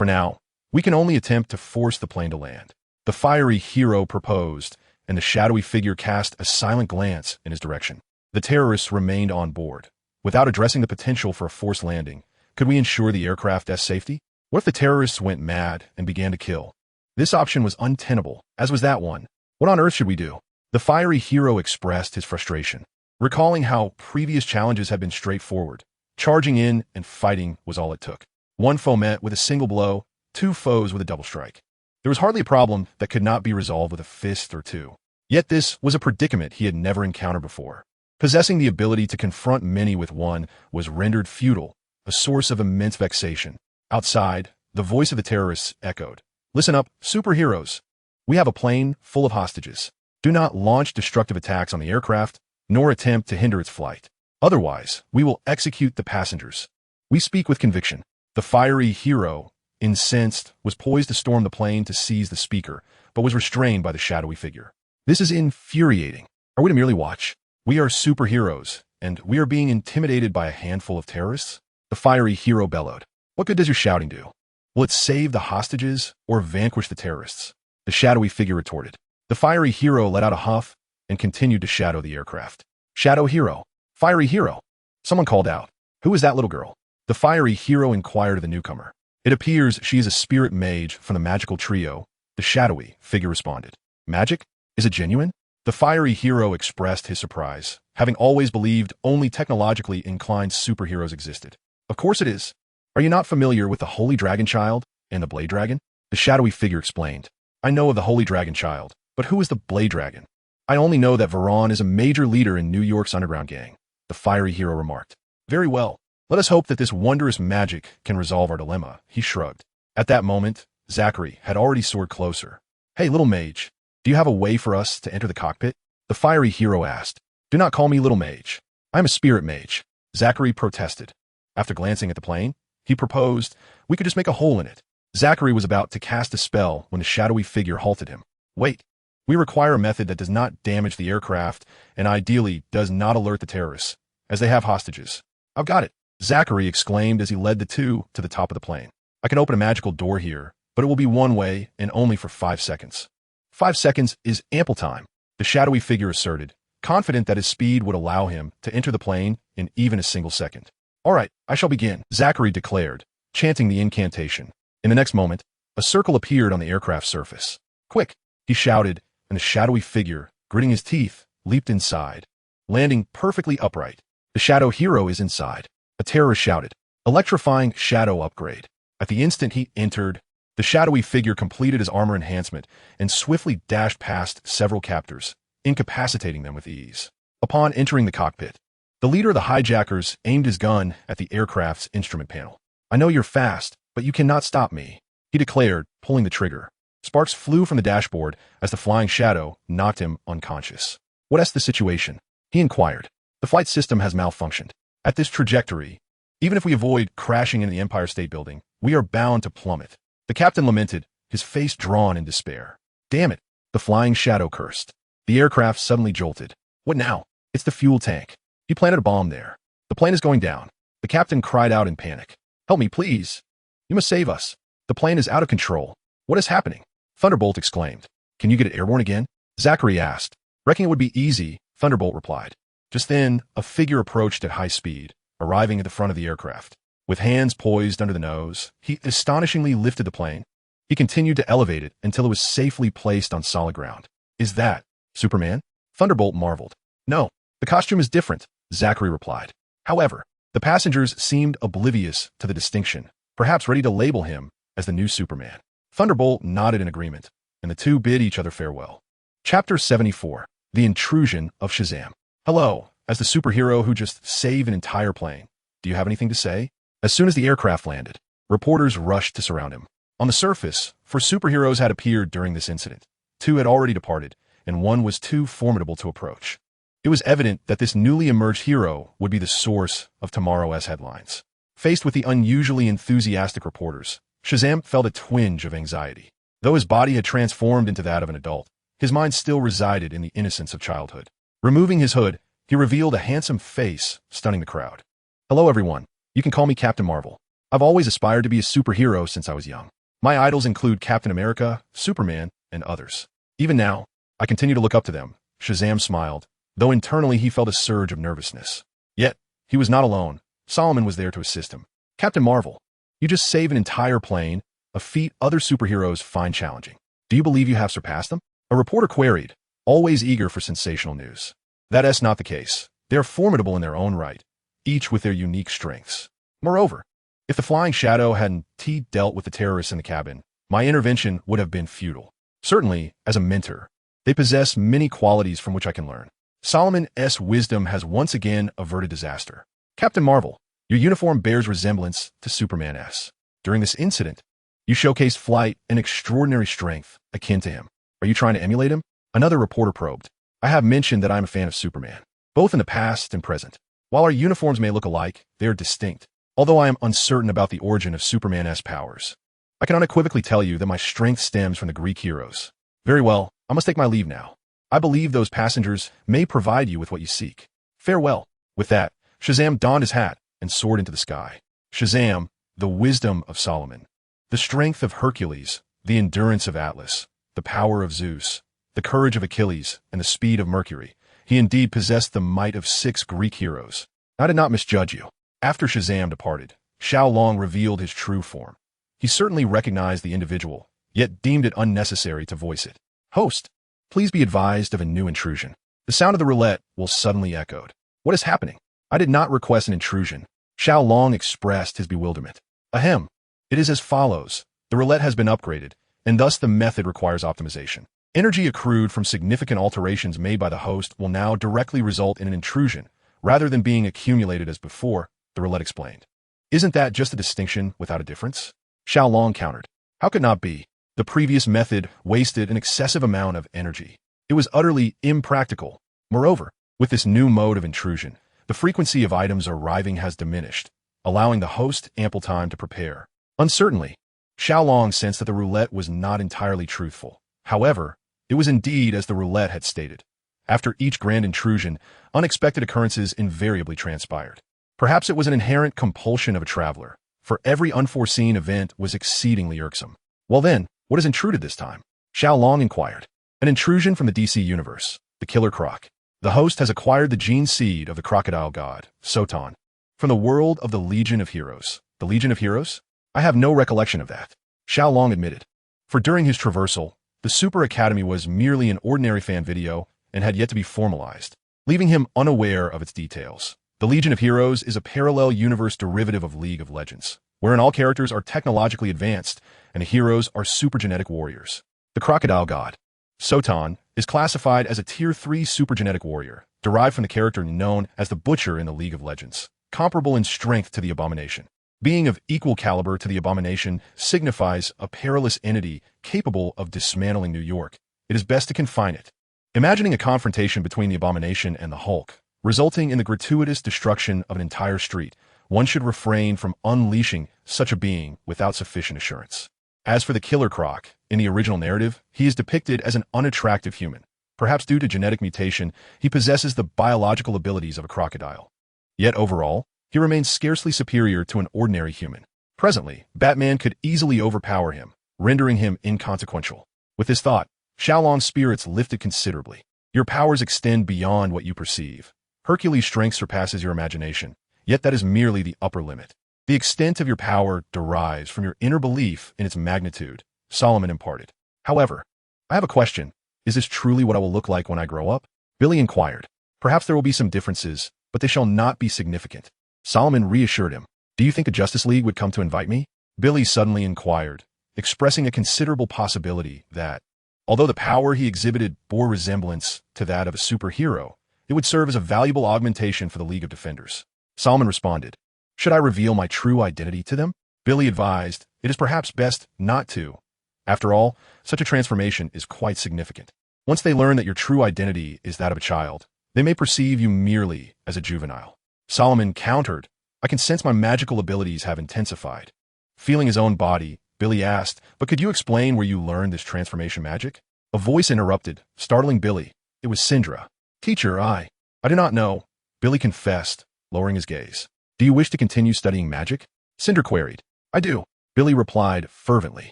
For now, we can only attempt to force the plane to land. The fiery hero proposed, and the shadowy figure cast a silent glance in his direction. The terrorists remained on board. Without addressing the potential for a forced landing, could we ensure the aircraft's safety? What if the terrorists went mad and began to kill? This option was untenable, as was that one. What on earth should we do? The fiery hero expressed his frustration, recalling how previous challenges had been straightforward. Charging in and fighting was all it took. One foe met with a single blow, two foes with a double strike. There was hardly a problem that could not be resolved with a fist or two. Yet this was a predicament he had never encountered before. Possessing the ability to confront many with one was rendered futile, a source of immense vexation. Outside, the voice of the terrorists echoed. Listen up, superheroes. We have a plane full of hostages. Do not launch destructive attacks on the aircraft, nor attempt to hinder its flight. Otherwise, we will execute the passengers. We speak with conviction. The fiery hero, incensed, was poised to storm the plane to seize the speaker, but was restrained by the shadowy figure. This is infuriating. Are we to merely watch? We are superheroes, and we are being intimidated by a handful of terrorists? The fiery hero bellowed. What good does your shouting do? Will it save the hostages or vanquish the terrorists? The shadowy figure retorted. The fiery hero let out a huff and continued to shadow the aircraft. Shadow hero. Fiery hero. Someone called out. Who is that little girl? The fiery hero inquired of the newcomer. It appears she is a spirit mage from the magical trio. The shadowy figure responded. Magic? Is it genuine? The fiery hero expressed his surprise, having always believed only technologically inclined superheroes existed. Of course it is. Are you not familiar with the Holy Dragon Child and the Blade Dragon? The shadowy figure explained. I know of the Holy Dragon Child, but who is the Blade Dragon? I only know that Veron is a major leader in New York's underground gang, the fiery hero remarked. Very well. Let us hope that this wondrous magic can resolve our dilemma, he shrugged. At that moment, Zachary had already soared closer. Hey, little mage, do you have a way for us to enter the cockpit? The fiery hero asked. Do not call me little mage. I am a spirit mage. Zachary protested. After glancing at the plane, he proposed we could just make a hole in it. Zachary was about to cast a spell when the shadowy figure halted him. Wait. We require a method that does not damage the aircraft and ideally does not alert the terrorists, as they have hostages. I've got it. Zachary exclaimed as he led the two to the top of the plane. I can open a magical door here, but it will be one way and only for 5 seconds. 5 seconds is ample time, the shadowy figure asserted, confident that his speed would allow him to enter the plane in even a single second. All right, I shall begin, Zachary declared, chanting the incantation. In the next moment, a circle appeared on the aircraft's surface. Quick, he shouted, and the shadowy figure, gritting his teeth, leaped inside, landing perfectly upright. The shadow hero is inside. A terrorist shouted. Electrifying shadow upgrade. At the instant he entered, the shadowy figure completed his armor enhancement and swiftly dashed past several captors, incapacitating them with ease. Upon entering the cockpit, the leader of the hijackers aimed his gun at the aircraft's instrument panel. I know you're fast, but you cannot stop me, he declared, pulling the trigger. Sparks flew from the dashboard as the flying shadow knocked him unconscious. What is the situation? He inquired. The flight system has malfunctioned. At this trajectory, even if we avoid crashing into the Empire State Building, we are bound to plummet. The captain lamented, his face drawn in despair. Damn it, the flying shadow cursed. The aircraft suddenly jolted. What now? It's the fuel tank. He planted a bomb there. The plane is going down. The captain cried out in panic. Help me, please. You must save us. The plane is out of control. What is happening? Thunderbolt exclaimed. Can you get it airborne again? Zachary asked. Reckoning it would be easy, Thunderbolt replied. Just then, a figure approached at high speed, arriving at the front of the aircraft. With hands poised under the nose, he astonishingly lifted the plane. He continued to elevate it until it was safely placed on solid ground. Is that Superman? Thunderbolt marveled. No, the costume is different, Zachary replied. However, the passengers seemed oblivious to the distinction, perhaps ready to label him as the new Superman. Thunderbolt nodded in agreement, and the two bid each other farewell. Chapter 74. The Intrusion of Shazam. Hello, as the superhero who just saved an entire plane. Do you have anything to say? As soon as the aircraft landed, reporters rushed to surround him. On the surface, 4 superheroes had appeared during this incident. 2 had already departed, and 1 was too formidable to approach. It was evident that this newly emerged hero would be the source of tomorrow's headlines. Faced with the unusually enthusiastic reporters, Shazam felt a twinge of anxiety. Though his body had transformed into that of an adult, his mind still resided in the innocence of childhood. Removing his hood, he revealed a handsome face, stunning the crowd. Hello, everyone. You can call me Captain Marvel. I've always aspired to be a superhero since I was young. My idols include Captain America, Superman, and others. Even now, I continue to look up to them. Shazam smiled, though internally he felt a surge of nervousness. Yet, he was not alone. Solomon was there to assist him. Captain Marvel, you just saved an entire plane, a feat other superheroes find challenging. Do you believe you have surpassed them? A reporter queried, always eager for sensational news. That's not the case. They are formidable in their own right, each with their unique strengths. Moreover, if the flying shadow hadn't dealt with the terrorists in the cabin, my intervention would have been futile. Certainly, as a mentor, they possess many qualities from which I can learn. Solomon's wisdom has once again averted disaster. Captain Marvel, your uniform bears resemblance to Superman's. During this incident, you showcased flight and extraordinary strength akin to him. Are you trying to emulate him? Another reporter probed. I have mentioned that I'm a fan of Superman, both in the past and present. While our uniforms may look alike, they are distinct. Although I am uncertain about the origin of Superman's powers, I can unequivocally tell you that my strength stems from the Greek heroes. Very well, I must take my leave now. I believe those passengers may provide you with what you seek. Farewell. With that, Shazam donned his hat and soared into the sky. Shazam, the wisdom of Solomon, the strength of Hercules, the endurance of Atlas, the power of Zeus, the courage of Achilles, and the speed of Mercury. He indeed possessed the might of 6 Greek heroes. I did not misjudge you. After Shazam departed, Xiao Long revealed his true form. He certainly recognized the individual, yet deemed it unnecessary to voice it. Host, please be advised of a new intrusion. The sound of the roulette will suddenly echoed. What is happening? I did not request an intrusion. Xiao Long expressed his bewilderment. Ahem. It is as follows. The roulette has been upgraded, and thus the method requires optimization. Energy accrued from significant alterations made by the host will now directly result in an intrusion, rather than being accumulated as before, the roulette explained. Isn't that just a distinction without a difference? Xiao Long countered. How could not be? The previous method wasted an excessive amount of energy. It was utterly impractical. Moreover, with this new mode of intrusion, the frequency of items arriving has diminished, allowing the host ample time to prepare. Uncertainly, Xiao Long sensed that the roulette was not entirely truthful. However, it was indeed as the roulette had stated. After each grand intrusion, unexpected occurrences invariably transpired. Perhaps it was an inherent compulsion of a traveler, for every unforeseen event was exceedingly irksome. Well then, what has intruded this time? Xiao Long inquired. An intrusion from the DC universe, the Killer Croc. The host has acquired the gene seed of the crocodile god, Soton, from the world of the Legion of Heroes. The Legion of Heroes? I have no recollection of that, Xiao Long admitted. For during his traversal, the Super Academy was merely an ordinary fan video and had yet to be formalized, leaving him unaware of its details. The Legion of Heroes is a parallel universe derivative of League of Legends, wherein all characters are technologically advanced and the heroes are supergenetic warriors. The crocodile god, Soton, is classified as a Tier 3 supergenetic warrior, derived from the character known as the Butcher in the League of Legends, comparable in strength to the Abomination. Being of equal caliber to the Abomination signifies a perilous entity capable of dismantling New York. It is best to confine it. Imagining a confrontation between the Abomination and the Hulk, resulting in the gratuitous destruction of an entire street, one should refrain from unleashing such a being without sufficient assurance. As for the Killer Croc, in the original narrative, he is depicted as an unattractive human. Perhaps due to genetic mutation, he possesses the biological abilities of a crocodile. Yet overall, he remains scarcely superior to an ordinary human. Presently, Batman could easily overpower him, rendering him inconsequential. With this thought, Xiao Long's spirits lifted considerably. Your powers extend beyond what you perceive. Hercules' strength surpasses your imagination, yet that is merely the upper limit. The extent of your power derives from your inner belief in its magnitude, Solomon imparted. However, I have a question. Is this truly what I will look like when I grow up? Billy inquired. Perhaps there will be some differences, but they shall not be significant. Solomon reassured him. Do you think the Justice League would come to invite me? Billy suddenly inquired, expressing a considerable possibility that, although the power he exhibited bore resemblance to that of a superhero, it would serve as a valuable augmentation for the League of Defenders. Solomon responded, should I reveal my true identity to them? Billy advised, it is perhaps best not to. After all, such a transformation is quite significant. Once they learn that your true identity is that of a child, they may perceive you merely as a juvenile. Solomon countered, I can sense my magical abilities have intensified. Feeling his own body, Billy asked, but could you explain where you learned this transformation magic? A voice interrupted, startling Billy. It was Syndra. Teacher, I do not know, Billy confessed, lowering his gaze. Do you wish to continue studying magic? Cinder queried. I do. Billy replied fervently.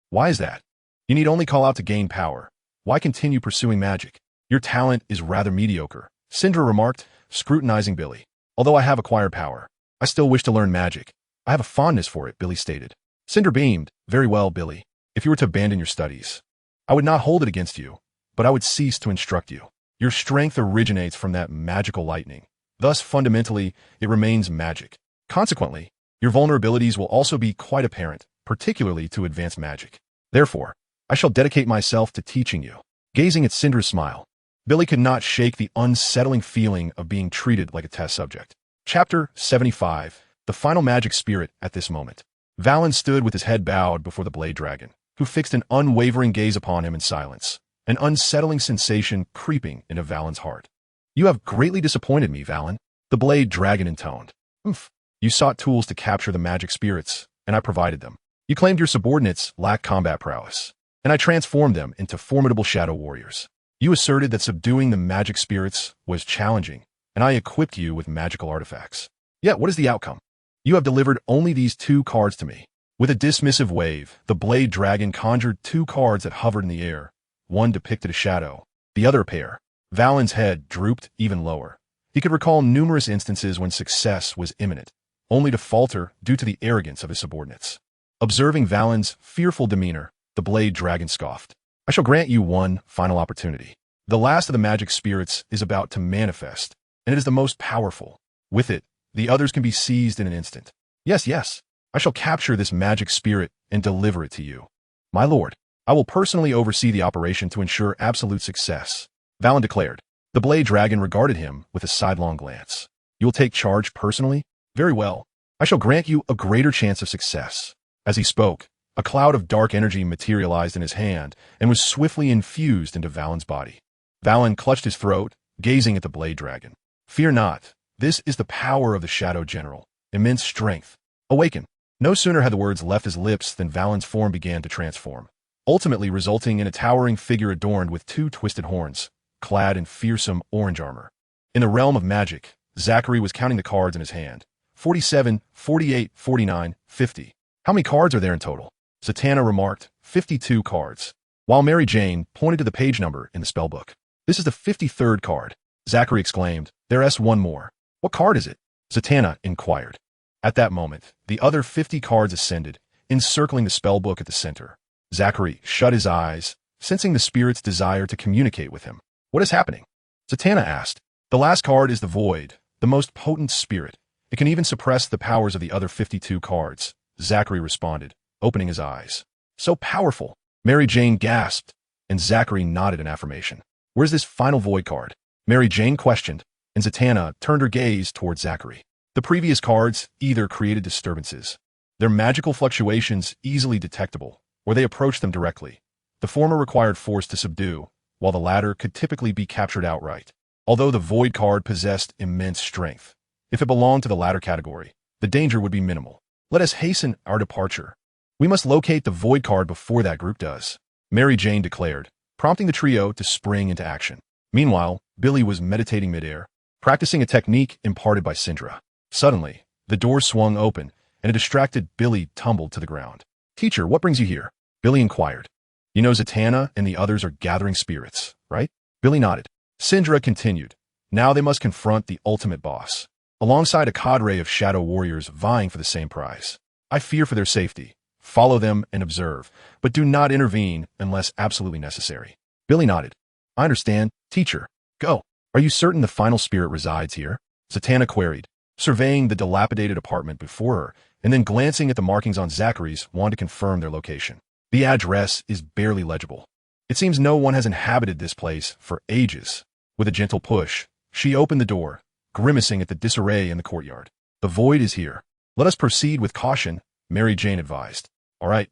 Why is that? You need only call out to gain power. Why continue pursuing magic? Your talent is rather mediocre, Cinder remarked, scrutinizing Billy. Although I have acquired power, I still wish to learn magic. I have a fondness for it, Billy stated. Cinder beamed. Very well, Billy. If you were to abandon your studies, I would not hold it against you, but I would cease to instruct you. Your strength originates from that magical lightning. Thus, fundamentally, it remains magic. Consequently, your vulnerabilities will also be quite apparent, particularly to advanced magic. Therefore, I shall dedicate myself to teaching you. Gazing at Cinder's smile, Billy could not shake the unsettling feeling of being treated like a test subject. Chapter 75. The Final Magic Spirit. At this moment, Valen stood with his head bowed before the Blade Dragon, who fixed an unwavering gaze upon him in silence, an unsettling sensation creeping into Valen's heart. You have greatly disappointed me, Valen, the Blade Dragon intoned. Oomph. You sought tools to capture the magic spirits, and I provided them. You claimed your subordinates lacked combat prowess, and I transformed them into formidable shadow warriors. You asserted that subduing the magic spirits was challenging, and I equipped you with magical artifacts. Yet what is the outcome? You have delivered only these 2 cards to me. With a dismissive wave, the Blade Dragon conjured 2 cards that hovered in the air. One depicted a shadow, the other a pair. Valen's head drooped even lower. He could recall numerous instances when success was imminent, only to falter due to the arrogance of his subordinates. Observing Valen's fearful demeanor, the Blade Dragon scoffed. I shall grant you one final opportunity. The last of the magic spirits is about to manifest, and it is the most powerful. With it, the others can be seized in an instant. Yes, yes, I shall capture this magic spirit and deliver it to you. My lord, I will personally oversee the operation to ensure absolute success, Valen declared. The Blade Dragon regarded him with a sidelong glance. You will take charge personally? Very well. I shall grant you a greater chance of success. As he spoke, a cloud of dark energy materialized in his hand and was swiftly infused into Valen's body. Valen clutched his throat, gazing at the Blade Dragon. Fear not. This is the power of the Shadow General. Immense strength. Awaken. No sooner had the words left his lips than Valen's form began to transform, ultimately resulting in a towering figure adorned with 2 twisted horns, clad in fearsome orange armor. In the realm of magic, Zachary was counting the cards in his hand. 47, 48, 49, 50. How many cards are there in total? Zatanna remarked. 52 cards. While Mary Jane pointed to the page number in the spellbook. This is the 53rd card. Zachary exclaimed. There's one more. What card is it? Zatanna inquired. At that moment, the other 50 cards ascended, encircling the spellbook at the center. Zachary shut his eyes, sensing the spirit's desire to communicate with him. What is happening? Zatanna asked. The last card is the Void, the most potent spirit. It can even suppress the powers of the other 52 cards, Zachary responded, opening his eyes. So powerful, Mary Jane gasped, and Zachary nodded in affirmation. Where's this final Void card? Mary Jane questioned, and Zatanna turned her gaze toward Zachary. The previous cards either created disturbances, their magical fluctuations easily detectable, or they approached them directly. The former required force to subdue, while the latter could typically be captured outright. Although the Void card possessed immense strength, if it belonged to the latter category, the danger would be minimal. Let us hasten our departure. We must locate the Void card before that group does, Mary Jane declared, prompting the trio to spring into action. Meanwhile, Billy was meditating midair, practicing a technique imparted by Syndra. Suddenly, the door swung open, and a distracted Billy tumbled to the ground. Teacher, what brings you here? Billy inquired. You know Zatanna and the others are gathering spirits, right? Billy nodded. Syndra continued. Now they must confront the ultimate boss, alongside a cadre of shadow warriors vying for the same prize. I fear for their safety. Follow them and observe, but do not intervene unless absolutely necessary. Billy nodded. I understand, teacher. Go. Are you certain the final spirit resides here? Zatanna queried, surveying the dilapidated apartment before her, and then glancing at the markings on Zachary's wand to confirm their location. The address is barely legible. It seems no one has inhabited this place for ages. With a gentle push, she opened the door, grimacing at the disarray in the courtyard. The Void is here. Let us proceed with caution, Mary Jane advised. All right,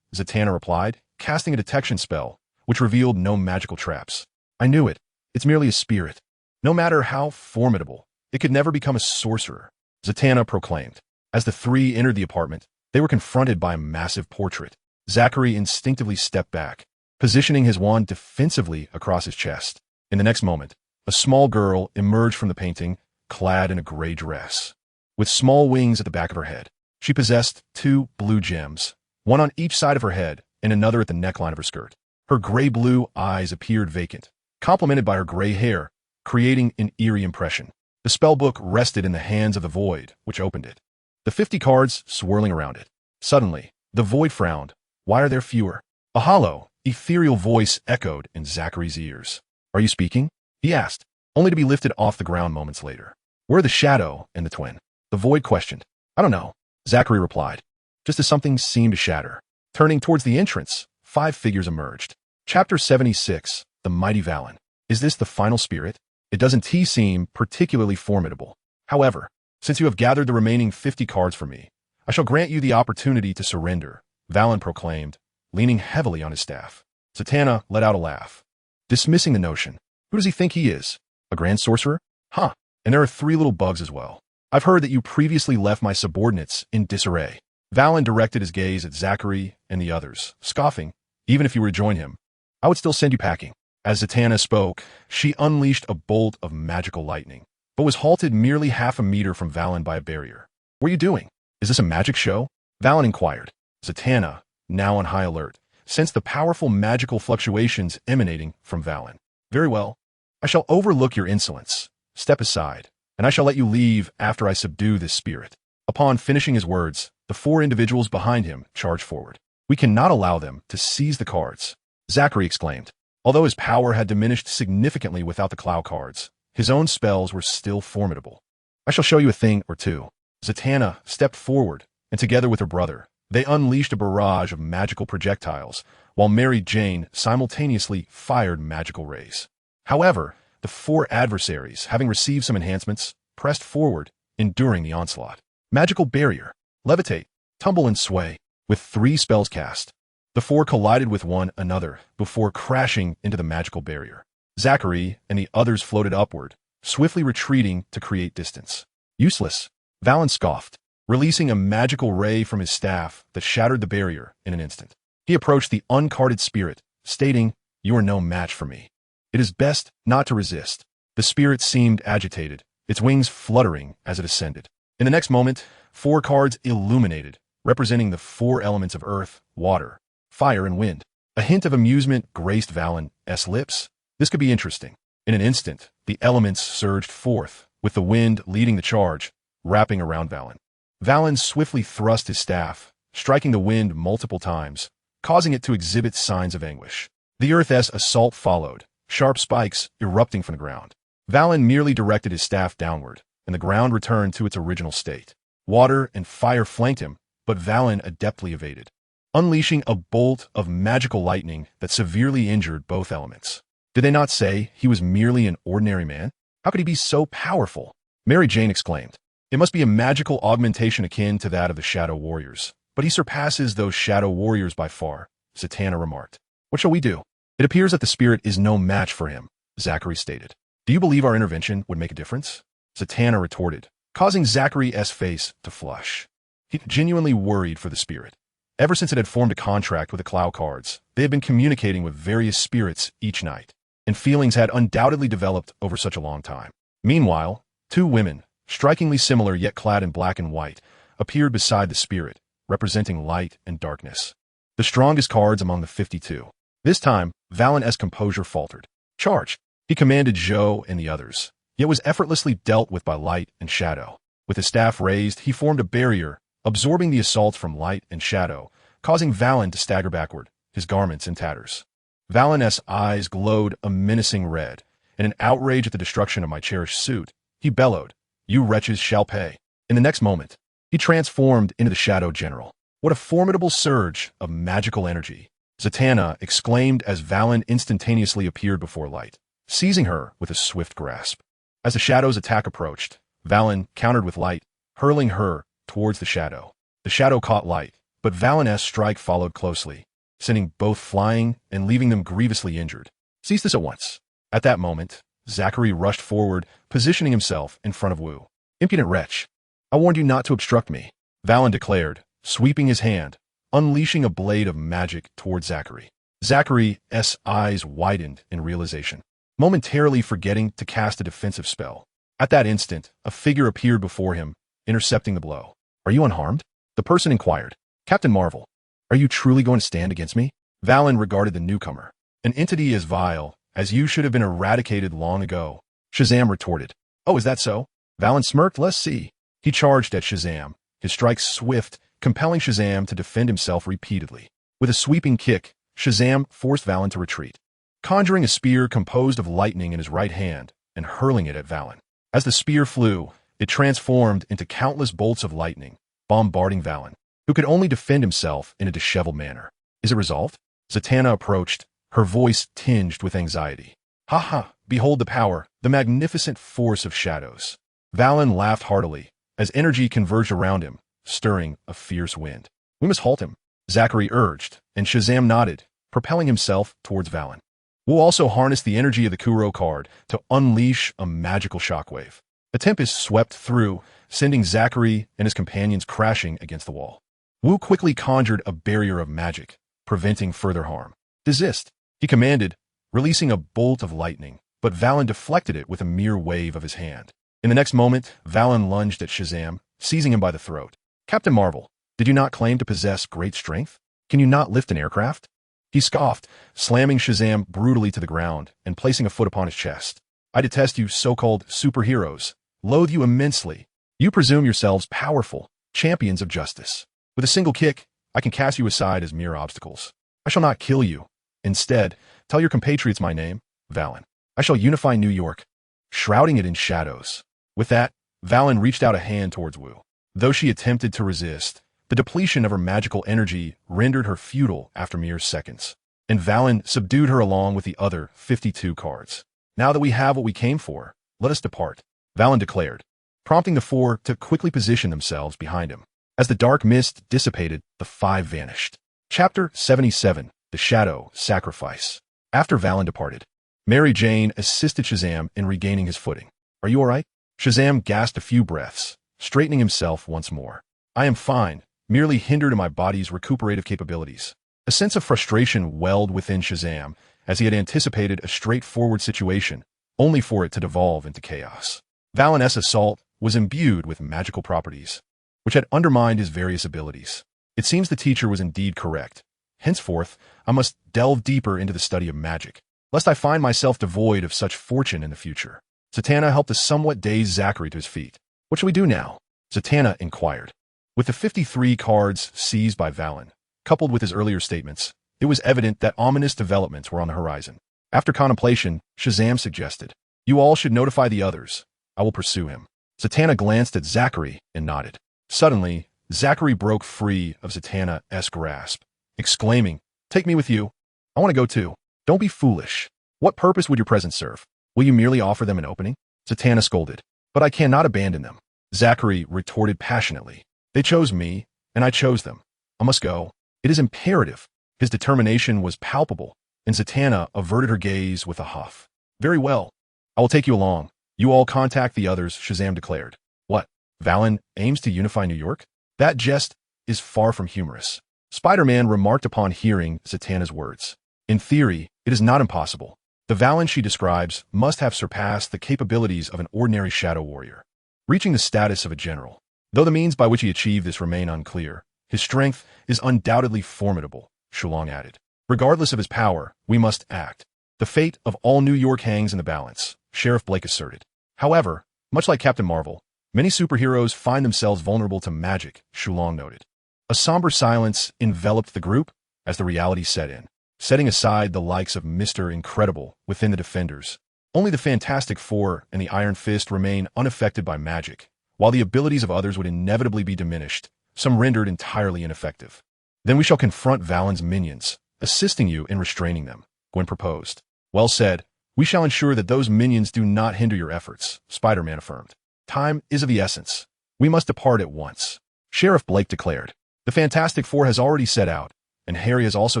Zatanna replied, casting a detection spell, which revealed no magical traps. I knew it. It's merely a spirit. No matter how formidable, it could never become a sorcerer, Zatanna proclaimed. As the 3 entered the apartment, they were confronted by a massive portrait. Zachary instinctively stepped back, positioning his wand defensively across his chest. In the next moment, a small girl emerged from the painting, clad in a gray dress, with small wings at the back of her head. She possessed 2 blue gems, one on each side of her head and another at the neckline of her skirt. Her gray-blue eyes appeared vacant, complemented by her gray hair, creating an eerie impression. The spellbook rested in the hands of the void, which opened it. The 50 cards swirling around it. Suddenly, the void frowned. Why are there fewer? A hollow, ethereal voice echoed in Zachary's ears. Are you speaking? He asked, only to be lifted off the ground moments later. Where are the shadow and the twin? The void questioned. I don't know, Zachary replied, just as something seemed to shatter. Turning towards the entrance, 5 figures emerged. Chapter 76, The Mighty Valen. Is this the final spirit? It doesn't seem particularly formidable. However, since you have gathered the remaining 50 cards for me, I shall grant you the opportunity to surrender, Valen proclaimed, leaning heavily on his staff. Zatanna let out a laugh, dismissing the notion. Who does he think he is? A grand sorcerer? Huh. And there are 3 little bugs as well. I've heard that you previously left my subordinates in disarray. Valen directed his gaze at Zachary and the others, scoffing. Even if you were to join him, I would still send you packing. As Zatanna spoke, she unleashed a bolt of magical lightning, but was halted merely half a meter from Valen by a barrier. What are you doing? Is this a magic show? Valen inquired. Zatanna, now on high alert, sensed the powerful magical fluctuations emanating from Valen. Very well. I shall overlook your insolence. Step aside, and I shall let you leave after I subdue this spirit. Upon finishing his words, the 4 individuals behind him charged forward. We cannot allow them to seize the cards, Zachary exclaimed. Although his power had diminished significantly without the cloud cards, his own spells were still formidable. I shall show you a thing or two. Zatanna stepped forward, and together with her brother, they unleashed a barrage of magical projectiles, while Mary Jane simultaneously fired magical rays. However, the 4 adversaries, having received some enhancements, pressed forward, enduring the onslaught. Magical barrier, levitate, tumble and sway. With 3 spells cast, the 4 collided with one another before crashing into the magical barrier. Zachary and the others floated upward, swiftly retreating to create distance. Useless, Valen scoffed, releasing a magical ray from his staff that shattered the barrier in an instant. He approached the uncarded spirit, stating, You are no match for me. It is best not to resist. The spirit seemed agitated, its wings fluttering as it ascended. In the next moment, 4 cards illuminated, representing the 4 elements of earth, water, fire, and wind. A hint of amusement graced Valen's lips. This could be interesting. In an instant, the elements surged forth, with the wind leading the charge, wrapping around Valen. Valen swiftly thrust his staff, striking the wind multiple times, causing it to exhibit signs of anguish. The Earth's assault followed, sharp spikes erupting from the ground. Valen merely directed his staff downward, and the ground returned to its original state. Water and fire flanked him, but Valen adeptly evaded, unleashing a bolt of magical lightning that severely injured both elements. Did they not say he was merely an ordinary man? How could he be so powerful? Mary Jane exclaimed. It must be a magical augmentation akin to that of the Shadow Warriors, but he surpasses those Shadow Warriors by far, Zatanna remarked. What shall we do? It appears that the spirit is no match for him, Zachary stated. Do you believe our intervention would make a difference? Zatanna retorted, causing Zachary's face to flush. He genuinely worried for the spirit. Ever since it had formed a contract with the Cloud Cards, they had been communicating with various spirits each night, and feelings had undoubtedly developed over such a long time. Meanwhile, 2 women, strikingly similar yet clad in black and white, appeared beside the spirit, representing light and darkness. The strongest cards among the 52. This time, Valen's composure faltered. Charge! He commanded Zhou and the others, yet was effortlessly dealt with by light and shadow. With his staff raised, he formed a barrier, absorbing the assaults from light and shadow, causing Valen to stagger backward, his garments in tatters. Valen's eyes glowed a menacing red, and in outrage at the destruction of my cherished suit, he bellowed, You wretches shall pay. In the next moment, he transformed into the Shadow General. What a formidable surge of magical energy! Zatanna exclaimed as Valen instantaneously appeared before light, seizing her with a swift grasp. As the Shadow's attack approached, Valen countered with light, hurling her towards the Shadow. The Shadow caught light, but Valen's strike followed closely, sending both flying and leaving them grievously injured. Cease this at once. At that moment, Zachary rushed forward, positioning himself in front of Wu. Impudent wretch! I warned you not to obstruct me, Valen declared, sweeping his hand, unleashing a blade of magic toward Zachary. Zachary's eyes widened in realization, momentarily forgetting to cast a defensive spell. At that instant, a figure appeared before him, intercepting the blow. Are you unharmed? The person inquired, Captain Marvel, are you truly going to stand against me? Valen regarded the newcomer. An entity as vile as you should have been eradicated long ago. Shazam retorted, oh, is that so? Valen smirked, let's see. He charged at Shazam, his strikes swift, compelling Shazam to defend himself repeatedly. With a sweeping kick, Shazam forced Valen to retreat, conjuring a spear composed of lightning in his right hand and hurling it at Valen. As the spear flew, it transformed into countless bolts of lightning, bombarding Valen, who could only defend himself in a disheveled manner. Is it resolved? Zatanna approached, her voice tinged with anxiety. Ha ha, behold the power, the magnificent force of shadows. Valen laughed heartily, as energy converged around him, stirring a fierce wind. We must halt him, Zachary urged, and Shazam nodded, propelling himself towards Valen. We'll also harness the energy of the Kuro card to unleash a magical shockwave. A tempest swept through, sending Zachary and his companions crashing against the wall. Wu quickly conjured a barrier of magic, preventing further harm. Desist, he commanded, releasing a bolt of lightning, but Valen deflected it with a mere wave of his hand. In the next moment, Valen lunged at Shazam, seizing him by the throat. Captain Marvel, did you not claim to possess great strength? Can you not lift an aircraft? He scoffed, slamming Shazam brutally to the ground and placing a foot upon his chest. I detest you so-called superheroes, loathe you immensely. You presume yourselves powerful, champions of justice. With a single kick, I can cast you aside as mere obstacles. I shall not kill you. Instead, tell your compatriots my name, Valen. I shall unify New York, shrouding it in shadows. With that, Valen reached out a hand towards Wu. Though she attempted to resist, the depletion of her magical energy rendered her futile after mere seconds, and Valen subdued her along with the other 52 cards. Now that we have what we came for, let us depart, Valen declared, prompting the four to quickly position themselves behind him. As the dark mist dissipated, the five vanished. Chapter 77, The Shadow Sacrifice. After Valen departed, Mary Jane assisted Shazam in regaining his footing. Are you all right? Shazam gasped a few breaths, straightening himself once more. I am fine, merely hindered in my body's recuperative capabilities. A sense of frustration welled within Shazam as he had anticipated a straightforward situation, only for it to devolve into chaos. Valen's assault was imbued with magical properties, which had undermined his various abilities. It seems the teacher was indeed correct. Henceforth, I must delve deeper into the study of magic, lest I find myself devoid of such fortune in the future. Zatanna helped a somewhat dazed Zachary to his feet. What shall we do now? Zatanna inquired. With the 53 cards seized by Valen, coupled with his earlier statements, it was evident that ominous developments were on the horizon. After contemplation, Shazam suggested, you all should notify the others. I will pursue him. Zatanna glanced at Zachary and nodded. Suddenly, Zachary broke free of Zatanna's grasp, exclaiming, take me with you. I want to go too. Don't be foolish. What purpose would your presence serve? Will you merely offer them an opening? Zatanna scolded. But I cannot abandon them. Zachary retorted passionately. They chose me, and I chose them. I must go. It is imperative. His determination was palpable, and Zatanna averted her gaze with a huff. Very well. I will take you along. You all contact the others, Shazam declared. What? Valen aims to unify New York? That jest is far from humorous. Spider-Man remarked upon hearing Zatanna's words. In theory, it is not impossible. The Valen she describes must have surpassed the capabilities of an ordinary shadow warrior, reaching the status of a general. Though the means by which he achieved this remain unclear, his strength is undoubtedly formidable, Xiao Long added. Regardless of his power, we must act. The fate of all New York hangs in the balance, Sheriff Blake asserted. However, much like Captain Marvel, many superheroes find themselves vulnerable to magic, Xiao Long noted. A somber silence enveloped the group as the reality set in, setting aside the likes of Mr. Incredible within the Defenders. Only the Fantastic Four and the Iron Fist remain unaffected by magic, while the abilities of others would inevitably be diminished, some rendered entirely ineffective. Then we shall confront Valen's minions, assisting you in restraining them, Gwen proposed. Well said. We shall ensure that those minions do not hinder your efforts, Spider-Man affirmed. Time is of the essence. We must depart at once, Sheriff Blake declared. The Fantastic Four has already set out, and Harry has also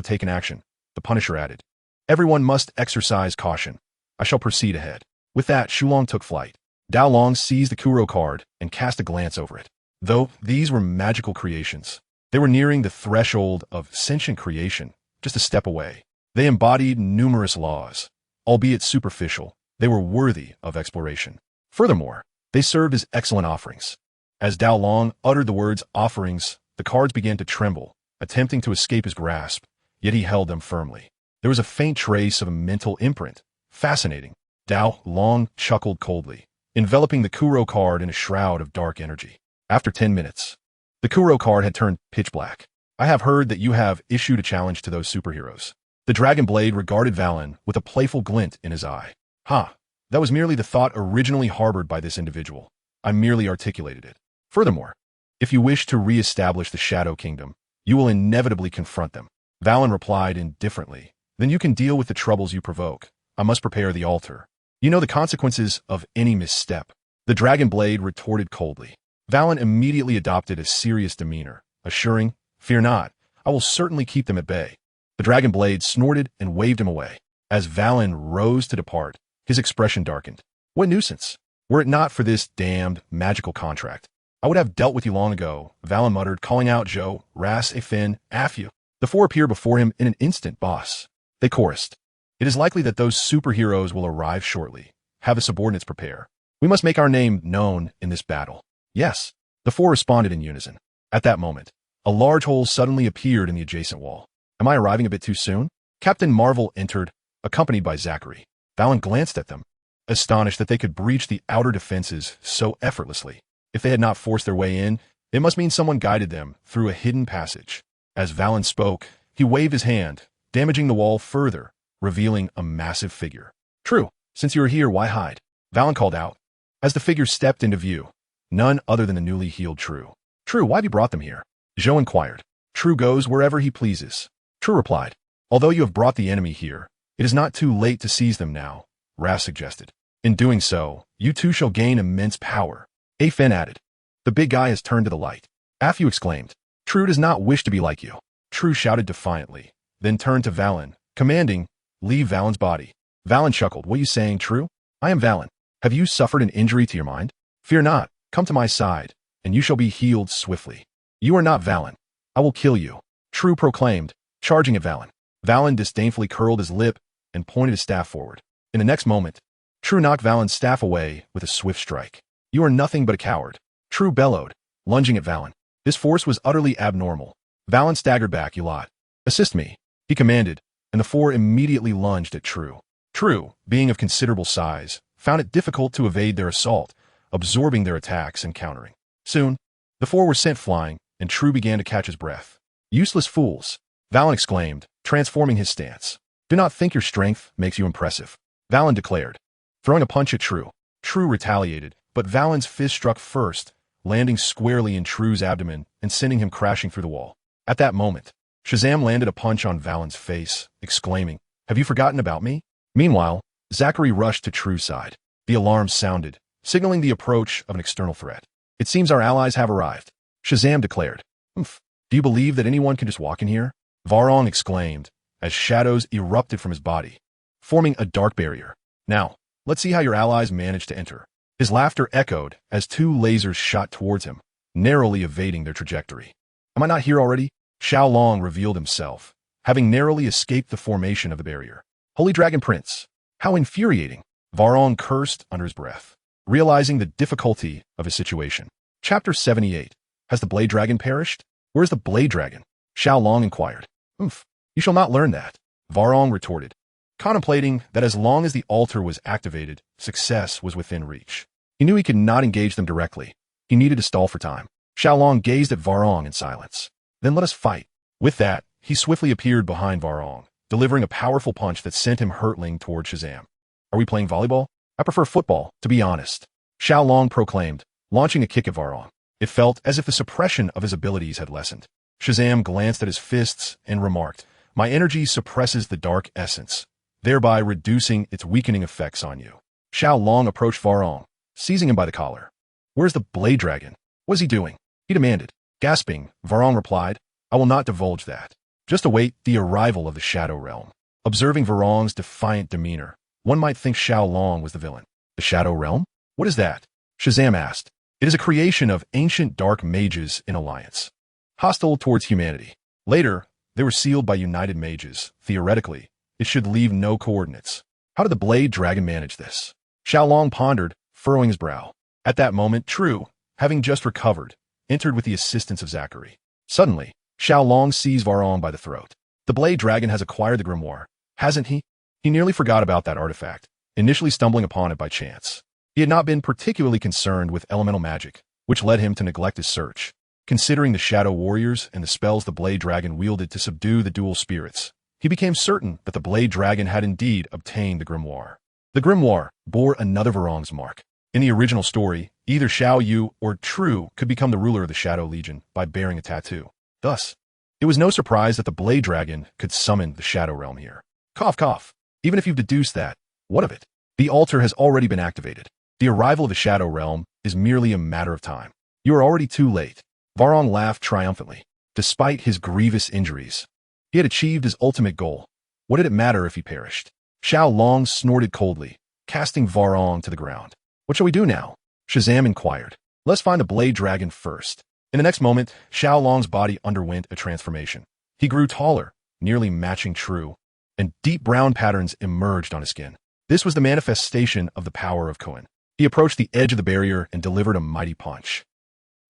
taken action, the Punisher added. Everyone must exercise caution. I shall proceed ahead. With that, Xiao Long took flight. Xiao Long seized the Kuro card and cast a glance over it. Though these were magical creations, they were nearing the threshold of sentient creation, just a step away. They embodied numerous laws. Albeit superficial, they were worthy of exploration. Furthermore, they served as excellent offerings. As Xiao Long uttered the words offerings, The cards began to tremble, attempting to escape his grasp, yet he held them firmly. There was a faint trace of a mental imprint. Fascinating. Xiao Long chuckled coldly, enveloping the Kuro card in a shroud of dark energy. After 10 minutes, the Kuro card had turned pitch black. I have heard that you have issued a challenge to those superheroes. The Dragon Blade regarded Valen with a playful glint in his eye. That was merely the thought originally harbored by this individual. I merely articulated it. Furthermore, if you wish to re-establish the Shadow Kingdom, you will inevitably confront them. Valen replied indifferently. Then you can deal with the troubles you provoke. I must prepare the altar. You know the consequences of any misstep. The Dragon Blade retorted coldly. Valen immediately adopted a serious demeanor, assuring, "Fear not, I will certainly keep them at bay." The Dragon Blade snorted and waved him away. As Valen rose to depart, his expression darkened. What nuisance! Were it not for this damned magical contract, I would have dealt with you long ago, Valen muttered, calling out Joe, Ras, Efin, Afu. The four appeared before him in an instant, boss. They chorused. It is likely that those superheroes will arrive shortly. Have the subordinates prepare. We must make our name known in this battle. Yes. The four responded in unison. At that moment, a large hole suddenly appeared in the adjacent wall. Am I arriving a bit too soon? Captain Marvel entered, accompanied by Zachary. Valen glanced at them, astonished that they could breach the outer defenses so effortlessly. If they had not forced their way in, it must mean someone guided them through a hidden passage. As Valen spoke, he waved his hand, damaging the wall further, revealing a massive figure. True, since you are here, why hide? Valen called out. As the figure stepped into view, none other than the newly healed True. True, why have you brought them here? Zhou inquired. True goes wherever he pleases. True replied. Although you have brought the enemy here, it is not too late to seize them now, Ras suggested. In doing so, you too shall gain immense power. Afen added. The big guy has turned to the light. Afu exclaimed. True does not wish to be like you. True shouted defiantly, then turned to Valen, commanding, leave Valen's body. Valen chuckled. What are you saying, True? I am Valen. Have you suffered an injury to your mind? Fear not, come to my side, and you shall be healed swiftly. You are not Valen. I will kill you. True proclaimed, charging at Valen. Valen disdainfully curled his lip and pointed his staff forward. In the next moment, True knocked Valen's staff away with a swift strike. You are nothing but a coward. True bellowed, lunging at Valen. This force was utterly abnormal. Valen staggered back. You lot. Assist me, he commanded, and the four immediately lunged at True. True, being of considerable size, found it difficult to evade their assault, absorbing their attacks and countering. Soon, the four were sent flying, and True began to catch his breath. Useless fools, Valen exclaimed, transforming his stance. Do not think your strength makes you impressive, Valen declared, throwing a punch at True. True retaliated, but Valen's fist struck first, landing squarely in True's abdomen and sending him crashing through the wall. At that moment, Shazam landed a punch on Valen's face, exclaiming, Have you forgotten about me? Meanwhile, Zachary rushed to True's side. The alarm sounded, signaling the approach of an external threat. It seems our allies have arrived, Shazam declared. Do you believe that anyone can just walk in here? Varong exclaimed, as shadows erupted from his body, forming a dark barrier. Now, let's see how your allies managed to enter. His laughter echoed as two lasers shot towards him, narrowly evading their trajectory. Am I not here already? Xiao Long revealed himself, having narrowly escaped the formation of the barrier. Holy Dragon Prince, how infuriating! Varong cursed under his breath, realizing the difficulty of his situation. Chapter 78. Has the Blade Dragon perished? Where's the Blade Dragon? Xiao Long inquired. You shall not learn that, Varong retorted, contemplating that as long as the altar was activated, success was within reach. He knew he could not engage them directly. He needed to stall for time. Xiao Long gazed at Varong in silence. Then let us fight. With that, he swiftly appeared behind Varong, delivering a powerful punch that sent him hurtling toward Shazam. Are we playing volleyball? I prefer football, to be honest, Xiao Long proclaimed, launching a kick at Varong. It felt as if the suppression of his abilities had lessened. Shazam glanced at his fists and remarked, My energy suppresses the dark essence, thereby reducing its weakening effects on you. Xiao Long approached Varong, seizing him by the collar. Where's the Blade Dragon? What is he doing? He demanded. Gasping, Varong replied, I will not divulge that. Just await the arrival of the Shadow Realm. Observing Varong's defiant demeanor, one might think Xiao Long was the villain. The Shadow Realm? What is that? Shazam asked. It is a creation of ancient dark mages in alliance, hostile towards humanity. Later, they were sealed by united mages. Theoretically, it should leave no coordinates. How did the Blade Dragon manage this? Xiao Long pondered, furrowing his brow. At that moment, True, having just recovered, entered with the assistance of Zachary. Suddenly, Xiao Long seized Varong by the throat. The blade dragon has acquired the grimoire, hasn't he? He nearly forgot about that artifact, initially stumbling upon it by chance. He had not been particularly concerned with elemental magic, which led him to neglect his search. Considering the shadow warriors and the spells the blade dragon wielded to subdue the dual spirits, he became certain that the blade dragon had indeed obtained the grimoire. The grimoire bore another Varong's mark. In the original story, either Xiao Yu or True could become the ruler of the Shadow Legion by bearing a tattoo. Thus, it was no surprise that the blade dragon could summon the Shadow Realm here. Cough, cough. Even if you've deduced that, what of it? The altar has already been activated. The arrival of the Shadow Realm is merely a matter of time. You are already too late. Varong laughed triumphantly. Despite his grievous injuries, he had achieved his ultimate goal. What did it matter if he perished? Xiao Long snorted coldly, casting Varong to the ground. What shall we do now? Shazam inquired. Let's find the blade dragon first. In the next moment, Xiao Long's body underwent a transformation. He grew taller, nearly matching True, and deep brown patterns emerged on his skin. This was the manifestation of the power of Koan. He approached the edge of the barrier and delivered a mighty punch.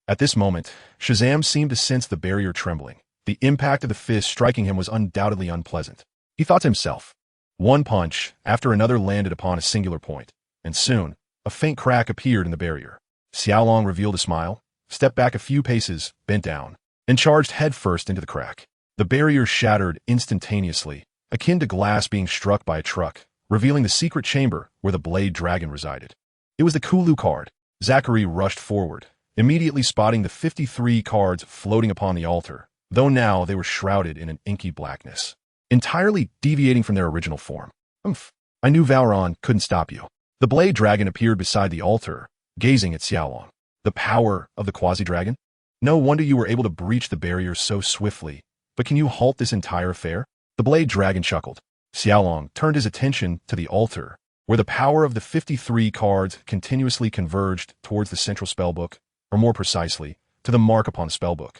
At this moment, Shazam seemed to sense the barrier trembling. The impact of the fist striking him was undoubtedly unpleasant. He thought to himself. One punch after another landed upon a singular point, and soon, a faint crack appeared in the barrier. Xiao Long revealed a smile, stepped back a few paces, bent down, and charged headfirst into the crack. The barrier shattered instantaneously, akin to glass being struck by a truck, revealing the secret chamber where the blade dragon resided. It was the Kulu card. Zachary rushed forward, immediately spotting the 53 cards floating upon the altar, though now they were shrouded in an inky blackness, entirely deviating from their original form. I knew Valron couldn't stop you. The blade dragon appeared beside the altar, gazing at Xiao Long. The power of the quasi-dragon? No wonder you were able to breach the barrier so swiftly, but can you halt this entire affair? The blade dragon chuckled. Xiao Long turned his attention to the altar, where the power of the 53 cards continuously converged towards the central spellbook, or more precisely, to the mark upon the spellbook.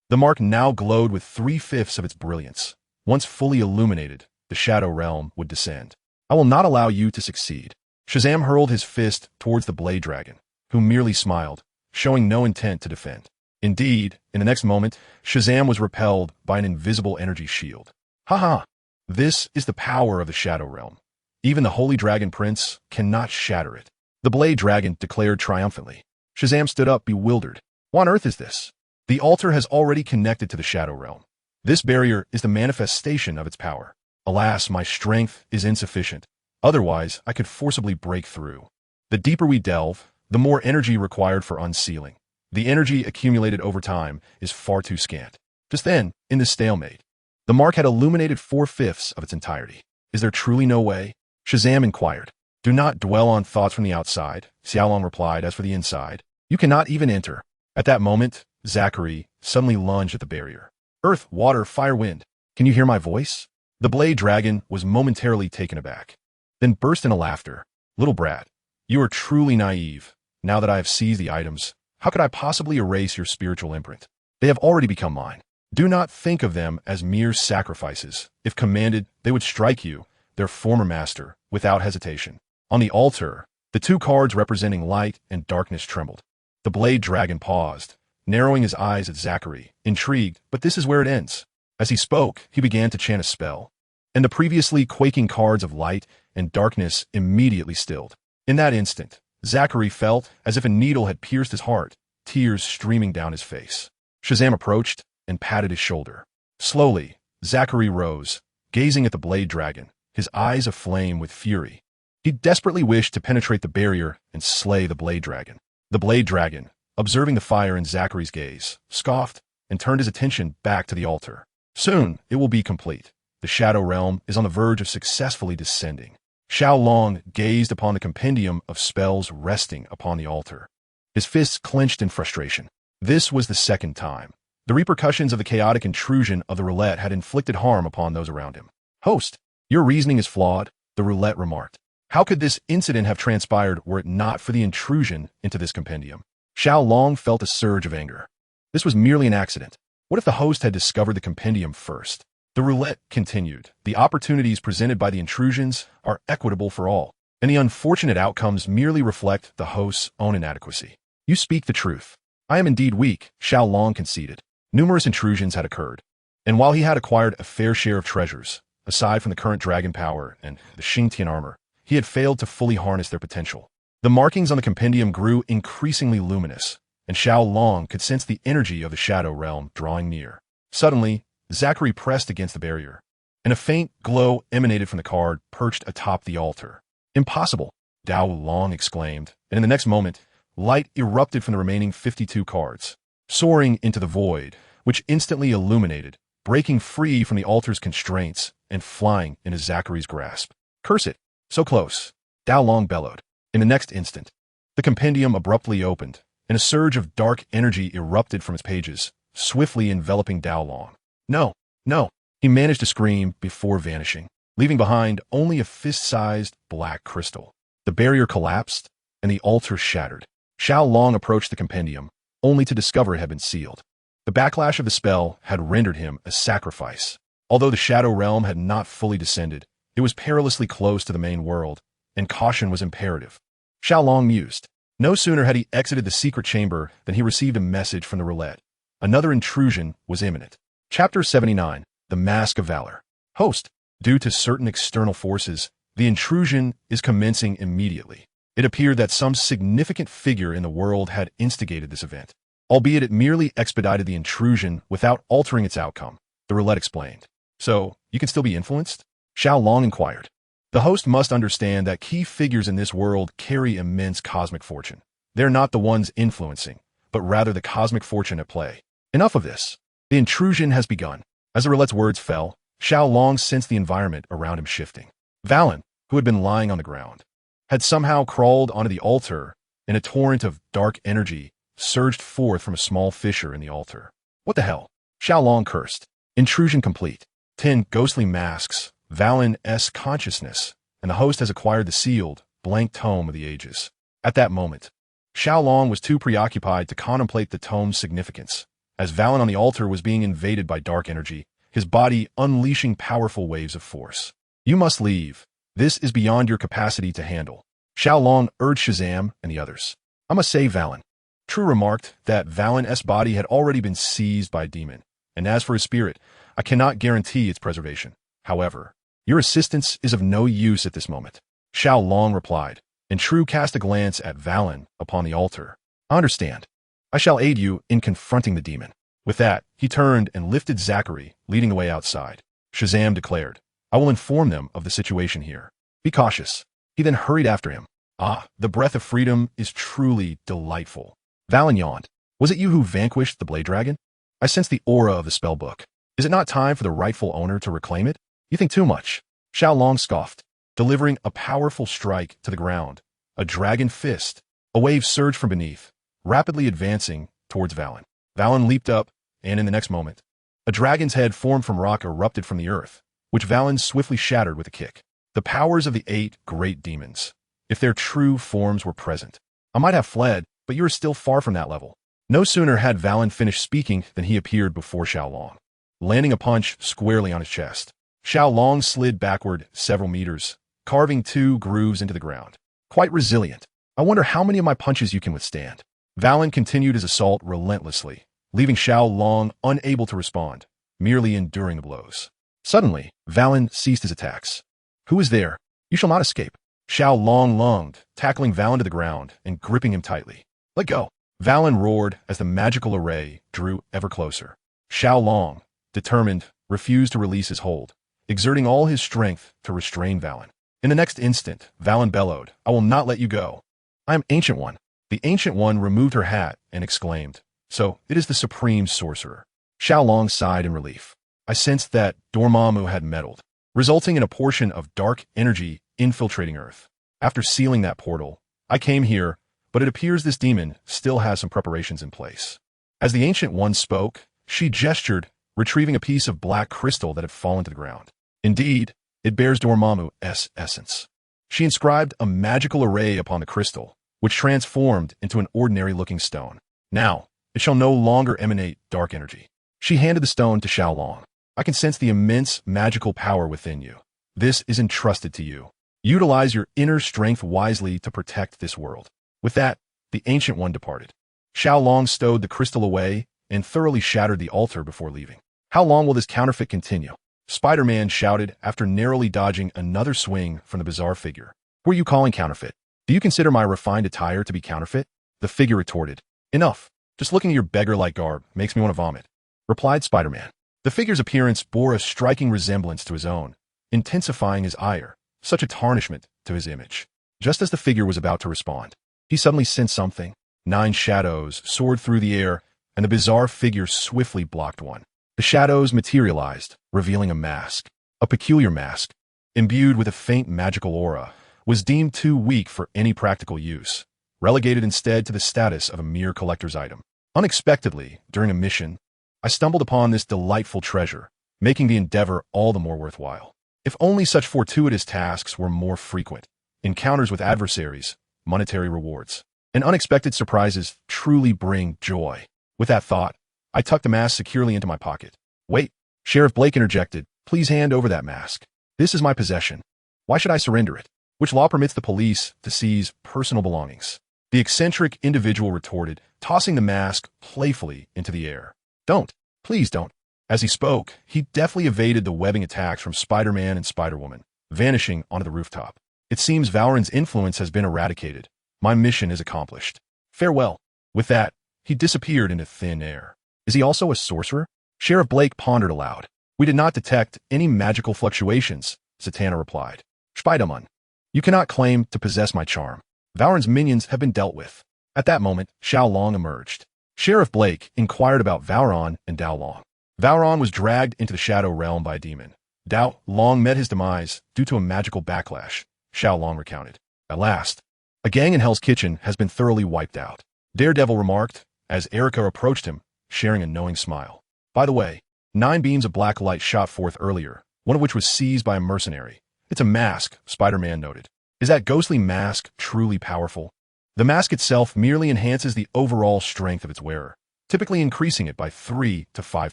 The mark now glowed with 3/5 of its brilliance. Once fully illuminated, the Shadow Realm would descend. I will not allow you to succeed. Shazam hurled his fist towards the blade dragon, who merely smiled, showing no intent to defend. Indeed, in the next moment, Shazam was repelled by an invisible energy shield. Ha! This is the power of the Shadow Realm. Even the Holy Dragon Prince cannot shatter it. The blade dragon declared triumphantly. Shazam stood up, bewildered. What on earth is this? The altar has already connected to the Shadow Realm. This barrier is the manifestation of its power. Alas, my strength is insufficient. Otherwise, I could forcibly break through. The deeper we delve, the more energy required for unsealing. The energy accumulated over time is far too scant. Just then, in this stalemate, the mark had illuminated 4/5 of its entirety. Is there truly no way? Shazam inquired. Do not dwell on thoughts from the outside, Xiao Long replied. As for the inside, you cannot even enter. At that moment, Zachary suddenly lunged at the barrier. Earth, water, fire, wind. Can you hear my voice? The blade dragon was momentarily taken aback, then burst into laughter. Little brat, you are truly naive. Now that I have seized the items, how could I possibly erase your spiritual imprint? They have already become mine. Do not think of them as mere sacrifices. If commanded, they would strike you, their former master, without hesitation. On the altar, the two cards representing light and darkness trembled. The blade dragon paused, narrowing his eyes at Zachary, intrigued, but this is where it ends. As he spoke, he began to chant a spell, and the previously quaking cards of light and darkness immediately stilled. In that instant, Zachary felt as if a needle had pierced his heart, tears streaming down his face. Shazam approached and patted his shoulder. Slowly, Zachary rose, gazing at the blade dragon, his eyes aflame with fury. He desperately wished to penetrate the barrier and slay the blade dragon. The blade dragon, observing the fire in Zachary's gaze, scoffed and turned his attention back to the altar. Soon, it will be complete. The Shadow Realm is on the verge of successfully descending. Xiao Long gazed upon the compendium of spells resting upon the altar. His fists clenched in frustration. This was the second time. The repercussions of the chaotic intrusion of the Roulette had inflicted harm upon those around him. Host, your reasoning is flawed, the Roulette remarked. How could this incident have transpired were it not for the intrusion into this compendium? Xiao Long felt a surge of anger. This was merely an accident. What if the host had discovered the compendium first? The Roulette continued. The opportunities presented by the intrusions are equitable for all, and the unfortunate outcomes merely reflect the host's own inadequacy. You speak the truth. I am indeed weak, Xiao Long conceded. Numerous intrusions had occurred, and while he had acquired a fair share of treasures, aside from the current dragon power and the Xingtian armor, he had failed to fully harness their potential. The markings on the compendium grew increasingly luminous, and Xiao Long could sense the energy of the shadow realm drawing near. Suddenly, Zachary pressed against the barrier, and a faint glow emanated from the card perched atop the altar. "Impossible!" Xiao Long exclaimed, and in the next moment, light erupted from the remaining 52 cards, soaring into the void, which instantly illuminated, breaking free from the altar's constraints and flying into Zachary's grasp. "Curse it! So close!" Xiao Long bellowed. In the next instant, the compendium abruptly opened, and a surge of dark energy erupted from its pages, swiftly enveloping Xiao Long. "No! No!" He managed to scream before vanishing, leaving behind only a fist-sized black crystal. The barrier collapsed, and the altar shattered. Xiao Long approached the compendium, only to discover it had been sealed. The backlash of the spell had rendered him a sacrifice. Although the Shadow Realm had not fully descended, it was perilously close to the main world, and caution was imperative. Xiao Long mused. No sooner had he exited the secret chamber than he received a message from the Roulette. Another intrusion was imminent. Chapter 79, The Mask of Valor. Host, due to certain external forces, the intrusion is commencing immediately. It appeared that some significant figure in the world had instigated this event, albeit it merely expedited the intrusion without altering its outcome, the Roulette explained. "So, you can still be influenced?" Xiao Long inquired. The host must understand that key figures in this world carry immense cosmic fortune. They're not the ones influencing, but rather the cosmic fortune at play. Enough of this. The intrusion has begun. As the Roulette's words fell, Xiao Long sensed the environment around him shifting. Valen, who had been lying on the ground, had somehow crawled onto the altar, and a torrent of dark energy surged forth from a small fissure in the altar. "What the hell?" Xiao Long cursed. Intrusion complete. 10 ghostly masks, Valen's consciousness, and the host has acquired the sealed, blank tome of the ages. At that moment, Xiao Long was too preoccupied to contemplate the tome's significance, as Valen on the altar was being invaded by dark energy, his body unleashing powerful waves of force. "You must leave. This is beyond your capacity to handle," Xiao Long urged Shazam and the others. "I must save Valen." True remarked that Valen's body had already been seized by a demon, and as for his spirit, I cannot guarantee its preservation. However, your assistance is of no use at this moment, Xiao Long replied, and True cast a glance at Valen upon the altar. "I understand. I shall aid you in confronting the demon." With that, he turned and lifted Zachary, leading the way outside. Shazam declared, "I will inform them of the situation here. Be cautious." He then hurried after him. "Ah, the breath of freedom is truly delightful." Valen yawned. "Was it you who vanquished the Blade Dragon? I sense the aura of the spellbook. Is it not time for the rightful owner to reclaim it?" "You think too much." Xiao Long scoffed, delivering a powerful strike to the ground. A dragon fist. A wave surged from beneath, rapidly advancing towards Valen. Valen leaped up, and in the next moment, a dragon's head formed from rock erupted from the earth, which Valen swiftly shattered with a kick. The powers of the 8 great demons. If their true forms were present, I might have fled, but you are still far from that level. No sooner had Valen finished speaking than he appeared before Xiao Long, landing a punch squarely on his chest. Xiao Long slid backward several meters, carving 2 grooves into the ground. "Quite resilient. I wonder how many of my punches you can withstand." Valen continued his assault relentlessly, leaving Xiao Long unable to respond, merely enduring the blows. Suddenly, Valen ceased his attacks. "Who is there? You shall not escape." Xiao Long lunged, tackling Valen to the ground and gripping him tightly. "Let go." Valen roared as the magical array drew ever closer. Xiao Long, determined, refused to release his hold, exerting all his strength to restrain Valen. In the next instant, Valen bellowed, "I will not let you go. I am Ancient One." The Ancient One removed her hat and exclaimed, "So, it is the Supreme Sorcerer." Xiao Long sighed in relief. I sensed that Dormammu had meddled, resulting in a portion of dark energy infiltrating Earth. After sealing that portal, I came here, but it appears this demon still has some preparations in place. As the Ancient One spoke, she gestured, retrieving a piece of black crystal that had fallen to the ground. Indeed, it bears Dormammu's essence. She inscribed a magical array upon the crystal, which transformed into an ordinary-looking stone. "Now, it shall no longer emanate dark energy." She handed the stone to Xiao Long. "I can sense the immense magical power within you. This is entrusted to you. Utilize your inner strength wisely to protect this world." With that, the Ancient One departed. Xiao Long stowed the crystal away and thoroughly shattered the altar before leaving. How long will this counterfeit continue? Spider-Man shouted after narrowly dodging another swing from the bizarre figure. Who are you calling counterfeit? Do you consider my refined attire to be counterfeit? The figure retorted. Enough. Just looking at your beggar-like garb makes me want to vomit, replied Spider-Man. The figure's appearance bore a striking resemblance to his own, intensifying his ire, such a tarnishment to his image. Just as the figure was about to respond, he suddenly sensed something. 9 shadows soared through the air, and the bizarre figure swiftly blocked one. The shadows materialized, revealing a mask. A peculiar mask, imbued with a faint magical aura, was deemed too weak for any practical use, relegated instead to the status of a mere collector's item. Unexpectedly, during a mission, I stumbled upon this delightful treasure, making the endeavor all the more worthwhile. If only such fortuitous tasks were more frequent. Encounters with adversaries, monetary rewards, and unexpected surprises truly bring joy. With that thought, I tucked the mask securely into my pocket. Wait, Sheriff Blake interjected. Please hand over that mask. This is my possession. Why should I surrender it? Which law permits the police to seize personal belongings? The eccentric individual retorted, tossing the mask playfully into the air. Don't. Please don't. As he spoke, he deftly evaded the webbing attacks from Spider-Man and Spider-Woman, vanishing onto the rooftop. It seems Valorant's influence has been eradicated. My mission is accomplished. Farewell. With that, he disappeared into thin air. Is he also a sorcerer? Sheriff Blake pondered aloud. We did not detect any magical fluctuations, Zatanna replied. Spider-Man, you cannot claim to possess my charm. Valorant's minions have been dealt with. At that moment, Xiao Long emerged. Sheriff Blake inquired about Valron and Dao Long. Valron was dragged into the Shadow Realm by a demon. Dao Long met his demise due to a magical backlash, Xiao Long recounted. At last, a gang in Hell's Kitchen has been thoroughly wiped out, Daredevil remarked as Erica approached him, sharing a knowing smile. By the way, 9 beams of black light shot forth earlier, one of which was seized by a mercenary. It's a mask, Spider-Man noted. Is that ghostly mask truly powerful? The mask itself merely enhances the overall strength of its wearer, typically increasing it by 3 to 5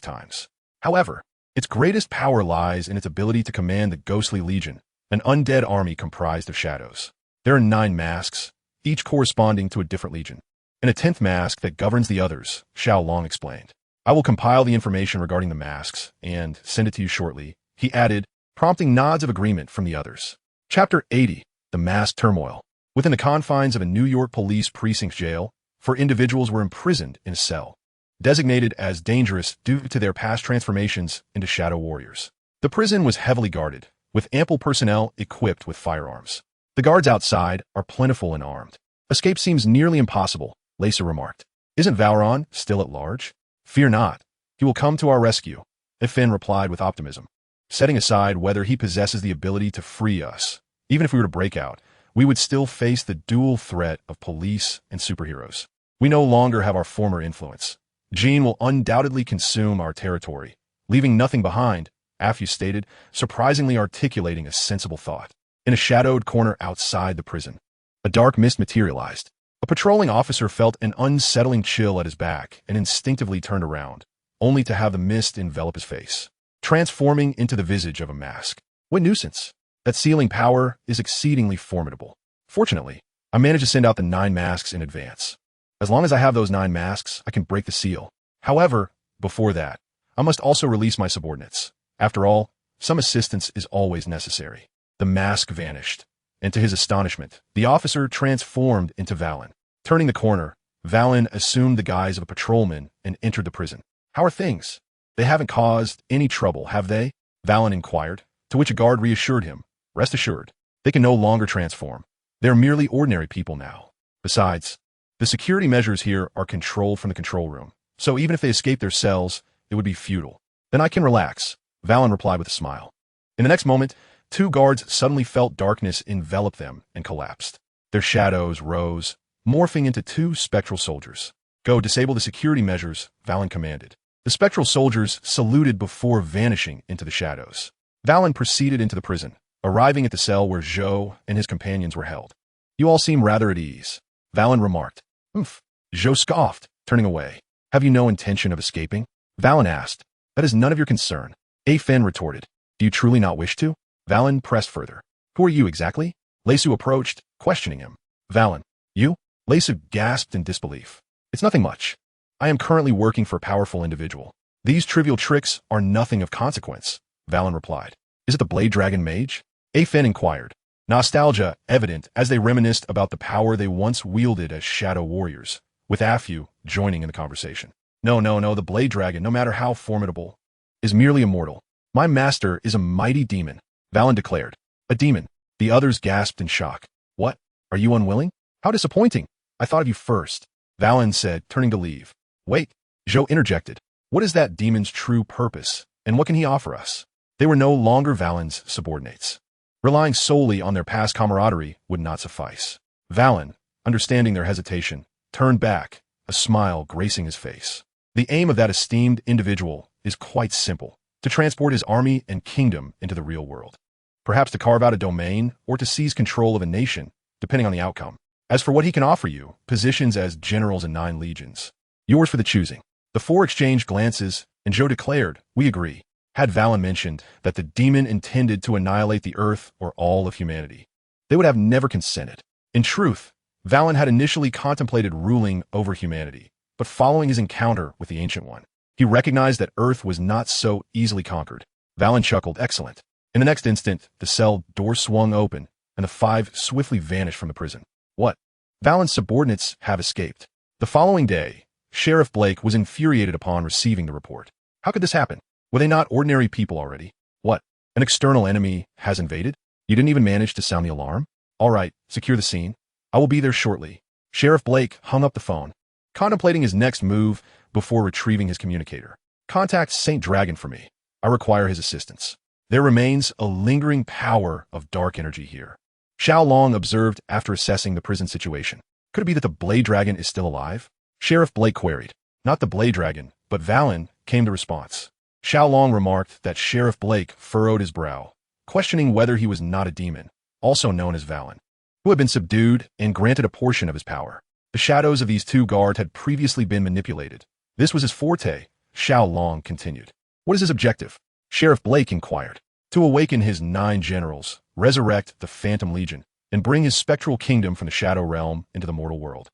times. However, its greatest power lies in its ability to command the Ghostly Legion, an undead army comprised of shadows. There are 9 masks, each corresponding to a different legion, and a 10th mask that governs the others, Xiao Long explained. I will compile the information regarding the masks and send it to you shortly, he added, prompting nods of agreement from the others. Chapter 80, The Mask Turmoil. Within the confines of a New York police precinct jail, 4 individuals were imprisoned in a cell, designated as dangerous due to their past transformations into shadow warriors. The prison was heavily guarded, with ample personnel equipped with firearms. The guards outside are plentiful and armed. Escape seems nearly impossible, Lacey remarked. Isn't Valron still at large? Fear not. He will come to our rescue, Finn replied with optimism. Setting aside whether he possesses the ability to free us, even if we were to break out, we would still face the dual threat of police and superheroes. We no longer have our former influence. Jean will undoubtedly consume our territory, leaving nothing behind, Afyu stated, surprisingly articulating a sensible thought. In a shadowed corner outside the prison, a dark mist materialized. A patrolling officer felt an unsettling chill at his back and instinctively turned around, only to have the mist envelop his face, transforming into the visage of a mask. What nuisance! That sealing power is exceedingly formidable. Fortunately, I managed to send out the 9 masks in advance. As long as I have those 9 masks, I can break the seal. However, before that, I must also release my subordinates. After all, some assistance is always necessary. The mask vanished, and to his astonishment, the officer transformed into Valen. Turning the corner, Valen assumed the guise of a patrolman and entered the prison. How are things? They haven't caused any trouble, have they? Valen inquired, to which a guard reassured him. Rest assured, they can no longer transform. They're merely ordinary people now. Besides, the security measures here are controlled from the control room, so even if they escape their cells, it would be futile. Then I can relax, Valen replied with a smile. In the next moment, 2 guards suddenly felt darkness envelop them and collapsed. Their shadows rose, morphing into 2 spectral soldiers. Go disable the security measures, Valen commanded. The spectral soldiers saluted before vanishing into the shadows. Valen proceeded into the prison, arriving at the cell where Zhou and his companions were held. You all seem rather at ease, Valen remarked. Oomph. Zhou scoffed, turning away. Have you no intention of escaping? Valen asked. That is none of your concern. Fen retorted. Do you truly not wish to? Valen pressed further. Who are you exactly? Lesu approached, questioning him. Valen. You? Lesu gasped in disbelief. It's nothing much. I am currently working for a powerful individual. These trivial tricks are nothing of consequence, Valen replied. Is it the Blade Dragon Mage? Afen inquired, nostalgia evident as they reminisced about the power they once wielded as shadow warriors, with Afu joining in the conversation. No, the Blade Dragon, no matter how formidable, is merely immortal. My master is a mighty demon, Valen declared. A demon. The others gasped in shock. What? Are you unwilling? How disappointing. I thought of you first, Valen said, turning to leave. Wait, Zhou interjected. What is that demon's true purpose, and what can he offer us? They were no longer Valen's subordinates. Relying solely on their past camaraderie would not suffice. Valen, understanding their hesitation, turned back, a smile gracing his face. The aim of that esteemed individual is quite simple, to transport his army and kingdom into the real world. Perhaps to carve out a domain or to seize control of a nation, depending on the outcome. As for what he can offer you, positions as generals in 9 legions. Yours for the choosing. The 4 exchanged glances, and Zhou declared, we agree. Had Valen mentioned that the demon intended to annihilate the earth or all of humanity, they would have never consented. In truth, Valen had initially contemplated ruling over humanity, but following his encounter with the Ancient One, he recognized that Earth was not so easily conquered. Valen chuckled, excellent. In the next instant, the cell door swung open, and the 5 swiftly vanished from the prison. What? Valen's subordinates have escaped. The following day, Sheriff Blake was infuriated upon receiving the report. How could this happen? Were they not ordinary people already? What? An external enemy has invaded? You didn't even manage to sound the alarm? All right, secure the scene. I will be there shortly. Sheriff Blake hung up the phone, contemplating his next move before retrieving his communicator. Contact Saint Dragon for me. I require his assistance. There remains a lingering power of dark energy here. Xiao Long observed after assessing the prison situation. Could it be that the Blade Dragon is still alive? Sheriff Blake queried. Not the Blade Dragon, but Valen, came the response. Xiao Long remarked that Sheriff Blake furrowed his brow, questioning whether he was not a demon, also known as Valen, who had been subdued and granted a portion of his power. The shadows of these 2 guards had previously been manipulated. This was his forte, Xiao Long continued. What is his objective? Sheriff Blake inquired. To awaken his 9 generals, resurrect the Phantom Legion, and bring his spectral kingdom from the Shadow Realm into the mortal world.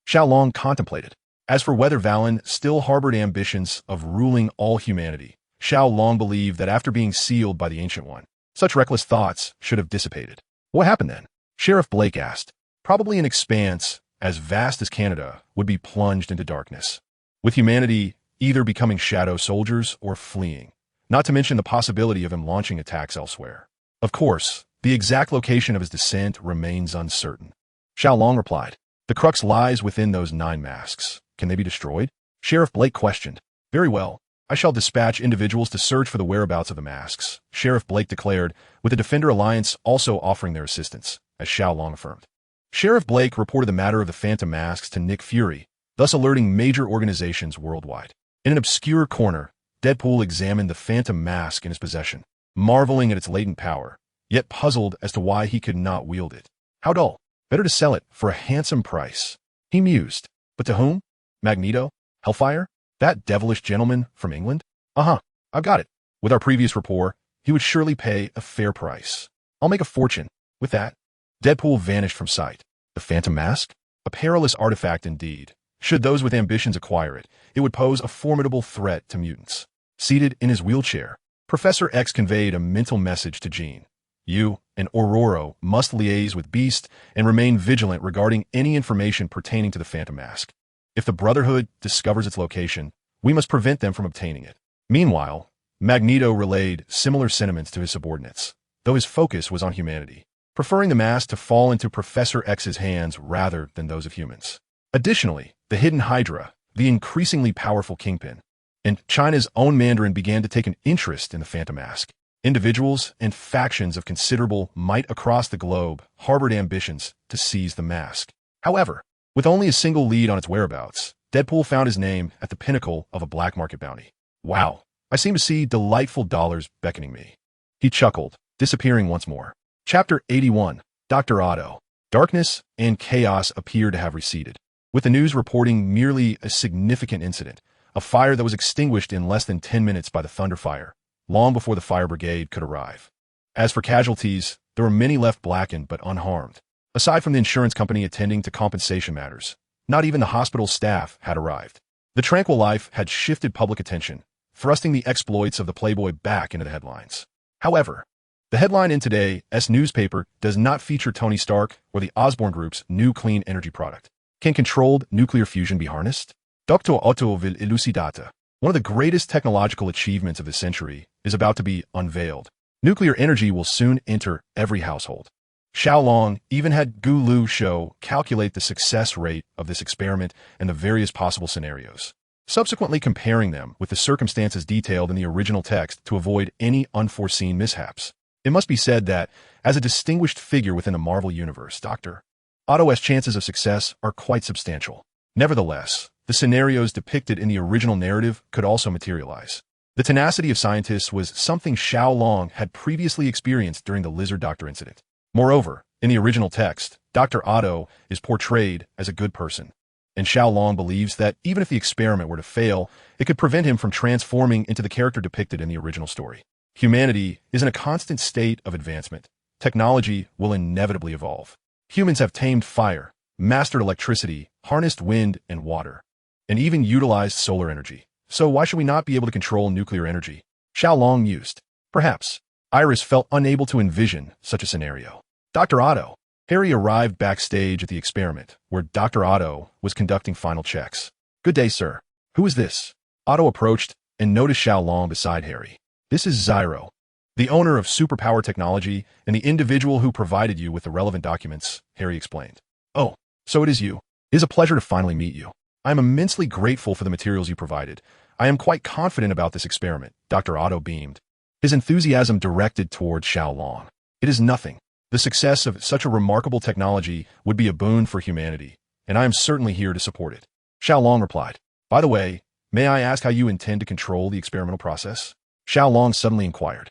Xiao Long contemplated. As for whether Valen still harbored ambitions of ruling all humanity, Xiao Long believed that after being sealed by the Ancient One, such reckless thoughts should have dissipated. What happened then? Sheriff Blake asked. Probably an expanse as vast as Canada would be plunged into darkness, with humanity either becoming shadow soldiers or fleeing, not to mention the possibility of him launching attacks elsewhere. Of course, the exact location of his descent remains uncertain. Xiao Long replied. The crux lies within those 9 masks. Can they be destroyed? Sheriff Blake questioned. Very well. I shall dispatch individuals to search for the whereabouts of the masks, Sheriff Blake declared, with the Defender Alliance also offering their assistance, as Xiao Long affirmed. Sheriff Blake reported the matter of the Phantom Masks to Nick Fury, thus alerting major organizations worldwide. In an obscure corner, Deadpool examined the Phantom Mask in his possession, marveling at its latent power, yet puzzled as to why he could not wield it. How dull. Better to sell it for a handsome price. He mused. But to whom? Magneto? Hellfire? That devilish gentleman from England? Uh-huh, I've got it. With our previous rapport, he would surely pay a fair price. I'll make a fortune. With that, Deadpool vanished from sight. The Phantom Mask? A perilous artifact indeed. Should those with ambitions acquire it, it would pose a formidable threat to mutants. Seated in his wheelchair, Professor X conveyed a mental message to Jean. You and Ororo must liaise with Beast and remain vigilant regarding any information pertaining to the Phantom Mask. If the Brotherhood discovers its location, we must prevent them from obtaining it. Meanwhile, Magneto relayed similar sentiments to his subordinates, though his focus was on humanity, preferring the mask to fall into Professor X's hands rather than those of humans. Additionally, the Hidden Hydra, the increasingly powerful Kingpin, and China's own Mandarin began to take an interest in the Phantom Mask. Individuals and factions of considerable might across the globe harbored ambitions to seize the mask. However, with only a single lead on its whereabouts, Deadpool found his name at the pinnacle of a black market bounty. Wow, I seem to see delightful dollars beckoning me. He chuckled, disappearing once more. Chapter 81, Dr. Otto. Darkness and chaos appear to have receded, with the news reporting merely a significant incident, a fire that was extinguished in less than 10 minutes by the Thunderfire, long before the fire brigade could arrive. As for casualties, there were many left blackened but unharmed. Aside from the insurance company attending to compensation matters, not even the hospital staff had arrived. The tranquil life had shifted public attention, thrusting the exploits of the Playboy back into the headlines. However, the headline in today's newspaper does not feature Tony Stark or the Osborn Group's new clean energy product. Can controlled nuclear fusion be harnessed? Dr. Otto will elucidate. One of the greatest technological achievements of the century is about to be unveiled. Nuclear energy will soon enter every household. Xiao Long even had Gu Lu Shou calculate the success rate of this experiment and the various possible scenarios, subsequently comparing them with the circumstances detailed in the original text to avoid any unforeseen mishaps. It must be said that, as a distinguished figure within the Marvel Universe, Dr. Otto's chances of success are quite substantial. Nevertheless, the scenarios depicted in the original narrative could also materialize. The tenacity of scientists was something Xiao Long had previously experienced during the Lizard Doctor incident. Moreover, in the original text, Dr. Otto is portrayed as a good person, and Xiao Long believes that even if the experiment were to fail, it could prevent him from transforming into the character depicted in the original story. Humanity is in a constant state of advancement. Technology will inevitably evolve. Humans have tamed fire, mastered electricity, harnessed wind and water, and even utilized solar energy. So why should we not be able to control nuclear energy? Xiao Long mused. Perhaps. Iris felt unable to envision such a scenario. Dr. Otto. Harry arrived backstage at the experiment, where Dr. Otto was conducting final checks. Good day, sir. Who is this? Otto approached and noticed Xiao Long beside Harry. This is Zyro, the owner of Superpower technology and the individual who provided you with the relevant documents, Harry explained. Oh, so it is you. It is a pleasure to finally meet you. I am immensely grateful for the materials you provided. I am quite confident about this experiment, Dr. Otto beamed, his enthusiasm directed toward Xiao Long. It is nothing. The success of such a remarkable technology would be a boon for humanity, and I am certainly here to support it. Xiao Long replied. By the way, may I ask how you intend to control the experimental process? Xiao Long suddenly inquired.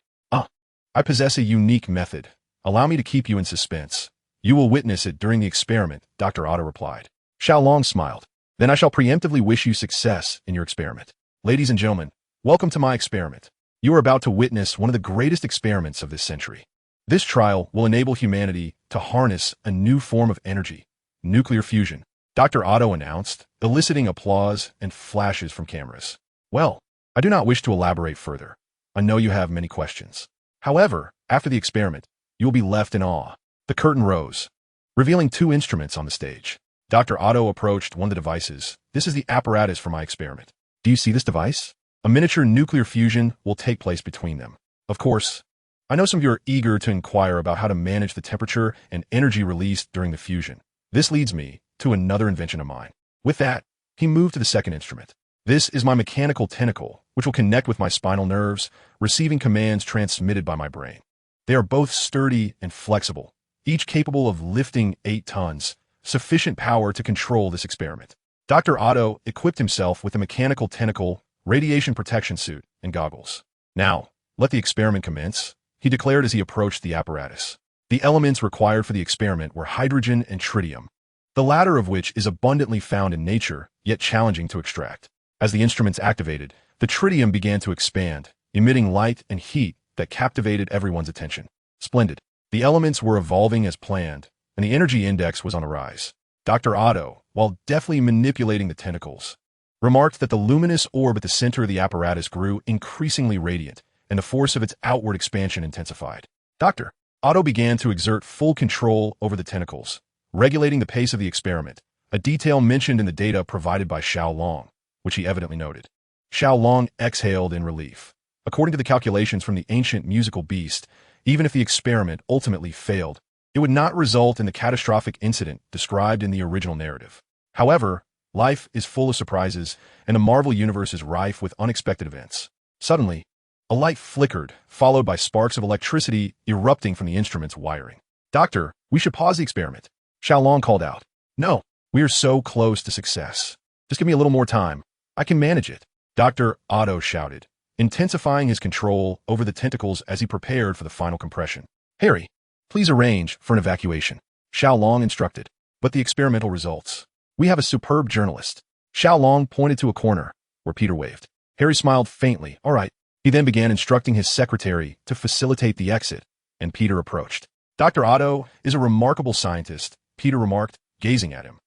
I possess a unique method. Allow me to keep you in suspense. You will witness it during the experiment, Dr. Otto replied. Xiao Long smiled. Then I shall preemptively wish you success in your experiment. Ladies and gentlemen, welcome to my experiment. You are about to witness one of the greatest experiments of this century. This trial will enable humanity to harness a new form of energy, nuclear fusion, Dr. Otto announced, eliciting applause and flashes from cameras. Well, I do not wish to elaborate further. I know you have many questions. However, after the experiment, you will be left in awe. The curtain rose, revealing two instruments on the stage. Dr. Otto approached one of the devices. This is the apparatus for my experiment. Do you see this device? A miniature nuclear fusion will take place between them. Of course, I know some of you are eager to inquire about how to manage the temperature and energy released during the fusion. This leads me to another invention of mine. With that, he moved to the second instrument. This is my mechanical tentacle, which will connect with my spinal nerves, receiving commands transmitted by my brain. They are both sturdy and flexible, each capable of lifting 8 tons, sufficient power to control this experiment. Dr. Otto equipped himself with a mechanical tentacle, radiation protection suit, and goggles. Now, let the experiment commence, he declared as he approached the apparatus. The elements required for the experiment were hydrogen and tritium, the latter of which is abundantly found in nature, yet challenging to extract. As the instruments activated, the tritium began to expand, emitting light and heat that captivated everyone's attention. Splendid. The elements were evolving as planned, and the energy index was on a rise. Dr. Otto, while deftly manipulating the tentacles, remarked that the luminous orb at the center of the apparatus grew increasingly radiant, and the force of its outward expansion intensified. Dr. Otto began to exert full control over the tentacles, regulating the pace of the experiment, a detail mentioned in the data provided by Xiao Long, which he evidently noted. Xiao Long exhaled in relief. According to the calculations from the ancient musical beast, even if the experiment ultimately failed, it would not result in the catastrophic incident described in the original narrative. However, life is full of surprises, and the Marvel Universe is rife with unexpected events. Suddenly, a light flickered, followed by sparks of electricity erupting from the instrument's wiring. Doctor, we should pause the experiment. Xiao Long called out. No, we are so close to success. Just give me a little more time. I can manage it. Dr. Otto shouted, intensifying his control over the tentacles as he prepared for the final compression. Harry, please arrange for an evacuation. Xiao Long instructed. But the experimental results. We have a superb journalist. Xiao Long pointed to a corner, where Peter waved. Harry smiled faintly. All right. He then began instructing his secretary to facilitate the exit, and Peter approached. Dr. Otto is a remarkable scientist, Peter remarked, gazing at him.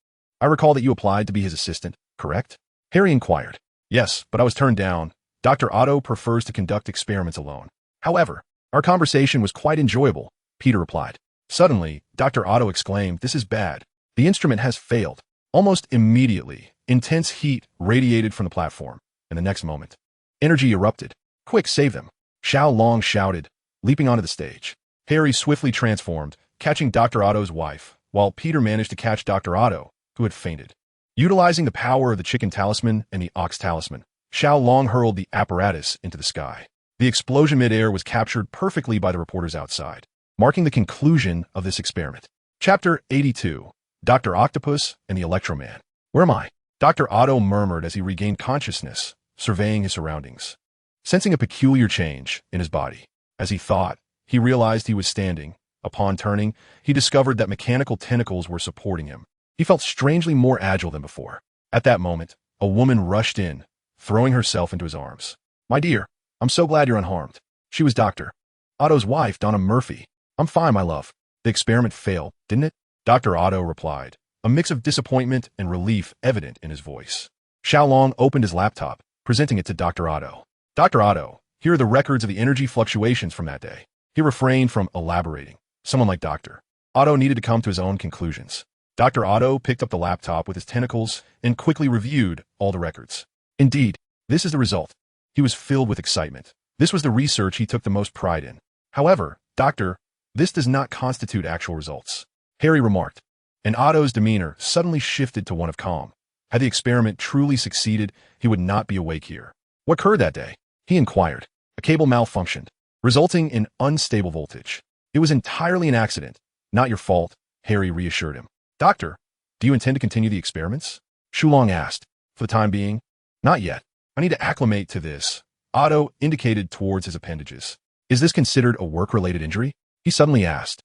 I recall that you applied to be his assistant, correct? Harry inquired. Yes, but I was turned down. Dr. Otto prefers to conduct experiments alone. However, our conversation was quite enjoyable, Peter replied. Suddenly, Dr. Otto exclaimed, "This is bad. The instrument has failed." Almost immediately, intense heat radiated from the platform, and the next moment, energy erupted. "Quick, save them!" Xiao Long shouted, leaping onto the stage. Harry swiftly transformed, catching Dr. Otto's wife, while Peter managed to catch Dr. Otto, who had fainted. Utilizing the power of the chicken talisman and the ox talisman, Xiao Long hurled the apparatus into the sky. The explosion mid-air was captured perfectly by the reporters outside, marking the conclusion of this experiment. Chapter 82. Dr. Octopus and the Electro-Man. "Where am I?" Dr. Otto murmured as he regained consciousness, surveying his surroundings. Sensing a peculiar change in his body, as he thought, he realized he was standing. Upon turning, he discovered that mechanical tentacles were supporting him. He felt strangely more agile than before. At that moment, a woman rushed in, throwing herself into his arms. "My dear, I'm so glad you're unharmed." She was Dr. Otto's wife, Donna Murphy. "I'm fine, my love. The experiment failed, didn't it?" Dr. Otto replied, a mix of disappointment and relief evident in his voice. Xiao Long opened his laptop, presenting it to Dr. Otto. "Dr. Otto, here are the records of the energy fluctuations from that day." He refrained from elaborating. Someone like Dr. Otto needed to come to his own conclusions. Dr. Otto picked up the laptop with his tentacles and quickly reviewed all the records. Indeed, this is the result. He was filled with excitement. This was the research he took the most pride in. "However, Doctor, this does not constitute actual results," Harry remarked, and Otto's demeanor suddenly shifted to one of calm. Had the experiment truly succeeded, he would not be awake here. "What occurred that day?" he inquired. "A cable malfunctioned, resulting in unstable voltage. It was entirely an accident, not your fault," Harry reassured him. "Doctor, do you intend to continue the experiments?" Xiao Long asked. "For the time being? Not yet. I need to acclimate to this." Otto indicated towards his appendages. "Is this considered a work-related injury?" he suddenly asked.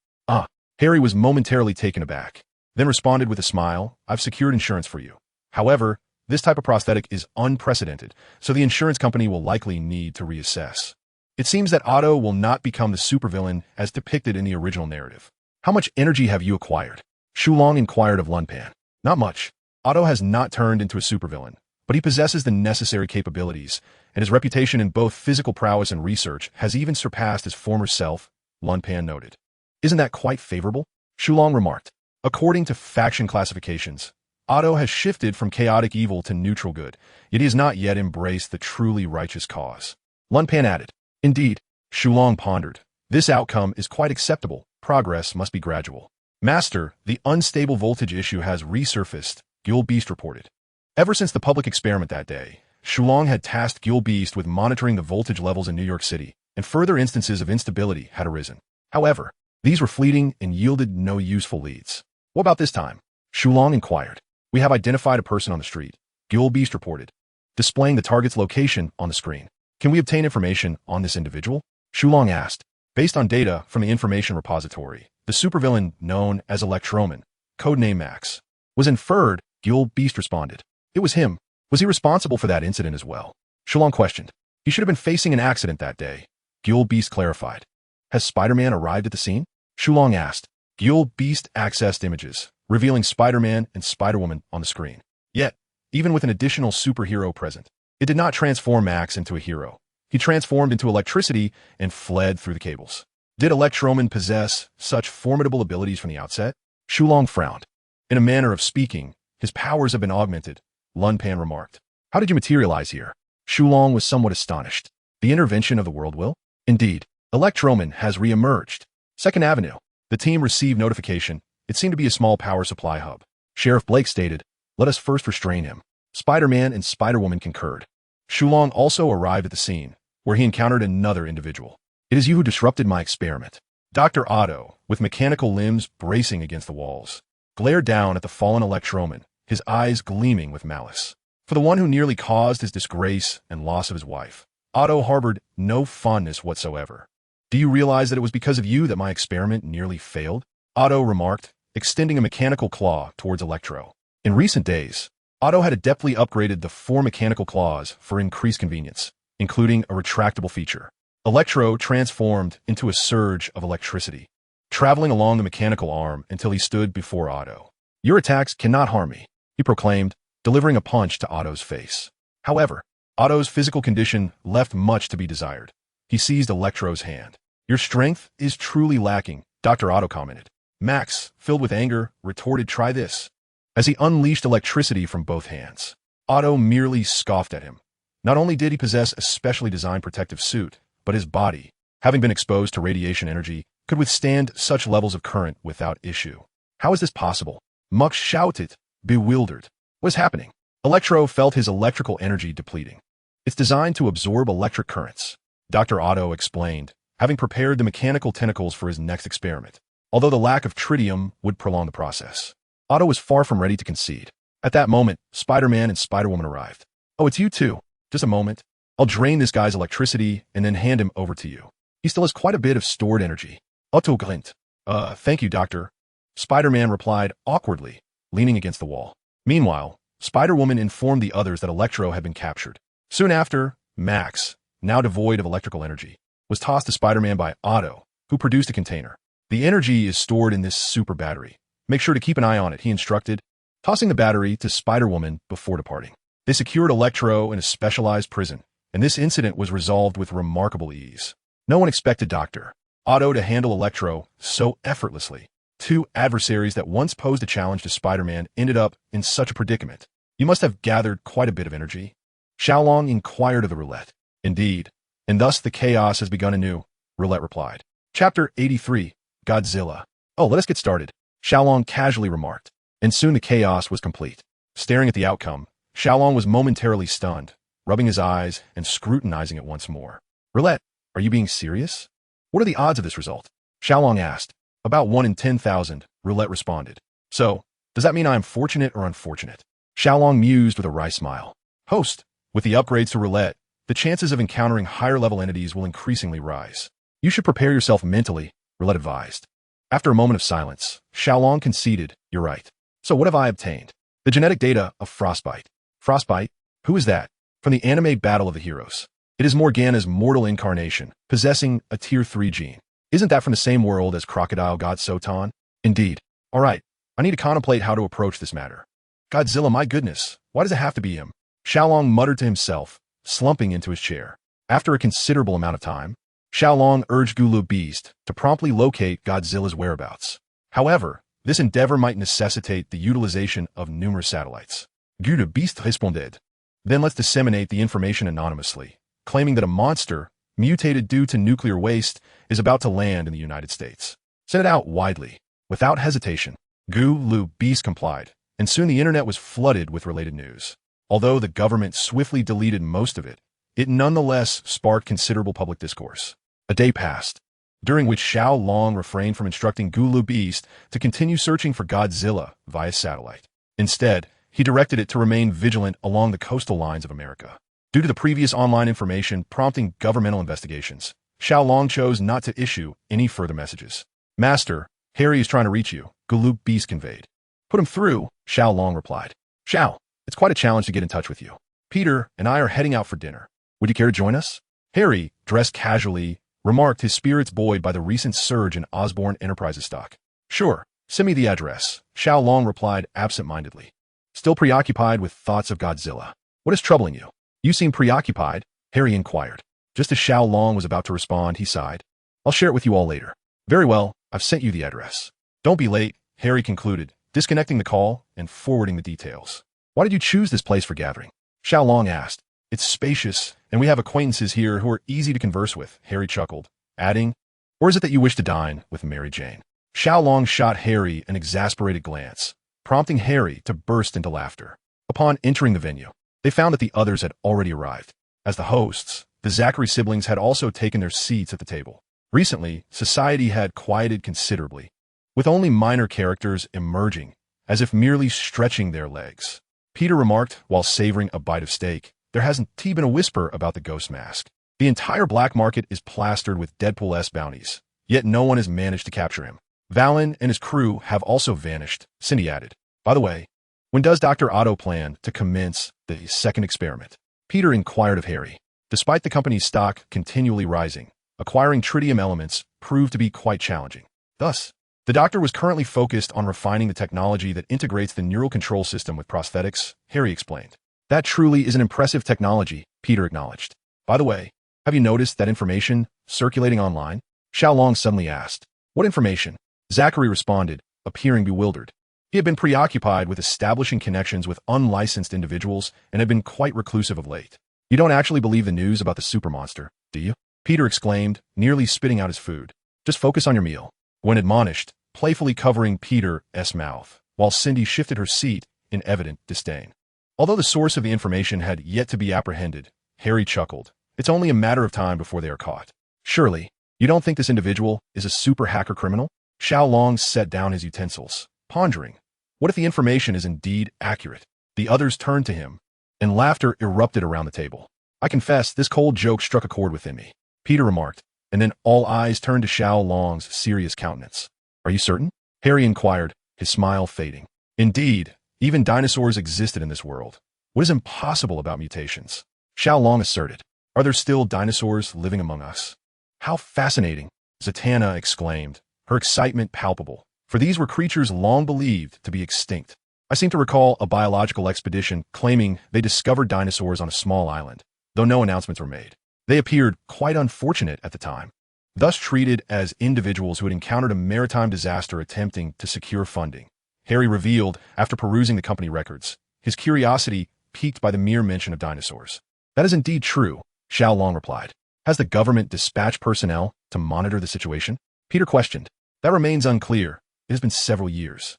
Harry was momentarily taken aback, then responded with a smile, "I've secured insurance for you. However, this type of prosthetic is unprecedented, so the insurance company will likely need to reassess." It seems that Otto will not become the supervillain as depicted in the original narrative. "How much energy have you acquired?" Xiao Long inquired of Lunpan. "Not much. Otto has not turned into a supervillain, but he possesses the necessary capabilities, and his reputation in both physical prowess and research has even surpassed his former self," Lunpan noted. "Isn't that quite favorable?" Xiao Long remarked. "According to faction classifications, Otto has shifted from chaotic evil to neutral good, yet he has not yet embraced the truly righteous cause," Lunpan added. "Indeed," Xiao Long pondered. "This outcome is quite acceptable. Progress must be gradual." "Master, the unstable voltage issue has resurfaced," Gil Beast reported. Ever since the public experiment that day, Xiao Long had tasked Gil Beast with monitoring the voltage levels in New York City, and further instances of instability had arisen. However, these were fleeting and yielded no useful leads. "What about this time?" Xiao Long inquired. "We have identified a person on the street," Gil Beast reported, displaying the target's location on the screen. "Can we obtain information on this individual?" Xiao Long asked. "Based on data from the information repository, the supervillain known as Electroman, codename Max, was inferred," Gil Beast responded. "It was him. Was he responsible for that incident as well?" Xiao Long questioned. "He should have been facing an accident that day," Gil Beast clarified. "Has Spider-Man arrived at the scene?" Xiao Long asked. Gil Beast accessed images, revealing Spider-Man and Spider-Woman on the screen. Yet, even with an additional superhero present, it did not transform Max into a hero. He transformed into electricity and fled through the cables. Did Electroman possess such formidable abilities from the outset? Xiao Long frowned. "In a manner of speaking, his powers have been augmented," Lunpan remarked. "How did you materialize here?" Xiao Long was somewhat astonished. "The intervention of the world will?" "Indeed, Electroman has re-emerged. 2nd Avenue. The team received notification. It seemed to be a small power supply hub. Sheriff Blake stated, 'Let us first restrain him.' Spider-Man and Spider-Woman concurred. Xiao Long also arrived at the scene, where he encountered another individual. "It is you who disrupted my experiment." Dr. Otto, with mechanical limbs bracing against the walls, glared down at the fallen Electroman, his eyes gleaming with malice. For the one who nearly caused his disgrace and loss of his wife, Otto harbored no fondness whatsoever. "Do you realize that it was because of you that my experiment nearly failed?" Otto remarked, extending a mechanical claw towards Electro. In recent days, Otto had adeptly upgraded the 4 mechanical claws for increased convenience, including a retractable feature. Electro transformed into a surge of electricity, traveling along the mechanical arm until he stood before Otto. "Your attacks cannot harm me," he proclaimed, delivering a punch to Otto's face. However, Otto's physical condition left much to be desired. He seized Electro's hand. "Your strength is truly lacking," Dr. Otto commented. Max, filled with anger, retorted, "Try this." As he unleashed electricity from both hands, Otto merely scoffed at him. Not only did he possess a specially designed protective suit, but his body, having been exposed to radiation energy, could withstand such levels of current without issue. "How is this possible?" Max shouted, bewildered. "What is happening?" Electro felt his electrical energy depleting. "It's designed to absorb electric currents," Dr. Otto explained, having prepared the mechanical tentacles for his next experiment, although the lack of tritium would prolong the process. Otto was far from ready to concede. At that moment, Spider-Man and Spider-Woman arrived. "Oh, it's you two. Just a moment. I'll drain this guy's electricity and then hand him over to you. He still has quite a bit of stored energy." Otto glint. Thank you, Doctor." Spider-Man replied awkwardly, leaning against the wall. Meanwhile, Spider-Woman informed the others that Electro had been captured. Soon after, Max, now devoid of electrical energy, was tossed to Spider-Man by Otto, who produced a container. "The energy is stored in this super battery. Make sure to keep an eye on it," he instructed, tossing the battery to Spider-Woman before departing. They secured Electro in a specialized prison, and this incident was resolved with remarkable ease. No one expected Dr. Otto to handle Electro so effortlessly. Two adversaries that once posed a challenge to Spider-Man ended up in such a predicament. "You must have gathered quite a bit of energy?" Xiao Long inquired of the Roulette. "Indeed, and thus the chaos has begun anew," Roulette replied. Chapter 83, Godzilla. "Oh, let us get started," Xiao Long casually remarked, and soon the chaos was complete. Staring at the outcome, Xiao Long was momentarily stunned, rubbing his eyes and scrutinizing it once more. "Roulette, are you being serious? What are the odds of this result?" Xiao Long asked. "About 1 in 10,000, Roulette responded. "So, does that mean I am fortunate or unfortunate?" Xiao Long mused with a wry smile. "Host, with the upgrades to Roulette, the chances of encountering higher-level entities will increasingly rise. You should prepare yourself mentally," Roulette advised. After a moment of silence, Xiao Long conceded, "You're right. So what have I obtained?" "The genetic data of Frostbite." "Frostbite? Who is that?" "From the anime Battle of the Heroes. It is Morgana's mortal incarnation, possessing a Tier 3 gene. Isn't that from the same world as crocodile god Sotan?" "Indeed. All right, I need to contemplate how to approach this matter." "Godzilla, my goodness, why does it have to be him?" Xiao Long muttered to himself, slumping into his chair. After a considerable amount of time, Xiao Long urged Gulu Beast to promptly locate Godzilla's whereabouts. However, this endeavor might necessitate the utilization of numerous satellites. Gulu Beast responded. "Then let's disseminate the information anonymously, claiming that a monster, mutated due to nuclear waste, is about to land in the United States. Send it out widely." Without hesitation, Gulu Beast complied, and soon the internet was flooded with related news. Although the government swiftly deleted most of it, it nonetheless sparked considerable public discourse. A day passed, during which Xiao Long refrained from instructing Gulu Beast to continue searching for Godzilla via satellite. Instead, he directed it to remain vigilant along the coastal lines of America. Due to the previous online information prompting governmental investigations, Xiao Long chose not to issue any further messages. "Master, Harry is trying to reach you," Gulu Beast conveyed. "Put him through," Xiao Long replied. "Xiao, it's quite a challenge to get in touch with you. Peter and I are heading out for dinner. Would you care to join us?" Harry, dressed casually, remarked, his spirits buoyed by the recent surge in Osborne Enterprises stock. "Sure, send me the address," Xiao Long replied absent-mindedly. Still preoccupied with thoughts of Godzilla. "What is troubling you? You seem preoccupied," Harry inquired. Just as Xiao Long was about to respond, he sighed. "I'll share it with you all later." "Very well, I've sent you the address." "Don't be late," Harry concluded, disconnecting the call and forwarding the details. "Why did you choose this place for gathering?" Xiao Long asked. "It's spacious, and we have acquaintances here who are easy to converse with," Harry chuckled, adding, "Or is it that you wish to dine with Mary Jane?" Xiao Long shot Harry an exasperated glance, prompting Harry to burst into laughter. Upon entering the venue, they found that the others had already arrived. As the hosts, the Zachary siblings had also taken their seats at the table. Recently, society had quieted considerably, with only minor characters emerging, as if merely stretching their legs. Peter remarked while savoring a bite of steak, "There hasn't been a whisper about the ghost mask. The entire black market is plastered with Deadpool-esque bounties, yet no one has managed to capture him. Valen and his crew have also vanished," Cindy added. "By the way, when does Dr. Otto plan to commence the second experiment?" Peter inquired of Harry. Despite the company's stock continually rising, acquiring tritium elements proved to be quite challenging. Thus, The doctor was currently focused on refining the technology that integrates the neural control system with prosthetics, Harry explained. That truly is an impressive technology, Peter acknowledged. By the way, have you noticed that information circulating online? Xiao Long suddenly asked. What information? Zachary responded, appearing bewildered. He had been preoccupied with establishing connections with unlicensed individuals and had been quite reclusive of late. You don't actually believe the news about the supermonster, do you? Peter exclaimed, nearly spitting out his food. Just focus on your meal. Gwen admonished, playfully covering Peter's mouth, while Cindy shifted her seat in evident disdain. Although the source of the information had yet to be apprehended, Harry chuckled. It's only a matter of time before they are caught. Surely, you don't think this individual is a super hacker criminal? Xiao Long set down his utensils, pondering. What if the information is indeed accurate? The others turned to him, and laughter erupted around the table. I confess, this cold joke struck a chord within me, Peter remarked, and then all eyes turned to Xiao Long's serious countenance. Are you certain? Harry inquired, his smile fading. Indeed, even dinosaurs existed in this world. What is impossible about mutations? Xiao Long asserted. Are there still dinosaurs living among us? How fascinating, Zatanna exclaimed, her excitement palpable, for these were creatures long believed to be extinct. I seem to recall a biological expedition claiming they discovered dinosaurs on a small island, though no announcements were made. They appeared quite unfortunate at the time, thus treated as individuals who had encountered a maritime disaster attempting to secure funding. Harry revealed after perusing the company records, his curiosity piqued by the mere mention of dinosaurs. That is indeed true, Xiao Long replied. Has the government dispatched personnel to monitor the situation? Peter questioned. That remains unclear. It has been several years.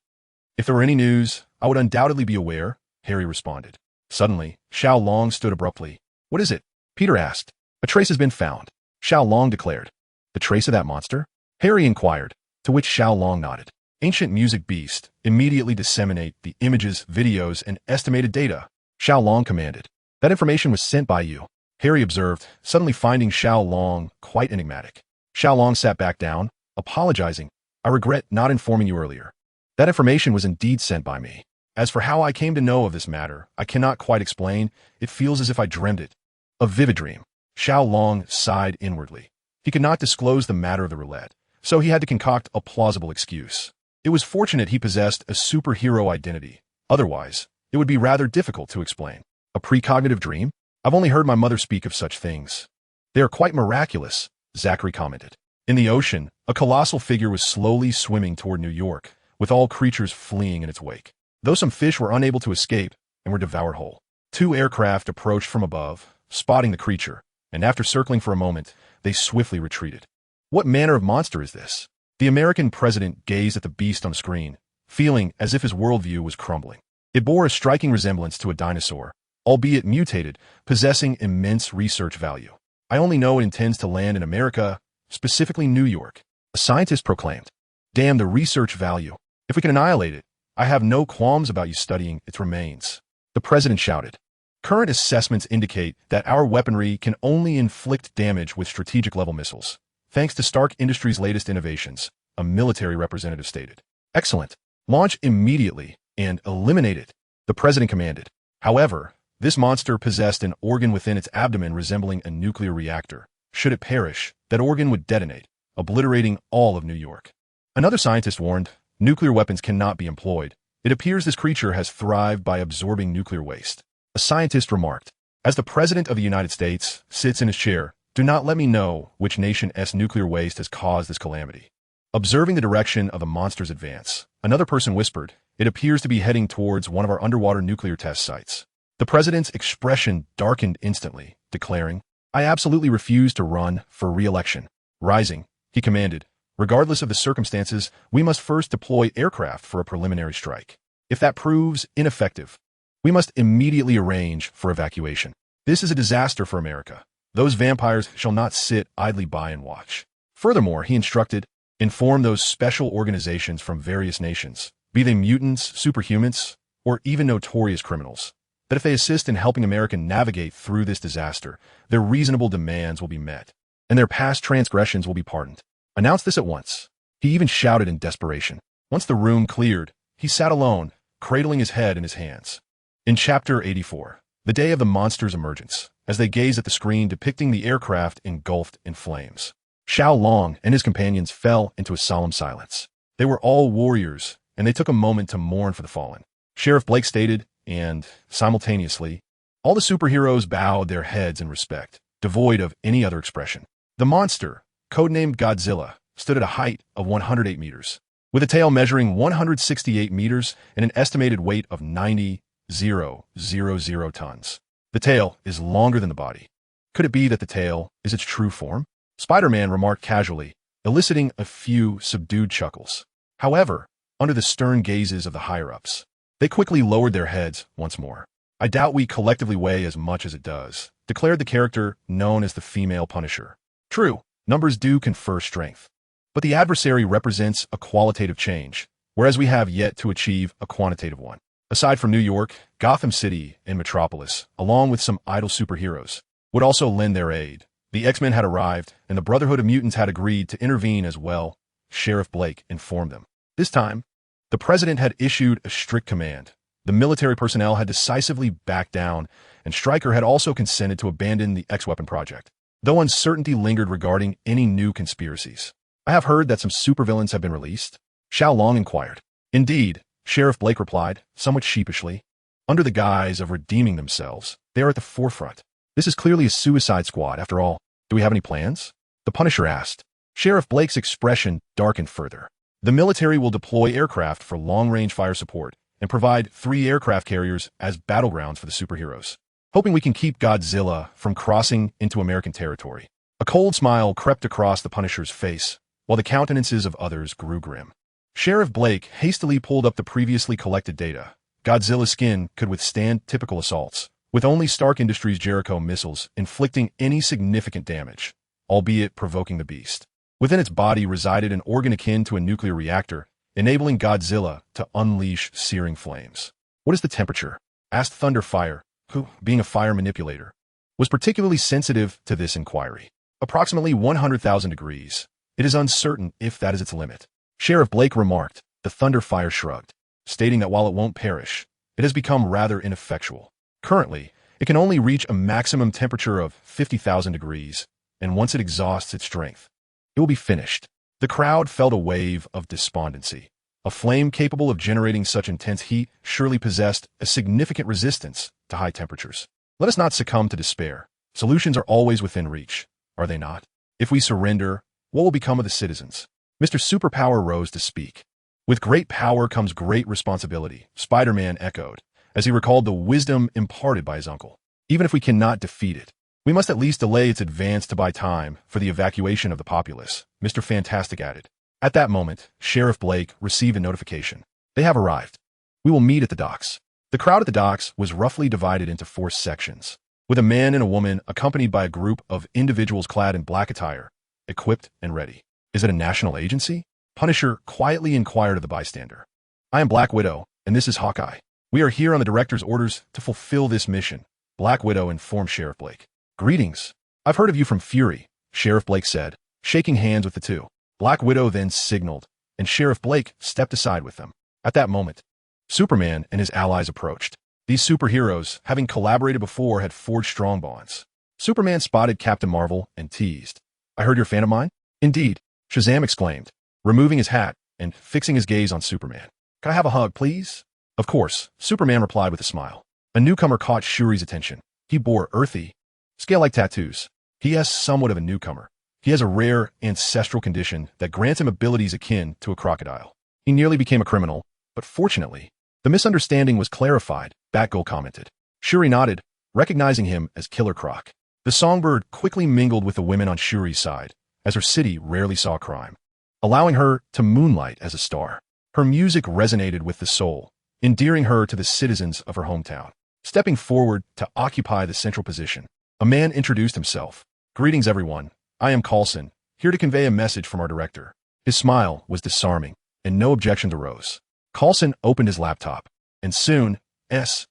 If there were any news, I would undoubtedly be aware, Harry responded. Suddenly, Xiao Long stood abruptly. What is it? Peter asked. A trace has been found, Xiao Long declared. The trace of that monster? Harry inquired, to which Xiao Long nodded. Ancient music beast, immediately disseminate the images, videos, and estimated data, Xiao Long commanded. That information was sent by you, Harry observed, suddenly finding Xiao Long quite enigmatic. Xiao Long sat back down, apologizing. I regret not informing you earlier. That information was indeed sent by me. As for how I came to know of this matter, I cannot quite explain. It feels as if I dreamed it. A vivid dream. Xiao Long sighed inwardly. He could not disclose the matter of the roulette, so he had to concoct a plausible excuse. It was fortunate he possessed a superhero identity. Otherwise, it would be rather difficult to explain. A precognitive dream? I've only heard my mother speak of such things. They are quite miraculous, Zachary commented. In the ocean, a colossal figure was slowly swimming toward New York, with all creatures fleeing in its wake. Though some fish were unable to escape and were devoured whole. 2 aircraft approached from above, spotting the creature, and after circling for a moment, they swiftly retreated. What manner of monster is this? The American president gazed at the beast on the screen, feeling as if his worldview was crumbling. It bore a striking resemblance to a dinosaur, albeit mutated, possessing immense research value. I only know it intends to land in America, specifically New York, a scientist proclaimed. Damn the research value. If we can annihilate it, I have no qualms about you studying its remains. The president shouted. Current assessments indicate that our weaponry can only inflict damage with strategic-level missiles, thanks to Stark Industries' latest innovations, a military representative stated. Excellent. Launch immediately and eliminate it, the president commanded. However, this monster possessed an organ within its abdomen resembling a nuclear reactor. Should it perish, that organ would detonate, obliterating all of New York. Another scientist warned, nuclear weapons cannot be employed. It appears this creature has thrived by absorbing nuclear waste. A scientist remarked, as the President of the United States sits in his chair, do not let me know which nation's nuclear waste has caused this calamity. Observing the direction of the monster's advance, another person whispered, it appears to be heading towards one of our underwater nuclear test sites. The President's expression darkened instantly, declaring, I absolutely refuse to run for re-election. Rising, he commanded, regardless of the circumstances, we must first deploy aircraft for a preliminary strike. If that proves ineffective, we must immediately arrange for evacuation. This is a disaster for America. Those vampires shall not sit idly by and watch. Furthermore, he instructed, inform those special organizations from various nations, be they mutants, superhumans, or even notorious criminals, that if they assist in helping America navigate through this disaster, their reasonable demands will be met, and their past transgressions will be pardoned. Announce this at once. He even shouted in desperation. Once the room cleared, he sat alone, cradling his head in his hands. In Chapter 84, the day of the monster's emergence, as they gazed at the screen depicting the aircraft engulfed in flames, Xiao Long and his companions fell into a solemn silence. They were all warriors, and they took a moment to mourn for the fallen. Sheriff Blake stated, and simultaneously, all the superheroes bowed their heads in respect, devoid of any other expression. The monster, codenamed Godzilla, stood at a height of 108 meters, with a tail measuring 168 meters and an estimated weight of 90,000 tons. The tail is longer than the body. Could it be that the tail is its true form? Spider-Man remarked casually, eliciting a few subdued chuckles. However, under the stern gazes of the higher-ups, they quickly lowered their heads once more. I doubt we collectively weigh as much as it does, declared the character known as the female Punisher. True, numbers do confer strength, but the adversary represents a qualitative change, whereas we have yet to achieve a quantitative one. Aside from New York, Gotham City and Metropolis, along with some idle superheroes, would also lend their aid. The X-Men had arrived, and the Brotherhood of Mutants had agreed to intervene as well, Sheriff Blake informed them. This time, the president had issued a strict command. The military personnel had decisively backed down, and Stryker had also consented to abandon the X-Weapon project, though uncertainty lingered regarding any new conspiracies. I have heard that some supervillains have been released, Xiao Long inquired. Indeed, Sheriff Blake replied, somewhat sheepishly. Under the guise of redeeming themselves, they are at the forefront. This is clearly a suicide squad, after all. Do we have any plans? The Punisher asked. Sheriff Blake's expression darkened further. The military will deploy aircraft for long-range fire support and provide 3 aircraft carriers as battlegrounds for the superheroes, hoping we can keep Godzilla from crossing into American territory. A cold smile crept across the Punisher's face, while the countenances of others grew grim. Sheriff Blake hastily pulled up the previously collected data. Godzilla's skin could withstand typical assaults, with only Stark Industries' Jericho missiles inflicting any significant damage, albeit provoking the beast. Within its body resided an organ akin to a nuclear reactor, enabling Godzilla to unleash searing flames. What is the temperature? Asked Thunderfire, who, being a fire manipulator, was particularly sensitive to this inquiry. Approximately 100,000 degrees. It is uncertain if that is its limit. Sheriff Blake remarked. The Thunderfire shrugged, stating that while it won't perish, it has become rather ineffectual. Currently, it can only reach a maximum temperature of 50,000 degrees, and once it exhausts its strength, it will be finished. The crowd felt a wave of despondency. A flame capable of generating such intense heat surely possessed a significant resistance to high temperatures. Let us not succumb to despair. Solutions are always within reach, are they not? If we surrender, what will become of the citizens? Mr. Superpower rose to speak. With great power comes great responsibility, Spider-Man echoed, as he recalled the wisdom imparted by his uncle. Even if we cannot defeat it, we must at least delay its advance to buy time for the evacuation of the populace, Mr. Fantastic added. At that moment, Sheriff Blake received a notification. They have arrived. We will meet at the docks. The crowd at the docks was roughly divided into 4 sections, with a man and a woman accompanied by a group of individuals clad in black attire, equipped and ready. Is it a national agency? Punisher quietly inquired of the bystander. I am Black Widow, and this is Hawkeye. We are here on the director's orders to fulfill this mission, Black Widow informed Sheriff Blake. Greetings. I've heard of you from Fury, Sheriff Blake said, shaking hands with the two. Black Widow then signaled, and Sheriff Blake stepped aside with them. At that moment, Superman and his allies approached. These superheroes, having collaborated before, had forged strong bonds. Superman spotted Captain Marvel and teased. I heard you're a fan of mine? Indeed, Shazam exclaimed, removing his hat and fixing his gaze on Superman. Can I have a hug, please? Of course, Superman replied with a smile. A newcomer caught Shuri's attention. He bore earthy, scale-like tattoos. He is somewhat of a newcomer. He has a rare ancestral condition that grants him abilities akin to a crocodile. He nearly became a criminal, but fortunately, the misunderstanding was clarified, Batgirl commented. Shuri nodded, recognizing him as Killer Croc. The songbird quickly mingled with the women on Shuri's side, as her city rarely saw crime, allowing her to moonlight as a star. Her music resonated with the soul, endearing her to the citizens of her hometown. Stepping forward to occupy the central position, a man introduced himself. Greetings, everyone. I am Coulson, here to convey a message from our director. His smile was disarming, and no objections arose. Coulson opened his laptop, and soon, S-H-I-E-L-D,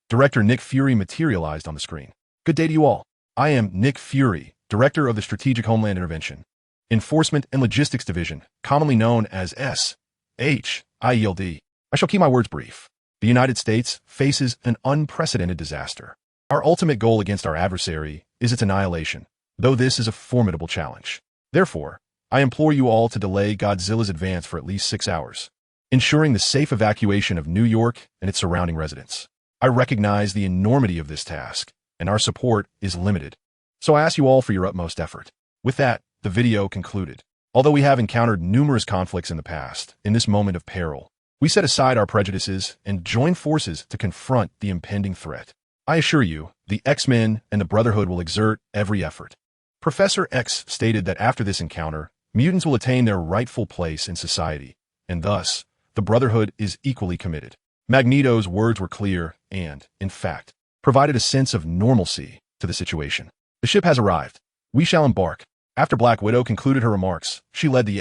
Director Nick Fury materialized on the screen. Good day to you all. I am Nick Fury, Director of the Strategic Homeland Intervention, Enforcement and Logistics Division, commonly known as S-H-I-E-L-D. I shall keep my words brief. The United States faces an unprecedented disaster. Our ultimate goal against our adversary is its annihilation, though this is a formidable challenge. Therefore, I implore you all to delay Godzilla's advance for at least 6 hours, ensuring the safe evacuation of New York and its surrounding residents. I recognize the enormity of this task, and our support is limited. So I ask you all for your utmost effort. With that, the video concluded. Although we have encountered numerous conflicts in the past, in this moment of peril, we set aside our prejudices and join forces to confront the impending threat. I assure you, the X-Men and the Brotherhood will exert every effort. Professor X stated that after this encounter, mutants will attain their rightful place in society, and thus, the Brotherhood is equally committed. Magneto's words were clear and, in fact, provided a sense of normalcy to the situation. The ship has arrived. We shall embark. After Black Widow concluded her remarks, she led the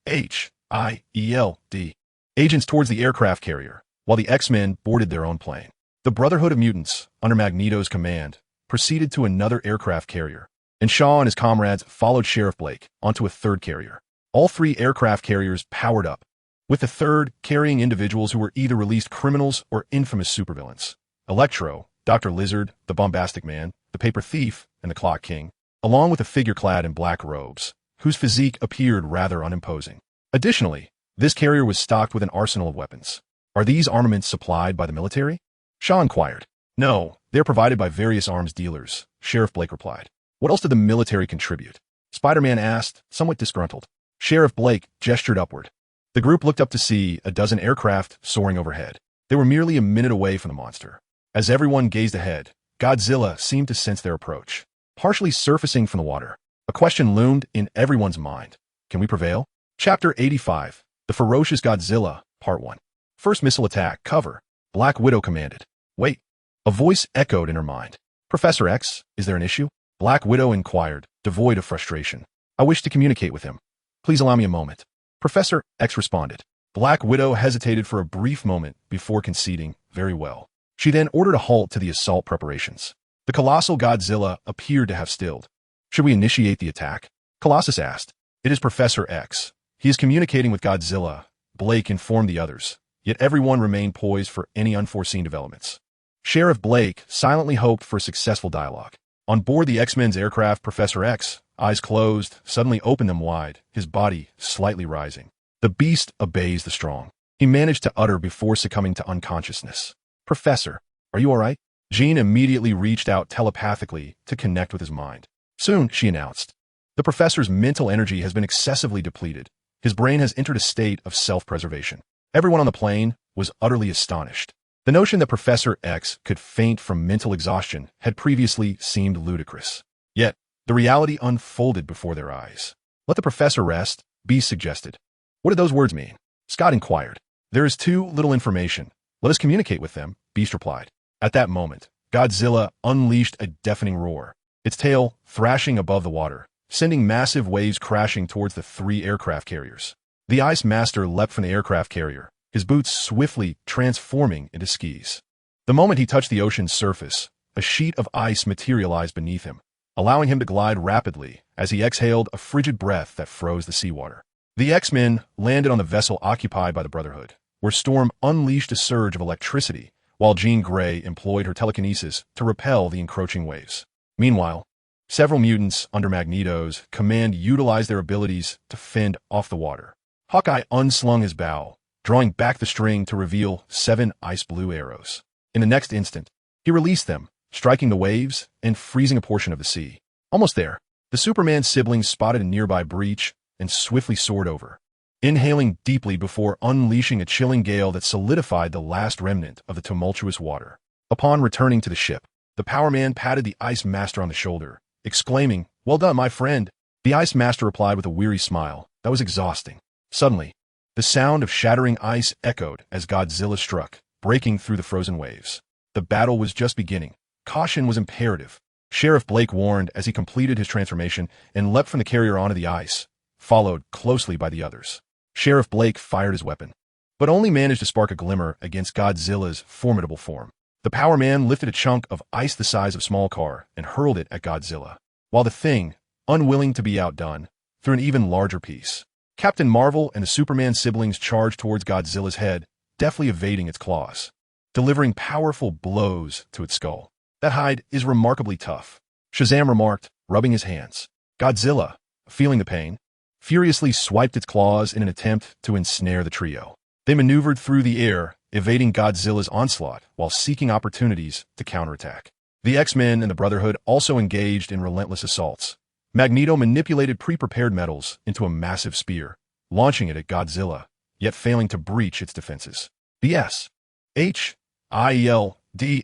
SHIELD agents towards the aircraft carrier, while the X-Men boarded their own plane. The Brotherhood of Mutants, under Magneto's command, proceeded to another aircraft carrier, and Shaw and his comrades followed Sheriff Blake onto a third carrier. All 3 aircraft carriers powered up, with the third carrying individuals who were either released criminals or infamous supervillains. Electro, Dr. Lizard, the Bombastic Man, the Paper Thief, and the Clock King, along with a figure clad in black robes, whose physique appeared rather unimposing. Additionally, this carrier was stocked with an arsenal of weapons. Are these armaments supplied by the military? Shaw inquired. No, they're provided by various arms dealers, Sheriff Blake replied. What else did the military contribute? Spider-Man asked, somewhat disgruntled. Sheriff Blake gestured upward. The group looked up to see a dozen aircraft soaring overhead. They were merely a minute away from the monster. As everyone gazed ahead, Godzilla seemed to sense their approach. Partially surfacing from the water, a question loomed in everyone's mind. Can we prevail? Chapter 85, The Ferocious Godzilla, Part 1. First missile attack, cover. Black Widow commanded. Wait. A voice echoed in her mind. Professor X, is there an issue? Black Widow inquired, devoid of frustration. I wish to communicate with him. Please allow me a moment. Professor X responded. Black Widow hesitated for a brief moment before conceding, very well. She then ordered a halt to the assault preparations. The colossal Godzilla appeared to have stilled. Should we initiate the attack? Colossus asked. It is Professor X. He is communicating with Godzilla, Blake informed the others, yet everyone remained poised for any unforeseen developments. Sheriff Blake silently hoped for a successful dialogue. On board the X-Men's aircraft, Professor X, eyes closed, suddenly opened them wide, his body slightly rising. The beast obeys the strong. He managed to utter before succumbing to unconsciousness. Professor, are you all right? Jean immediately reached out telepathically to connect with his mind. Soon, she announced. The professor's mental energy has been excessively depleted. His brain has entered a state of self-preservation. Everyone on the plane was utterly astonished. The notion that Professor X could faint from mental exhaustion had previously seemed ludicrous. Yet, the reality unfolded before their eyes. Let the professor rest, Beast suggested. What did those words mean? Scott inquired. There is too little information. Let us communicate with them, Beast replied. At that moment, Godzilla unleashed a deafening roar, its tail thrashing above the water, sending massive waves crashing towards the 3 aircraft carriers. The Ice Master leapt from the aircraft carrier, his boots swiftly transforming into skis. The moment he touched the ocean's surface, a sheet of ice materialized beneath him, allowing him to glide rapidly as he exhaled a frigid breath that froze the seawater. The X-Men landed on the vessel occupied by the Brotherhood, where Storm unleashed a surge of electricity, while Jean Grey employed her telekinesis to repel the encroaching waves. Meanwhile, several mutants under Magneto's command utilized their abilities to fend off the water. Hawkeye unslung his bow, drawing back the string to reveal 7 ice-blue arrows. In the next instant, he released them, striking the waves and freezing a portion of the sea. Almost there, the Superman siblings spotted a nearby breach and swiftly soared over, inhaling deeply before unleashing a chilling gale that solidified the last remnant of the tumultuous water. Upon returning to the ship, the Power Man patted the Ice Master on the shoulder, exclaiming, "Well done, my friend." The Ice Master replied with a weary smile that was exhausting. Suddenly, the sound of shattering ice echoed as Godzilla struck, breaking through the frozen waves. The battle was just beginning. Caution was imperative. Sheriff Blake warned as he completed his transformation and leapt from the carrier onto the ice, followed closely by the others. Sheriff Blake fired his weapon, but only managed to spark a glimmer against Godzilla's formidable form. The Power Man lifted a chunk of ice the size of a small car and hurled it at Godzilla, while the thing, unwilling to be outdone, threw an even larger piece. Captain Marvel and the Superman siblings charged towards Godzilla's head, deftly evading its claws, delivering powerful blows to its skull. That hide is remarkably tough, Shazam remarked, rubbing his hands. Godzilla, feeling the pain, furiously swiped its claws in an attempt to ensnare the trio. They maneuvered through the air, evading Godzilla's onslaught while seeking opportunities to counterattack. The X-Men and the Brotherhood also engaged in relentless assaults. Magneto manipulated pre-prepared metals into a massive spear, launching it at Godzilla, yet failing to breach its defenses. The S.H.I.E.L.D.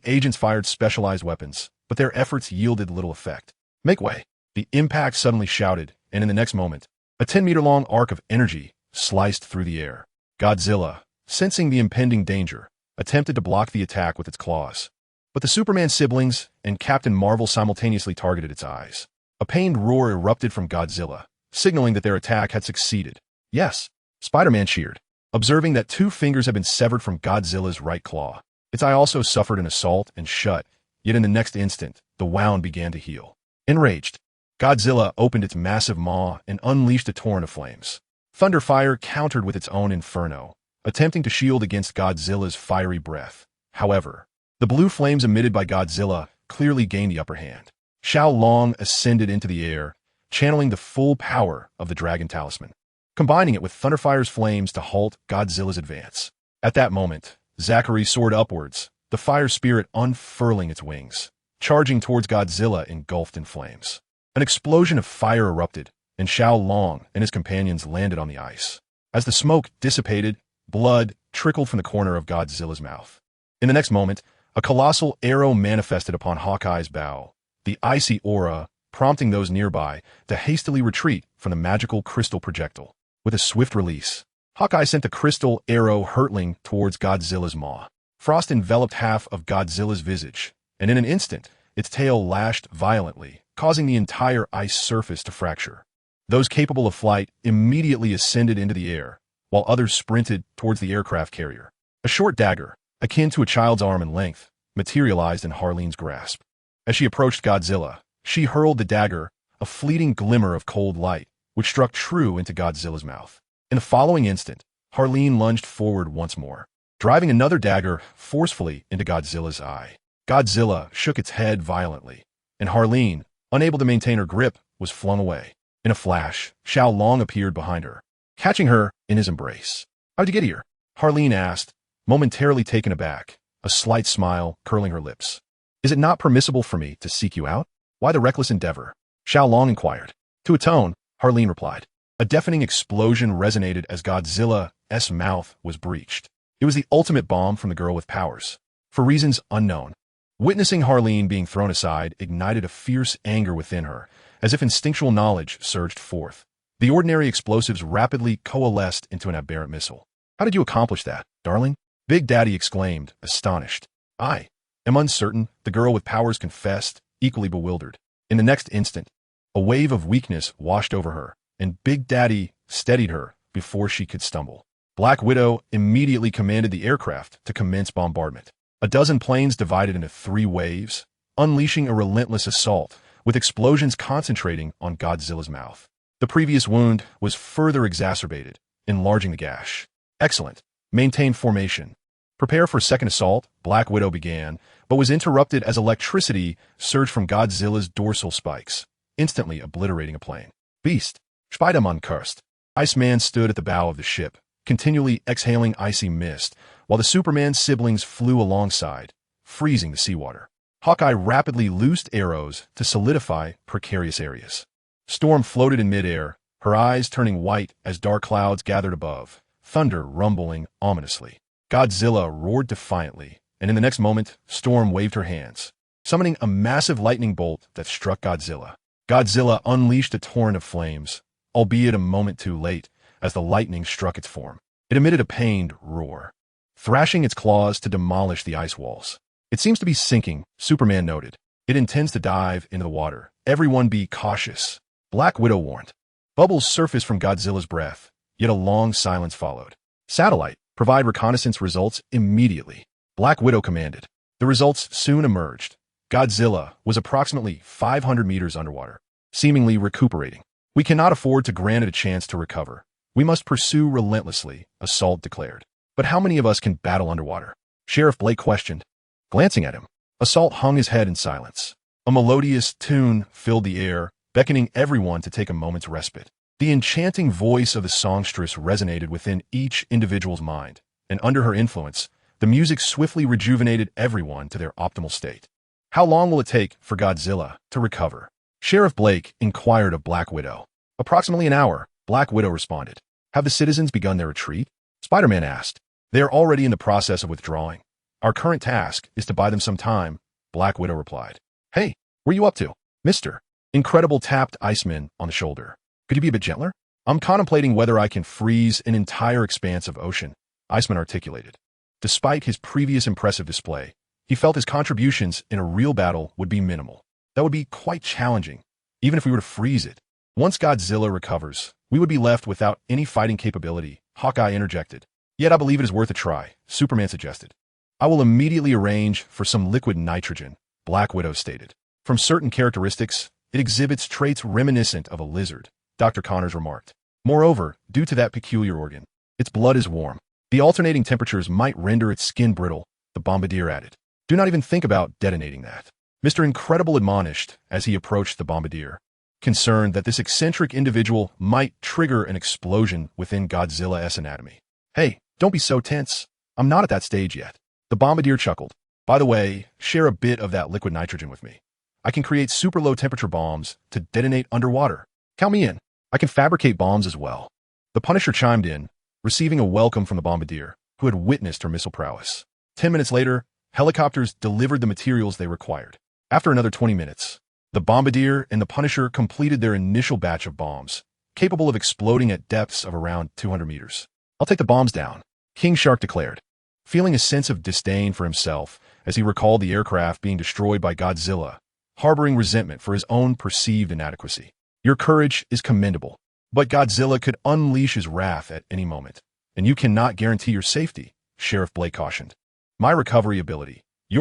agents fired specialized weapons, but their efforts yielded little effect. "Make way!" The impact suddenly shouted, and in the next moment, a 10-meter-long arc of energy sliced through the air. Godzilla, sensing the impending danger, attempted to block the attack with its claws. But the Superman siblings and Captain Marvel simultaneously targeted its eyes. A pained roar erupted from Godzilla, signaling that their attack had succeeded. "Yes," Spider-Man cheered, observing that 2 fingers had been severed from Godzilla's right claw. Its eye also suffered an assault and shut, yet in the next instant, the wound began to heal. Enraged, Godzilla opened its massive maw and unleashed a torrent of flames. Thunderfire countered with its own inferno, attempting to shield against Godzilla's fiery breath. However, the blue flames emitted by Godzilla clearly gained the upper hand. Xiao Long ascended into the air, channeling the full power of the Dragon Talisman, combining it with Thunderfire's flames to halt Godzilla's advance. At that moment, Zachary soared upwards, the fire spirit unfurling its wings, charging towards Godzilla engulfed in flames. An explosion of fire erupted, and Xiao Long and his companions landed on the ice. As the smoke dissipated, blood trickled from the corner of Godzilla's mouth. In the next moment, a colossal arrow manifested upon Hawkeye's bow, the icy aura prompting those nearby to hastily retreat from the magical crystal projectile. With a swift release, Hawkeye sent the crystal arrow hurtling towards Godzilla's maw. Frost enveloped half of Godzilla's visage, and in an instant, its tail lashed violently, causing the entire ice surface to fracture. Those capable of flight immediately ascended into the air, while others sprinted towards the aircraft carrier. A short dagger, akin to a child's arm in length, materialized in Harleen's grasp. As she approached Godzilla, she hurled the dagger, a fleeting glimmer of cold light, which struck true into Godzilla's mouth. In the following instant, Harleen lunged forward once more, driving another dagger forcefully into Godzilla's eye. Godzilla shook its head violently, and Harleen, unable to maintain her grip, was flung away. In a flash, Xiao Long appeared behind her, catching her in his embrace. "How'd you get here?" Harleen asked, momentarily taken aback, a slight smile curling her lips. "Is it not permissible for me to seek you out? Why the reckless endeavor?" Xiao Long inquired. To atone, Harleen replied. A deafening explosion resonated as Godzilla's mouth was breached. It was the ultimate bomb from the girl with powers. For reasons unknown, witnessing Harleen being thrown aside ignited a fierce anger within her, as if instinctual knowledge surged forth. The ordinary explosives rapidly coalesced into an aberrant missile. "How did you accomplish that, darling?" Big Daddy exclaimed, astonished. "I am uncertain," the girl with powers confessed, equally bewildered. In the next instant, a wave of weakness washed over her, and Big Daddy steadied her before she could stumble. Black Widow immediately commanded the aircraft to commence bombardment. A dozen planes divided into 3 waves, unleashing a relentless assault, with explosions concentrating on Godzilla's mouth. The previous wound was further exacerbated, enlarging the gash. "Excellent. Maintain formation. Prepare for second assault," Black Widow began, but was interrupted as electricity surged from Godzilla's dorsal spikes, instantly obliterating a plane. "Beast, Spider-Man cursed." Iceman stood at the bow of the ship, continually exhaling icy mist, while the Superman siblings flew alongside, freezing the seawater. Hawkeye rapidly loosed arrows to solidify precarious areas. Storm floated in midair, her eyes turning white as dark clouds gathered above, thunder rumbling ominously. Godzilla roared defiantly, and in the next moment, Storm waved her hands, summoning a massive lightning bolt that struck Godzilla. Godzilla unleashed a torrent of flames, albeit a moment too late, as the lightning struck its form. It emitted a pained roar, thrashing its claws to demolish the ice walls. "It seems to be sinking," Superman noted. "It intends to dive into the water. Everyone be cautious," Black Widow warned. Bubbles surfaced from Godzilla's breath, yet a long silence followed. "Satellite, provide reconnaissance results immediately," Black Widow commanded. The results soon emerged. Godzilla was approximately 500 meters underwater, seemingly recuperating. "We cannot afford to grant it a chance to recover. We must pursue relentlessly," Assault declared. "But how many of us can battle underwater?" Sheriff Blake questioned. Glancing at him, Assault hung his head in silence. A melodious tune filled the air, beckoning everyone to take a moment's respite. The enchanting voice of the songstress resonated within each individual's mind, and under her influence, the music swiftly rejuvenated everyone to their optimal state. How long will it take for Godzilla to recover? Sheriff Blake inquired of Black Widow. Approximately an hour, Black Widow responded. Have the citizens begun their retreat? Spider-Man asked. They are already in the process of withdrawing. Our current task is to buy them some time, Black Widow replied. Hey, where you up to? Mister. Incredible tapped Iceman on the shoulder. Could you be a bit gentler? I'm contemplating whether I can freeze an entire expanse of ocean, Iceman articulated. Despite his previous impressive display, he felt his contributions in a real battle would be minimal. That would be quite challenging, even if we were to freeze it. Once Godzilla recovers, we would be left without any fighting capability, Hawkeye interjected. Yet I believe it is worth a try, Superman suggested. I will immediately arrange for some liquid nitrogen, Black Widow stated. From certain characteristics, it exhibits traits reminiscent of a lizard, Dr. Connors remarked. Moreover, due to that peculiar organ, its blood is warm. The alternating temperatures might render its skin brittle, the bombardier added. Do not even think about detonating that. Mr. Incredible admonished as he approached the bombardier, concerned that this eccentric individual might trigger an explosion within Godzilla's anatomy. Hey, don't be so tense. I'm not at that stage yet. The bombardier chuckled. By the way, share a bit of that liquid nitrogen with me. I can create super low temperature bombs to detonate underwater. Count me in. I can fabricate bombs as well. The Punisher chimed in, receiving a welcome from the bombardier, who had witnessed her missile prowess. 10 minutes later, helicopters delivered the materials they required. After another 20 minutes, the bombardier and the Punisher completed their initial batch of bombs, capable of exploding at depths of around 200 meters. I'll take the bombs down, King Shark declared, feeling a sense of disdain for himself as he recalled the aircraft being destroyed by Godzilla, harboring resentment for his own perceived inadequacy. Your courage is commendable, but Godzilla could unleash his wrath at any moment, and you cannot guarantee your safety, Sheriff Blake cautioned. Your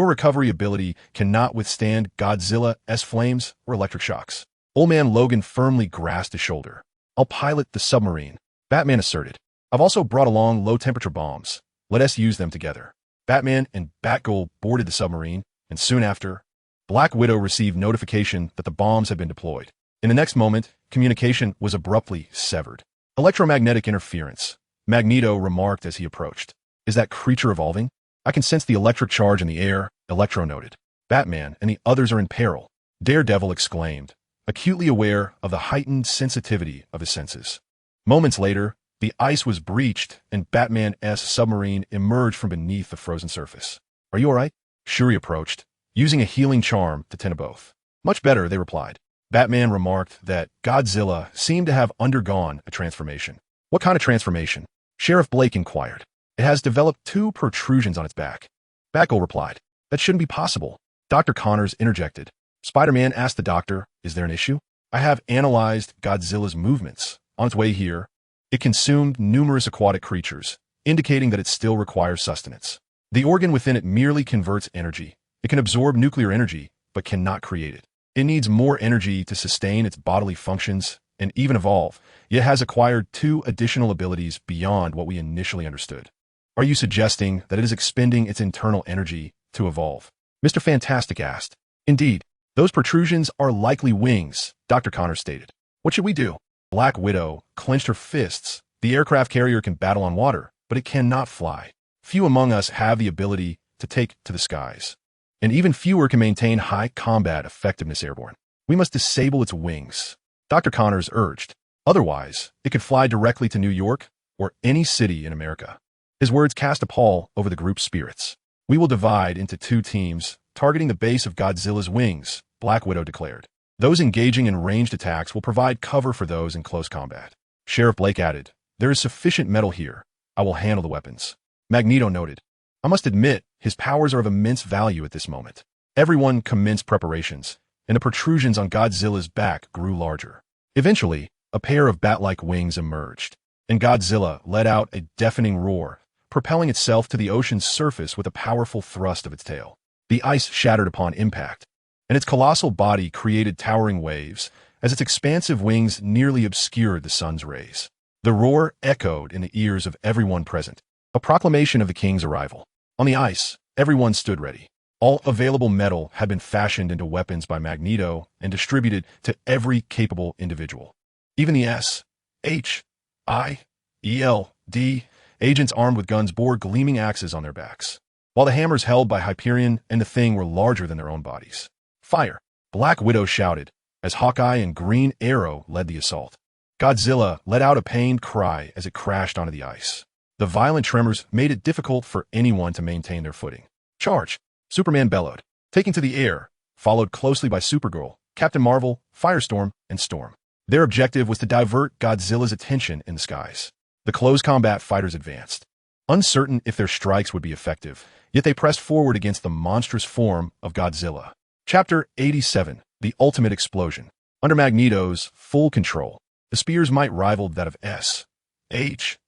recovery ability cannot withstand Godzilla's flames or electric shocks. Old Man Logan firmly grasped his shoulder. I'll pilot the submarine, Batman asserted. I've also brought along low-temperature bombs. Let us use them together. Batman and Batgirl boarded the submarine, and soon after, Black Widow received notification that the bombs had been deployed. In the next moment, communication was abruptly severed. Electromagnetic interference, Magneto remarked as he approached. Is that creature evolving? I can sense the electric charge in the air, Electro noted. Batman and the others are in peril, Daredevil exclaimed, acutely aware of the heightened sensitivity of his senses. Moments later, the ice was breached and Batman's submarine emerged from beneath the frozen surface. Are you all right? Shuri approached, using a healing charm to tend to both. Much better, they replied. Batman remarked that Godzilla seemed to have undergone a transformation. What kind of transformation? Sheriff Blake inquired. It has developed 2 protrusions on its back. Batgirl replied. That shouldn't be possible. Dr. Connors interjected. Spider-Man asked the doctor, is there an issue? I have analyzed Godzilla's movements. On its way here, it consumed numerous aquatic creatures, indicating that it still requires sustenance. The organ within it merely converts energy. It can absorb nuclear energy, but cannot create it. It needs more energy to sustain its bodily functions and even evolve, yet has acquired 2 additional abilities beyond what we initially understood. Are you suggesting that it is expending its internal energy to evolve? Mr. Fantastic asked. Indeed, those protrusions are likely wings, Dr. Connors stated. What should we do? Black Widow clenched her fists. The aircraft carrier can battle on water, but it cannot fly. Few among us have the ability to take to the skies, and even fewer can maintain high combat effectiveness airborne. We must disable its wings, Dr. Connors urged. Otherwise, it could fly directly to New York or any city in America. His words cast a pall over the group's spirits. We will divide into 2 teams, targeting the base of Godzilla's wings, Black Widow declared. Those engaging in ranged attacks will provide cover for those in close combat. Sheriff Blake added, there is sufficient metal here. I will handle the weapons. Magneto noted, I must admit, his powers are of immense value at this moment. Everyone commenced preparations, and the protrusions on Godzilla's back grew larger. Eventually, a pair of bat-like wings emerged, and Godzilla let out a deafening roar, propelling itself to the ocean's surface with a powerful thrust of its tail. The ice shattered upon impact, and its colossal body created towering waves as its expansive wings nearly obscured the sun's rays. The roar echoed in the ears of everyone present, a proclamation of the king's arrival. On the ice, everyone stood ready. All available metal had been fashioned into weapons by Magneto and distributed to every capable individual. Even the agents armed with guns bore gleaming axes on their backs, while the hammers held by Hyperion and the Thing were larger than their own bodies. Fire! Black Widow shouted, as Hawkeye and Green Arrow led the assault. Godzilla let out a pained cry as it crashed onto the ice. The violent tremors made it difficult for anyone to maintain their footing. Charge! Superman bellowed, taking to the air, followed closely by Supergirl, Captain Marvel, Firestorm, and Storm. Their objective was to divert Godzilla's attention in the skies. The close combat fighters advanced, uncertain if their strikes would be effective, yet they pressed forward against the monstrous form of Godzilla. Chapter 87, The Ultimate Explosion. Under Magneto's full control, the spear's might rivaled that of S.H.I.L.D.'s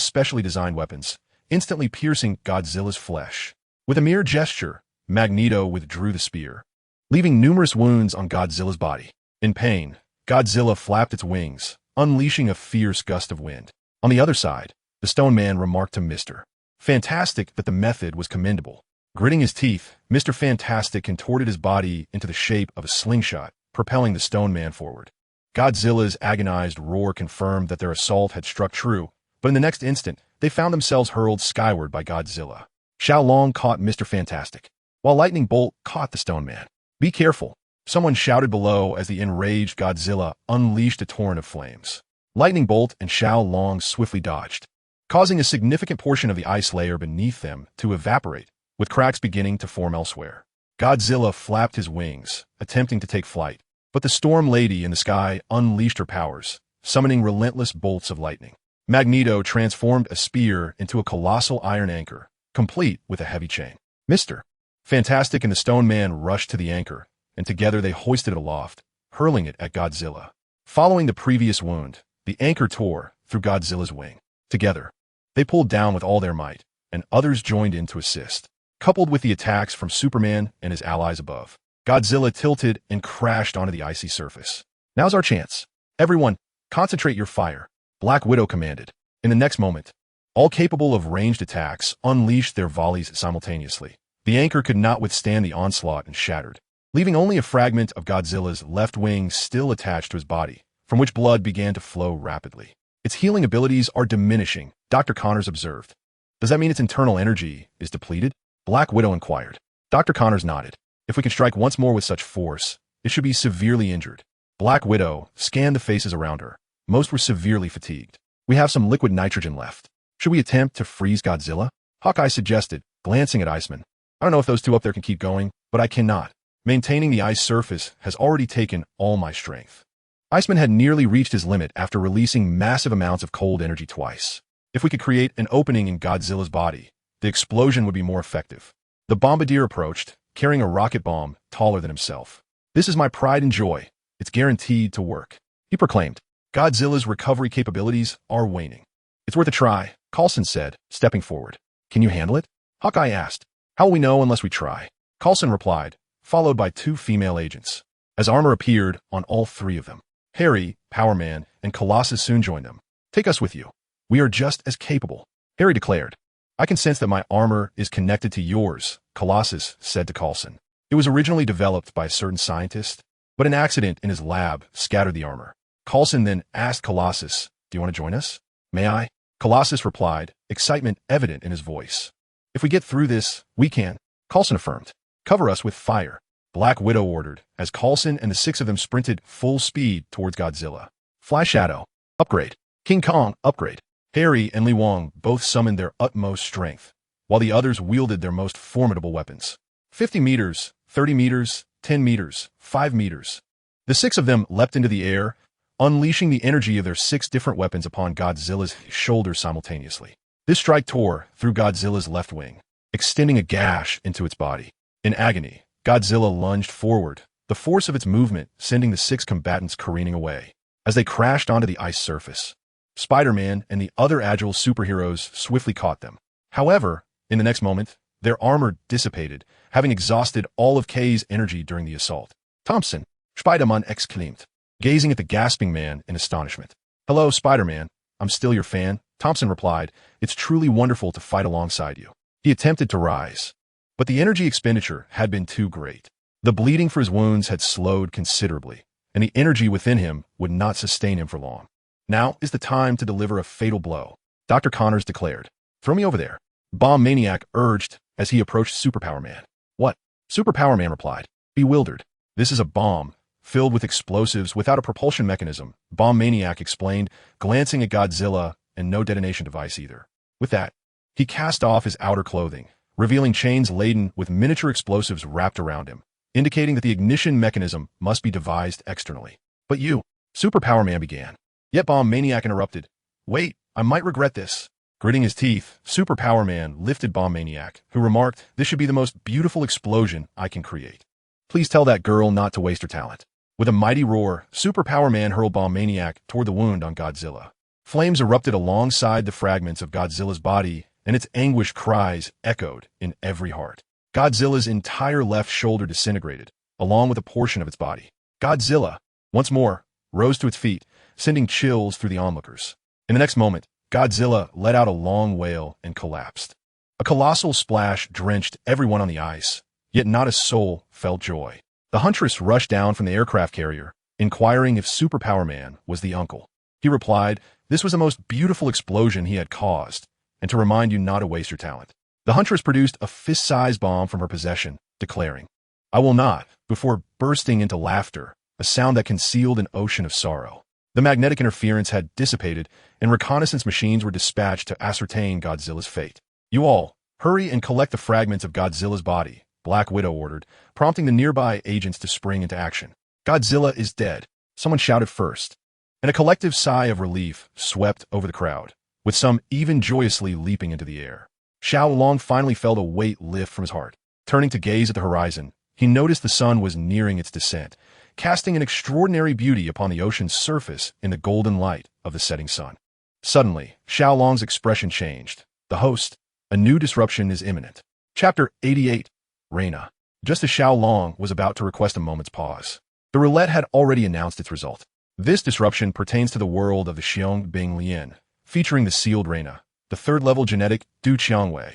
specially designed weapons, instantly piercing Godzilla's flesh. With a mere gesture, Magneto withdrew the spear, leaving numerous wounds on Godzilla's body. In pain, Godzilla flapped its wings, unleashing a fierce gust of wind. On the other side, the Stone Man remarked to Mr. Fantastic that the method was commendable. Gritting his teeth, Mr. Fantastic contorted his body into the shape of a slingshot, propelling the Stone Man forward. Godzilla's agonized roar confirmed that their assault had struck true, but in the next instant, they found themselves hurled skyward by Godzilla. Xiao Long caught Mr. Fantastic, while Lightning Bolt caught the Stone Man. Be careful, someone shouted below as the enraged Godzilla unleashed a torrent of flames. Lightning Bolt and Xiao Long swiftly dodged, causing a significant portion of the ice layer beneath them to evaporate, with cracks beginning to form elsewhere. Godzilla flapped his wings, attempting to take flight, but the Storm Lady in the sky unleashed her powers, summoning relentless bolts of lightning. Magneto transformed a spear into a colossal iron anchor, complete with a heavy chain. Mr. Fantastic and the Stone Man rushed to the anchor, and together they hoisted it aloft, hurling it at Godzilla. Following the previous wound, the anchor tore through Godzilla's wing. Together, they pulled down with all their might, and others joined in to assist. Coupled with the attacks from Superman and his allies above, Godzilla tilted and crashed onto the icy surface. Now's our chance. Everyone, concentrate your fire, Black Widow commanded. In the next moment, all capable of ranged attacks unleashed their volleys simultaneously. The anchor could not withstand the onslaught and shattered, leaving only a fragment of Godzilla's left wing still attached to his body, from which blood began to flow rapidly. Its healing abilities are diminishing, Dr. Connors observed. Does that mean its internal energy is depleted? Black Widow inquired. Dr. Connors nodded. If we can strike once more with such force, it should be severely injured. Black Widow scanned the faces around her. Most were severely fatigued. We have some liquid nitrogen left. Should we attempt to freeze Godzilla? Hawkeye suggested, glancing at Iceman. I don't know if those two up there can keep going, but I cannot. Maintaining the ice surface has already taken all my strength. Iceman had nearly reached his limit after releasing massive amounts of cold energy twice. If we could create an opening in Godzilla's body, the explosion would be more effective. The bombardier approached, carrying a rocket bomb taller than himself. This is my pride and joy. It's guaranteed to work, he proclaimed. Godzilla's recovery capabilities are waning. It's worth a try, Coulson said, stepping forward. Can you handle it? Hawkeye asked. How will we know unless we try? Coulson replied, followed by two female agents. As armor appeared on all three of them, Harry, Power Man, and Colossus soon joined them. Take us with you. We are just as capable, Harry declared. I can sense that my armor is connected to yours, Colossus said to Coulson. It was originally developed by a certain scientist, but an accident in his lab scattered the armor. Coulson then asked Colossus, do you want to join us? May I? Colossus replied, excitement evident in his voice. If we get through this, we can, Coulson affirmed. Cover us with fire, Black Widow ordered, as Coulson and the six of them sprinted full speed towards Godzilla. Fly Shadow, upgrade. King Kong, upgrade. Harry and Li Wang both summoned their utmost strength, while the others wielded their most formidable weapons. 50 meters, 30 meters, 10 meters, 5 meters. The six of them leapt into the air, unleashing the energy of their 6 different weapons upon Godzilla's shoulders simultaneously. This strike tore through Godzilla's left wing, extending a gash into its body. In agony, Godzilla lunged forward, the force of its movement sending the 6 combatants careening away. As they crashed onto the ice surface, Spider-Man and the other agile superheroes swiftly caught them. However, in the next moment, their armor dissipated, having exhausted all of K's energy during the assault. Thompson, Spider-Man exclaimed, gazing at the gasping man in astonishment. Hello, Spider-Man. I'm still your fan, Thompson replied. It's truly wonderful to fight alongside you. He attempted to rise, but the energy expenditure had been too great. The bleeding for his wounds had slowed considerably, and the energy within him would not sustain him for long. Now is the time to deliver a fatal blow, Dr. Connors declared. Throw me over there, Bomb Maniac urged as he approached Superpower Man. What? Superpower Man replied, bewildered. This is a bomb, filled with explosives without a propulsion mechanism, Bomb Maniac explained, glancing at Godzilla, and no detonation device either. With that, he cast off his outer clothing, revealing chains laden with miniature explosives wrapped around him, indicating that the ignition mechanism must be devised externally. But you, Superpower Man began. Yet Bomb Maniac interrupted. Wait, I might regret this. Gritting his teeth, Superpower Man lifted Bomb Maniac, who remarked, this should be the most beautiful explosion I can create. Please tell that girl not to waste her talent. With a mighty roar, Superpower Man hurled Bomb Maniac toward the wound on Godzilla. Flames erupted alongside the fragments of Godzilla's body, and its anguished cries echoed in every heart. Godzilla's entire left shoulder disintegrated, along with a portion of its body. Godzilla, once more, rose to its feet, sending chills through the onlookers. In the next moment, Godzilla let out a long wail and collapsed. A colossal splash drenched everyone on the ice, yet not a soul felt joy. The Huntress rushed down from the aircraft carrier, inquiring if Superpower Man was the uncle. He replied, this was the most beautiful explosion he had caused, and to remind you not to waste your talent. The Huntress produced a fist-sized bomb from her possession, declaring, I will not, before bursting into laughter, a sound that concealed an ocean of sorrow. The magnetic interference had dissipated, and reconnaissance machines were dispatched to ascertain Godzilla's fate. You all, hurry and collect the fragments of Godzilla's body, Black Widow ordered, prompting the nearby agents to spring into action. Godzilla is dead, someone shouted first, and a collective sigh of relief swept over the crowd, with some even joyously leaping into the air. Xiao Long finally felt a weight lift from his heart. Turning to gaze at the horizon, he noticed the sun was nearing its descent, casting an extraordinary beauty upon the ocean's surface in the golden light of the setting sun. Suddenly, Xiao Long's expression changed. The host, a new disruption is imminent. Chapter 88, Reina. Just as Xiao Long was about to request a moment's pause, the Roulette had already announced its result. This disruption pertains to the world of the Xiong Bing Lian, featuring the sealed Reina, the third-level genetic Du Qiangwei,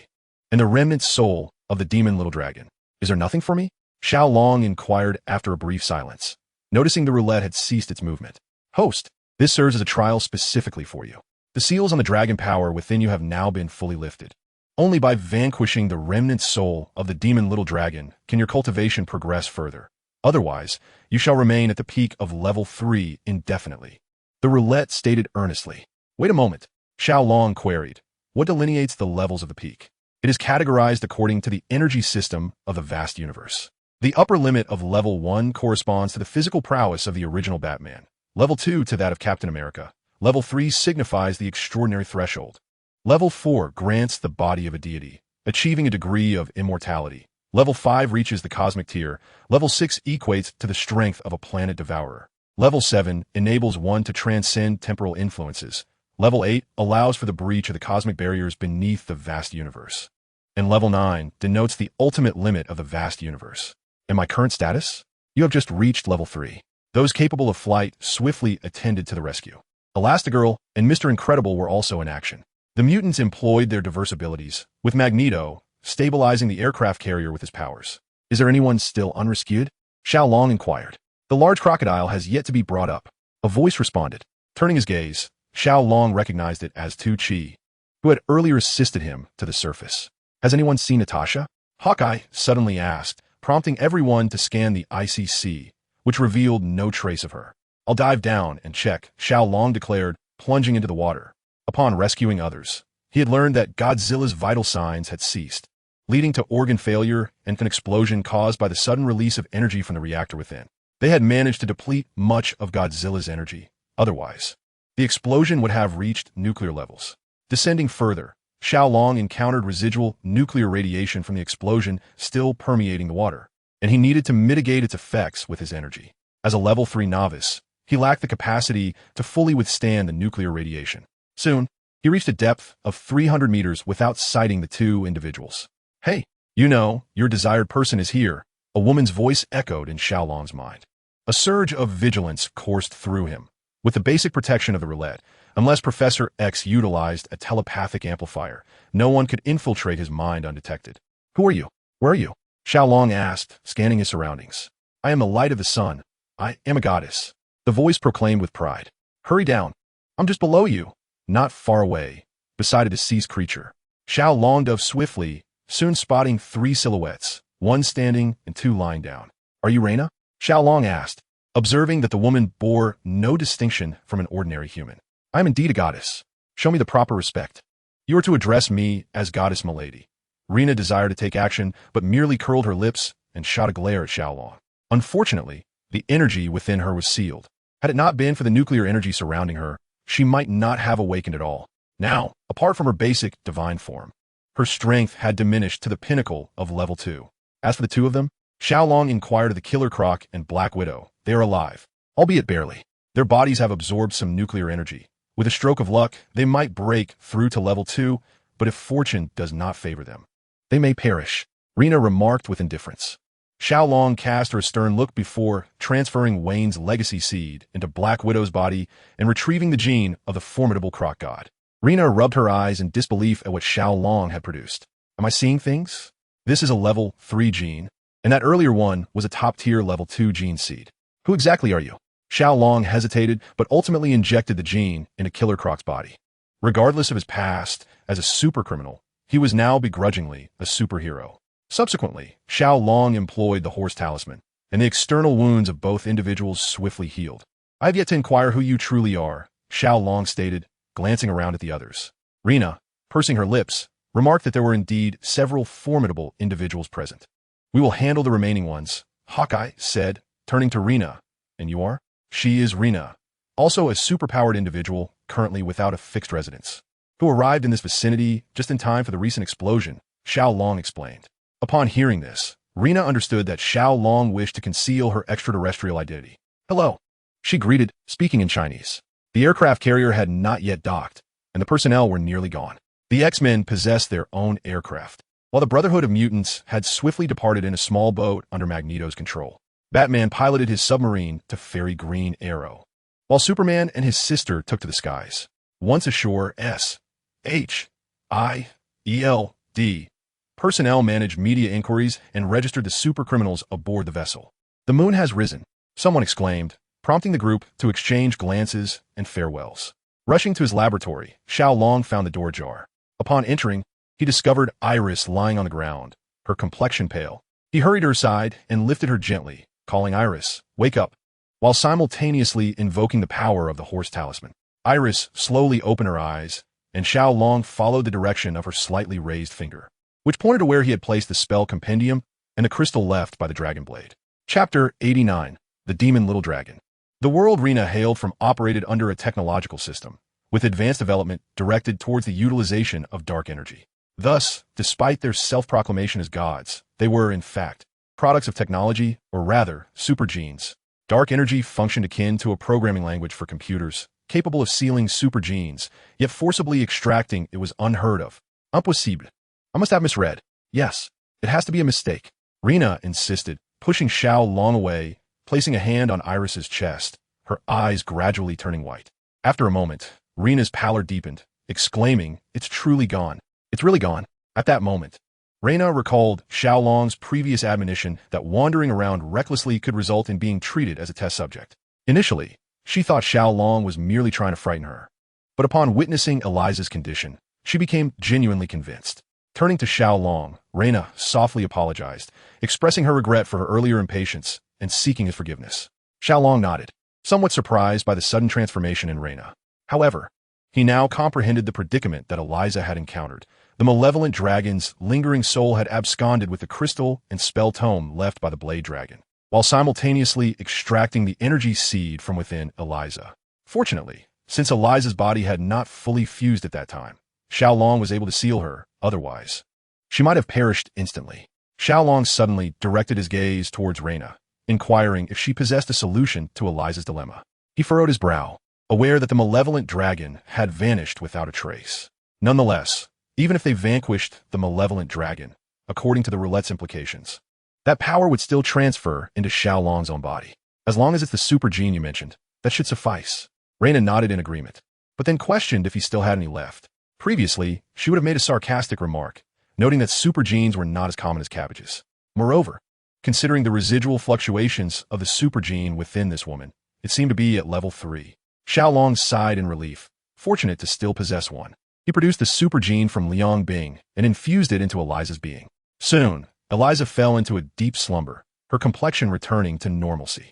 and the remnant soul of the demon little dragon. Is there nothing for me? Xiao Long inquired after a brief silence, noticing the Roulette had ceased its movement. Host, this serves as a trial specifically for you. The seals on the dragon power within you have now been fully lifted. Only by vanquishing the remnant soul of the demon little dragon can your cultivation progress further. Otherwise, you shall remain at the peak of level 3 indefinitely. The Roulette stated earnestly. Wait a moment, Xiao Long queried. What delineates the levels of the peak? It is categorized according to the energy system of the vast universe. The upper limit of level 1 corresponds to the physical prowess of the original Batman. Level 2 to that of Captain America. Level 3 signifies the extraordinary threshold. Level 4 grants the body of a deity, achieving a degree of immortality. Level 5 reaches the cosmic tier. Level 6 equates to the strength of a planet devourer. Level 7 enables one to transcend temporal influences. Level 8 allows for the breach of the cosmic barriers beneath the vast universe. And Level 9 denotes the ultimate limit of the vast universe. And my current status? You have just reached Level 3. Those capable of flight swiftly attended to the rescue. Elastigirl and Mr. Incredible were also in action. The mutants employed their diverse abilities, with Magneto stabilizing the aircraft carrier with his powers. Is there anyone still unrescued? Xiao Long inquired. The large crocodile has yet to be brought up. A voice responded. Turning his gaze, Xiao Long recognized it as Tu Chi, who had earlier assisted him to the surface. Has anyone seen Natasha? Hawkeye suddenly asked, prompting everyone to scan the ICC, which revealed no trace of her. I'll dive down and check, Xiao Long declared, plunging into the water. Upon rescuing others, he had learned that Godzilla's vital signs had ceased, leading to organ failure and an explosion caused by the sudden release of energy from the reactor within. They had managed to deplete much of Godzilla's energy. Otherwise, the explosion would have reached nuclear levels. Descending further, Xiao Long encountered residual nuclear radiation from the explosion still permeating the water, and he needed to mitigate its effects with his energy. As a level 3 novice, he lacked the capacity to fully withstand the nuclear radiation. Soon, he reached a depth of 300 meters without sighting the two individuals. Hey, you know, your desired person is here, a woman's voice echoed in Xiao Long's mind. A surge of vigilance coursed through him. With the basic protection of the Roulette, unless Professor X utilized a telepathic amplifier, no one could infiltrate his mind undetected. Who are you? Where are you? Xiao Long asked, scanning his surroundings. I am the light of the sun, I am a goddess. The voice proclaimed with pride. Hurry down. I'm just below you. Not far away, beside a deceased creature. Xiao Long dove swiftly, soon spotting 3 silhouettes, 1 standing and 2 lying down. Are you Reina? Xiao Long asked, observing that the woman bore no distinction from an ordinary human. I am indeed a goddess. Show me the proper respect. You are to address me as Goddess Milady. Reina desired to take action, but merely curled her lips and shot a glare at Xiao Long. Unfortunately, the energy within her was sealed. Had it not been for the nuclear energy surrounding her, she might not have awakened at all. Now, apart from her basic divine form, her strength had diminished to the pinnacle of level 2. As for the 2 of them, Xiao Long inquired of the Killer Croc and Black Widow. They are alive, albeit barely. Their bodies have absorbed some nuclear energy. With a stroke of luck, they might break through to level 2, but if fortune does not favor them, they may perish, Reina remarked with indifference. Xiao Long cast her a stern look before transferring Wayne's legacy seed into Black Widow's body and retrieving the gene of the formidable croc god. Reina rubbed her eyes in disbelief at what Xiao Long had produced. Am I seeing things? This is a level 3 gene, and that earlier one was a top-tier level 2 gene seed. Who exactly are you? Xiao Long hesitated, but ultimately injected the gene into Killer Croc's body. Regardless of his past as a supercriminal, he was now begrudgingly a superhero. Subsequently, Xiao Long employed the horse talisman, and the external wounds of both individuals swiftly healed. I have yet to inquire who you truly are, Xiao Long stated, glancing around at the others. Reina, pursing her lips, remarked that there were indeed several formidable individuals present. We will handle the remaining ones, Hawkeye said, turning to Reina. And you are? She is Reina, also a superpowered individual currently without a fixed residence, who arrived in this vicinity just in time for the recent explosion, Xiao Long explained. Upon hearing this, Reina understood that Xiao Long wished to conceal her extraterrestrial identity. Hello, she greeted, speaking in Chinese. The aircraft carrier had not yet docked, and the personnel were nearly gone. The X-Men possessed their own aircraft, while the Brotherhood of Mutants had swiftly departed in a small boat under Magneto's control. Batman piloted his submarine to ferry Green Arrow, while Superman and his sister took to the skies. Once ashore, SHIELD personnel managed media inquiries and registered the supercriminals aboard the vessel. The moon has risen, someone exclaimed, prompting the group to exchange glances and farewells. Rushing to his laboratory, Xiao Long found the door ajar. Upon entering, he discovered Iris lying on the ground, her complexion pale. He hurried to her side and lifted her gently, calling Iris, wake up, while simultaneously invoking the power of the horse talisman. Iris slowly opened her eyes, and Xiao Long followed the direction of her slightly raised finger, which pointed to where he had placed the spell compendium and the crystal left by the dragon blade. Chapter 89. The Demon Little Dragon. The world Reina hailed from operated under a technological system, with advanced development directed towards the utilization of dark energy. Thus, despite their self-proclamation as gods, they were, in fact, products of technology, or rather, supergenes. Dark energy functioned akin to a programming language for computers, capable of sealing supergenes, yet forcibly extracting it was unheard of. Impossible. I must have misread. Yes, it has to be a mistake, Reina insisted, pushing Xiao Long away, placing a hand on Iris's chest, her eyes gradually turning white. After a moment, Reina's pallor deepened, exclaiming, "It's truly gone. It's really gone." At that moment, Reina recalled Xiao Long's previous admonition that wandering around recklessly could result in being treated as a test subject. Initially, she thought Xiao Long was merely trying to frighten her, but upon witnessing Eliza's condition, she became genuinely convinced. Turning to Xiao Long, Reina softly apologized, expressing her regret for her earlier impatience and seeking his forgiveness. Xiao Long nodded, somewhat surprised by the sudden transformation in Reina. However, he now comprehended the predicament that Eliza had encountered. The malevolent dragon's lingering soul had absconded with the crystal and spell tome left by the Blade Dragon, while simultaneously extracting the energy seed from within Eliza. Fortunately, since Eliza's body had not fully fused at that time, Xiao Long was able to seal her. Otherwise, she might have perished instantly. Xiao Long suddenly directed his gaze towards Reina, inquiring if she possessed a solution to Eliza's dilemma. He furrowed his brow, aware that the malevolent dragon had vanished without a trace. Nonetheless, even if they vanquished the malevolent dragon, according to the Roulette's implications, that power would still transfer into Xiao Long's own body. As long as it's the super gene you mentioned, that should suffice. Reina nodded in agreement, but then questioned if he still had any left. Previously, she would have made a sarcastic remark, noting that super genes were not as common as cabbages. Moreover, Considering the residual fluctuations of the super gene within this woman, it seemed to be at level 3. Xiao Long sighed in relief, fortunate to still possess one. He produced the super gene from Liang Bing and infused it into Eliza's being. Soon, Eliza fell into a deep slumber, her complexion returning to normalcy.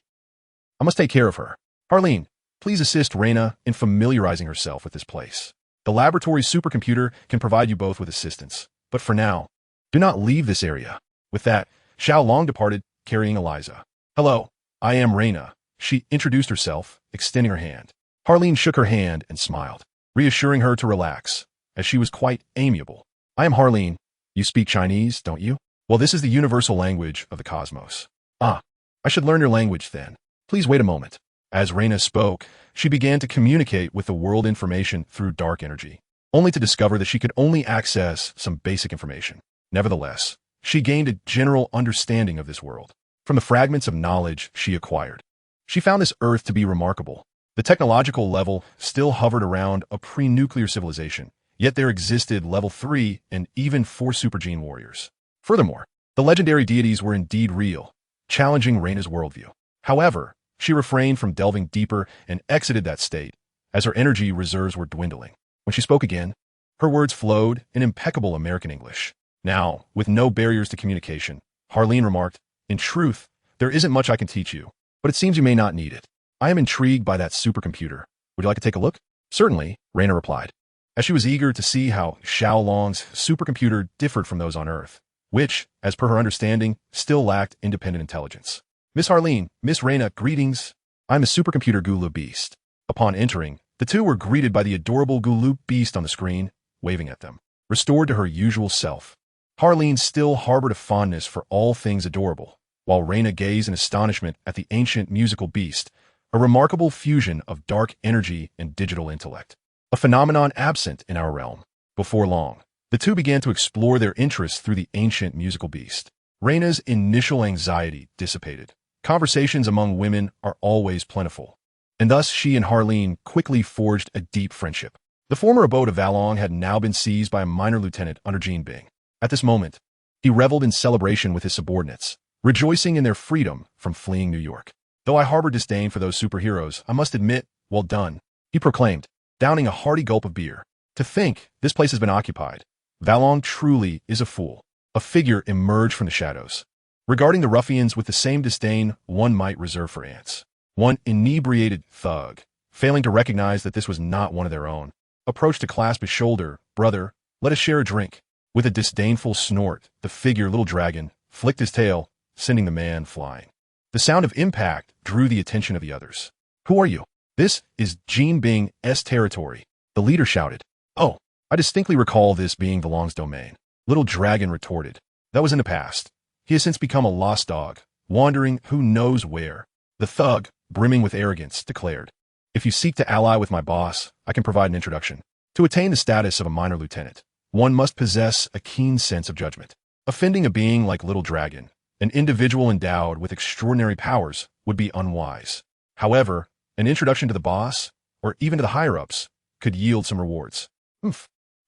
I must take care of her. Harleen, please assist Reina in familiarizing herself with this place. The laboratory supercomputer can provide you both with assistance, but for now, do not leave this area. With that, Xiao Long departed, carrying Eliza. Hello, I am Reina. She introduced herself, extending her hand. Harleen shook her hand and smiled, reassuring her to relax, as she was quite amiable. I am Harleen. You speak Chinese, don't you? Well, this is the universal language of the cosmos. Ah, I should learn your language then. Please wait a moment. As Reina spoke, she began to communicate with the world information through dark energy, only to discover that she could only access some basic information. Nevertheless, she gained a general understanding of this world from the fragments of knowledge she acquired. She found this Earth to be remarkable. The technological level still hovered around a pre-nuclear civilization, yet there existed level 3 and even 4 supergene warriors. Furthermore, the legendary deities were indeed real, challenging Reina's worldview. However, she refrained from delving deeper and exited that state, as her energy reserves were dwindling. When she spoke again, her words flowed in impeccable American English. Now, with no barriers to communication, Harleen remarked, in truth, there isn't much I can teach you, but it seems you may not need it. I am intrigued by that supercomputer. Would you like to take a look? Certainly, Reina replied, as she was eager to see how Xiao Long's supercomputer differed from those on Earth, which, as per her understanding, still lacked independent intelligence. Miss Harleen, Miss Reina, greetings. I'm a supercomputer Gulu Beast. Upon entering, the two were greeted by the adorable Gulu Beast on the screen, waving at them. Restored to her usual self, Harleen still harbored a fondness for all things adorable, while Reina gazed in astonishment at the ancient musical beast, a remarkable fusion of dark energy and digital intellect, a phenomenon absent in our realm. Before long, the two began to explore their interests through the ancient musical beast. Reina's initial anxiety dissipated. Conversations among women are always plentiful, and thus she and Harleen quickly forged a deep friendship. The former abode of Valong had now been seized by a minor lieutenant under Jean Bing. At this moment, he reveled in celebration with his subordinates, rejoicing in their freedom from fleeing New York. Though I harbor disdain for those superheroes, I must admit, well done, he proclaimed, downing a hearty gulp of beer. To think this place has been occupied. Valong truly is a fool. A figure emerged from the shadows, regarding the ruffians with the same disdain one might reserve for ants. One inebriated thug, failing to recognize that this was not one of their own, approached to clasp his shoulder. Brother, let us share a drink. With a disdainful snort, the figure Little Dragon flicked his tail, sending the man flying. The sound of impact drew the attention of the others. Who are you? This is Jean Bing's territory, the leader shouted. Oh, I distinctly recall this being Valong's domain. Little Dragon retorted. That was in the past. He has since become a lost dog, wandering who knows where. The thug, brimming with arrogance, declared, if you seek to ally with my boss, I can provide an introduction. To attain the status of a minor lieutenant, one must possess a keen sense of judgment. Offending a being like Little Dragon, an individual endowed with extraordinary powers, would be unwise. However, an introduction to the boss, or even to the higher-ups, could yield some rewards.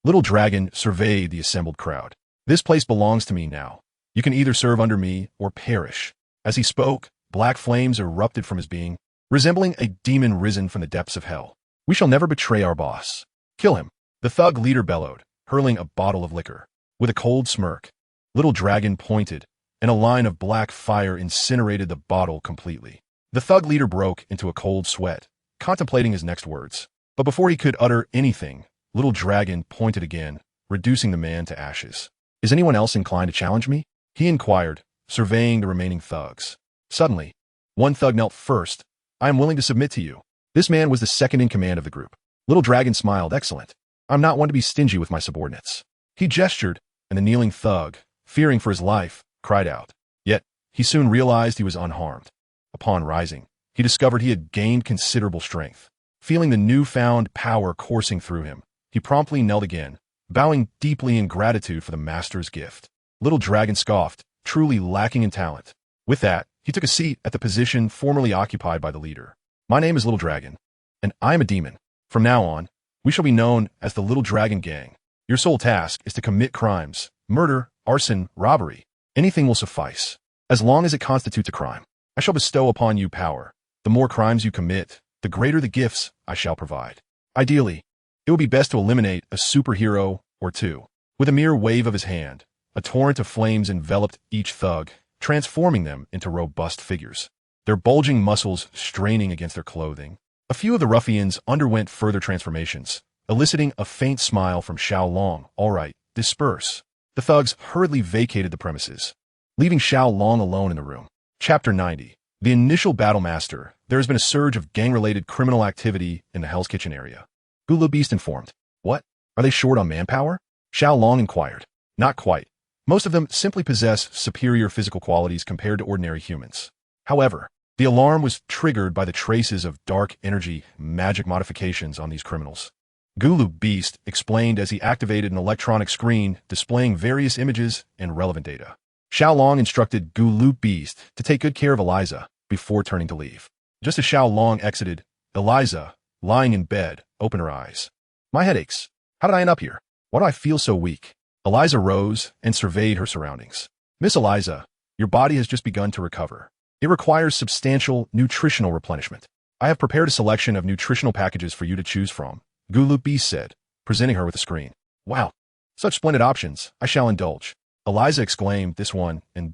Little Dragon surveyed the assembled crowd. This place belongs to me now. You can either serve under me or perish. As he spoke, black flames erupted from his being, resembling a demon risen from the depths of hell. We shall never betray our boss. Kill him, the thug leader bellowed, hurling a bottle of liquor. With a cold smirk, Little Dragon pointed, and a line of black fire incinerated the bottle completely. The thug leader broke into a cold sweat, contemplating his next words. But before he could utter anything, Little Dragon pointed again, reducing the man to ashes. Is anyone else inclined to challenge me? He inquired, surveying the remaining thugs. Suddenly, one thug knelt first. I am willing to submit to you. This man was the second in command of the group. Little Dragon smiled. Excellent. I'm not one to be stingy with my subordinates. He gestured, and the kneeling thug, fearing for his life, cried out. Yet, he soon realized he was unharmed. Upon rising, he discovered he had gained considerable strength. Feeling the newfound power coursing through him, he promptly knelt again, bowing deeply in gratitude for the master's gift. Little Dragon scoffed, truly lacking in talent. With that, he took a seat at the position formerly occupied by the leader. My name is Little Dragon, and I am a demon. From now on, we shall be known as the Little Dragon Gang. Your sole task is to commit crimes, murder, arson, robbery. Anything will suffice. As long as it constitutes a crime, I shall bestow upon you power. The more crimes you commit, the greater the gifts I shall provide. Ideally, it would be best to eliminate a superhero or two. With a mere wave of his hand, a torrent of flames enveloped each thug, transforming them into robust figures, their bulging muscles straining against their clothing. A few of the ruffians underwent further transformations, eliciting a faint smile from Xiao Long. All right, disperse. The thugs hurriedly vacated the premises, leaving Xiao Long alone in the room. Chapter 90. The initial battle master. There has been a surge of gang-related criminal activity in the Hell's Kitchen area. Gulu Beast informed. What? Are they short on manpower? Xiao Long inquired. Not quite. Most of them simply possess superior physical qualities compared to ordinary humans. However, the alarm was triggered by the traces of dark energy magic modifications on these criminals. Gulu Beast explained as he activated an electronic screen displaying various images and relevant data. Xiao Long instructed Gulu Beast to take good care of Eliza before turning to leave. Just as Xiao Long exited, Eliza, lying in bed, opened her eyes. My head aches. How did I end up here? Why do I feel so weak? Eliza rose and surveyed her surroundings. Miss Eliza, your body has just begun to recover. It requires substantial nutritional replenishment. I have prepared a selection of nutritional packages for you to choose from, Gulu Beast said, presenting her with a screen. Wow, such splendid options. I shall indulge. Eliza exclaimed, this one, and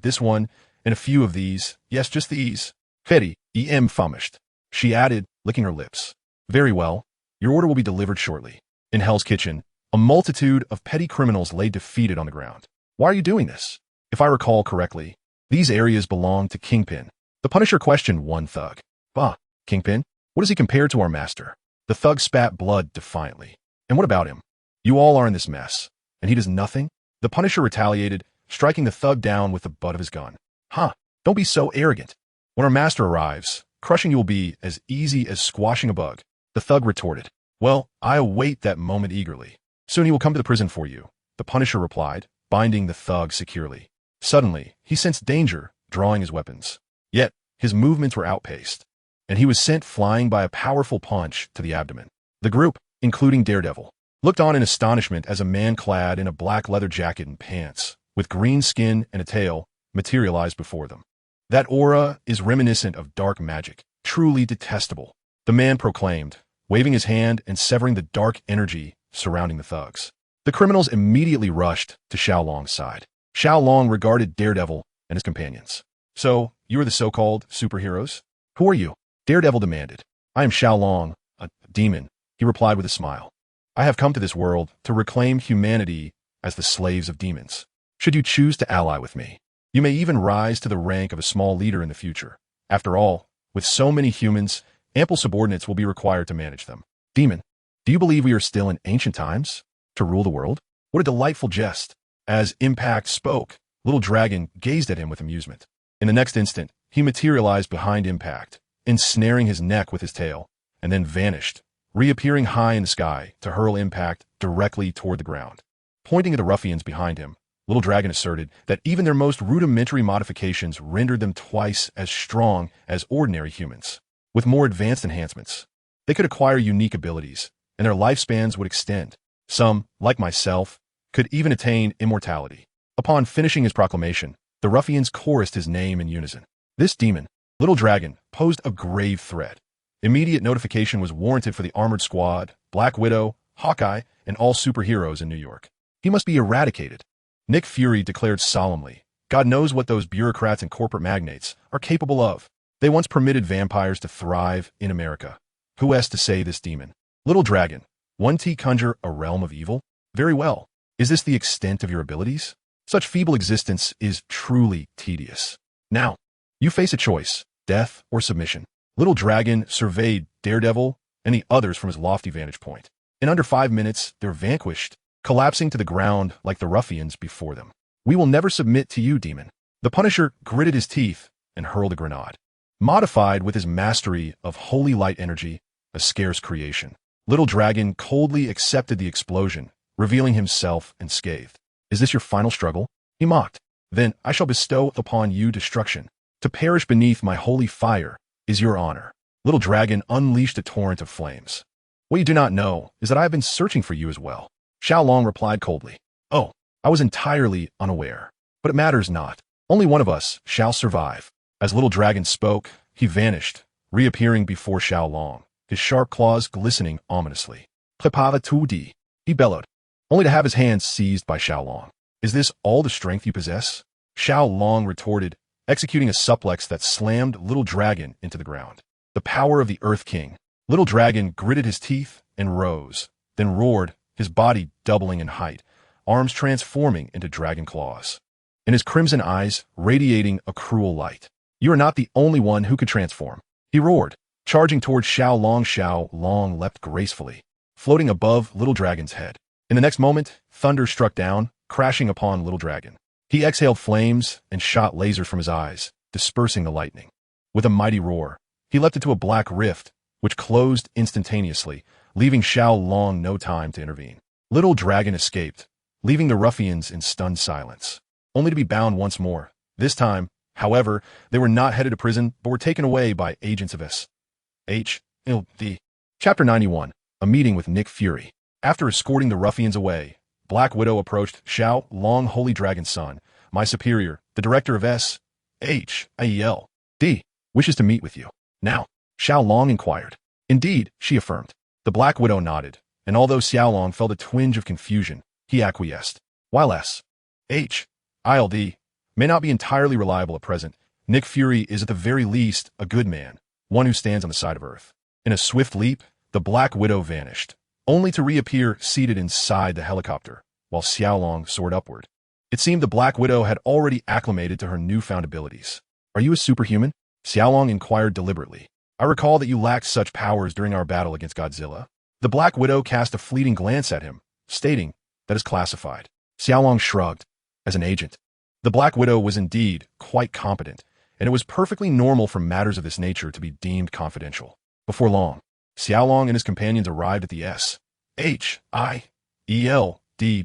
a few of these. Yes, just these. Fetty, famished. She added, licking her lips. Very well. Your order will be delivered shortly. In Hell's Kitchen, a multitude of petty criminals lay defeated on the ground. Why are you doing this? If I recall correctly, these areas belong to Kingpin. The Punisher questioned one thug. Bah, Kingpin? What does he compare to our master? The thug spat blood defiantly. And what about him? You all are in this mess, and he does nothing? The Punisher retaliated, striking the thug down with the butt of his gun. Huh, don't be so arrogant. When our master arrives, crushing you will be as easy as squashing a bug. The thug retorted. Well, I await that moment eagerly. Soon he will come to the prison for you, the Punisher replied, binding the thug securely. Suddenly, he sensed danger, drawing his weapons. Yet, his movements were outpaced, and he was sent flying by a powerful punch to the abdomen. The group, including Daredevil, looked on in astonishment as a man clad in a black leather jacket and pants, with green skin and a tail, materialized before them. That aura is reminiscent of dark magic, truly detestable, the man proclaimed, waving his hand and severing the dark energy surrounding the thugs. The criminals immediately rushed to Xiao Long's side. Xiao Long regarded Daredevil and his companions. So, you are the so-called superheroes? Who are you? Daredevil demanded. I am Xiao Long, a demon, he replied with a smile. I have come to this world to reclaim humanity as the slaves of demons. Should you choose to ally with me, you may even rise to the rank of a small leader in the future. After all, with so many humans, ample subordinates will be required to manage them. Demon, do you believe we are still in ancient times? To rule the world? What a delightful jest. As Impact spoke, Little Dragon gazed at him with amusement. In the next instant, he materialized behind Impact, ensnaring his neck with his tail, and then vanished, reappearing high in the sky to hurl Impact directly toward the ground. Pointing at the ruffians behind him, Little Dragon asserted that even their most rudimentary modifications rendered them twice as strong as ordinary humans. With more advanced enhancements, they could acquire unique abilities, and their lifespans would extend. Some, like myself, could even attain immortality. Upon finishing his proclamation, the ruffians chorused his name in unison. This demon, Little Dragon, posed a grave threat. Immediate notification was warranted for the Armored Squad, Black Widow, Hawkeye, and all superheroes in New York. He must be eradicated. Nick Fury declared solemnly, God knows what those bureaucrats and corporate magnates are capable of. They once permitted vampires to thrive in America. Who has to say this demon? Little Dragon, won't he conjure a realm of evil? Very well. Is this the extent of your abilities? Such feeble existence is truly tedious. Now, you face a choice, death or submission. Little Dragon surveyed Daredevil and the others from his lofty vantage point. In under 5 minutes, they're vanquished, collapsing to the ground like the ruffians before them. We will never submit to you, demon. The Punisher gritted his teeth and hurled a grenade. Modified with his mastery of holy light energy, a scarce creation, Little Dragon coldly accepted the explosion, revealing himself unscathed. Is this your final struggle? He mocked. Then I shall bestow upon you destruction. To perish beneath my holy fire is your honor. Little Dragon unleashed a torrent of flames. What you do not know is that I have been searching for you as well. Xiao Long replied coldly. Oh, I was entirely unaware. But it matters not. Only one of us shall survive. As Little Dragon spoke, he vanished, reappearing before Xiao Long, his sharp claws glistening ominously. Prepara tout, he bellowed, only to have his hands seized by Xiao Long. Is this all the strength you possess? Xiao Long retorted, executing a suplex that slammed Little Dragon into the ground. The power of the Earth King. Little Dragon gritted his teeth and rose, then roared, his body doubling in height, arms transforming into dragon claws, and his crimson eyes radiating a cruel light. You are not the only one who could transform, he roared, charging towards Xiao Long. Xiao Long leapt gracefully, floating above Little Dragon's head. In the next moment, thunder struck down, crashing upon Little Dragon. He exhaled flames and shot lasers from his eyes, dispersing the lightning. With a mighty roar, he leapt into a black rift, which closed instantaneously, leaving Xiao Long no time to intervene. Little Dragon escaped, leaving the ruffians in stunned silence, only to be bound once more. This time, however, they were not headed to prison, but were taken away by agents of S.H.L.D. Chapter 91. A meeting with Nick Fury. After escorting the ruffians away, Black Widow approached Xiao Long. Holy Dragon's son, my superior, the director of S.H.I.L.D., wishes to meet with you. Now, Xiao Long inquired. Indeed, she affirmed. The Black Widow nodded, and although Xiao Long felt a twinge of confusion, he acquiesced. While S.H.I.L.D. may not be entirely reliable at present, Nick Fury is at the very least a good man, one who stands on the side of Earth. In a swift leap, the Black Widow vanished, only to reappear seated inside the helicopter, while Xiao Long soared upward. It seemed the Black Widow had already acclimated to her newfound abilities. Are you a superhuman? Xiao Long inquired deliberately. I recall that you lacked such powers during our battle against Godzilla. The Black Widow cast a fleeting glance at him, stating, that is classified. Xiao Long shrugged. As an agent, the Black Widow was indeed quite competent, and it was perfectly normal for matters of this nature to be deemed confidential. Before long, Xiao Long and his companions arrived at the S.H.I.E.L.D.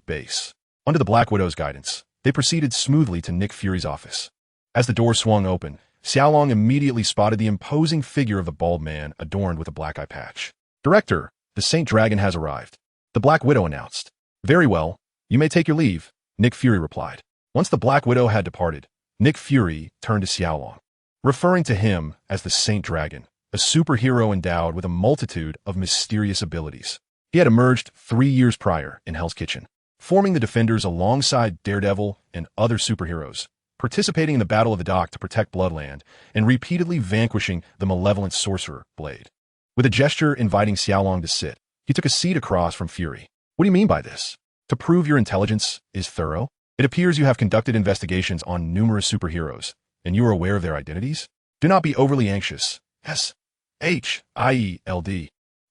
base. Under the Black Widow's guidance, they proceeded smoothly to Nick Fury's office. As the door swung open, Xiao Long immediately spotted the imposing figure of the bald man adorned with a black eye patch. Director, the Saint Dragon has arrived, the Black Widow announced. Very well, you may take your leave, Nick Fury replied. Once the Black Widow had departed, Nick Fury turned to Xiao Long, referring to him as the Saint Dragon, a superhero endowed with a multitude of mysterious abilities. He had emerged 3 years prior in Hell's Kitchen, forming the Defenders alongside Daredevil and other superheroes, participating in the Battle of the Dock to protect Bloodland, and repeatedly vanquishing the malevolent sorcerer, Blade. With a gesture inviting Xiao Long to sit, he took a seat across from Fury. What do you mean by this? To prove your intelligence is thorough? It appears you have conducted investigations on numerous superheroes, and you are aware of their identities? Do not be overly anxious. S.H.I.E.L.D.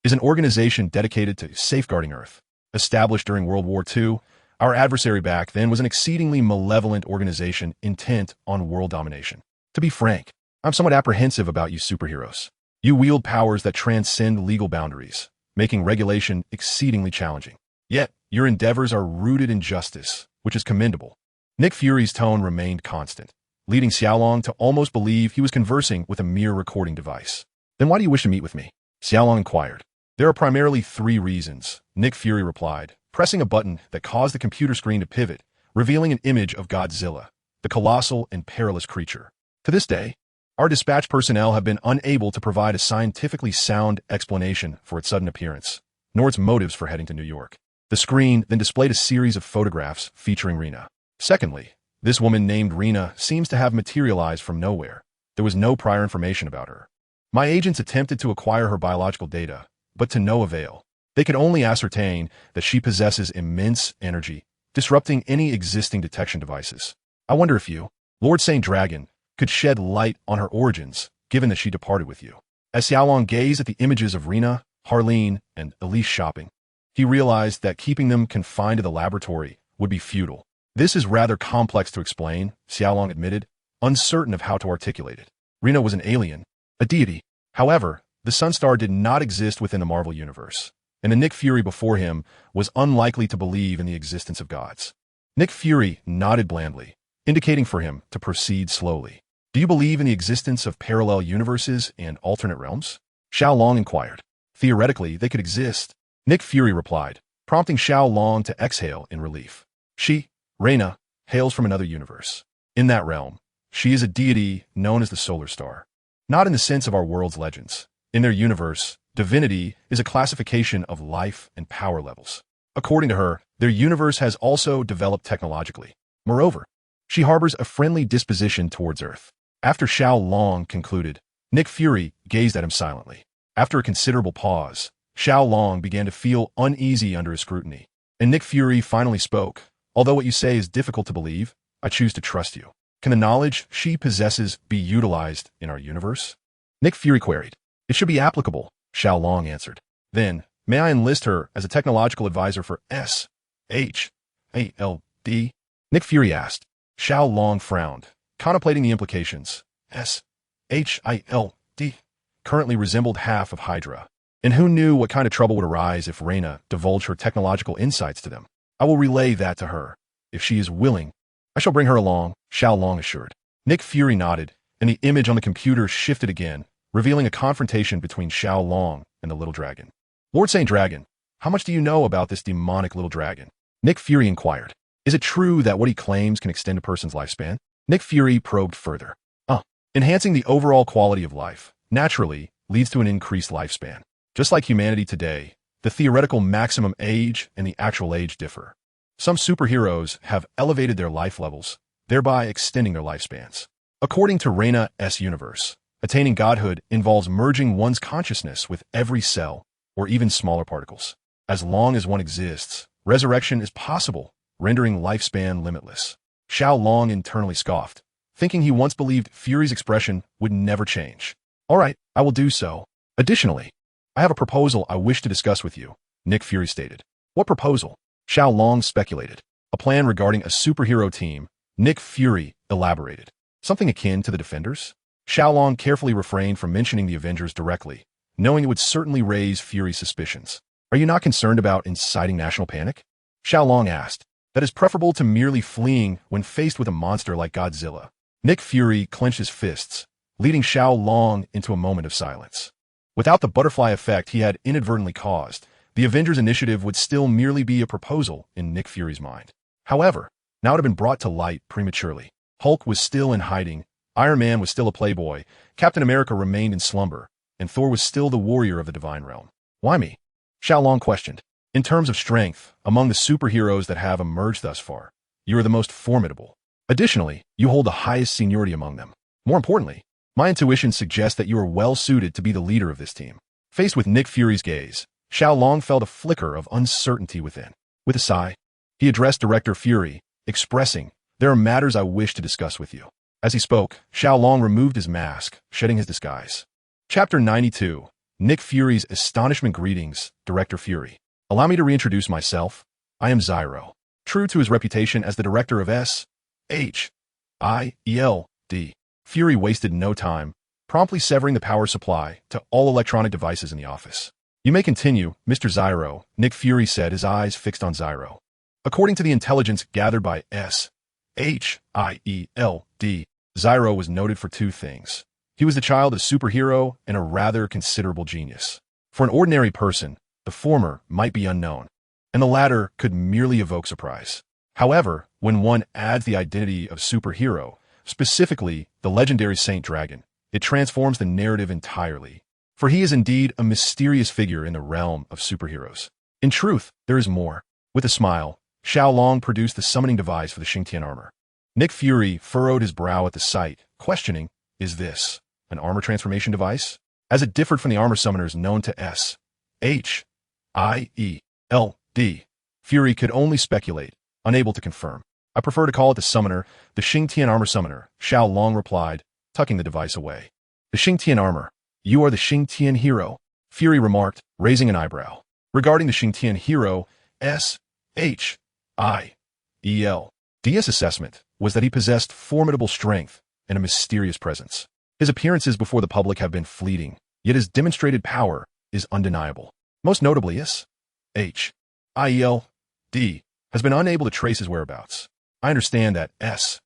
is an organization dedicated to safeguarding Earth. Established during World War II, our adversary back then was an exceedingly malevolent organization intent on world domination. To be frank, I'm somewhat apprehensive about you superheroes. You wield powers that transcend legal boundaries, making regulation exceedingly challenging. Yet, your endeavors are rooted in justice, which is commendable. Nick Fury's tone remained constant, leading Xiao Long to almost believe he was conversing with a mere recording device. Then why do you wish to meet with me? Xiao Long inquired. There are primarily 3 reasons, Nick Fury replied, pressing a button that caused the computer screen to pivot, revealing an image of Godzilla, the colossal and perilous creature. To this day, our dispatch personnel have been unable to provide a scientifically sound explanation for its sudden appearance, nor its motives for heading to New York. The screen then displayed a series of photographs featuring Rena. Secondly, this woman named Rena seems to have materialized from nowhere. There was no prior information about her. My agents attempted to acquire her biological data, but to no avail. They could only ascertain that she possesses immense energy, disrupting any existing detection devices. I wonder if you, Lord Saint Dragon, could shed light on her origins, given that she departed with you. As Xiao Long gazed at the images of Rena, Harleen, and Elise shopping, he realized that keeping them confined to the laboratory would be futile. This is rather complex to explain, Xiao Long admitted, uncertain of how to articulate it. Rena was an alien, a deity. However, the Sunstar did not exist within the Marvel Universe, and the Nick Fury before him was unlikely to believe in the existence of gods. Nick Fury nodded blandly, indicating for him to proceed slowly. Do you believe in the existence of parallel universes and alternate realms? Xiao Long inquired. Theoretically, they could exist, Nick Fury replied, prompting Xiao Long to exhale in relief. She, Rena, hails from another universe. In that realm, She is a deity known as the Solar Star. Not in the sense of our world's legends. In their universe, divinity is a classification of life and power levels. According to her, their universe has also developed technologically. Moreover, she harbors a friendly disposition towards Earth. After Xiao Long concluded, Nick Fury gazed at him silently. After a considerable pause, Xiao Long began to feel uneasy under his scrutiny. And Nick Fury finally spoke. Although what you say is difficult to believe, I choose to trust you. Can the knowledge she possesses be utilized in our universe? Nick Fury queried. It should be applicable, Xiao Long answered. Then, may I enlist her as a technological advisor for SHALD? Nick Fury asked. Xiao Long frowned, contemplating the implications. SHILD currently resembled half of Hydra. And who knew what kind of trouble would arise if Reina divulged her technological insights to them? I will relay that to her. If she is willing, I shall bring her along, Xiao Long assured. Nick Fury nodded, and the image on the computer shifted again, revealing a confrontation between Xiao Long and the little dragon. Lord Saint Dragon, how much do you know about this demonic little dragon? Nick Fury inquired. Is it true that what he claims can extend a person's lifespan? Nick Fury probed further. Enhancing the overall quality of life, naturally, leads to an increased lifespan. Just like humanity today, the theoretical maximum age and the actual age differ. Some superheroes have elevated their life levels, thereby extending their lifespans. According to Reina's universe, attaining godhood involves merging one's consciousness with every cell, or even smaller particles. As long as one exists, resurrection is possible, rendering lifespan limitless. Xiao Long internally scoffed, thinking he once believed Fury's expression would never change. All right, I will do so. Additionally, I have a proposal I wish to discuss with you, Nick Fury stated. What proposal? Xiao Long speculated. A plan regarding a superhero team, Nick Fury elaborated. Something akin to the Defenders? Xiao Long carefully refrained from mentioning the Avengers directly, knowing it would certainly raise Fury's suspicions. Are you not concerned about inciting national panic? Xiao Long asked. That is preferable to merely fleeing when faced with a monster like Godzilla. Nick Fury clenched his fists, leading Xiao Long into a moment of silence. Without the butterfly effect he had inadvertently caused, the Avengers initiative would still merely be a proposal in Nick Fury's mind. However, now it had been brought to light prematurely. Hulk was still in hiding, Iron Man was still a playboy, Captain America remained in slumber, and Thor was still the warrior of the divine realm. Why me? Xiao Long questioned. In terms of strength, among the superheroes that have emerged thus far, you are the most formidable. Additionally, you hold the highest seniority among them. More importantly, my intuition suggests that you are well suited to be the leader of this team. Faced with Nick Fury's gaze, Xiao Long felt a flicker of uncertainty within. With a sigh, he addressed Director Fury, expressing, there are matters I wish to discuss with you. As he spoke, Xiao Long removed his mask, shedding his disguise. Chapter 92, Nick Fury's Astonishment. Greetings, Director Fury. Allow me to reintroduce myself. I am Zyro. True to his reputation as the director of SHIELD, Fury wasted no time, promptly severing the power supply to all electronic devices in the office. You may continue, Mr. Zyro, Nick Fury said, his eyes fixed on Zyro. According to the intelligence gathered by SHIELD, Zyro was noted for two things. He was the child of a superhero and a rather considerable genius. For an ordinary person, the former might be unknown, and the latter could merely evoke surprise. However, when one adds the identity of superhero, specifically the legendary Saint Dragon, it transforms the narrative entirely. For he is indeed a mysterious figure in the realm of superheroes. In truth, there is more. With a smile, Xiao Long produced the summoning device for the Xingtian armor. Nick Fury furrowed his brow at the sight, questioning, is this an armor transformation device? As it differed from the armor summoners known to SHIELD, Fury could only speculate, unable to confirm. I prefer to call it the summoner, the Xingtian armor summoner, Xiao Long replied, tucking the device away. The Xingtian armor. You are the Xingtian hero, Fury remarked, raising an eyebrow. Regarding the Xingtian hero, SHIELD's assessment was that he possessed formidable strength and a mysterious presence. His appearances before the public have been fleeting, yet his demonstrated power is undeniable. Most notably, SHIELD has been unable to trace his whereabouts. I understand that SHIELD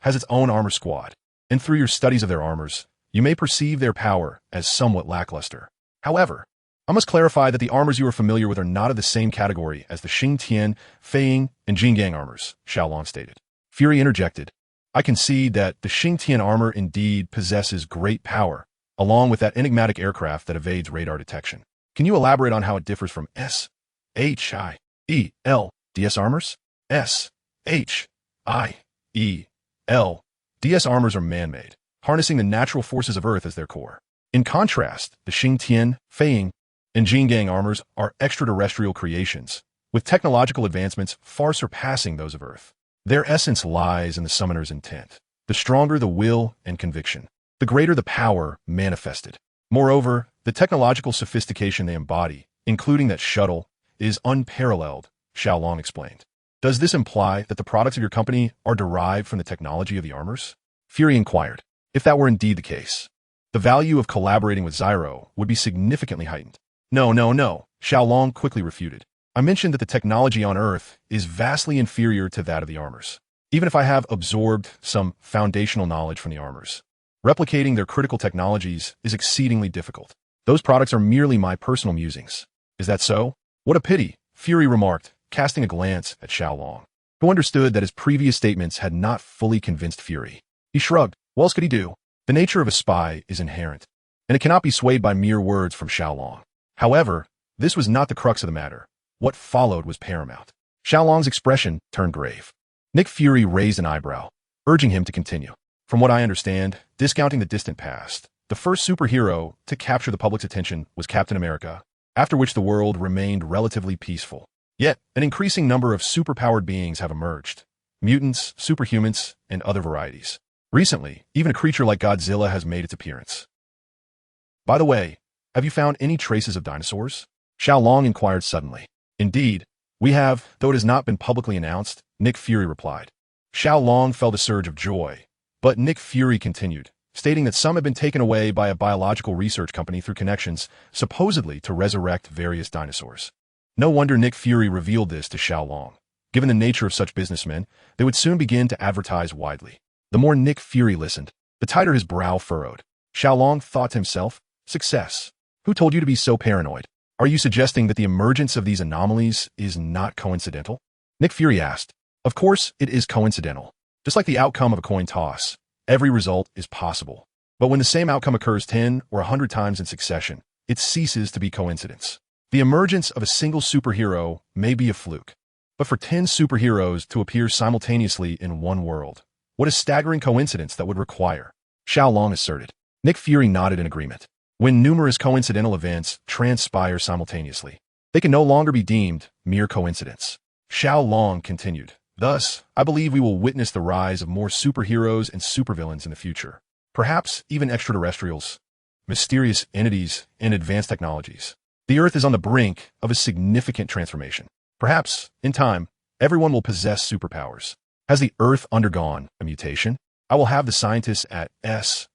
has its own armor squad, and through your studies of their armors, you may perceive their power as somewhat lackluster. However, I must clarify that the armors you are familiar with are not of the same category as the Xingtian, Feiying, and Jinggang armors, Xiao Long stated. Fury interjected. I concede that the Xingtian armor indeed possesses great power, along with that enigmatic aircraft that evades radar detection. Can you elaborate on how it differs from S-H-I-E-L-DS armors? S-H-I-E-L-DS armors are man-made, harnessing the natural forces of Earth as their core. In contrast, the Xingtian, Feiying, and Jinggang armors are extraterrestrial creations, with technological advancements far surpassing those of Earth. Their essence lies in the summoner's intent. The stronger the will and conviction, the greater the power manifested. Moreover, the technological sophistication they embody, including that shuttle, is unparalleled, Xiao Long explained. Does this imply that the products of your company are derived from the technology of the armors? Fury inquired. If that were indeed the case, the value of collaborating with Zyro would be significantly heightened. No, Xiao Long quickly refuted. I mentioned that the technology on Earth is vastly inferior to that of the armors. Even if I have absorbed some foundational knowledge from the armors, replicating their critical technologies is exceedingly difficult. Those products are merely my personal musings. Is that so? What a pity, Fury remarked, casting a glance at Xiao Long, who understood that his previous statements had not fully convinced Fury. He shrugged. What else could he do? The nature of a spy is inherent, and it cannot be swayed by mere words from Xiao Long. However, this was not the crux of the matter. What followed was paramount. Xiao Long's expression turned grave. Nick Fury raised an eyebrow, urging him to continue. From what I understand, discounting the distant past, the first superhero to capture the public's attention was Captain America, after which the world remained relatively peaceful. Yet, an increasing number of superpowered beings have emerged. Mutants, superhumans, and other varieties. Recently, even a creature like Godzilla has made its appearance. By the way, have you found any traces of dinosaurs? Xiao Long inquired suddenly. Indeed, we have, though it has not been publicly announced, Nick Fury replied. Xiao Long felt a surge of joy, but Nick Fury continued, stating that some had been taken away by a biological research company through connections, supposedly to resurrect various dinosaurs. No wonder Nick Fury revealed this to Xiao Long. Given the nature of such businessmen, they would soon begin to advertise widely. The more Nick Fury listened, the tighter his brow furrowed. Xiao Long thought to himself, success. Who told you to be so paranoid? Are you suggesting that the emergence of these anomalies is not coincidental? Nick Fury asked. Of course, it is coincidental. Just like the outcome of a coin toss, every result is possible. But when the same outcome occurs 10 or 100 times in succession, it ceases to be coincidence. The emergence of a single superhero may be a fluke, but for 10 superheroes to appear simultaneously in one world, what a staggering coincidence that would require, Xiao Long asserted. Nick Fury nodded in agreement. When numerous coincidental events transpire simultaneously, they can no longer be deemed mere coincidence. Xiao Long continued. Thus, I believe we will witness the rise of more superheroes and supervillains in the future. Perhaps even extraterrestrials, mysterious entities, and advanced technologies. The Earth is on the brink of a significant transformation. Perhaps, in time, everyone will possess superpowers. Has the Earth undergone a mutation? I will have the scientists at S-H-I-E-L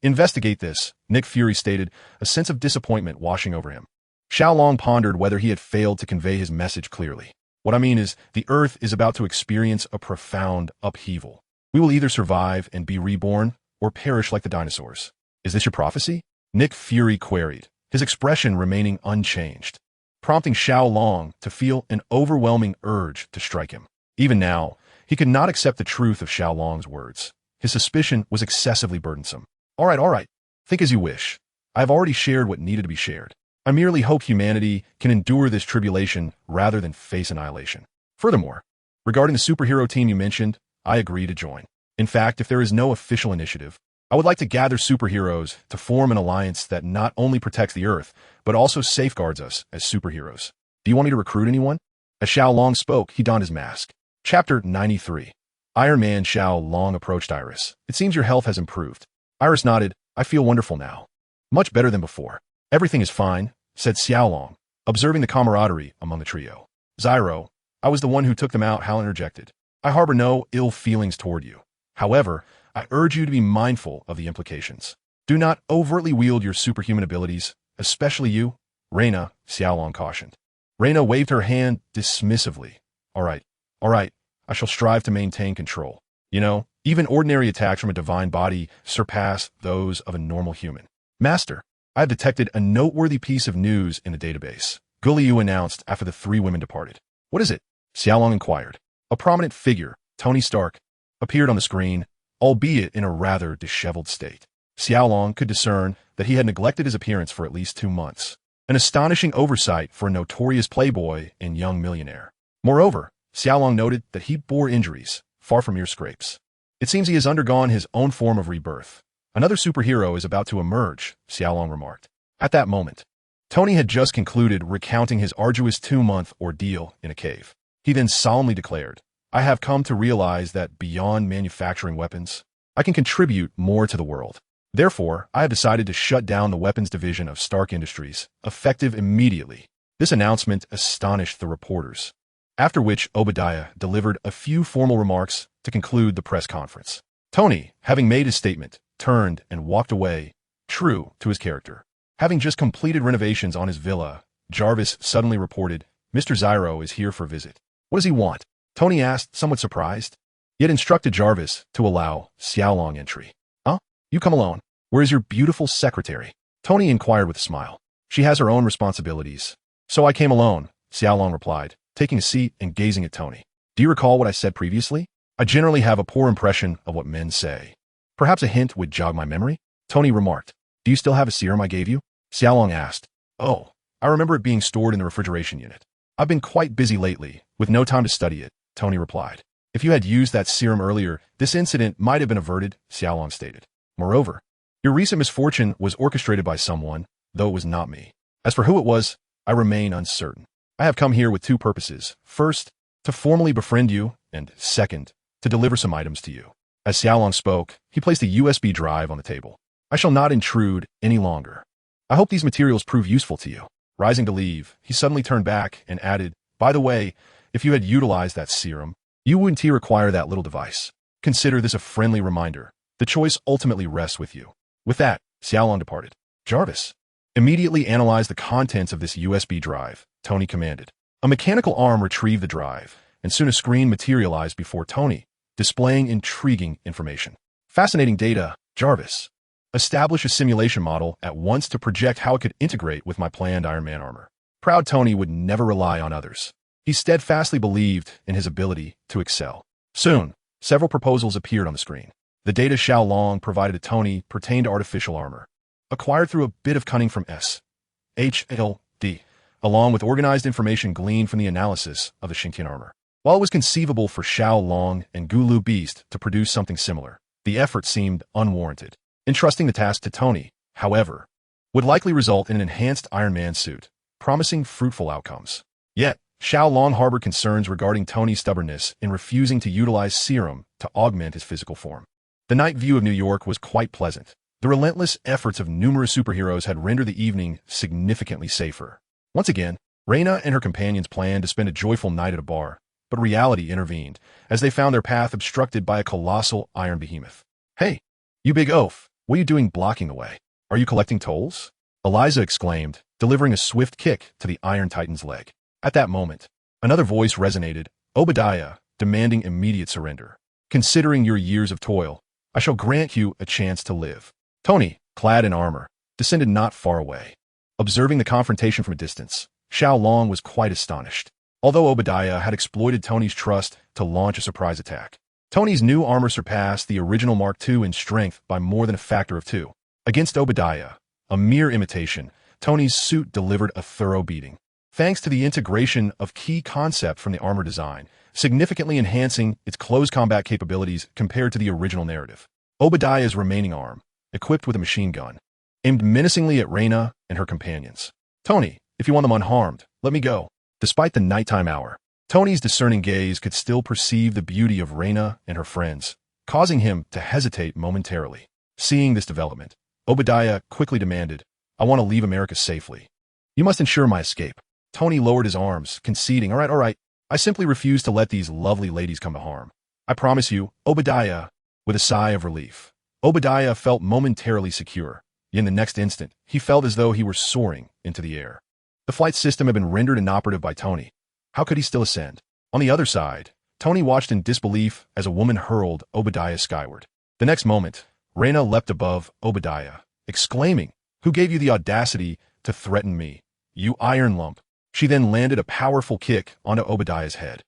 investigate this, Nick Fury stated, a sense of disappointment washing over him. Xiao Long pondered whether he had failed to convey his message clearly. What I mean is, the Earth is about to experience a profound upheaval. We will either survive and be reborn, or perish like the dinosaurs. Is this your prophecy? Nick Fury queried, his expression remaining unchanged, prompting Xiao Long to feel an overwhelming urge to strike him. Even now, he could not accept the truth of Xiao Long's words. His suspicion was excessively burdensome. All right. Think as you wish. I have already shared what needed to be shared. I merely hope humanity can endure this tribulation rather than face annihilation. Furthermore, regarding the superhero team you mentioned, I agree to join. In fact, if there is no official initiative, I would like to gather superheroes to form an alliance that not only protects the Earth, but also safeguards us as superheroes. Do you want me to recruit anyone? As Xiao Long spoke, he donned his mask. Chapter 93. Iron Man Xiao Long approached Iris. It seems your health has improved. Iris nodded. I feel wonderful now. Much better than before. Everything is fine, said Xiao Long, observing the camaraderie among the trio. Zyro, I was the one who took them out, Hal interjected. I harbor no ill feelings toward you. However, I urge you to be mindful of the implications. Do not overtly wield your superhuman abilities, especially you. Reina, Xiao Long cautioned. Reina waved her hand dismissively. All right. I shall strive to maintain control. You know, even ordinary attacks from a divine body surpass those of a normal human. Master, I have detected a noteworthy piece of news in the database, Guliu announced after the three women departed. What is it? Xiao Long inquired. A prominent figure, Tony Stark, appeared on the screen, albeit in a rather disheveled state. Xiao Long could discern that he had neglected his appearance for at least 2 months. An astonishing oversight for a notorious playboy and young millionaire. Moreover, Xiao Long noted that he bore injuries, far from mere scrapes. It seems he has undergone his own form of rebirth. Another superhero is about to emerge, Xiao Long remarked. At that moment, Tony had just concluded recounting his arduous 2-month ordeal in a cave. He then solemnly declared, I have come to realize that beyond manufacturing weapons, I can contribute more to the world. Therefore, I have decided to shut down the weapons division of Stark Industries, effective immediately. This announcement astonished the reporters, after which Obadiah delivered a few formal remarks to conclude the press conference. Tony, having made his statement, turned and walked away, true to his character. Having just completed renovations on his villa, Jarvis suddenly reported, Mr. Zyro is here for a visit. What does he want? Tony asked, somewhat surprised, yet instructed Jarvis to allow Xiao Long entry. Huh? You come alone. Where is your beautiful secretary? Tony inquired with a smile. She has her own responsibilities. So I came alone, Xiao Long replied, taking a seat and gazing at Tony. Do you recall what I said previously? I generally have a poor impression of what men say. Perhaps a hint would jog my memory? Tony remarked. Do you still have a serum I gave you? Xiao Long asked. Oh, I remember it being stored in the refrigeration unit. I've been quite busy lately, with no time to study it, Tony replied. If you had used that serum earlier, this incident might have been averted, Xiao Long stated. Moreover, your recent misfortune was orchestrated by someone, though it was not me. As for who it was, I remain uncertain. I have come here with 2 purposes. First, to formally befriend you, and second, to deliver some items to you. As Xiao Long spoke, he placed a USB drive on the table. I shall not intrude any longer. I hope these materials prove useful to you. Rising to leave, he suddenly turned back and added, by the way, if you had utilized that serum, you wouldn't require that little device. Consider this a friendly reminder. The choice ultimately rests with you. With that, Xiao Long departed. Jarvis, immediately analyze the contents of this USB drive, Tony commanded. A mechanical arm retrieved the drive, and soon a screen materialized before Tony, displaying intriguing information. Fascinating data, Jarvis. Establish a simulation model at once to project how it could integrate with my planned Iron Man armor. Proud Tony would never rely on others. He steadfastly believed in his ability to excel. Soon, several proposals appeared on the screen. The data Xiao Long provided to Tony pertained to artificial armor, acquired through a bit of cunning from S.H.L.D., along with organized information gleaned from the analysis of the Xingtian armor. While it was conceivable for Xiao Long and Gulu Beast to produce something similar, the effort seemed unwarranted. Entrusting the task to Tony, however, would likely result in an enhanced Iron Man suit, promising fruitful outcomes. Yet, Xiao Long harbored concerns regarding Tony's stubbornness in refusing to utilize serum to augment his physical form. The night view of New York was quite pleasant. The relentless efforts of numerous superheroes had rendered the evening significantly safer. Once again, Reina and her companions planned to spend a joyful night at a bar, but reality intervened as they found their path obstructed by a colossal iron behemoth. Hey, you big oaf, what are you doing blocking the way? Are you collecting tolls? Eliza exclaimed, delivering a swift kick to the Iron Titan's leg. At that moment, another voice resonated, Obadiah, demanding immediate surrender. Considering your years of toil, I shall grant you a chance to live. Tony, clad in armor, descended not far away. Observing the confrontation from a distance, Xiao Long was quite astonished. Although Obadiah had exploited Tony's trust to launch a surprise attack, Tony's new armor surpassed the original Mark II in strength by more than a factor of 2. Against Obadiah, a mere imitation, Tony's suit delivered a thorough beating. Thanks to the integration of key concept from the armor design, significantly enhancing its close combat capabilities compared to the original narrative. Obadiah's remaining arm, equipped with a machine gun, aimed menacingly at Reina and her companions. Tony, if you want them unharmed, let me go. Despite the nighttime hour, Tony's discerning gaze could still perceive the beauty of Reina and her friends, causing him to hesitate momentarily. Seeing this development, Obadiah quickly demanded, I want to leave America safely. You must ensure my escape. Tony lowered his arms, conceding, all right, I simply refuse to let these lovely ladies come to harm. I promise you, Obadiah, with a sigh of relief. Obadiah felt momentarily secure. In the next instant, he felt as though he were soaring into the air. The flight system had been rendered inoperative by Tony. How could he still ascend? On the other side, Tony watched in disbelief as a woman hurled Obadiah skyward. The next moment, Reina leapt above Obadiah, exclaiming, Who gave you the audacity to threaten me? You iron lump. She then landed a powerful kick onto Obadiah's head.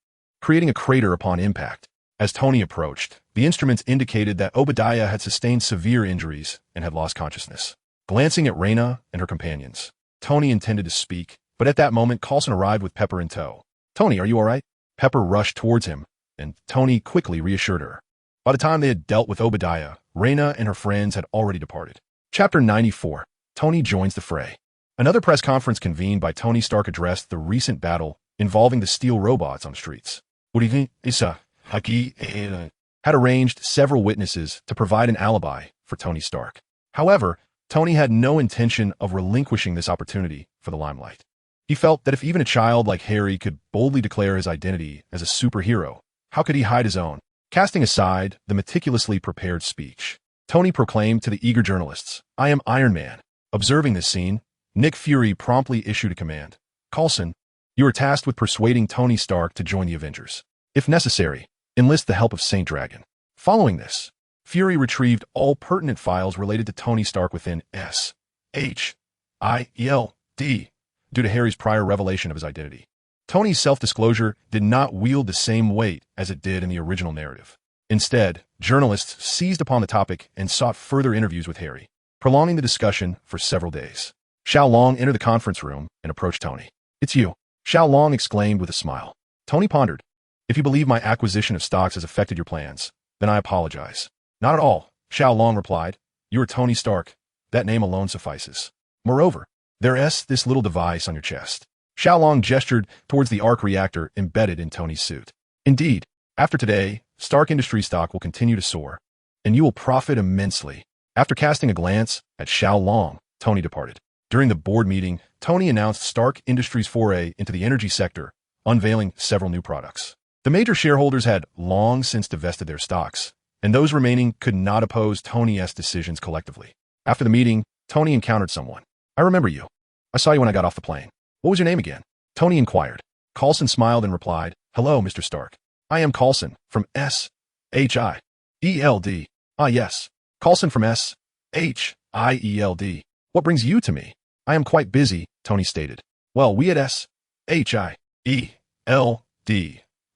creating a crater upon impact. As Tony approached, the instruments indicated that Obadiah had sustained severe injuries and had lost consciousness. Glancing at Raina and her companions, Tony intended to speak, but at that moment Coulson arrived with Pepper in tow. "Tony, are you all right?" Pepper rushed towards him, and Tony quickly reassured her. By the time they had dealt with Obadiah, Raina and her friends had already departed. Chapter 94. Tony joins the fray. Another press conference convened by Tony Stark addressed the recent battle involving the steel robots on the streets. Had arranged several witnesses to provide an alibi for Tony Stark. However, Tony had no intention of relinquishing this opportunity for the limelight. He felt that if even a child like Harry could boldly declare his identity as a superhero, how could he hide his own? Casting aside the meticulously prepared speech, Tony proclaimed to the eager journalists, "I am Iron Man." Observing this scene, Nick Fury promptly issued a command. "Coulson, you are tasked with persuading Tony Stark to join the Avengers. If necessary, enlist the help of Saint Dragon." Following this, Fury retrieved all pertinent files related to Tony Stark within SHIELD due to Harry's prior revelation of his identity. Tony's self-disclosure did not wield the same weight as it did in the original narrative. Instead, journalists seized upon the topic and sought further interviews with Harry, prolonging the discussion for several days. Xiao Long entered the conference room and approached Tony. "It's you," Xiao Long exclaimed with a smile. Tony pondered. "If you believe my acquisition of stocks has affected your plans, then I apologize." "Not at all," Xiao Long replied. "You are Tony Stark. That name alone suffices. Moreover, there's this little device on your chest." Xiao Long gestured towards the arc reactor embedded in Tony's suit. "Indeed, after today, Stark Industries stock will continue to soar, and you will profit immensely." After casting a glance at Xiao Long, Tony departed. During the board meeting, Tony announced Stark Industries' foray into the energy sector, unveiling several new products. The major shareholders had long since divested their stocks, and those remaining could not oppose Tony's decisions collectively. After the meeting, Tony encountered someone. "I remember you. I saw you when I got off the plane. What was your name again?" Tony inquired. Coulson smiled and replied, "Hello, Mr. Stark. I am Coulson from SHIELD. "Ah, yes. Coulson from SHIELD. What brings you to me?" "I am quite busy," Tony stated. "Well, we at SHIELD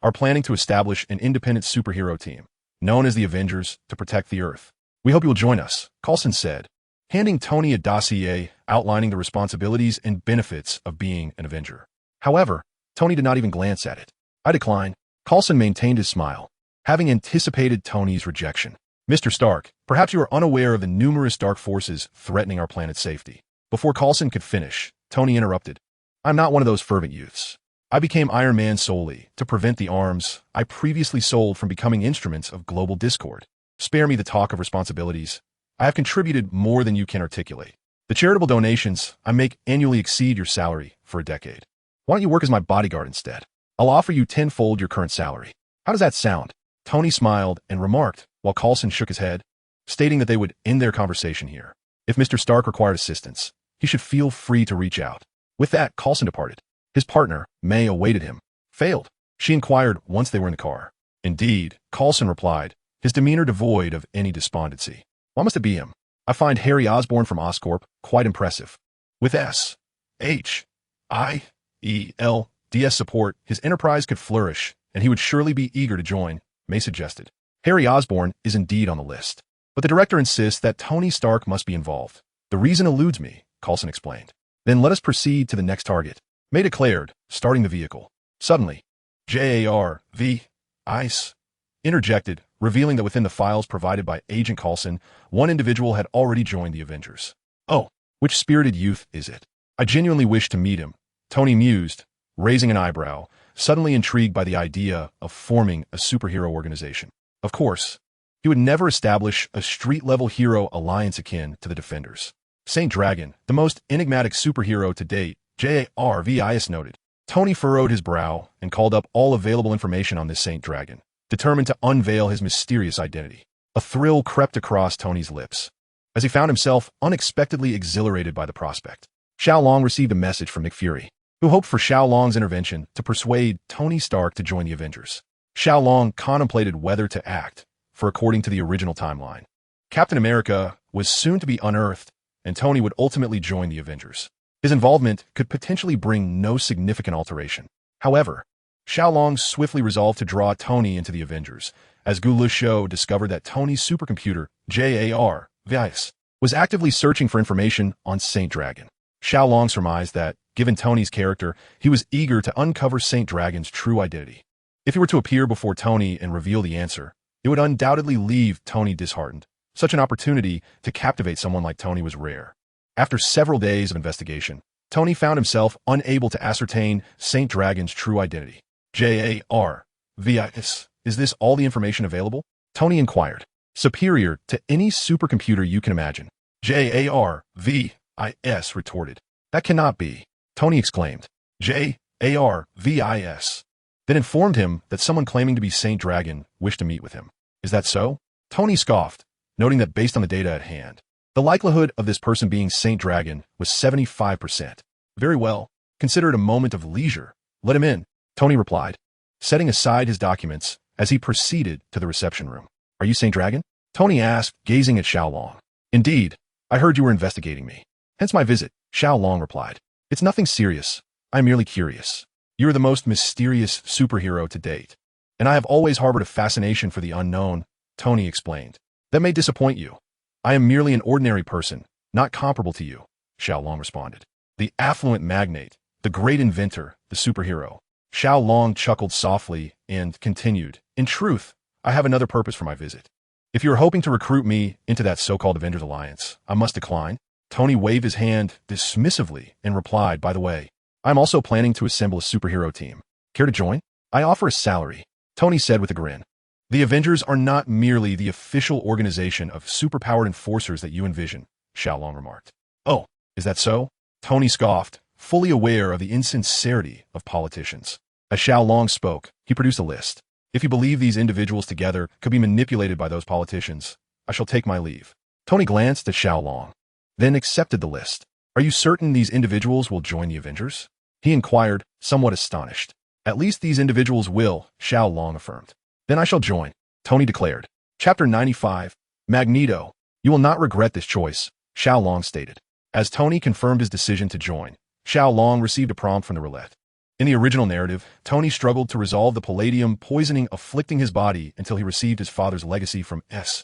are planning to establish an independent superhero team, known as the Avengers, to protect the Earth. We hope you will join us," Coulson said, handing Tony a dossier outlining the responsibilities and benefits of being an Avenger. However, Tony did not even glance at it. "I decline." Coulson maintained his smile, having anticipated Tony's rejection. "Mr. Stark, perhaps you are unaware of the numerous dark forces threatening our planet's safety." Before Coulson could finish, Tony interrupted. "I'm not one of those fervent youths. I became Iron Man solely to prevent the arms I previously sold from becoming instruments of global discord. Spare me the talk of responsibilities. I have contributed more than you can articulate. The charitable donations I make annually exceed your salary for a decade. Why don't you work as my bodyguard instead? I'll offer you tenfold your current salary. How does that sound?" Tony smiled and remarked, while Coulson shook his head, stating that they would end their conversation here. If Mr. Stark required assistance, he should feel free to reach out. With that, Coulson departed. His partner, May, awaited him. "Failed?" she inquired once they were in the car. "Indeed," Coulson replied, his demeanor devoid of any despondency. "Why must it be him? I find Harry Osborn from Oscorp quite impressive. With SHIELD's support, his enterprise could flourish, and he would surely be eager to join," May suggested. "Harry Osborn is indeed on the list, but the director insists that Tony Stark must be involved. The reason eludes me," Coulson explained. "Then let us proceed to the next target," May declared, starting the vehicle. Suddenly, Jarvis interjected, revealing that within the files provided by Agent Coulson, one individual had already joined the Avengers. "Oh, which spirited youth is it? I genuinely wish to meet him," Tony mused, raising an eyebrow, suddenly intrigued by the idea of forming a superhero organization. Of course, he would never establish a street-level hero alliance akin to the Defenders. Saint Dragon, the most enigmatic superhero to date, Jarvis noted. Tony furrowed his brow and called up all available information on this Saint Dragon, determined to unveil his mysterious identity. A thrill crept across Tony's lips, as he found himself unexpectedly exhilarated by the prospect. Xiao Long received a message from Nick Fury, who hoped for Xiao Long's intervention to persuade Tony Stark to join the Avengers. Xiao Long contemplated whether to act, for according to the original timeline, Captain America was soon to be unearthed, and Tony would ultimately join the Avengers. His involvement could potentially bring no significant alteration. However, Xiao Long swiftly resolved to draw Tony into the Avengers, as Gu Shou discovered that Tony's supercomputer, JAR-VIS, was actively searching for information on Saint Dragon. Xiao Long surmised that, given Tony's character, he was eager to uncover Saint Dragon's true identity. If he were to appear before Tony and reveal the answer, it would undoubtedly leave Tony disheartened. Such an opportunity to captivate someone like Tony was rare. After several days of investigation, Tony found himself unable to ascertain Saint Dragon's true identity. JAR-VIS, is this all the information available? Tony inquired. Superior to any supercomputer you can imagine. JAR-VIS retorted. That cannot be. Tony exclaimed. JAR-VIS. Then informed him that someone claiming to be Saint Dragon wished to meet with him. Is that so? Tony scoffed, noting that based on the data at hand, the likelihood of this person being Saint Dragon was 75%. Very well. Consider it a moment of leisure. Let him in, Tony replied, setting aside his documents as he proceeded to the reception room. Are you Saint Dragon? Tony asked, gazing at Xiao Long. Indeed. I heard you were investigating me. Hence my visit, Xiao Long replied. It's nothing serious. I'm merely curious. You're the most mysterious superhero to date, and I have always harbored a fascination for the unknown, Tony explained. That may disappoint you. I am merely an ordinary person, not comparable to you, Xiao Long responded. The affluent magnate, the great inventor, the superhero. Xiao Long chuckled softly and continued, in truth, I have another purpose for my visit. If you are hoping to recruit me into that so-called Avengers alliance, I must decline. Tony waved his hand dismissively and replied, by the way, I'm also planning to assemble a superhero team. Care to join? I offer a salary, Tony said with a grin. The Avengers are not merely the official organization of superpowered enforcers that you envision, Xiao Long remarked. Oh, is that so? Tony scoffed, fully aware of the insincerity of politicians. As Xiao Long spoke, he produced a list. If you believe these individuals together could be manipulated by those politicians, I shall take my leave. Tony glanced at Xiao Long, then accepted the list. Are you certain these individuals will join the Avengers? He inquired, somewhat astonished. At least these individuals will, Xiao Long affirmed. Then I shall join, Tony declared. Chapter 95, Magneto. You will not regret this choice, Xiao Long stated. As Tony confirmed his decision to join, Xiao Long received a prompt from the Roulette. In the original narrative, Tony struggled to resolve the palladium poisoning afflicting his body until he received his father's legacy from S.H.I.L.D.,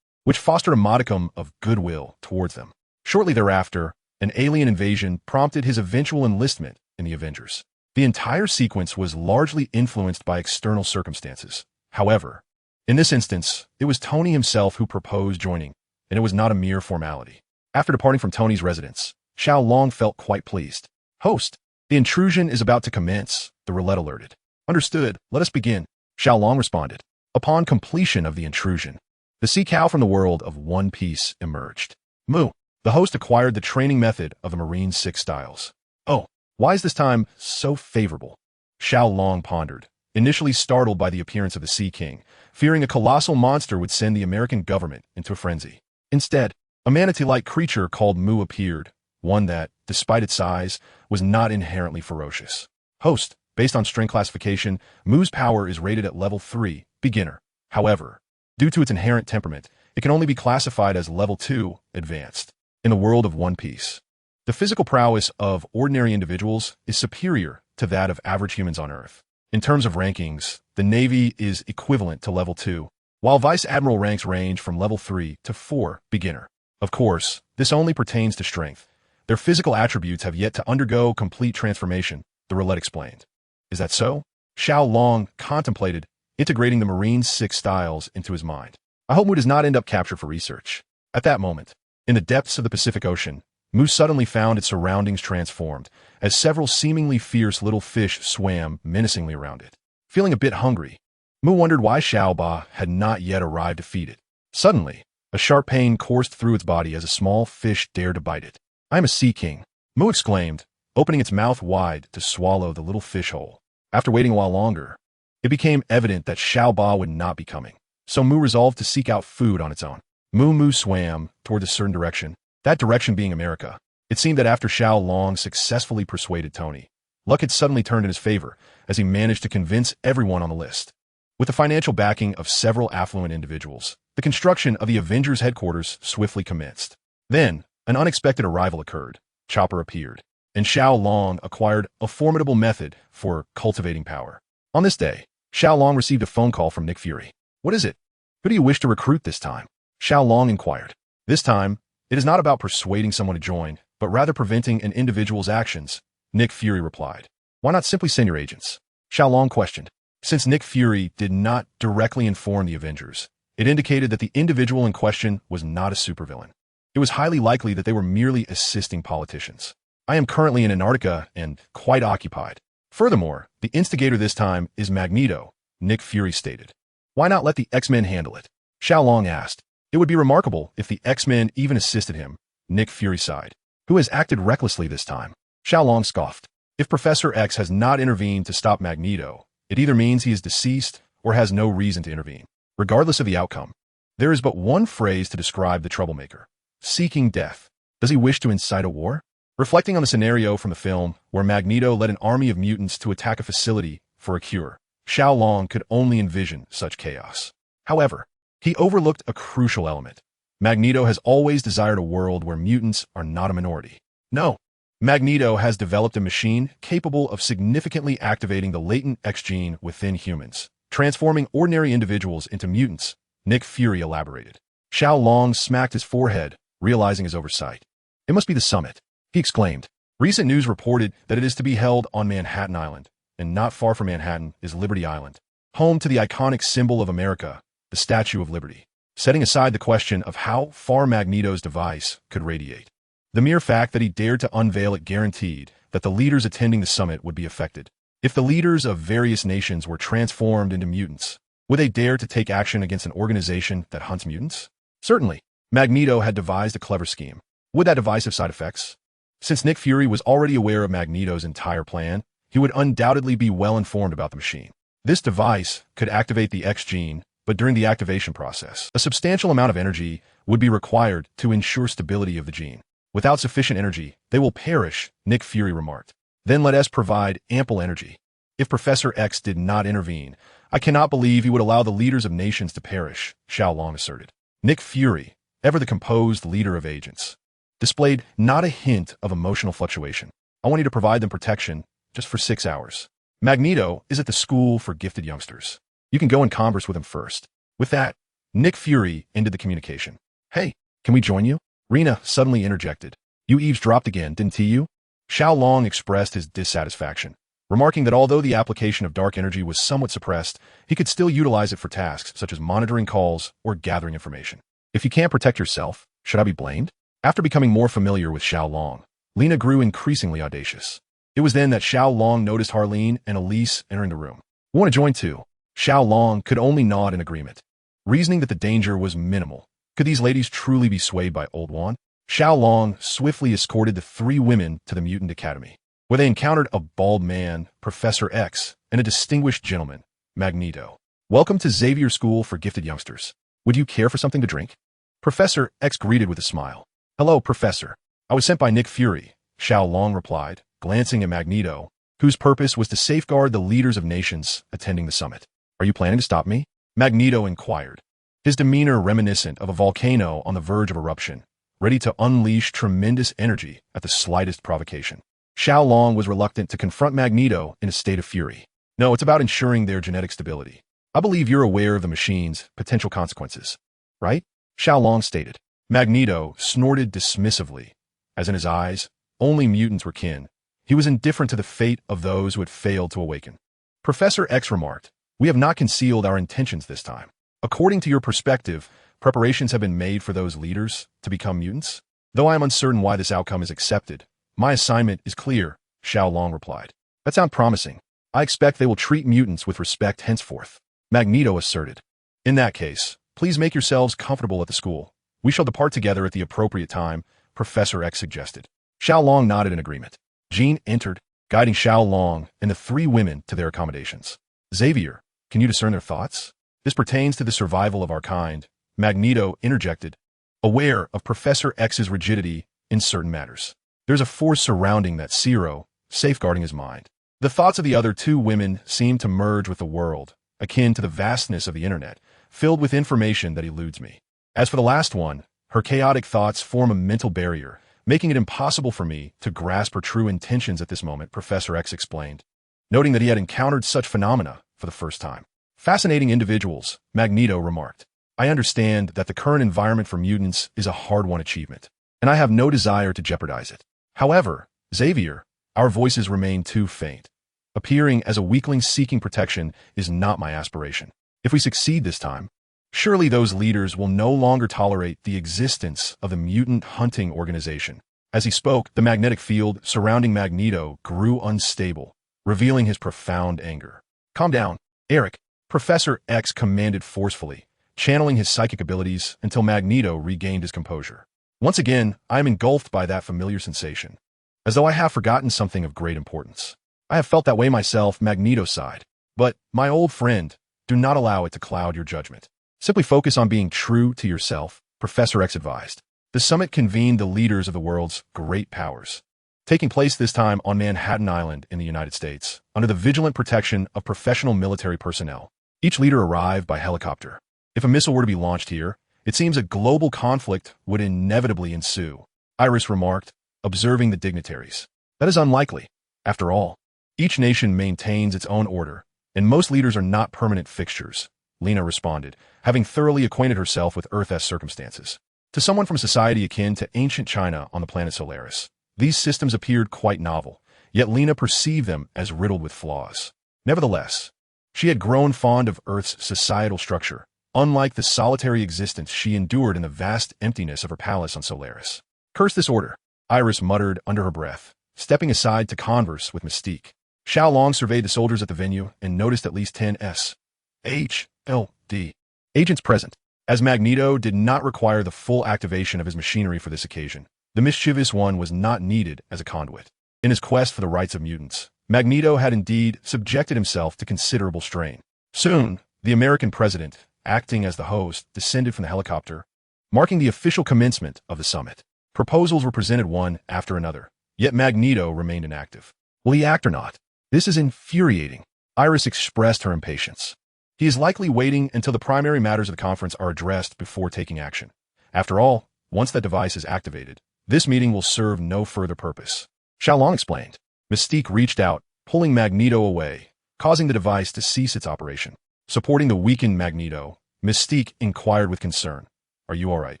which fostered a modicum of goodwill towards them. Shortly thereafter, an alien invasion prompted his eventual enlistment in the Avengers. The entire sequence was largely influenced by external circumstances. However, in this instance, it was Tony himself who proposed joining, and it was not a mere formality. After departing from Tony's residence, Xiao Long felt quite pleased. Host, the intrusion is about to commence, the Roulette alerted. Understood, let us begin, Xiao Long responded. Upon completion of the intrusion, the sea cow from the world of One Piece emerged. Mu, the host acquired the training method of the Marine 6 styles. Oh, why is this time so favorable? Xiao Long pondered, initially startled by the appearance of the Sea King, fearing a colossal monster would send the American government into a frenzy. Instead, a manatee-like creature called Mu appeared, one that, despite its size, was not inherently ferocious. Host, based on strength classification, Mu's power is rated at level 3, beginner. However, due to its inherent temperament, it can only be classified as level 2, advanced. In the world of One Piece, the physical prowess of ordinary individuals is superior to that of average humans on Earth. In terms of rankings, the Navy is equivalent to level 2, while Vice Admiral ranks range from level 3 to 4, beginner. Of course, this only pertains to strength. Their physical attributes have yet to undergo complete transformation, the Roulette explained. Is that so? Xiao Long contemplated integrating the Marine 6 styles into his mind. I hope Mu does not end up captured for research. At that moment, in the depths of the Pacific Ocean, Mu suddenly found its surroundings transformed, as several seemingly fierce little fish swam menacingly around it. Feeling a bit hungry, Mu wondered why Xiao Ba had not yet arrived to feed it. Suddenly, a sharp pain coursed through its body as a small fish dared to bite it. I am a Sea King, Mu exclaimed, opening its mouth wide to swallow the little fish whole. After waiting a while longer, it became evident that Xiao Ba would not be coming, so Mu resolved to seek out food on its own. Mu swam toward a certain direction, that direction being America. It seemed that after Xiao Long successfully persuaded Tony, luck had suddenly turned in his favor as he managed to convince everyone on the list. With the financial backing of several affluent individuals, the construction of the Avengers headquarters swiftly commenced. Then, an unexpected arrival occurred. Chopper appeared. and Xiao Long acquired a formidable method for cultivating power. On this day, Xiao Long received a phone call from Nick Fury. "What is it? Who do you wish to recruit this time?" Xiao Long inquired. "This time, it is not about persuading someone to join, but rather preventing an individual's actions," Nick Fury replied. "Why not simply send your agents?" Xiao Long questioned. Since Nick Fury did not directly inform the Avengers, it indicated that the individual in question was not a supervillain. It was highly likely that they were merely assisting politicians. "I am currently in Antarctica and quite occupied. Furthermore, the instigator this time is Magneto," Nick Fury stated. "Why not let the X-Men handle it?" Xiao Long asked. "It would be remarkable if the X-Men even assisted him," Nick Fury sighed. "Who has acted recklessly this time?" Xiao Long scoffed. "If Professor X has not intervened to stop Magneto, it either means he is deceased or has no reason to intervene. Regardless of the outcome, there is but one phrase to describe the troublemaker: seeking death. Does he wish to incite a war?" Reflecting on the scenario from the film where Magneto led an army of mutants to attack a facility for a cure, Xiao Long could only envision such chaos. However, he overlooked a crucial element. Magneto has always desired a world where mutants are not a minority. No, Magneto has developed a machine capable of significantly activating the latent X gene within humans, transforming ordinary individuals into mutants, Nick Fury elaborated. Xiao Long smacked his forehead, realizing his oversight. "It must be the summit," he exclaimed. "Recent news reported that it is to be held on Manhattan Island, and not far from Manhattan is Liberty Island, home to the iconic symbol of America, the Statue of Liberty." Setting aside the question of how far Magneto's device could radiate, the mere fact that he dared to unveil it guaranteed that the leaders attending the summit would be affected. If the leaders of various nations were transformed into mutants, would they dare to take action against an organization that hunts mutants? Certainly, Magneto had devised a clever scheme. Would that device have side effects? Since Nick Fury was already aware of Magneto's entire plan, he would undoubtedly be well informed about the machine. This device could activate the X gene, but during the activation process, a substantial amount of energy would be required to ensure stability of the gene. "Without sufficient energy, they will perish," Nick Fury remarked. "Then let us provide ample energy. If Professor X did not intervene, I cannot believe he would allow the leaders of nations to perish," Xiao Long asserted. Nick Fury, ever the composed leader of agents, displayed not a hint of emotional fluctuation. "I want you to provide them protection just for 6 hours. Magneto is at the school for gifted youngsters. You can go and converse with him first." With that, Nick Fury ended the communication. "Hey, can we join you?" Rena suddenly interjected. "You eavesdropped again, didn't you?" Xiao Long expressed his dissatisfaction, remarking that although the application of dark energy was somewhat suppressed, he could still utilize it for tasks such as monitoring calls or gathering information. "If you can't protect yourself, should I be blamed?" After becoming more familiar with Xiao Long, Lena grew increasingly audacious. It was then that Xiao Long noticed Harleen and Elise entering the room. "We want to join too." Xiao Long could only nod in agreement, reasoning that the danger was minimal. Could these ladies truly be swayed by Old Wand? Xiao Long swiftly escorted the 3 women to the Mutant Academy, where they encountered a bald man, Professor X, and a distinguished gentleman, Magneto. "Welcome to Xavier School for Gifted Youngsters. Would you care for something to drink?" Professor X greeted with a smile. "Hello, Professor. I was sent by Nick Fury," Xiao Long replied, glancing at Magneto, whose purpose was to safeguard the leaders of nations attending the summit. "Are you planning to stop me?" Magneto inquired, his demeanor reminiscent of a volcano on the verge of eruption, ready to unleash tremendous energy at the slightest provocation. Xiao Long was reluctant to confront Magneto in a state of fury. "No, it's about ensuring their genetic stability. I believe you're aware of the machine's potential consequences, right?" Xiao Long stated. Magneto snorted dismissively, as in his eyes, only mutants were kin. He was indifferent to the fate of those who had failed to awaken. Professor X remarked, "We have not concealed our intentions this time. According to your perspective, preparations have been made for those leaders to become mutants? Though I am uncertain why this outcome is accepted, my assignment is clear," Xiao Long replied. "That sounds promising. I expect they will treat mutants with respect henceforth," Magneto asserted. "In that case, please make yourselves comfortable at the school. We shall depart together at the appropriate time," Professor X suggested. Xiao Long nodded in agreement. Jean entered, guiding Xiao Long and the 3 women to their accommodations. "Xavier, can you discern their thoughts? This pertains to the survival of our kind," Magneto interjected, aware of Professor X's rigidity in certain matters. "There's a force surrounding that Zero, safeguarding his mind." The thoughts of the other 2 women seemed to merge with the world, akin to the vastness of the internet, filled with information that eludes me. As for the last one, her chaotic thoughts form a mental barrier, making it impossible for me to grasp her true intentions at this moment, Professor X explained, noting that he had encountered such phenomena for the first time. Fascinating individuals, Magneto remarked. I understand that the current environment for mutants is a hard-won achievement, and I have no desire to jeopardize it. However, Xavier, our voices remain too faint. Appearing as a weakling seeking protection is not my aspiration. If we succeed this time, surely those leaders will no longer tolerate the existence of the mutant hunting organization. As he spoke, the magnetic field surrounding Magneto grew unstable, revealing his profound anger. Calm down, Eric, Professor X commanded forcefully, channeling his psychic abilities until Magneto regained his composure. Once again, I am engulfed by that familiar sensation, as though I have forgotten something of great importance. I have felt that way myself, Magneto sighed. But, my old friend, do not allow it to cloud your judgment. Simply focus on being true to yourself, Professor X advised. The summit convened the leaders of the world's great powers, taking place this time on Manhattan Island in the United States, under the vigilant protection of professional military personnel. Each leader arrived by helicopter. If a missile were to be launched here, it seems a global conflict would inevitably ensue, Iris remarked, observing the dignitaries. That is unlikely. After all, each nation maintains its own order, and most leaders are not permanent fixtures, Lena responded, having thoroughly acquainted herself with Earth's circumstances. To someone from a society akin to ancient China on the planet Solaris, these systems appeared quite novel, yet Lena perceived them as riddled with flaws. Nevertheless, she had grown fond of Earth's societal structure, unlike the solitary existence she endured in the vast emptiness of her palace on Solaris. Curse this order, Iris muttered under her breath, stepping aside to converse with Mystique. Xiao Long surveyed the soldiers at the venue and noticed at least 10 SHLD agents present. As Magneto did not require the full activation of his machinery for this occasion, the mischievous one was not needed as a conduit. In his quest for the rights of mutants, Magneto had indeed subjected himself to considerable strain. Soon, the American president, acting as the host, descended from the helicopter, marking the official commencement of the summit. Proposals were presented one after another, yet Magneto remained inactive. Will he act or not? This is infuriating. Iris expressed her impatience. He is likely waiting until the primary matters of the conference are addressed before taking action. After all, once that device is activated, this meeting will serve no further purpose. Xiao Long explained. Mystique reached out, pulling Magneto away, causing the device to cease its operation. Supporting the weakened Magneto, Mystique inquired with concern. Are you all right,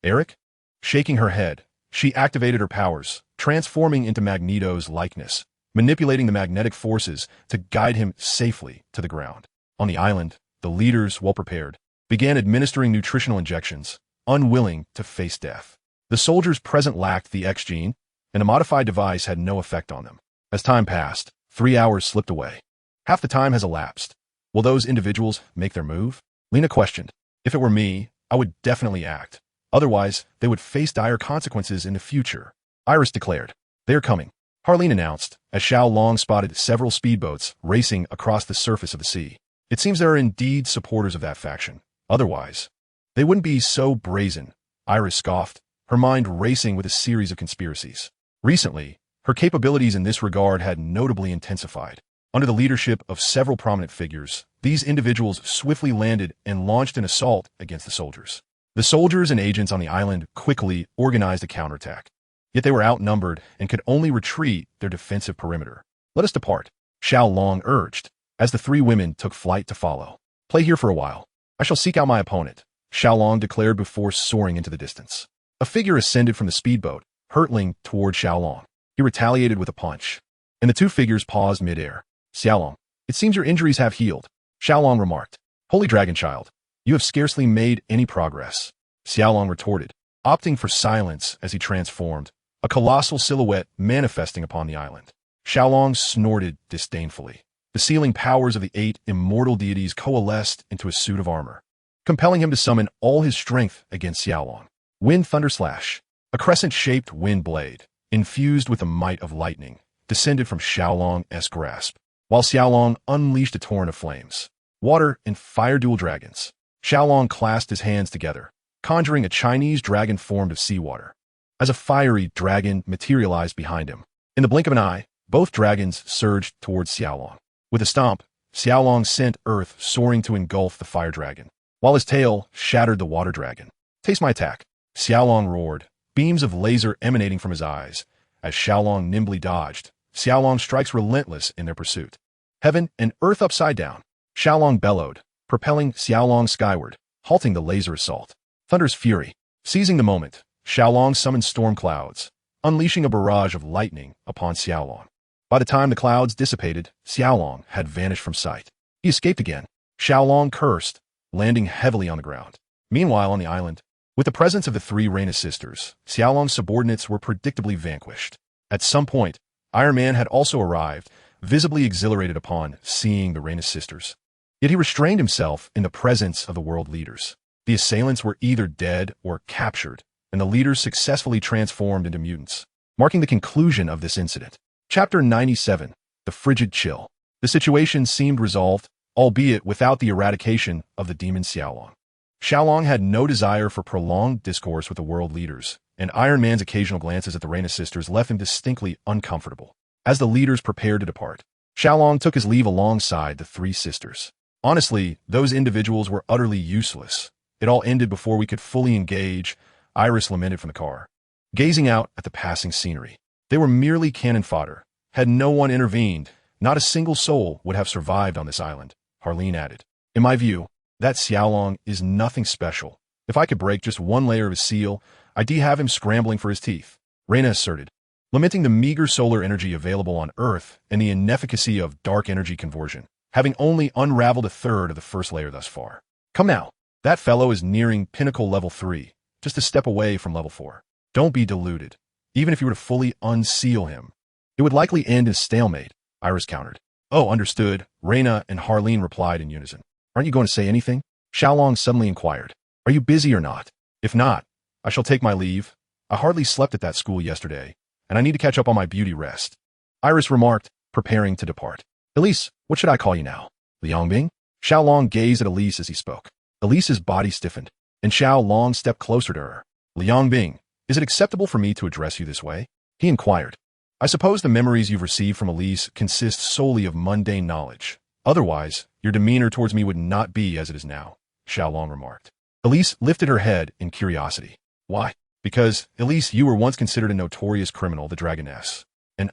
Eric? Shaking her head, she activated her powers, transforming into Magneto's likeness, manipulating the magnetic forces to guide him safely to the ground. On the island, the leaders, well prepared, began administering nutritional injections, unwilling to face death. The soldiers present lacked the X gene, and a modified device had no effect on them. As time passed, 3 hours slipped away. Half the time has elapsed. Will those individuals make their move? Lena questioned. If it were me, I would definitely act. Otherwise, they would face dire consequences in the future. Iris declared. They are coming, Harleen announced, as Xiao Long spotted several speedboats racing across the surface of the sea. It seems there are indeed supporters of that faction. Otherwise, they wouldn't be so brazen, Iris scoffed, her mind racing with a series of conspiracies. Recently, her capabilities in this regard had notably intensified. Under the leadership of several prominent figures, these individuals swiftly landed and launched an assault against the soldiers. The soldiers and agents on the island quickly organized a counterattack. Yet they were outnumbered and could only retreat their defensive perimeter. Let us depart, Xiao Long urged, as the three women took flight to follow. Play here for a while. I shall seek out my opponent, Xiao Long declared before soaring into the distance. A figure ascended from the speedboat, hurtling toward Xiao Long. He retaliated with a punch, and the two figures paused mid-air. Xiao Long, it seems your injuries have healed, Xiao Long remarked. Holy Dragon Child, you have scarcely made any progress, Xiao Long retorted, opting for silence as he transformed, a colossal silhouette manifesting upon the island. Xiao Long snorted disdainfully. The sealing powers of the 8 immortal deities coalesced into a suit of armor, compelling him to summon all his strength against Xiao Long. Wind Thunder Slash, a crescent-shaped wind blade, infused with the might of lightning, descended from Xiao Long's grasp, while Xiao Long unleashed a torrent of flames. Water and fire dual dragons. Xiao Long clasped his hands together, conjuring a Chinese dragon formed of seawater. As a fiery dragon materialized behind him, in the blink of an eye, both dragons surged towards Xiao Long. With a stomp, Xiao Long sent earth soaring to engulf the fire dragon, while his tail shattered the water dragon. Taste my attack, Xiao Long roared, beams of laser emanating from his eyes. As Xiao Long nimbly dodged, Xiao Long strikes relentless in their pursuit. Heaven and earth upside down. Xiao Long bellowed, propelling Xiao Long skyward, halting the laser assault. Thunder's fury. Seizing the moment, Xiao Long summoned storm clouds, unleashing a barrage of lightning upon Xiao Long. By the time the clouds dissipated, Xiao Long had vanished from sight. He escaped again. Xiao Long cursed, landing heavily on the ground. Meanwhile, on the island, with the presence of the three Reina sisters, Xiao Long's subordinates were predictably vanquished. At some point, Iron Man had also arrived, visibly exhilarated upon seeing the Reina sisters. Yet he restrained himself in the presence of the world leaders. The assailants were either dead or captured, and the leaders successfully transformed into mutants, marking the conclusion of this incident. Chapter 97. The Frigid Chill. The situation seemed resolved, albeit without the eradication of the demon Xiao Long. Xiao Long had no desire for prolonged discourse with the world leaders, and Iron Man's occasional glances at the Reina sisters left him distinctly uncomfortable. As the leaders prepared to depart, Xiao Long took his leave alongside the three sisters. Honestly, those individuals were utterly useless. It all ended before we could fully engage, Iris lamented from the car, gazing out at the passing scenery. They were merely cannon fodder. Had no one intervened, not a single soul would have survived on this island, Harleen added. In my view, that Xiao Long is nothing special. If I could break just one layer of his seal, I'd have him scrambling for his teeth, Reina asserted, lamenting the meager solar energy available on Earth and the inefficacy of dark energy conversion, having only unraveled a third of the first layer thus far. Come now, that fellow is nearing pinnacle level 3, just a step away from level 4. Don't be deluded. Even if you were to fully unseal him, it would likely end in stalemate, Iris countered. Oh, understood, Reina and Harleen replied in unison. Aren't you going to say anything? Xiao Long suddenly inquired. Are you busy or not? If not, I shall take my leave. I hardly slept at that school yesterday, and I need to catch up on my beauty rest. Iris remarked, preparing to depart. Elise, what should I call you now? Liangbing? Xiao Long gazed at Elise as he spoke. Elise's body stiffened, and Xiao Long stepped closer to her. Liangbing, is it acceptable for me to address you this way? He inquired. I suppose the memories you've received from Elise consist solely of mundane knowledge. Otherwise, your demeanor towards me would not be as it is now, Xiao Long remarked. Elise lifted her head in curiosity. Why? Because, Elise, you were once considered a notorious criminal, the Dragoness. And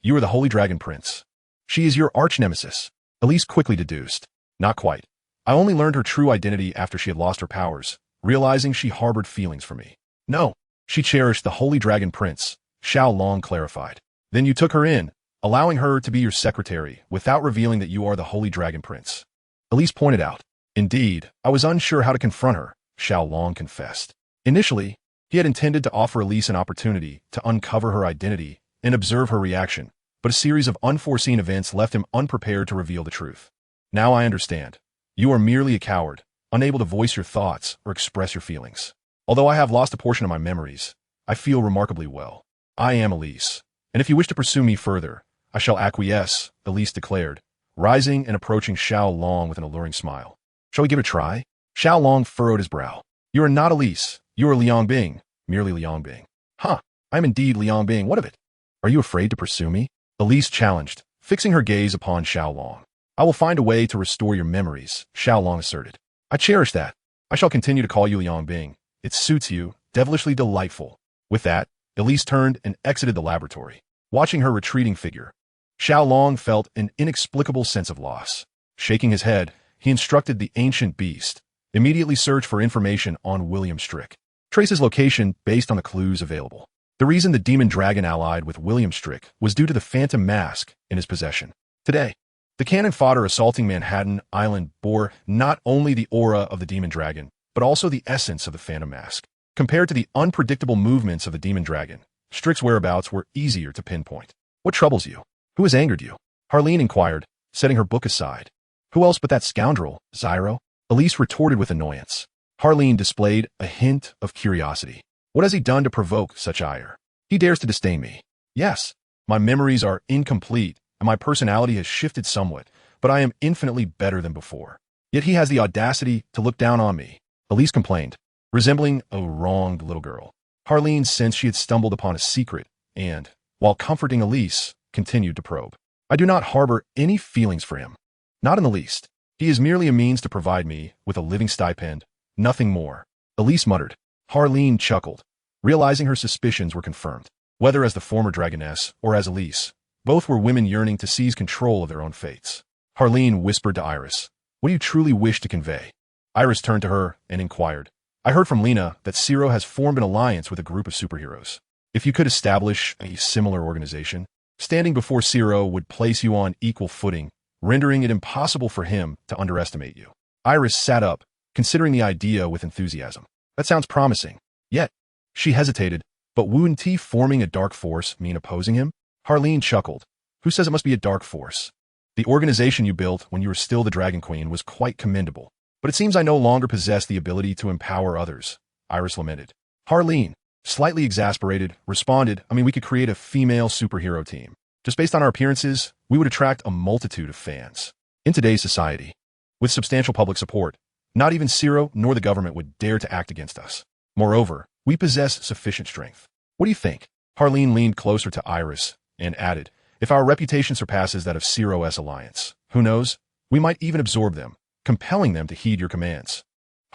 you are the Holy Dragon Prince. She is your arch-nemesis, Elise quickly deduced. Not quite. I only learned her true identity after she had lost her powers, realizing she harbored feelings for me. No, she cherished the Holy Dragon Prince, Xiao Long clarified. Then you took her in, allowing her to be your secretary without revealing that you are the Holy Dragon Prince. Elise pointed out. Indeed, I was unsure how to confront her, Xiao Long confessed. Initially, he had intended to offer Elise an opportunity to uncover her identity and observe her reaction, but a series of unforeseen events left him unprepared to reveal the truth. Now I understand. You are merely a coward, unable to voice your thoughts or express your feelings. Although I have lost a portion of my memories, I feel remarkably well. I am Elise, and if you wish to pursue me further, I shall acquiesce, Elise declared, rising and approaching Xiao Long with an alluring smile. Shall we give it a try? Xiao Long furrowed his brow. You are not Elise. You are Liangbing, merely Liangbing. Huh, I am indeed Liangbing. What of it? Are you afraid to pursue me? Elise challenged, fixing her gaze upon Xiao Long. I will find a way to restore your memories, Xiao Long asserted. I cherish that. I shall continue to call you Liangbing. It suits you, devilishly delightful. With that, Elise turned and exited the laboratory. Watching her retreating figure, Xiao Long felt an inexplicable sense of loss. Shaking his head, he instructed the ancient beast, immediately search for information on William Strick. Trace his location based on the clues available. The reason the demon dragon allied with William Strick was due to the phantom mask in his possession. Today, the cannon fodder assaulting Manhattan Island bore not only the aura of the demon dragon, but also the essence of the phantom mask. Compared to the unpredictable movements of the demon dragon, Strick's whereabouts were easier to pinpoint. What troubles you? Who has angered you? Harleen inquired, setting her book aside. Who else but that scoundrel, Zyro? Elise retorted with annoyance. Harleen displayed a hint of curiosity. What has he done to provoke such ire? He dares to disdain me. Yes, my memories are incomplete, and my personality has shifted somewhat, but I am infinitely better than before. Yet he has the audacity to look down on me, Elise complained, resembling a wronged little girl. Harleen sensed she had stumbled upon a secret and, while comforting Elise, continued to probe. I do not harbor any feelings for him. Not in the least. He is merely a means to provide me with a living stipend, nothing more. Elise muttered. Harleen chuckled. realizing her suspicions were confirmed. Whether as the former dragoness or as Elise, both were women yearning to seize control of their own fates. Harleen whispered to Iris, "What do you truly wish to convey?" Iris turned to her and inquired, "I heard from Lena that Ciro has formed an alliance with a group of superheroes. If you could establish a similar organization, standing before Ciro would place you on equal footing, rendering it impossible for him to underestimate you." Iris sat up, considering the idea with enthusiasm. That sounds promising. Yet, she hesitated, but wouldn't he forming a dark force mean opposing him? Harleen chuckled. "Who says it must be a dark force? The organization you built when you were still the Dragon Queen was quite commendable. But it seems I no longer possess the ability to empower others," Iris lamented. Harleen, slightly exasperated, responded, "We could create a female superhero team. Just based on our appearances, we would attract a multitude of fans. In today's society, with substantial public support, not even Ciro nor the government would dare to act against us. Moreover, we possess sufficient strength. What do you think?" Harleen leaned closer to Iris and added, "If our reputation surpasses that of Ciro's alliance, who knows? We might even absorb them, compelling them to heed your commands."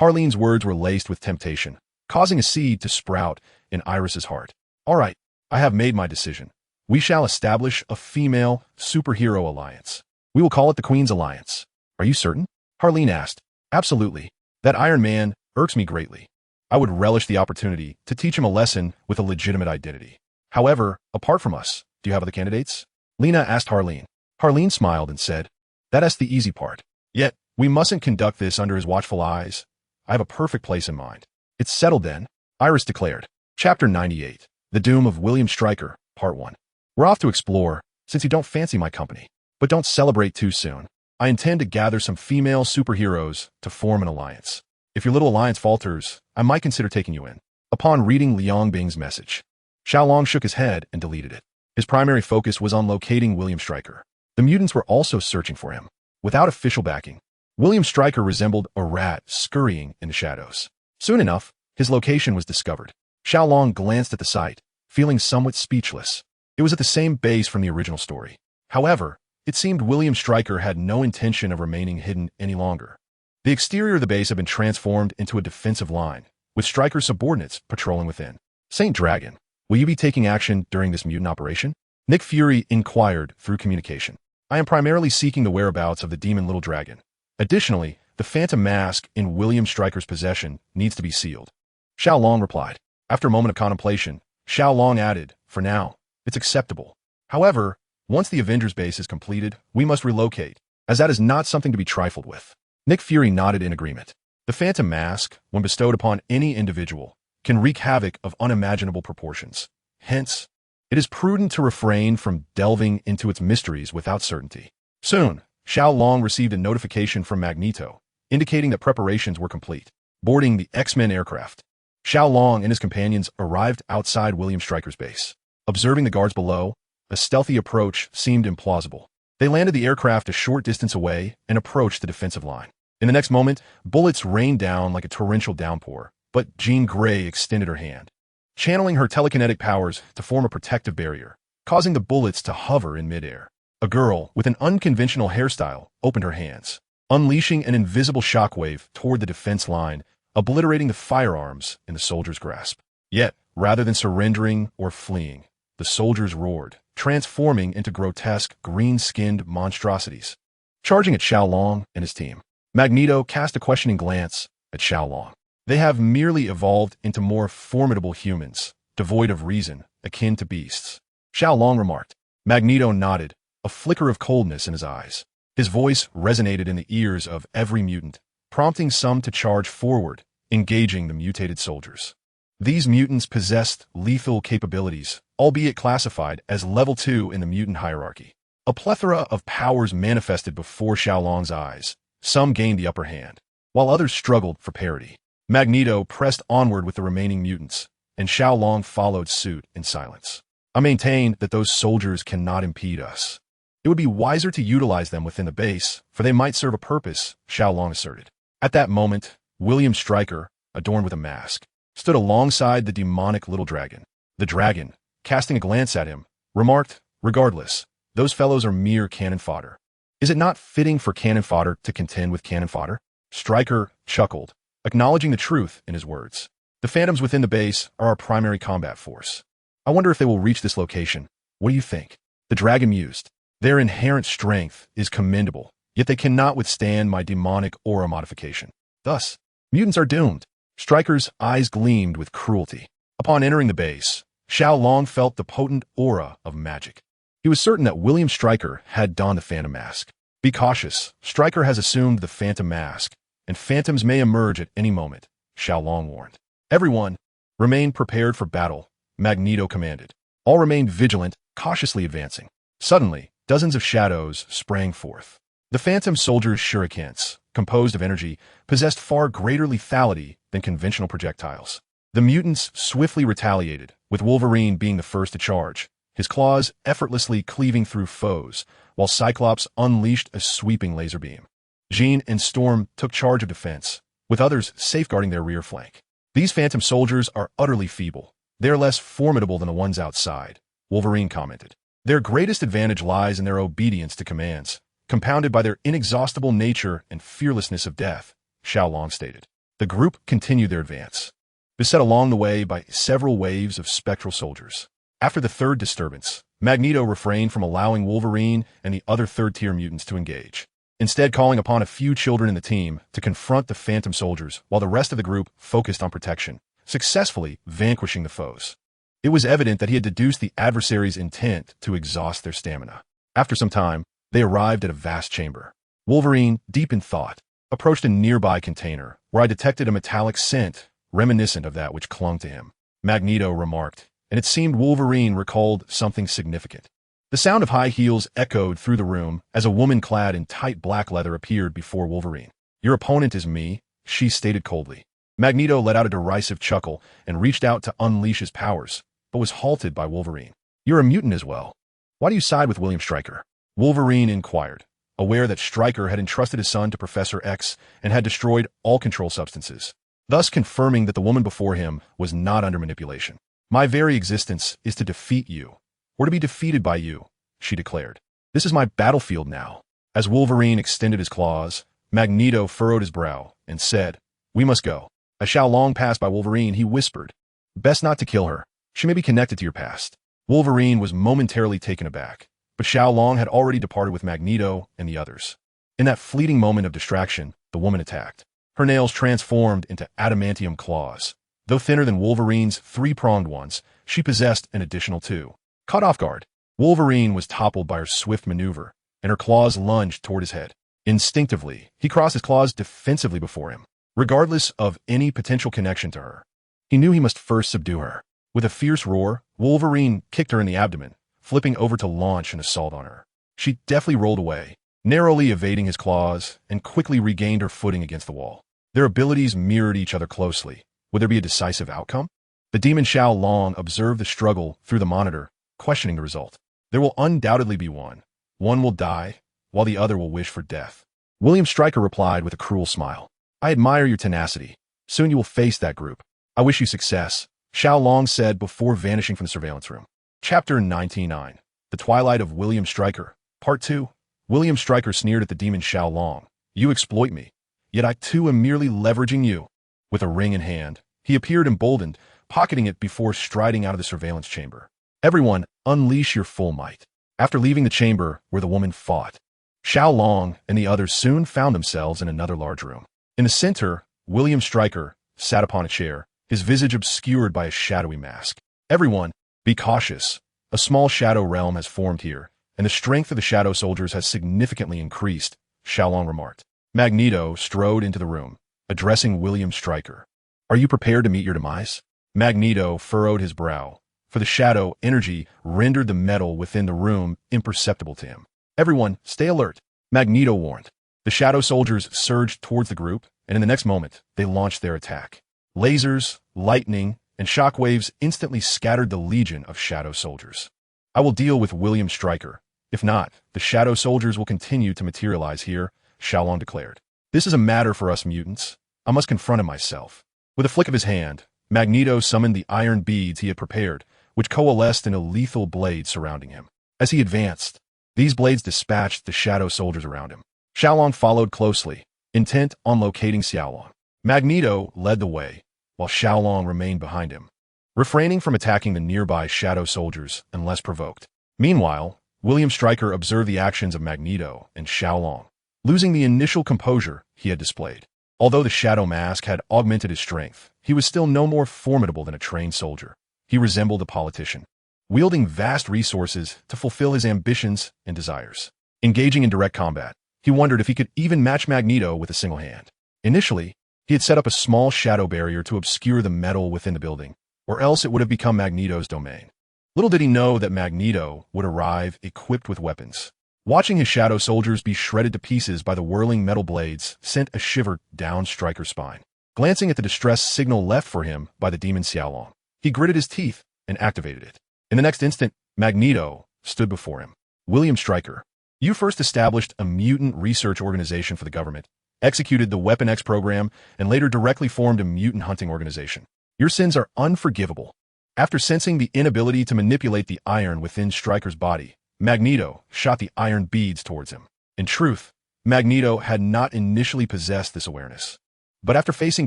Harleen's words were laced with temptation, causing a seed to sprout in Iris's heart. "All right, I have made my decision. We shall establish a female superhero alliance. We will call it the Queen's Alliance." "Are you certain?" Harleen asked. "Absolutely. That Iron Man irks me greatly. I would relish the opportunity to teach him a lesson with a legitimate identity. However, apart from us, do you have other candidates?" Lena asked Harleen. Harleen smiled and said, "That's the easy part. Yet, we mustn't conduct this under his watchful eyes. I have a perfect place in mind." "It's settled then," Iris declared. Chapter 98. The Doom of William Stryker, Part 1. "We're off to explore, since you don't fancy my company. But don't celebrate too soon. I intend to gather some female superheroes to form an alliance. If your little alliance falters, I might consider taking you in." Upon reading Liang Bing's message, Xiao Long shook his head and deleted it. His primary focus was on locating William Stryker. The mutants were also searching for him. Without official backing, William Stryker resembled a rat scurrying in the shadows. Soon enough, his location was discovered. Xiao Long glanced at the site, feeling somewhat speechless. It was at the same base from the original story. However, it seemed William Stryker had no intention of remaining hidden any longer. The exterior of the base had been transformed into a defensive line, with Stryker's subordinates patrolling within. "Saint Dragon, will you be taking action during this mutant operation?" Nick Fury inquired through communication. "I am primarily seeking the whereabouts of the demon Little Dragon. Additionally, the phantom mask in William Stryker's possession needs to be sealed." Xiao Long replied. After a moment of contemplation, Xiao Long added, "For now, it's acceptable. However, once the Avengers base is completed, we must relocate, as that is not something to be trifled with." Nick Fury nodded in agreement. The phantom mask, when bestowed upon any individual, can wreak havoc of unimaginable proportions. Hence, it is prudent to refrain from delving into its mysteries without certainty. Soon, Xiao Long received a notification from Magneto, indicating that preparations were complete. Boarding the X-Men aircraft, Xiao Long and his companions arrived outside William Stryker's base. Observing the guards below, a stealthy approach seemed implausible. They landed the aircraft a short distance away and approached the defensive line. In the next moment, bullets rained down like a torrential downpour, but Jean Grey extended her hand, channeling her telekinetic powers to form a protective barrier, causing the bullets to hover in midair. A girl with an unconventional hairstyle opened her hands, unleashing an invisible shockwave toward the defense line, obliterating the firearms in the soldiers' grasp. Yet, rather than surrendering or fleeing, the soldiers roared, transforming into grotesque, green-skinned monstrosities. Charging at Xiao Long and his team, Magneto cast a questioning glance at Xiao Long. They have merely evolved into more formidable humans, devoid of reason, akin to beasts, Xiao Long remarked. Magneto nodded, a flicker of coldness in his eyes. His voice resonated in the ears of every mutant, prompting some to charge forward, engaging the mutated soldiers. These mutants possessed lethal capabilities, albeit classified as level 2 in the mutant hierarchy. A plethora of powers manifested before Xiao Long's eyes. Some gained the upper hand, while others struggled for parity. Magneto pressed onward with the remaining mutants, and Xiao Long followed suit in silence. "I maintain that those soldiers cannot impede us. It would be wiser to utilize them within the base, for they might serve a purpose," Xiao Long asserted. At that moment, William Stryker, adorned with a mask, stood alongside the demonic Little Dragon. The dragon, casting a glance at him, remarked, "Regardless, those fellows are mere cannon fodder. Is it not fitting for cannon fodder to contend with cannon fodder?" Stryker chuckled, acknowledging the truth in his words. The phantoms within the base are our primary combat force. I wonder if they will reach this location. What do you think? The dragon mused. Their inherent strength is commendable, yet they cannot withstand my demonic aura modification. Thus, mutants are doomed. Striker's eyes gleamed with cruelty. Upon entering the base, Xiao Long felt the potent aura of magic. He was certain that William Stryker had donned the Phantom Mask. Be cautious. Stryker has assumed the Phantom Mask, and phantoms may emerge at any moment, Xiao Long warned. Everyone, remain prepared for battle, Magneto commanded. All remained vigilant, cautiously advancing. Suddenly, dozens of shadows sprang forth. The Phantom Soldiers' shurikens, composed of energy, possessed far greater lethality than conventional projectiles. The mutants swiftly retaliated, with Wolverine being the first to charge, his claws effortlessly cleaving through foes, while Cyclops unleashed a sweeping laser beam. Jean and Storm took charge of defense, with others safeguarding their rear flank. These Phantom Soldiers are utterly feeble. They are less formidable than the ones outside, Wolverine commented. Their greatest advantage lies in their obedience to commands, compounded by their inexhaustible nature and fearlessness of death, Xiao Long stated. The group continued their advance, beset along the way by several waves of spectral soldiers. After the third disturbance, Magneto refrained from allowing Wolverine and the other third-tier mutants to engage, instead calling upon a few children in the team to confront the Phantom Soldiers while the rest of the group focused on protection, successfully vanquishing the foes. It was evident that he had deduced the adversary's intent to exhaust their stamina. After some time, they arrived at a vast chamber. Wolverine, deep in thought, approached a nearby container, where I detected a metallic scent reminiscent of that which clung to him. Magneto remarked, and it seemed Wolverine recalled something significant. The sound of high heels echoed through the room as a woman clad in tight black leather appeared before Wolverine. Your opponent is me, she stated coldly. Magneto let out a derisive chuckle and reached out to unleash his powers, but was halted by Wolverine. You're a mutant as well. Why do you side with William Stryker? Wolverine inquired, aware that Stryker had entrusted his son to Professor X and had destroyed all control substances, thus confirming that the woman before him was not under manipulation. My very existence is to defeat you, or to be defeated by you, she declared. This is my battlefield now. As Wolverine extended his claws, Magneto furrowed his brow and said, We must go. As Xiao Long passed by Wolverine, he whispered, Best not to kill her. She may be connected to your past. Wolverine was momentarily taken aback, but Xiao Long had already departed with Magneto and the others. In that fleeting moment of distraction, the woman attacked. Her nails transformed into adamantium claws. Though thinner than Wolverine's three-pronged ones, she possessed an additional two. Caught off guard, Wolverine was toppled by her swift maneuver, and her claws lunged toward his head. Instinctively, he crossed his claws defensively before him, regardless of any potential connection to her. He knew he must first subdue her. With a fierce roar, Wolverine kicked her in the abdomen, flipping over to launch an assault on her. She deftly rolled away, narrowly evading his claws, and quickly regained her footing against the wall. Their abilities mirrored each other closely. Would there be a decisive outcome? The demon Xiao Long observed the struggle through the monitor, questioning the result. There will undoubtedly be one. One will die, while the other will wish for death. William Stryker replied with a cruel smile. I admire your tenacity. Soon you will face that group. I wish you success, Xiao Long said before vanishing from the surveillance room. Chapter 99. The Twilight of William Stryker. Part 2. William Stryker sneered at the demon Xiao Long. You exploit me, yet I too am merely leveraging you. With a ring in hand, he appeared emboldened, pocketing it before striding out of the surveillance chamber. Everyone, unleash your full might. After leaving the chamber where the woman fought, Xiao Long and the others soon found themselves in another large room. In the center, William Stryker sat upon a chair, his visage obscured by a shadowy mask. Everyone, be cautious. A small shadow realm has formed here, and the strength of the shadow soldiers has significantly increased, Xiao Long remarked. Magneto strode into the room, addressing William Stryker. Are you prepared to meet your demise? Magneto furrowed his brow, for the shadow energy rendered the metal within the room imperceptible to him. Everyone, stay alert, Magneto warned. The shadow soldiers surged towards the group, and in the next moment, they launched their attack. Lasers, lightning, and shockwaves instantly scattered the legion of shadow soldiers. I will deal with William Stryker. If not, the shadow soldiers will continue to materialize here, Xiao Long declared. This is a matter for us mutants. I must confront him myself. With a flick of his hand, Magneto summoned the iron beads he had prepared, which coalesced in a lethal blade surrounding him. As he advanced, these blades dispatched the shadow soldiers around him. Xiao Long followed closely, intent on locating Xiao Long. Magneto led the way, while Xiao Long remained behind him, refraining from attacking the nearby shadow soldiers unless provoked. Meanwhile, William Stryker observed the actions of Magneto and Xiao Long, losing the initial composure he had displayed. Although the shadow mask had augmented his strength, he was still no more formidable than a trained soldier. He resembled a politician, wielding vast resources to fulfill his ambitions and desires. Engaging in direct combat, he wondered if he could even match Magneto with a single hand. Initially, he had set up a small shadow barrier to obscure the metal within the building, or else it would have become Magneto's domain. Little did he know that Magneto would arrive equipped with weapons. Watching his shadow soldiers be shredded to pieces by the whirling metal blades sent a shiver down Stryker's spine. Glancing at the distress signal left for him by the demon Xiao Long, he gritted his teeth and activated it. In the next instant, Magneto stood before him. William Stryker, you first established a mutant research organization for the government, executed the Weapon X program, and later directly formed a mutant hunting organization. Your sins are unforgivable. After sensing the inability to manipulate the iron within Stryker's body, Magneto shot the iron beads towards him. In truth, Magneto had not initially possessed this awareness. But after facing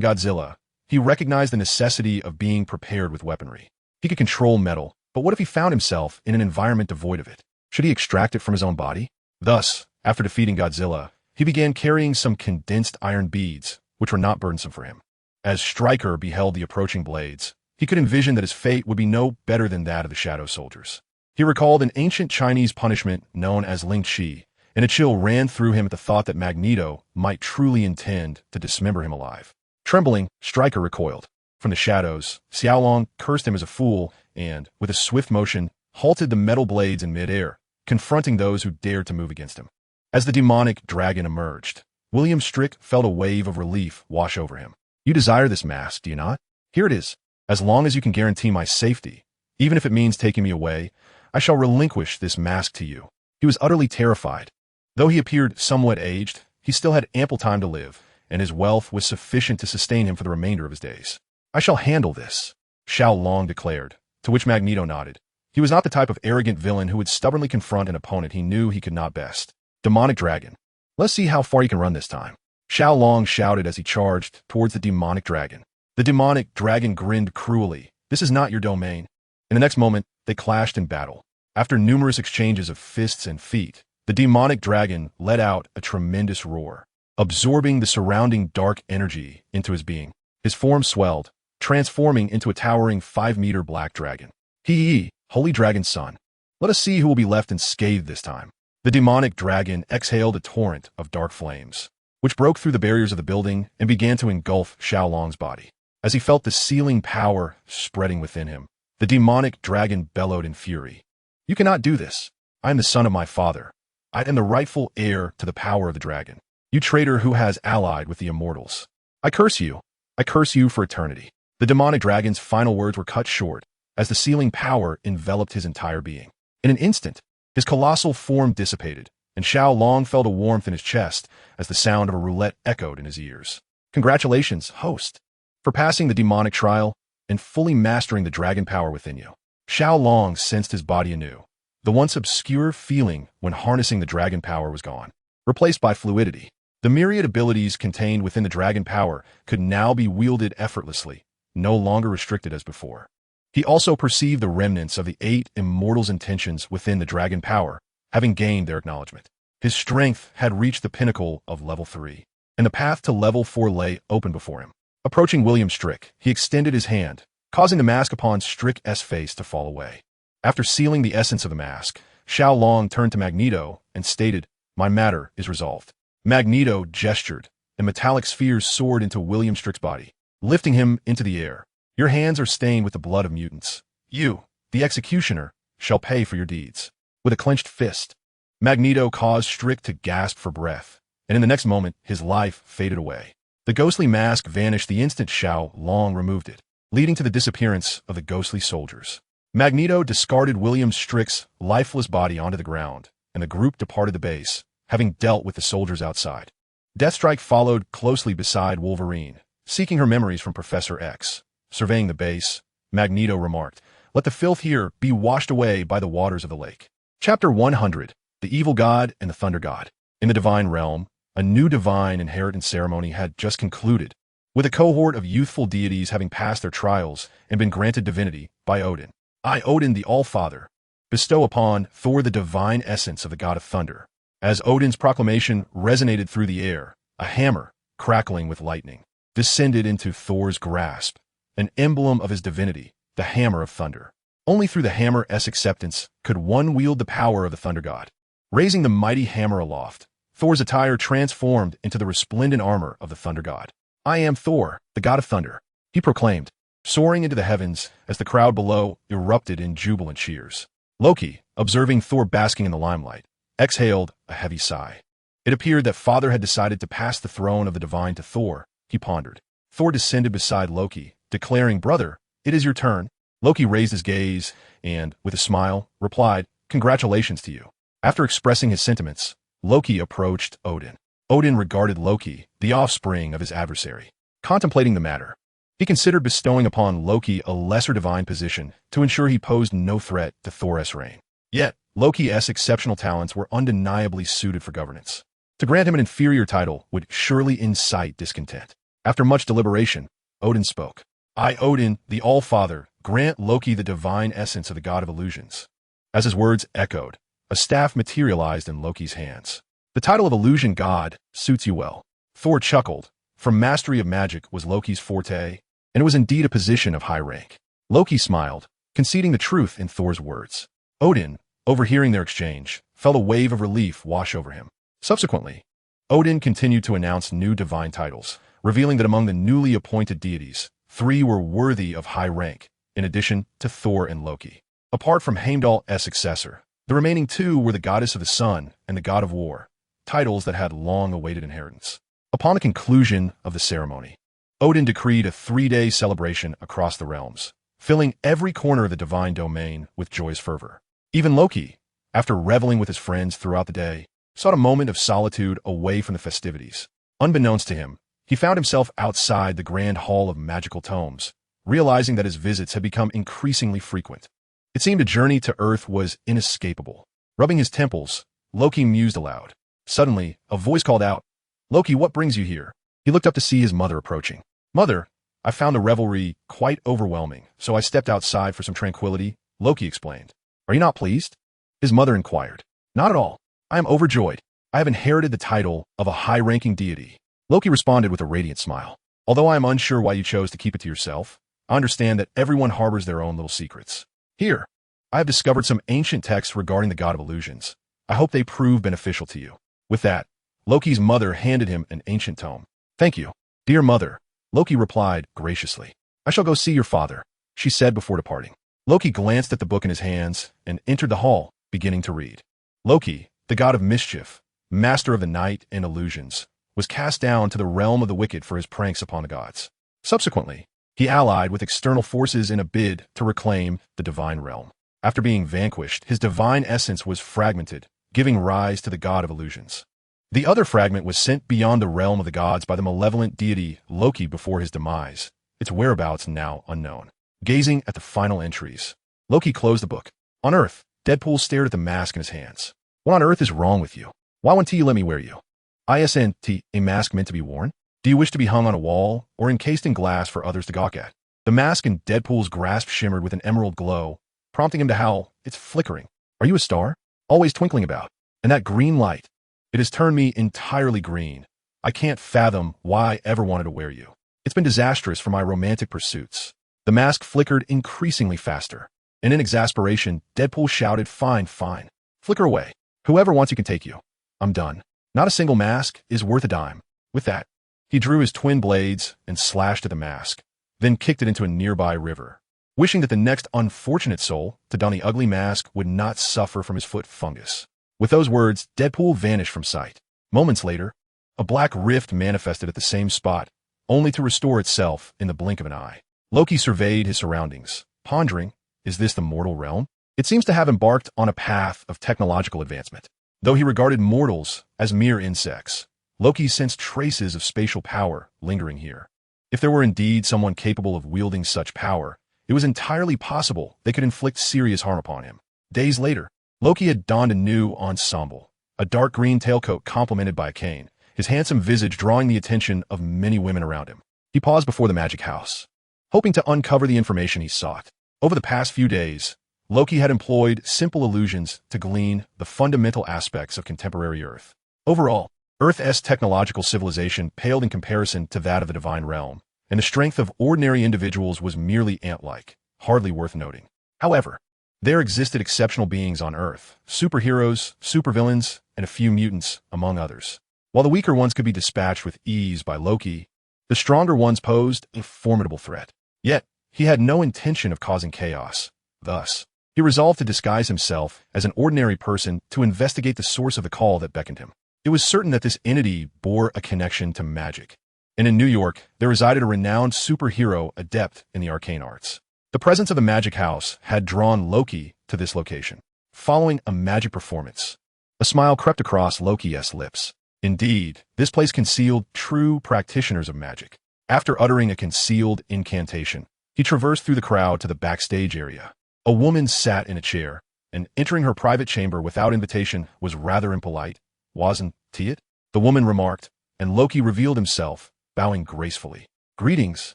Godzilla, he recognized the necessity of being prepared with weaponry. He could control metal, but what if he found himself in an environment devoid of it? Should he extract it from his own body? Thus, after defeating Godzilla, he began carrying some condensed iron beads, which were not burdensome for him. As Stryker beheld the approaching blades, he could envision that his fate would be no better than that of the Shadow Soldiers. He recalled an ancient Chinese punishment known as Ling Chi, and a chill ran through him at the thought that Magneto might truly intend to dismember him alive. Trembling, Stryker recoiled. From the shadows, Xiao Long cursed him as a fool and, with a swift motion, halted the metal blades in midair, confronting those who dared to move against him. As the demonic dragon emerged, William Strick felt a wave of relief wash over him. You desire this mask, do you not? Here it is. As long as you can guarantee my safety, even if it means taking me away, I shall relinquish this mask to you. He was utterly terrified. Though he appeared somewhat aged, he still had ample time to live, and his wealth was sufficient to sustain him for the remainder of his days. I shall handle this, Xiao Long declared, to which Magneto nodded. He was not the type of arrogant villain who would stubbornly confront an opponent he knew he could not best. Demonic dragon. Let's see how far you can run this time. Xiao Long shouted as he charged towards the demonic dragon. The demonic dragon grinned cruelly. This is not your domain. In the next moment, they clashed in battle. After numerous exchanges of fists and feet, the demonic dragon let out a tremendous roar, absorbing the surrounding dark energy into his being. His form swelled, transforming into a towering 5-meter black dragon. Hee, holy dragon's son. Let us see who will be left unscathed this time. The demonic dragon exhaled a torrent of dark flames, which broke through the barriers of the building and began to engulf Xiao Long's body. As he felt the sealing power spreading within him, the demonic dragon bellowed in fury. You cannot do this. I am the son of my father. I am the rightful heir to the power of the dragon. You traitor who has allied with the immortals. I curse you. I curse you for eternity. The demonic dragon's final words were cut short as the sealing power enveloped his entire being. In an instant, his colossal form dissipated, and Xiao Long felt a warmth in his chest as the sound of a roulette echoed in his ears. Congratulations, host, for passing the demonic trial and fully mastering the dragon power within you. Xiao Long sensed his body anew. The once obscure feeling when harnessing the dragon power was gone, replaced by fluidity. The myriad abilities contained within the dragon power could now be wielded effortlessly, no longer restricted as before. He also perceived the remnants of the 8 immortals' intentions within the dragon power, having gained their acknowledgement. His strength had reached the pinnacle of level 3, and the path to level 4 lay open before him. Approaching William Strick, he extended his hand, causing the mask upon Strick's face to fall away. After sealing the essence of the mask, Xiao Long turned to Magneto and stated, "My matter is resolved." Magneto gestured, and metallic spheres soared into William Strick's body, lifting him into the air. Your hands are stained with the blood of mutants. You, the executioner, shall pay for your deeds. With a clenched fist, Magneto caused Strick to gasp for breath, and in the next moment, his life faded away. The ghostly mask vanished the instant Xiao Long removed it, leading to the disappearance of the ghostly soldiers. Magneto discarded William Strick's lifeless body onto the ground, and the group departed the base, having dealt with the soldiers outside. Deathstrike followed closely beside Wolverine, seeking her memories from Professor X. Surveying the base, Magneto remarked, "Let the filth here be washed away by the waters of the lake." Chapter 100, The Evil God and the Thunder God. In the Divine Realm, a new divine inheritance ceremony had just concluded. with a cohort of youthful deities having passed their trials and been granted divinity by Odin. I, Odin the All-Father, bestow upon Thor the divine essence of the god of thunder. As Odin's proclamation resonated through the air, a hammer, crackling with lightning, descended into Thor's grasp, an emblem of his divinity, the hammer of thunder. Only through the hammer's acceptance could one wield the power of the thunder god. Raising the mighty hammer aloft, Thor's attire transformed into the resplendent armor of the thunder god. I am Thor, the god of thunder, he proclaimed, soaring into the heavens as the crowd below erupted in jubilant cheers. Loki, observing Thor basking in the limelight, exhaled a heavy sigh. It appeared that Father had decided to pass the throne of the divine to Thor, he pondered. Thor descended beside Loki, declaring, "Brother, it is your turn." Loki raised his gaze and, with a smile, replied, "Congratulations to you." After expressing his sentiments, Loki approached Odin. Odin regarded Loki, the offspring of his adversary. Contemplating the matter, he considered bestowing upon Loki a lesser divine position to ensure he posed no threat to Thor's reign. Yet, Loki's exceptional talents were undeniably suited for governance. To grant him an inferior title would surely incite discontent. After much deliberation, Odin spoke. I, Odin, the All-Father, grant Loki the divine essence of the god of illusions. As his words echoed, a staff materialized in Loki's hands. The title of illusion god suits you well. Thor chuckled, for mastery of magic was Loki's forte, and it was indeed a position of high rank. Loki smiled, conceding the truth in Thor's words. Odin, overhearing their exchange, felt a wave of relief wash over him. Subsequently, Odin continued to announce new divine titles, revealing that among the newly appointed deities, 3 were worthy of high rank, in addition to Thor and Loki. Apart from Heimdall's successor, the remaining 2 were the goddess of the sun and the god of war, titles that had long awaited inheritance. Upon the conclusion of the ceremony, Odin decreed a 3-day celebration across the realms, filling every corner of the divine domain with joyous fervor. Even Loki, after reveling with his friends throughout the day, sought a moment of solitude away from the festivities. Unbeknownst to him, he found himself outside the grand hall of magical tomes, realizing that his visits had become increasingly frequent. It seemed a journey to Earth was inescapable. Rubbing his temples, Loki mused aloud. Suddenly, a voice called out, "Loki, what brings you here?" He looked up to see his mother approaching. "Mother, I found the revelry quite overwhelming, so I stepped outside for some tranquility," Loki explained. "Are you not pleased?" His mother inquired. "Not at all. I am overjoyed. I have inherited the title of a high-ranking deity." Loki responded with a radiant smile. "Although I am unsure why you chose to keep it to yourself, I understand that everyone harbors their own little secrets. Here, I have discovered some ancient texts regarding the god of illusions. I hope they prove beneficial to you." With that, Loki's mother handed him an ancient tome. "Thank you, dear mother," Loki replied graciously. "I shall go see your father," she said before departing. Loki glanced at the book in his hands and entered the hall, beginning to read. Loki, the god of mischief, master of the night and illusions, was cast down to the realm of the wicked for his pranks upon the gods. Subsequently, he allied with external forces in a bid to reclaim the divine realm. After being vanquished, his divine essence was fragmented, giving rise to the god of illusions. The other fragment was sent beyond the realm of the gods by the malevolent deity Loki before his demise, its whereabouts now unknown. Gazing at the final entries, Loki closed the book. On Earth, Deadpool stared at the mask in his hands. "What on earth is wrong with you? Why won't you let me wear you? Isn't a mask meant to be worn? Do you wish to be hung on a wall or encased in glass for others to gawk at?" The mask in Deadpool's grasp shimmered with an emerald glow, prompting him to howl, "It's flickering. Are you a star? Always twinkling about. And that green light. It has turned me entirely green. I can't fathom why I ever wanted to wear you. It's been disastrous for my romantic pursuits." The mask flickered increasingly faster, and in exasperation, Deadpool shouted, "Fine, fine. Flicker away. Whoever wants you can take you. I'm done. Not a single mask is worth a dime." With that, he drew his twin blades and slashed at the mask, then kicked it into a nearby river, wishing that the next unfortunate soul to don the ugly mask would not suffer from his foot fungus. With those words, Deadpool vanished from sight. Moments later, a black rift manifested at the same spot, only to restore itself in the blink of an eye. Loki surveyed his surroundings, pondering, is this the mortal realm? It seems to have embarked on a path of technological advancement. Though he regarded mortals as mere insects, Loki sensed traces of spatial power lingering here. If there were indeed someone capable of wielding such power, it was entirely possible they could inflict serious harm upon him. Days later, Loki had donned a new ensemble, a dark green tailcoat complemented by a cane, his handsome visage drawing the attention of many women around him. He paused before the magic house, hoping to uncover the information he sought. Over the past few days, Loki had employed simple illusions to glean the fundamental aspects of contemporary Earth. Overall, Earth's technological civilization paled in comparison to that of the divine realm, and the strength of ordinary individuals was merely ant-like, hardly worth noting. However, there existed exceptional beings on Earth, superheroes, supervillains, and a few mutants, among others. While the weaker ones could be dispatched with ease by Loki, the stronger ones posed a formidable threat. Yet, he had no intention of causing chaos. Thus, he resolved to disguise himself as an ordinary person to investigate the source of the call that beckoned him. It was certain that this entity bore a connection to magic, and in New York, there resided a renowned superhero adept in the arcane arts. The presence of the magic house had drawn Loki to this location. Following a magic performance, a smile crept across Loki's lips. Indeed, this place concealed true practitioners of magic. After uttering a concealed incantation, he traversed through the crowd to the backstage area. A woman sat in a chair, and entering her private chamber without invitation was rather impolite. Wasn't it? The woman remarked, and Loki revealed himself, bowing gracefully. Greetings,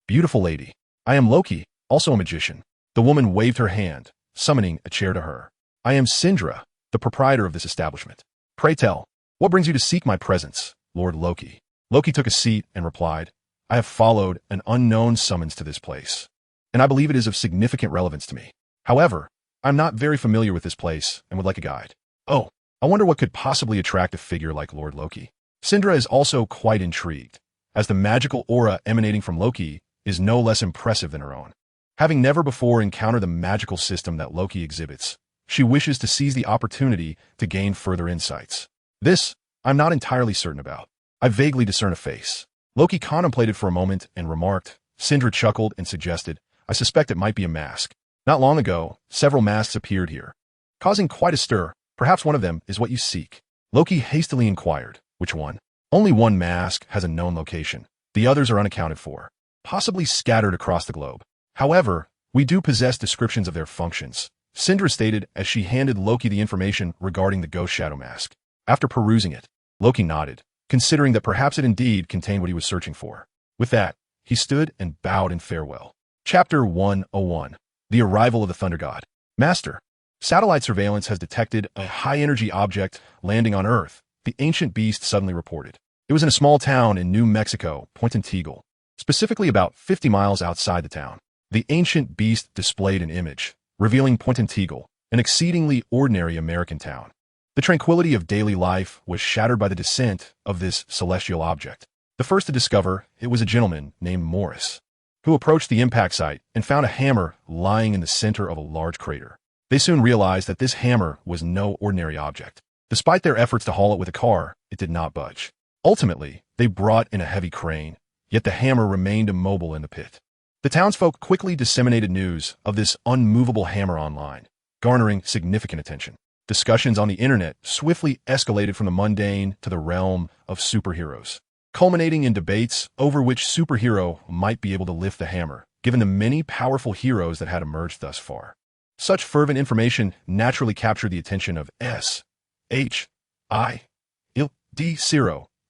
beautiful lady. I am Loki, also a magician. The woman waved her hand, summoning a chair to her. I am Sindra, the proprietor of this establishment. Pray tell, what brings you to seek my presence, Lord Loki? Loki took a seat and replied, I have followed an unknown summons to this place, and I believe it is of significant relevance to me. However, I'm not very familiar with this place and would like a guide. Oh, I wonder what could possibly attract a figure like Lord Loki. Sindra is also quite intrigued, as the magical aura emanating from Loki is no less impressive than her own. Having never before encountered the magical system that Loki exhibits, she wishes to seize the opportunity to gain further insights. This, I'm not entirely certain about. I vaguely discern a face. Loki contemplated for a moment and remarked. Sindra chuckled and suggested, I suspect it might be a mask. Not long ago, several masks appeared here, causing quite a stir. Perhaps one of them is what you seek. Loki hastily inquired, which one? Only one mask has a known location. The others are unaccounted for, possibly scattered across the globe. However, we do possess descriptions of their functions, Sindra stated as she handed Loki the information regarding the ghost shadow mask. After perusing it, Loki nodded, considering that perhaps it indeed contained what he was searching for. With that, he stood and bowed in farewell. Chapter 101. The Arrival of the Thunder God. Master, satellite surveillance has detected a high-energy object landing on Earth, the ancient beast suddenly reported. It was in a small town in New Mexico, Puenteagle, specifically about 50 miles outside the town. The ancient beast displayed an image, revealing Puenteagle, an exceedingly ordinary American town. The tranquility of daily life was shattered by the descent of this celestial object. The first to discover it was a gentleman named Morris, who approached the impact site and found a hammer lying in the center of a large crater. They soon realized that this hammer was no ordinary object. Despite their efforts to haul it with a car, it did not budge. Ultimately, they brought in a heavy crane, yet the hammer remained immobile in the pit. The townsfolk quickly disseminated news of this unmovable hammer online, garnering significant attention. Discussions on the internet swiftly escalated from the mundane to the realm of superheroes, culminating in debates over which superhero might be able to lift the hammer, given the many powerful heroes that had emerged thus far. Such fervent information naturally captured the attention of S.H.I.L.D.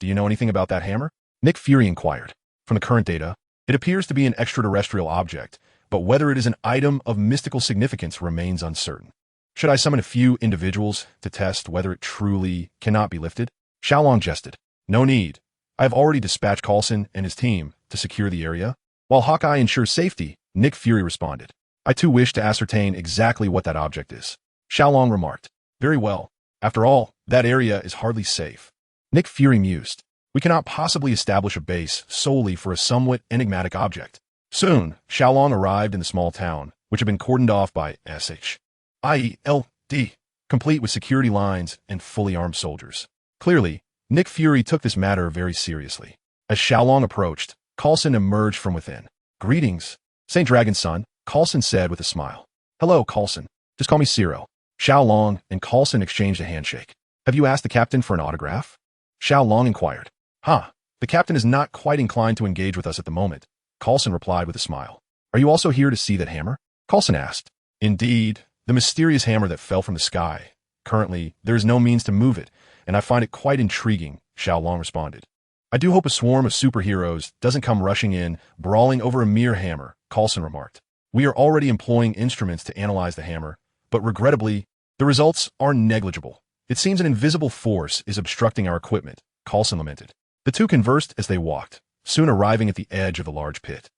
Do you know anything about that hammer? Nick Fury inquired. From the current data, it appears to be an extraterrestrial object, but whether it is an item of mystical significance remains uncertain. Should I summon a few individuals to test whether it truly cannot be lifted? Xiao Long jested. No need. I have already dispatched Coulson and his team to secure the area. While Hawkeye ensures safety, Nick Fury responded. I too wish to ascertain exactly what that object is. Xiao Long remarked. Very well. After all, that area is hardly safe. Nick Fury mused. We cannot possibly establish a base solely for a somewhat enigmatic object. Soon, Xiao Long arrived in the small town, which had been cordoned off by S.H.I.L.D., complete with security lines and fully armed soldiers. Clearly, Nick Fury took this matter very seriously. As Xiao Long approached, Coulson emerged from within. Greetings, St. Dragon's son, Coulson said with a smile. Hello, Coulson. Just call me Ciro. Xiao Long and Coulson exchanged a handshake. Have you asked the captain for an autograph? Xiao Long inquired. The captain is not quite inclined to engage with us at the moment, Coulson replied with a smile. Are you also here to see that hammer? Coulson asked. Indeed, the mysterious hammer that fell from the sky. Currently, there is no means to move it, and I find it quite intriguing, Xiao Long responded. I do hope a swarm of superheroes doesn't come rushing in, brawling over a mere hammer, Coulson remarked. We are already employing instruments to analyze the hammer, but regrettably, the results are negligible. It seems an invisible force is obstructing our equipment, Coulson lamented. The two conversed as they walked, soon arriving at the edge of the large pit.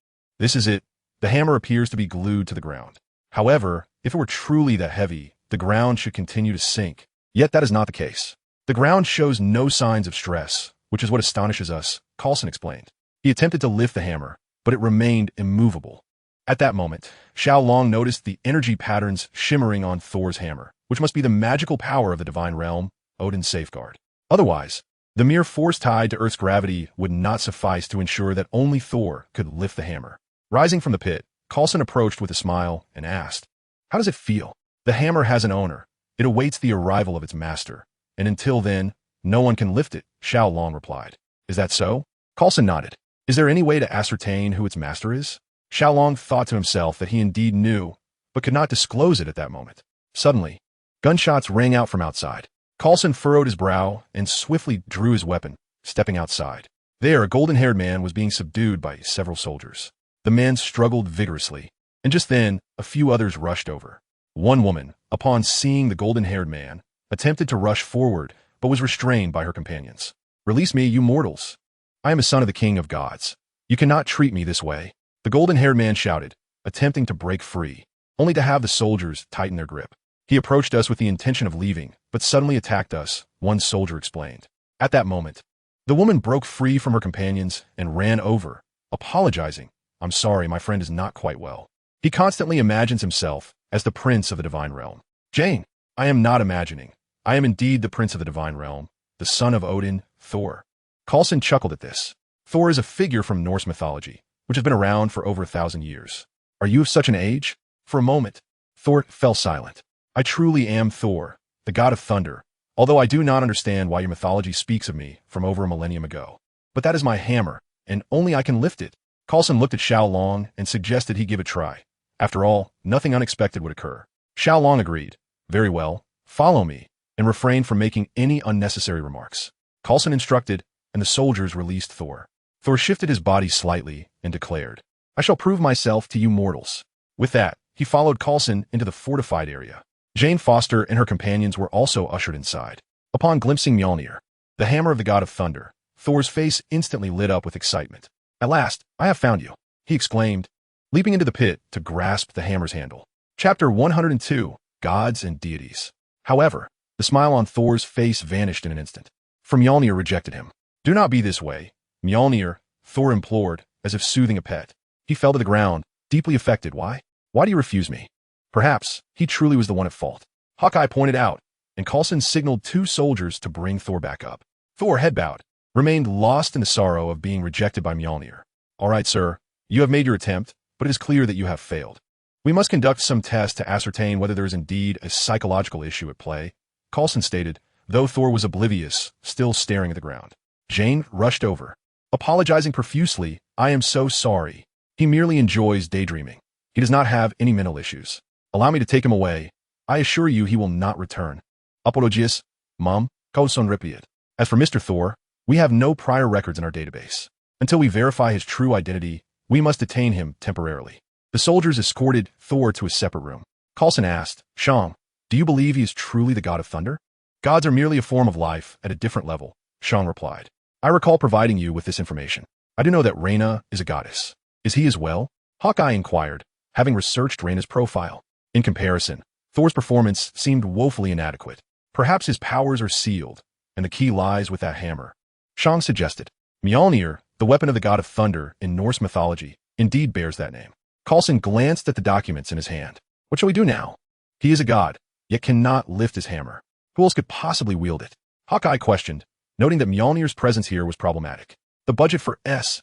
This is it. The hammer appears to be glued to the ground. However, if it were truly that heavy, the ground should continue to sink. Yet that is not the case. The ground shows no signs of stress, which is what astonishes us, Coulson explained. He attempted to lift the hammer, but it remained immovable. At that moment, Xiao Long noticed the energy patterns shimmering on Thor's hammer, which must be the magical power of the divine realm, Odin's safeguard. Otherwise, the mere force tied to Earth's gravity would not suffice to ensure that only Thor could lift the hammer. Rising from the pit, Coulson approached with a smile and asked, "How does it feel?" The hammer has an owner. It awaits the arrival of its master, and until then, no one can lift it, Xiao Long replied. Is that so? Coulson nodded. Is there any way to ascertain who its master is? Xiao Long thought to himself that he indeed knew, but could not disclose it at that moment. Suddenly, gunshots rang out from outside. Coulson furrowed his brow and swiftly drew his weapon, stepping outside. There, a golden-haired man was being subdued by several soldiers. The man struggled vigorously, and just then, a few others rushed over. One woman, upon seeing the golden-haired man, attempted to rush forward, but was restrained by her companions. "Release me, you mortals. I am a son of the king of gods. You cannot treat me this way." The golden-haired man shouted, attempting to break free, only to have the soldiers tighten their grip. "He approached us with the intention of leaving, but suddenly attacked us," one soldier explained. At that moment, the woman broke free from her companions and ran over, apologizing. "I'm sorry, my friend is not quite well. He constantly imagines himself as the prince of the divine realm." "Jane, I am not imagining. I am indeed the prince of the divine realm, the son of Odin, Thor." Coulson chuckled at this. Thor is a figure from Norse mythology, which has been around for over 1,000 years. "Are you of such an age?" For a moment, Thor fell silent. "I truly am Thor, the god of thunder, although I do not understand why your mythology speaks of me from over a millennium ago. But that is my hammer, and only I can lift it." Coulson looked at Xiao Long and suggested he give it a try. After all, nothing unexpected would occur. Xiao Long agreed. "Very well, follow me," and refrained from making any unnecessary remarks. Coulson instructed, and the soldiers released Thor. Thor shifted his body slightly and declared, "I shall prove myself to you mortals." With that, he followed Coulson into the fortified area. Jane Foster and her companions were also ushered inside. Upon glimpsing Mjolnir, the hammer of the god of thunder, Thor's face instantly lit up with excitement. "At last, I have found you," he exclaimed, leaping into the pit to grasp the hammer's handle. Chapter 102, Gods and Deities. However, the smile on Thor's face vanished in an instant, for Mjolnir rejected him. "Do not be this way, Mjolnir," Thor implored, as if soothing a pet. He fell to the ground, deeply affected. "Why? Why do you refuse me?" Perhaps he truly was the one at fault. Hawkeye pointed out, and Coulson signaled 2 soldiers to bring Thor back up. Thor, head bowed, remained lost in the sorrow of being rejected by Mjolnir. "All right, sir, you have made your attempt, but it is clear that you have failed. We must conduct some tests to ascertain whether there is indeed a psychological issue at play," Coulson stated, though Thor was oblivious, still staring at the ground. Jane rushed over, apologizing profusely. "I am so sorry. He merely enjoys daydreaming. He does not have any mental issues. Allow me to take him away. I assure you he will not return." "Apologies, Mom," Coulson repeated. "As for Mr. Thor, we have no prior records in our database. Until we verify his true identity, we must detain him temporarily." The soldiers escorted Thor to a separate room. Coulson asked, "Shang, do you believe he is truly the god of thunder?" "Gods are merely a form of life at a different level," Shang replied. "I recall providing you with this information. I do know that Reyna is a goddess. Is he as well?" Hawkeye inquired, having researched Reyna's profile. In comparison, Thor's performance seemed woefully inadequate. Perhaps his powers are sealed, and the key lies with that hammer, Shang suggested. Mjolnir, the weapon of the god of thunder in Norse mythology, indeed bears that name. Coulson glanced at the documents in his hand. "What shall we do now? He is a god, yet cannot lift his hammer. Who else could possibly wield it?" Hawkeye questioned, noting that Mjolnir's presence here was problematic. The budget for SHIELD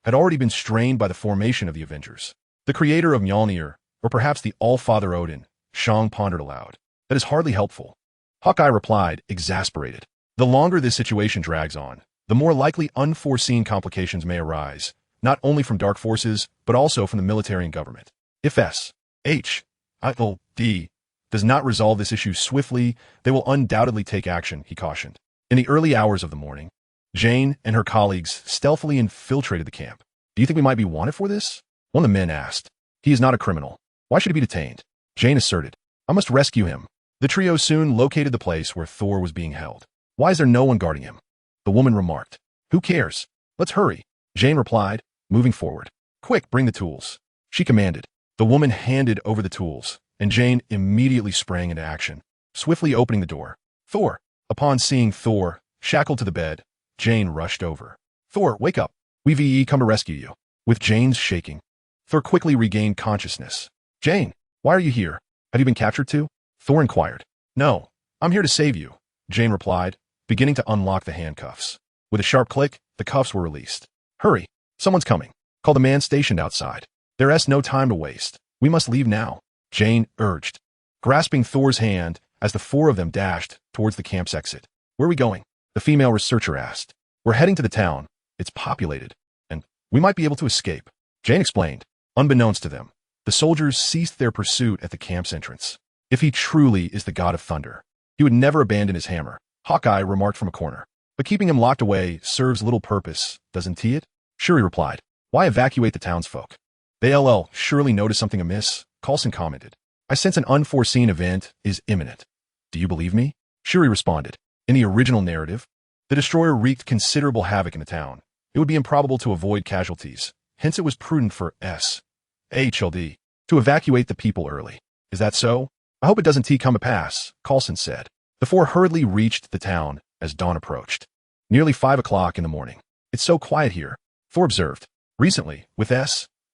had already been strained by the formation of the Avengers. The creator of Mjolnir, or perhaps the All-Father Odin, Shang pondered aloud. "That is hardly helpful." Hawkeye replied, exasperated. "The longer this situation drags on, the more likely unforeseen complications may arise, not only from dark forces, but also from the military and government. If SHIELD does not resolve this issue swiftly, they will undoubtedly take action," he cautioned. In the early hours of the morning, Jane and her colleagues stealthily infiltrated the camp. Do you think we might be wanted for this? One of the men asked. He is not a criminal. Why should he be detained? Jane asserted. I must rescue him. The trio soon located the place where Thor was being held. Why is there no one guarding him? The woman remarked. Who cares? Let's hurry. Jane replied, moving forward. Quick, bring the tools. She commanded. The woman handed over the tools, and Jane immediately sprang into action, swiftly opening the door. Thor. Upon seeing Thor, shackled to the bed, Jane rushed over. Thor, wake up. We've come to rescue you. With Jane's shaking, Thor quickly regained consciousness. Jane, why are you here? Have you been captured too? Thor inquired. No, I'm here to save you, Jane replied, beginning to unlock the handcuffs. With a sharp click, the cuffs were released. Hurry, someone's coming. Call the man stationed outside. There's no time to waste. We must leave now, Jane urged, grasping Thor's hand as the four of them dashed towards the camp's exit. Where are we going? The female researcher asked. We're heading to the town. It's populated, and we might be able to escape, Jane explained. Unbeknownst to them, the soldiers ceased their pursuit at the camp's entrance. If he truly is the god of thunder, he would never abandon his hammer, Hawkeye remarked from a corner. But keeping him locked away serves little purpose, doesn't it? Shuri replied. Why evacuate the townsfolk? They surely noticed something amiss, Coulson commented. I sense an unforeseen event is imminent. Do you believe me? Shuri responded. In the original narrative, the destroyer wreaked considerable havoc in the town. It would be improbable to avoid casualties. Hence it was prudent for SHLD to evacuate the people early. Is that so? I hope it doesn't come to pass, Coulson said. The four hurriedly reached the town as dawn approached. Nearly 5 o'clock in the morning. It's so quiet here, Thor observed. Recently, with SHIELD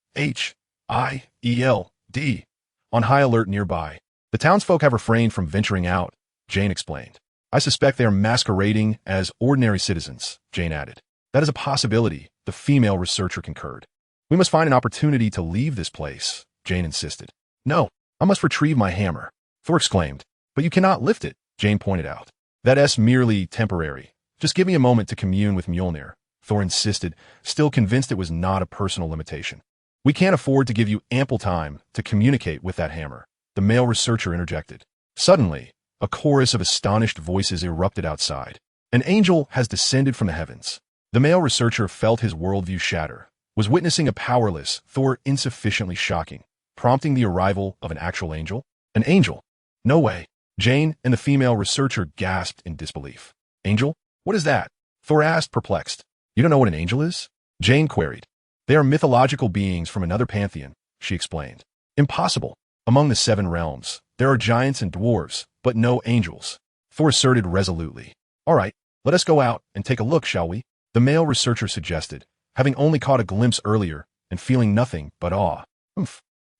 on high alert nearby, the townsfolk have refrained from venturing out, Jane explained. I suspect they are masquerading as ordinary citizens, Jane added. That is a possibility, the female researcher concurred. We must find an opportunity to leave this place, Jane insisted. No, I must retrieve my hammer, Thor exclaimed. But you cannot lift it, Jane pointed out. That's merely temporary. Just give me a moment to commune with Mjolnir, Thor insisted, still convinced it was not a personal limitation. We can't afford to give you ample time to communicate with that hammer, the male researcher interjected. Suddenly, a chorus of astonished voices erupted outside. An angel has descended from the heavens. The male researcher felt his worldview shatter, was witnessing a powerless Thor insufficiently shocking, prompting the arrival of an actual angel? An angel? No way. Jane and the female researcher gasped in disbelief. Angel? What is that? Thor asked, perplexed. You don't know what an angel is? Jane queried. They are mythological beings from another pantheon, she explained. Impossible. Among the 7 realms, there are giants and dwarves, but no angels. Thor asserted resolutely. All right, let us go out and take a look, shall we? The male researcher suggested, having only caught a glimpse earlier and feeling nothing but awe.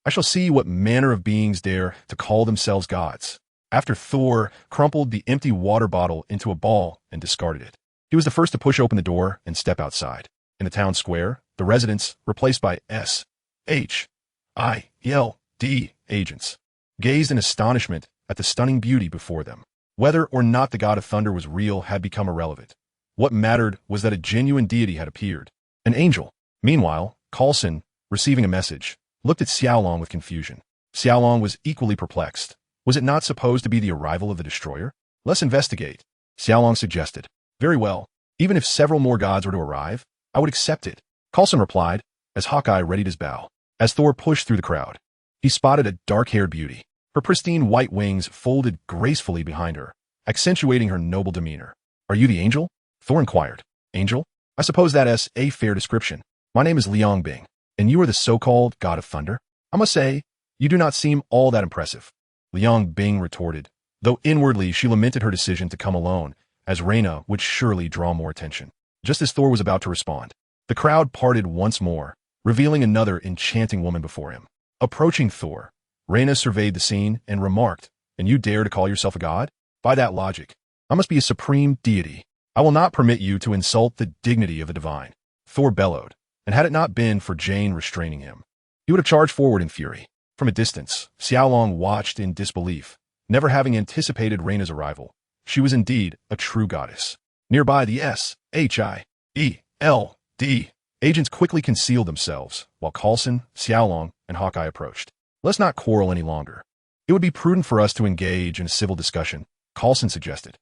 I shall see what manner of beings dare to call themselves gods. After Thor crumpled the empty water bottle into a ball and discarded it. He was the first to push open the door and step outside. In the town square, the residents, replaced by SHIELD agents, gazed in astonishment at the stunning beauty before them. Whether or not the god of thunder was real had become irrelevant. What mattered was that a genuine deity had appeared. An angel. Meanwhile, Coulson, receiving a message, looked at Xiao Long with confusion. Xiao Long was equally perplexed. Was it not supposed to be the arrival of the destroyer? Let's investigate, Xiao Long suggested. Very well. Even if several more gods were to arrive, I would accept it, Coulson replied, as Hawkeye readied his bow. As Thor pushed through the crowd, he spotted a dark-haired beauty. Her pristine white wings folded gracefully behind her, accentuating her noble demeanor. Are you the angel? Thor inquired. Angel? I suppose that is a fair description. My name is Liang Bing, and you are the so-called god of thunder? I must say, you do not seem all that impressive, Liang Bing retorted, though inwardly she lamented her decision to come alone, as Reina would surely draw more attention. Just as Thor was about to respond, the crowd parted once more, revealing another enchanting woman before him. Approaching Thor, Reina surveyed the scene and remarked, And you dare to call yourself a god? By that logic, I must be a supreme deity. I will not permit you to insult the dignity of a divine. Thor bellowed, and had it not been for Jane restraining him, he would have charged forward in fury. From a distance, Xiao Long watched in disbelief, never having anticipated Reina's arrival. She was indeed a true goddess. Nearby, the SHIELD agents quickly concealed themselves, while Coulson, Xiao Long, and Hawkeye approached. Let's not quarrel any longer. It would be prudent for us to engage in a civil discussion, Coulson suggested.